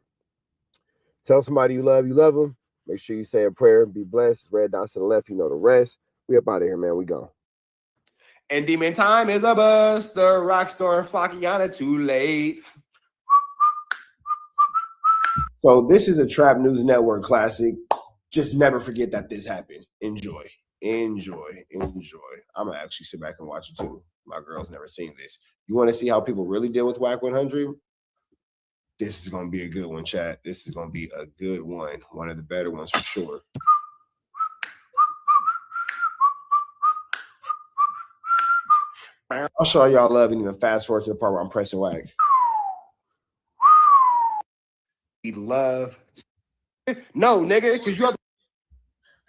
tell somebody you love them. Make sure you say a prayer, be blessed. Red dots to the left, you know the rest. We up out of here, man. We gone. And Demon Time is a buster, Rockstar and Fakiana too late. So this is a Trap News Network classic. Just never forget that this happened. Enjoy. I'm gonna actually sit back and watch it too. My girl's never seen this. You want to see how people really deal with Wack 100? This is gonna be a good one, chat. This is gonna be a good one. One of the better ones for sure. I'll show y'all love and even fast forward to the part where I'm pressing Wack. Love. No, nigga, because you have.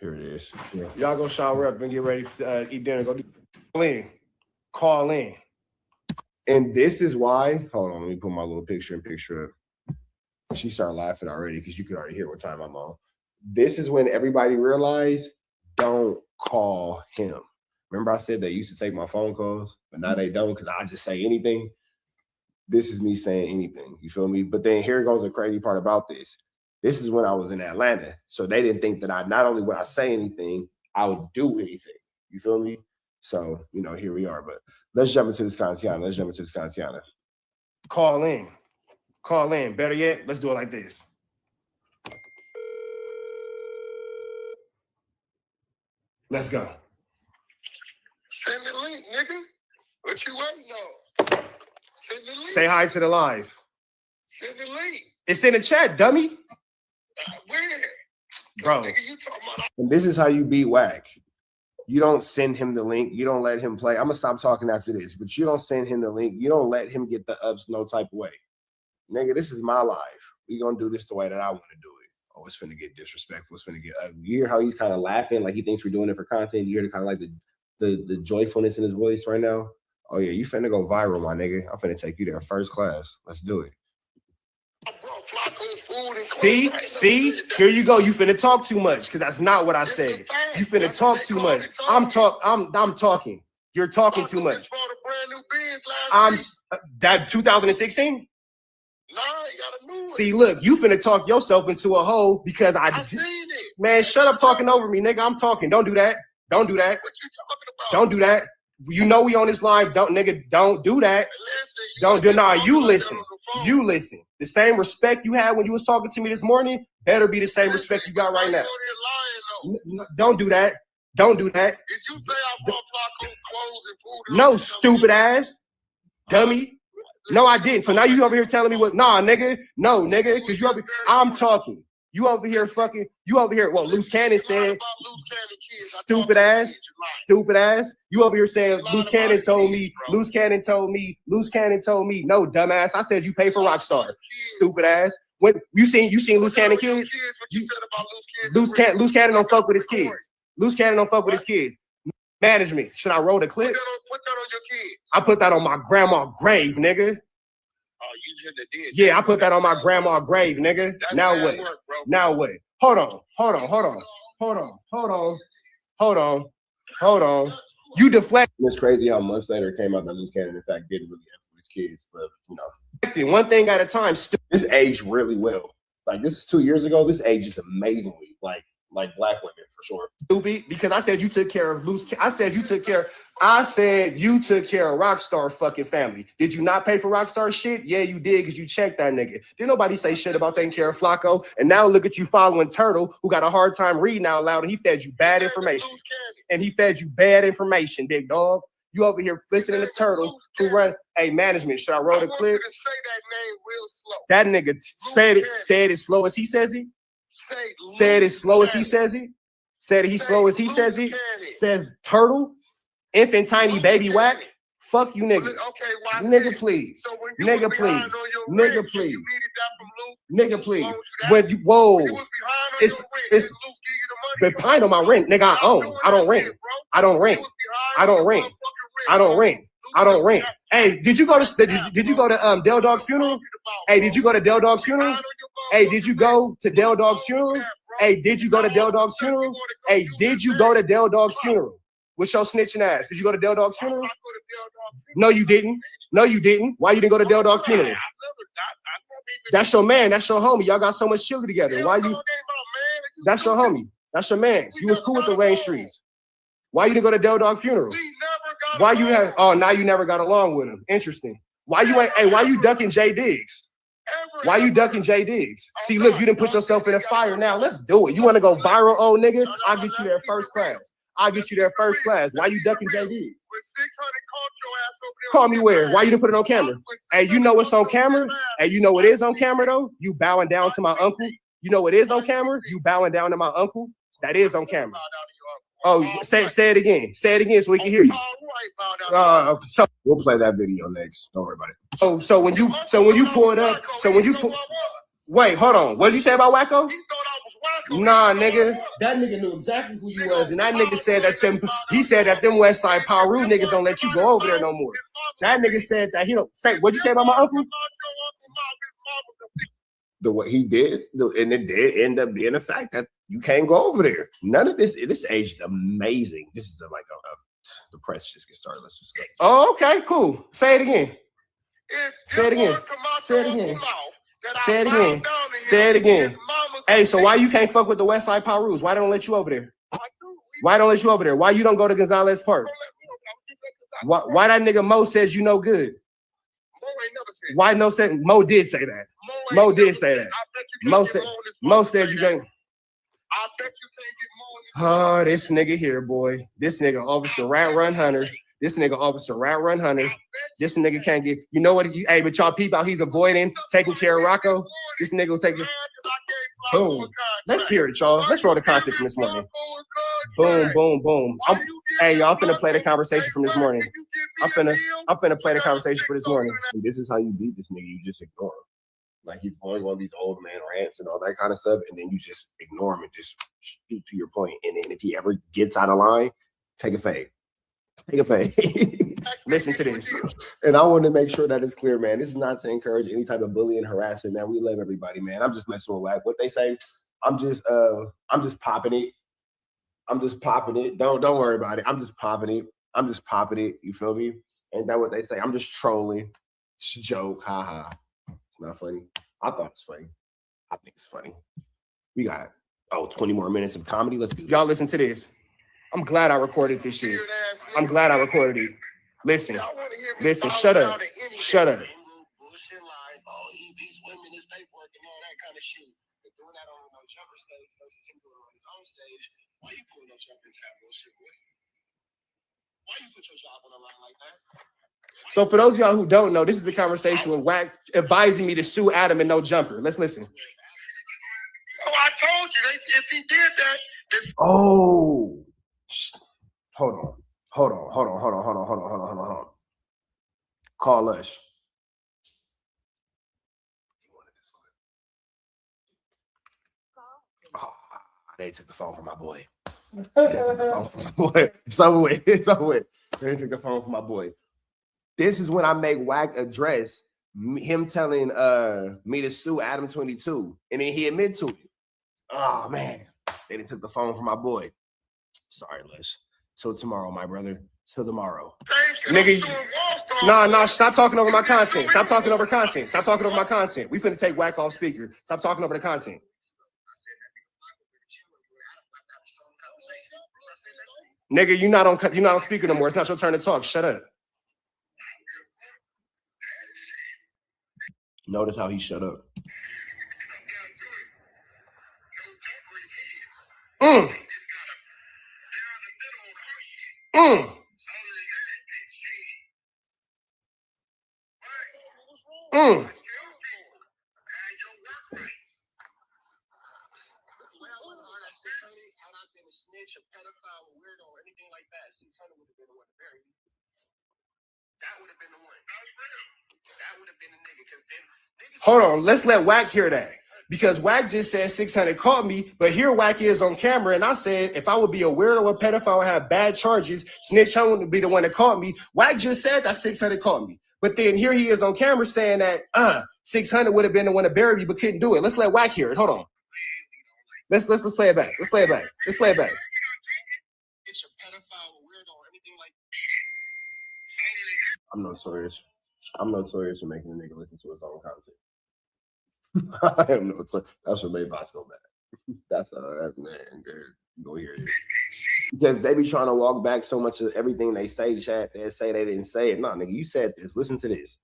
Here it is. Yeah. Y'all go shower up and get ready to eat dinner. Go call in. And this is why. Hold on, let me put my little picture up. She started laughing already because you could already hear what time I'm on. This is when everybody realized, don't call him. Remember I said they used to take my phone calls, but now they don't because I just say anything. This is me saying anything. You feel me? But then here goes the crazy part about this. This is when I was in Atlanta. So they didn't think that I not only would I say anything, I would do anything. You feel me? So, you know, here we are. But let's jump into this Kantiana. Call in. Better yet, let's do it like this. Let's go. Send the link, nigga. What you waiting on? Send the link. Say hi to the live. Send the link. It's in the chat, dummy. Where? Bro. Nigga, you talking about? And this is how you beat Wack. You don't send him the link. You don't let him play. I'm going to stop talking after this, but you don't send him the link. You don't let him get the ups no type of way. Nigga, this is my life. We going to do this the way that I want to do it. Oh, it's finna get disrespectful. It's finna get ugly. You hear how he's kind of laughing like he thinks we're doing it for content? You hear kind of like the joyfulness in his voice right now? Oh, yeah, you finna go viral, my nigga. I'm finna take you there first class. Let's do it. See? Here you go. You finna talk too much because that's not what I said. You finna talk too much. I'm talking. You're talking too much. That 2016? Nah, you gotta move. See, look, you finna talk yourself into a hole because I seen it. Man, shut up talking over me, nigga. I'm talking. Don't do that. What you talking about? Don't do that. You know we on this live. Don't do that. You listen. The same respect you had when you was talking to me this morning better be the same respect you got right now. Don't do that. Did you say I bought Flacco clothes and food? No, stupid ass. Dummy. No, I didn't. So now you over here telling me what? Nah, nigga. No, nigga. Because I'm talking. You over here. Well, Loose Cannon said. Stupid ass. You over here saying Loose Cannon told me. No, dumbass. I said you pay for Rockstar. Stupid ass. When you seen Loose Cannon kids? Loose Cannon don't fuck with his kids. Management. Should I roll the clip? Put that on your kids. I put that on my grandma's grave, nigga. Oh, you just did. Yeah, I put that on my grandma's grave, nigga. Now what? Now what? Hold on. You deflect. It's crazy how months later it came out that Loose Cannon in fact didn't really have for his kids, but you know, one thing at a time. This aged really well. Like this is 2 years ago. This ages amazingly. Like black women for sure. Stupid, because I said you took care of I said you took care of Rockstar fucking family. Did you not pay for Rockstar shit? Yeah, you did because you checked that nigga. Didn't nobody say shit about taking care of Flacco. And now look at you following Turtle, who got a hard time reading out loud, and he fed you bad information. Big dog. You over here listening to Turtle who run management. Should I roll the clip? That nigga said it slow as he says it. Said it slow as he says it. Said he's slow as he says it. Says Turtle, infant tiny baby Wack. Fuck you niggas. Nigga please. When you it's behind on my rent, nigga. I don't rent. I don't rent. I don't rent. I don't rent. Hey, did you go to Del Dog's funeral? Hey, did you go to Del Dog's funeral? Hey, did you go to Del Dog's funeral? Hey, did you go to Del Dog's funeral? Hey, did you go to Del Dog's funeral? With your snitching ass. Did you go to Del Dog's funeral? No, you didn't. No, you didn't. Why you didn't go to Del Dog's funeral? That's your man. That's your homie. Y'all got so much sugar together. Why you? That's your homie. That's your man. You was cool with the Wayne Streets. Why you didn't go to Del Dog funeral? Why you have? Oh, now you never got along with him. Interesting. Why you ain't? Hey, why you ducking Jay Diggs? Why you ducking Jay Diggs? See, look, you didn't put yourself in a fire. Now let's do it. You want to go viral, old nigga? I'll get you there first class. I'll get you there first class. Why you ducking Jay Diggs? Call me where? Why you didn't put it on camera? Hey, you know what's on camera? Hey, you know what is on camera though? You bowing down to my uncle. You know what is on camera? You bowing down to my uncle. That is on camera. Oh, say it again. Say it again so we can hear you. So We'll play that video next. Don't worry about it. so when you pull it up, wait, hold on. What did you say about Wacko? Nah, nigga. That nigga knew exactly who you was, and that nigga said that them West Side Paru niggas don't let you go over there no more. That nigga said that he don't say. What'd you say about my uncle? The what he did, and it did end up being a fact that you can't go over there. None of this aged amazing. This is like the press just get started. Let's just go. Oh, okay, cool. Say it again. Say it again. Say it again. Say it again. Say it again. Hey, so why you can't fuck with the West Side Parus? Why don't let you over there? Why don't let you over there? Why you don't go to Gonzalez Park? Why that nigga Mo says you no good? Why no said Mo did say that? Mo did say that. Mo said you can't. Oh, this nigga here, boy. This nigga Officer Rat Run Hunter. This nigga Officer Rat Run Hunter. This nigga can't get. You know what? Hey, but y'all peep out. He's avoiding taking care of Rocco. This nigga will take it. Boom. Let's hear it, y'all. Let's roll the content from this morning. Boom, boom, boom. Hey, y'all, I'm finna play the conversation from this morning. I'm finna play the conversation for this morning. And this is how you beat this nigga. You just ignore him. Like he's going on these old man rants and all that kind of stuff, and then you just ignore him and just shoot to your point. And then if he ever gets out of line, take a fade. Take a fade. Listen to this. And I want to make sure that it's clear, man. This is not to encourage any type of bullying, harassment, man. We love everybody, man. I'm just messing with Wack. What they say, I'm just popping it. I'm just popping it. Don't worry about it. I'm just popping it. I'm just popping it. You feel me? Ain't that what they say? I'm just trolling. It's a joke. Haha. It's not funny. I thought it's funny. I think it's funny. We got 20 more minutes of comedy. Let's do this. Y'all listen to this. I'm glad I recorded this shit. I'm glad I recorded it. Listen. Shut up. Shut up. Why you pulling no jump into that bullshit, boy? Why you put your job on the line like that? So for those of y'all who don't know, this is the conversation with Wack advising me to sue Adam and no jumper. Let's listen. Oh, I told you, if he did that, Oh, hold on. Call us. Oh, they took the phone from my boy. It's over with. It's over with. They took the phone from my boy. This is when I make Wack address him telling me to sue Adam 22, and then he admit to it. Oh man, they took the phone from my boy. Sorry, Lush. Till tomorrow, my brother. Till tomorrow. Nigga, nah, stop talking over my content. Stop talking over content. Stop talking over my content. We finna take Wack off speaker. Stop talking over the content. Nigga, you're not on speaker no more. It's not your turn to talk. Shut up. Notice how he shut up. snitch, a pedophile, a weirdo, or anything like that, 600 would have been the one to bury me. That would have been the one. Hold on, let's let Wack hear that. Because Wack just said 600 caught me, but here Wack is on camera, and I said if I would be a weirdo or pedophile and have bad charges, Snitch Hunt would be the one that caught me. Wack just said that 600 caught me. But then here he is on camera saying that 600 would have been the one to bury me, but couldn't do it. Let's let Wack hear it. Hold on. Let's play it back. Let's play it back. Let's play it back. I'm notorious. I'm notorious for making a nigga listen to his own content. I am notorious. That's what made Bosco mad. That's man. Go hear it. Because they be trying to walk back so much of everything they say, chat. They say they didn't say it. Nah, nigga, you said this. Listen to this.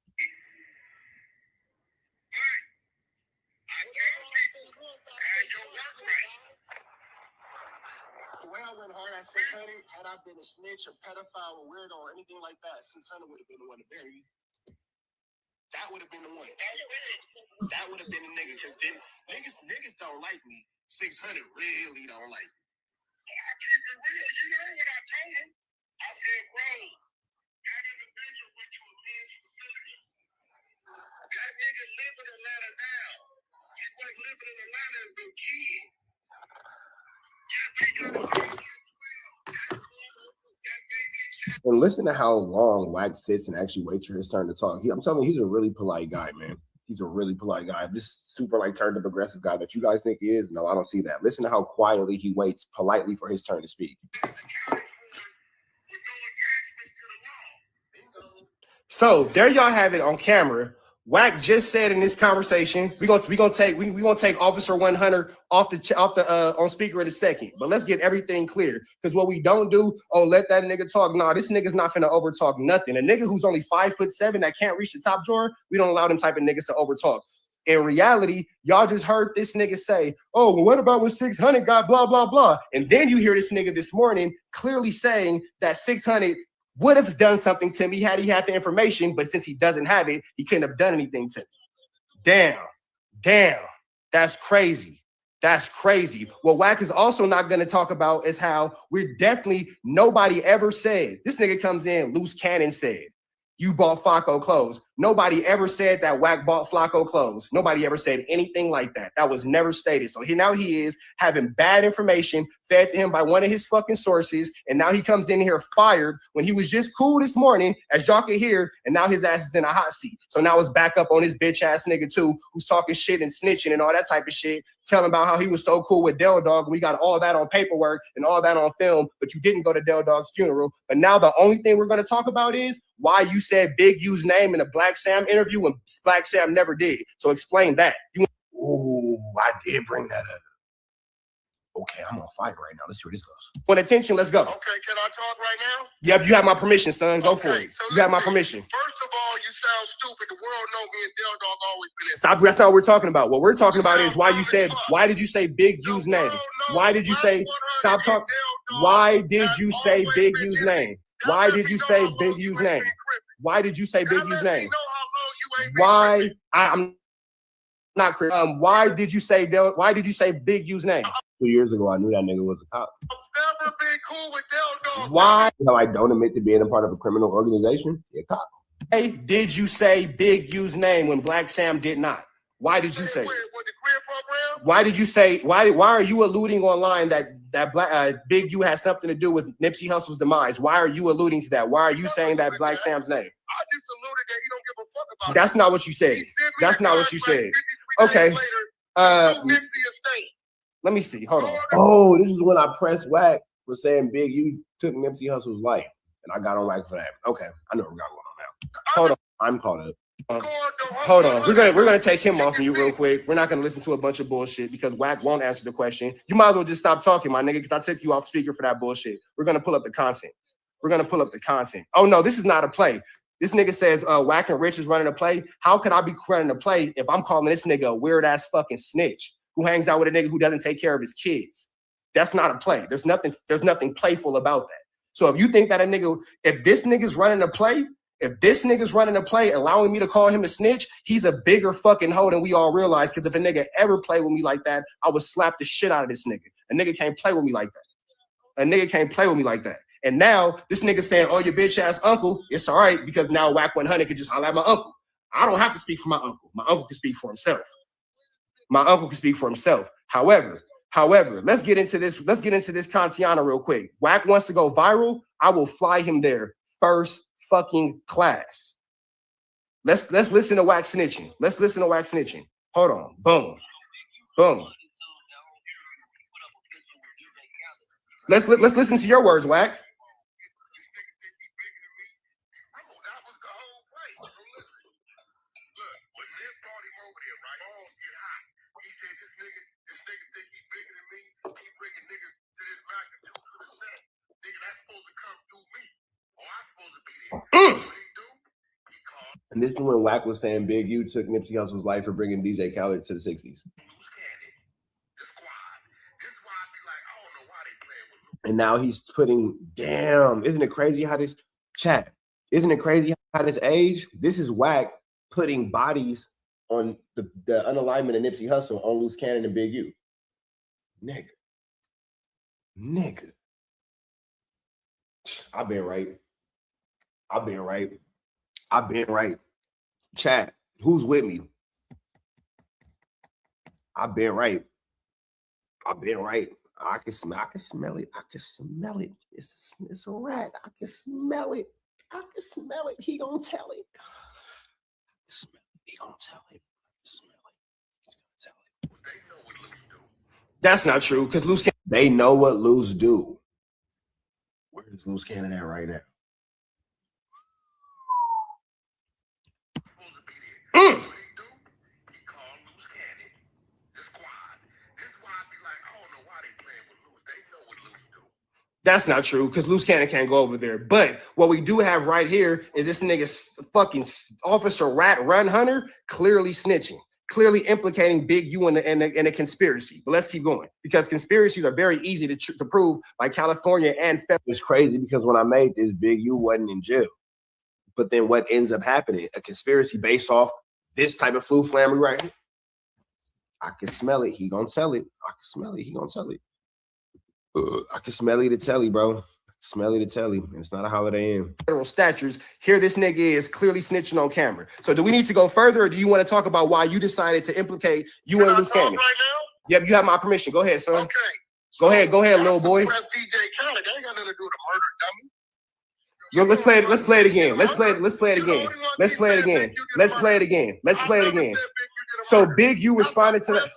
The way I went hard at 600, had I been a snitch, a pedophile, a weirdo, or anything like that, 600 would have been the one to bury me. That would have been the one. That would have been the nigga. Because then niggas don't like me. 600 really don't like me. I keep it real. You know what I told him? I said, bro, that individual went to a men's facility. That nigga live in Atlanta now. He wasn't living in Atlanta as a kid. And listen to how long Wack sits and actually waits for his turn to talk. I'm telling you, he's a really polite guy, man. He's a really polite guy. This super like turned up aggressive guy that you guys think he is. No, I don't see that. Listen to how quietly he waits politely for his turn to speak. So there y'all have it on camera. Wack just said in this conversation, we're gonna take Officer 100 off the on speaker in a second. But let's get everything clear, because what we don't do, let that nigga talk. Nah, this nigga's not finna overtalk nothing. A nigga who's only 5'7" that can't reach the top drawer, we don't allow them type of niggas to overtalk. In reality, y'all just heard this nigga say, oh, well, what about when 600 got blah blah blah? And then you hear this nigga this morning clearly saying that 600 would have done something to me had he had the information, but since he doesn't have it, he couldn't have done anything to me. Damn, that's crazy. That's crazy. What Wack is also not going to talk about is how nobody ever said, this nigga comes in, loose cannon said, you bought Flacco clothes. Nobody ever said that Wack bought Flacco clothes. Nobody ever said anything like that. That was never stated. So now he is having bad information fed to him by one of his fucking sources, and now he comes in here fired when he was just cool this morning, as y'all can hear, and now his ass is in a hot seat. So now it's back up on his bitch ass nigga too, who's talking shit and snitching and all that type of shit, telling about how he was so cool with Del Dog. We got all that on paperwork and all that on film, but you didn't go to Del Dog's funeral. But now the only thing we're going to talk about is why you said Big U's name in a Black Sam interview when Black Sam never did. So explain that. Ooh, I did bring that up. Okay, I'm on fire right now. Let's see where this goes. Want attention? Let's go. Okay, can I talk right now? Yep, you have my permission, son. Go for it. So You have my permission. First of all, you sound stupid. The world know me and Del Dog always been in. Stop. That's not what we're talking about. What we're talking about is why did you say Big U's name? Why did you say stop talking? Why did you say Big U's name? Why did you say Big U's name? Why did you say Big U's name? Why? I'm not clear. Why did you say Big U's name? 2 years ago, I knew that nigga was a cop. I've never been cool with Del Dog. Why? No, I don't admit to being a part of a criminal organization. You're a cop. Hey, did you say Big U's name when Black Sam did not? Why did you say? What, the career program? Why did you say? Why are you alluding online that Big U has something to do with Nipsey Hussle's demise? Why are you alluding to that? Why are you saying that Black Sam's name? I just alluded that he don't give a fuck about. That's not what you said. That's not what you said. Okay. Let me see. Hold on. Oh, this is when I pressed Wack for saying Big U took Nipsey Hussle's life, and I got on Wack for that. Okay, I know what we got going on now. Hold on, I'm caught up. Hold on, we're gonna take him off of you real quick. We're not gonna listen to a bunch of bullshit because Wack won't answer the question. You might as well just stop talking, my nigga, because I took you off speaker for that bullshit. We're gonna pull up the content. Oh no, this is not a play. This nigga says Wack and Rich is running a play. How could I be running a play if I'm calling this nigga a weird ass fucking snitch who hangs out with a nigga who doesn't take care of his kids? That's not a play. There's nothing playful about that. So if you think that if this nigga's running a play, allowing me to call him a snitch, he's a bigger fucking hoe than we all realize. Because if a nigga ever played with me like that, I would slap the shit out of this nigga. A nigga can't play with me like that. And now this nigga saying, oh, your bitch ass uncle, it's all right because now Wack 100 could just holler at my uncle. I don't have to speak for my uncle. My uncle can speak for himself. My uncle can speak for himself. However, let's get into this. Let's get into this Kantiana real quick. Wack wants to go viral. I will fly him there first fucking class. Let's listen to Wack snitching. Let's listen to Wack snitching. Hold on. Boom. Boom. Let's listen to your words, Wack. And this is when Wack was saying Big U took Nipsey Hussle's life for bringing DJ Khaled to the 60s. And now he's putting, damn, isn't it crazy how this chat? Isn't it crazy how this age? This is Wack putting bodies on the unalignment of Nipsey Hussle on Loose Cannon and Big U. Nigga. I've been right. Chat, who's with me? I've been right. I can smell it. It's a rat. I can smell it. He gonna tell it. That's not true, because Loose Cannon, they know what Loose do. Where is Loose Cannon at right now? That's not true, because Loose Cannon can't go over there. But what we do have right here is this nigga fucking Officer Rat Run Hunter clearly snitching, clearly implicating Big U in a conspiracy. But let's keep going, because conspiracies are very easy to prove by California and federal. It's crazy because when I made this, Big U wasn't in jail. But then what ends up happening? A conspiracy based off this type of flu flammery right here. I can smell it. He gonna tell it. I can smell it. He gonna tell it. I can smell it to tell you, bro. Smelly to tell you. It's not a Holiday Inn. Federal statutes. Here this nigga is clearly snitching on camera. So do we need to go further, or do you want to talk about why you decided to implicate you and Loose Cannon? Right now? Yep, you have my permission. Go ahead, son. Okay. Go ahead, little boy. Press DJ Khaled. They ain't got nothing to do with a murder, dummy. Yo, let's play it again. Let's play it again. So Big U responded to that.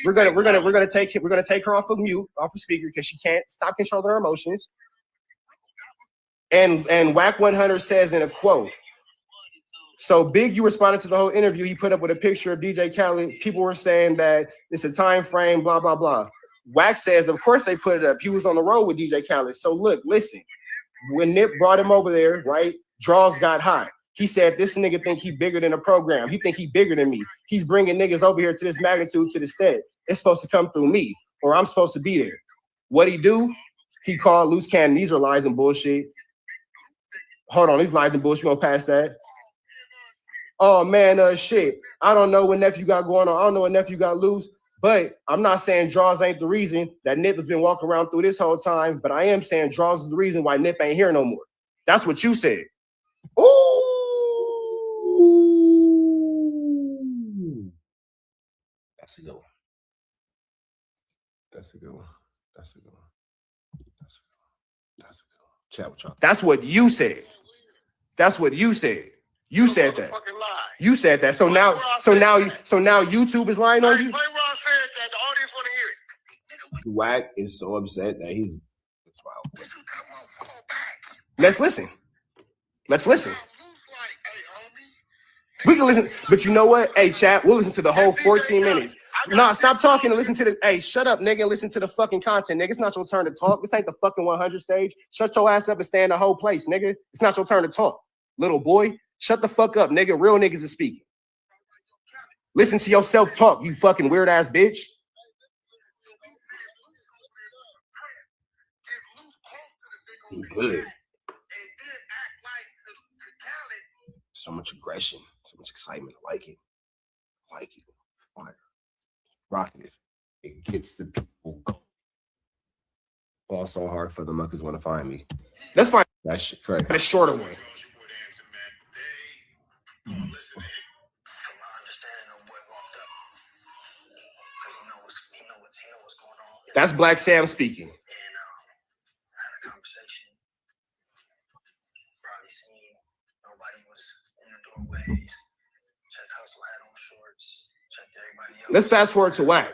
We're gonna take her off of mute, off of speaker, because she can't stop controlling her emotions. And Wack 100 says in a quote, so Big U responded to the whole interview. He put up with a picture of DJ Khaled. People were saying that it's a time frame, blah, blah, blah. Wack says, of course they put it up. He was on the road with DJ Khaled. So look, listen, when Nip brought him over there, right, draws got high. He said, this nigga think he bigger than the program. He think he bigger than me. He's bringing niggas over here to this magnitude, to the stead. It's supposed to come through me, or I'm supposed to be there. What he do? He called Loose Cannon. These are lies and bullshit. Hold on, these lies and bullshit. We gonna pass that. Oh man, shit. I don't know what nephew got going on. I don't know what nephew got loose. But I'm not saying draws ain't the reason that Nip has been walking around through this whole time. But I am saying draws is the reason why Nip ain't here no more. That's what you said. Ooh. That's a good one. That's a good one. Chat with y'all. That's what you said. You said that. You said that. So now YouTube is lying on you. Wack is so upset that he's. Let's listen. We can listen, but you know what? Hey, chat, we'll listen to the whole 14 minutes. No, stop talking and listen to the. Hey, shut up, nigga, and listen to the fucking content, nigga. It's not your turn to talk. This ain't the fucking 100 stage. Shut your ass up and stay in the whole place, nigga. It's not your turn to talk, little boy. Shut the fuck up, nigga. Real niggas is speaking. Listen to yourself talk, you fucking weird ass bitch. Good. So much aggression, so much excitement. I like it. Fire. Rocking it. It gets the people going. Also hard for the muckers want to find me. Let's find that shit correct. A shorter one. That's Black Sam speaking. Let's fast forward to Wack.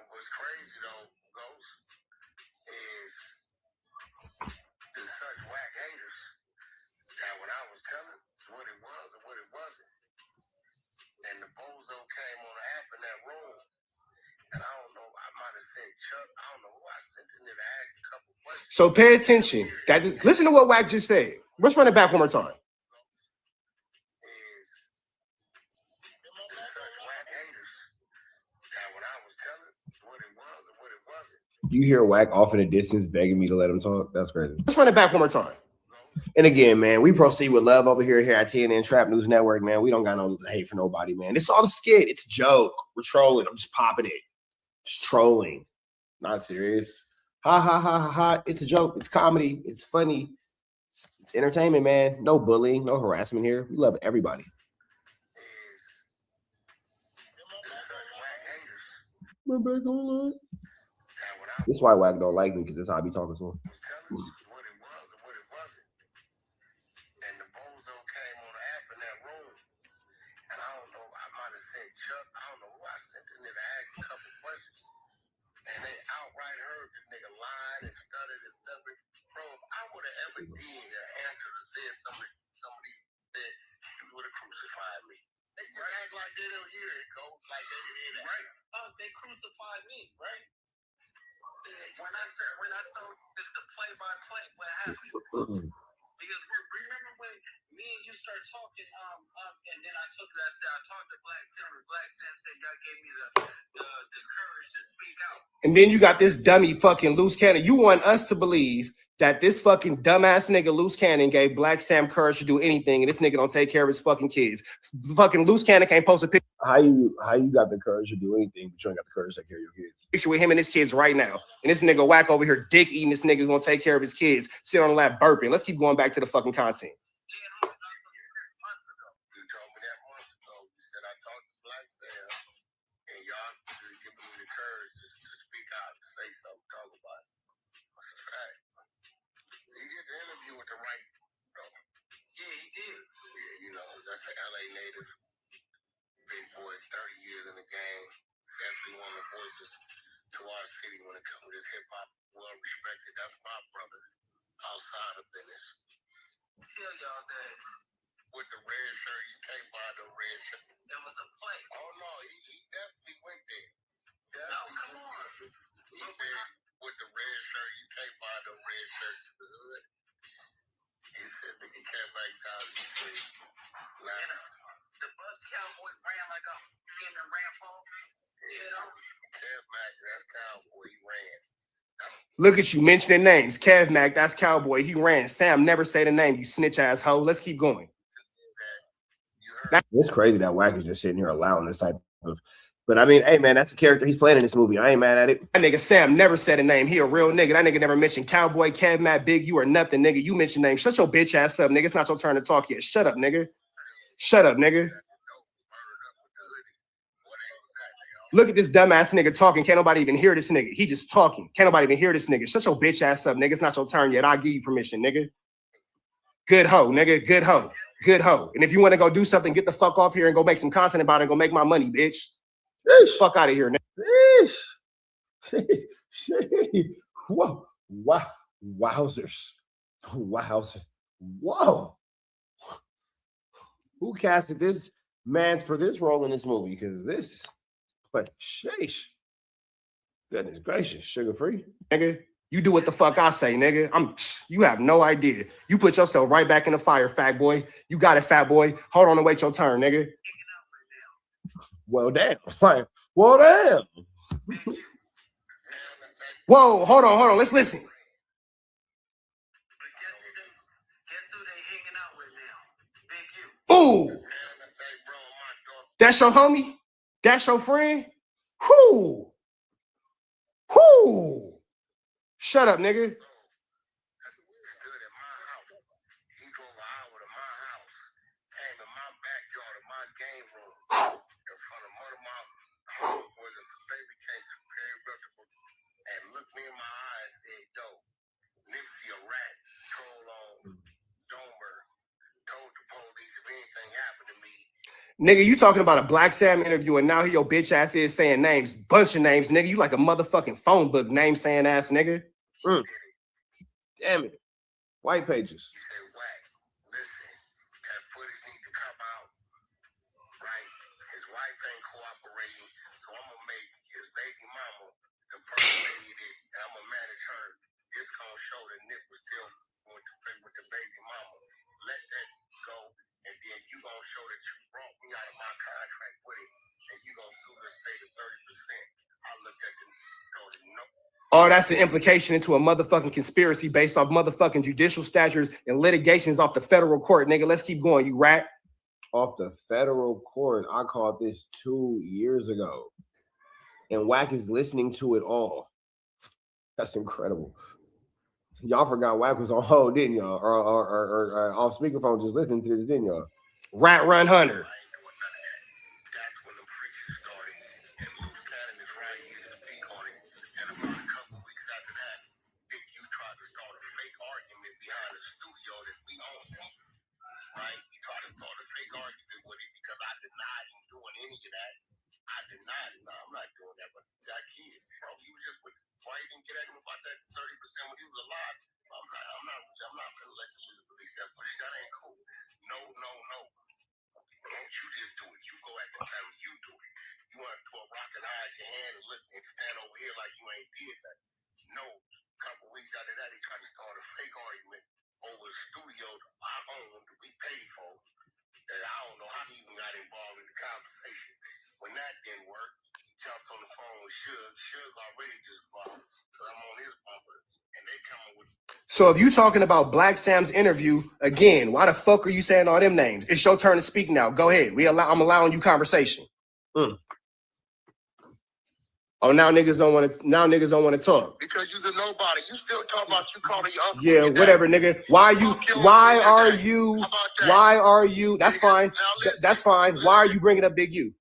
What's crazy though, Ghost, is the such whack haters that when I was telling what it was and what it wasn't, and the bozo came on the app in that room, and I don't know, I might have said Chuck, I don't know who I sent in there to ask a couple questions. So pay attention. Listen to what Wack just said. Let's run it back one more time. You hear Wack off in the distance begging me to let him talk? That's crazy. Let's run it back one more time. And again, man, we proceed with love over here at TNN Trap News Network, man. We don't got no hate for nobody, man. It's all a skit. It's a joke. We're trolling. I'm just popping it. Just trolling. Not serious. Ha, ha, ha, ha, ha. It's a joke. It's comedy. It's funny. It's entertainment, man. No bullying, no harassment here. We love everybody. My back online. This is why Wack don't like me, because that's how I be talking to him. And they outright heard this nigga lied and stuttered and stuff. Bro, if I would have ever did an answer to say some of these that you would have crucified me. They just act like they don't hear it, go like they didn't hear that. Right? Oh, they crucified me, right? When I told this the play-by-play, what happened? Because remember when me and you started talking, and then I told you I talked to Black Sam, and Black Sam said God gave me the courage to speak out. And then you got this dummy fucking Loose Cannon. You want us to believe that this fucking dumbass nigga Loose Cannon gave Black Sam courage to do anything, and this nigga don't take care of his fucking kids. Fucking Loose Cannon can't post a picture. How you got the courage to do anything, but you ain't got the courage to take care of your kids? Picture with him and his kids right now. And this nigga Wack over here dick eating. This nigga's gonna take care of his kids, sit on the lap burping. Let's keep going back to the fucking content. That's an LA native, big boy, 30 years in the game. Definitely one of the voices to our city when it comes to this hip hop, well respected. That's my brother outside of business. Tell y'all that with the red shirt, you can't buy no red shirt. There was a play. Oh no, he definitely went there. No, come on. He said with the red shirt, you can't buy no red shirts in the hood. He said that he came back down the street. The bus cowboy ran like a team that ran for. Kev Mack, that's cowboy, he ran. Look at you mentioning names. Kev Mack, that's cowboy, he ran. Sam, never say the name, you snitch asshole. Let's keep going. It's crazy that Wack is just sitting here allowing this type of. But I mean, hey man, that's the character he's playing in this movie. I ain't mad at it. That nigga Sam never said a name. He a real nigga. That nigga never mentioned cowboy, Kev Mack, Big. You are nothing, nigga. You mentioned names. Shut your bitch ass up, nigga. It's not your turn to talk yet. Shut up, nigga. Shut up, nigga. Look at this dumbass nigga talking. Can't nobody even hear this nigga. He just talking. Can't nobody even hear this nigga. Shut your bitch ass up, nigga. It's not your turn yet. I'll give you permission, nigga. Good hoe, nigga. Good hoe. Good hoe. And if you want to go do something, get the fuck off here and go make some content about it and go make my money, bitch. Fuck out of here, nigga. Whoa. Wow. Wowzers. Wowzers. Whoa. Who casted this man for this role in this movie? Because this, like, sheesh. Goodness gracious, sugar free. Nigga, you do what the fuck I say, nigga. You have no idea. You put yourself right back in the fire, fat boy. You got it, fat boy. Hold on and wait your turn, nigga. Well, damn. Well, damn. Whoa, hold on. Let's listen. Ooh. That's your homie? That's your friend? Whoo. Whoo. Shut up, nigga. And looked me in my eyes and said, yo, Nipsey a rat, troll on Domer, told the police if anything happened to me. Nigga, you talking about a Black Sam interview and now your bitch ass is saying names, bunch of names, nigga. You like a motherfucking phone book name saying ass nigga. Damn it. White pages. He said, Wack, listen, that footage need to come out, right? His wife ain't cooperating, so I'm gonna make his baby mama the first lady that I'm gonna manage her. This gonna show that Nip was still with the baby mama. Let that go, and then you gonna show that you brought me out of my contract with it, and you gonna sue the state of 30%. I looked at the no. Oh, that's an implication into a motherfucking conspiracy based off motherfucking judicial statutes and litigations off the federal court, nigga. Let's keep going, you rat. Off the federal court. I called this 2 years ago. And Wack is listening to it all. That's incredible. Y'all forgot Wack was on hold, didn't y'all? Or off speakerphone just listening to this, didn't y'all? Rat Run Hunter. I denied it. No, I'm not doing that. But that kid, bro, he was just why you didn't get at him about that 30% when he was alive. I'm not gonna let you release that footage. That ain't cool. No. Don't you just do it. You go at the time you do it. You want to throw a rock and hide your hand and look and stand over here like you ain't did that. No. A couple weeks after that, he tried to start a fake argument over a studio I owned that we paid for. And I don't know how he even got involved in the conversation. When that didn't work, he jumped on the phone with Suge. Suge already just involved, so I'm on his bumper, and they coming with. So if you talking about Black Sam's interview again, why the fuck are you saying all them names? It's your turn to speak now. Go ahead. I'm allowing you conversation. Oh, now niggas don't want to. Now niggas don't want to talk. Because you's a nobody. You still talking about you calling your uncle. Yeah, whatever, nigga. Why are you? That's fine. That's fine. Why are you bringing up Big U?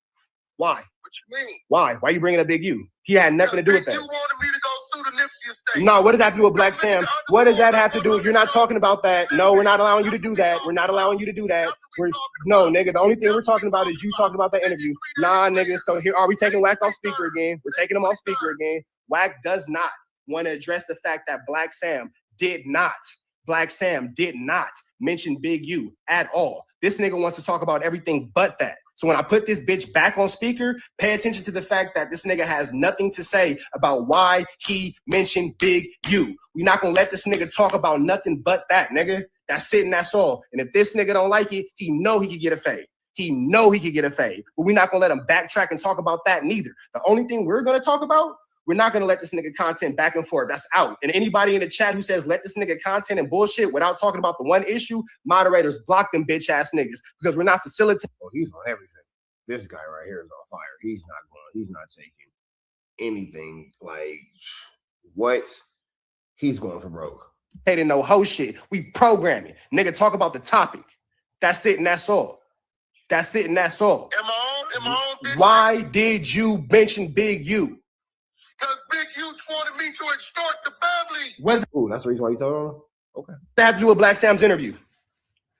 Why? What you mean? Why are you bringing up Big U? He had nothing to do with that. You wanted me to go sue the Nipsey estate. No, what does that have to do with Black Sam? What does that have to do? You're not talking about that. No, we're not allowing you to do that. We're not allowing you to do that. No, nigga. The only thing we're talking about is you talking about that interview. Nah, nigga. So here, are we taking Wack off speaker again? We're taking him off speaker again. Wack does not want to address the fact that Black Sam did not mention Big U at all. This nigga wants to talk about everything but that. So when I put this bitch back on speaker, pay attention to the fact that this nigga has nothing to say about why he mentioned Big U. We're not gonna let this nigga talk about nothing but that, nigga. That's it and that's all. And if this nigga don't like it, he know he could get a fade. But we're not gonna let him backtrack and talk about that neither. The only thing we're gonna talk about, we're not gonna let this nigga content back and forth. That's out. And anybody in the chat who says let this nigga content and bullshit without talking about the one issue, moderators block them bitch ass niggas because we're not facilitating. Oh, he's on everything. This guy right here is on fire. He's not taking anything. Like what? He's going for broke. They didn't know hoe shit. We programming. Nigga, talk about the topic. That's it and that's all. Am I on? Why did you mention Big U? Because Big U wanted me to extort the family. Ooh, that's the reason why you told him? Okay. That had to do with Black Sam's interview.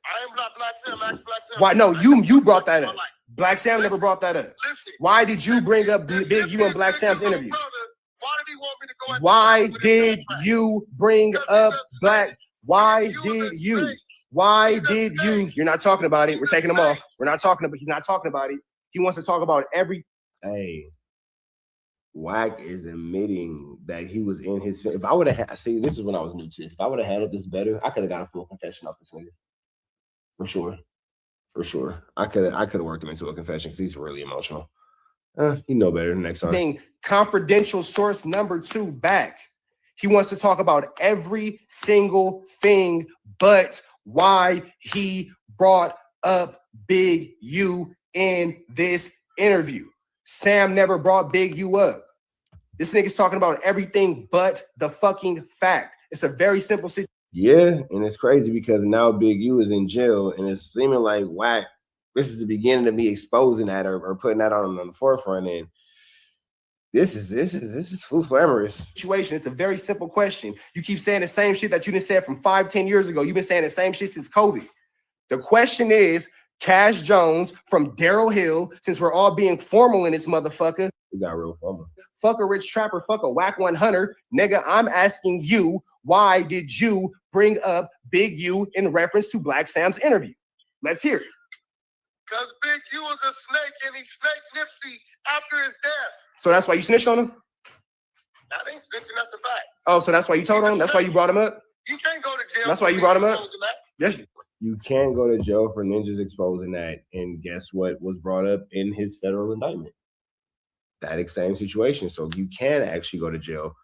I am not Black Sam. Black Sam. Why? No, you brought that up. Black Sam never brought that up. Why did you bring up Big U and Black Sam's interview? Why did he want me to go at Why did you bring up Black? Why did you? You're not talking about it. We're taking him off. We're not talking about. He's not talking about it. He wants to talk about every. Hey, Wack is admitting that he was in his. If I would have see, this is when I was new to this. If I would have handled this better, I could have got a full confession off this nigga. For sure. I could have worked him into a confession because he's really emotional. You know better next time. Confidential source number 2 back. He wants to talk about every single thing but why he brought up Big U in this interview. Sam never brought Big U up. This nigga's talking about everything but the fucking fact. It's a very simple situation. Yeah, and it's crazy because now Big U is in jail, and it's seeming like Wack. This is the beginning of me exposing that or putting that on the forefront. And this is flamorous Situation. It's a very simple question. You keep saying the same shit that you done said from 5-10 years ago. You've been saying the same shit since COVID. The question is, Cash Jones from Daryl Hill, since we're all being formal in this motherfucker. We got real formal. Fuck a rich trapper, fuck a Wack 100. Nigga, I'm asking you, why did you bring up Big U in reference to Black Sam's interview? Let's hear it. Because Big U was a snake and he snaked Nipsey after his death. So that's why you snitched on him? That ain't snitching, that's a fact. Oh, so that's why you told him? That's why you brought him up? You can't go to jail. That's why you brought him up? Yes. You can't go to jail for ninjas exposing that. And guess what was brought up in his federal indictment? That same situation. So you can actually go to jail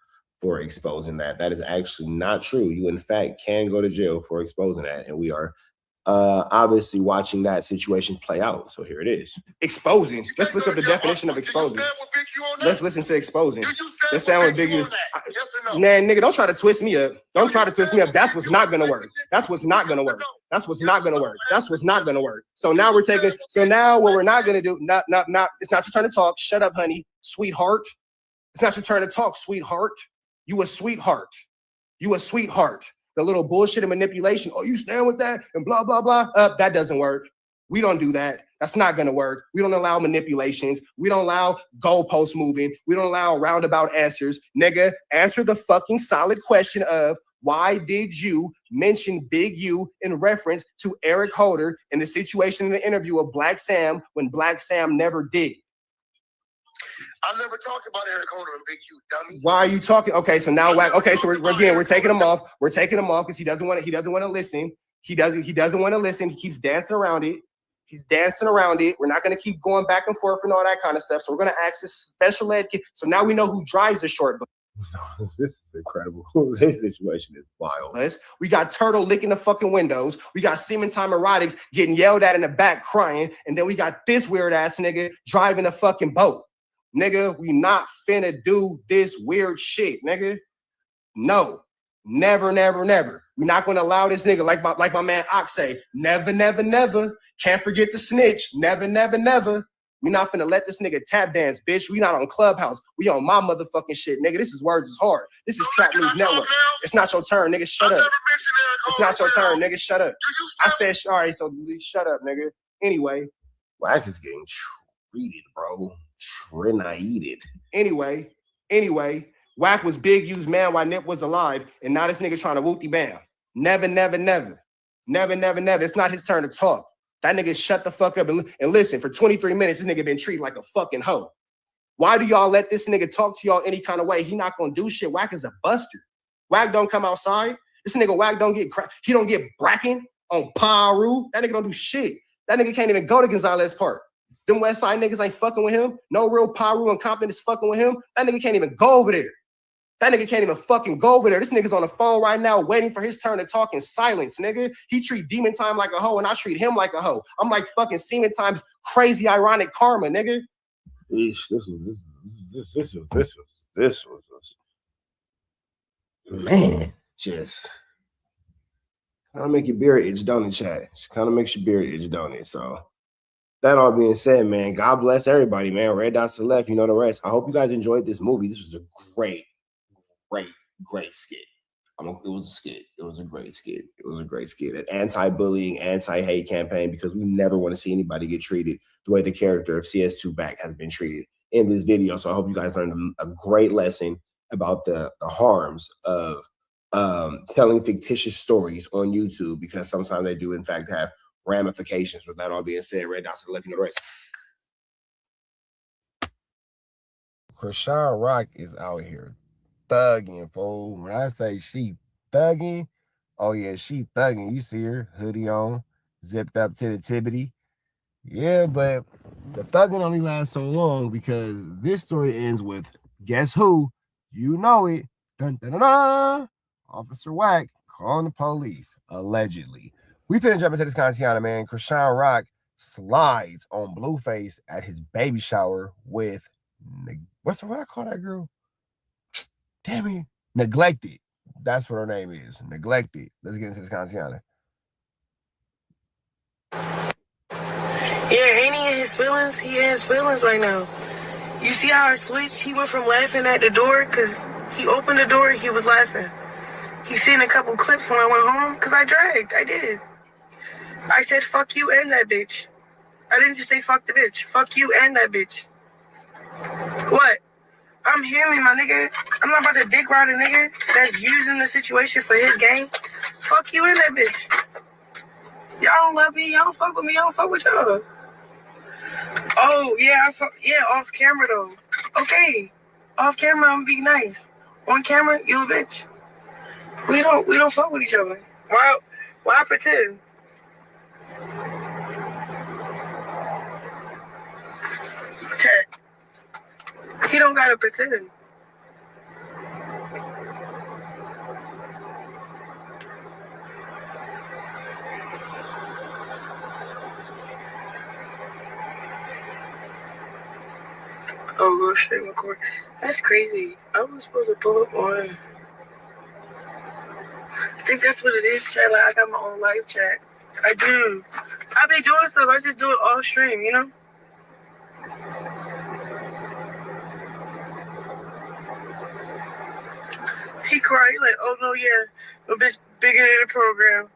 for exposing that. That is actually not true. You, in fact, can go to jail for exposing that. And we are obviously watching that situation play out. So here it is. Exposing. Let's look up the definition of exposing. Let's listen to exposing. Let's sound with Big U. Man, nigga, don't try to twist me up. Don't try to twist me up. That's what's not gonna work. That's what's not gonna work. That's what's not gonna work. That's what's not gonna work. So now we're taking. So now what we're not gonna do? Not. It's not your turn to talk. Shut up, honey, sweetheart. It's not your turn to talk, sweetheart. You a sweetheart. You a sweetheart. The little bullshit and manipulation. Oh, you stand with that and blah, blah, blah. That doesn't work. We don't do that. That's not going to work. We don't allow manipulations. We don't allow goalposts moving. We don't allow roundabout answers. Nigga, answer the fucking solid question of why did you mention Big U in reference to Eric Holder in the situation in the interview of Black Sam when Black Sam never did? I never talked about Eric Holder and Big U, dummy. Why are you talking? Okay, so now okay, so we're taking him off. We're taking him off because he doesn't want to listen. He doesn't want to listen. He keeps dancing around it. He's dancing around it. We're not going to keep going back and forth and all that kind of stuff. So we're going to ask this special ed kid. So now we know who drives the short bus. This is incredible. This situation is wild. We got Turtle licking the fucking windows. We got Semen Time Erotics getting yelled at in the back crying. And then we got this weird ass nigga driving a fucking boat. Nigga, we not finna do this weird shit, nigga. No, never, never, never. We're not gonna allow this nigga, like my man Ox say, never, never, never. Can't forget the snitch. Never, never, never. We not finna let this nigga tap dance, bitch. We not on Clubhouse. We on my motherfucking shit, nigga. This is Words is Hard. This is Trap News Network. It's not your turn, nigga. Shut up. It's not your turn, nigga. Shut up. I said, all right, so shut up, nigga. Anyway. Wack is getting treated, bro. Trinated. Anyway, Wack was Big U's man while Nip was alive, and now this nigga trying to whoopty bam. Never, never, never. Never, never, never. It's not his turn to talk. That nigga shut the fuck up and listen. For 23 minutes, this nigga been treated like a fucking hoe. Why do y'all let this nigga talk to y'all any kind of way? He not gonna do shit. Wack is a buster. Wack don't come outside. This nigga Wack don't get he don't get bracken on Paru. That nigga don't do shit. That nigga can't even go to Gonzalez Park. Them West Side niggas ain't fucking with him. No real Paru and Compton is fucking with him. That nigga can't even go over there. That nigga can't even fucking go over there. This nigga's on the phone right now waiting for his turn to talk in silence, nigga. He treat Demon Time like a hoe and I treat him like a hoe. I'm like fucking Semen Time's crazy ironic karma, nigga. This was man, just kind of make your beard itch, don't it, chat? Just kind of makes your beard itch, don't it? So that all being said, man, God bless everybody, man. Red dots to the left, you know the rest. I hope you guys enjoyed this movie. This was a great skit. It was a skit. It was a great skit. It was a great skit. An anti-bullying, anti-hate campaign, because we never want to see anybody get treated the way the character of CS2 Back has been treated in this video. So I hope you guys learned a great lesson about the harms of telling fictitious stories on YouTube, because sometimes they do, in fact, have ramifications. With that all being said, red dots to the left, you know the rest. Krishan Rock is out here thugging, fool. When I say she thugging, oh yeah, she thugging. You see her hoodie on, zipped up to the tibbity. Yeah, but the thugging only lasts so long because this story ends with, guess who? You know it. Dun, dun, dun, dun. Officer Wack calling the police, allegedly. We finna jump into this content, man. Krishan Rock slides on Blueface at his baby shower with, what I call that girl? Damn it. Neglected. That's what her name is. Neglected. Let's get into this Canciana. Yeah, ain't he in his feelings? He in his feelings right now. You see how I switched? He went from laughing at the door because he opened the door, he was laughing. He seen a couple clips when I went home because I dragged. I did. I said, fuck you and that bitch. I didn't just say fuck the bitch. Fuck you and that bitch. What? I'm human, my nigga. I'm not about to dick ride a nigga that's using the situation for his gain. Fuck you and that bitch. Y'all don't love me. Y'all don't fuck with me. I don't fuck with y'all. Oh, yeah, off camera, though. Okay. Off camera, I'm gonna be nice. On camera, you a bitch. We don't fuck with each other. Why pretend? Chat. He don't gotta pretend. Oh, go straight record. That's crazy. I was supposed to pull up on. I think that's what it is, chat. Like, I got my own live chat. I do. I be doing stuff. I just do it off stream, you know? He cried. He like, oh, no, yeah. A bitch bigger than the program.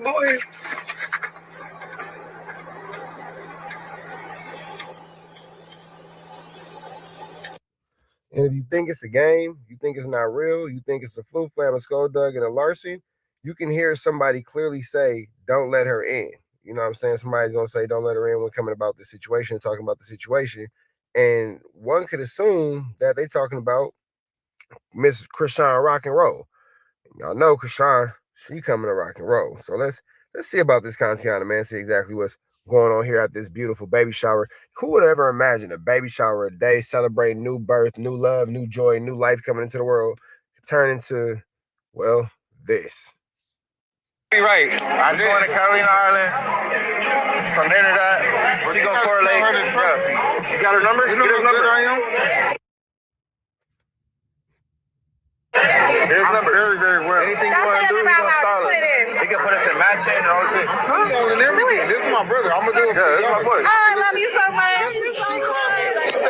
Boy. And if you think it's a game, you think it's not real, you think it's a flu flam, a skulldug, and a larceny, you can hear somebody clearly say, don't let her in. You know what I'm saying? Somebody's going to say, don't let her in when coming about the situation, talking about the situation. And one could assume that they're talking about Miss Krishan Rock and Roll. Y'all know Krishan, she coming to rock and roll. So let's see about this Kantiana, man, see exactly what's going on here at this beautiful baby shower. Who would ever imagine a baby shower, a day celebrating new birth, new love, new joy, new life coming into the world, turn into, well, this. Right. I'm going to Carolina Island. From there to that, she gonna correlate. You got her number? You know how good I am? Here's number. Very, very well. Anything you want to do, you gonna style it. He can put us in matching and all this shit. I'm and everything. This is my brother. I'm gonna do it for this is my boy. Oh, I love you so much.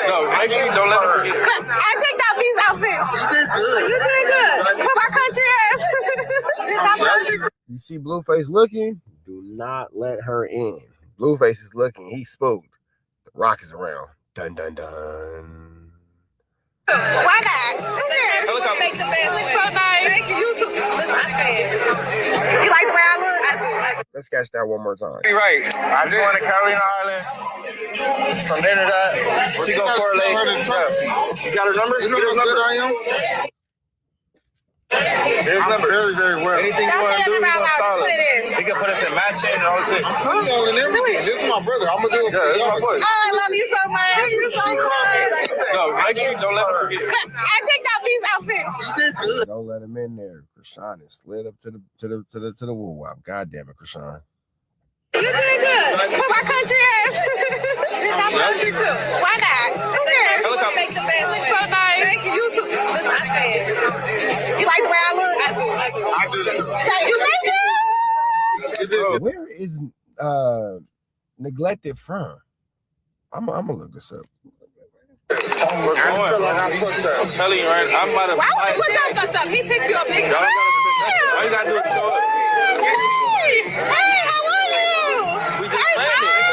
No, make sure you don't let her forget. I picked out these outfits. You did good. You did good. For my country ass. You see Blueface looking? Do not let her in. Blueface is looking. He's spooked. The Rock is around. Dun, dun, dun. Why not? Make the best. Look so nice. Thank you. You too. Listen, I said. You like the way I look? I do. Let's catch that one more time. Be right. I'm going to Carolina Island. From there to that, she gonna correlate. You got her number? You know how good I am? Here's number. Very, very well. Anything you want to do, you gonna style it. He can put us in matching and all this shit. I'm and everything. This is my brother. I'm gonna do it for this is my y'all. boy. Oh, I love you so much. No, make sure you don't let her forget. I picked out these outfits. You did good. Don't let him in there. Krishan is slid up to the woo wop. God damn it, Krishan. You did good. For my country ass. It's my country too. Why not? Make the best. Look so nice. Thank you. You too. Listen, I said. You like the way I look? I do too. Thank you. Where is Neglected from? I'm gonna look this up. We're going. I feel like I fucked up. I'm telling you, right? I'm about to. Why would you put your fucked up? He picked you up big. All you gotta do is show up. Hey, how are you? We just landed.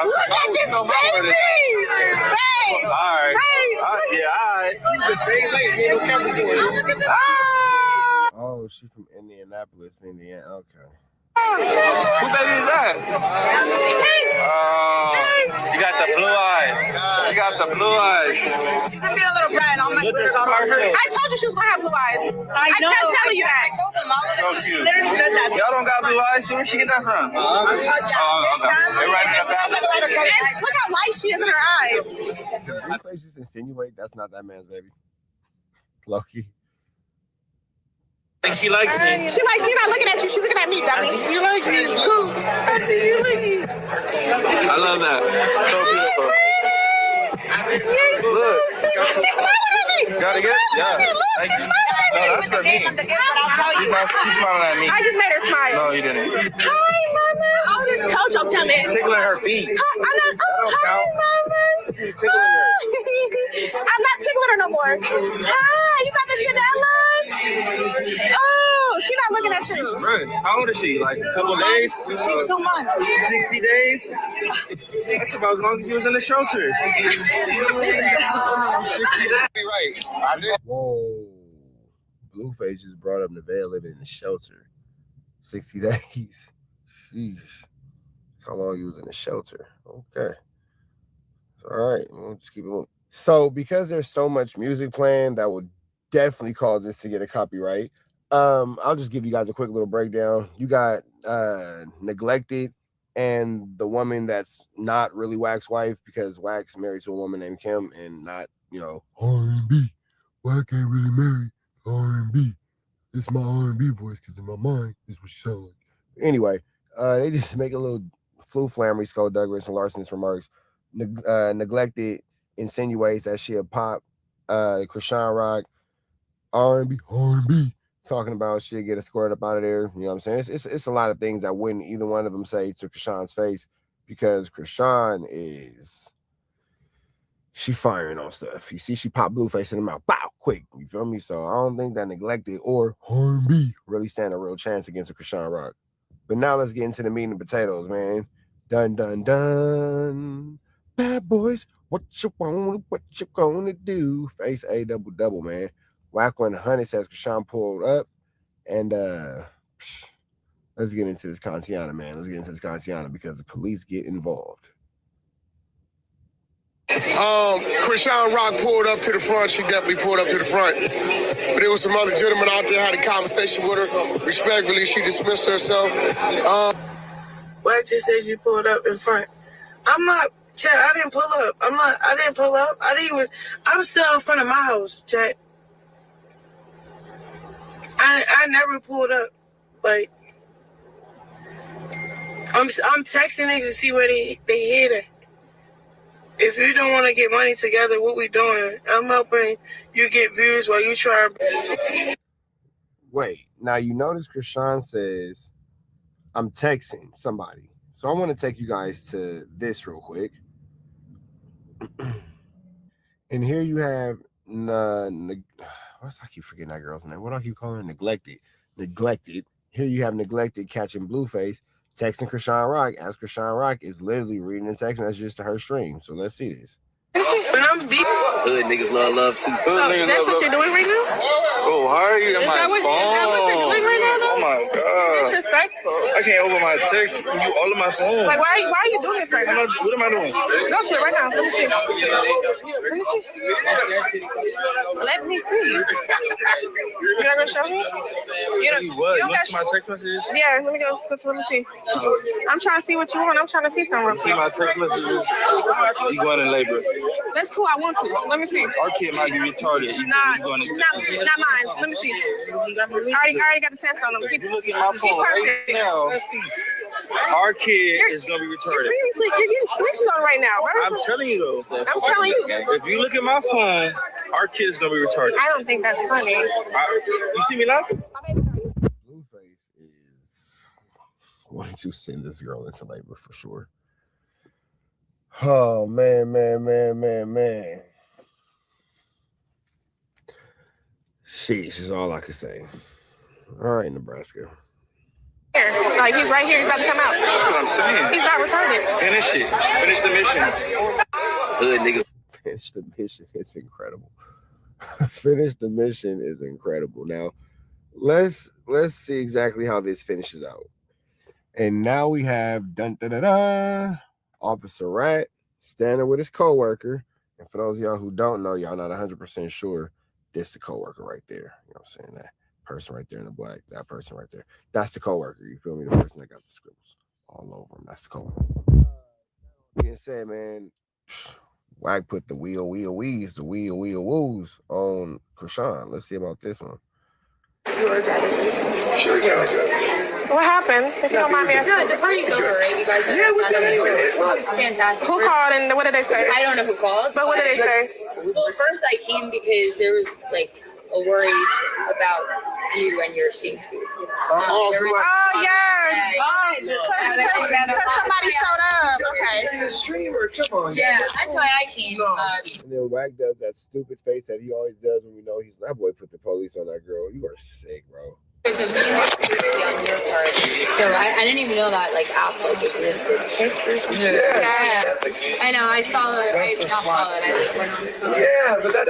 Look at this baby! Babe! Alright. Oh, she's from Indianapolis, Indiana. Okay. Who baby is that? You got the blue eyes. You got the blue eyes. She's gonna be a little bright. I'm like, I told you she was gonna have blue eyes. I kept telling you that. I told them. So cute. She literally said that. Y'all don't got blue eyes? Where'd she get that from? Okay. They right in the back. And look how light she is in her eyes. Did Blueface just insinuate that's not that man's baby? Loki. Think she likes me. She likes you. Not looking at you. She's looking at me, dummy. You like me, Blue. You like me. I love that. So beautiful. Look. She's smiling at me. Gotta get, yeah. Thank you. No, that's for me. She's smiling at me. I just made her smile. No, you didn't. Hi, mama. I just told you I'm coming. Tickling her feet. Hi, mama. Tickling her. I'm not tickling her no more. Hi, you got the Chanel on? Oh, she's not looking at you. Right. How old is she? Like a couple days? She's 2 months. 60 days? That's about as long as she was in the shelter. 60 days. Right. I did. Whoa. Blueface just brought up Nevaeh living in the shelter. 60 days. Sheesh. That's how long he was in the shelter. Okay. All right. We'll just keep it moving. So because there's so much music playing, that would definitely cause this to get a copyright. I'll just give you guys a quick little breakdown. You got Neglected and the woman that's not really Wack's wife, because Wack's married to a woman named Kim and not, you know, R&B. Wack ain't really married to R&B. It's my R&B voice because in my mind, this is what she sounds like. Anyway, they just make a little flammery, skullduggerous and larcenous remarks. Neglected insinuates that she a pop, Krishan Rock, R&B, talking about she'll get escorted up out of there. You know what I'm saying? It's a lot of things that wouldn't either one of them say to Krishan's face, because Krishan she firing on stuff. You see, she popped Blueface in the mouth, bow, quick. You feel me? So I don't think that Neglected or R&B really stand a real chance against a Krishan Rock. But now let's get into the meat and potatoes, man. Dun dun dun. Bad boys, what you gonna do? Face A double double, man. Wack 100 says Krishan pulled up, and let's get into this Kantiana, man. Let's get into this Kantiana because the police get involved. Krishan Rock pulled up to the front. She definitely pulled up to the front. But there was some other gentlemen out there had a conversation with her. Respectfully, she dismissed herself. Wack just says you pulled up in front. I'm not, Chad, I didn't pull up. I didn't pull up. I'm still in front of my house, Chad. I never pulled up. Like, I'm texting niggas to see where they hid at. If you don't want to get money together, what we doing? I'm helping you get views while you try. Wait, now you notice Krishan says, I'm texting somebody. So I want to take you guys to this real quick. And here you have, I keep forgetting that girl's name. What do I keep calling her? Neglected. Here you have Neglected catching Blueface, texting Krishan Rock, as Krishan Rock is literally reading the text messages to her stream. So let's see this. When I'm beat. Hood niggas love too. So that's what you're doing right now? Oh, how are you? Is that what you're doing right now, though? Oh my God. Disrespectful. I can't open my text. You all of my phone. Like, why are you doing this right now? What am I doing? Go to it right now. Let me see. Let me see. You're not gonna show me? You don't got my text messages? Yeah, let me go. Let me see. I'm trying to see what you want. I'm trying to see something. See my text messages? You going in labor. That's cool. I want to. Let me see. Our kid might be retarded. Not mine. Let me see. I already got the test on them. If you look at my phone right now, our kid is gonna be retarded. You're getting switched on right now, bro. I'm telling you though. I'm telling you. If you look at my phone, our kid is gonna be retarded. I don't think that's funny. You see me laughing? Blueface is going to send this girl into labor for sure. Oh, man. Sheesh is all I can say. All right, Nebraska. Like, he's right here. He's about to come out. That's what I'm saying. He's not retarded. Finish it. Finish the mission. Hood niggas. Finish the mission. It's incredible. Finish the mission is incredible. Now, let's see exactly how this finishes out. And now we have Officer Rat standing with his coworker. And for those of y'all who don't know, y'all not 100% sure, this the coworker right there. You know what I'm saying? That person right there in the black, that person right there. That's the coworker. You feel me? The person that got the scribbles all over him. That's the coworker. Being said, man, Wack put the wheel wees on Krishan. Let's see about this one. Your driver's license. Sure, yeah. What happened? If you don't mind me asking. No, the party's over, right? You guys are which is fantastic. Who called and what did they say? I don't know who called. But what did they say? Well, first I came because there was like a worry about you and your safety. Yeah. Because somebody showed up. Okay. Streamer, come on. Yeah, that's why I came. And then Wack does that stupid face that he always does when we know he's that boy put the police on that girl. You are sick, bro. There's a mean safety on your part. So I didn't even know that like app like existed. Or something. Yeah. I know. I followed. I not followed. I just went on. Yeah, but that's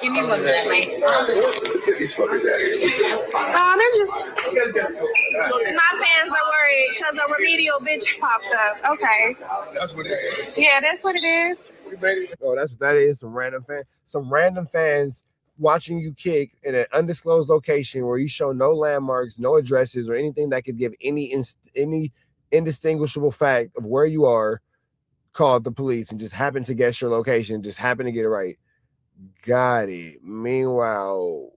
Give me 1 minute, mate. These fuckers out here. They're just. My fans are worried because a remedial bitch popped up. Okay. That's what it is. Yeah, that's what it is. Oh, that's what that is. Some random fans watching you kick in an undisclosed location where you show no landmarks, no addresses, or anything that could give any indistinguishable fact of where you are, called the police and just happened to guess your location, just happened to get it right. Got it. Meanwhile,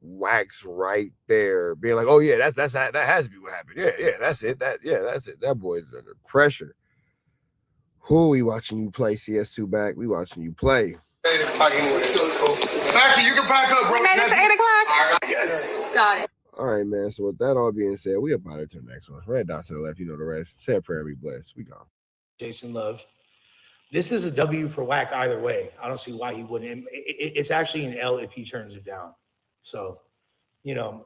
Wack's right there, being like, "Oh yeah, that has to be what happened. Yeah, that's it. That's it. That boy's under pressure." Who we watching you play? CS2 back. We watching you play. Actually, you can pack up, bro. We made it to 8 o'clock. Yes. Got it. All right, man. So with that all being said, we about it to the next one. Red dot to the left. You know the rest. Say a prayer and be blessed. We gone. Jason Love. This is a W for Wack either way. I don't see why he wouldn't. It's actually an L if he turns it down. So, I'm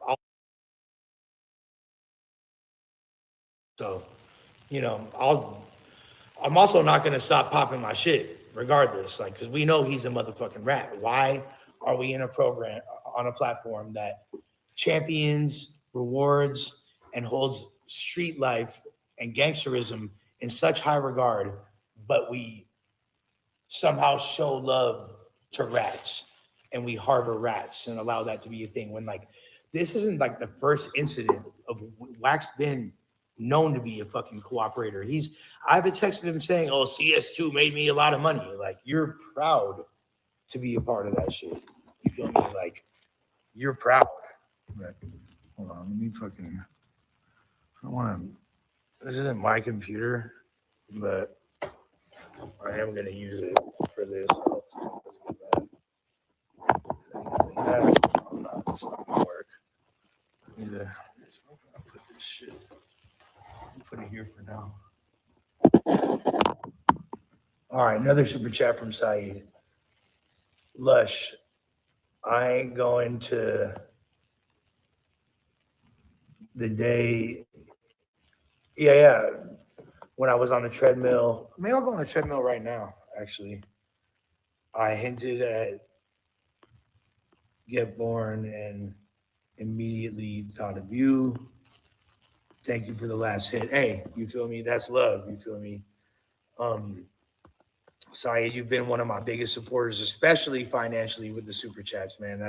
also not going to stop popping my shit regardless, like, because we know he's a motherfucking rat. Why are we in a program on a platform that champions, rewards, and holds street life and gangsterism in such high regard, but we somehow show love to rats and we harbor rats and allow that to be a thing when like this isn't like the first incident of Wack's been known to be a fucking cooperator. I've been texting him saying, "Oh, CS2 made me a lot of money." Like, you're proud to be a part of that shit. You feel me? Like, you're proud. But hold on, let me fucking. I don't want to. This isn't my computer, but I am gonna use it for this. I'm not. It's not gonna work. I'll put this shit. Put it here for now. All right, another super chat from Saeed. Lush, I ain't going to the day. Yeah. When I was on the treadmill, maybe I'll go on the treadmill right now, actually. I hinted at Get Born and immediately thought of you. Thank you for the last hit. Hey, you feel me? That's love. You feel me? Syed, you've been one of my biggest supporters, especially financially with the super chats, man.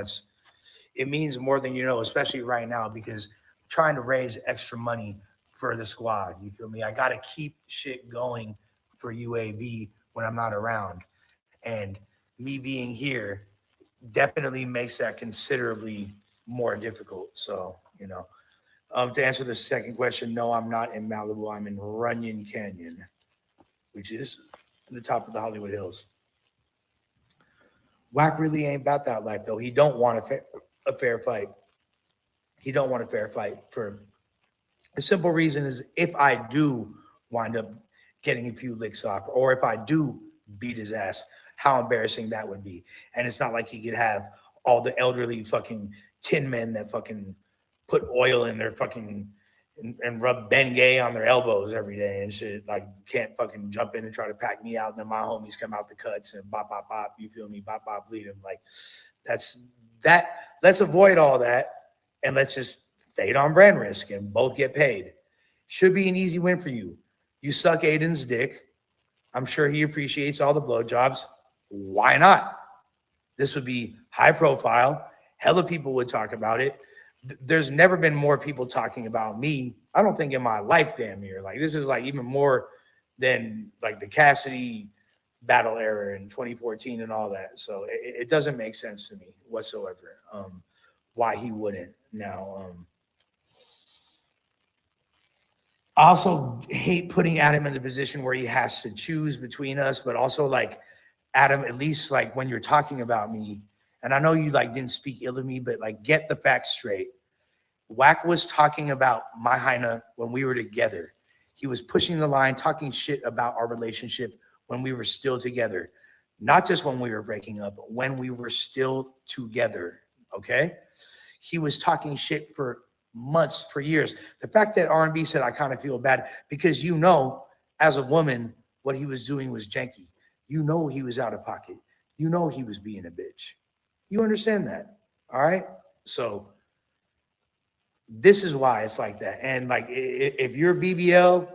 It means more than you know, especially right now, because I'm trying to raise extra money for the squad. You feel me? I got to keep shit going for UAB when I'm not around. And me being here definitely makes that considerably more difficult. So, to answer the second question, no, I'm not in Malibu. I'm in Runyon Canyon, which is at the top of the Hollywood Hills. Wack really ain't about that life, though. He don't want a fair fight. He don't want a fair fight for a simple reason is if I do wind up getting a few licks off, or if I do beat his ass, how embarrassing that would be. And it's not like he could have all the elderly fucking tin men that fucking put oil in their fucking and rub Bengay on their elbows every day and shit. Like, can't fucking jump in and try to pack me out. And then my homies come out the cuts and bop, bop, bop. You feel me? Bop, bop, bleed him. Like, that's that. Let's avoid all that and let's just fade on brand risk and both get paid. Should be an easy win for you. You suck Aiden's dick. I'm sure he appreciates all the blowjobs. Why not? This would be high profile. Hella people would talk about it. There's never been more people talking about me, I don't think, in my life, damn near. Like, this is like even more than like the Cassidy battle era in 2014 and all that. So it doesn't make sense to me whatsoever. why he wouldn't. Now, I also hate putting Adam in the position where he has to choose between us, but also like Adam, at least like when you're talking about me, and I know you like didn't speak ill of me, but like get the facts straight. Wack was talking about my hyena when we were together. He was pushing the line, talking shit about our relationship when we were still together. Not just when we were breaking up, but when we were still together, okay? He was talking shit for months, for years. The fact that R&B said, I kind of feel bad, because you know, as a woman, what he was doing was janky. You know he was out of pocket. You know he was being a bitch. You understand that, all right? So this is why it's like that. And like, if your BBL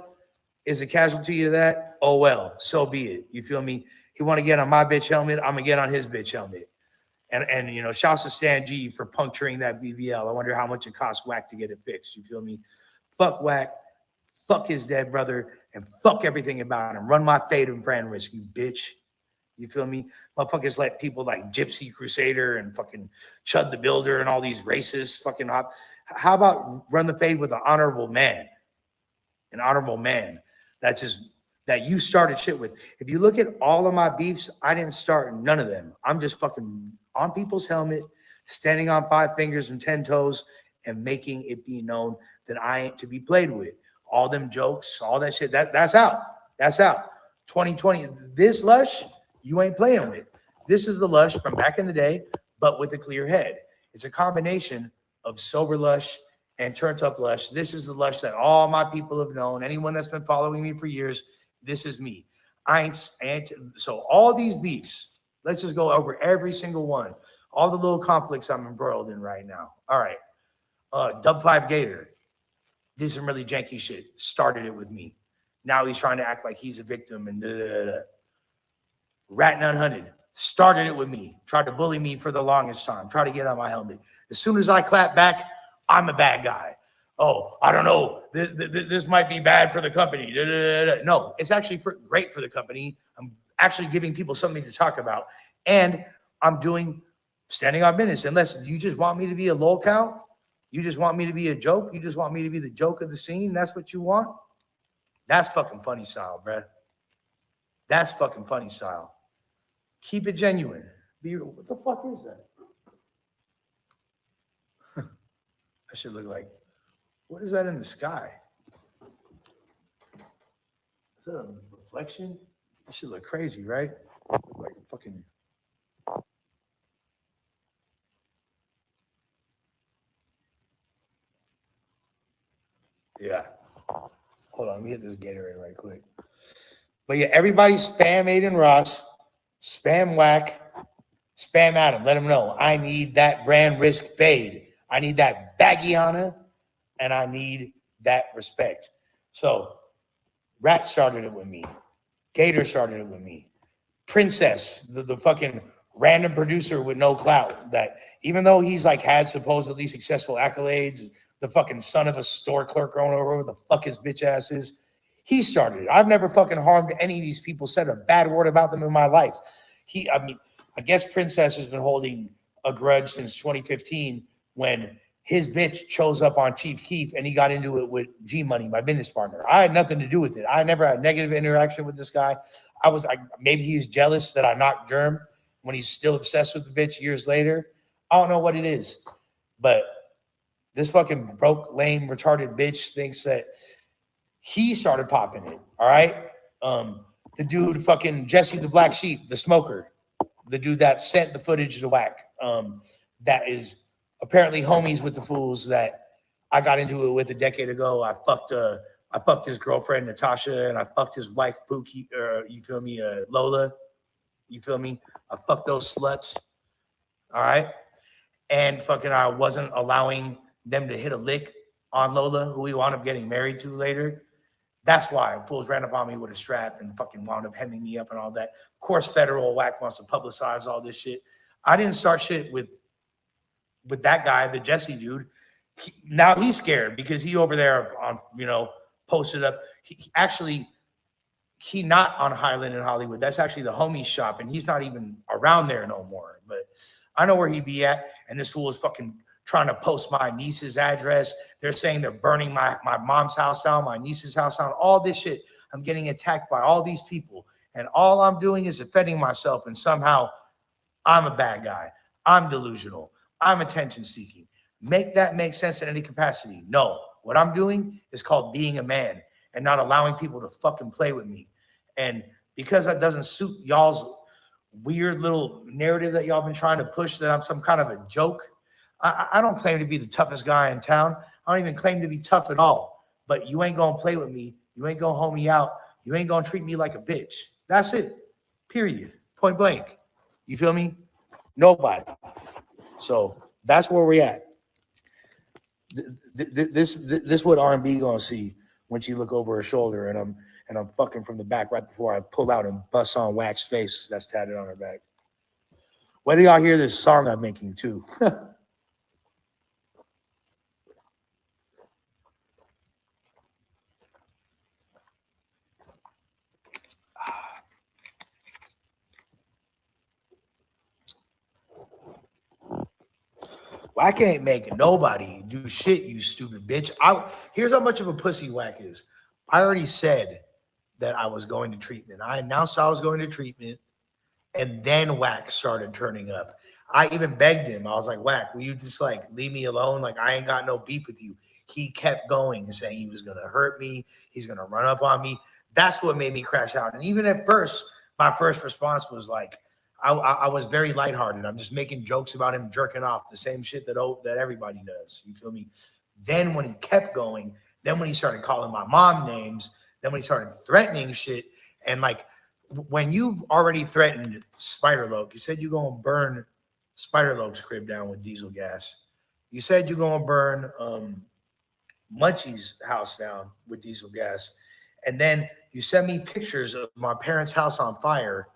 is a casualty of that, oh well, so be it. You feel me? He want to get on my bitch helmet, I'm gonna get on his bitch helmet. And you know, shouts to Stan G for puncturing that BBL. I wonder how much it costs Wack to get it fixed. You feel me? Fuck Wack, fuck his dead brother, and fuck everything about him. Run my fade and brand risk, you bitch. You feel me? Motherfuckers let people like Gypsy Crusader and fucking Chud the Builder and all these racists fucking hop. How about run the fade with an honorable man? An honorable man that you started shit with. If you look at all of my beefs, I didn't start none of them. I'm just fucking on people's helmet, standing on 5 fingers and 10 toes, and making it be known that I ain't to be played with. All them jokes, all that shit, that's out. That's out. 2020, this Lush, you ain't playing with. This is the Lush from back in the day, but with a clear head. It's a combination of sober Lush and turned up Lush. This is the Lush that all my people have known. Anyone that's been following me for years, this is me. So all these beefs, let's just go over every single one. All the little conflicts I'm embroiled in right now. All right. Dub 5 Gator did some really janky shit. Started it with me. Now he's trying to act like he's a victim and da-da-da-da. Rat Nut Hunted started it with me. Tried to bully me for the longest time. Tried to get on my helmet. As soon as I clap back, I'm a bad guy. Oh, I don't know. This might be bad for the company. Da-da-da-da. No, it's actually great for the company. I'm actually giving people something to talk about. And I'm standing on business. Unless you just want me to be a lol count, you just want me to be a joke, you just want me to be the joke of the scene, that's what you want? That's fucking funny style, bruh. That's fucking funny style. Keep it genuine. What the fuck is that? That should look like, what is that in the sky? Is that a reflection? That should look crazy, right? Look like fucking. Yeah. Hold on, let me hit this Gatorade right quick. But yeah, everybody spam Aiden Ross, spam Wack, spam Adam. Let him know I need that brand risk fade. I need that baggy honor, and I need that respect. So Rat started it with me. Gator started it with me. Princess, the fucking random producer with no clout, that even though he's like had supposedly successful accolades, the fucking son of a store clerk going over the fuck his bitch ass is, he started it. I've never fucking harmed any of these people, said a bad word about them in my life. I guess Princess has been holding a grudge since 2015 when his bitch chose up on Chief Keef and he got into it with G Money, my business partner. I had nothing to do with it. I never had negative interaction with this guy. Maybe he's jealous that I knocked Germ when he's still obsessed with the bitch years later. I don't know what it is, but this fucking broke, lame, retarded bitch thinks that he started popping it. All right. The dude, fucking Jesse the Black Sheep, the smoker, the dude that sent the footage to Wack, that is apparently homies with the fools that I got into it with a decade ago. I fucked his girlfriend Natasha, and I fucked his wife Pookie, you feel me, Lola, you feel me? I fucked those sluts. All right. And fucking I wasn't allowing them to hit a lick on Lola, who we wound up getting married to later. That's why fools ran up on me with a strap and fucking wound up hemming me up and all that. Of course, Federal Wack wants to publicize all this shit. I didn't start shit with that guy, the Jesse dude. Now he's scared because he over there on, posted up. He not on Highland in Hollywood. That's actually the homie shop, and he's not even around there no more. But I know where he be at, and this fool is fucking trying to post my niece's address. They're saying they're burning my mom's house down, my niece's house down, all this shit. I'm getting attacked by all these people. And all I'm doing is defending myself. And somehow I'm a bad guy. I'm delusional. I'm attention seeking. Make that make sense in any capacity? No. What I'm doing is called being a man and not allowing people to fucking play with me. And because that doesn't suit y'all's weird little narrative that y'all been trying to push that I'm some kind of a joke, I don't claim to be the toughest guy in town. I don't even claim to be tough at all. But you ain't gonna play with me. You ain't gonna hold me out. You ain't gonna treat me like a bitch. That's it. Period. Point blank. You feel me? Nobody. So that's where we're at. This what R&B gonna see when she look over her shoulder and I'm fucking from the back right before I pull out and bust on Wack's face that's tatted on her back. When do y'all hear this song I'm making too? Wack ain't making nobody do shit, you stupid bitch. Here's how much of a pussy Wack is. I already said that I was going to treatment. I announced I was going to treatment, and then Wack started turning up. I even begged him. I was like, Wack, will you just like leave me alone? Like, I ain't got no beef with you. He kept going and saying he was going to hurt me. He's going to run up on me. That's what made me crash out. And even at first, my first response was like, I was very lighthearted. I'm just making jokes about him jerking off, the same shit that everybody does. You feel me? Then when he kept going, then when he started calling my mom names, then when he started threatening shit, and like when you've already threatened Spider-Loc, you said you're gonna burn Spider-Loc's crib down with diesel gas. You said you're gonna burn Munchie's house down with diesel gas, and then you sent me pictures of my parents' house on fire.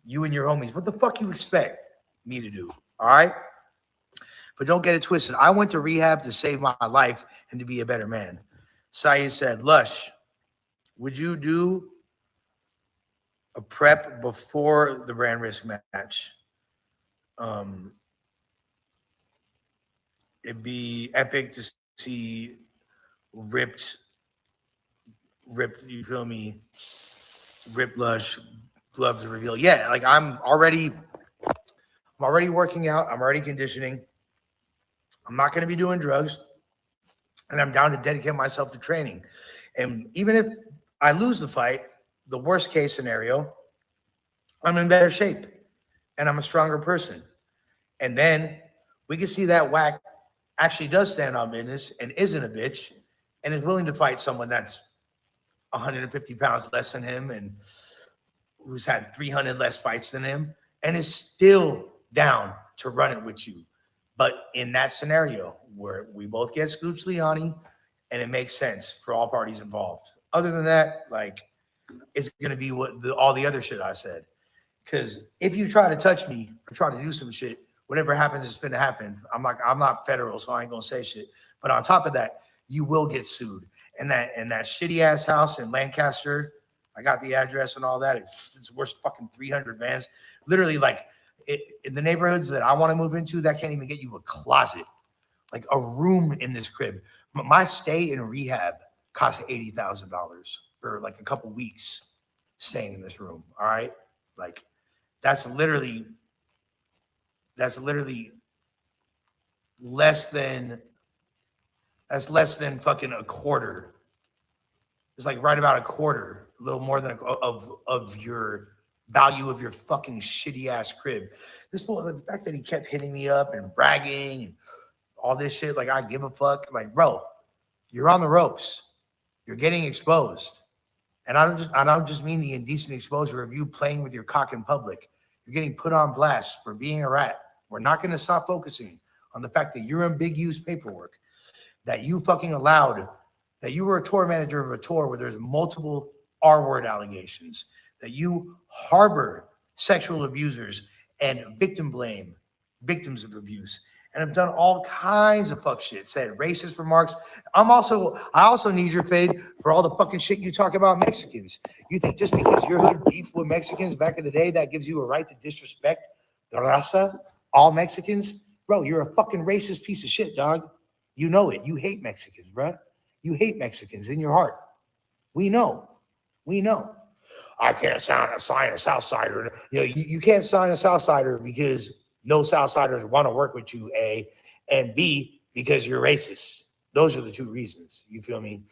You and your homies, what the fuck you expect me to do? All right? But don't get it twisted. I went to rehab to save my life and to be a better man. Syed said, Lush, would you do a prep before the brand risk match? It'd be epic to see ripped, you feel me? Ripped Lush gloves reveal. Yeah, like I'm already working out. I'm already conditioning. I'm not going to be doing drugs, and I'm down to dedicate myself to training. And even if I lose the fight, the worst case scenario, I'm in better shape and I'm a stronger person. And then we can see that Wack actually does stand on business and isn't a bitch and is willing to fight someone that's 150 pounds less than him and who's had 300 less fights than him and is still down to run it with you. But in that scenario where we both get Scooch Leone and it makes sense for all parties involved. Other than that, like, it's going to be what all the other shit I said. Because if you try to touch me or try to do some shit, whatever happens is going to happen. I'm not federal, so I ain't going to say shit. But on top of that, you will get sued. And that shitty ass house in Lancaster, I got the address and all that. It's worth fucking 300 vans. Literally, like, in the neighborhoods that I want to move into, that can't even get you a closet, like a room in this crib. My stay in rehab cost $80,000 for like a couple weeks staying in this room. All right, like that's literally less than fucking a quarter. It's like right about a quarter, a little more than of your value of your fucking shitty ass crib. This fool, the fact that he kept hitting me up and bragging and all this shit, like I give a fuck. Like, bro, you're on the ropes. You're getting exposed. And I don't just mean the indecent exposure of you playing with your cock in public. You're getting put on blast for being a rat. We're not going to stop focusing on the fact that you're in big use paperwork, that you fucking allowed, that you were a tour manager of a tour where there's multiple R-word allegations, that you harbor sexual abusers and victims of abuse, and have done all kinds of fuck shit, said racist remarks. I also need your fade for all the fucking shit you talk about Mexicans. You think just because your hood beefed with Mexicans back in the day, that gives you a right to disrespect the raza, all Mexicans, Bro, you're a fucking racist piece of shit, dog. You know it. You hate Mexicans, bro. You hate Mexicans in your heart. We know. We know. I can't sign a Southsider. You know, you can't sign a Southsider because no Southsiders want to work with you, A, and B, because you're racist. Those are the two reasons. You feel me?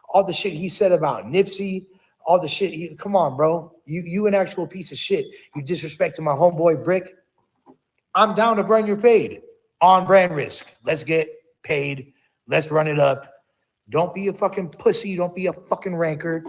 All the shit he said about Nipsey, all the shit come on, bro. You an actual piece of shit. You disrespecting my homeboy Brick. I'm down to run your fade on brand risk. Let's get paid. Let's run it up. Don't be a fucking pussy. Don't be a fucking rancor.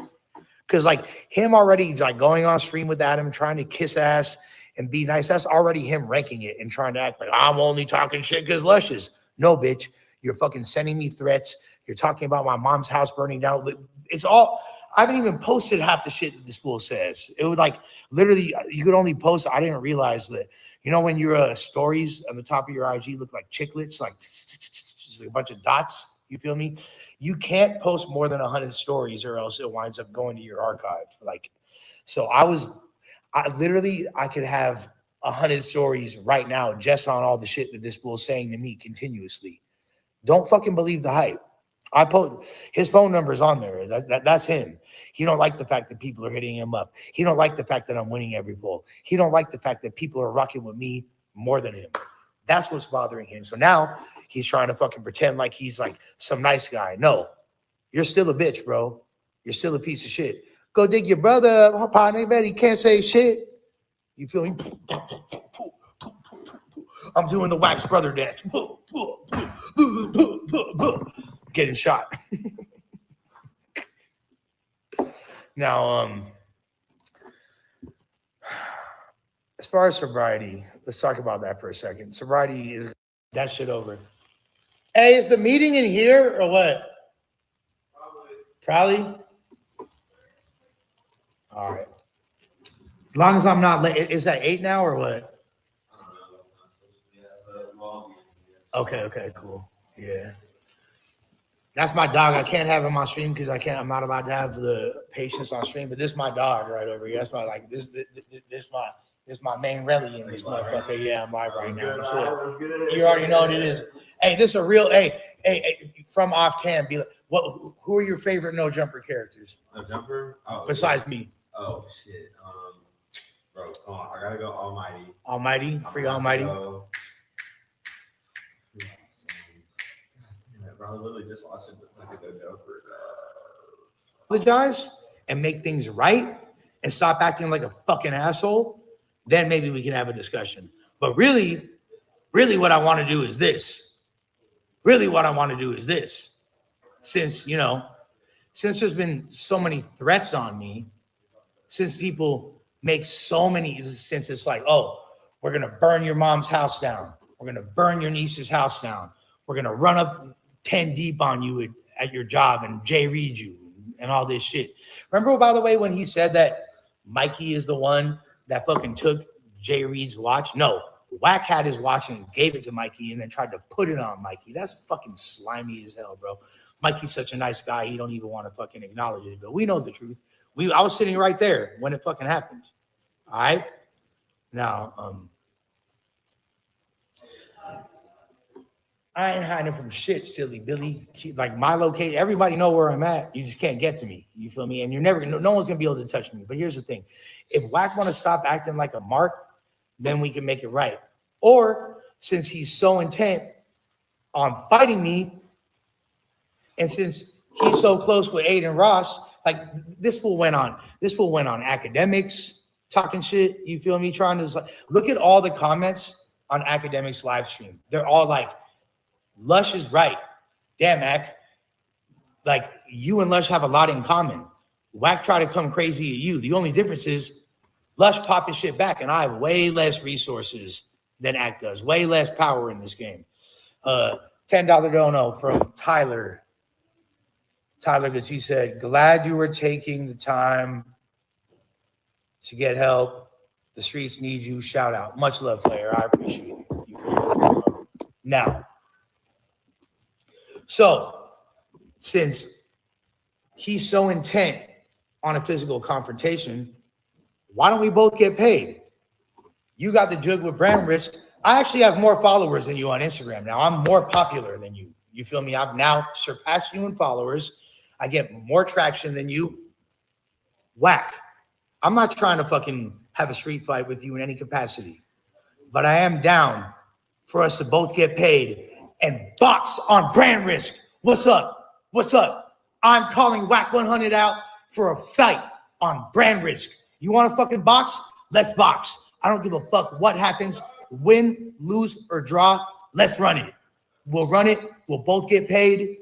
Because like him already like going on stream with Adam, trying to kiss ass and be nice. That's already him ranking it and trying to act like I'm only talking shit because Luscious. No, bitch. You're fucking sending me threats. You're talking about my mom's house burning down. It's all, I haven't even posted half the shit that this fool says. It was like literally, you could only post. I didn't realize that, you know, when your stories on the top of your IG look like chiclets, like just a bunch of dots. You feel me? You can't post more than 100 stories or else it winds up going to your archive. Like, so I could have 100 stories right now just on all the shit that this fool's saying to me continuously. Don't fucking believe the hype. I put his phone number's on there. That's him. He don't like the fact that people are hitting him up. He don't like the fact that I'm winning every poll. He don't like the fact that people are rocking with me more than him. That's what's bothering him. So now he's trying to fucking pretend like he's like some nice guy. No, you're still a bitch, bro. You're still a piece of shit. Go dig your brother up, partner. Bet he can't say shit. You feel me? I'm doing the Wax brother dance. Getting shot. Now, as far as sobriety, let's talk about that for a second. Sobriety is that shit over. Hey, is the meeting in here or what? Probably. All right. As long as I'm not late. Is that 8 now or what? Okay, cool. Yeah. That's my dog. I can't have him on stream because I'm not about to have the patience on stream. But this is my dog right over here. That's my like this my main rally in this motherfucker. Yeah, I'm live right now. So you already know what it is. Hey, this is a real hey from off cam. Be like, who are your favorite no jumper characters? No jumper? Oh, besides me. Oh shit. Bro, come on. I gotta go Almighty. Almighty? Free Almighty. I was literally just watching like a Joker. Apologize and make things right and stop acting like a fucking asshole, then maybe we can have a discussion. But really what I want to do is this. Since, you know, since there's been so many threats on me, since people make so many, since it's like, oh, we're going to burn your mom's house down. We're going to burn your niece's house down. We're going to run up 10 deep on you at your job and Jay read you and all this shit. Remember, by the way, when he said that Mikey is the one that fucking took Jay Reed's watch? No, Wack had his watch and gave it to Mikey and then tried to put it on Mikey. That's fucking slimy as hell, bro. Mikey's such a nice guy. He don't even want to fucking acknowledge it, but we know the truth. I was sitting right there when it fucking happened. All right. Now, I ain't hiding from shit, silly Billy. Like my location, everybody know where I'm at. You just can't get to me. You feel me? And you're never, no one's gonna be able to touch me. But here's the thing: if Wack want to stop acting like a mark, then we can make it right. Or since he's so intent on fighting me, and since he's so close with Aiden Ross, like this fool went on academics talking shit. You feel me? Trying to look at all the comments on academics live stream. They're all like, Lush is right. Damn, Mac. Like, you and Lush have a lot in common. Wack try to come crazy at you. The only difference is Lush popping shit back, and I have way less resources than Act does. Way less power in this game. $10 dono from Tyler. Tyler, because he said, glad you were taking the time to get help. The streets need you. Shout out. Much love, player. I appreciate it. You feel me? Now, so, since he's so intent on a physical confrontation, why don't we both get paid? You got the jug with brand risk. I actually have more followers than you on Instagram now. I'm more popular than you. You feel me? I've now surpassed you in followers. I get more traction than you. Wack. I'm not trying to fucking have a street fight with you in any capacity, but I am down for us to both get paid and box on brand risk. What's up? What's up? I'm calling Wack 100 out for a fight on brand risk. You want to fucking box? Let's box. I don't give a fuck what happens. Win, lose, or draw. Let's run it. We'll run it. We'll both get paid.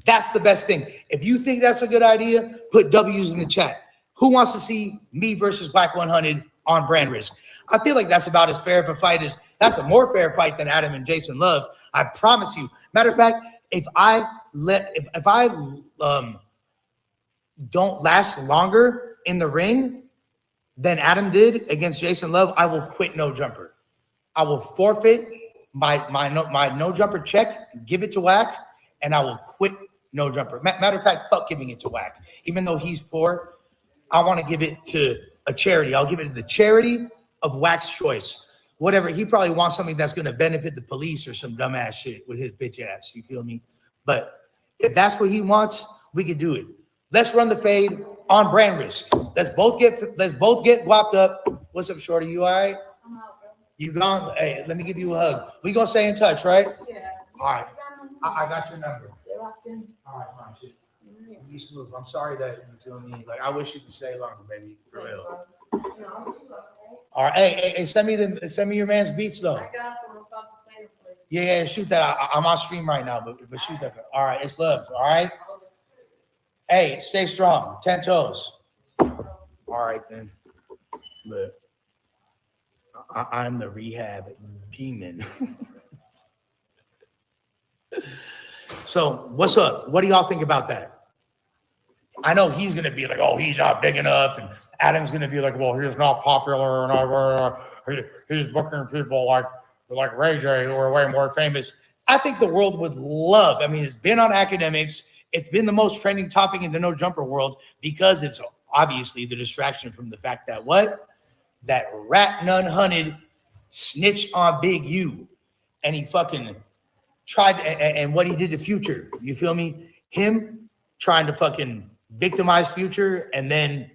That's the best thing. If you think that's a good idea, put W's in the chat. Who wants to see me versus Wack 100 on brand risk? I feel like that's about as fair of a fight as, that's a more fair fight than Adam and Jason Love. I promise you. Matter of fact, if I don't last longer in the ring than Adam did against Jason Love, I will quit No Jumper. I will forfeit my no jumper check, give it to Wack, and I will quit No Jumper. Matter of fact, fuck giving it to Wack. Even though he's poor, I want to give it to a charity. I'll give it to the charity of Wack's choice. Whatever. He probably wants something that's going to benefit the police or some dumbass shit with his bitch ass. You feel me? But if that's what he wants, we can do it. Let's run the fade on brand risk. Let's both get guapped up. What's up, shorty? You all right? I'm out, bro. You gone? Hey, let me give you a hug. We gonna stay in touch, right? Yeah. All right. I got your number. Stay locked in. All right, fine. Shit. Be smooth. I'm sorry that you feel me. Like I wish you could stay longer, baby. For real. All right. Hey, send me your man's beats though. I got them. I'm about to play them for you. Yeah, shoot that. I'm on stream right now, but shoot that. All right, it's love. All right. Hey, stay strong. 10 toes. All right then. But I'm the rehab demon. So what's up? What do y'all think about that? I know he's gonna be like, oh, he's not big enough, and Adam's gonna be like, well, he's not popular, and he's booking people like Ray J, who are way more famous. I think the world would love. I mean, it's been on academics. It's been the most trending topic in the no jumper world because it's obviously the distraction from the fact that that rat nun hunted snitched on Big U, and he fucking tried, and what he did to Future. You feel me? Him trying to fucking victimize Future and then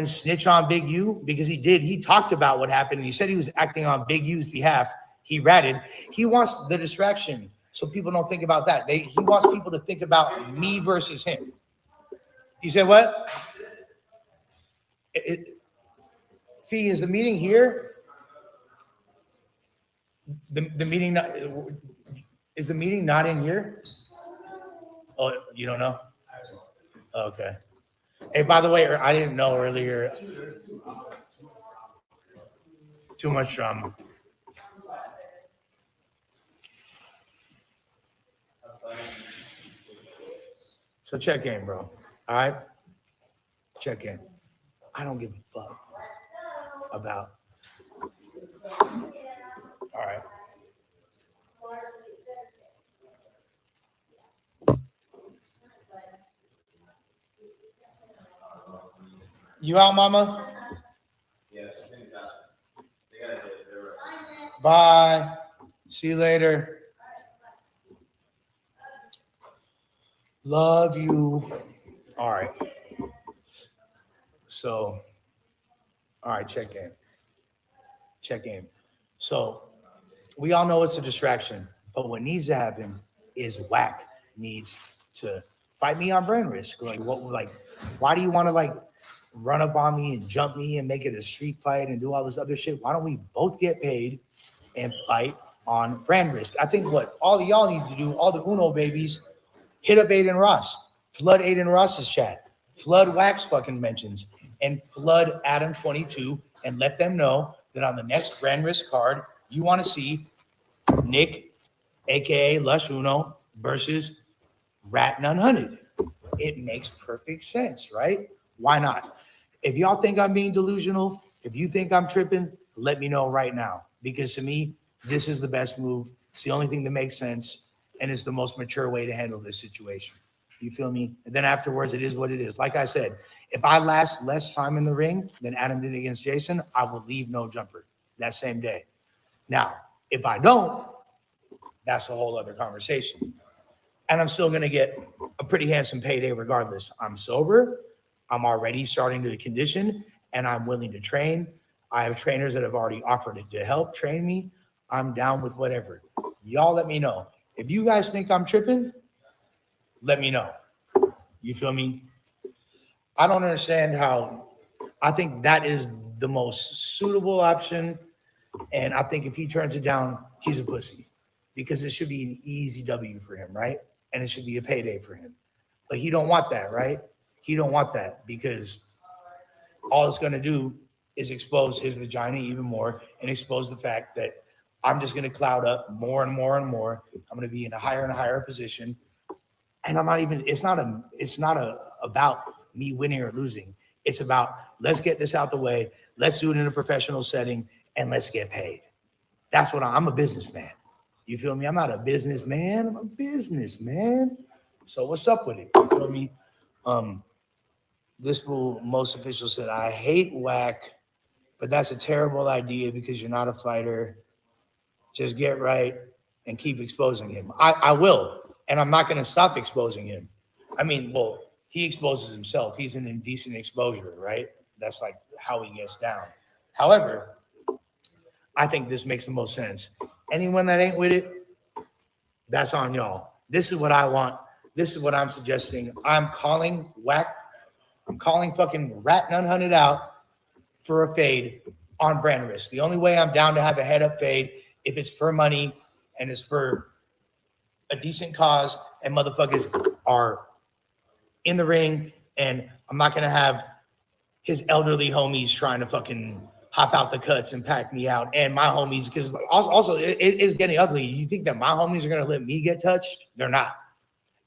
snitch on Big U because he talked about what happened. And he said he was acting on Big U's behalf. He ratted. He wants the distraction so people don't think about that. He wants people to think about me versus him. You said what? Fee, is the meeting here? The meeting is the meeting not in here? Oh, you don't know? Okay. Hey, by the way, I didn't know earlier. Too much drama. So check in, bro. All right? Check in. I don't give a fuck about. All right. You out, mama? Bye. See you later. Love you. All right. So, all right, check in. Check in. So, we all know it's a distraction, but what needs to happen is Wack needs to fight me on brand risk. Why do you want to run up on me and jump me and make it a street fight and do all this other shit? Why don't we both get paid and fight on brand risk? I think what all of y'all need to do, all the Uno babies, hit up Aiden Ross, flood Aiden Ross's chat, flood Wack's fucking mentions, and flood Adam 22 and let them know that on the next brand risk card, you want to see Nick, aka Lush Uno, versus Rat Nun Hunted. It makes perfect sense, right? Why not? If y'all think I'm being delusional, if you think I'm tripping, let me know right now. Because to me, this is the best move. It's the only thing that makes sense. And it's the most mature way to handle this situation. You feel me? And then afterwards, it is what it is. Like I said, if I last less time in the ring than Adam did against Jason, I will leave No Jumper that same day. Now, if I don't, that's a whole other conversation. And I'm still going to get a pretty handsome payday regardless. I'm sober. I'm already starting to condition, and I'm willing to train. I have trainers that have already offered to help train me. I'm down with whatever. Y'all let me know. If you guys think I'm tripping, let me know. You feel me? I don't understand how. I think that is the most suitable option. And I think if he turns it down, he's a pussy, because it should be an easy W for him, right? And it should be a payday for him. But he don't want that, right? He don't want that, because all it's going to do is expose his vagina even more and expose the fact that I'm just going to cloud up more and more and more. I'm going to be in a higher and higher position. And I'm not even, it's not about me winning or losing. It's about, let's get this out the way. Let's do it in a professional setting and let's get paid. That's what I'm a businessman. You feel me? I'm not a businessman. I'm a businessman. So what's up with it? You feel me? This fool, most official, said, I hate Wack, but that's a terrible idea because you're not a fighter. Just get right and keep exposing him. I will. And I'm not going to stop exposing him. I mean, well, he exposes himself. He's an indecent exposure, right? That's like how he gets down. However, I think this makes the most sense. Anyone that ain't with it, that's on y'all. This is what I want. This is what I'm suggesting. I'm calling Wack. I'm calling fucking Rat None Hunted out for a fade on brand risk. The only way I'm down to have a head up fade, if it's for money and it's for a decent cause and motherfuckers are in the ring, and I'm not going to have his elderly homies trying to fucking hop out the cuts and pack me out, and my homies, because also it's getting ugly. You think that my homies are going to let me get touched? They're not.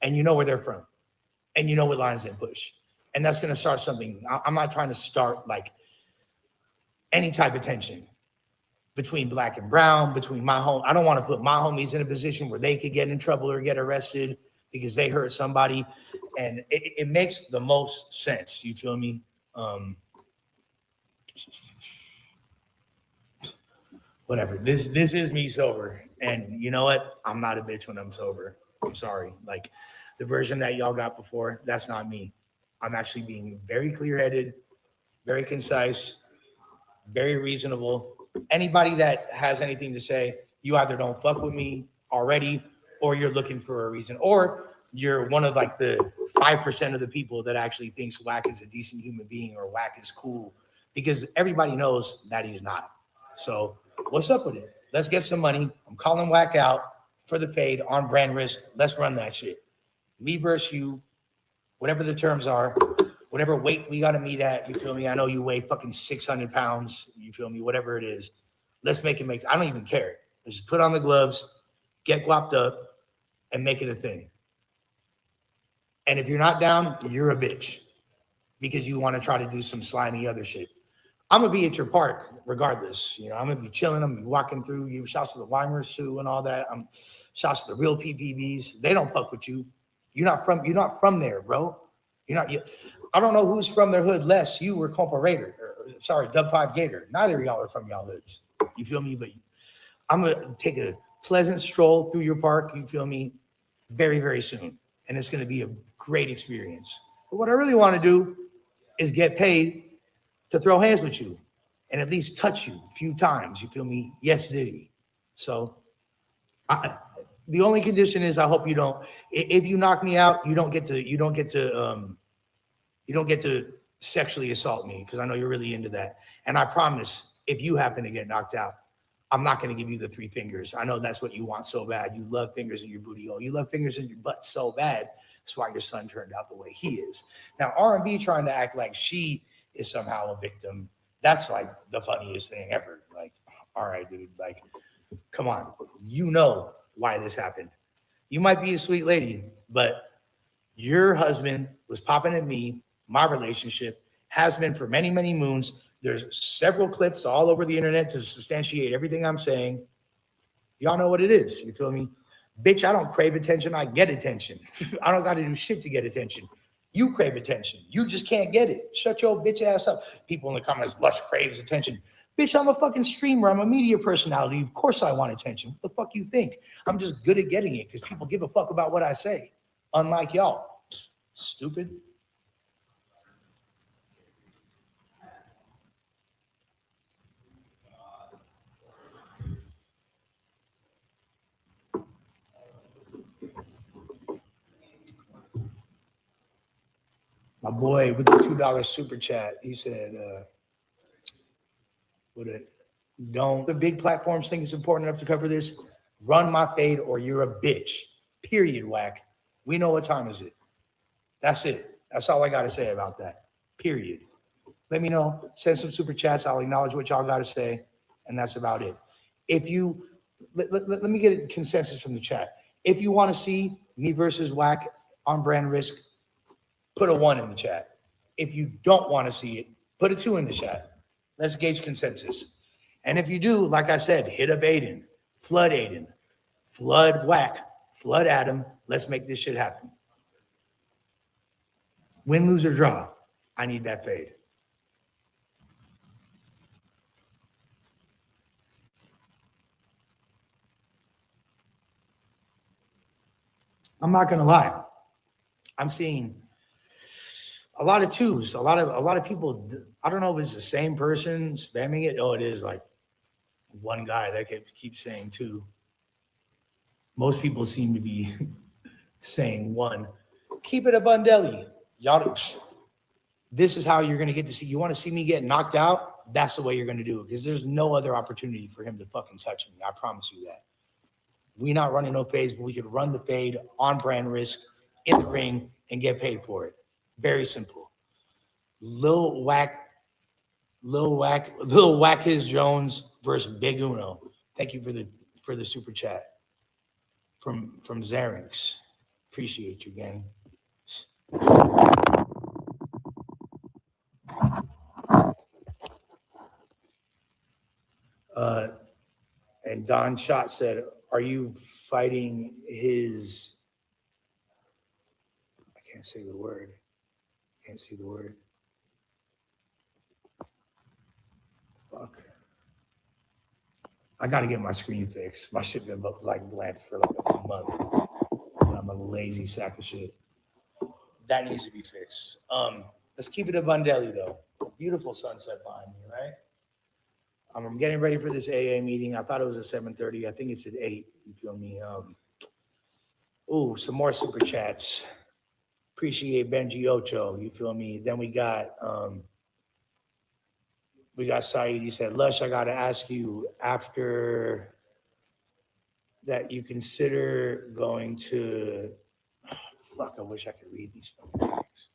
And you know where they're from. And you know what lines they push. And that's going to start something. I'm not trying to start like any type of tension between black and brown, between my home. I don't want to put my homies in a position where they could get in trouble or get arrested because they hurt somebody. And it makes the most sense. You feel me? Whatever. This is me sober. And you know what? I'm not a bitch when I'm sober. I'm sorry. Like the version that y'all got before, that's not me. I'm actually being very clear-headed, very concise, very reasonable. Anybody that has anything to say, you either don't fuck with me already, or you're looking for a reason, or you're one of like the 5% of the people that actually thinks Wack is a decent human being or Wack is cool, because everybody knows that he's not. So what's up with it? Let's get some money. I'm calling Wack out for the fade on brand risk. Let's run that shit. Me versus you, whatever the terms are, whatever weight we got to meet at, you feel me? I know you weigh fucking 600 pounds, you feel me? Whatever it is, let's make it make, I don't even care. Let's just put on the gloves, get guapped up, and make it a thing. And if you're not down, you're a bitch because you want to try to do some slimy other shit. I'm going to be at your park regardless. You know, I'm going to be chilling. I'm going to be walking through you. Shouts to the Weimers too and all that. Shouts to the real PPBs. They don't fuck with you. You're not from there, bro. I don't know who's from their hood less, you or Compa Raider. Sorry, Dub 5 Gator. Neither of y'all are from y'all hoods. You feel me? But I'm going to take a pleasant stroll through your park, you feel me, very, very soon. And it's going to be a great experience. But what I really want to do is get paid to throw hands with you and at least touch you a few times. You feel me? Yes, Diddy. So the only condition is I hope you don't, if you knock me out, you don't get to sexually assault me, because I know you're really into that. And I promise, if you happen to get knocked out, I'm not going to give you the 3 fingers. I know that's what you want so bad. You love fingers in your booty hole. You love fingers in your butt so bad. That's why your son turned out the way he is. Now, R&B trying to act like she is somehow a victim, that's like the funniest thing ever. Like, all right, dude, like, come on. You know why this happened. You might be a sweet lady, but your husband was popping at me. My relationship has been for many, many moons. There's several clips all over the internet to substantiate everything I'm saying. Y'all know what it is. You feel me? Bitch, I don't crave attention. I get attention. I don't got to do shit to get attention. You crave attention. You just can't get it. Shut your bitch ass up. People in the comments, Lush craves attention. Bitch, I'm a fucking streamer. I'm a media personality. Of course I want attention. What the fuck you think? I'm just good at getting it because people give a fuck about what I say. Unlike y'all. Stupid. My boy with the $2 super chat, he said, don't the big platforms think it's important enough to cover this? Run my fade or you're a bitch. Period, Wack. We know what time is it. That's it. That's all I got to say about that. Period. Let me know. Send some super chats. I'll acknowledge what y'all got to say. And that's about it. If you, let me get a consensus from the chat. If you want to see me versus Wack on brand risk, put a 1 in the chat. If you don't want to see it, put a 2 in the chat. Let's gauge consensus. And if you do, like I said, hit up Aiden, flood Wack, flood Adam. Let's make this shit happen. Win, lose, or draw. I need that fade. I'm not gonna lie. I'm seeing a lot of 2s, a lot of people. I don't know if it's the same person spamming it. Oh, it is like one guy that keeps saying 2. Most people seem to be saying 1. Keep it a Bundelli. Y'all, this is how you're gonna get to see. You want to see me get knocked out? That's the way you're gonna do it because there's no other opportunity for him to fucking touch me. I promise you that. We're not running no fades, but we could run the fade on brand risk in the ring and get paid for it. Very simple. Lil Wack his Jones versus Big Uno. Thank you for the super chat from Xerinx. Appreciate you, gang. And Don Shot said, are you fighting his, I can't say the word. Can't see the word. Fuck. I got to get my screen fixed. My shit been like blank for like a month. I'm a lazy sack of shit. That needs to be fixed. Let's keep it a Bundelli though. Beautiful sunset behind me, right? I'm getting ready for this AA meeting. I thought it was at 7:30. I think it's at 8. You feel me? Some more super chats. Appreciate Benji Ocho. You feel me? Then we got Saeed. He said, Lush, I gotta ask you after that you consider going to I wish I could read these fucking things.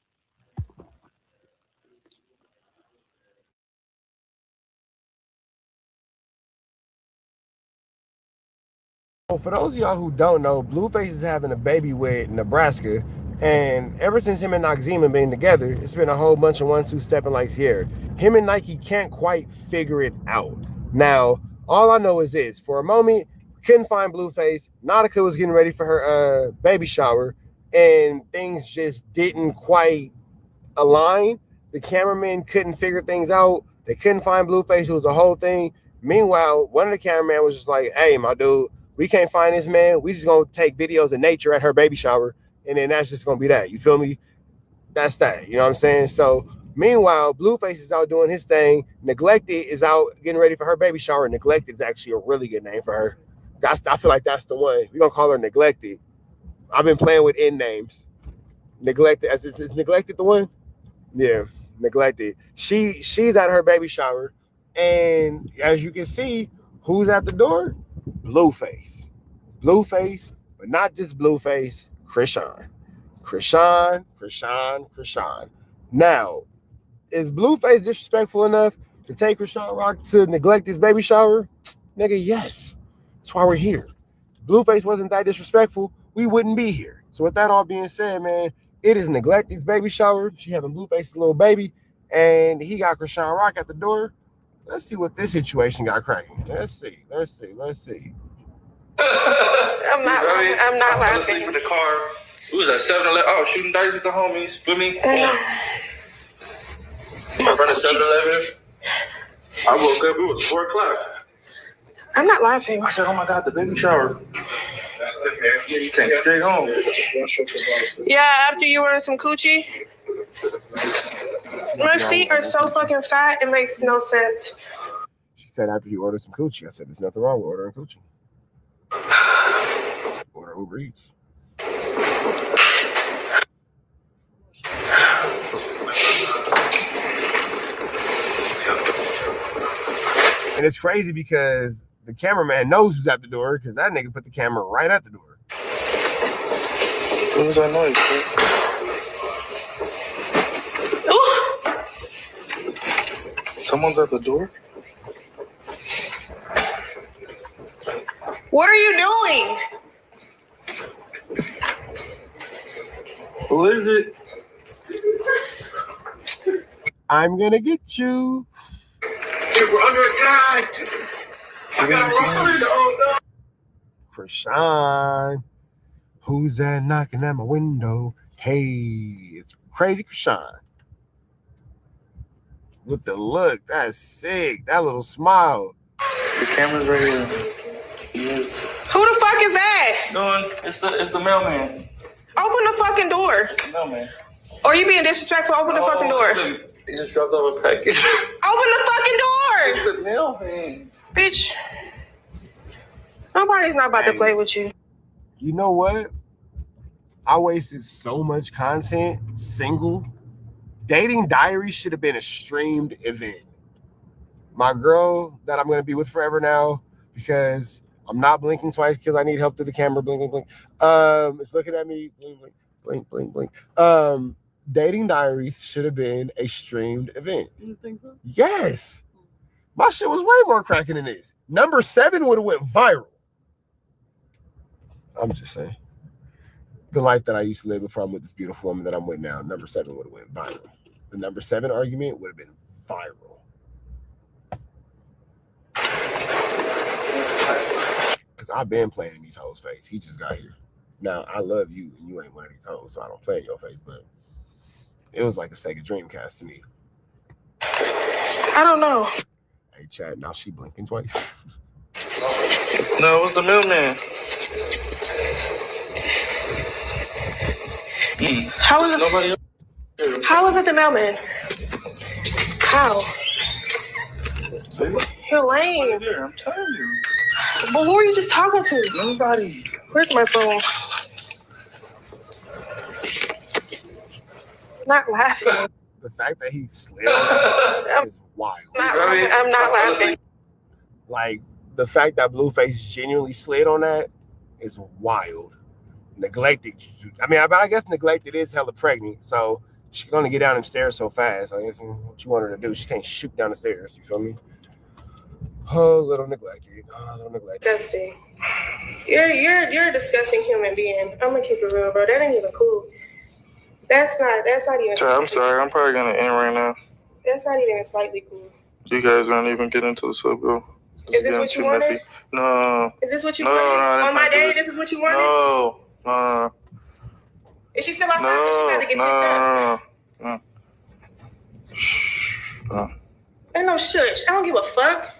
For those of y'all who don't know, Blueface is having a baby with Nebraska, and ever since him and Noxzema been together, it's been a whole bunch of 1-2 stepping like Sierra. Him and Nike can't quite figure it out. Now, all I know is this: for a moment, couldn't find Blueface. Nautica was getting ready for her baby shower, and things just didn't quite align. The cameramen couldn't figure things out. They couldn't find Blueface. It was a whole thing. Meanwhile, one of the cameramen was just like, hey, my dude, we can't find this man. We just gonna take videos of nature at her baby shower, and then that's just gonna be that. You feel me? That's that. You know what I'm saying? So meanwhile, Blueface is out doing his thing. Neglected is out getting ready for her baby shower. Neglected is actually a really good name for her. I feel like that's the one. We're gonna call her Neglected. I've been playing with N names. Neglected. Is Neglected the one? Yeah, Neglected. She's at her baby shower, and as you can see, who's at the door? Blueface, but not just Blueface. Krishan. Now, is Blueface disrespectful enough to take Krishan Rock to neglect his baby shower? Nigga, yes. That's why we're here. Blueface wasn't that disrespectful, we wouldn't be here. So with that all being said, man, it is Neglected's baby shower. She having Blueface's little baby, and he got Krishan Rock at the door. Let's see what this situation got cracking. Let's see. I'm not laughing. I fell asleep in the car. We was at 7-Eleven. Oh, shooting dice with the homies. Feel me? In front of 7-Eleven. I woke up. It was 4 o'clock. I'm not laughing. I said, "Oh my God, the baby shower." Came straight home. Yeah, after you ordered some coochie. My feet are so fucking fat, it makes no sense. She said after you ordered some coochie. I said, there's nothing wrong with ordering coochie. Order Uber Eats. And it's crazy because the cameraman knows who's at the door because that nigga put the camera right at the door. What was that noise, bro? Someone's at the door? What are you doing? Who is it? I'm gonna get you. We're under attack. I gotta run. Krishan. Who's that knocking at my window? Hey, it's Crazy Krishan. With the look, that's sick. That little smile. The camera's right here. Yes. Who the fuck is that? No, it's the mailman. Open the fucking door. It's the mailman. Or you being disrespectful, open the fucking door. He just dropped off a package. Open the fucking door! It's the mailman. Bitch. Nobody's not about to play with you. You know what? I wasted so much content single. Dating Diaries should have been a streamed event. My girl that I'm going to be with forever now, because I'm not blinking twice because I need help through the camera. Blink, blink, blink. It's looking at me. Blink, blink, blink, blink, blink. Dating Diaries should have been a streamed event. You think so? Yes. My shit was way more cracking than this. Number 7 would have went viral. I'm just saying. The life that I used to live before I'm with this beautiful woman that I'm with now, number 7 would have went viral. The number 7 argument would have been viral. Because I've been playing in these hoes' face. He just got here. Now, I love you, and you ain't one of these hoes, so I don't play in your face, but it was like a Sega Dreamcast to me. I don't know. Hey, Chad, now she blinking twice. No, it was the mailman. How was it? Nobody else. How was it the mailman? How? You're lame. I'm telling you. But who are you just talking to? Nobody. Where's my phone? Not laughing. The fact that he slid on that is wild. I'm not laughing. Like, the fact that Blueface genuinely slid on that is wild. Neglected. I mean, I guess Neglected is hella pregnant, so she can only get down them stairs so fast. I guess what you want her to do, she can't shoot down the stairs. You feel me? Oh, little Neglected. Oh, little Neglected. Disgusting. You're a disgusting human being. I'm gonna keep it real, bro. That ain't even cool. That's not even. I'm sorry. I'm probably gonna end right now. That's not even slightly cool. You guys don't even get into the sub, bro. Is this what you wanted? Messy. No. Is this what you No, wanted? no, On my day, this is what you wanted? No. Is she still outside? She about to get picked up. No. Ain't no shush. I don't give a fuck.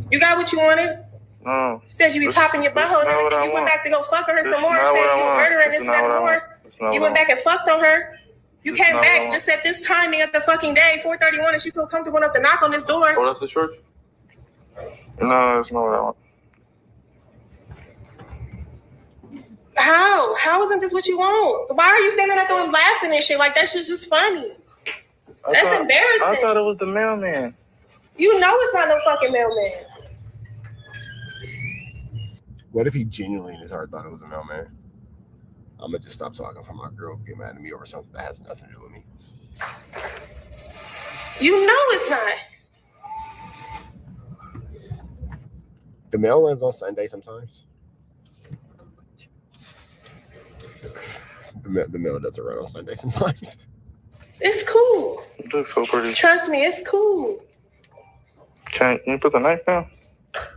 You got what you wanted? No. Said you be popping your butthole and everything. You went back to go fuck on her some more. Said you were murdering this and that and more. You went back and fucked on her. You came back just at this timing at the fucking day, 4:31, and she feel comfortable enough to knock on this door. Oh, that's the church? No, that's not what I want. How isn't this what you want? Why are you standing out there and laughing and shit? Like, that shit's just funny. That's embarrassing. I thought it was the mailman. You know it's not no fucking mailman. What if he genuinely in his heart thought it was a mailman? I'm gonna just stop talking for my girl get mad at me over something that has nothing to do with me. You know it's not. The mail runs on Sunday sometimes. The mail doesn't run on Sunday sometimes. It's cool. It looks so pretty. Trust me, it's cool. Can you put the knife down?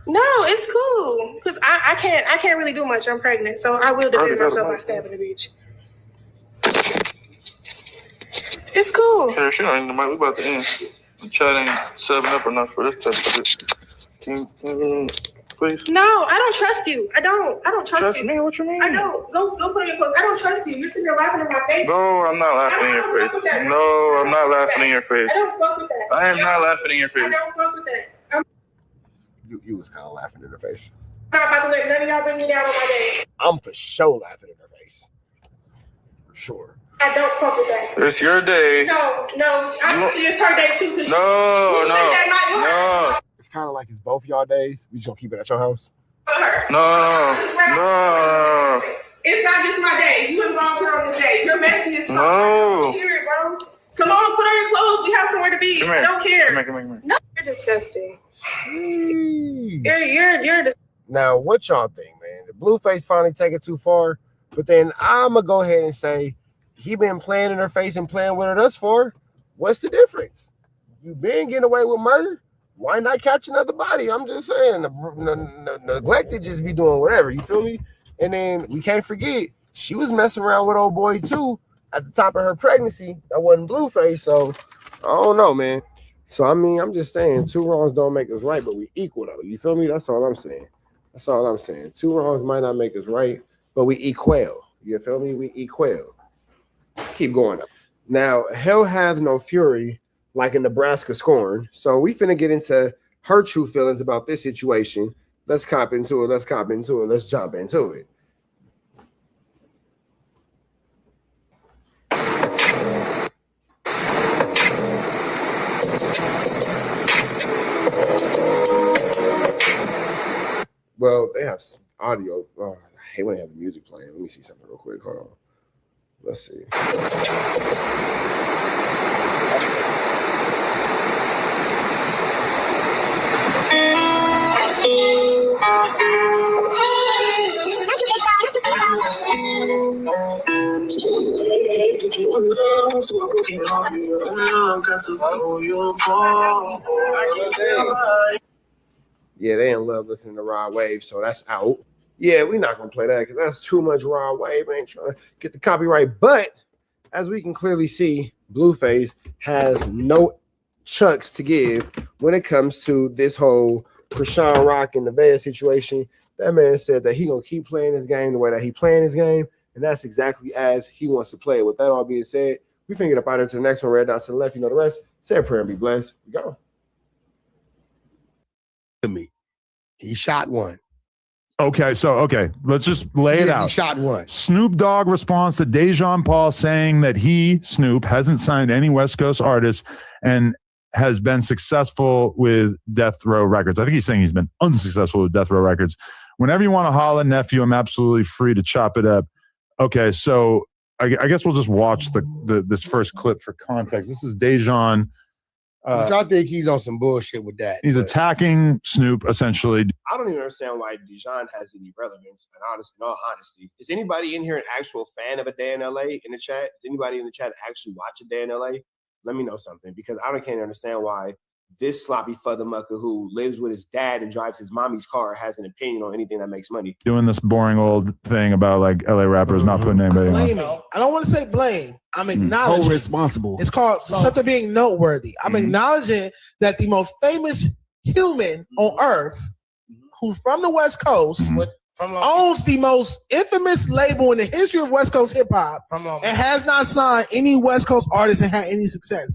No, it's cool because I can't really do much. I'm pregnant, so I will defend myself by stabbing the bitch. It's cool. Hey, she ain't the mic. We about to end. The chat ain't 7 up enough for this type of shit. Can you, please? No, I don't trust you. I don't trust you. Me? What you mean? I don't. Go put on your clothes. I don't trust you. You're sitting there laughing in my face. No, I'm not laughing in your face. No, I'm not laughing in your face. I don't fuck with that. I am not laughing in your face. I don't fuck with that. I'm You was kind of laughing in her face. not about to let none of y'all bring me down on my day. I'm for sure laughing in her face. For sure. I don't fuck with that. It's your day. No. I can see it's her day too. No. It's kind of like it's both y'all days. We just gonna keep it at your house. No. It's not just my day. You involved her on this day. You're messy as fuck. No. I don't hear it, bro. Come on, put on your clothes. We have somewhere to be. Come I here. don't care. Come here. No, you're disgusting. Sheesh. You're Now, what y'all think, man? The Blueface finally take it too far, but then I'm gonna go ahead and say he been playing in her face and playing with her thus far. What's the difference? You been getting away with murder. Why not catch another body? I'm just saying, the neglected just be doing whatever. You feel me? And then we can't forget she was messing around with old boy too at the top of her pregnancy. That wasn't Blueface, so I don't know, man. So I mean, I'm just saying, 2 wrongs don't make us right, but we equal though. You feel me? That's all I'm saying. That's all I'm saying. 2 wrongs might not make us right, but we equal. You feel me? We equal. Keep going up. Now, hell hath no fury like in Nebraska scorn. So we finna get into her true feelings about this situation. Let's cop into it. Let's jump into it. Well, they have some audio. I hate when they have the music playing. Let me see something real quick. Hold on. Let's see. Yeah, they in love listening to Raw Wave, so that's out. Yeah, we're not gonna play that because that's too much Raw Wave. I ain't trying to get the copyright. But as we can clearly see, Blueface has no chucks to give when it comes to this whole Krishan Rock and Nevaeh situation. That man said that he gonna keep playing his game the way that he playing his game, and that's exactly as he wants to play it. With that all being said, we finna get up out into the next one. Red dots to the left, you know the rest. Say a prayer and be blessed. We go. To me, he shot one. Okay, let's just lay it out. He shot one. Snoop Dogg responds to Dejan Paul saying that Snoop, hasn't signed any West Coast artists and has been successful with Death Row Records. I think he's saying he's been unsuccessful with Death Row Records. Whenever you want to holla, nephew, I'm absolutely free to chop it up. Okay, so I guess we'll just watch this first clip for context. This is Dejan. Which I think he's on some bullshit with that. He's attacking Snoop, essentially. I don't even understand why Dijon has any relevance. And in all honesty, is anybody in here an actual fan of A Day in LA in the chat? Does anybody in the chat actually watch A Day in LA? Let me know something, because I can't understand why this sloppy motherfucker who lives with his dad and drives his mommy's car has an opinion on anything that makes money. Doing this boring old thing about like LA rappers not putting anybody on. Blaming. I don't want to say blame. I'm acknowledging. Co-responsible. It's called something being noteworthy. I'm acknowledging that the most famous human on earth, who's from the West Coast, owns the most infamous label in the history of West Coast hip hop, and has not signed any West Coast artists and had any success.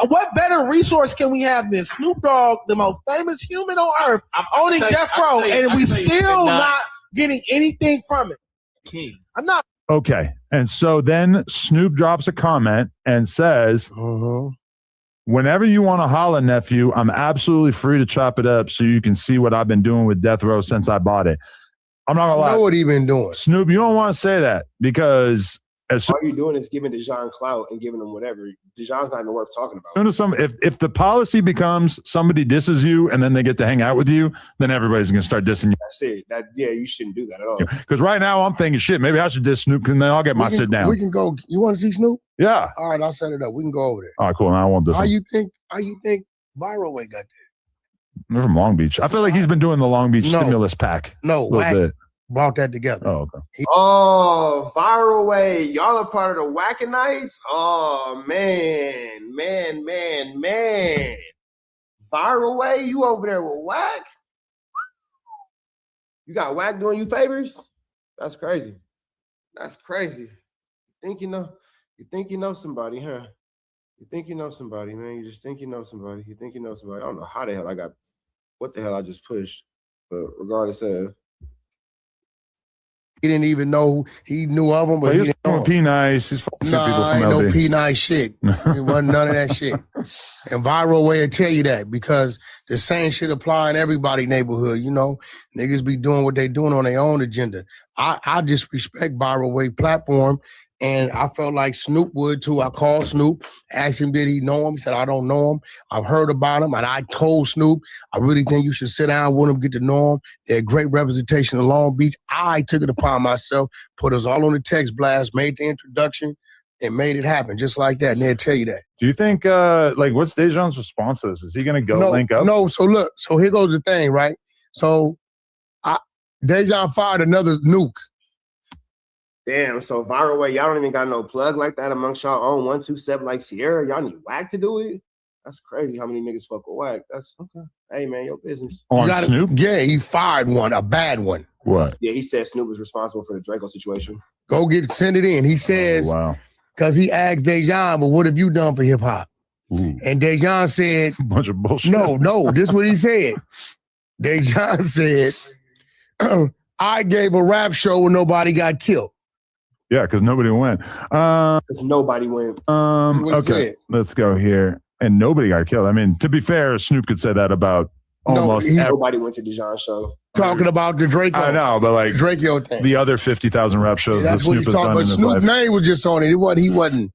What better resource can we have than Snoop Dogg, the most famous human on earth, owning Death Row, and we still not getting anything from it? I'm not. Okay. And so then Snoop drops a comment and says, whenever you want to holla, nephew, I'm absolutely free to chop it up so you can see what I've been doing with Death Row since I bought it. I'm not going to lie. I know what he been doing. Snoop, you don't want to say that because all you're doing is giving Dijon clout and giving him whatever. Dijon's not even worth talking about. If the policy becomes somebody disses you and then they get to hang out with you, then everybody's going to start dissing you. That's it. You shouldn't do that at all. Because right now I'm thinking, shit, maybe I should diss Snoop and then I'll get my sit down. We can go. You want to see Snoop? Yeah. All right, I'll set it up. We can go over there. All right, cool. Now I won't diss him. How you think Viral Way got there? They're from Long Beach. I feel like he's been doing the Long Beach stimulus pack. No, a little Wack bit. brought that together. Oh, okay. Oh, viral way. Y'all are part of the Wackanites? Oh, man. Viral way? You over there with Wack? You got Wack doing you favors? That's crazy. That's crazy. You think you know somebody, huh? You think you know somebody, man. You just think you know somebody. You think you know somebody. I don't know how the hell what the hell I just pushed. But regardless of, he didn't even know he knew of him, but Well, he he's didn't know him. P Nice. He's fucking people Nah, from ain't LB. no P nice shit. It wasn't none of that shit. And viral way to tell you that because the same shit apply in everybody's neighborhood. You know, niggas be doing what they doing on their own agenda. I just respect viral way platform, and I felt like Snoop would too. I called Snoop, asked him did he know him. He said I don't know him. I've heard about him, and I told Snoop I really think you should sit down with him, get to know him. They're a great representation of Long Beach. I took it upon myself, put us all on the text blast, made the introduction, and made it happen just like that. And they'll tell you that. Do you think, what's Dejan's response to this? Is he going to go link up? No, so look, so here goes the thing, right? So Dejan fired another nuke. damn, so viral way, y'all don't even got no plug like that amongst y'all own 127 like Sierra. Y'all need Wack to do it? That's crazy how many niggas fuck with Wack. That's okay. Hey man, your business. On Snoop? Yeah, he fired one, a bad one. What? Yeah, he said Snoop was responsible for the Draco situation. Go send it in. He says, wow. Because he asked Dejan, but what have you done for hip hop? And Dejan said, bunch of bullshit. No, this is what he said. Dejan said, I gave a rap show where nobody got killed. Yeah, because nobody went. Because nobody went. Okay, let's go here. And nobody got killed. I mean, to be fair, Snoop could say that about almost nobody went to Dejan's show. Talking about the Draco. I know, but like Draco thing. The other 50,000 rap shows that That's what Snoop he's has talking done about. in his Snoop life. name was just on it. He wasn't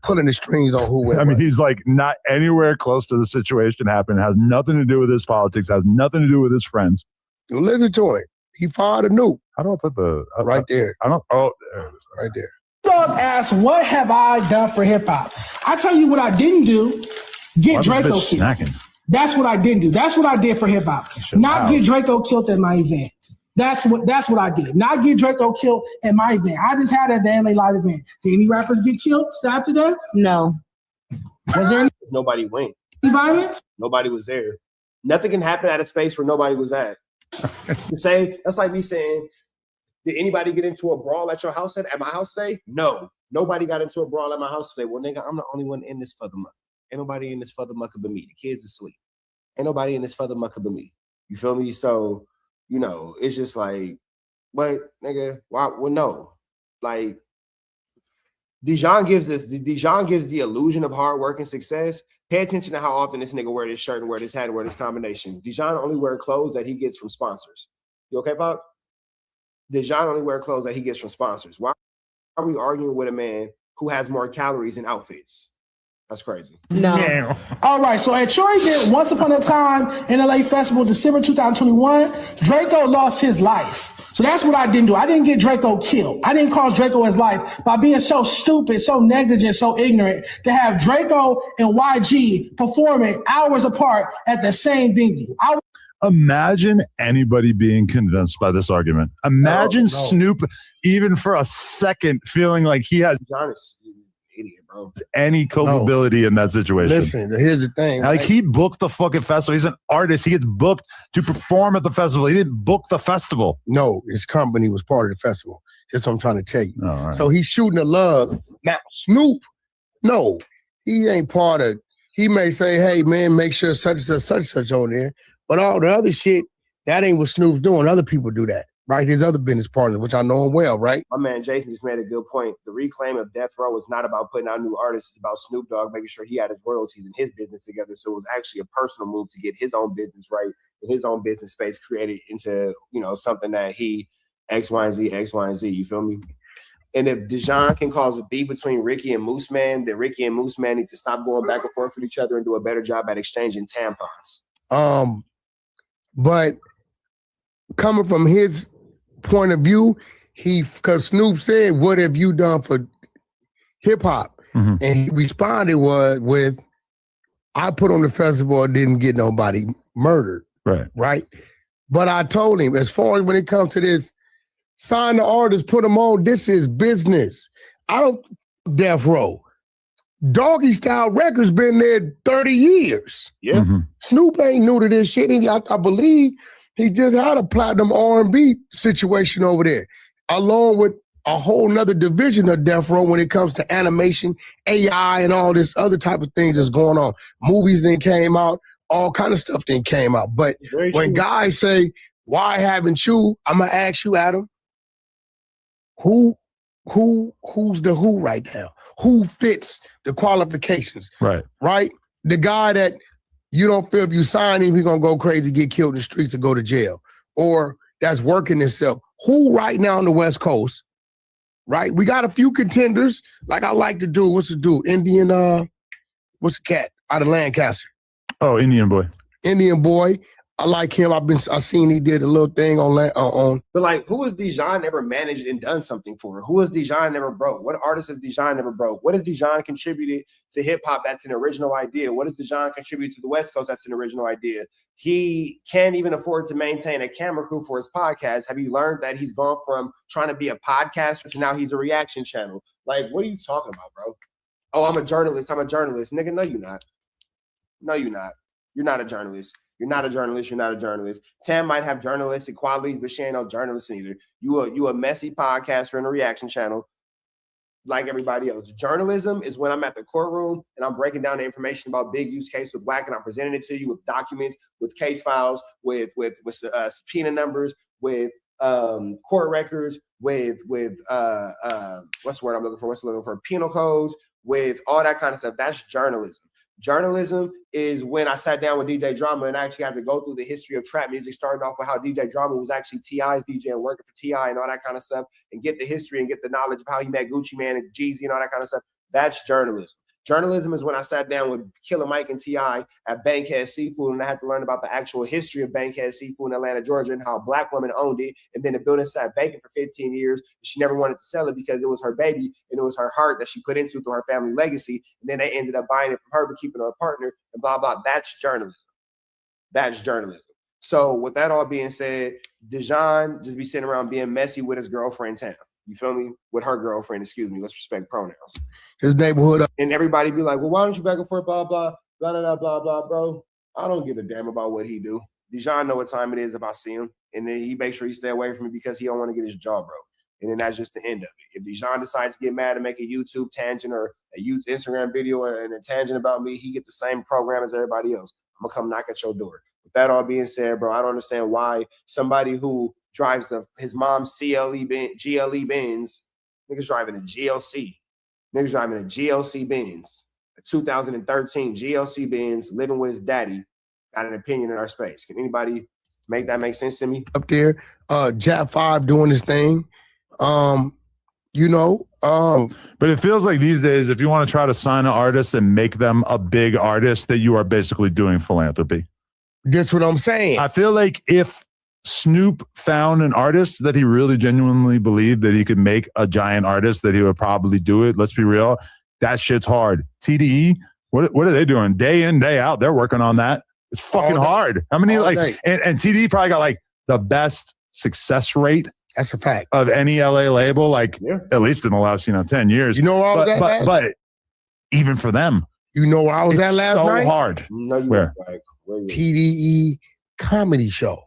pulling the strings on who went. I mean, he's like not anywhere close to the situation happening. Has nothing to do with his politics. Has nothing to do with his friends. Listen to it. He fired a nuke. How do I put the right there? I don't. Oh, there it is. Right there. Dog asked, what have I done for hip hop? I tell you what I didn't do. Get Draco killed. Snacking. That's what I didn't do. That's what I did for hip hop. Not get Draco killed at my event. That's what I did. Not get Draco killed at my event. I just had that damn live event. Did any rappers get killed, stabbed to death? No. Was there any Nobody went. violence? Nobody was there. Nothing can happen at a space where nobody was at. That's like me saying, did anybody get into a brawl at your house at my house today? No. Nobody got into a brawl at my house today. Well, nigga, I'm the only one in this for the muck. Ain't nobody in this for the mucker but me. The kids asleep. Ain't nobody in this for the mucker but me. You feel me? So, you know, it's just like, but nigga, why? Well, no. Like, Dejan gives the illusion of hard work and success. Pay attention to how often this nigga wear this shirt and wear this hat and wear this combination. Dejan only wear clothes that he gets from sponsors. You okay, Pop? Dejan only wear clothes that he gets from sponsors. Why are we arguing with a man who has more calories and outfits? That's crazy. No. All right, so at your event, Once Upon a Time in LA Festival, December 2021, Draco lost his life. So that's what I didn't do. I didn't get Draco killed. I didn't cause Draco his life by being so stupid, so negligent, so ignorant to have Draco and YG performing hours apart at the same venue. Imagine anybody being convinced by this argument. Imagine Snoop, even for a second, feeling like he has idiot, bro. Any culpability in that situation. Listen, here's the thing. Like, he booked the fucking festival. He's an artist. He gets booked to perform at the festival. He didn't book the festival. No, his company was part of the festival. That's what I'm trying to tell you. All right. So he's shooting a lug. Now, Snoop, no, he ain't part of. He may say, hey, man, make sure such and such on there. But all the other shit, that ain't what Snoop's doing. Other people do that, right? His other business partners, which I know him well, right? My man Jason just made a good point. The reclaim of Death Row was not about putting out new artists. It's about Snoop Dogg making sure he had his royalties and his business together. So it was actually a personal move to get his own business right and his own business space created into, you know, something that he X, Y, and Z. You feel me? And if Dejan can cause a beef between Ricky and Moose Man, then Ricky and Moose Man need to stop going back and forth with each other and do a better job at exchanging tampons. But coming from his point of view, because Snoop said, what have you done for hip hop? Mm-hmm. And he responded with, I put on the festival and didn't get nobody murdered. Right. But I told him, as far as when it comes to this, sign the artist, put them on. This is business. I don't Death Row. Doggy Style Records been there 30 years. Yeah. Snoop ain't new to this shit. I believe he just had a platinum R&B situation over there, along with a whole nother division of Death Row when it comes to animation, AI, and all this other type of things that's going on. Movies then came out, all kind of stuff then came out. But when guys say, why haven't you? I'm gonna ask you, Adam, who's the who right now? Who fits the qualifications? Right? The guy that you don't feel if you sign him, he's gonna go crazy, get killed in the streets, or go to jail. Or that's working himself. Who right now on the West Coast, right? We got a few contenders, like I like to do. What's the dude? What's the cat out of Lancaster? Oh, Indian Boy. Indian Boy. I like him. I seen he did a little thing on. But like, who has Dijon ever managed and done something for? Who has Dijon never broke? What artist has Dijon never broke? What has Dijon contributed to hip hop? That's an original idea. What has Dijon contributed to the West Coast? That's an original idea. He can't even afford to maintain a camera crew for his podcast. Have you learned that he's gone from trying to be a podcaster to now he's a reaction channel? Like, what are you talking about, bro? Oh, I'm a journalist. Nigga, no, you're not. No, you're not. You're not a journalist. You're not a journalist. You're not a journalist. Tam might have journalistic qualities, but she ain't no journalist either. You a messy podcaster in a reaction channel like everybody else. Journalism is when I'm at the courtroom and I'm breaking down the information about big use case with Wack, and I'm presenting it to you with documents, with case files, with subpoena numbers, with court records, with what's the word I'm looking for? Penal codes, with all that kind of stuff. That's journalism. Journalism is when I sat down with DJ Drama and I actually had to go through the history of trap music, starting off with how DJ Drama was actually T.I.'s DJ and working for T.I. and all that kind of stuff, and get the history and get the knowledge of how he met Gucci Mane and Jeezy and all that kind of stuff. That's journalism. Journalism is when I sat down with Killer Mike and T.I. at Bankhead Seafood, and I had to learn about the actual history of Bankhead Seafood in Atlanta, Georgia, and how a Black woman owned it. And then the building sat vacant for 15 years. She never wanted to sell it because it was her baby and it was her heart that she put into through her family legacy. And then they ended up buying it from her but keeping her a partner and blah, blah. That's journalism. That's journalism. So with that all being said, Dijon just be sitting around being messy with his girlfriend, Tam. You feel me? With her girlfriend, excuse me. Let's respect pronouns. His neighborhood. And everybody be like, well, why don't you back and forth, blah, blah, blah, blah, blah, blah, bro. I don't give a damn about what he do. Dijon know what time it is if I see him. And then he makes sure he stay away from me because he don't want to get his jaw broke. And then that's just the end of it. If Dijon decides to get mad and make a YouTube tangent or a YouTube Instagram video and a tangent about me, he get the same program as everybody else. I'm going to come knock at your door. With that all being said, bro, I don't understand why somebody who drives his mom's GLE Benz, niggas driving a GLC. Niggas driving a GLC Benz, a 2013 GLC Benz, living with his daddy, got an opinion in our space. Can anybody make that make sense to me? Up there, Jap 5 doing his thing. But it feels like these days, if you want to try to sign an artist and make them a big artist, that you are basically doing philanthropy. That's what I'm saying. I feel like if Snoop found an artist that he really genuinely believed that he could make a giant artist, that he would probably do it. Let's be real. That shit's hard. TDE, what are they doing? Day in, day out. They're working on that. It's fucking hard. How many and TDE probably got like the best success rate. That's a fact. Of any LA label, at least in the last, 10 years. You know where I was at but even for them. You know where I was at last night? So hard. No, where? TDE comedy show.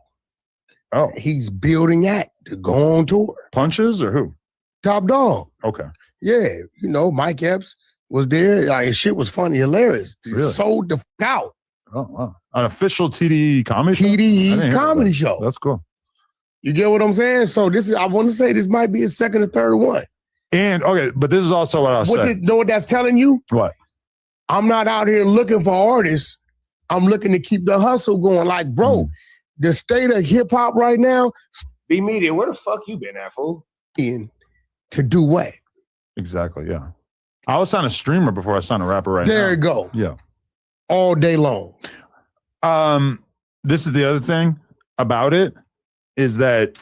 Oh, he's building that to go on tour. Punches or who? Top Dog. Okay. Yeah, Mike Epps was there. Like, shit was funny, hilarious. Really? Sold the f out. Oh wow! An official TDE comedy show. TDE comedy show. That's cool. You get what I'm saying? So I want to say this might be his second or third one. And okay, but this is also what I'll say. Know what that's telling you? What? I'm not out here looking for artists. I'm looking to keep the hustle going. Like, bro. The state of hip hop right now. B Media, where the fuck you been at, fool? To do what? Exactly, yeah. I was on a streamer before I signed a rapper right now. There you go. Yeah. All day long. This is the other thing about it is that,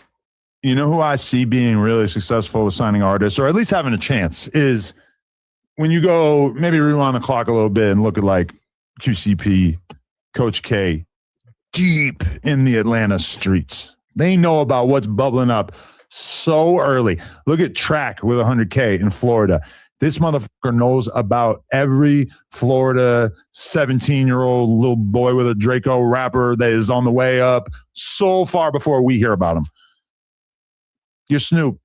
who I see being really successful with signing artists, or at least having a chance, is when you go maybe rewind the clock a little bit and look at like QCP, Coach K, deep in the Atlanta streets. They know about what's bubbling up so early. Look at Track with 100K in Florida. This motherfucker knows about every Florida 17-year-old little boy with a Draco rapper that is on the way up so far before we hear about him. You're Snoop.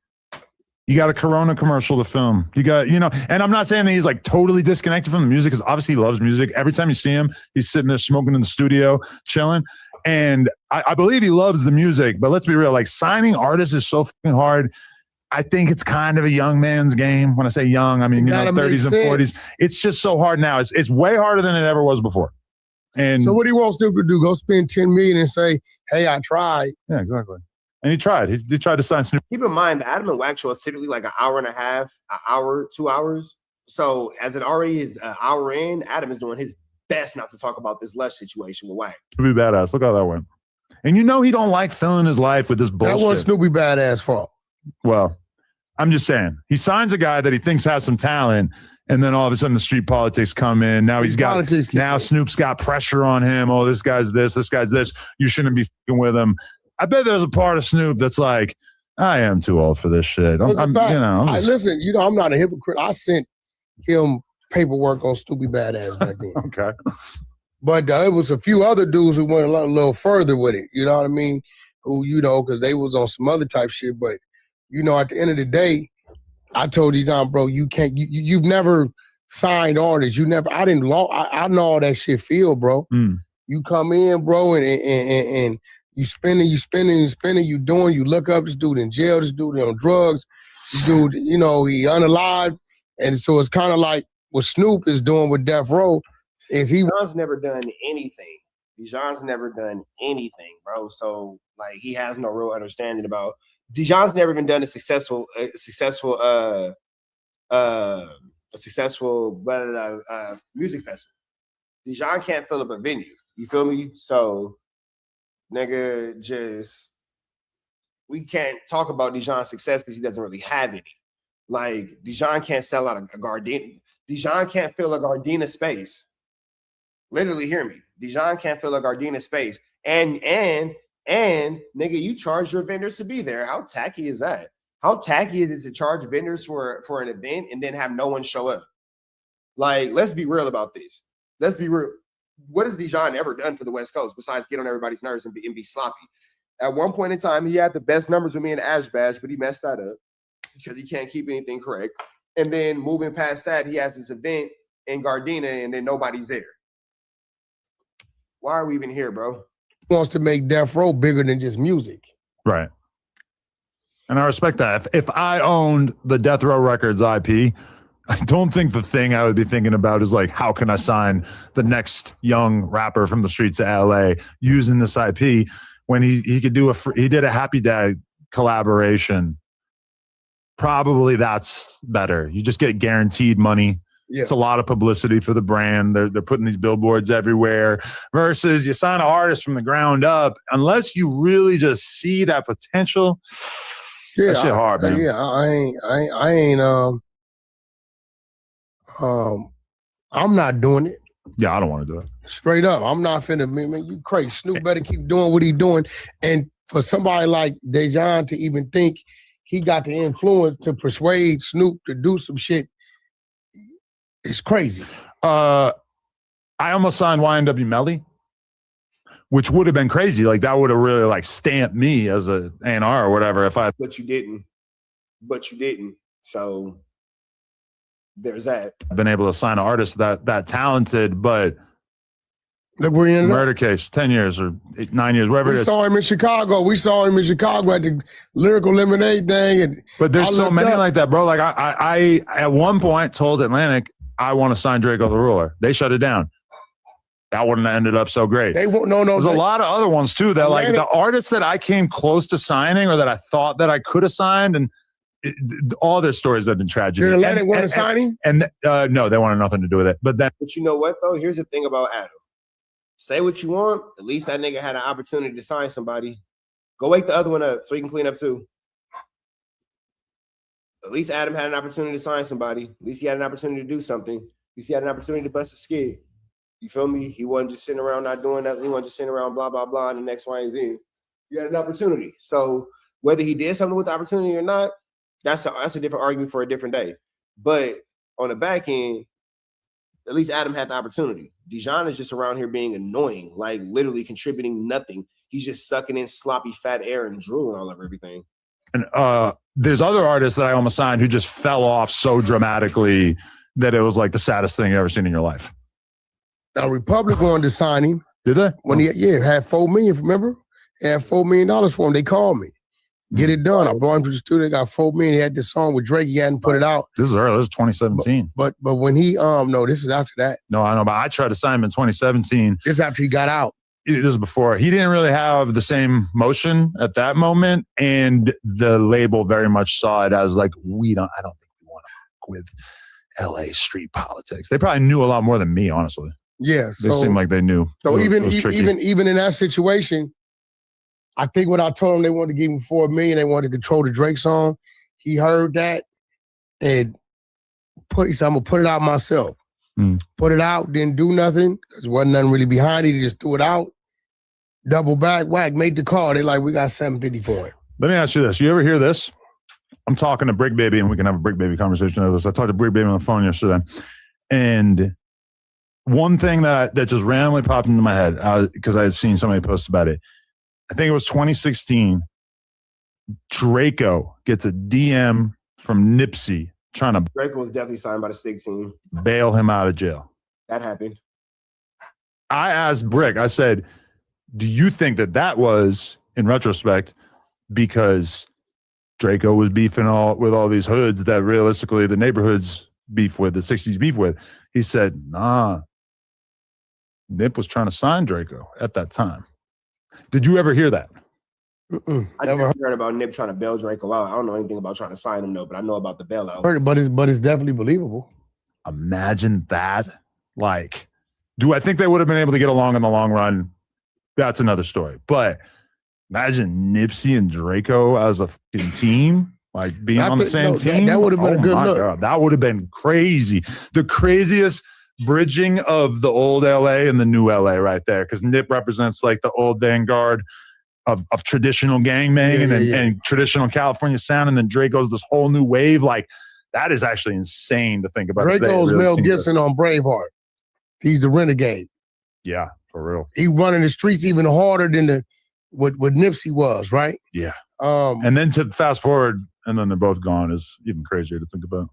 You got a Corona commercial to film. You got, and I'm not saying that he's like totally disconnected from the music because obviously he loves music. Every time you see him, he's sitting there smoking in the studio, chilling. And I believe he loves the music, but let's be real, like signing artists is so fucking hard. I think it's kind of a young man's game. When I say young, I mean, 30s and 40s. It's just so hard now. It's way harder than it ever was before. And so what do you want Snoop to do? Go spend $10 million and say, hey, I tried. Yeah, exactly. And he tried. He tried to sign Snoop. Keep in mind, the Adam and Wack show is typically like an hour and a half, an hour, 2 hours. So as it already is an hour in, Adam is doing his best not to talk about this Lush situation with Wack. Snoopy badass. Look how that went. And he don't like filling his life with this bullshit. That wasn't Snoopy badass fault. Well, I'm just saying, he signs a guy that he thinks has some talent, and then all of a sudden the street politics come in. Now Snoop's got pressure on him. Oh, this guy's this guy's this. You shouldn't be fucking with him. I bet there's a part of Snoop that's like, I am too old for this shit. Listen, I'm not a hypocrite. I sent him paperwork on Snoopy badass back then. Okay. But it was a few other dudes who went a little further with it. You know what I mean? Who, because they was on some other type shit, but at the end of the day, I told you, John, bro, you can't. You've never signed artists. I know all that shit feel, bro. You come in, bro, and you spending. You look up this dude in jail. This dude on drugs. This dude, he unalive, and so it's kind of like what Snoop is doing with Death Row. Dijon's never done anything. Dijon's never done anything, bro. So like he has no real understanding about. Dijon's never even done a successful music festival. Dijon can't fill up a venue. You feel me? So, nigga, we can't talk about Dijon's success because he doesn't really have any. Like, Dijon can't sell out a Gardena. Dijon can't fill a Gardena space. Literally, hear me. Dijon can't fill a Gardena space. And nigga, you charge your vendors to be there. How tacky is that? How tacky is it to charge vendors for an event and then have no one show up? Like, let's be real about this. Let's be real. What has Dijon ever done for the West Coast besides get on everybody's nerves and be sloppy? At one point in time, he had the best numbers with me in Ash Bash, but he messed that up because he can't keep anything correct. And then moving past that, he has this event in Gardena and then nobody's there. Why are we even here, bro? Wants to make Death Row bigger than just music. Right. And I respect that. If I owned the Death Row Records IP, I don't think the thing I would be thinking about is like, how can I sign the next young rapper from the streets of LA using this IP when he could do he did a Happy Dad collaboration. Probably that's better. You just get guaranteed money. Yeah. It's a lot of publicity for the brand. They're putting these billboards everywhere versus you sign an artist from the ground up. Unless you really just see that potential, that shit hard, man. Yeah, I'm not doing it. Yeah, I don't want to do it. Straight up, I'm not finna. Man, you crazy. Snoop better keep doing what he's doing. And for somebody like Dejan to even think he got the influence to persuade Snoop to do some shit, it's crazy. I almost signed YNW Melly, which would have been crazy. Like that would have really like stamped me as a A&R or whatever. But you didn't. So there's that. I've been able to sign an artist that talented, but murder case, 10 years or 9 years, whatever it is. We saw him in Chicago at the Lyrical Lemonade thing. But there's so many like that, bro. Like I at one point told Atlantic, I want to sign Draco the Ruler. They shut it down. That wouldn't have ended up so great. They won't. No. There's a lot of other ones too that Atlantic, like the artists that I came close to signing or that I thought that I could have signed, and all their stories have been tragic. Did Atlantic want to sign him? And no, they wanted nothing to do with it. But you know what though? Here's the thing about Adam. Say what you want. At least that nigga had an opportunity to sign somebody. Go wake the other one up so he can clean up too. At least Adam had an opportunity to sign somebody. At least he had an opportunity to do something. At least he had an opportunity to bust a skid. You feel me? He wasn't just sitting around not doing nothing. He wasn't just sitting around blah, blah, blah, and the next Y and Z. He had an opportunity. So whether he did something with the opportunity or not, that's a different argument for a different day. But on the back end, at least Adam had the opportunity. Dijon is just around here being annoying, like literally contributing nothing. He's just sucking in sloppy fat air and drooling all over everything. And there's other artists that I almost signed who just fell off so dramatically that it was like the saddest thing you've ever seen in your life. Now, Republic wanted to sign him. Did they? When he had $4 million, remember? He had $4 million for him. They called me. Get it done. I brought him to the studio, got $4 million. He had this song with Drake. He hadn't put it out. This is early. This is 2017. But when he no, this is after that. No, I know, but I tried to sign him in 2017. This is after he got out. This is before. He didn't really have the same motion at that moment, and the label very much saw it as like, I don't think we want to fuck with LA street politics. They probably knew a lot more than me, honestly. Yeah, They seemed like they knew. So It was tricky. even in that situation, I think when I told him they wanted to give him $4 million, they wanted to control the Drake song. He heard that and he said, "I'm gonna put it out myself." Put it out, didn't do nothing because there wasn't nothing really behind it. He just threw it out. Double back, Wack made the call. They like, we got $750 for it. Let me ask you this. You ever hear this? I'm talking to Brick Baby, and we can have a Brick Baby conversation of this. I talked to Brick Baby on the phone yesterday, and one thing that just randomly popped into my head because I had seen somebody post about it. I think it was 2016. Draco gets a DM from Nipsey trying to Draco was definitely signed by the SIG team. bail him out of jail. That happened. I asked Brick, I said, do you think that was, in retrospect, because Draco was beefing with all these hoods that realistically the neighborhoods beef with, the 60s beef with? He said, nah. Nip was trying to sign Draco at that time. Did you ever hear that? I never heard about Nip trying to bail Draco out. I don't know anything about trying to sign him though, but I know about the bailout. But it's definitely believable. Imagine that. Like, do I think they would have been able to get along in the long run? That's another story. But imagine Nipsey and Draco as a fucking team, like being on the same team. That would have been a good look. God, that would have been crazy. The craziest bridging of the old LA and the new LA right there. Because Nip represents like the old vanguard of traditional gangbanging and traditional California sound. And then Draco's this whole new wave. Like, that is actually insane to think about. Draco's Mel Gibson on Braveheart. He's the renegade. Yeah, for real. He running the streets even harder than what Nipsey was, right? Yeah. And then to fast forward, and then they're both gone is even crazier to think about.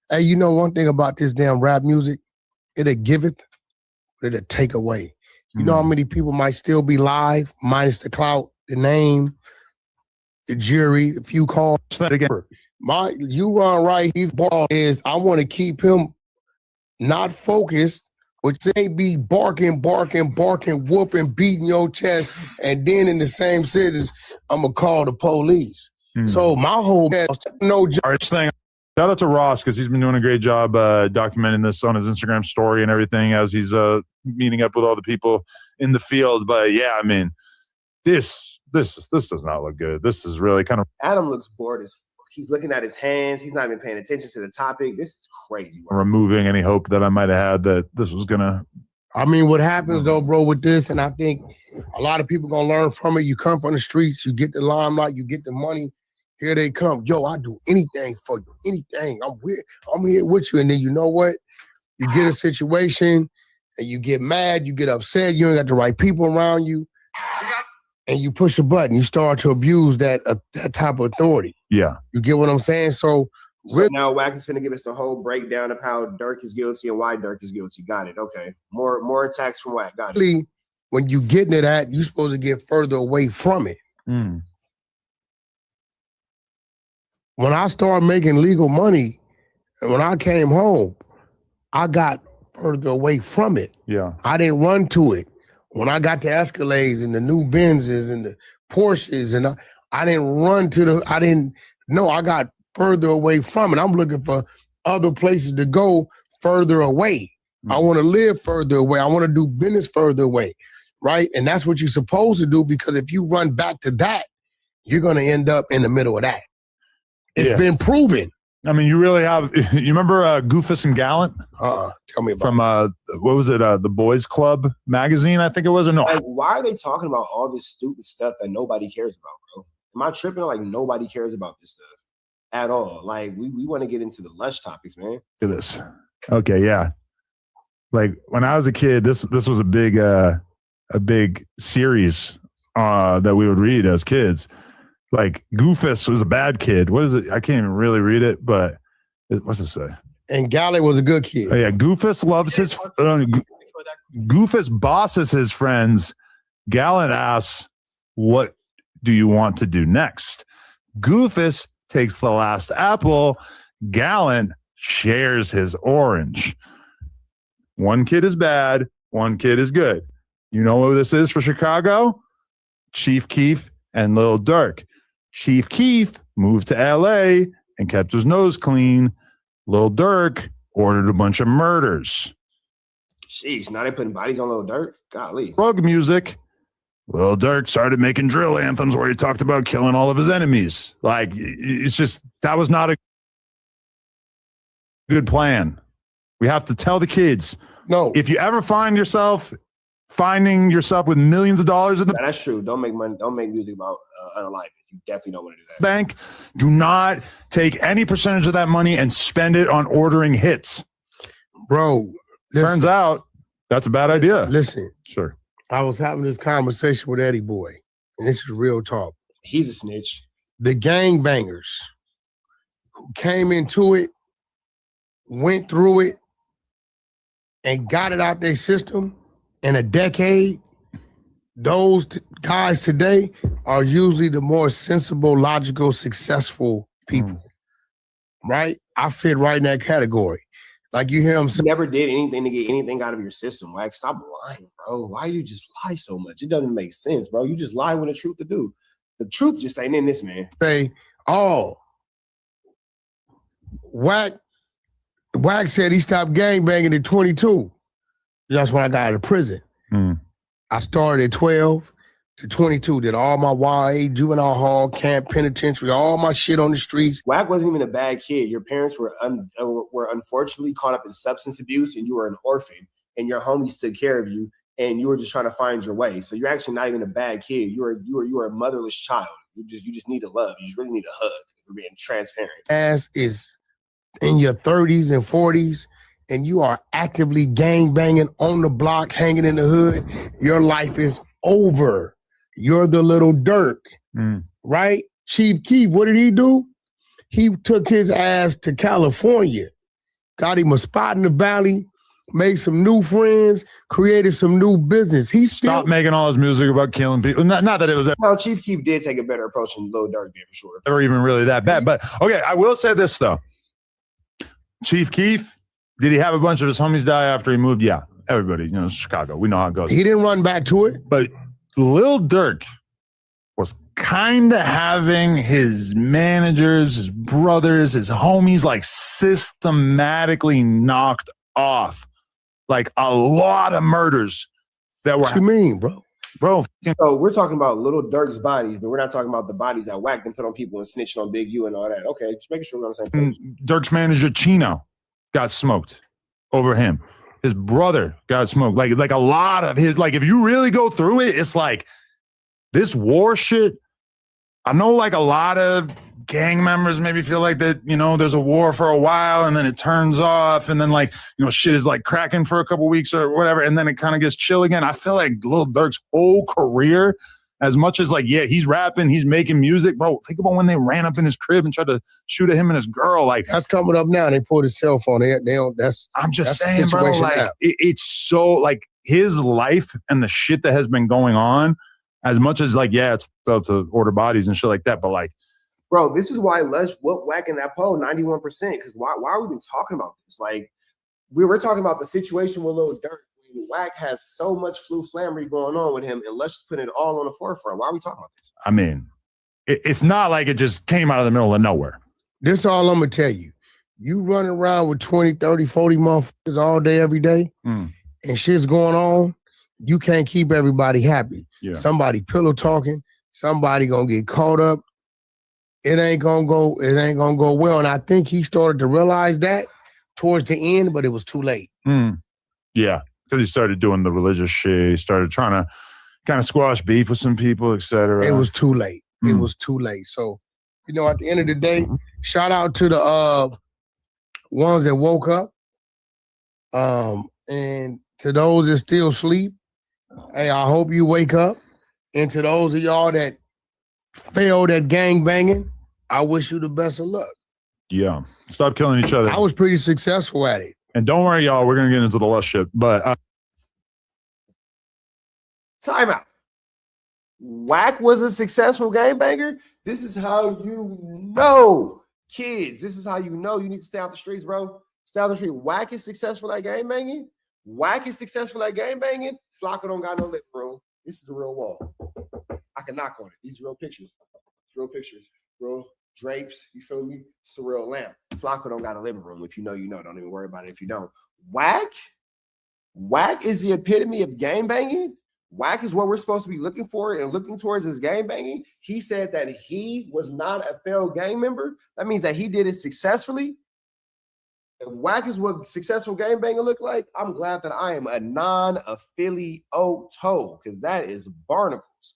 Hey, you know one thing about this damn rap music? It'll giveth, but it'll take away. You know how many people might still be live, minus the clout, the name, the jury, a few calls. You run right, his ball is, I want to keep him not focused, which ain't be barking, whooping, beating your chest, and then in the same sentence, I'm going to call the police. So my whole thing. Shout out to Ross because he's been doing a great job documenting this on his Instagram story and everything as he's meeting up with all the people in the field. But yeah, I mean, this does not look good. This is really kind of. Adam looks bored as he's looking at his hands. He's not even paying attention to the topic. This is crazy. Removing any hope that I might have had that this was gonna. I mean, what happens though, bro, with this, and I think a lot of people gonna learn from it. You come from the streets, you get the limelight, you get the money. Here they come. Yo, I do anything for you. Anything. I'm here with you. And then you know what? You get a situation and you get mad, you get upset, you ain't got the right people around you. And you push a button. You start to abuse that type of authority. Yeah. You get what I'm saying? So now Wack is going to give us a whole breakdown of how Dirk is guilty and why Dirk is guilty. Got it. Okay. More attacks from Wack. Got it. When you get into that, you're supposed to get further away from it. When I started making legal money, and when I came home, I got further away from it. Yeah. I didn't run to it. When I got the Escalades and the new Benzes and the Porsches, and I didn't run to I got further away from it. I'm looking for other places to go further away. I want to live further away. I want to do business further away, right? And that's what you're supposed to do, because if you run back to that, you're going to end up in the middle of that. It's been proven. I mean, you really have. You remember Goofus and Gallant? Tell me about from what was it? The Boys Club magazine, I think it was. Or no, Like, why are they talking about all this stupid stuff that nobody cares about, bro? Am I tripping? Like, nobody cares about this stuff at all. Like, we want to get into the lush topics, man. look at this. Okay, yeah. Like when I was a kid, this was a big series that we would read as kids. Like Goofus was a bad kid. What is it? I can't even really read it, but what's it say? And Gallant was a good kid. Oh, yeah, Goofus loves his. Goofus bosses his friends. Gallant asks, "What do you want to do next?" Goofus takes the last apple. Gallant shares his orange. One kid is bad. One kid is good. You know who this is for Chicago? Chief Keef and Lil Durk. Chief Keef moved to LA and kept his nose clean. Lil Durk ordered a bunch of murders. Jeez, now they putting bodies on Lil Durk? Golly. Drug music. Lil Durk started making drill anthems where he talked about killing all of his enemies. Like, it's just, that was not a good plan. We have to tell the kids. No. If you ever find yourself finding yourself with millions of dollars in the That's true. Don't make money. Don't make music about unalignment. You definitely don't want to do that. bank, do not take any percentage of that money and spend it on ordering hits. Bro, turns out that's a bad idea. Listen. Sure. I was having this conversation with Eddie Boy, and this is real talk. He's a snitch. The gangbangers who came into it, went through it, and got it out their system in a decade, those guys today are usually the more sensible, logical, successful people. Right? I fit right in that category. Like you hear him say, never did anything to get anything out of your system. Like, stop lying, bro. Why do you just lie so much? It doesn't make sense, bro. You just lie when the truth to do. The truth just ain't in this, man. Say, oh, Wack said he stopped gangbanging at 22. That's when I got out of prison. I started at 12 to 22, did all my YA, juvenile hall, camp, penitentiary, all my shit on the streets. Wack wasn't even a bad kid. Your parents were unfortunately caught up in substance abuse, and you were an orphan, and your homies took care of you, and you were just trying to find your way. So you're actually not even a bad kid. You were a motherless child. You just need a love. You just really need a hug. You're being transparent. Ass is in your 30s and 40s, and you are actively gangbanging on the block, hanging in the hood, your life is over. You're the little Durk, right? Chief Keef, what did he do? He took his ass to California, got him a spot in the valley, made some new friends, created some new business. He stopped making all his music about killing people. Not that it was Well, Chief Keef did take a better approach than Lil Durk did, for sure. ever even really that bad. But okay, I will say this though. Chief Keef, did he have a bunch of his homies die after he moved? Yeah. Everybody, Chicago. We know how it goes. He didn't run back to it. But Lil Durk was kind of having his managers, his brothers, his homies like systematically knocked off. Like a lot of murders that were. What you mean, bro? Bro. So we're talking about Little Durk's bodies, but we're not talking about the bodies that Wack and put on people and snitched on Big U and all that. Okay, just making sure we're on the same page. Durk's manager Chino got smoked over him. His brother got smoked. Like a lot of his, like if you really go through it, it's like this war shit. I know like a lot of gang members maybe feel like that, there's a war for a while and then it turns off and then like, shit is like cracking for a couple weeks or whatever. And then it kind of gets chill again. I feel like Lil Durk's whole career, as much as like, yeah, he's rapping, he's making music, bro. Think about when they ran up in his crib and tried to shoot at him and his girl. Like that's coming up now. They pulled his cell phone. They don't. I'm just saying, bro. Like it's so like his life and the shit that has been going on. As much as like, yeah, it's up to order bodies and shit like that, but like, bro, this is why what Wack in that poll 91%. Because why are we even talking about this? Like we were talking about the situation with Lil Durk. Wack has so much flammery going on with him, and let's put it all on the forefront. Why are we talking about this? I mean, it's not like it just came out of the middle of nowhere. This all I'm going to tell you. You running around with 20, 30, 40 motherfuckers all day, every day, and shit's going on, you can't keep everybody happy. Yeah. Somebody pillow talking, somebody going to get caught up. it ain't gonna go well. And I think he started to realize that towards the end, but it was too late. Yeah, because he started doing the religious shit. He started trying to kind of squash beef with some people, etc. It was too late. It was too late. So, at the end of the day, shout out to the ones that woke up. And to those that still sleep, hey, I hope you wake up. And to those of y'all that failed at gang banging, I wish you the best of luck. Yeah. Stop killing each other. I was pretty successful at it. And don't worry, y'all, we're going to get into the lust shit. But time out. Wack was a successful gangbanger. This is how you know, kids. This is how you know you need to stay off the streets, bro. Stay off the street. Wack is successful at gangbanging. Wack is successful at gangbanging. Flocka don't got no living room. This is a real wall. I can knock on it. These are real pictures. It's real pictures. Real drapes. You feel me? It's a real lamp. Flocka don't got a living room. If you know, you know. Don't even worry about it if you don't. Wack is the epitome of gangbanging. Wack is what we're supposed to be looking for and looking towards as gangbanging. He said that he was not a failed gang member. That means that he did it successfully. If Wack is what successful gangbanging look like, I'm glad that I am a non-affiliate toe, because that is barnacles.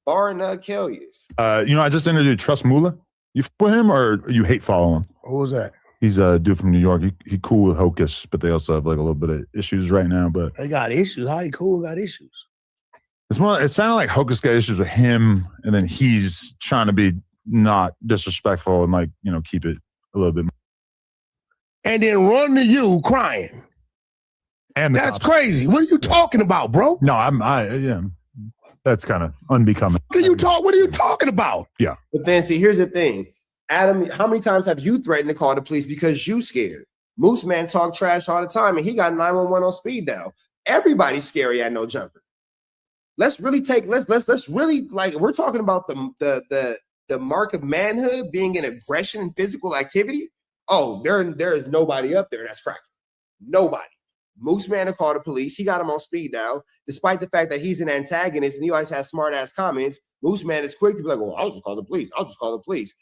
Barnacles. I just interviewed Trust Mula. You with him or you hate following him? Who was that? He's a dude from New York. He cool with Hocus, but they also have like a little bit of issues right now. But they got issues. How he cool got issues? It's more. It sounded like Hocus got issues with him, and then he's trying to be not disrespectful and keep it a little bit. And then run to you crying. And that's crazy. What are you talking about, bro? No, yeah. That's kind of unbecoming. What are you talking about? Yeah. But then see, here's the thing. Adam, how many times have you threatened to call the police because you scared? Moose Man talk trash all the time, and he got 911 on speed dial. Everybody's scary at No Jumper. Let's really we're talking about the mark of manhood being an aggression and physical activity. Oh, there is nobody up there that's cracking. Nobody. Moose Man to call the police. He got him on speed dial, despite the fact that he's an antagonist and he always has smart ass comments. Moose Man is quick to be like, "Oh, I'll just call the police. I'll just call the police."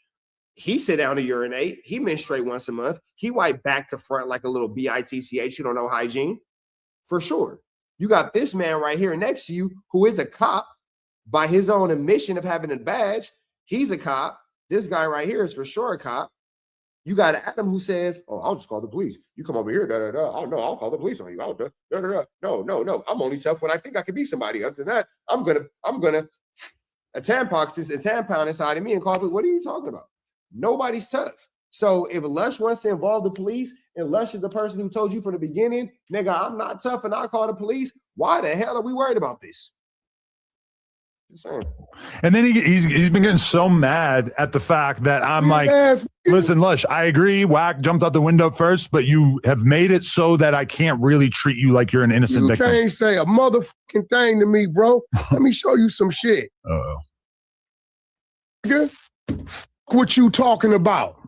He sit down to urinate. He menstruate once a month. He wipe back to front like a little bitch. You don't know hygiene, for sure. You got this man right here next to you who is a cop by his own admission of having a badge. He's a cop. This guy right here is for sure a cop. You got Adam who says, "Oh, I'll just call the police. You come over here, Oh no, I'll call the police on you. No. I'm only tough when I think I can be somebody. Other than that, I'm gonna a tampon inside of me and call it. What are you talking about? Nobody's tough. So if Lush wants to involve the police, and Lush is the person who told you from the beginning, nigga, I'm not tough and I'll call the police, why the hell are we worried about this? And then he's been getting so mad at the fact that I'm like, listen, Lush, I agree. Wack jumped out the window first, but you have made it so that I can't really treat you like you're an innocent victim. You can't say a motherfucking thing to me, bro. Let me show you some shit. Uh-oh. What you talking about?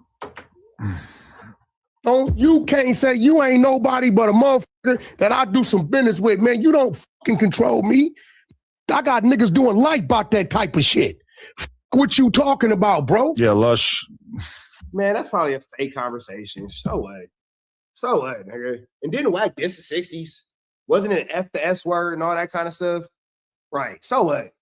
You can't say you ain't nobody but a motherfucker that I do some business with, man. You don't fucking control me. I got niggas doing life about that type of shit. What you talking about, bro? Yeah, Lush. Man, that's probably a fake conversation. So what, nigga? And didn't Wack diss the 60s? Wasn't it F the S word and all that kind of stuff? Right. So what?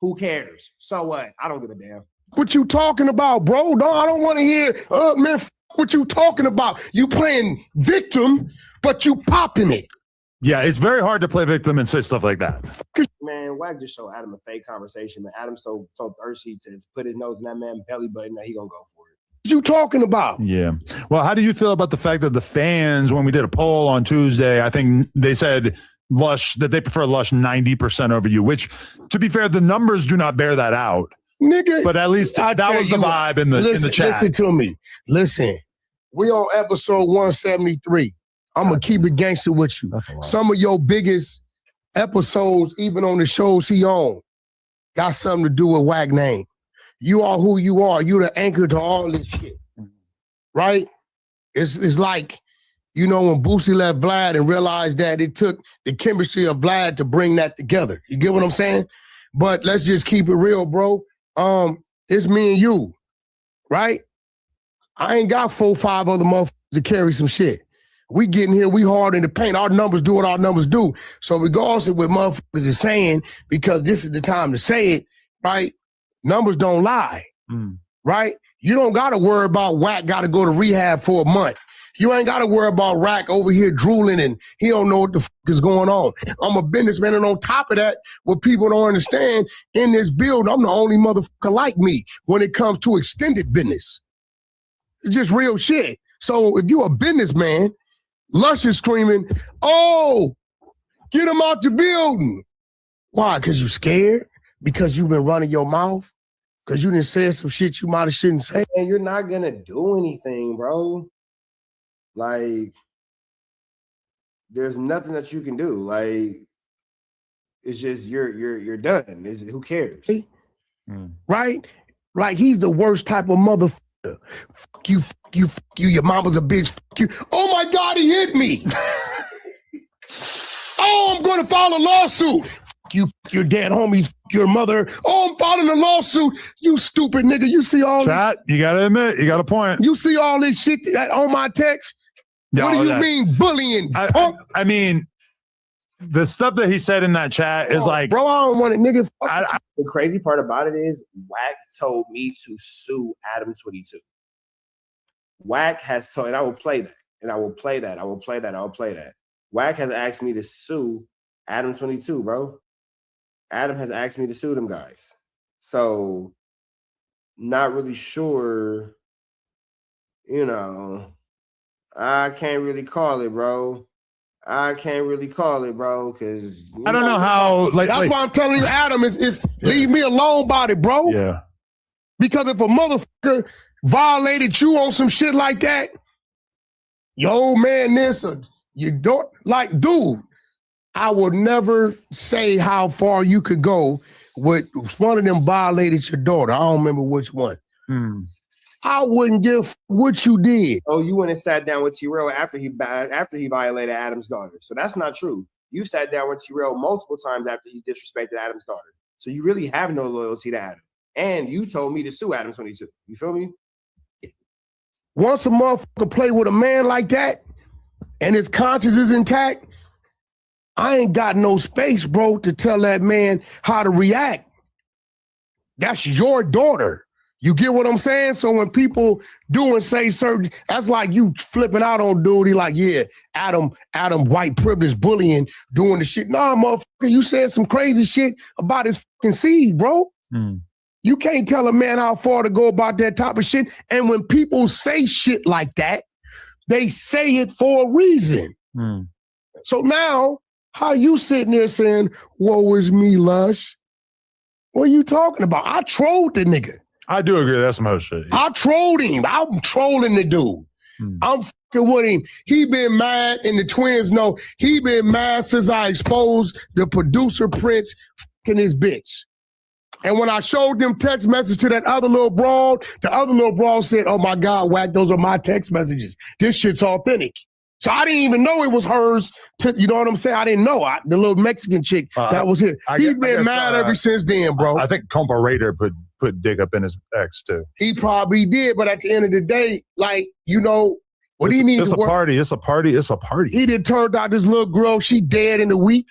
Who cares? So what? I don't give a damn. What you talking about, bro? No, I don't want to hear, man, what you talking about? You playing victim, but you popping it. Yeah, it's very hard to play victim and say stuff like that. Man, Wack just showed Adam a fake conversation, but Adam's so thirsty to put his nose in that man's belly button that he gonna go for it. What you talking about? Yeah. Well, how do you feel about the fact that the fans, when we did a poll on Tuesday, I think they said Lush, that they prefer Lush 90% over you, which, to be fair, the numbers do not bear that out. Nigga, but at least that was the vibe in the chat. Listen to me. Listen, we on episode 173. I'm going to keep it gangster with you. Some of your biggest episodes, even on the shows he on, got something to do with Wack name. You are who you are. You the anchor to all this shit. Right? It's like You know, when Boosie left Vlad and realized that it took the chemistry of Vlad to bring that together. You get what I'm saying? But let's just keep it real, bro. It's me and you, right? I ain't got 4 or 5 other motherfuckers to carry some shit. We getting here, we hard in the paint. Our numbers do what our numbers do. So regardless of what motherfuckers is saying, because this is the time to say it, right? Numbers don't lie, right? You don't got to worry about Wack got to go to rehab for a month. You ain't got to worry about Rack over here drooling and he don't know what the fuck is going on. I'm a businessman, and on top of that, what people don't understand, in this build, I'm the only motherfucker like me when it comes to extended business. It's just real shit. So if you a businessman, Lush is screaming, oh, get him out the building. Why? Because you scared? Because you've been running your mouth? Because you done said some shit you might have shouldn't say? And you're not going to do anything, bro. Like, there's nothing that you can do. Like, it's just you're done. Who cares? Right? Right? He's the worst type of motherfucker. Fuck you, fuck you, fuck you. Your mama's a bitch. Fuck you. Oh my God, he hit me. Oh, I'm going to file a lawsuit. Fuck you, fuck your dad, homies, fuck your mother. Oh, I'm filing a lawsuit. You stupid nigga. You see all Chat, you got to admit, you got a point. You see all this shit on my text? What do you mean bullying? I mean, the stuff that he said in that chat is like, bro, I don't want it, nigga. The crazy part about it is Wack told me to sue Adam 22. Wack has told, and I will play that, and I will play that, I will play that, I will play that. Wack has asked me to sue Adam 22, bro. Adam has asked me to sue them guys. So, not really sure, you know. I can't really call it, bro. I can't really call it, bro, because I don't know how. That's why I'm telling you, Adam, is leave me alone about it, bro. Yeah. Because if a motherfucker violated you on some shit like that, your old man this or you don't like, dude, I would never say how far you could go with one of them violated your daughter. I don't remember which one. I wouldn't give what you did. Oh, you went and sat down with T-Rail after he violated Adam's daughter. So that's not true. You sat down with T-Rail multiple times after he disrespected Adam's daughter. So you really have no loyalty to Adam. And you told me to sue Adam 22. You feel me? Once a motherfucker play with a man like that and his conscience is intact, I ain't got no space, bro, to tell that man how to react. That's your daughter. You get what I'm saying? So when people do and say certain, that's like you flipping out on dude. He like, yeah, Adam, white privilege bullying, doing the shit. Nah, motherfucker, you said some crazy shit about his fucking seed, bro. You can't tell a man how far to go about that type of shit. And when people say shit like that, they say it for a reason. So now, how you sitting there saying, woe is me, Lush? What are you talking about? I trolled the nigga. I do agree. That's some host shit. I trolled him. I'm trolling the dude. I'm fucking with him. He been mad, and the twins know he been mad since I exposed the producer Prince fucking his bitch. And when I showed them text message to that other little broad, the other little broad said, oh my God, Wack, those are my text messages. This shit's authentic. So I didn't even know it was hers. You know what I'm saying? I didn't know. The little Mexican chick that was here. He's been mad ever since then, bro. I think Compa Raider put dick up in his ex too. He probably did, but at the end of the day, like, you know, what he needs to work. It's a party. He did turned out this little girl, she dead in a week.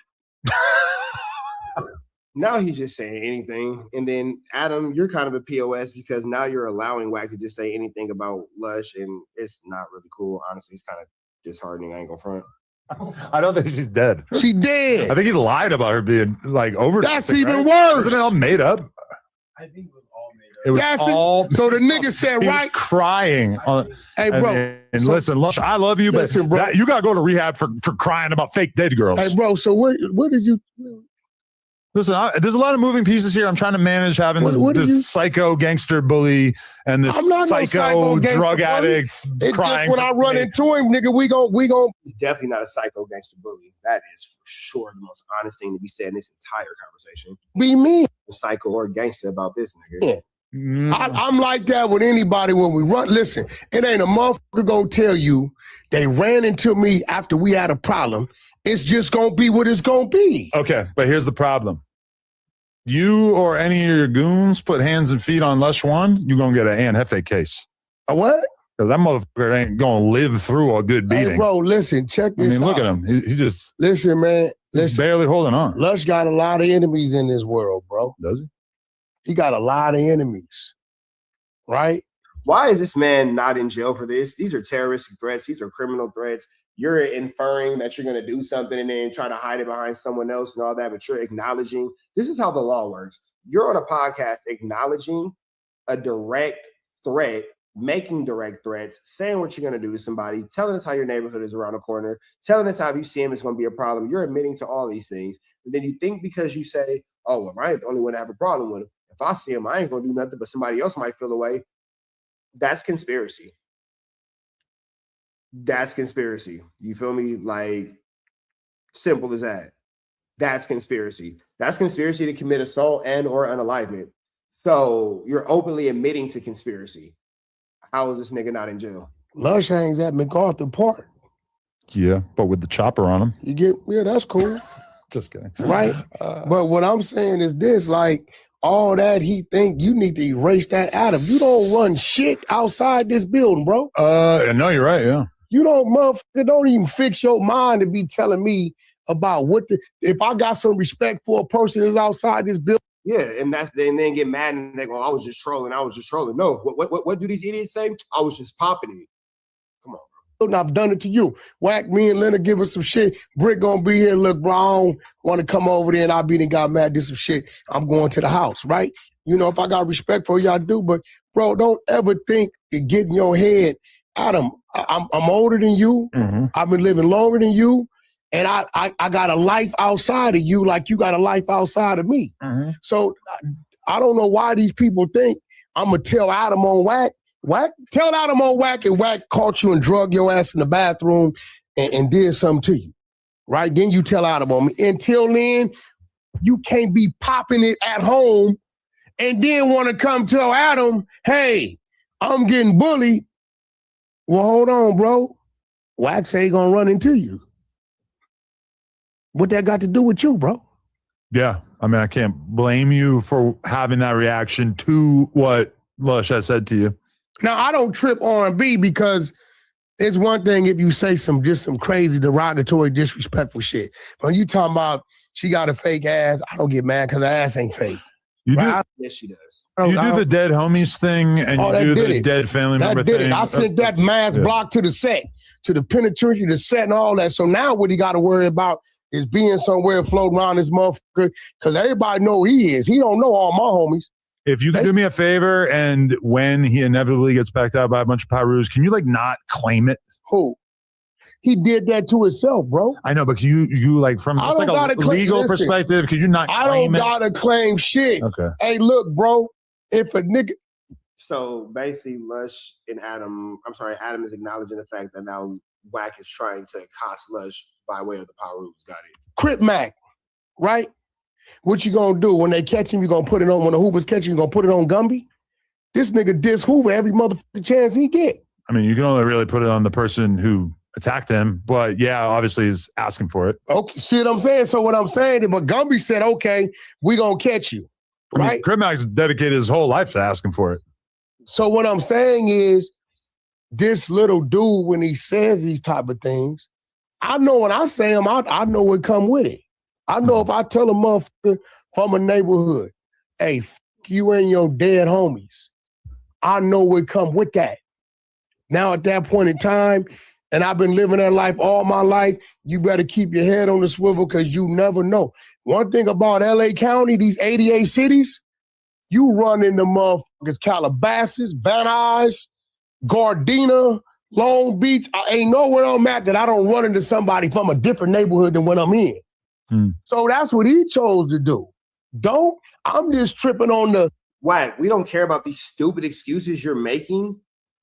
Now he's just saying anything. And then, Adam, you're kind of a POS because now you're allowing Wack to just say anything about Lush, and it's not really cool. Honestly, it's kind of disheartening. I ain't gonna front. I don't think she's dead. She dead. I think he lied about her being like overdosing. That's even right? worse. Wasn't it all made up? I think it was all made up. It was all. So the nigga said, he right? was crying. Hey, bro. And listen, Lush, I love you, but bro. You gotta go to rehab for crying about fake dead girls. Hey, bro. So what did you? Listen, there's a lot of moving pieces here. I'm trying to manage having this psycho gangster bully and this psycho drug addict crying. Just when I run into him, nigga, we gon' He's definitely not a psycho gangster bully. That is for sure the most honest thing to be said in this entire conversation. Be me. A psycho or gangster about this nigga. Yeah. I'm like that with anybody when we run. Listen, it ain't a motherfucker gonna tell you They ran into me after we had a problem. It's just going to be what it's going to be. Okay, but here's the problem. You or any of your goons put hands and feet on Lush One, you're going to get an Ann Hefe case. A what? Because that motherfucker ain't going to live through a good beating. Hey, bro, listen, check this out. Look at him. He just... Listen, man. He's barely holding on. Lush got a lot of enemies in this world, bro. Does he? He got a lot of enemies, right? Why is this man not in jail for this? These are terroristic threats. These are criminal threats. You're inferring that you're going to do something and then try to hide it behind someone else and all that, but you're acknowledging. This is how the law works. You're on a podcast acknowledging a direct threat, making direct threats, saying what you're going to do to somebody, telling us how your neighborhood is around the corner, telling us how if you see him, it's going to be a problem. You're admitting to all these things. And then you think because you say, oh, well, I ain't the only one to have a problem with him. If I see him, I ain't going to do nothing, but somebody else might feel away. That's conspiracy. That's conspiracy. You feel me? Like, simple as that. That's conspiracy. That's conspiracy to commit assault and or unalivement. So you're openly admitting to conspiracy. How is this nigga not in jail? Lush hangs at MacArthur Park. Yeah, but with the chopper on him. You get, yeah, that's cool. Just kidding. Right? But what I'm saying is this, like, all that he think, you need to erase that out of. You don't run shit outside this building, bro. No, you're right, yeah. You don't, motherfucker, don't even fix your mind to be telling me about what the, if I got some respect for a person that's outside this building. Yeah, and then get mad and they go, I was just trolling. No, what do these idiots say? I was just popping it. Come on, bro. I've done it to you. Wack, me and Leonard give us some shit. Brick gonna be here. Look, bro, I don't want to come over there and I beat and got mad, did some shit. I'm going to the house, right? You know, if I got respect for you, I do. But, bro, don't ever think to get in your head. Adam, I'm older than you. Mm-hmm. I've been living longer than you. And I got a life outside of you like you got a life outside of me. Mm-hmm. So I don't know why these people think I'm going to tell Adam on Wack. Tell Adam on Wack and Wack caught you and drug your ass in the bathroom and did something to you. Right? Then you tell Adam on me. Until then, you can't be popping it at home and then want to come tell Adam, hey, I'm getting bullied. Well, hold on, bro. Wack say he going to run into you. What that got to do with you, bro? Yeah. I mean, I can't blame you for having that reaction to what Lush has said to you. Now, I don't trip R&B because it's one thing if you say some crazy, derogatory, disrespectful shit. When you talking about she got a fake ass, I don't get mad because her ass ain't fake. You do? Yes, she does. You do the dead homies thing and you do the dead family member thing. I sent that mass block to the set, to the penitentiary, the set and all that. So now what he got to worry about is being somewhere floating around this motherfucker because everybody know who he is. He don't know all my homies. If you could do me a favor and when he inevitably gets backed out by a bunch of Pyrus, can you like not claim it? Who? He did that to himself, bro. I know, but you like from just like a legal perspective, could you not claim it? I don't gotta claim shit. Okay. Hey, look, bro, if a nigga... So basically Lush and Adam is acknowledging the fact that now Wack is trying to cost Lush by way of the Pyrus. Got it. Crip Mac, right? What you gonna do when they catch him? You gonna put it on when the Hoovers catch him? You gonna put it on Gumby? This nigga diss Hoover every motherfucking chance he get. I mean, you can only really put it on the person who attacked him, but yeah, obviously he's asking for it. Okay, see what I'm saying? So what I'm saying is, but Gumby said, okay, we gonna catch you, right? I mean, Crip Mac's dedicated his whole life to asking for it. So what I'm saying is, this little dude, when he says these type of things, I know when I say them, I know what come with it. I know if I tell a motherfucker from a neighborhood, hey, you and your dead homies, I know what come with that. Now at that point in time, and I've been living that life all my life, you better keep your head on the swivel because you never know. One thing about LA County, these 88 cities, you run into motherfuckers Calabasas, Van Nuys, Gardena, Long Beach. I ain't nowhere I'm at that I don't run into somebody from a different neighborhood than when I'm in. So that's what he chose to do. I'm just tripping on the... Wack, we don't care about these stupid excuses you're making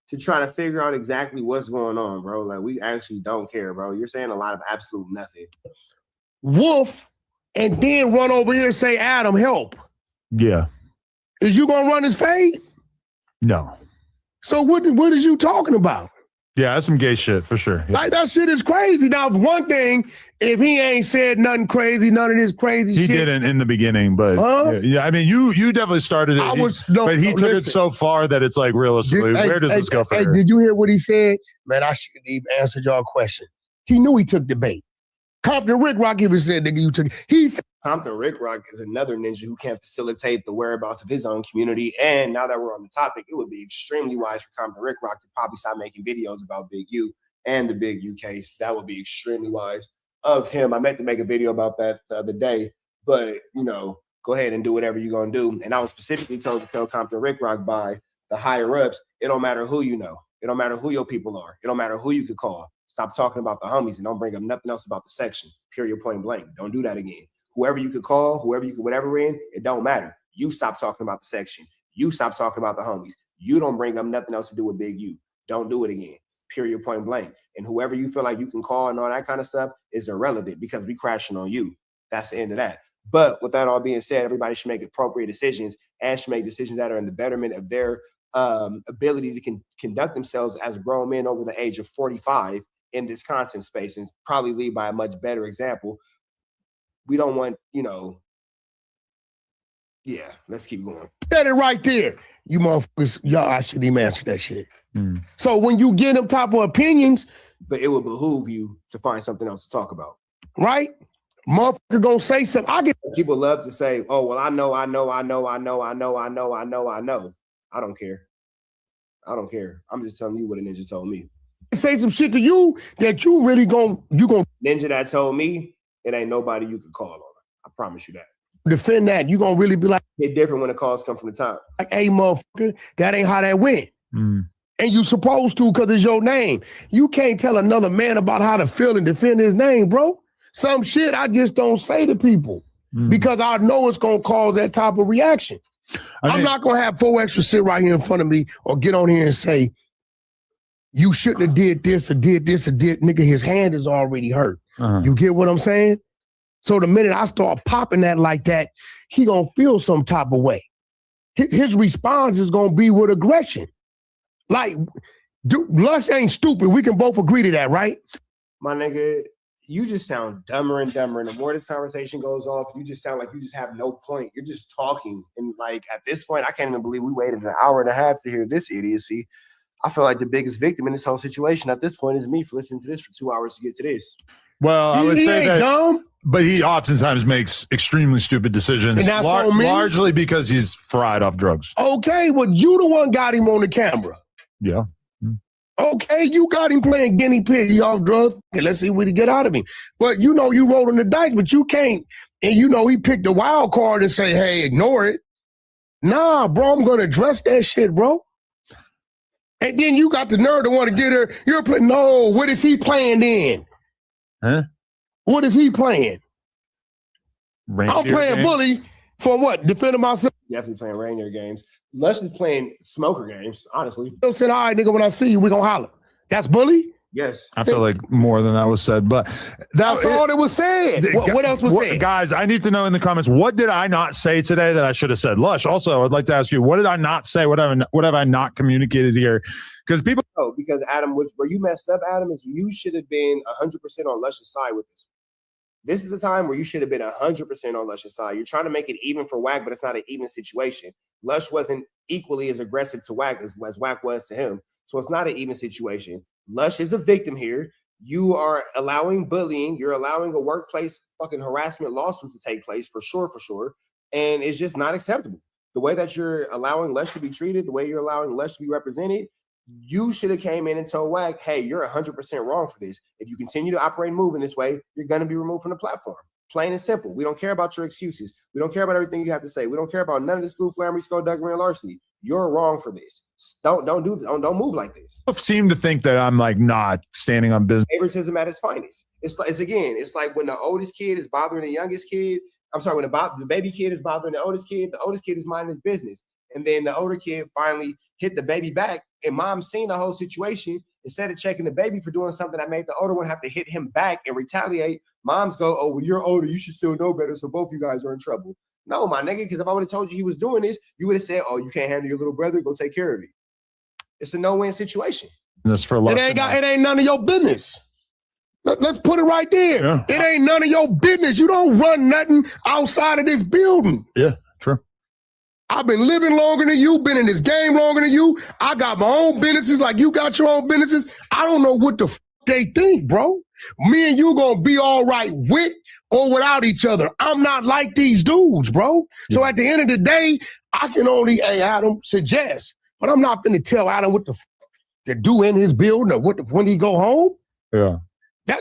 to try to figure out exactly what's going on, bro. Like, we actually don't care, bro. You're saying a lot of absolute nothing. Wolf, and then run over here and say, Adam, help. Yeah. Is you gonna run his fade? No. So what is you talking about? Yeah, that's some gay shit for sure. Yeah. Like that shit is crazy. Now, one thing, if he ain't said nothing crazy, none of this crazy He shit. didn't in the beginning, but yeah, I mean, you definitely started it. But he took it so far that it's like realistically, where does this go from here? Did you hear what he said? Man, I shouldn't even answered y'all question. He knew he took the bait. Compton Rick Rock even said, nigga, you took it. Compton Rick Rock is another ninja who can facilitate the whereabouts of his own community. And now that we're on the topic, it would be extremely wise for Compton Rick Rock to probably stop making videos about Big U and the Big U case. That would be extremely wise of him. I meant to make a video about that the other day, but, you know, go ahead and do whatever you're going to do. And I was specifically told to tell Compton Rick Rock by the higher ups, it don't matter who you know. It don't matter who your people are. It don't matter who you could call. Stop talking about the homies and don't bring up nothing else about the section. Period, point blank. Don't do that again. Whoever you could call, whoever you could, whatever in, it don't matter. You stop talking about the section. You stop talking about the homies. You don't bring up nothing else to do with Big U. Don't do it again. Period, point blank. And whoever you feel like you can call and all that kind of stuff is irrelevant because we crashing on you. That's the end of that. But with that all being said, everybody should make appropriate decisions and should make decisions that are in the betterment of their ability to conduct themselves as grown men over the age of 45 in this content space and probably lead by a much better example. We don't want, you know, yeah, let's keep going. Said it right there. You motherfuckers, y'all, I shouldn't even answer that shit. So when you get them type of opinions. But it would behoove you to find something else to talk about. Right? Motherfucker gonna say something. People love to say, oh, well, I know. I don't care. I don't care. I'm just telling you what a ninja told me. Say some shit to you that you really gonna ninja that told me it ain't nobody you could call on. I promise you that. Defend that. You gonna really be like, it's different when the calls come from the top. Like, hey, motherfucker, that ain't how that went. And you supposed to because it's your name. You can't tell another man about how to feel and defend his name, bro. Some shit I just don't say to people because I know it's gonna cause that type of reaction. I'm not gonna have 4 extra sit right here in front of me or get on here and say, you shouldn't have did this or did this or did, nigga, his hand is already hurt. You get what I'm saying? So the minute I start popping that like that, he gonna feel some type of way. His response is gonna be with aggression. Like, Lush ain't stupid. We can both agree to that, right? My nigga, you just sound dumber and dumber. And the more this conversation goes off, you just sound like you just have no point. You're just talking. And like, at this point, I can't even believe we waited an hour and a half to hear this idiocy. I feel like the biggest victim in this whole situation at this point is me for listening to this for 2 hours to get to this. Well, I would say that, dumb, but he oftentimes makes extremely stupid decisions, and that's on me? Largely because he's fried off drugs. Okay, well, you the one got him on the camera. Yeah. Okay, you got him playing guinea pig. He off drugs. Okay, let's see what he get out of him. But you know, you rolling the dice, but you can't. And you know, he picked the wild card and say, hey, ignore it. Nah, bro, I'm going to address that shit, bro. And then you got the nerve to want to get her. You're playing. No, what is he playing then? Huh? What is he playing? Reindeer I'm playing games? bully for what? Defending myself. Definitely playing reindeer games. Lush is playing smoker games, honestly. Don't say, all right, nigga, when I see you, we gonna holler. That's bully? Yes. I feel like more than that was said, but that's all that was said. What else was said? Guys, I need to know in the comments, what did I not say today that I should have said? Lush, also, I'd like to ask you, what did I not say? What have I not communicated here? Because people... Oh, because Adam, where you messed up, Adam, is you should have been 100% on Lush's side with this. This is a time where you should have been 100% on Lush's side. You're trying to make it even for Wack, but it's not an even situation. Lush wasn't equally as aggressive to Wack as Wack was to him. So it's not an even situation. Lush is a victim here. You are allowing bullying. You're allowing a workplace fucking harassment lawsuit to take place for sure. And it's just not acceptable. The way that you're allowing Lush to be treated, the way you're allowing Lush to be represented, you should have came in and told Wack, hey, you're 100% wrong for this. If you continue to operate and move in this way, you're going to be removed from the platform. Plain and simple. We don't care about your excuses. We don't care about everything you have to say. We don't care about none of this flu, flammery, skullduggery, and larceny. You're wrong for this. Don't move like this. People seem to think that I'm like not standing on business. Favoritism at its finest. It's like when the oldest kid is bothering the youngest kid. I'm sorry, when the baby kid is bothering the oldest kid is minding his business. And then the older kid finally hit the baby back, and mom's seen the whole situation. Instead of checking the baby for doing something that made the older one have to hit him back and retaliate, moms go, oh, well, you're older, you should still know better, so both you guys are in trouble. No, my nigga, because if I would have told you he was doing this, you would have said, oh, you can't handle your little brother, go take care of it. It's a no-win situation. This for It ain't none of your business. Let's put it right there. Yeah. It ain't none of your business. You don't run nothing outside of this building. Yeah, true. I've been living longer than you, been in this game longer than you. I got my own businesses like you got your own businesses. I don't know what the they think, bro. Me and you gonna be all right with or without each other. I'm not like these dudes, bro. So at the end of the day, I can only, hey, Adam, suggest. But I'm not finna tell Adam what the to do in his building or when he go home. Yeah.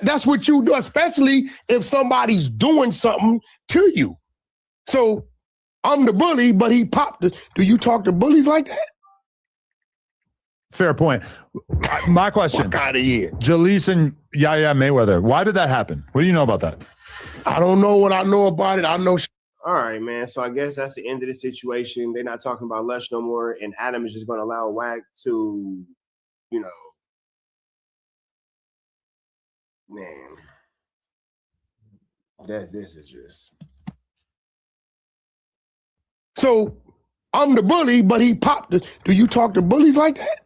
That's what you do, especially if somebody's doing something to you. So I'm the bully, but he popped it. Do you talk to bullies like that? Fair point. My question. Fuck out of here. Jalise and Yaya Mayweather. Why did that happen? What do you know about that? I don't know what I know about it. I know. All right, man. So I guess that's the end of the situation. They're not talking about Lush no more, and Adam is just going to allow Wack to, man. This is just. So I'm the bully, but he popped it. Do you talk to bullies like that?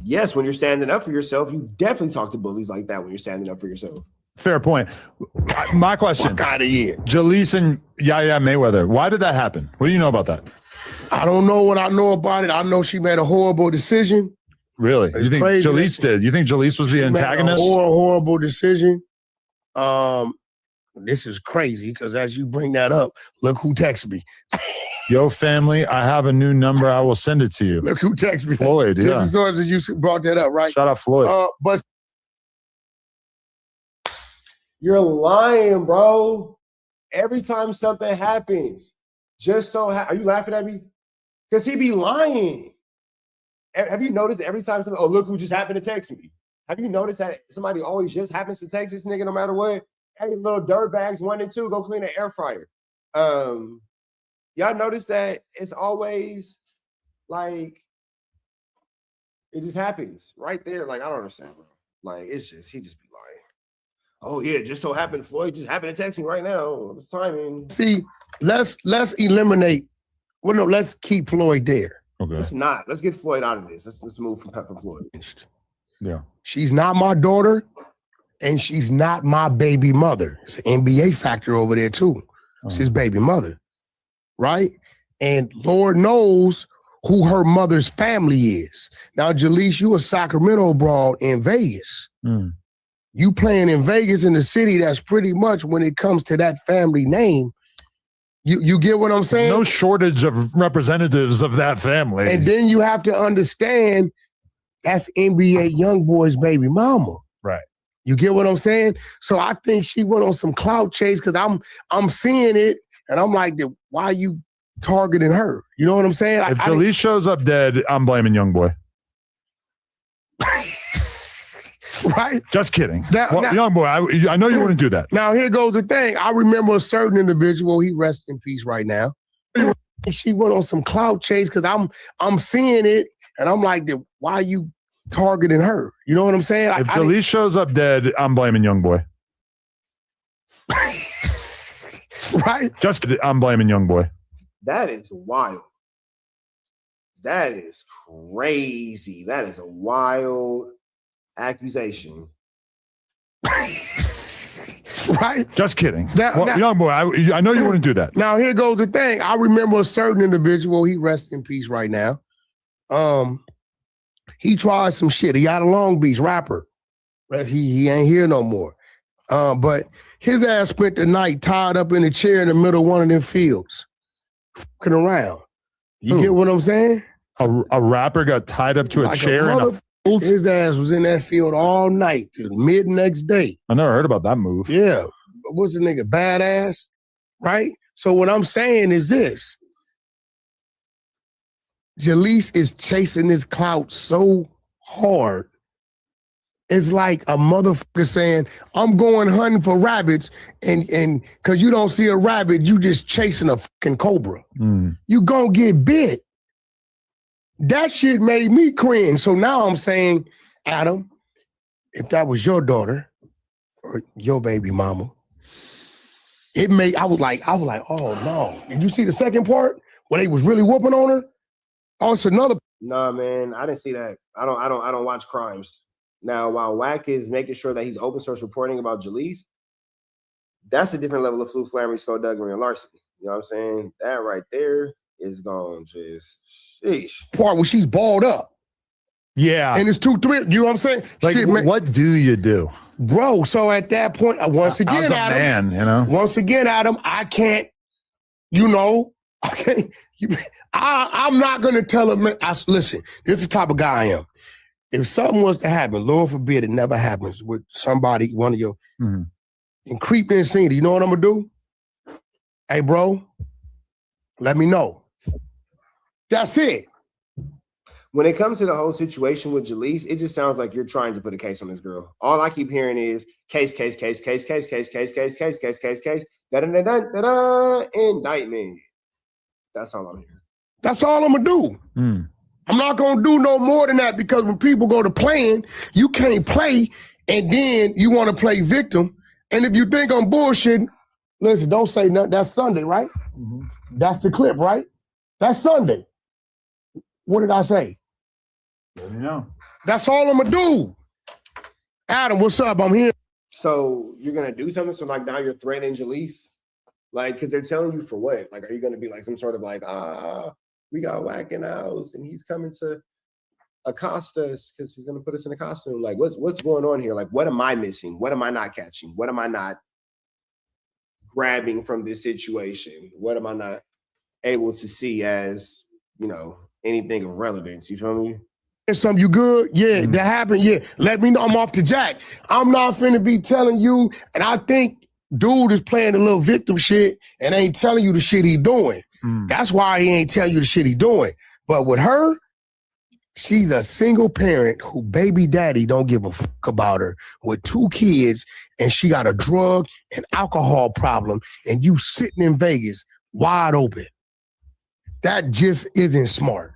Yes, when you're standing up for yourself, you definitely talk to bullies like that when you're standing up for yourself. Fair point. My question. Fuck out of here. Jalise and Yaya Mayweather. Why did that happen? What do you know about that? I don't know what I know about it. I know she made a horrible decision. Really? You think crazy. Jalise did? You think Jalise was the antagonist? Horrible decision. This is crazy because as you bring that up, look who texted me. Yo, family, I have a new number. I will send it to you. Look who texted me. Floyd, yeah. This is sort of you brought that up, right? Shout out Floyd. But You're lying, bro. Every time something happens, just so are you laughing at me? Because he be lying. Have you noticed every time something? Oh, look who just happened to text me. Have you noticed that somebody always just happens to text this nigga no matter what? Hey, little dirt bags 1 and 2, go clean the air fryer. Y'all notice that it's always like it just happens right there. Like I don't understand, bro. Like it's just he just be lying. Oh yeah, just so happened Floyd just happened to text me right now. It's timing. see, let's eliminate. Well, no, let's keep Floyd there. Okay. Let's get Floyd out of this. Let's move from Pepper Floyd. Yeah. She's not my daughter, and she's not my baby mother. It's an NBA factor over there too. It's his baby mother, right? And Lord knows who her mother's family is. Now, Jalise, you a Sacramento broad in Vegas. Mm. You playing in Vegas in the city that's pretty much when it comes to that family name. You get what I'm saying? No shortage of representatives of that family. And then you have to understand that's NBA Youngboy's baby mama. Right. You get what I'm saying? So I think she went on some clout chase because I'm seeing it and I'm like, why are you targeting her? You know what I'm saying? If Jalise shows up dead, I'm blaming Youngboy. Right? Just kidding. Now, Youngboy, I know you wouldn't do that. Now, here goes the thing. I remember a certain individual, he rests in peace right now. She went on some clout chase because I'm seeing it and I'm like, why are you targeting her? You know what I'm saying? If Jalise shows up dead, I'm blaming Youngboy. Right? Just kidding. I'm blaming Youngboy. That is wild. That is crazy. That is a wild accusation. Right? Just kidding. Now, Youngboy, I know you wouldn't do that. Now, here goes the thing. I remember a certain individual, he rests in peace right now. He tried some shit. He out of Long Beach, rapper. He ain't here no more. But his ass spent the night tied up in a chair in the middle of one of them fields, fucking around. You get what I'm saying? A rapper got tied up to a chair in a his ass was in that field all night till mid next day. I never heard about that move. Yeah. What's the nigga? Badass? Right? So what I'm saying is this. Jalise is chasing this clout so hard. It's like a motherfucker saying, I'm going hunting for rabbits, and because you don't see a rabbit, you just chasing a fucking cobra. Mm. You gonna get bit. That shit made me cringe. So now I'm saying, Adam, if that was your daughter or your baby mama, I was like, oh no. Did you see the second part where they was really whooping on her? Oh, it's another Nah, man, I didn't see that. I don't watch crimes. Now, while Wack is making sure that he's open source reporting about Jalise, that's a different level of flammery, skullduggery, and larceny. You know what I'm saying? That right there is gone just sheesh. Part where she's balled up. Yeah. And it's 2-3. You know what I'm saying? Like, Shit, man. what do you do? Bro, so at that point, once How's again, a Adam, man, you know? Once again, Adam, I can't, you know, I can't, I'm not going to tell him, listen, this is the type of guy I am. If something was to happen, Lord forbid it never happens with somebody, one of your, and creep in scene, you know what I'm going to do? Hey, bro, let me know. That's it. When it comes to the whole situation with Jalise, it just sounds like you're trying to put a case on this girl. All I keep hearing is case, da-da-da-da, indictment. That's all I'm hearing. That's all I'm going to do. I'm not going to do no more than that, because when people go to playing, you can't play and then you want to play victim. And if you think I'm bullshitting, listen, don't say nothing. That's Sunday, right? That's the clip, right? That's Sunday. What did I say? Let me know. That's all I'm going to do. Adam, what's up? I'm here. So you're going to do something? So like now you're threatening Jalise? Like, because they're telling you for what? Like, are you going to be like some sort of like, we got Wack in the house and he's coming to accost us because he's going to put us in a costume? Like, what's going on here? Like, what am I missing? What am I not catching? What am I not grabbing from this situation? What am I not able to see as, you know, anything of relevance? You feel me? Something you good? Yeah, that happened. Yeah, let me know. I'm off the jack. I'm not finna be telling you, and I think dude is playing a little victim shit and ain't telling you the shit he doing. That's why he ain't telling you the shit he doing. But with her, she's a single parent who baby daddy don't give a fuck about her with 2 kids, and she got a drug and alcohol problem, and you sitting in Vegas wide open. That just isn't smart.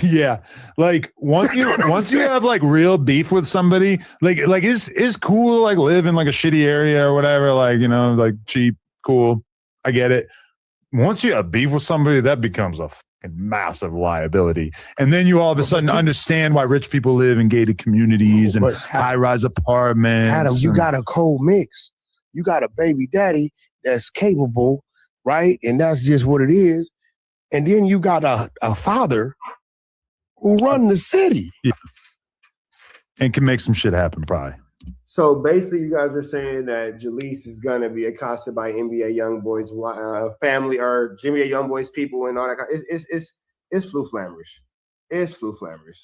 Yeah, like once you have like real beef with somebody, like it's cool to like live in like a shitty area or whatever, like, you know, like cheap, cool. I get it. Once you have beef with somebody, that becomes a fucking massive liability, and then you all of a sudden understand why rich people live in gated communities and high-rise apartments. Adam, you got a cold mix. You got a baby daddy that's capable, right? And that's just what it is. And then you got a father who run the city. Yeah. And can make some shit happen, probably. So basically, you guys are saying that Jalise is gonna be accosted by NBA YoungBoy's family or NBA YoungBoy's people and all that. It's flu flammers. It's flu flammers.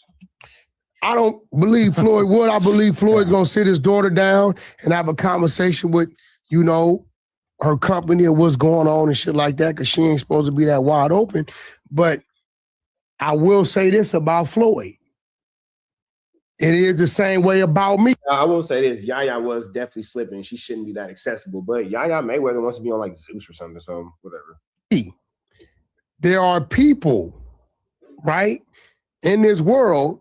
I don't believe Floyd would. I believe Floyd's gonna sit his daughter down and have a conversation with, you know, her company or what's going on and shit like that, because she ain't supposed to be that wide open. But I will say this about Floyd. It is the same way about me. I will say this. Yaya was definitely slipping. She shouldn't be that accessible. But Yaya Mayweather wants to be on like Zeus or something. So whatever. There are people, right, in this world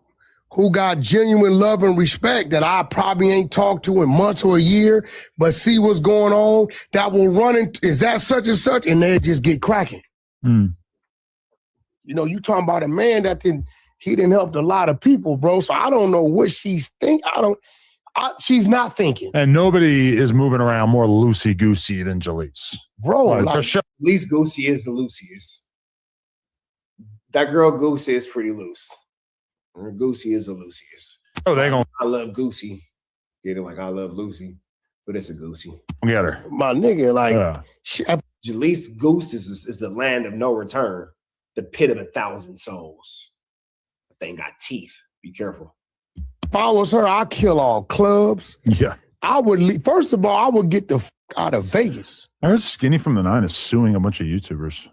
who got genuine love and respect that I probably ain't talked to in months or a year, but see what's going on, that will run into, is that such and such? And they just get cracking. You know, you talking about a man that he didn't help a lot of people, bro. So I don't know what she's thinking. She's not thinking. And nobody is moving around more loosey-goosey than Jalise. Bro, like, for sure. At least Goosey is the loosiest. That girl Goosey is pretty loose. Her Goosey is the loosiest. Oh, they gonna. I love Goosey. Get it like I love Lucy, but it's a Goosey. Get her. My nigga, like, Jalise Goose is a land of no return. The pit of 1,000 souls. That thing got teeth. Be careful. If I was her, I'd kill all clubs. Yeah. I would leave. First of all, I would get the fuck out of Vegas. I heard Skinny from the 9 is suing a bunch of YouTubers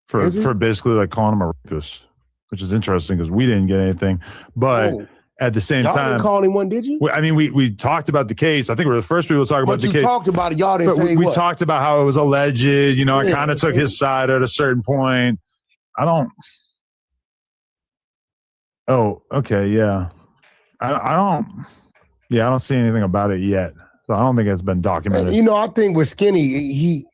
for basically like calling him a rapist, which is interesting because we didn't get anything. But at the same Y'all time, didn't call him one, did you? I mean, we talked about the case. I think we were the first people to talk about the case. You talked about it. Y'all didn't but say we what? talked about how it was alleged. You know, I kind of took his side at a certain point. I don't. Oh, okay, yeah. I don't. Yeah, I don't see anything about it yet. So I don't think it's been documented. You know, I think with Skinny,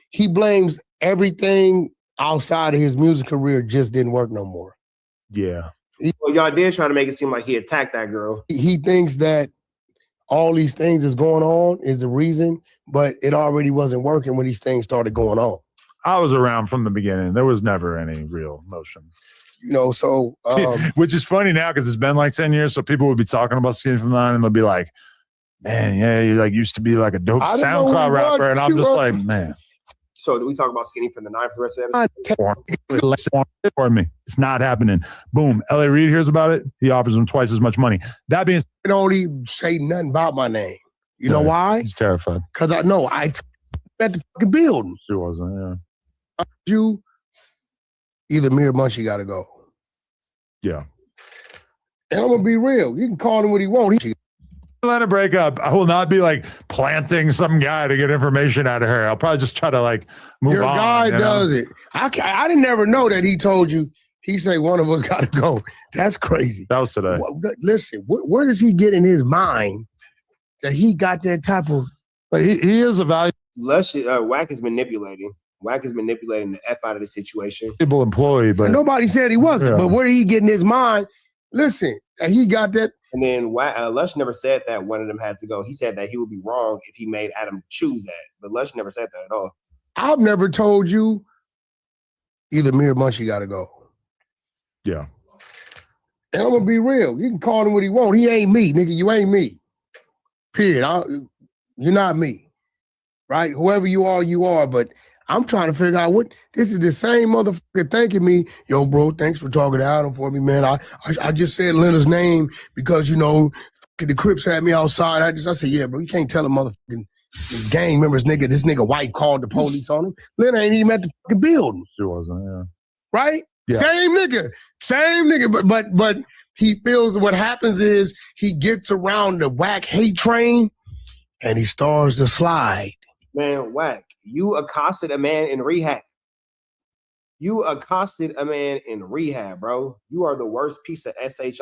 he blames everything outside of his music career just didn't work no more. Yeah. Well, y'all did try to make it seem like he attacked that girl. He thinks that all these things is going on is the reason, but it already wasn't working when these things started going on. I was around from the beginning. There was never any real motion. You know, so which is funny now because it's been like 10 years. So people would be talking about Skinny from the Nine and they'll be like, man, yeah, you like used to be like a dope SoundCloud rapper. And I'm just like, man. So do we talk about Skinny from the Nine for the rest of the episode? For me, it's not happening. Boom. L.A. Reid hears about it. He offers him twice as much money. That being said, don't even say nothing about my name. You know why? He's terrified. Because I know I at the fucking building. She wasn't, yeah. You either me or Munchie got to go. Yeah. And I'm gonna be real. You can call him what he wants. Let it break up. I will not be like planting some guy to get information out of her. I'll probably just try to like move Your on. guy does it. I didn't never know that he told you. He say one of us got to go. That's crazy. That was today. Listen, where does he get in his mind that he got that type of? But he is a value. Wack is manipulating. Wack is manipulating the F out of the situation. Employee, but nobody said he wasn't. Yeah. But where did he get in his mind? Listen, he got that. And then Lush never said that one of them had to go. He said that he would be wrong if he made Adam choose that. But Lush never said that at all. I've never told you either me or Munchie got to go. Yeah. And I'm gonna be real. You can call him what he want. He ain't me, nigga. You ain't me. Period. You're not me. Right? Whoever you are, but I'm trying to figure out what this is the same motherfucker thanking me. Yo, bro, thanks for talking to Adam for me, man. I just said Leonard's name because, you know, the Crips had me outside. I said, yeah, bro, you can't tell a motherfucking gang members, nigga, this nigga wife called the police on him. Leonard ain't even at the fucking building. She wasn't, yeah. Right? Yeah. Same nigga, but he feels what happens is he gets around the Wack hate train and he starts to slide. Man, Wack, you accosted a man in rehab. You accosted a man in rehab, bro. You are the worst piece of shit.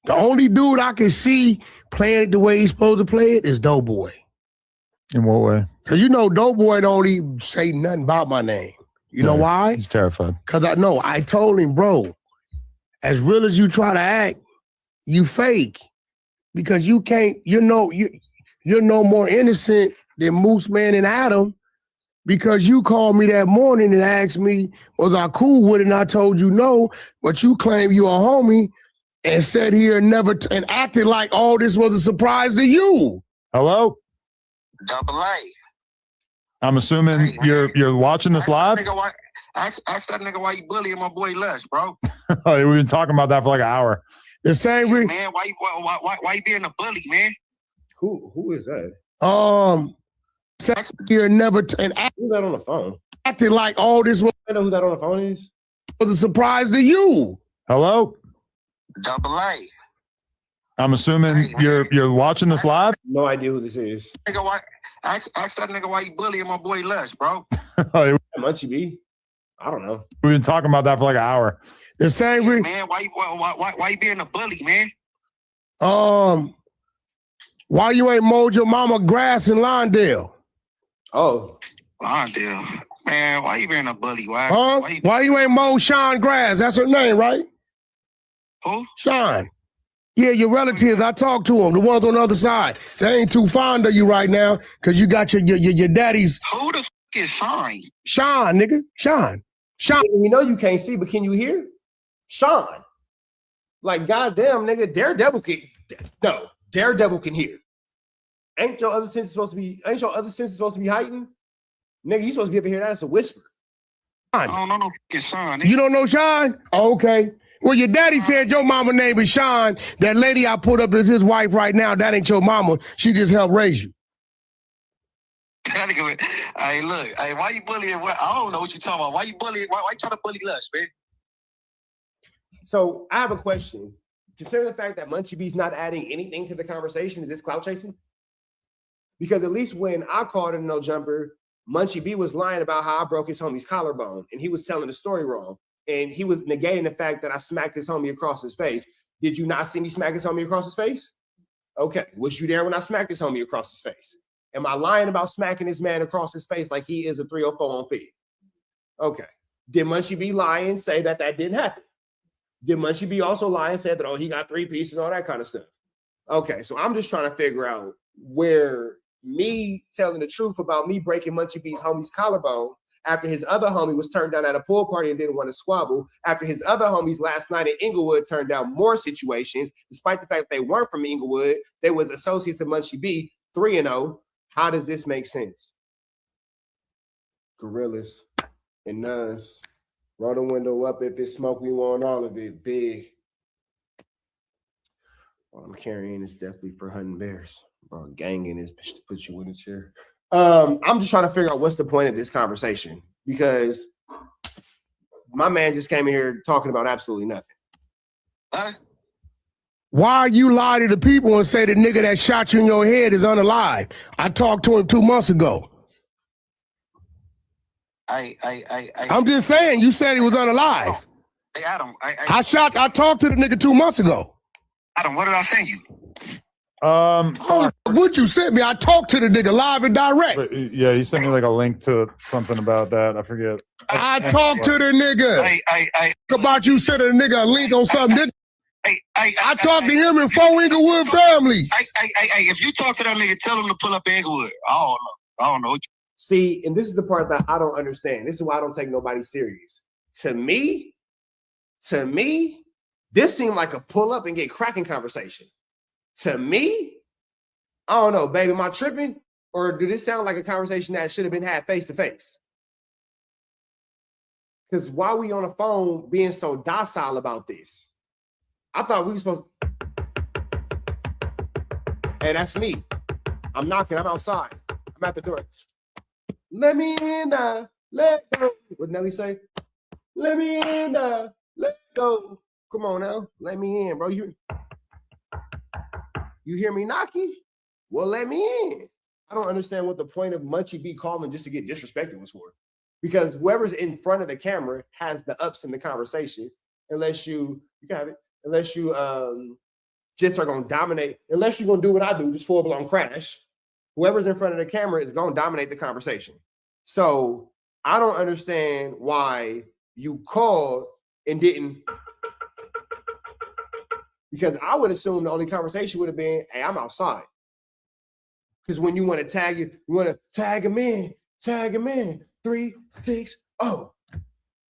The only dude I can see playing it the way he's supposed to play it is Doughboy. In what way? Because you know Doughboy don't even say nothing about my name. You know why? He's terrified. Because I told him, bro, as real as you try to act, you fake. Because you can't, you're no more innocent than Moose Man and Adam, because you called me that morning and asked me, was I cool with it? And I told you no, but you claim you a homie and said here and acted like all this was a surprise to you. Hello? Double A. I'm assuming you're watching this live? Ask that nigga why you bullying my boy Lush, bro. We've been talking about that for like an hour. The same reason. Man, why you being a bully, man? Who is that? Here never who's that on the phone? Acting like all this was. I know who that on the phone is. Was a surprise to you. Hello? Double A. I'm assuming you're watching this live? No idea who this is. Nigga, ask that nigga why you bullying my boy Lush, bro. Munchie B. I don't know. We've been talking about that for like an hour. The same reason. Man, why you being a bully, man? Why you ain't mowed your mama grass in Lawndale? Oh. Lawndale. Man, why you being a bully? Why you ain't mowed Sean grass? That's her name, right? Who? Sean. Yeah, your relatives. I talked to them. The ones on the other side. They ain't too fond of you right now because you got your daddy's. Who the f is Sean? Sean, nigga. Sean. You know you can't see, but can you hear? Sean. Like, goddamn, nigga, Daredevil can hear. Ain't your other senses supposed to be heightened? Nigga, you supposed to be able to hear that as a whisper. I don't know no f***ing Sean. You don't know Sean? Oh, okay. Well, your daddy said your mama name is Sean. That lady I put up as his wife right now, that ain't your mama. She just helped raise you. Hey, look. Hey, why you bullying? I don't know what you talking about. Why you bullying? Why you trying to bully Lush, man? So I have a question. Considering the fact that Munchie B's not adding anything to the conversation, is this clout chasing? Because at least when I called him no jumper, Munchie B was lying about how I broke his homie's collarbone, and he was telling the story wrong. And he was negating the fact that I smacked his homie across his face. Did you not see me smack his homie across his face? Okay. Was you there when I smacked his homie across his face? Am I lying about smacking this man across his face like he is a 304 on feed? Okay. Did Munchie B lie and say that didn't happen? Did Munchie B also lie and said that, oh, he got 3 pieces and all that kind of stuff? Okay, so I'm just trying to figure out where me telling the truth about me breaking Munchie B's homie's collarbone after his other homie was turned down at a pool party and didn't want to squabble, after his other homies last night in Inglewood turned down more situations, despite the fact that they weren't from Inglewood, they was associates of Munchie B, 3-0. How does this make sense? Gorillas and nuns. Roll the window up if it's smoke, we want all of it, big. What I'm carrying is definitely for hunting bears. Bro, ganging is to put you in a chair. I'm just trying to figure out what's the point of this conversation, because my man just came in here talking about absolutely nothing. Why you lie to the people and say the nigga that shot you in your head is unalive? I talked to him 2 months ago. I'm just saying, you said he was unalive. Hey, Adam, I talked to the nigga 2 months ago. Adam, what did I send you? What you sent me? I talked to the nigga live and direct. But, yeah, you sent me like a link to something about that. I forget. I talked to the nigga. About you sending a nigga a link on something. I talked to him and 4 Inglewood families. If you talk to that nigga, tell him to pull up Inglewood. I don't know. See, and this is the part that I don't understand. This is why I don't take nobody serious. To me, this seemed like a pull up and get cracking conversation. To me, I don't know, baby, am I tripping? Or did this sound like a conversation that should have been had face to face? Because why are we on the phone being so docile about this? I thought we were supposed to... Hey, that's me. I'm knocking, I'm outside. I'm at the door. Let me in, let go. What Nelly say? Let me in, let go. Come on now, let me in, bro. You hear me knocking? Well, let me in. I don't understand what the point of Munchie B calling just to get disrespected was for. Because whoever's in front of the camera has the ups in the conversation, unless you got it, unless you just are gonna dominate, unless you're gonna do what I do, just full blown crash. Whoever's in front of the camera is gonna dominate the conversation. So I don't understand why you called and didn't. Because I would assume the only conversation would have been, hey, I'm outside. Because when you want to tag you want to tag him in. 3-6-0.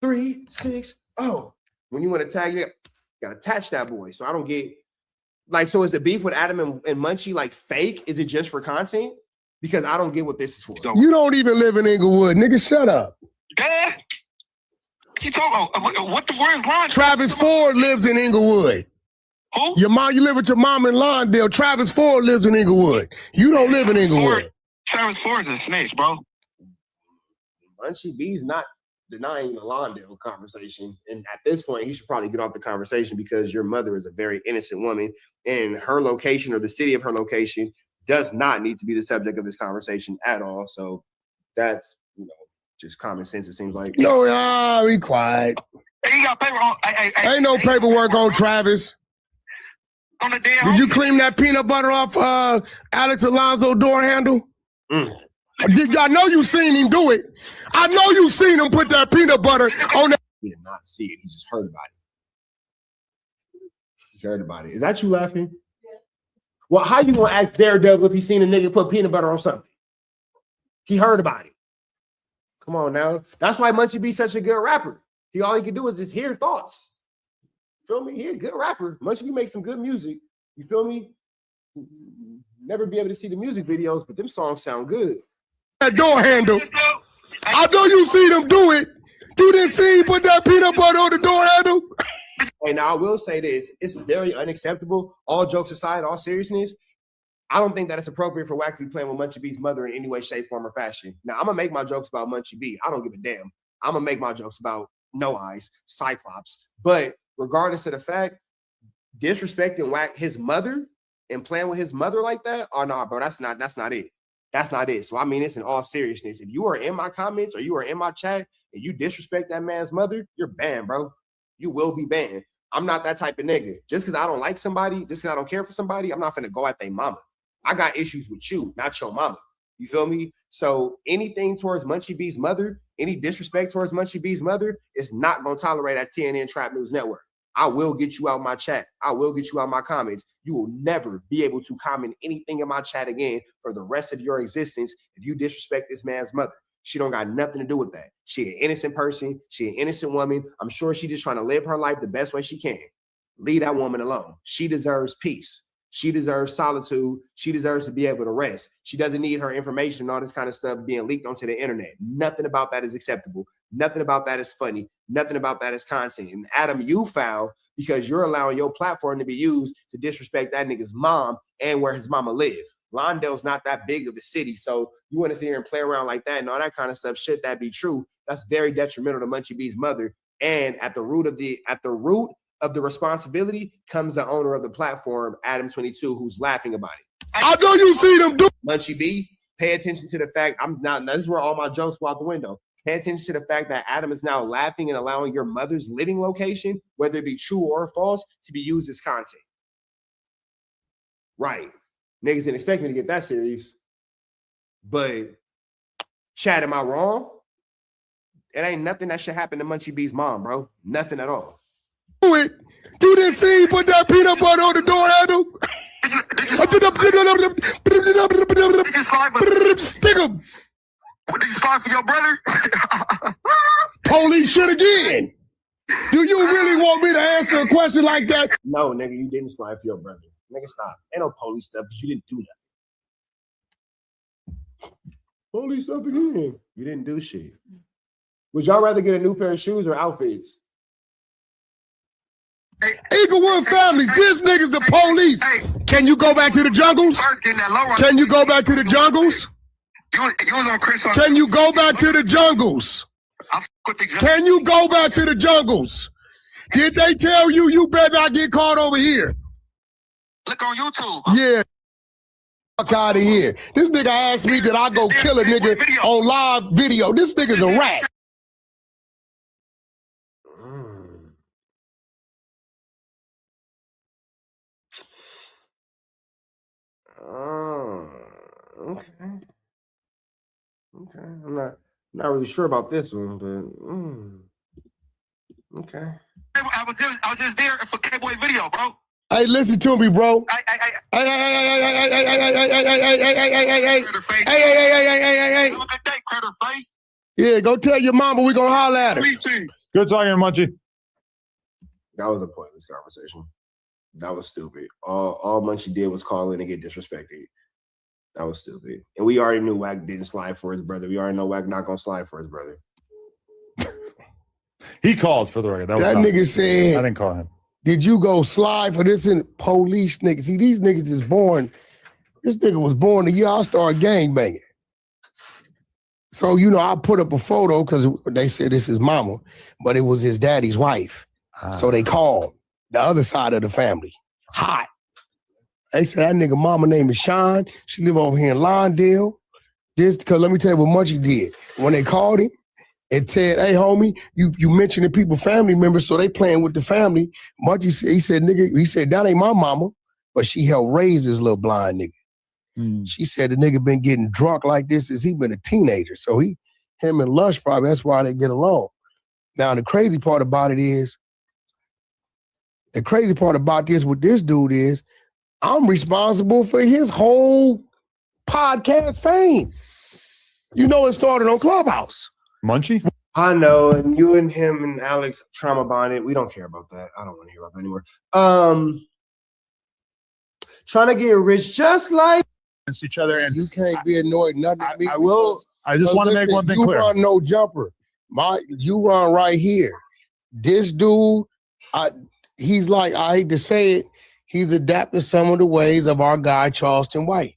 3-6-0. When you want to tag you, gotta attach that boy. So I don't get, like, so is the beef with Adam and Munchie like fake? Is it just for content? Because I don't get what this is for. You don't even live in Inglewood, nigga. Shut up. Dad, you talking? Where's Lon? Travis Ford lives in Inglewood. Who? You live with your mom in Lawndale. Travis Ford lives in Inglewood. You don't live in Inglewood. Travis Ford's a snitch, bro. Munchie B's not denying the Lawndale conversation. And at this point, he should probably get off the conversation because your mother is a very innocent woman and her location or the city of her location does not need to be the subject of this conversation at all. So that's, just common sense, it seems like. No, be quiet. Hey, you got paper on. Ain't no paperwork on Travis. On the damn. Did you clean that peanut butter off Alex Alonso door handle? I know you seen him do it. I know you seen him put that peanut butter on that. He did not see it. He just heard about it. He heard about it. Is that you laughing? Yeah. Well, how you gonna ask Daredevil if he seen a nigga put peanut butter on something? He heard about it. Come on now. That's why Munchie B such a good rapper. All he can do is just hear thoughts. Feel me? He a good rapper. Munchie B makes some good music. You feel me? Never be able to see the music videos, but them songs sound good. That door handle. I know you seen him do it. You didn't see him put that peanut butter on the door handle. And now I will say this. It's very unacceptable. All jokes aside, all seriousness, I don't think that it's appropriate for Wack to be playing with Munchie B's mother in any way, shape, form, or fashion. Now, I'm going to make my jokes about Munchie B. I don't give a damn. I'm going to make my jokes about No Eyes, Cyclops. But regardless of the fact, disrespecting Wack, his mother, and playing with his mother like that, oh, no, bro, that's not it. That's not it. So, I mean, it's in all seriousness. If you are in my comments or you are in my chat and you disrespect that man's mother, you're banned, bro. You will be banned. I'm not that type of nigga. Just because I don't like somebody, just because I don't care for somebody, I'm not finna go at their mama. I got issues with you, not your mama. You feel me? So anything towards Munchie B's mother, any disrespect towards Munchie B's mother is not going to tolerate at TNN Trap News Network. I will get you out my chat. I will get you out my comments. You will never be able to comment anything in my chat again for the rest of your existence if you disrespect this man's mother. She don't got nothing to do with that. She an innocent person. She an innocent woman. I'm sure she just trying to live her life the best way she can. Leave that woman alone. She deserves peace. She deserves solitude. She deserves to be able to rest. She doesn't need her information and all this kind of stuff being leaked onto the internet. Nothing about that is acceptable. Nothing about that is funny. Nothing about that is content. And Adam, you foul because you're allowing your platform to be used to disrespect that nigga's mom and where his mama live. Lawndale's not that big of a city, so you want to sit here and play around like that and all that kind of stuff. Should that be true? That's very detrimental to Munchie B's mother. And at the root of the responsibility comes the owner of the platform, Adam22, who's laughing about it. I know you see them do. Munchie B, pay attention to the fact now this is where all my jokes go out the window. Pay attention to the fact that Adam is now laughing and allowing your mother's living location, whether it be true or false, to be used as content. Right. Niggas didn't expect me to get that serious. But, Chad, am I wrong? It ain't nothing that should happen to Munchie B's mom, bro. Nothing at all. Do it. Do this scene, put that peanut butter on the door handle. Stick him. What, did you slide for your brother? Police shit again. Do you really want me to answer a question like that? No, nigga, you didn't slide for your brother. Nigga, stop. Ain't no police stuff because you didn't do nothing. Police stuff again. You didn't do shit. Would y'all rather get a new pair of shoes or outfits? Eaglewood families, this nigga's the police. Can you go back to the jungles? Can you go back to the jungles? Can you go back to the jungles? Can you go back to the jungles? Did they tell you you better not get caught over here? Look on YouTube. Yeah. Fuck out of here. This nigga asked me did I go kill a nigga on live video. This nigga's a rat. Oh, okay. Okay. I'm not really sure about this one, but okay. I was just there for K-Boy video, bro. Hey, listen to me, bro. Yeah, go tell your mama we gonna holler at her. Good talking, Munchie. That was a pointless conversation. That was stupid. All Munchie did was call in and get disrespected. That was stupid. And we already knew Wack didn't slide for his brother. We already know Wack not gonna slide for his brother. He called for the record. That nigga said, I didn't call him. Did you go slide for this and police niggas? See, these niggas is born. This nigga was born the year I started gangbanging. So, you know, I put up a photo because they said this is mama, but it was his daddy's wife. So they called the other side of the family. Hot. They said that nigga mama name is Sean. She live over here in Lawndale. This, because let me tell you what Munchie did. When they called him, and said, hey, homie, you mentioned the people, family members, so they playing with the family. Munchie said, he said, that ain't my mama, but she helped raise this little blind nigga. She said the nigga been getting drunk like this since he been a teenager. So him and Lush probably, that's why they get along. Now, the crazy part about this with this dude is, I'm responsible for his whole podcast fame. You know, it started on Clubhouse. Munchie? I know, and you and him and Alex trauma bonded. We don't care about that. I don't want to hear about that anymore. Trying to get rich just like each other, and you can't be annoyed. Nothing. I just want to make one thing clear. You run no jumper. You run right here. This dude, he's like, I hate to say it, he's adapted some of the ways of our guy Charleston White.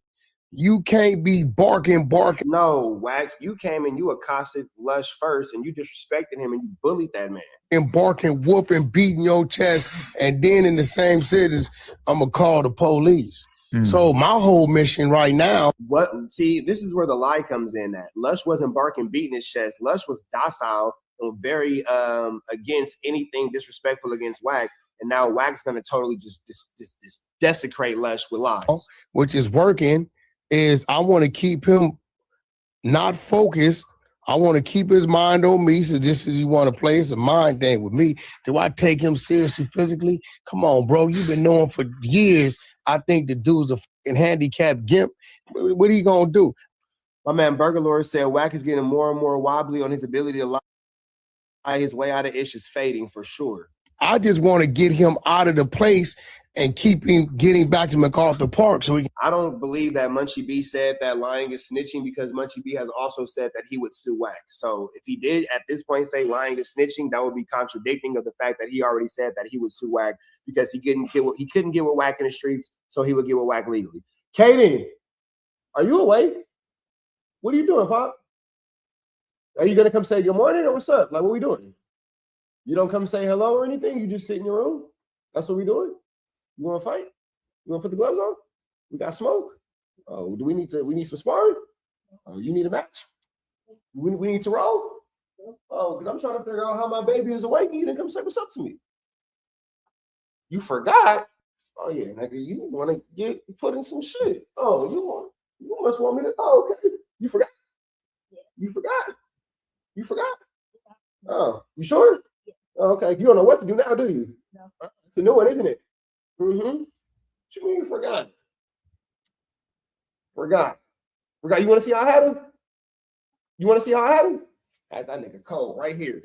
You can't be barking. No, Wack, you came and you accosted Lush first and you disrespected him and you bullied that man. And barking, whooping, beating your chest, and then in the same sentence, I'm going to call the police. So my whole mission right now. See, this is where the lie comes in at. Lush wasn't barking, beating his chest. Lush was docile and very against anything disrespectful against Wack. And now Wack's going to totally just desecrate Lush with lies. Which is working. Is I want to keep him not focused I want to keep his mind on me. So just as you want to play, it's a mind thing with me. Do I take him seriously physically? Come on, bro. You've been knowing for years. I think the dude's a fucking handicapped gimp. What are you going to do? My man Burger Lord said Wack is getting more and more wobbly on his ability to lie his way out of issues fading for sure. I just want to get him out of the place and keep him getting back to MacArthur Park. So I don't believe that Munchie B said that lying is snitching because Munchie B has also said that he would sue Wack. So if he did at this point say lying is snitching, that would be contradicting of the fact that he already said that he would sue Wack because he couldn't get with Wack in the streets, so he would get with Wack legally. Kaden, are you awake? What are you doing, Pop? Are you gonna come say good morning or what's up? Like, what are we doing? You don't come say hello or anything? You just sit in your room? That's what we doing? You want to fight? You want to put the gloves on? We got smoke. Oh, we need some sparring? Oh, you need a match? We need to roll? Oh, because I'm trying to figure out how my baby is awake and you didn't come say what's up to me. You forgot? Oh, yeah, nigga, you want to get put in some shit. Oh, you must want me to, oh, okay. You forgot? You forgot? You forgot? Oh, you sure? Oh, okay, you don't know what to do now, do you? No. It's a new one, isn't it? Mm-hmm. What you mean you forgot? Forgot. You want to see how I had him? You want to see how I had him? I had that nigga cold right here.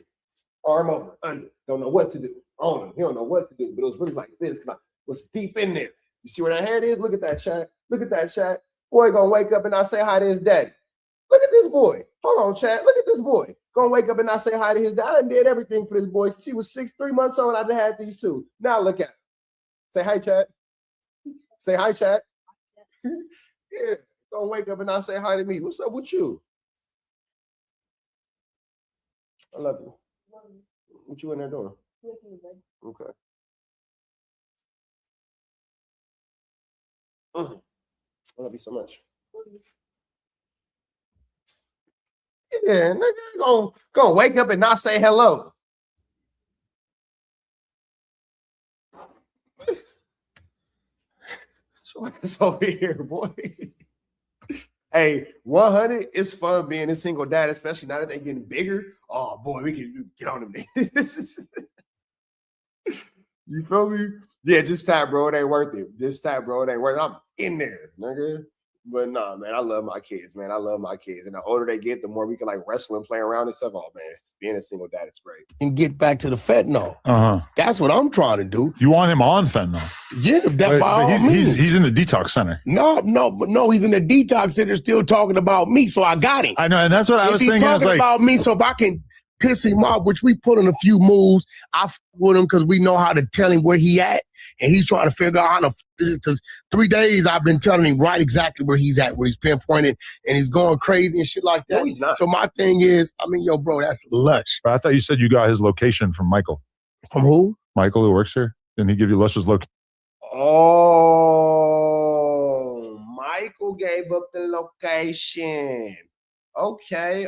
Arm over, under. Don't know what to do. On him. He don't know what to do. But it was really like this because I was deep in there. You see where that head is? Look at that chat. Look at that chat. Boy gonna wake up and not say hi to his daddy. Look at this boy. Hold on, chat. Look at this boy. Gonna wake up and not say hi to his dad. I done did everything for this boy. Since he was 3 months old, I done had these two. Now look at him. Say hi, chat. Say hi, chat. Yeah. Gonna wake up and not say hi to me. What's up with you? I love you. What you in there doing? Okay. I love you so much. Yeah, nigga, gonna wake up and not say hello. It's over here, boy. Hey, 100 is fun being a single dad, especially now that they're getting bigger. Oh boy, we can get on them. You feel me? Yeah, just tap, bro. It ain't worth it. Just tap, bro. It ain't worth it. I'm in there, nigga. But nah, man, I love my kids, man. I love my kids. And the older they get, the more we can like wrestle and play around and stuff. Oh, man, being a single dad is great. And get back to the fentanyl. That's what I'm trying to do. You want him on fentanyl? Yeah, that by all means. He's in the detox center. No, he's in the detox center still talking about me, so I got him. I know, and that's what I was thinking. He's talking about me, so if I can piss him off, which we put in a few moves, I f with him because we know how to tell him where he at, and he's trying to figure out how to f it, because 3 days I've been telling him right exactly where he's at, where he's pinpointed, and he's going crazy and shit like that. No, he's not. So my thing is, I mean, yo, bro, that's lush. But I thought you said you got his location from Michael. From who? Michael, who works here. Didn't he give you Lush's location? Oh, Michael gave up the location. Okay.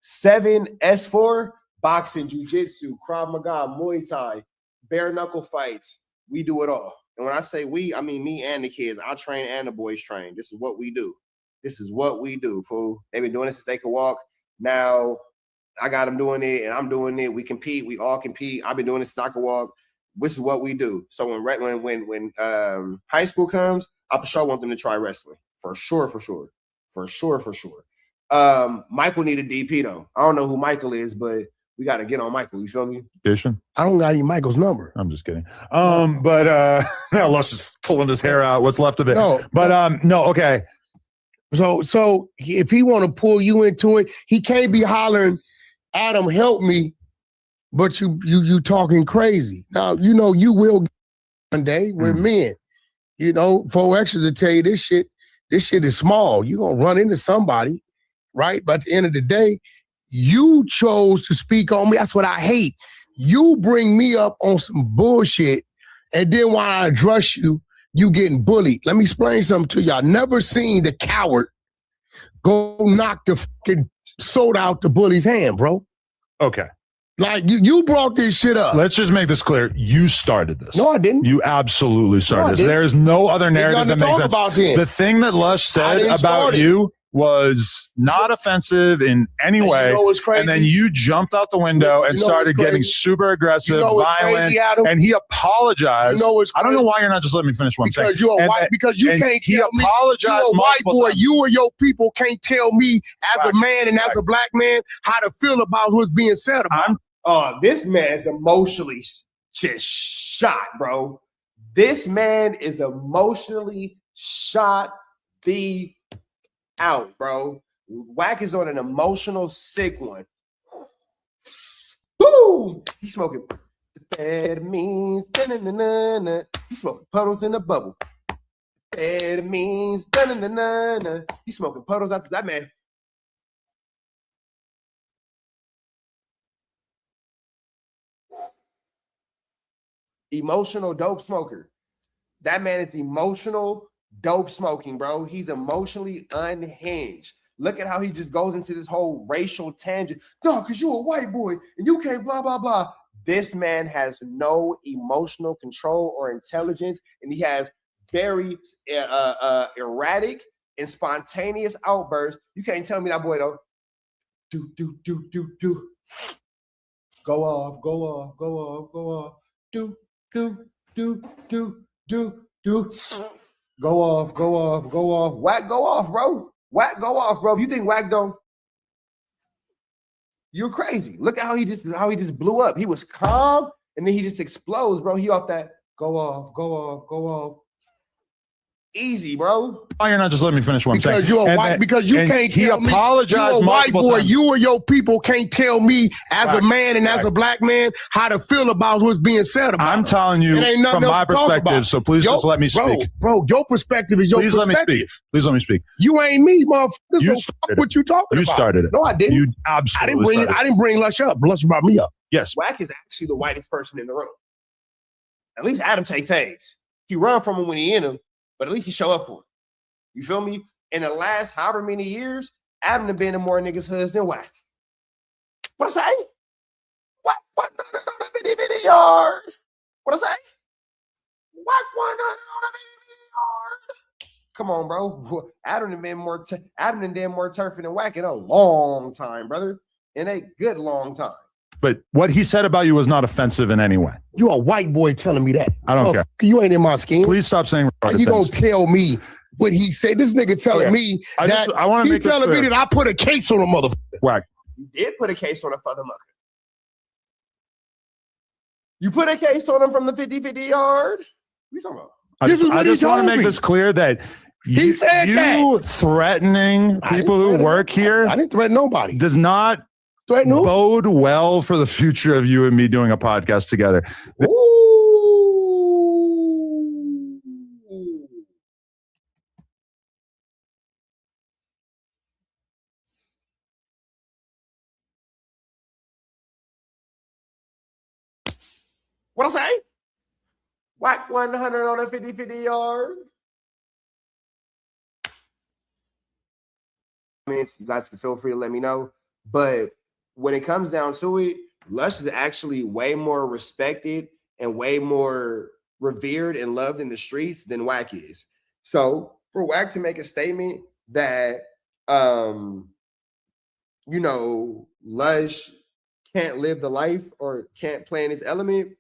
7 S4 boxing, jiu-jitsu, Krav Maga, Muay Thai, bare knuckle fights. We do it all. And when I say we, I mean me and the kids. I train and the boys train. This is what we do. This is what we do, fool. They've been doing this since they could walk. Now I got them doing it and I'm doing it. We compete. We all compete. I've been doing this since I could walk. This is what we do. So when high school comes, I for sure want them to try wrestling. For sure. Michael need a DP though. I don't know who Michael is, but we got to get on Michael. You feel me? Jason? I don't got any Michael's number. I'm just kidding. But now Lush is pulling his hair out. What's left of it? No. But no. Okay. So if he want to pull you into it, he can't be hollering, Adam, help me. But you talking crazy. Now, you know, you will one day. We're men. You know, 4X's to tell you this shit is small. You're going to run into somebody, right? But at the end of the day, you chose to speak on me. That's what I hate. You bring me up on some bullshit, and then while I address you, you getting bullied. Let me explain something to you. I never seen the coward go knock the fucking soda out the bully's hand, bro. Okay. Like, you brought this shit up. Let's just make this clear. You started this. No, I didn't. You absolutely started this. didn't. There is no other narrative that makes sense. About him. The thing that Lush said about you was not offensive in any way. You know what's crazy? And then you jumped out the window and started getting super aggressive, violent, and he apologized. You know what's I don't know crazy? why you're not just letting me finish one thing. Because you're a white. Because you can't tell me. Apologized You're a white boy. times. You or your people can't tell me as a man and as a black man how to feel about what's being said about. This man's emotionally just shot, bro. This man is emotionally shot the out, bro. Wack is on an emotional sick one. Boom! He's smoking amphetamines. He's smoking puddles in the bubble. Amphetamines. He's smoking puddles out to that man. Emotional dope smoker. That man is emotional dope smoking, bro. He's emotionally unhinged. Look at how he just goes into this whole racial tangent. No, because you're a white boy and you can't blah, blah, blah. This man has no emotional control or intelligence, and he has very erratic and spontaneous outbursts. You can't tell me that boy don't do. Go off, go off, go off, go off. Do. Go off, go off, go off. Wack, go off, bro. Wack, go off, bro. If you think Wack don't, you're crazy. Look at how he just blew up. He was calm, and then he just explodes, bro. He off that go off, go off, go off. Easy, bro. Why you're not just letting me finish one thing? Because you're a white. Because you can't tell me. He apologized you're a white boy. times. You or your people can't tell me as a man and as a black man how to feel about what's being said about. I'm telling you from my perspective, so please just let me speak. Bro, your perspective is your Please perspective. let me speak. Please let me speak. You ain't me, motherfucker. You So started what you talking about? You started it. No, I didn't. You absolutely I didn't bring Lush up. Lush brought me up. Yes. Wack is actually the whitest person in the room. At least Adam take fades. He run from him when he in him, but at least he show up for him. You feel me? In the last however many years, Adam have been in more niggas' hoods than Wack. What I say? What? No, 50 yard. What I say? Wack 100 on a 50 yard. Come on, bro. Adam done did more turfing than Wack in a long time, brother. In a good long time. But what he said about you was not offensive in any way. You a white boy telling me that. I don't care. You ain't in my scheme. Please stop saying How you gonna tell me what he said? This nigga telling me that I want to make he telling me clear. that I put a case on a motherfucker. Wack. You did put a case on a father mucker. You put a case on him from the 50-50 yard? What are you talking about? I just want to make this clear that you threatening people who work here. I didn't threaten nobody. Does not bode well for the future of you and me doing a podcast together. What I say? Wack 100 on a 50-50 yard. I mean, you guys can feel free to let me know. But when it comes down to it, Lush is actually way more respected and way more revered and loved in the streets than Wack is. So for Wack to make a statement that, Lush can't live the life or can't play in his element,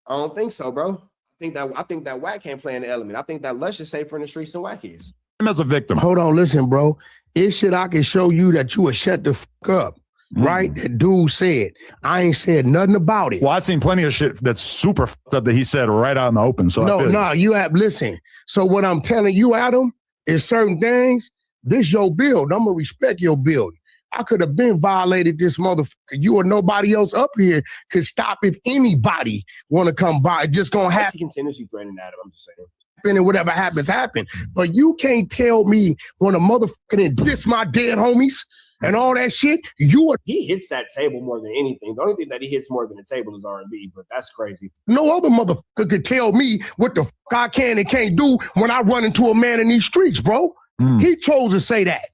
I don't think so, bro. I think that Wack can't play in the element. I think that Lush is safer in the streets than Wack is. Him as a victim. Hold on, listen, bro. It's shit I can show you that you would shut the fuck up. Right? That dude said. I ain't said nothing about it. Well, I've seen plenty of shit that's super fucked up that he said right out in the open. So you have listen. So what I'm telling you, Adam, is certain things. This your build. I'm gonna respect your build. I could have been violated this motherfucker. You or nobody else up here could stop if anybody want to come by. It's just gonna happen. He continuously threatening Adam. I'm just saying. And whatever happens, happen. But you can't tell me when a motherfucker diss my dead homies and all that shit. He hits that table more than anything. The only thing that he hits more than the table is R&B, but that's crazy. No other motherfucker could tell me what the fuck I can and can't do when I run into a man in these streets, bro. He chose to say that.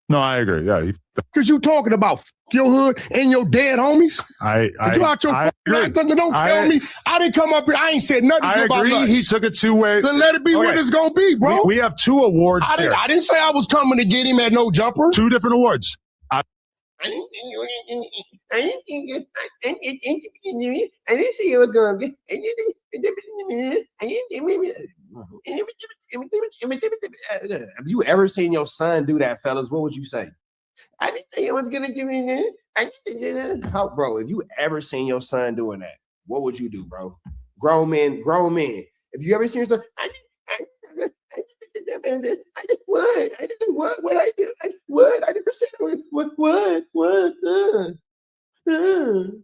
No, I agree. Yeah, Because you talking about your hood and your dead homies. I you out your agree. don't tell me I didn't come up here. I ain't said nothing to I you about agree. nothing. He took it two-way. Then let it be what it's gonna be, bro. We have 2 awards here. I didn't say I was coming to get him at no jumper. 2 different awards. I didn't see it was gonna be. Have you ever seen your son do that, fellas? What would you say? I didn't think it was gonna do that. How, bro? If you ever seen your son doing that, what would you do, bro? Grown men. If you ever seen your son, I did what? I didn't what? What I do? What? I never said what? You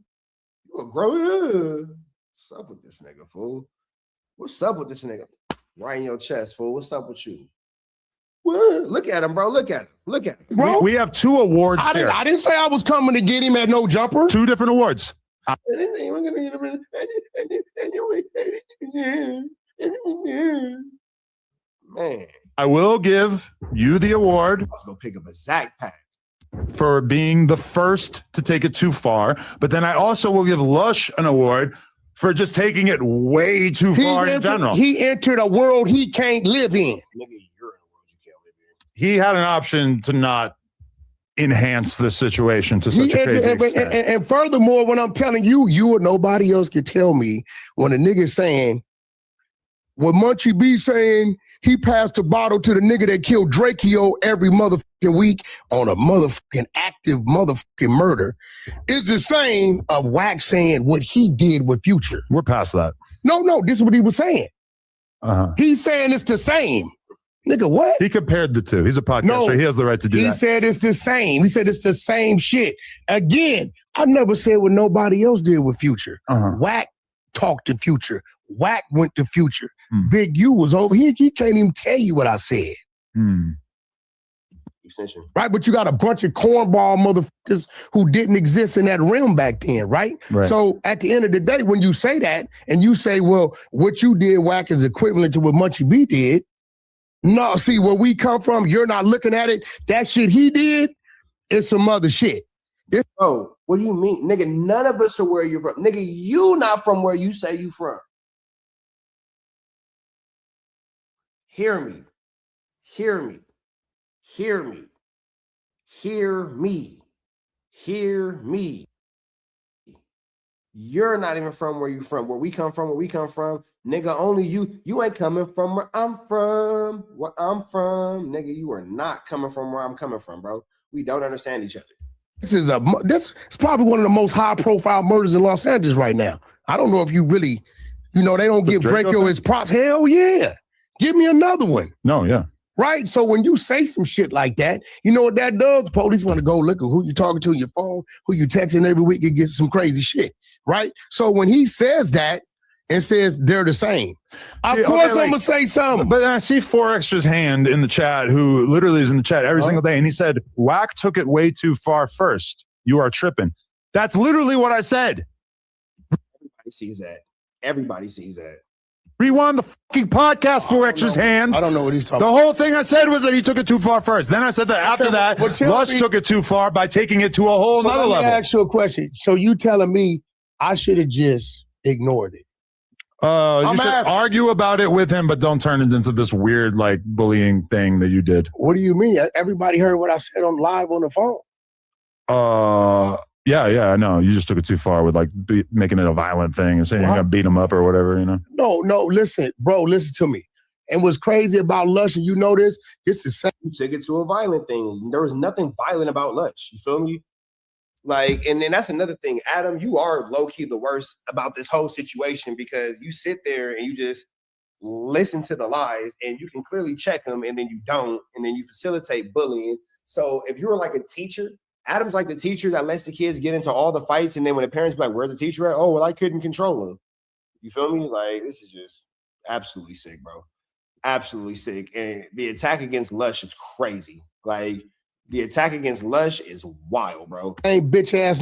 a grown? What's up with this nigga, fool? What's up with this nigga? Right in your chest, fool. What's up with you? What? Look at him, bro. Look at him, bro. We have 2 awards here. I didn't say I was coming to get him at no jumper. 2 different awards. Man, I will give you the award. Let's go pick up a Zach pack for being the first to take it too far. But then I also will give Lush an award for just taking it way too far in general. He entered a world he can't live in. He had an option to not enhance the situation to such a crazy extent. And furthermore, when I'm telling you, you or nobody else can tell me when a nigga's saying, what Munchie B saying, he passed the bottle to the nigga that killed Drakeo every motherfucking week on a motherfucking active motherfucking murder, is the same of Wack saying what he did with Future. We're past that. No, this is what he was saying. He's saying it's the same. Nigga, what? He compared the 2. He's a podcaster. He has the right to do that. He said it's the same. He said it's the same shit. Again, I never said what nobody else did with Future. Wack talked to Future. Wack went to Future. Big U was over here. He can't even tell you what I said. Right, but you got a bunch of cornball motherfuckers who didn't exist in that realm back then, right? So at the end of the day, when you say that and you say, well, what you did, Wack, is equivalent to what Munchie B did. No, see, where we come from, you're not looking at it. That shit he did is some other shit. Oh, what do you mean? Nigga, none of us are where you're from. Nigga, you not from where you say you from. Hear me. Hear me. Hear me. Hear me. Hear me. You're not even from where you from. Where we come from, nigga, only you ain't coming from where I'm from. Where I'm from, nigga, you are not coming from where I'm coming from, bro. We don't understand each other. This is probably one of the most high-profile murders in Los Angeles right now. I don't know if you really, they don't give Drakeo his props. Hell yeah. Give me another one. No, yeah. Right? So when you say some shit like that, you know what that does? Police want to go look at who you talking to on your phone, who you texting every week and get some crazy shit. Right? So when he says that and says they're the same, of course I'm going to say something. But I see 4Extra's hand in the chat, who literally is in the chat every single day. And he said, Wack took it way too far first. You are tripping. That's literally what I said. Everybody sees that. Everybody sees that. Rewind the fucking podcast, 4Extra's hand. I don't know what he's talking The about. whole thing I said was that he took it too far first. Then I said that after that, Lush took it too far by taking it to a whole nother level. Let me ask you a question. So you telling me I should have just ignored it? You should argue about it with him, but don't turn it into this weird, like, bullying thing that you did. What do you mean? Everybody heard what I said on live on the phone. Yeah, I know. You just took it too far with, like, making it a violent thing and saying you're going to beat him up or whatever, No, listen, bro, listen to me. And what's crazy about Lush, and you know this is saying you took it to a violent thing. There was nothing violent about Lush. You feel me? Like, and then that's another thing. Adam, you are low-key the worst about this whole situation because you sit there and you just listen to the lies and you can clearly check them and then you don't, and then you facilitate bullying. So if you were like a teacher, Adam's like the teacher that lets the kids get into all the fights, and then when the parents be like, where's the teacher at? Oh, well, I couldn't control him. You feel me? Like, this is just absolutely sick, bro. Absolutely sick. And the attack against Lush is crazy. Like, the attack against Lush is wild, bro. Hey, bitch ass,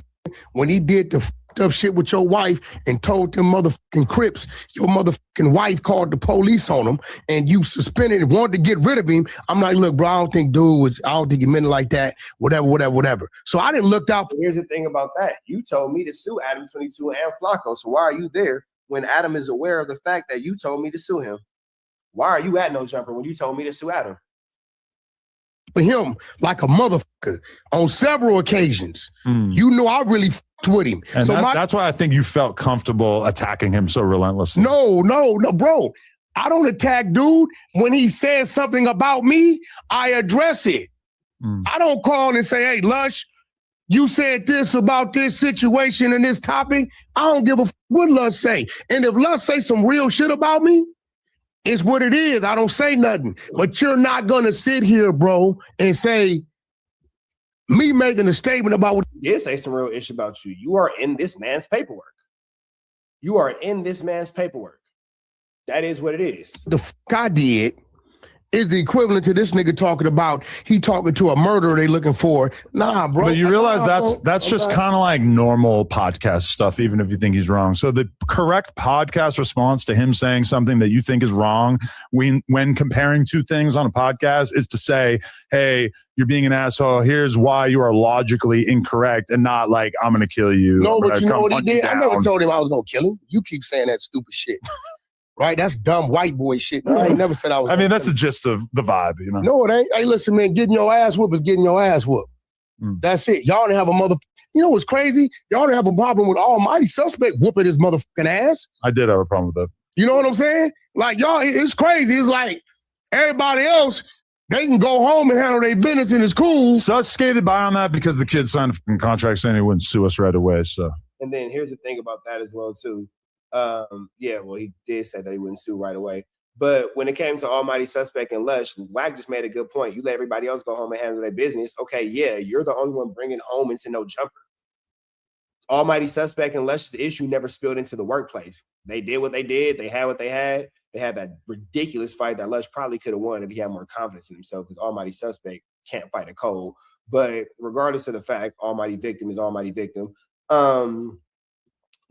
when he did the up shit with your wife and told them motherfucking Crips your motherfucking wife called the police on him and you suspended and wanted to get rid of him, I'm like, look, bro, I don't think he meant it like that, whatever. So I didn't look out. Here's the thing about that. You told me to sue Adam 22 and Flacco. So why are you there when Adam is aware of the fact that you told me to sue him? Why are you at No Jumper when you told me to sue Adam? For him like a motherfucker on several occasions. You know I really fucked with him. And so that's why I think you felt comfortable attacking him so relentlessly. No, bro. I don't attack dude. When he says something about me, I address it. I don't call and say, hey, Lush, you said this about this situation and this topic. I don't give a fuck what Lush say. And if Lush say some real shit about me, it's what it is. I don't say nothing. But you're not going to sit here, bro, and say me making a statement about what you did say some real issue about you. You are in this man's paperwork. You are in this man's paperwork. That is what it is. The fuck I did is the equivalent to this nigga talking about he talking to a murderer they looking for. Nah, bro. But you realize that's just kind of like normal podcast stuff, even if you think he's wrong. So the correct podcast response to him saying something that you think is wrong when comparing two things on a podcast is to say, hey, you're being an asshole. Here's why you are logically incorrect, and not like, I'm going to kill you. No, but you know what he did? I never told him I was going to kill him. You keep saying that stupid shit. Right? That's dumb white boy shit. I ain't never said I was. I mean, that's the gist of the vibe, you know? No, it ain't. Hey, listen, man, getting your ass whooped is getting your ass whooped. That's it. Y'all didn't have a mother. You know what's crazy? Y'all didn't have a problem with Almighty Suspect whooping his motherfucking ass. I did have a problem with that. You know what I'm saying? Like, y'all, it's crazy. It's like everybody else, they can go home and handle their business and it's cool. Such skated by on that because the kid signed a contract saying he wouldn't sue us right away. So. And then here's the thing about that as well, too. He did say that he wouldn't sue right away. But when it came to Almighty Suspect and Lush, Wack just made a good point. You let everybody else go home and handle their business. Okay, yeah, you're the only one bringing home into No Jumper. Almighty Suspect and Lush's issue never spilled into the workplace. They did what they did. They had what they had. They had that ridiculous fight that Lush probably could have won if he had more confidence in himself, because Almighty Suspect can't fight a cold. But regardless of the fact, Almighty Victim is Almighty Victim.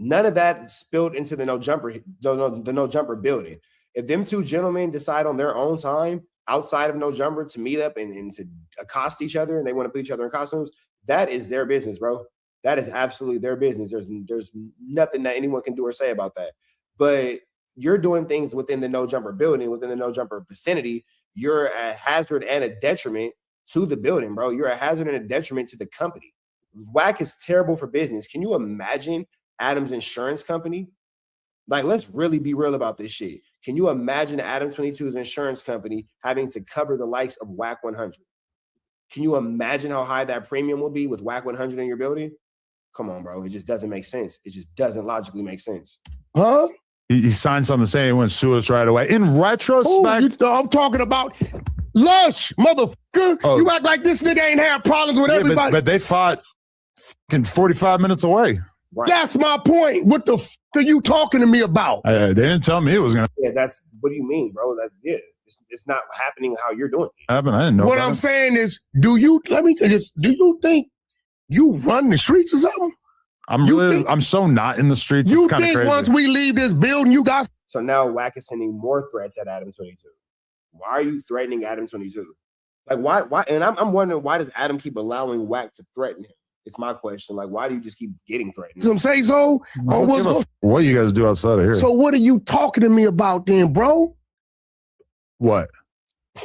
None of that spilled into the No Jumper building. If them two gentlemen decide on their own time outside of No Jumper to meet up and to accost each other and they want to put each other in costumes, that is their business, bro. That is absolutely their business. There's nothing that anyone can do or say about that. But you're doing things within the No Jumper building, within the No Jumper vicinity. You're a hazard and a detriment to the building, bro. You're a hazard and a detriment to the company. Wack is terrible for business. Can you imagine Adam's insurance company? Like, let's really be real about this shit. Can you imagine Adam 22's insurance company having to cover the likes of Wack 100? Can you imagine how high that premium will be with Wack 100 in your building? Come on, bro. It just doesn't make sense. It just doesn't logically make sense. Huh? He signed something saying he wouldn't sue us right away. In retrospect, I'm talking about Lush, motherfucker. Oh. You act like this nigga ain't had problems with everybody. But they fought fucking 45 minutes away. Right. That's my point. What the f are you talking to me about? They didn't tell me it was going to. Yeah, that's, what do you mean, bro? It's not happening how you're doing it. I didn't know. What I'm saying is, do you think you run the streets or something? I'm so not in the streets. You it's think crazy. Once we leave this building, you got. So now Wack is sending more threats at Adam 22. Why are you threatening Adam 22? Like, why? And I'm wondering, why does Adam keep allowing Wack to threaten him? It's my question. Like, why do you just keep getting threatened? Some say so. What you guys do outside of here? So what are you talking to me about then, bro? What?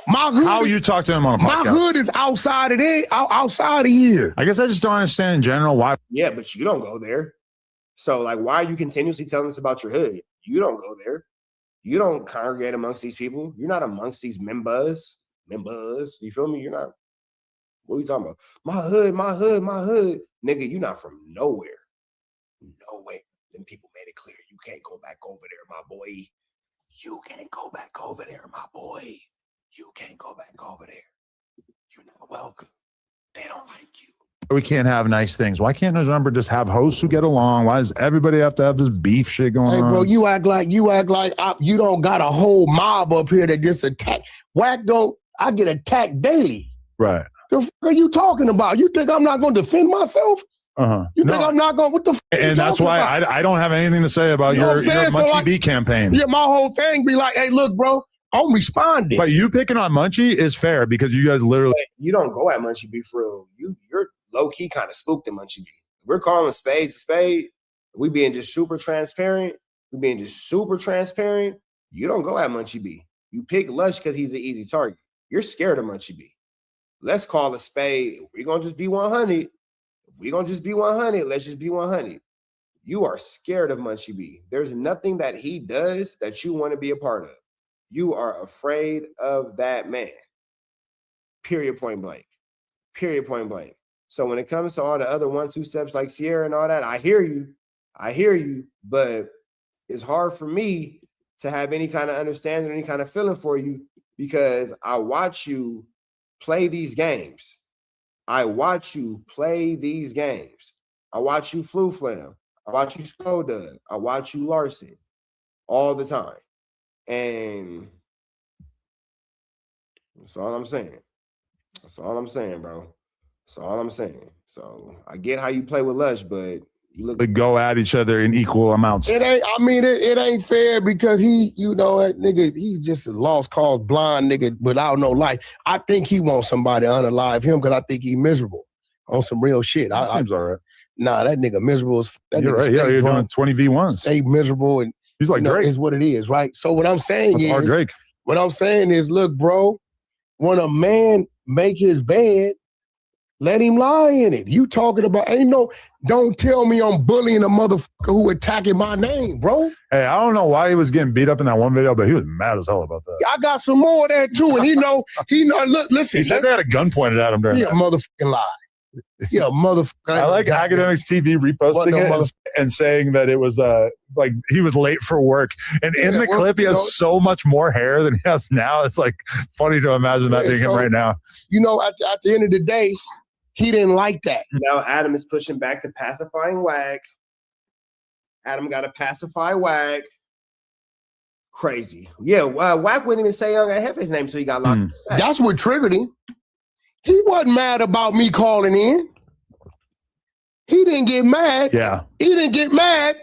My hood. How you talk to him on a podcast? My hood is outside of there, outside of here. I guess I just don't understand in general why. Yeah, but you don't go there. So, like, why are you continuously telling us about your hood? You don't go there. You don't congregate amongst these people. You're not amongst these members. You feel me? You're not. What are you talking about? My hood. Nigga, you not from nowhere. Nowhere. Then people made it clear you can't go back over there, my boy. You can't go back over there, my boy. You can't go back over there. You're not welcome. They don't like you. We can't have nice things. Why can't No Jumper just have hosts who get along? Why does everybody have to have this beef shit going on? Hey, bro, you act like you don't got a whole mob up here that just attack. Wack don't. I get attacked daily. Right. The fuck are you talking about? You think I'm not going to defend myself? You think I'm not going? What the? And that's why I don't have anything to say about your Munchie B campaign. Yeah, my whole thing be like, hey, look, bro, I'm responding. But you picking on Munchie is fair because you guys literally. You don't go at Munchie B for real. You're low key kind of spooked at Munchie B. If we're calling spades a spade, we being just super transparent. We being just super transparent. You don't go at Munchie B. You pick Lush because he's an easy target. You're scared of Munchie B. Let's call a spade. If we're gonna just be 100. If we're gonna just be 100, let's just be 100. You are scared of Munchie B. There's nothing that he does that you want to be a part of. You are afraid of that man. Period, point blank. Period, point blank. So when it comes to all the other 1-2 steps like Sierra and all that, I hear you, but it's hard for me to have any kind of understanding, any kind of feeling for you because I watch you play these games. I watch you play these games. I watch you flu flam. I watch you Skodug. I watch you Larson all the time. And that's all I'm saying. That's all I'm saying, bro. That's all I'm saying. So I get how you play with Lush, but you look to go at each other in equal amounts. It ain't. I mean, it ain't fair because he, that nigga, he's just a lost cause, blind nigga without no life. I think he wants somebody to unalive him because I think he's miserable on some real shit. Seems all right. Nah, that nigga miserable. You're right. Yeah, you're doing 20 v1s. Stay miserable, and he's like Drake. Is what it is, right? So what I'm saying is, Drake. What I'm saying is, look, bro, when a man make his bed, let him lie in it. You talking about don't tell me I'm bullying a motherfucker who attacking my name, bro. Hey, I don't know why he was getting beat up in that one video, but he was mad as hell about that. I got some more of that too. And he know, look, listen. He said they had a gun pointed at him during that. Motherfucking lie. Yeah, motherfucker. I like Academics TV reposting it and saying that it was like he was late for work. And in the clip, he has so much more hair than he has now. It's like funny to imagine that being him right now. At the end of the day, he didn't like that. Now Adam is pushing back to pacifying Wack. Adam got to pacify Wack. Crazy. Yeah, Wack wouldn't even say Young at half his name, so he got locked. That's what triggered him. He wasn't mad about me calling in. He didn't get mad. Yeah. He didn't get mad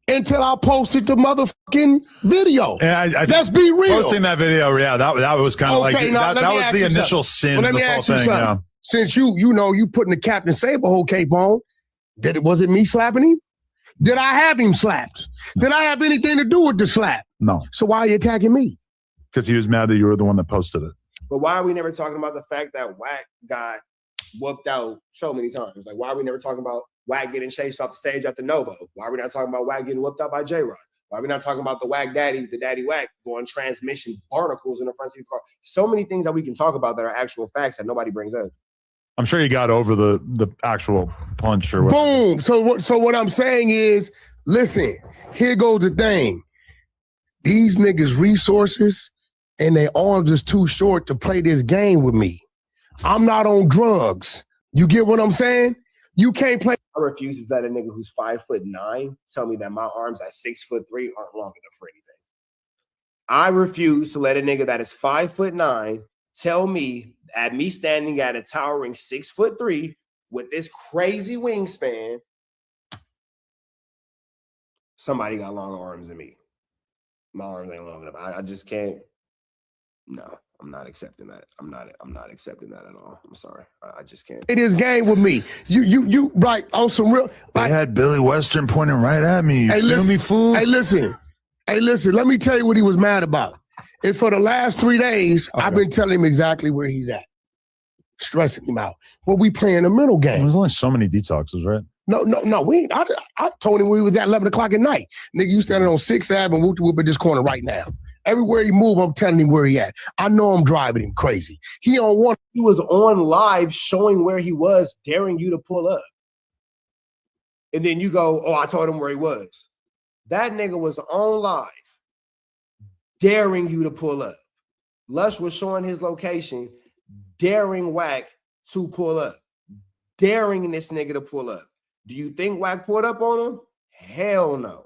until I posted the motherfucking video. And let's be real. Posting that video, yeah, that was kind of that was the initial sin of this whole thing. Yeah. Since you putting the Captain Saberhole cape on, was it me slapping him? Did I have him slapped? Did I have anything to do with the slap? No. So why are you attacking me? Because he was mad that you were the one that posted it. But why are we never talking about the fact that Wack got whooped out so many times? Like, why are we never talking about Wack getting chased off the stage at the Novo? Why are we not talking about Wack getting whooped out by J-Rod? Why are we not talking about the Wack Daddy, the Daddy Wack, going transmission barnacles in the front seat of the car? So many things that we can talk about that are actual facts that nobody brings up. I'm sure he got over the actual punch or whatever. Boom. So what I'm saying is, listen, here goes the thing. These niggas' resources and their arms is too short to play this game with me. I'm not on drugs. You get what I'm saying? You can't play. I refuse to let a nigga who's 5'9" tell me that my arms at 6'3" aren't long enough for anything. I refuse to let a nigga that is 5'9" tell me at me standing at a towering 6'3" with this crazy wingspan, somebody got longer arms than me. My arms ain't long enough. I just can't. No, I'm not accepting that. I'm not accepting that at all. I'm sorry. I just can't. It is game with me. You right on some real. I had Billy Western pointing right at me. Hey, feel me, fool? Hey, listen. Let me tell you what he was mad about. It's for the last 3 days, I've been telling him exactly where he's at. Stressing him out. Well, we playing a middle game. There's only so many detoxes, right? No. We ain't. I told him where he was at 11 o'clock at night. Nigga, you standing on 6th Ave and whoop at this corner right now. Everywhere he move, I'm telling him where he at. I know I'm driving him crazy. He was on live showing where he was, daring you to pull up. And then you go, oh, I told him where he was. That nigga was on live, daring you to pull up. Lush was showing his location, daring Wack to pull up. Daring this nigga to pull up. Do you think Wack pulled up on him? Hell no.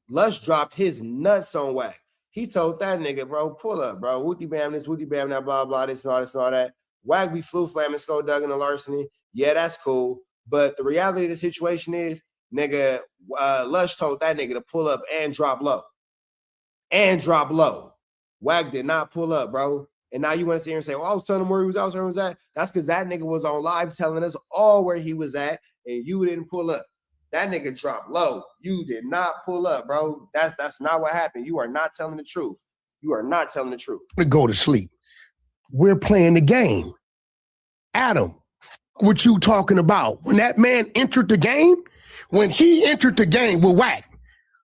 Lush dropped his nuts on Wack. He told that nigga, bro, pull up, bro. Wooty bam this, wooty bam that, blah, blah, this and all this and all that. Wack be flu flamming, Skodug and the larceny. Yeah, that's cool. But the reality of the situation is, nigga, Lush told that nigga to pull up and drop low. And drop low. Wack did not pull up, bro. And now you want to sit here and say, I was telling him where he was at, where he was at. That's because that nigga was on live telling us all where he was at, and you didn't pull up. That nigga dropped low. You did not pull up, bro. That's not what happened. You are not telling the truth. You are not telling the truth. To go to sleep. We're playing the game. Adam, what you talking about? When that man entered the game, when he entered the game with Wack,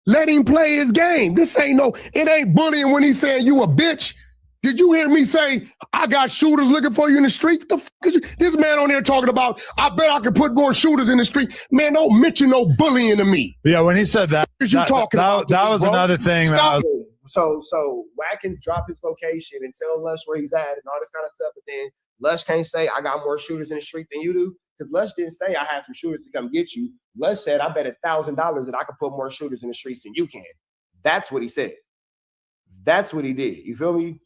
let him play his game. It ain't bullying when he's saying you a bitch. Did you hear me say, I got shooters looking for you in the street? What the fuck is you? This man on there talking about, I bet I could put more shooters in the street. Man, don't mention no bullying to me. Yeah, when he said that, What you talking about? That was another thing. Stop. So Wack can drop his location and tell Lush where he's at and all this kind of stuff, but then Lush can't say I got more shooters in the street than you do, because Lush didn't say I had some shooters to come get you. Lush said I bet $1,000 that I could put more shooters in the streets than you can. That's what he said. That's what he did. You feel me?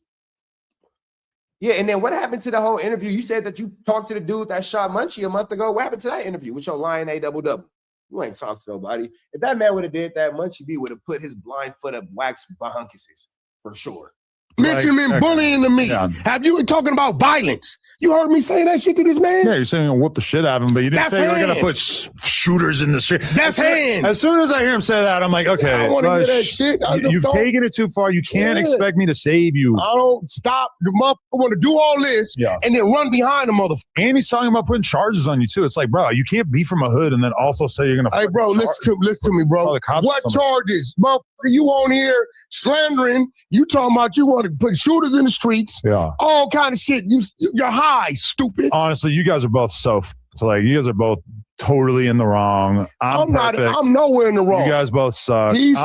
Yeah, and then what happened to the whole interview? You said that you talked to the dude that shot Munchie a month ago. What happened to that interview with your Lion A double-double? You ain't talked to nobody. If that man would have did that, Munchie B would have put his blind foot up Wack's bahunkuses for sure. Mention him bullying to me. Yeah. Have you been talking about violence? You heard me say that shit to this man? Yeah, you're saying you're gonna whoop the shit out of him, but you didn't say you're gonna put shooters in the street. That's hand. As soon as I hear him say that, I'm like, okay, I want to hear that shit. You've taken it too far. You can't expect me to save you. I don't stop. The motherfucker want to do all this and then run behind the motherfucker. And he's talking about putting charges on you too. It's like, bro, you can't be from a hood and then also say you're gonna. Hey, bro, listen to me, bro. What charges, motherfucker? You on here slandering? You talking about you want to put shooters in the streets? Yeah, all kind of shit. You're high, stupid. Honestly, you guys are both so like you guys are both totally in the wrong. I'm perfect. I'm nowhere in the wrong. You guys both suck. He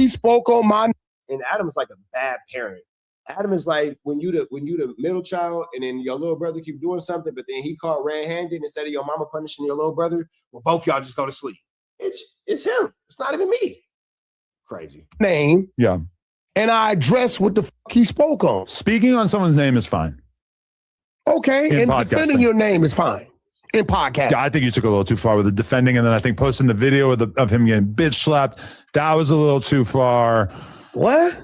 spoke on my. And Adam's like a bad parent. Adam is like when you the middle child, and then your little brother keep doing something, but then he caught red-handed instead of your mama punishing your little brother. Well, both y'all just go to sleep. It's him. It's not even me. Crazy name. Yeah. And I address what the fuck he spoke on. Speaking on someone's name is fine. Okay, and defending your name is fine. In podcast. Yeah, I think you took a little too far with the defending, and then I think posting the video of him getting bitch slapped, that was a little too far. What?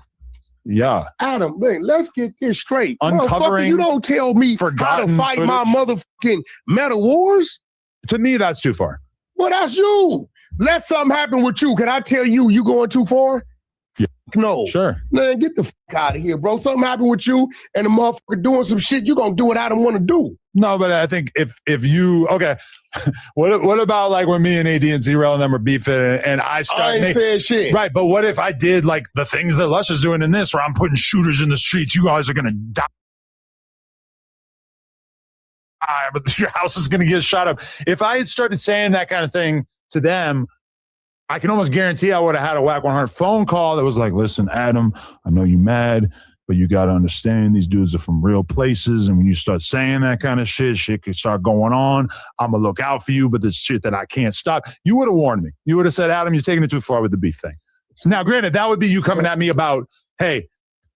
Yeah. Adam, man, let's get this straight. Uncovering you don't tell me how to fight my motherfucking metal wars? To me, that's too far. Well, that's you. Let something happen with you. Can I tell you going too far? Yeah. No. Sure. Man, get the fuck out of here, bro. Something happened with you and the motherfucker doing some shit, you gonna do what Adam want to do. No, but I think if you what about like when me and AD and Zero and them were beefing and I ain't saying shit. Right, but what if I did like the things that Lush is doing in this, where I'm putting shooters in the streets? You guys are gonna die, but your house is gonna get shot up. If I had started saying that kind of thing to them, I can almost guarantee I would have had a Wack 100 phone call that was like, listen, Adam, I know you're mad, but you got to understand these dudes are from real places. And when you start saying that kind of shit could start going on. I'm going to look out for you, but there's shit that I can't stop. You would have warned me. You would have said, Adam, you're taking it too far with the beef thing. So now, granted, that would be you coming at me about, hey,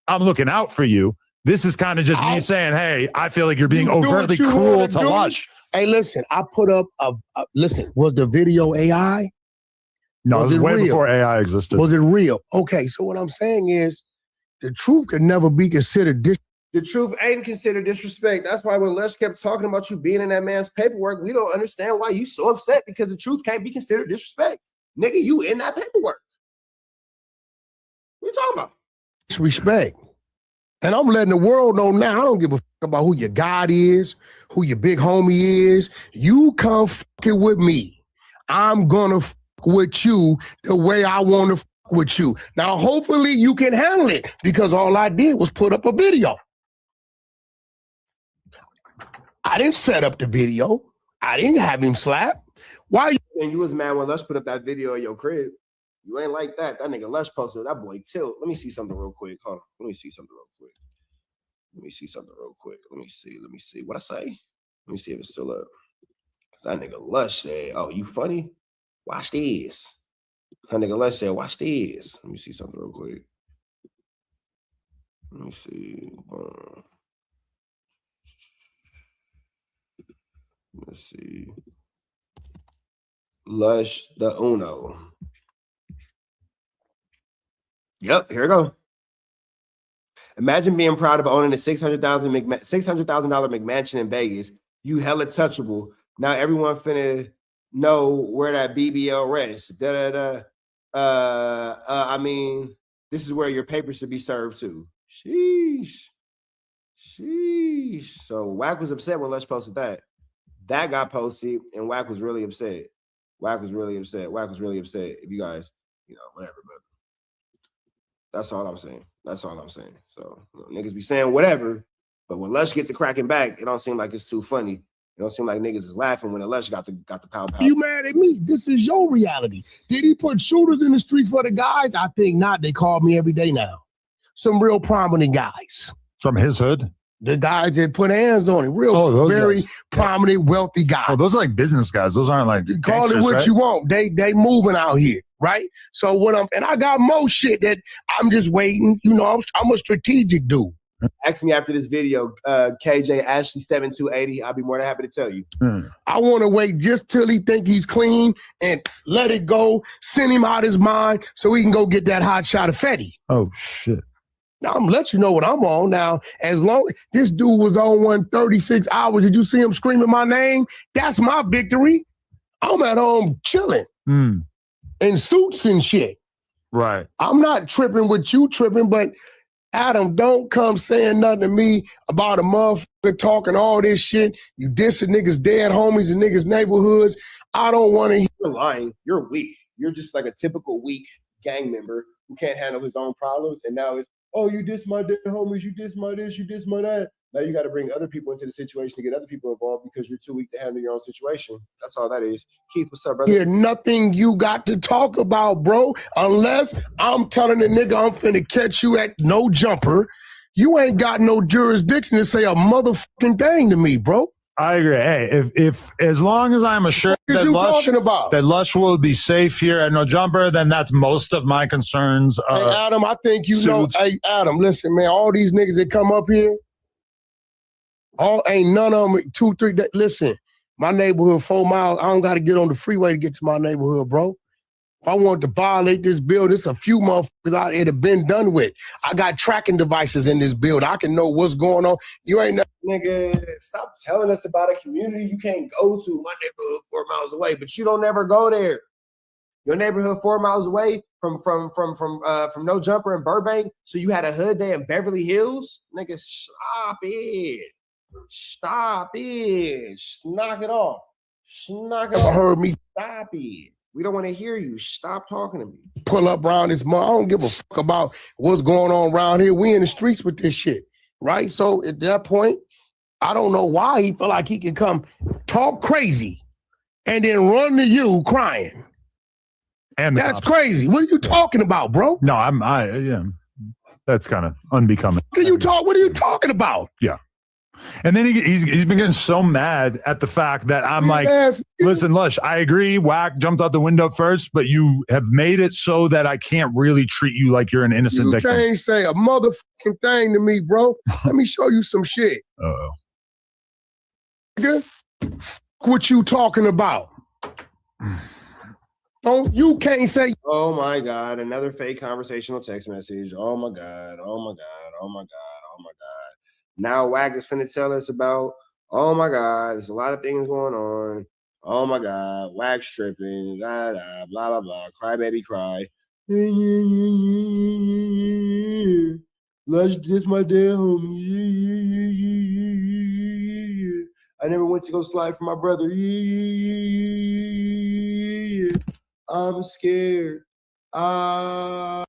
I'm looking out for you. This is kind of just me saying, hey, I feel like you're being overtly cruel to Lush. Hey, listen, I put up listen, was the video AI? No, it was way before AI existed. Was it real? Okay, so what I'm saying is the truth could never be considered The truth ain't considered disrespect. That's why when Lush kept talking about you being in that man's paperwork, we don't understand why you so upset, because the truth can't be considered disrespect. Nigga, you in that paperwork. What you talking about? Disrespect. And I'm letting the world know now, I don't give a fuck about who your God is, who your big homie is. You come fucking with me. I'm gonna fuck with you the way I want to fuck with you. Now, hopefully you can handle it, because all I did was put up a video. I didn't set up the video. I didn't have him slap. Why? And you was mad when Lush put up that video of your crib. You ain't like that. That nigga Lush posted that boy Tilt. Let me see something real quick. Hold on. Let me see something real quick. Let me see. What I say? Let me see if it's still up. That nigga Lush said, oh, you funny? Watch this. That nigga Lush said, watch this. Let me see something real quick. Let me see. Let's see. Lush the Uno. Yep, here we go. Imagine being proud of owning a $600,000 McMansion in Vegas. You hella touchable. Now everyone finna know where that BBL rests. I mean, this is where your papers should be served to. Sheesh. So Wack was upset when Lush posted that. That got posted, and Wack was really upset. Wack was really upset. If you guys, whatever, but that's all I'm saying. So niggas be saying whatever, but when Lush gets to cracking back, it don't seem like it's too funny. It don't seem like niggas is laughing when the Lush got the pow. You mad at me? This is your reality. Did he put shooters in the streets for the guys? I think not. They call me every day now. Some real prominent guys. From his hood? The guys that put hands on him. Very prominent, wealthy guys. Oh, those are like business guys. Those aren't like call it what right? you want. They moving out here, right? So I got more shit that I'm just waiting. I'm a strategic dude. Ask me after this video, KJ Ashley 7280. I'll be more than happy to tell you. I want to wait just till he think he's clean and let it go. Send him out his mind so he can go get that hot shot of Fetty. Oh shit. Now I'm gonna let you know what I'm on. Now, as long this dude was on 136 hours, did you see him screaming my name? That's my victory. I'm at home chilling in suits and shit. Right. I'm not tripping with you tripping, but Adam, don't come saying nothing to me about a motherfucker talking all this shit. You dissing niggas' dead homies in niggas' neighborhoods. I don't want to hear. You're lying. You're weak. You're just like a typical weak gang member who can't handle his own problems. And now it's, oh, you diss my dead homies, you diss my this, you diss my that. Now you got to bring other people into the situation to get other people involved because you're too weak to handle your own situation. That's all that is. Keith, what's up, brother? Hear nothing you got to talk about, bro. Unless I'm telling the nigga I'm finna catch you at no jumper. You ain't got no jurisdiction to say a motherfucking thing to me, bro. I agree. Hey, if as long as I'm assured that Lush will be safe here at No Jumper, then that's most of my concerns. Hey, Adam, I think you know. Hey, Adam, listen, man. All these niggas that come up here, ain't none of them 2, 3. Listen, my neighborhood 4 miles. I don't got to get on the freeway to get to my neighborhood, bro. If I wanted to violate this building, it's a few motherfuckers out here that been done with. I got tracking devices in this building. I can know what's going on. You ain't Nigga, stop telling us about a community you can't go to. My neighborhood 4 miles away, but you don't never go there. Your neighborhood 4 miles away from No Jumper in Burbank. So you had a hood day in Beverly Hills? Nigga, stop it. Knock it off. Knock it off. Heard me. Stop it. We don't want to hear you. Stop talking to me. Pull up around this month. I don't give a fuck about what's going on around here. We in the streets with this shit, right? So at that point, I don't know why he feel like he can come talk crazy and then run to you crying. And that's crazy. What are you talking about, bro? No, that's kind of unbecoming. What are you talking about? Yeah. And then he's been getting so mad at the fact that I'm like, listen, Lush, I agree. Wack jumped out the window first, but you have made it so that I can't really treat you like you're an innocent victim. You can't say a motherfucking thing to me, bro. Let me show you some shit. Uh-oh. What you talking about? You can't say. Oh my God, another fake conversational text message. Oh my God. Now Wack is finna tell us about, oh my God, there's a lot of things going on. Oh my God, Wack tripping, blah, blah, blah, blah, cry baby cry. Lush, this my dead homie. I never went to go slide for my brother. I'm scared. I'm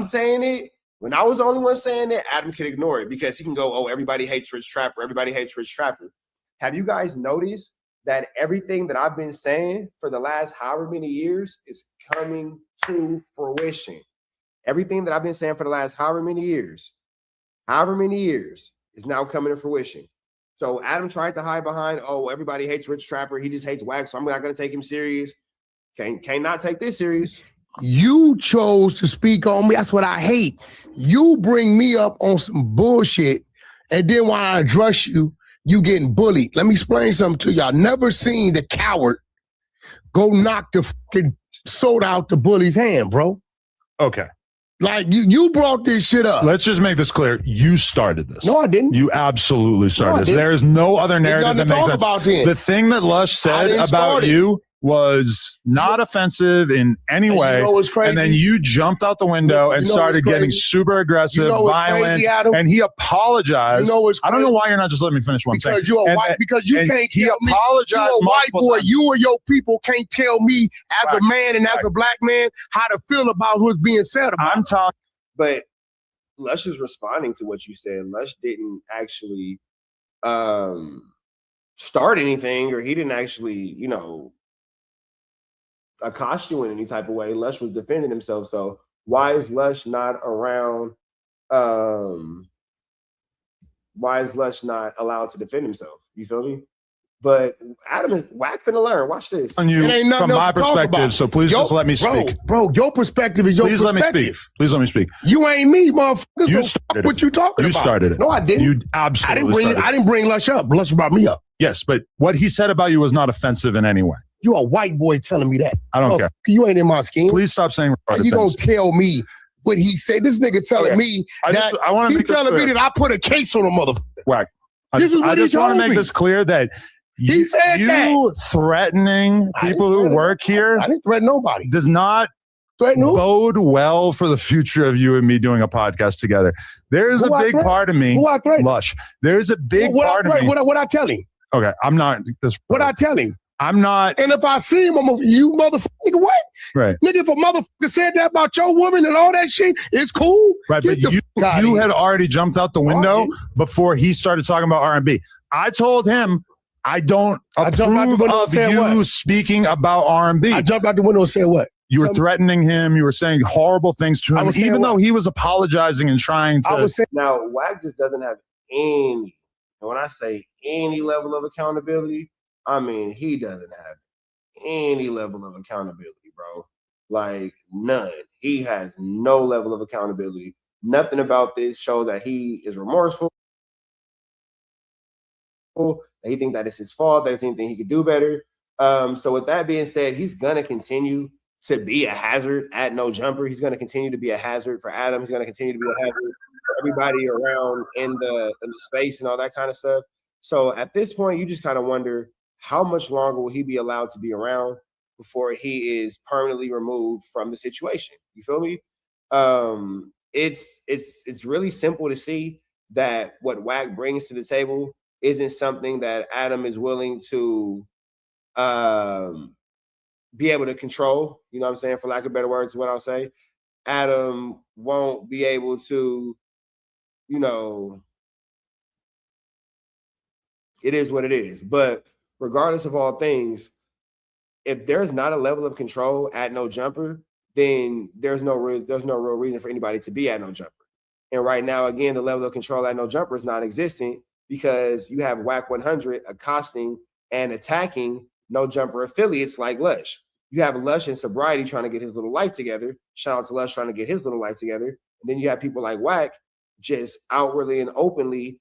saying it. When I was the only one saying it, Adam could ignore it because he can go, oh, everybody hates Rich Trapper. Everybody hates Rich Trapper. Have you guys noticed that everything that I've been saying for the last however many years is coming to fruition? Everything that I've been saying for the last however many years is now coming to fruition. So Adam tried to hide behind, oh, everybody hates Rich Trapper. He just hates Wack, so I'm not going to take him serious. Cannot take this serious. You chose to speak on me. That's what I hate. You bring me up on some bullshit, and then when I address you, you getting bullied. Let me explain something to y'all. Never seen the coward go knock the fucking soda out the bully's hand, bro. Okay. Like you brought this shit up. Let's just make this clear. You started this. No, I didn't. You absolutely started this. didn't. There is no other There's narrative nothing that to makes talk sense. about then. The thing that Lush said didn't about start it. you was not offensive in any And way. you know what's crazy? And then you jumped out the window Listen, and you know started what's getting crazy? super aggressive, You know what's violent, crazy, Adam? and he apologized. You know what's I don't know crazy? why you're not just letting me finish what I'm saying. Because you're a And- white. Because you and can't he tell me. apologized You're a white multiple boy. times. You or your people can't tell me as a man and as a black man how to feel about what's being said about. I'm talking. But Lush is responding to what you said. Lush didn't actually start anything, or he didn't actually, accost you in any type of way. Lush was defending himself. So why is Lush not around? Why is Lush not allowed to defend himself? You feel me? But Adam is Wack finna learn. Watch this. On you It ain't nothing from else my to talk perspective, about. so please just let me speak. Bro, your perspective is your Please let me perspective. speak. Please let me speak. You ain't me, motherfucker. You So started fuck it. what you talking You about? started it. No, I didn't. You absolutely started it. I didn't bring Lush up. Lush brought me up. Yes, but what he said about you was not offensive in any way. You a white boy telling me that. I don't care. You ain't in my scheme. Please stop saying How retarded you gonna things. tell me what he said? This nigga telling Okay. me I that wanna he make this telling me clear. that I put a case on a motherfucker. Wack. I This is what he just want to told make me. this clear that you said that. threatening people who work here I didn't threaten nobody. does not Threaten who? bode well for the future of you and me doing a podcast together. There's Who a I big threaten? part of me, Who I threaten? Lush. There's a big What I part of threaten? me. What I tell him? Okay, I'm not this. What I tell him? I'm not. And if I see him, you motherfucker, nigga, what? Right. Nigga, if a motherfucker said that about your woman and all that shit, it's cool. Right, Get but the fuck out you of had here. already jumped out the window before he started talking about R&B. I told him I don't jumped out the approve window and of said you what? speaking about R&B. I jumped out the window and said what? You were Tell me. threatening him. You were saying horrible things to I him, was saying even what? though he was apologizing and trying to. I was saying, Now, Wack just doesn't have any, and when I say any level of accountability, I mean he doesn't have any level of accountability, bro. Like none. He has no level of accountability. Nothing about this shows that he is remorseful. That he thinks that it's his fault, that it's anything he could do better. So with that being said, he's gonna continue to be a hazard at No Jumper. He's gonna continue to be a hazard for Adam. He's gonna continue to be a hazard for everybody around in the space and all that kind of stuff. So at this point, you just kind of wonder how much longer will he be allowed to be around before he is permanently removed from the situation. You feel me? It's really simple to see that what Wack brings to the table isn't something that Adam is willing to be able to control. You know what I'm saying? For lack of better words, is what I'll say. Adam won't be able to, it is what it is. But regardless of all things, if there's not a level of control at No Jumper, then there's no real reason for anybody to be at No Jumper. And right now, again, the level of control at No Jumper is non-existent because you have Wack 100 accosting and attacking No Jumper affiliates like Lush. You have Lush and Sobriety trying to get his little life together. Shout out to Lush trying to get his little life together. And then you have people like Wack just outwardly and openly,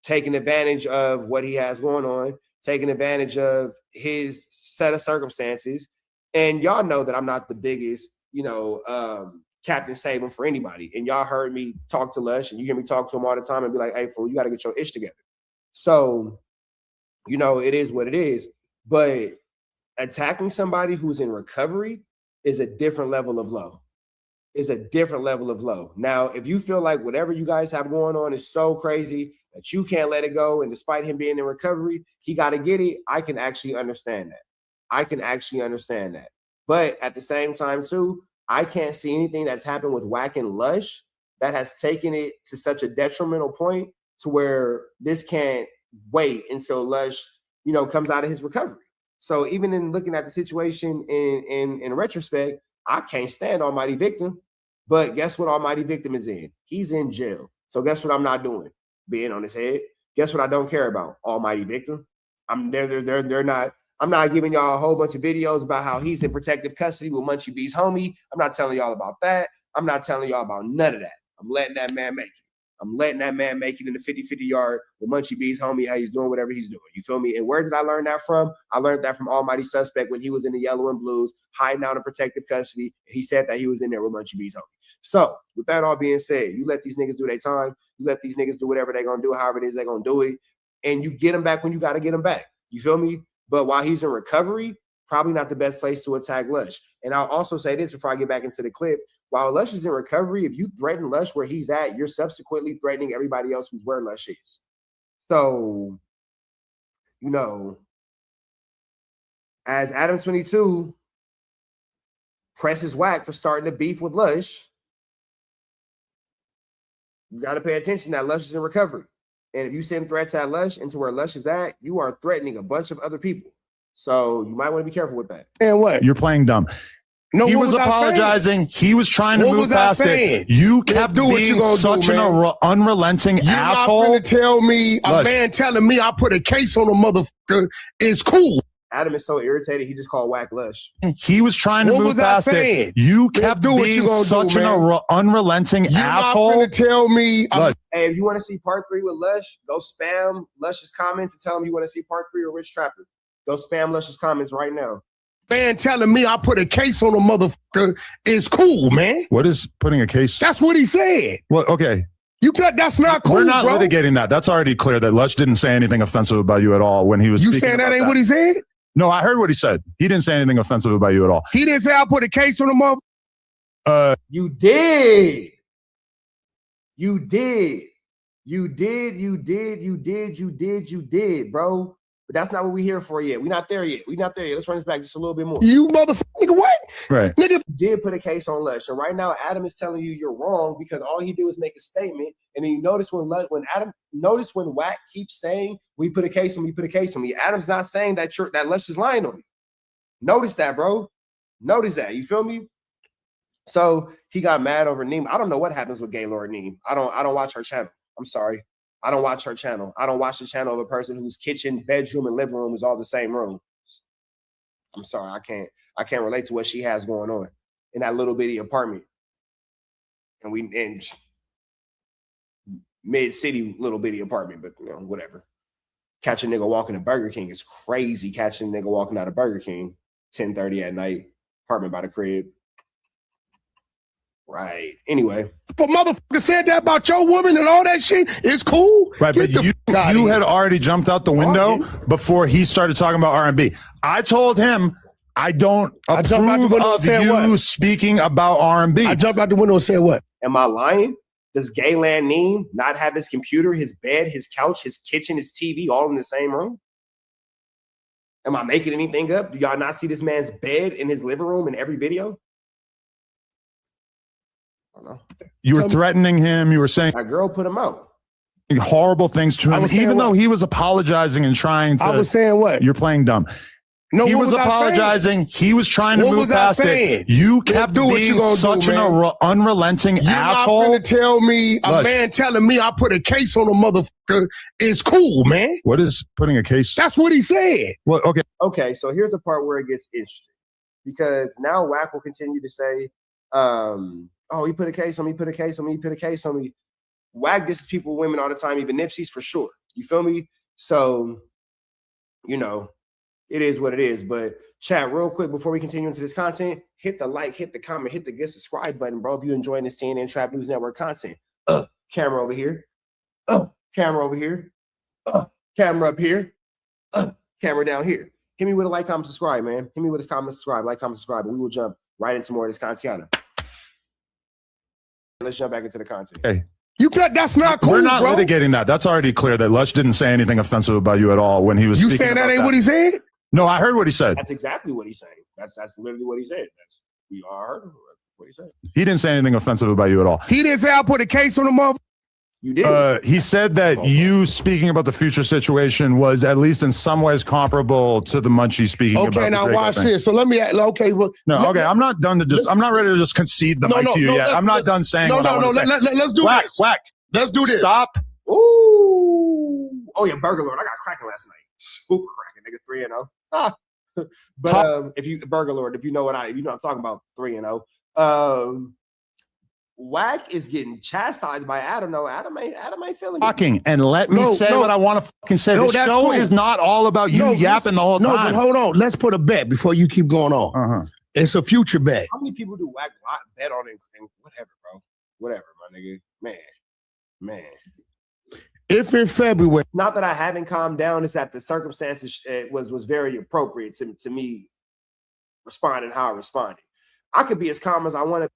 taking advantage of what he has going on, taking advantage of his set of circumstances. And y'all know that I'm not the biggest, Captain Saban for anybody. And y'all heard me talk to Lush and you hear me talk to him all the time and be like, hey, fool, you got to get your ish together. So, it is what it is. But attacking somebody who's in recovery is a different level of low. Now, if you feel like whatever you guys have going on is so crazy that you can't let it go, and despite him being in recovery, he got to get it, I can actually understand that. But at the same time, too, I can't see anything that's happened with Wack and Lush that has taken it to such a detrimental point to where this can't wait until Lush, comes out of his recovery. So even in looking at the situation in retrospect, I can't stand Almighty Victim. But guess what Almighty Victim is in? He's in jail. So guess what I'm not doing? Being on his head. Guess what I don't care about? Almighty Victim. I'm not giving y'all a whole bunch of videos about how he's in protective custody with Munchie B's homie. I'm not telling y'all about that. I'm not telling y'all about none of that. I'm letting that man make it. I'm letting that man make it in the 50-50 yard with Munchie B's homie, how he's doing whatever he's doing. You feel me? And where did I learn that from? I learned that from Almighty Suspect when he was in the yellow and blues, hiding out in protective custody. He said that he was in there with Munchie B's homie. So with that all being said, you let these niggas do their time. You let these niggas do whatever they're going to do, however it is they're going to do it. And you get them back when you got to get them back. You feel me? But while he's in recovery, probably not the best place to attack Lush. And I'll also say this before I get back into the clip. While Lush is in recovery, if you threaten Lush where he's at, you're subsequently threatening everybody else who's where Lush is. So, you know, as Adam 22 presses Wack for starting to beef with Lush, you got to pay attention that Lush is in recovery. And if you send threats at Lush into where Lush is at, you are threatening a bunch of other people. So you might want to be careful with that. And what? You're playing dumb. No, he what was was I apologizing. He was trying to What move was I past saying? it. You Yeah, kept do what you being gonna such do, man. an unrelenting You're asshole. not gonna tell me a Lush. man telling me I put a case on a motherfucker is cool. Adam is so irritated, he just called Wack Lush. He was trying to What move was I past saying? it. You Yeah, kept do what you being gonna such do, an man. unrelenting You're asshole. not gonna tell me Lush. Hey, if you want to see part 3 with Lush, go spam Lush's comments and tell him you want to see part 3 with Rich Trapper. Go spam Lush's comments right now. man telling me I put a case on a motherfucker is cool, man. What is putting a case? That's what he said. Well, okay. That's not cool. We're not bro. litigating that. That's already clear that Lush didn't say anything offensive about you at all when he was You speaking saying that about ain't what he said? No, I heard what he said. He didn't say anything offensive about you at all. He didn't say I put a case on a motherfucker. You did. You did. You did. You did. You did. You did. You did, bro. But that's not what we're here for yet. We're not there yet. We're not there yet. Let's run this back just a little bit more. You motherfucker, what? Right. Nigga, You did put a case on Lush. And right now, Adam is telling you you're wrong because all he did was make a statement. And then you notice when Wack keeps saying, we put a case on me, put a case on me. Adam's not saying that that Lush is lying on you. Notice that, bro. Notice that. You feel me? So he got mad over Neem. I don't know what happens with Gaylord Neem. I don't watch her channel. I'm sorry. I don't watch her channel. I don't watch the channel of a person whose kitchen, bedroom, and living room is all the same room. I'm sorry. I can't relate to what she has going on in that little bitty apartment. And we in mid-city little bitty apartment, but you know, whatever. Catch a nigga walking to Burger King is crazy. Catching a nigga walking out of Burger King 10:30 at night, apartment by the crib. Right. Anyway. if a motherfucker said that about your woman and all that shit, it's cool. Right, Get but the fuck out of you here. had already jumped out the window before he started talking about R&B. I told him I don't jumped out the approve window and of said you what? speaking about R&B. I jumped out the window and said what? Am I lying? Does Gayland Neem not have his computer, his bed, his couch, his kitchen, his TV all in the same room? Am I making anything up? Do y'all not see this man's bed in his living room in every video? I don't know. You were threatening him. You were saying that girl put him out. Horrible things to him, even though he was apologizing and trying to. I was saying what? You're playing dumb. No, he what was was I apologizing. He was trying to What move was I past saying? it. You Yeah, kept do what you being gonna do, such an man. unrelenting You're asshole. not gonna tell me a Lush. man telling me I put a case on a motherfucker is cool, man. What is putting a case? That's what he said. Well, okay. Okay, so here's the part where it gets interesting. Because now Wack will continue to say, oh, he put a case on me, he put a case on me, he put a case on me. Wack disses people, women all the time, even Nipsey's for sure. You feel me? So, you know, it is what it is. But chat, real quick, before we continue into this content, hit the like, hit the comment, hit the get subscribe button, bro. If you're enjoying this TNN Trap News Network content. Camera over here. Camera over here. Camera up here. Camera down here. Hit me with a like, comment, subscribe, man. Hit me with a comment, subscribe, like, comment, subscribe, and we will jump right into more of this content. Let's jump back into the content. Hey. That's not cool. We're not bro. litigating that. That's already clear that Lush didn't say anything offensive about you at all when he was You speaking saying that about ain't what he said? No, I heard what he said. That's exactly what he's saying. That's literally what he said. We all heard what he said. He didn't say anything offensive about you at all. He didn't say I put a case on the motherfucker. You did. He said that you speaking about the future situation was at least in some ways comparable to the Munchie speaking about Okay, the now Draco watch thing. this. So let me. Okay, well, I'm not done to just. I'm not ready to just concede the mic to you yet. I'm not done saying. what I want to say. Let's do Wack, this. Wack. Let's do this. Stop. Ooh. Oh yeah, Burger Lord. I got cracking last night. Super cracking, nigga. 3-0. But if you Burger Lord, if you know what I'm talking about, 3-0. Wack is getting chastised by Adam. No, Adam ain't feeling it. Talking and let me say what I want to fucking say. The show is not all about you yapping the whole time. No, but hold on. Let's put a bet before you keep going on. It's a future bet. How many people do Wack bet on and whatever, bro? Whatever, my nigga. Man. If in February, not that I haven't calmed down, it's that the circumstances was very appropriate to me responding how I responded. I could be as calm as I want to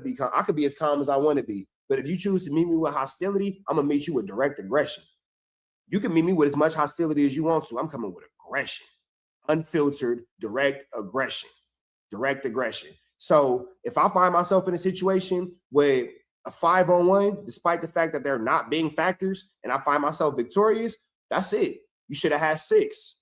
be. I could be as calm as I want to be. But if you choose to meet me with hostility, I'm gonna meet you with direct aggression. You can meet me with as much hostility as you want to. I'm coming with aggression, unfiltered, direct aggression. So if I find myself in a situation where a 5-on-1, despite the fact that they're not being factors, and I find myself victorious, that's it. You should have had 6.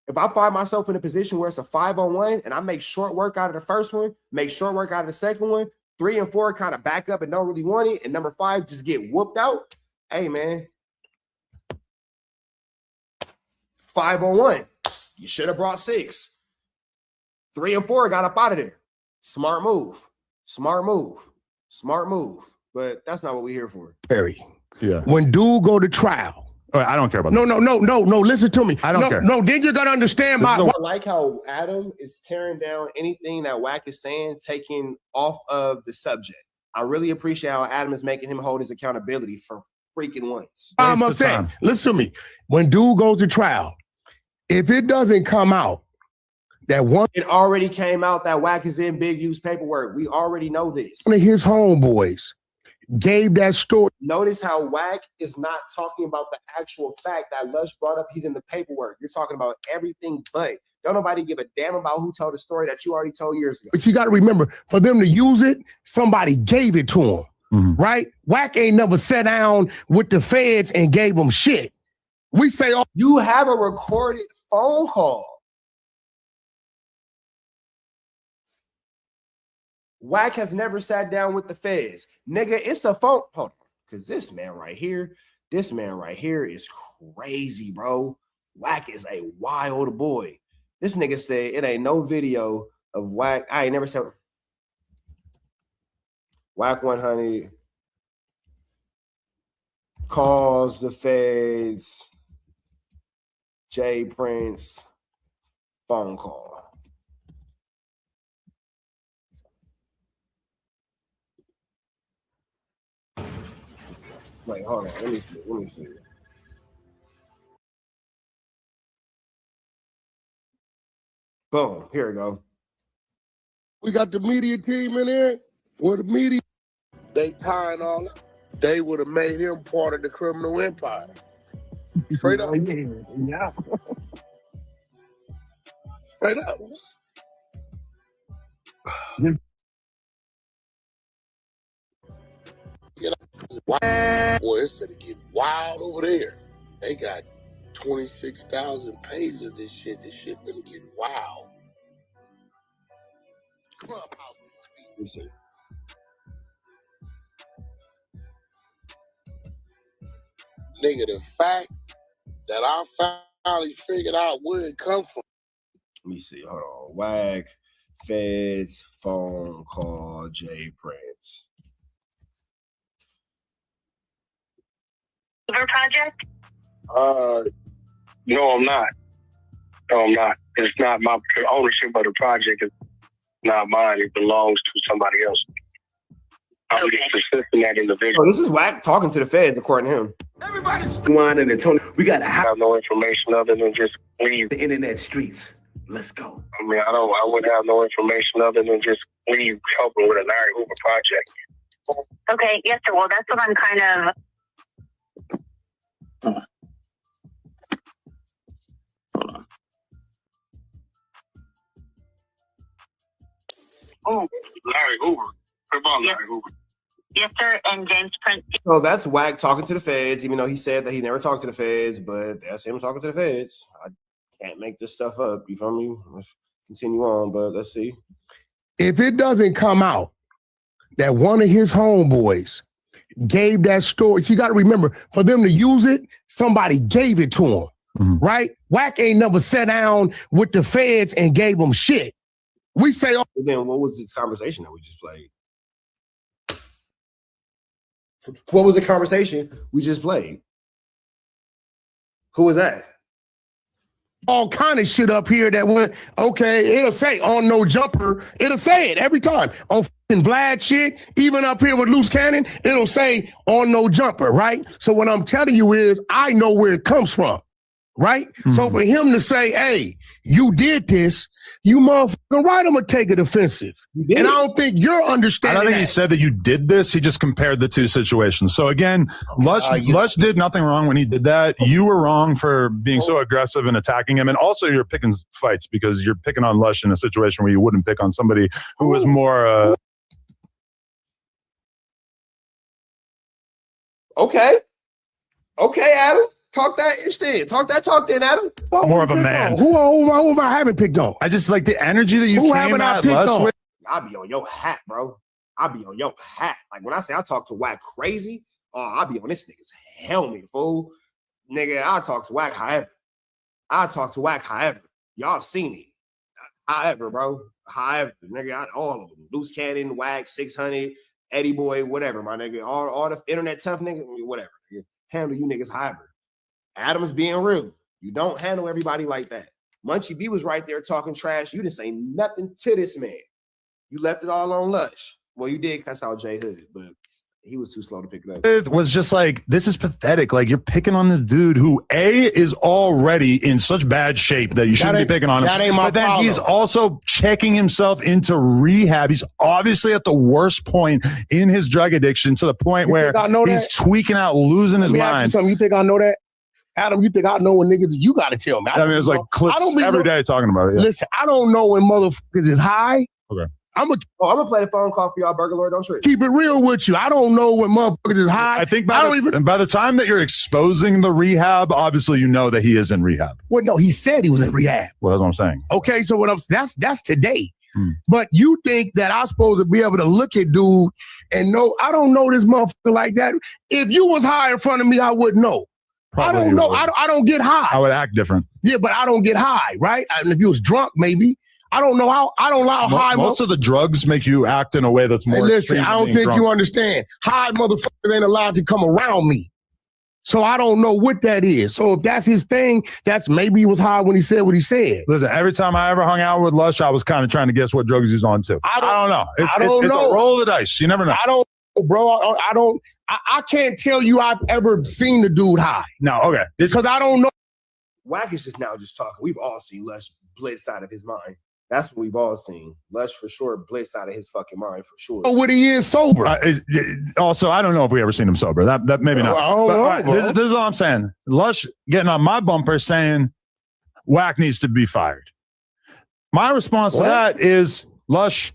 If I find myself in a position where it's a 5-on-1 and I make short work out of the first one, make short work out of the second one, 3 and 4 kind of back up and don't really want it, and number 5 just get whooped out, hey, man. 5-on-1, you should have brought 6. 3 and 4 got up out of there. Smart move. But that's not what we're here for. Yeah. When dude go to trial. I don't care about that. No. Listen to me. I don't care. No, then you gotta understand I like how Adam is tearing down anything that Wack is saying, taking off of the subject. I really appreciate how Adam is making him hold his accountability for freaking once. I'm saying, listen to me. When dude goes to trial, if it doesn't come out that one, it already came out that Wack is in Big U's paperwork. We already know this. One of his homeboys gave that story. Notice how Wack is not talking about the actual fact that Lush brought up he's in the paperwork. You're talking about everything but. Don't nobody give a damn about who told the story that you already told years ago. But you got to remember, for them to use it, somebody gave it to him, right? Wack ain't never sat down with the feds and gave them shit. We say, oh, you have a recorded phone call. Wack has never sat down with the feds. Nigga, it's a phone. Hold on. Because this man right here is crazy, bro. Wack is a wild boy. This nigga said it ain't no video of Wack. I ain't never said Wack 100 calls the feds. J Prince phone call. Wait, hold on. Let me see. Boom. Here we go. We got the media team in there. Where the media, they tying all up. They would have made him part of the criminal empire. Straight up. Yeah. Straight up. Boy, it's gonna get wild over there. They got 26,000 pages of this shit. This shit gonna get wild. Clubhouse. Let me see. Nigga, the fact that I finally figured out where it come from. Let me see. Hold on. Wack, feds, phone call, J Prince. Your project? No, I'm not. It's not my ownership of the project. It's not mine. It belongs to somebody else. I'm just assisting that individual. Oh, this is Wack talking to the feds, according to him. Everybody's whining and Tony. We gotta have no information other than just leave the internet streets. Let's go. I mean, I wouldn't have no information other than just leave helping with a Larry Hoover project. Okay, yes, sir. Well, that's what I'm kind of. Oh, Larry Hoover. What about Larry Hoover? Yes, sir. And James Prince. So that's Wack talking to the feds, even though he said that he never talked to the feds, but that's him talking to the feds. I can't make this stuff up. You feel me? Let's continue on, but let's see. If it doesn't come out that one of his homeboys gave that story, so you got to remember, for them to use it, somebody gave it to him, right? Wack ain't never sat down with the feds and gave them shit. We say, But then what was this conversation that we just played? What was the conversation we just played? Who was that? all kind of shit up here that went, okay, it'll say on no jumper. It'll say it every time. On fucking Vlad shit, even up here with Loose Cannon, it'll say on no jumper, right? So what I'm telling you is I know where it comes from, right? So for him to say, hey, you did this, you motherfucking right, I'm gonna take it offensive. And I don't think you're understanding. I don't think he said that you did this. He just compared the two situations. So again, Lush did nothing wrong when he did that. You were wrong for being so aggressive and attacking him. And also you're picking fights because you're picking on Lush in a situation where you wouldn't pick on somebody who was more Okay, Adam. Talk that instead. Talk then, Adam. more of a man. Who have I haven't picked on? I just like the energy that you Who came haven't I at picked Lush on? with. I'll be on your hat, bro. I'll be on your hat. Like when I say I talk to Wack crazy, I'll be on this nigga's helmet, fool. Nigga, I talk to Wack however. Y'all seen it. However, bro. However, nigga, all of them. Loose Cannon, Wack, 600, Eddie Boy, whatever, my nigga. All the internet tough niggas, whatever. Nigga. Handle you niggas however. Adam's being real. You don't handle everybody like that. Munchie B was right there talking trash. You didn't say nothing to this man. You left it all on Lush. Well, you did cuss out J Hood, but he was too slow to pick it up. It was just like, this is pathetic. Like, you're picking on this dude who, A, is already in such bad shape that you shouldn't be picking on him. That ain't my but then problem. he's also checking himself into rehab. He's obviously at the worst point in his drug addiction, to the point where think I know he's that? tweaking out, losing his Let me ask you mind. something. You think I know that? Adam, you think I know when niggas? You got to tell me. I mean, it's like clips every day talking about it. Yeah. Listen, I don't know when motherfuckers is high. Okay. I'm gonna play the phone call for y'all, Burger Lord. Don't trip. Keep it real with you. I don't know when motherfuckers is high. I think by the time that you're exposing the rehab, obviously you know that he is in rehab. Well, no, he said he was in rehab. Well, that's what I'm saying. Okay, so that's today. But you think that I'm supposed to be able to look at dude and know? I don't know this motherfucker like that. If you was high in front of me, I wouldn't know. Probably I don't know. I don't get high. I would act different. Yeah, but I don't get high, right? I mean, if you was drunk, maybe. I don't know how. I don't know how high. Most of the drugs make you act in a way that's more. Hey, listen, extreme I than don't being think drunk. you understand. High motherfuckers ain't allowed to come around me. So I don't know what that is. So if that's his thing, that's maybe he was high when he said what he said. Listen, every time I ever hung out with Lush, I was kind of trying to guess what drugs he's on too. I don't know. It's I don't know. a roll of the dice. You never know. I don't know, bro. I can't tell you I've ever seen the dude high. No, okay. Because I don't know. Wack is just now just talking. We've all seen Lush blitz out of his mind. That's what we've all seen. Lush for sure blitz out of his fucking mind for sure. What he is sober. Also, I don't know if we ever seen him sober. That maybe not. I don't But, know, all right, bro. this is all I'm saying. Lush getting on my bumper saying Wack needs to be fired. My response to that is, Lush,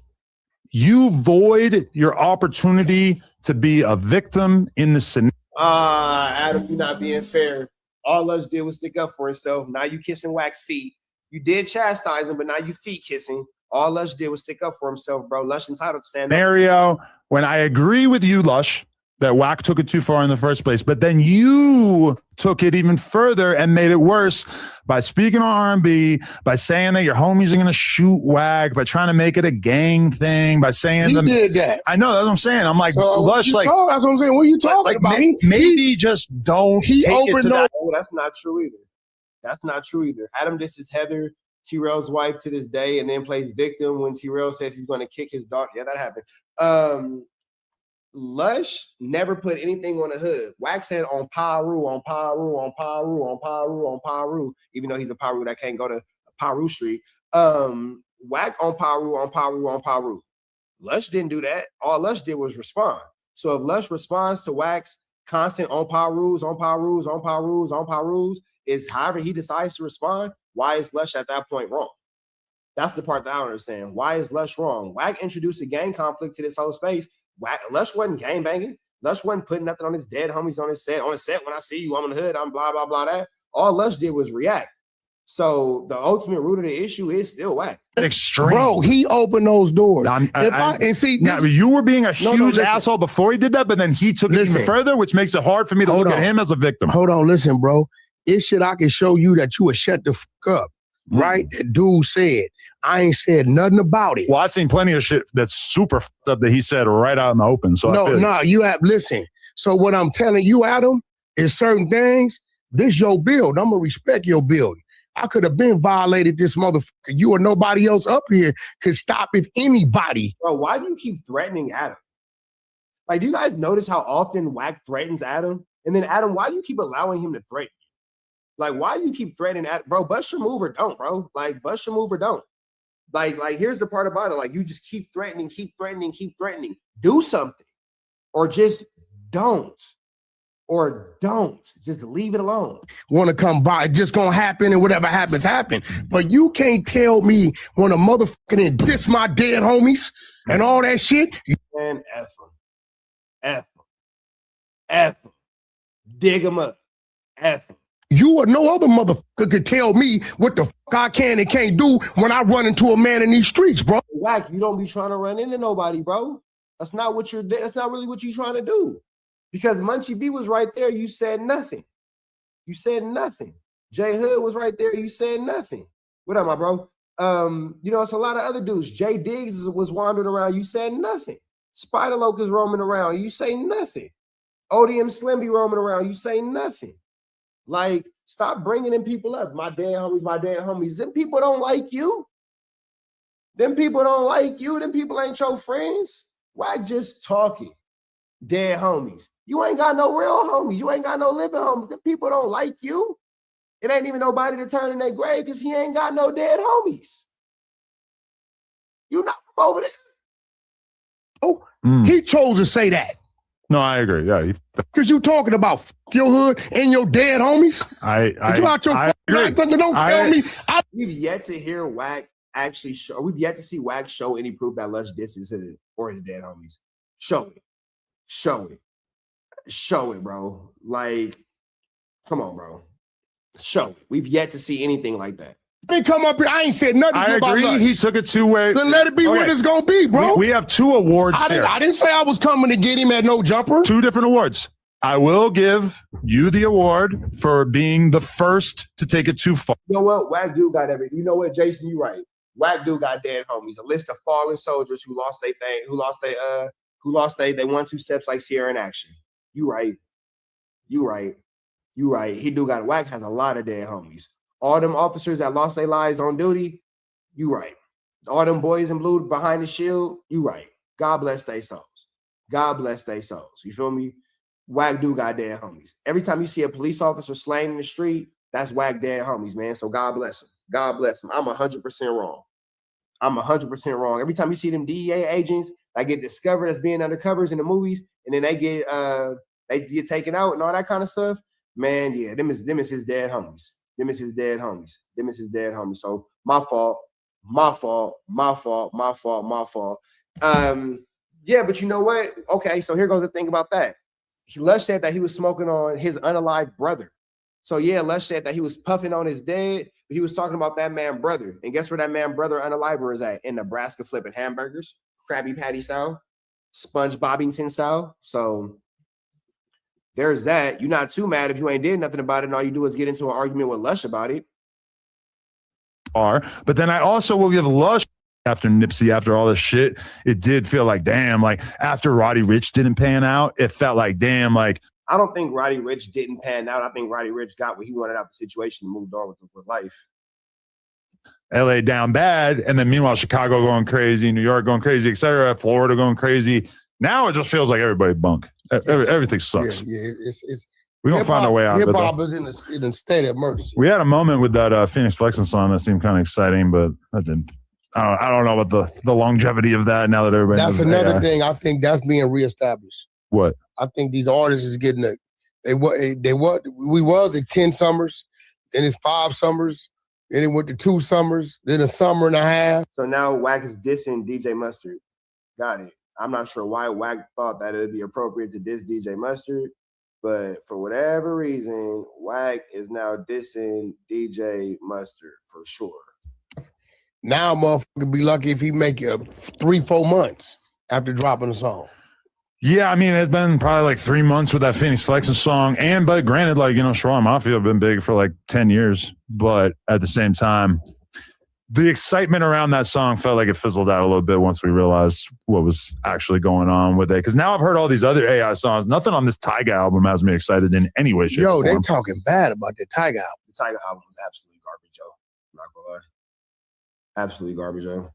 you void your opportunity to be a victim in the scenario. Adam, you're not being fair. All Lush did was stick up for himself. Now you kissing Wack's feet. You did chastise him, but now you feet kissing. All Lush did was stick up for himself, bro. Lush entitled to stand up. Scenario when I agree with you, Lush, that Wack took it too far in the first place, but then you took it even further and made it worse by speaking on R&B, by saying that your homies are going to shoot Wack, by trying to make it a gang thing, by saying He did that. I know, that's what I'm saying. I'm like, So Lush, like, that's what I'm saying. What are you talking about? Maybe just don't He take it opened to that. Oh, that's not true either. That's not true either. Adam disses Heather, T-Rail's wife, to this day, and then plays victim when T-Rail says he's going to kick his daughter. Yeah, that happened. Lush never put anything on the hood. Wack said on Paru, on Paru, on Paru, on Paru, on Paru, even though he's a Paru that can't go to Paru Street. Wack on Paru, on Paru, on Paru. Lush didn't do that. All Lush did was respond. So if Lush responds to Wack's constant on Parus, on Parus, on Parus, on Parus, is however he decides to respond, why is Lush at that point wrong? That's the part that I don't understand. Why is Lush wrong? Wack introduced a gang conflict to this whole space. Lush wasn't gang banging. Lush wasn't putting nothing on his dead homies on his set. On his set, when I see you, I'm in the hood, I'm blah, blah, blah, that. All Lush did was react. So the ultimate root of the issue is still Wack. Extreme. Bro, he opened those doors. You were being a huge listen. asshole before he did that, but then he took it even further, which makes it hard for me to look at him as a victim. Hold on, listen, bro. It's shit I can show you that you would shut the fuck up. right? That dude said. I ain't said nothing about it. Well, I've seen plenty of shit that's super fucked up that he said right out in the open. So no, you have listen. So what I'm telling you, Adam, is certain things. This your build. I'm gonna respect your build. I could have been violated this motherfucker. You or nobody else up here could stop if anybody. Bro, why do you keep threatening Adam? Like, do you guys notice how often Wack threatens Adam? And then Adam, why do you keep allowing him to threaten you? Like, why do you keep threatening Adam? Bro, bust your move or don't, bro. Like, bust your move or don't. Like, here's the part about it. Like, you just keep threatening, keep threatening, keep threatening. Do something. Or just don't. Or don't. Just leave it alone. Want to come by, it's just gonna happen, and whatever happens, happen. But you can't tell me when a motherfucking diss my dead homies and all that shit. Man, F them. F them. F them. Dig them up. F them. You or no other motherfucker could tell me what the fuck I can and can't do when I run into a man in these streets, bro. Wack, you don't be trying to run into nobody, bro. That's not really what you're trying to do. Because Munchie B was right there, you said nothing. You said nothing. J Hood was right there, you said nothing. What up, my bro? It's a lot of other dudes. Jay Diggs was wandering around, you said nothing. Spider Loke is roaming around, you say nothing. ODM Slim be roaming around, you say nothing. Like, stop bringing them people up. My dead homies. Them people don't like you. Them people don't like you. Them people ain't your friends. Why just talking? Dead homies. You ain't got no real homies. You ain't got no living homies. Them people don't like you. It ain't even nobody to turn in their grave because he ain't got no dead homies. You not from over there. Oh, he chose to say that. No, I agree. Yeah, because you talking about your hood and your dead homies. I agree. Don't tell me. We've yet to hear Wack actually show. We've yet to see Wack show any proof that Lush disses his or his dead homies. Show it. Show it. Show it, bro. Like, come on, bro. Show it. We've yet to see anything like that. They come up here. I ain't said nothing about agree. Lush. He took it two-way. Then let it be what it's gonna be, bro. We have two awards here. I didn't say I was coming to get him at no jumper. Two different awards. I will give you the award for being the first to take it too far. You know what? Wack dude got everything. You know what, Jason? You right. Wack dude got dead homies. A list of fallen soldiers who lost their thing, who lost they 1-2 steps like Sierra in action. You right. You right. You right. He do got Wack has a lot of dead homies. All them officers that lost their lives on duty, you right. All them boys in blue behind the shield, you right. God bless their souls. God bless their souls. You feel me? Wack do got dead homies. Every time you see a police officer slain in the street, that's Wack dead homies, man. So God bless him. God bless him. I'm 100% wrong. I'm 100% wrong. Every time you see them DEA agents that get discovered as being undercovers in the movies, and then they get taken out and all that kind of stuff, man, yeah, them is his dead homies. Them is his dead homies. Them is his dead homies. So my fault. Yeah, but you know what? Okay, so here goes the thing about that. Lush said that he was smoking on his unalived brother. So yeah, Lush said that he was puffing on his dead, but he was talking about that man brother. And guess where that man brother unaliver is at? In Nebraska, flipping hamburgers, Krabby Patty style, Sponge Bobbington style. So there's that. You're not too mad if you ain't did nothing about it, and all you do is get into an argument with Lush about it. But then I also will give Lush after Nipsey, after all this shit, it did feel like, damn, like after Roddy Ricch didn't pan out, it felt like, damn, like. I don't think Roddy Ricch didn't pan out. I think Roddy Ricch got what he wanted out of the situation and moved on with life. LA down bad, and then meanwhile Chicago going crazy, New York going crazy, etc., Florida going crazy. Now it just feels like everybody bunk. Everything sucks. Yeah, we're gonna find our way out of it. Hip-hop is in a state of emergency. We had a moment with that Phoenix Flexing song that seemed kind of exciting, but that didn't. I don't know about the longevity of that now that everybody knows. That's another thing. I think that's being reestablished. What? I think these artists is getting we was at 10 summers, then it's 5 summers, then it went to 2 summers, then a summer and a half. So now Wack is dissing DJ Mustard. Got it. I'm not sure why Wack thought that it would be appropriate to diss DJ Mustard, but for whatever reason, Wack is now dissing DJ Mustard for sure. Now motherfucker be lucky if he make it 3-4 months after dropping a song. Yeah, I mean, it's been probably like 3 months with that Phoenix Flexing song. But granted, like, Strong Mafia have been big for like 10 years. But at the same time, the excitement around that song felt like it fizzled out a little bit once we realized what was actually going on with it. Because now I've heard all these other AI songs. Nothing on this Tyga album has me excited in any way, shape, Yo, or they form. talking bad about the Tyga album. The Tyga album is absolutely garbage, yo. I'm not gonna lie. Absolutely garbage, yo.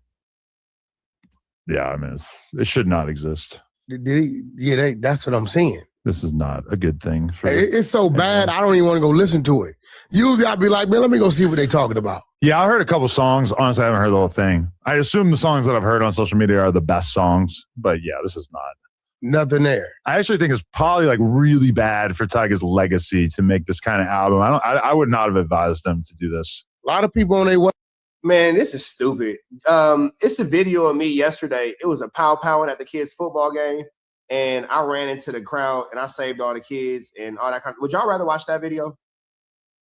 Yeah, I mean, it should not exist. Did he? Yeah, that's what I'm saying. This is not a good thing. For It's so bad, I don't even want to go listen to it. Usually I'd be like, man, let me go see what they talking about. Yeah, I heard a couple songs. Honestly, I haven't heard the whole thing. I assume the songs that I've heard on social media are the best songs. But yeah, this is not. Nothing there. I actually think it's probably like really bad for Tyga's legacy to make this kind of album. I would not have advised them to do this. A lot of people on their way. Man, this is stupid. It's a video of me yesterday. It was a pow-powing at the kids' football game. And I ran into the crowd and I saved all the kids and all that kind of. Would y'all rather watch that video?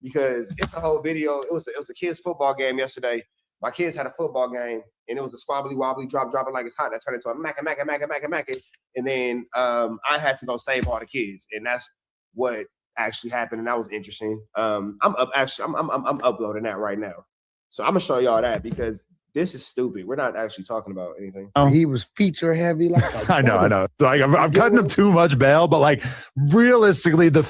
Because it's a whole video. It was a kids' football game yesterday. My kids had a football game and it was a squabbly wobbly dropping like it's hot. That turned into a macka. And then I had to go save all the kids, and that's what actually happened. And that was interesting. I'm uploading that right now, so I'm gonna show y'all that because this is stupid. We're not actually talking about anything. He was feature heavy. Like I know. Like I'm cutting him too much bail, but like realistically, the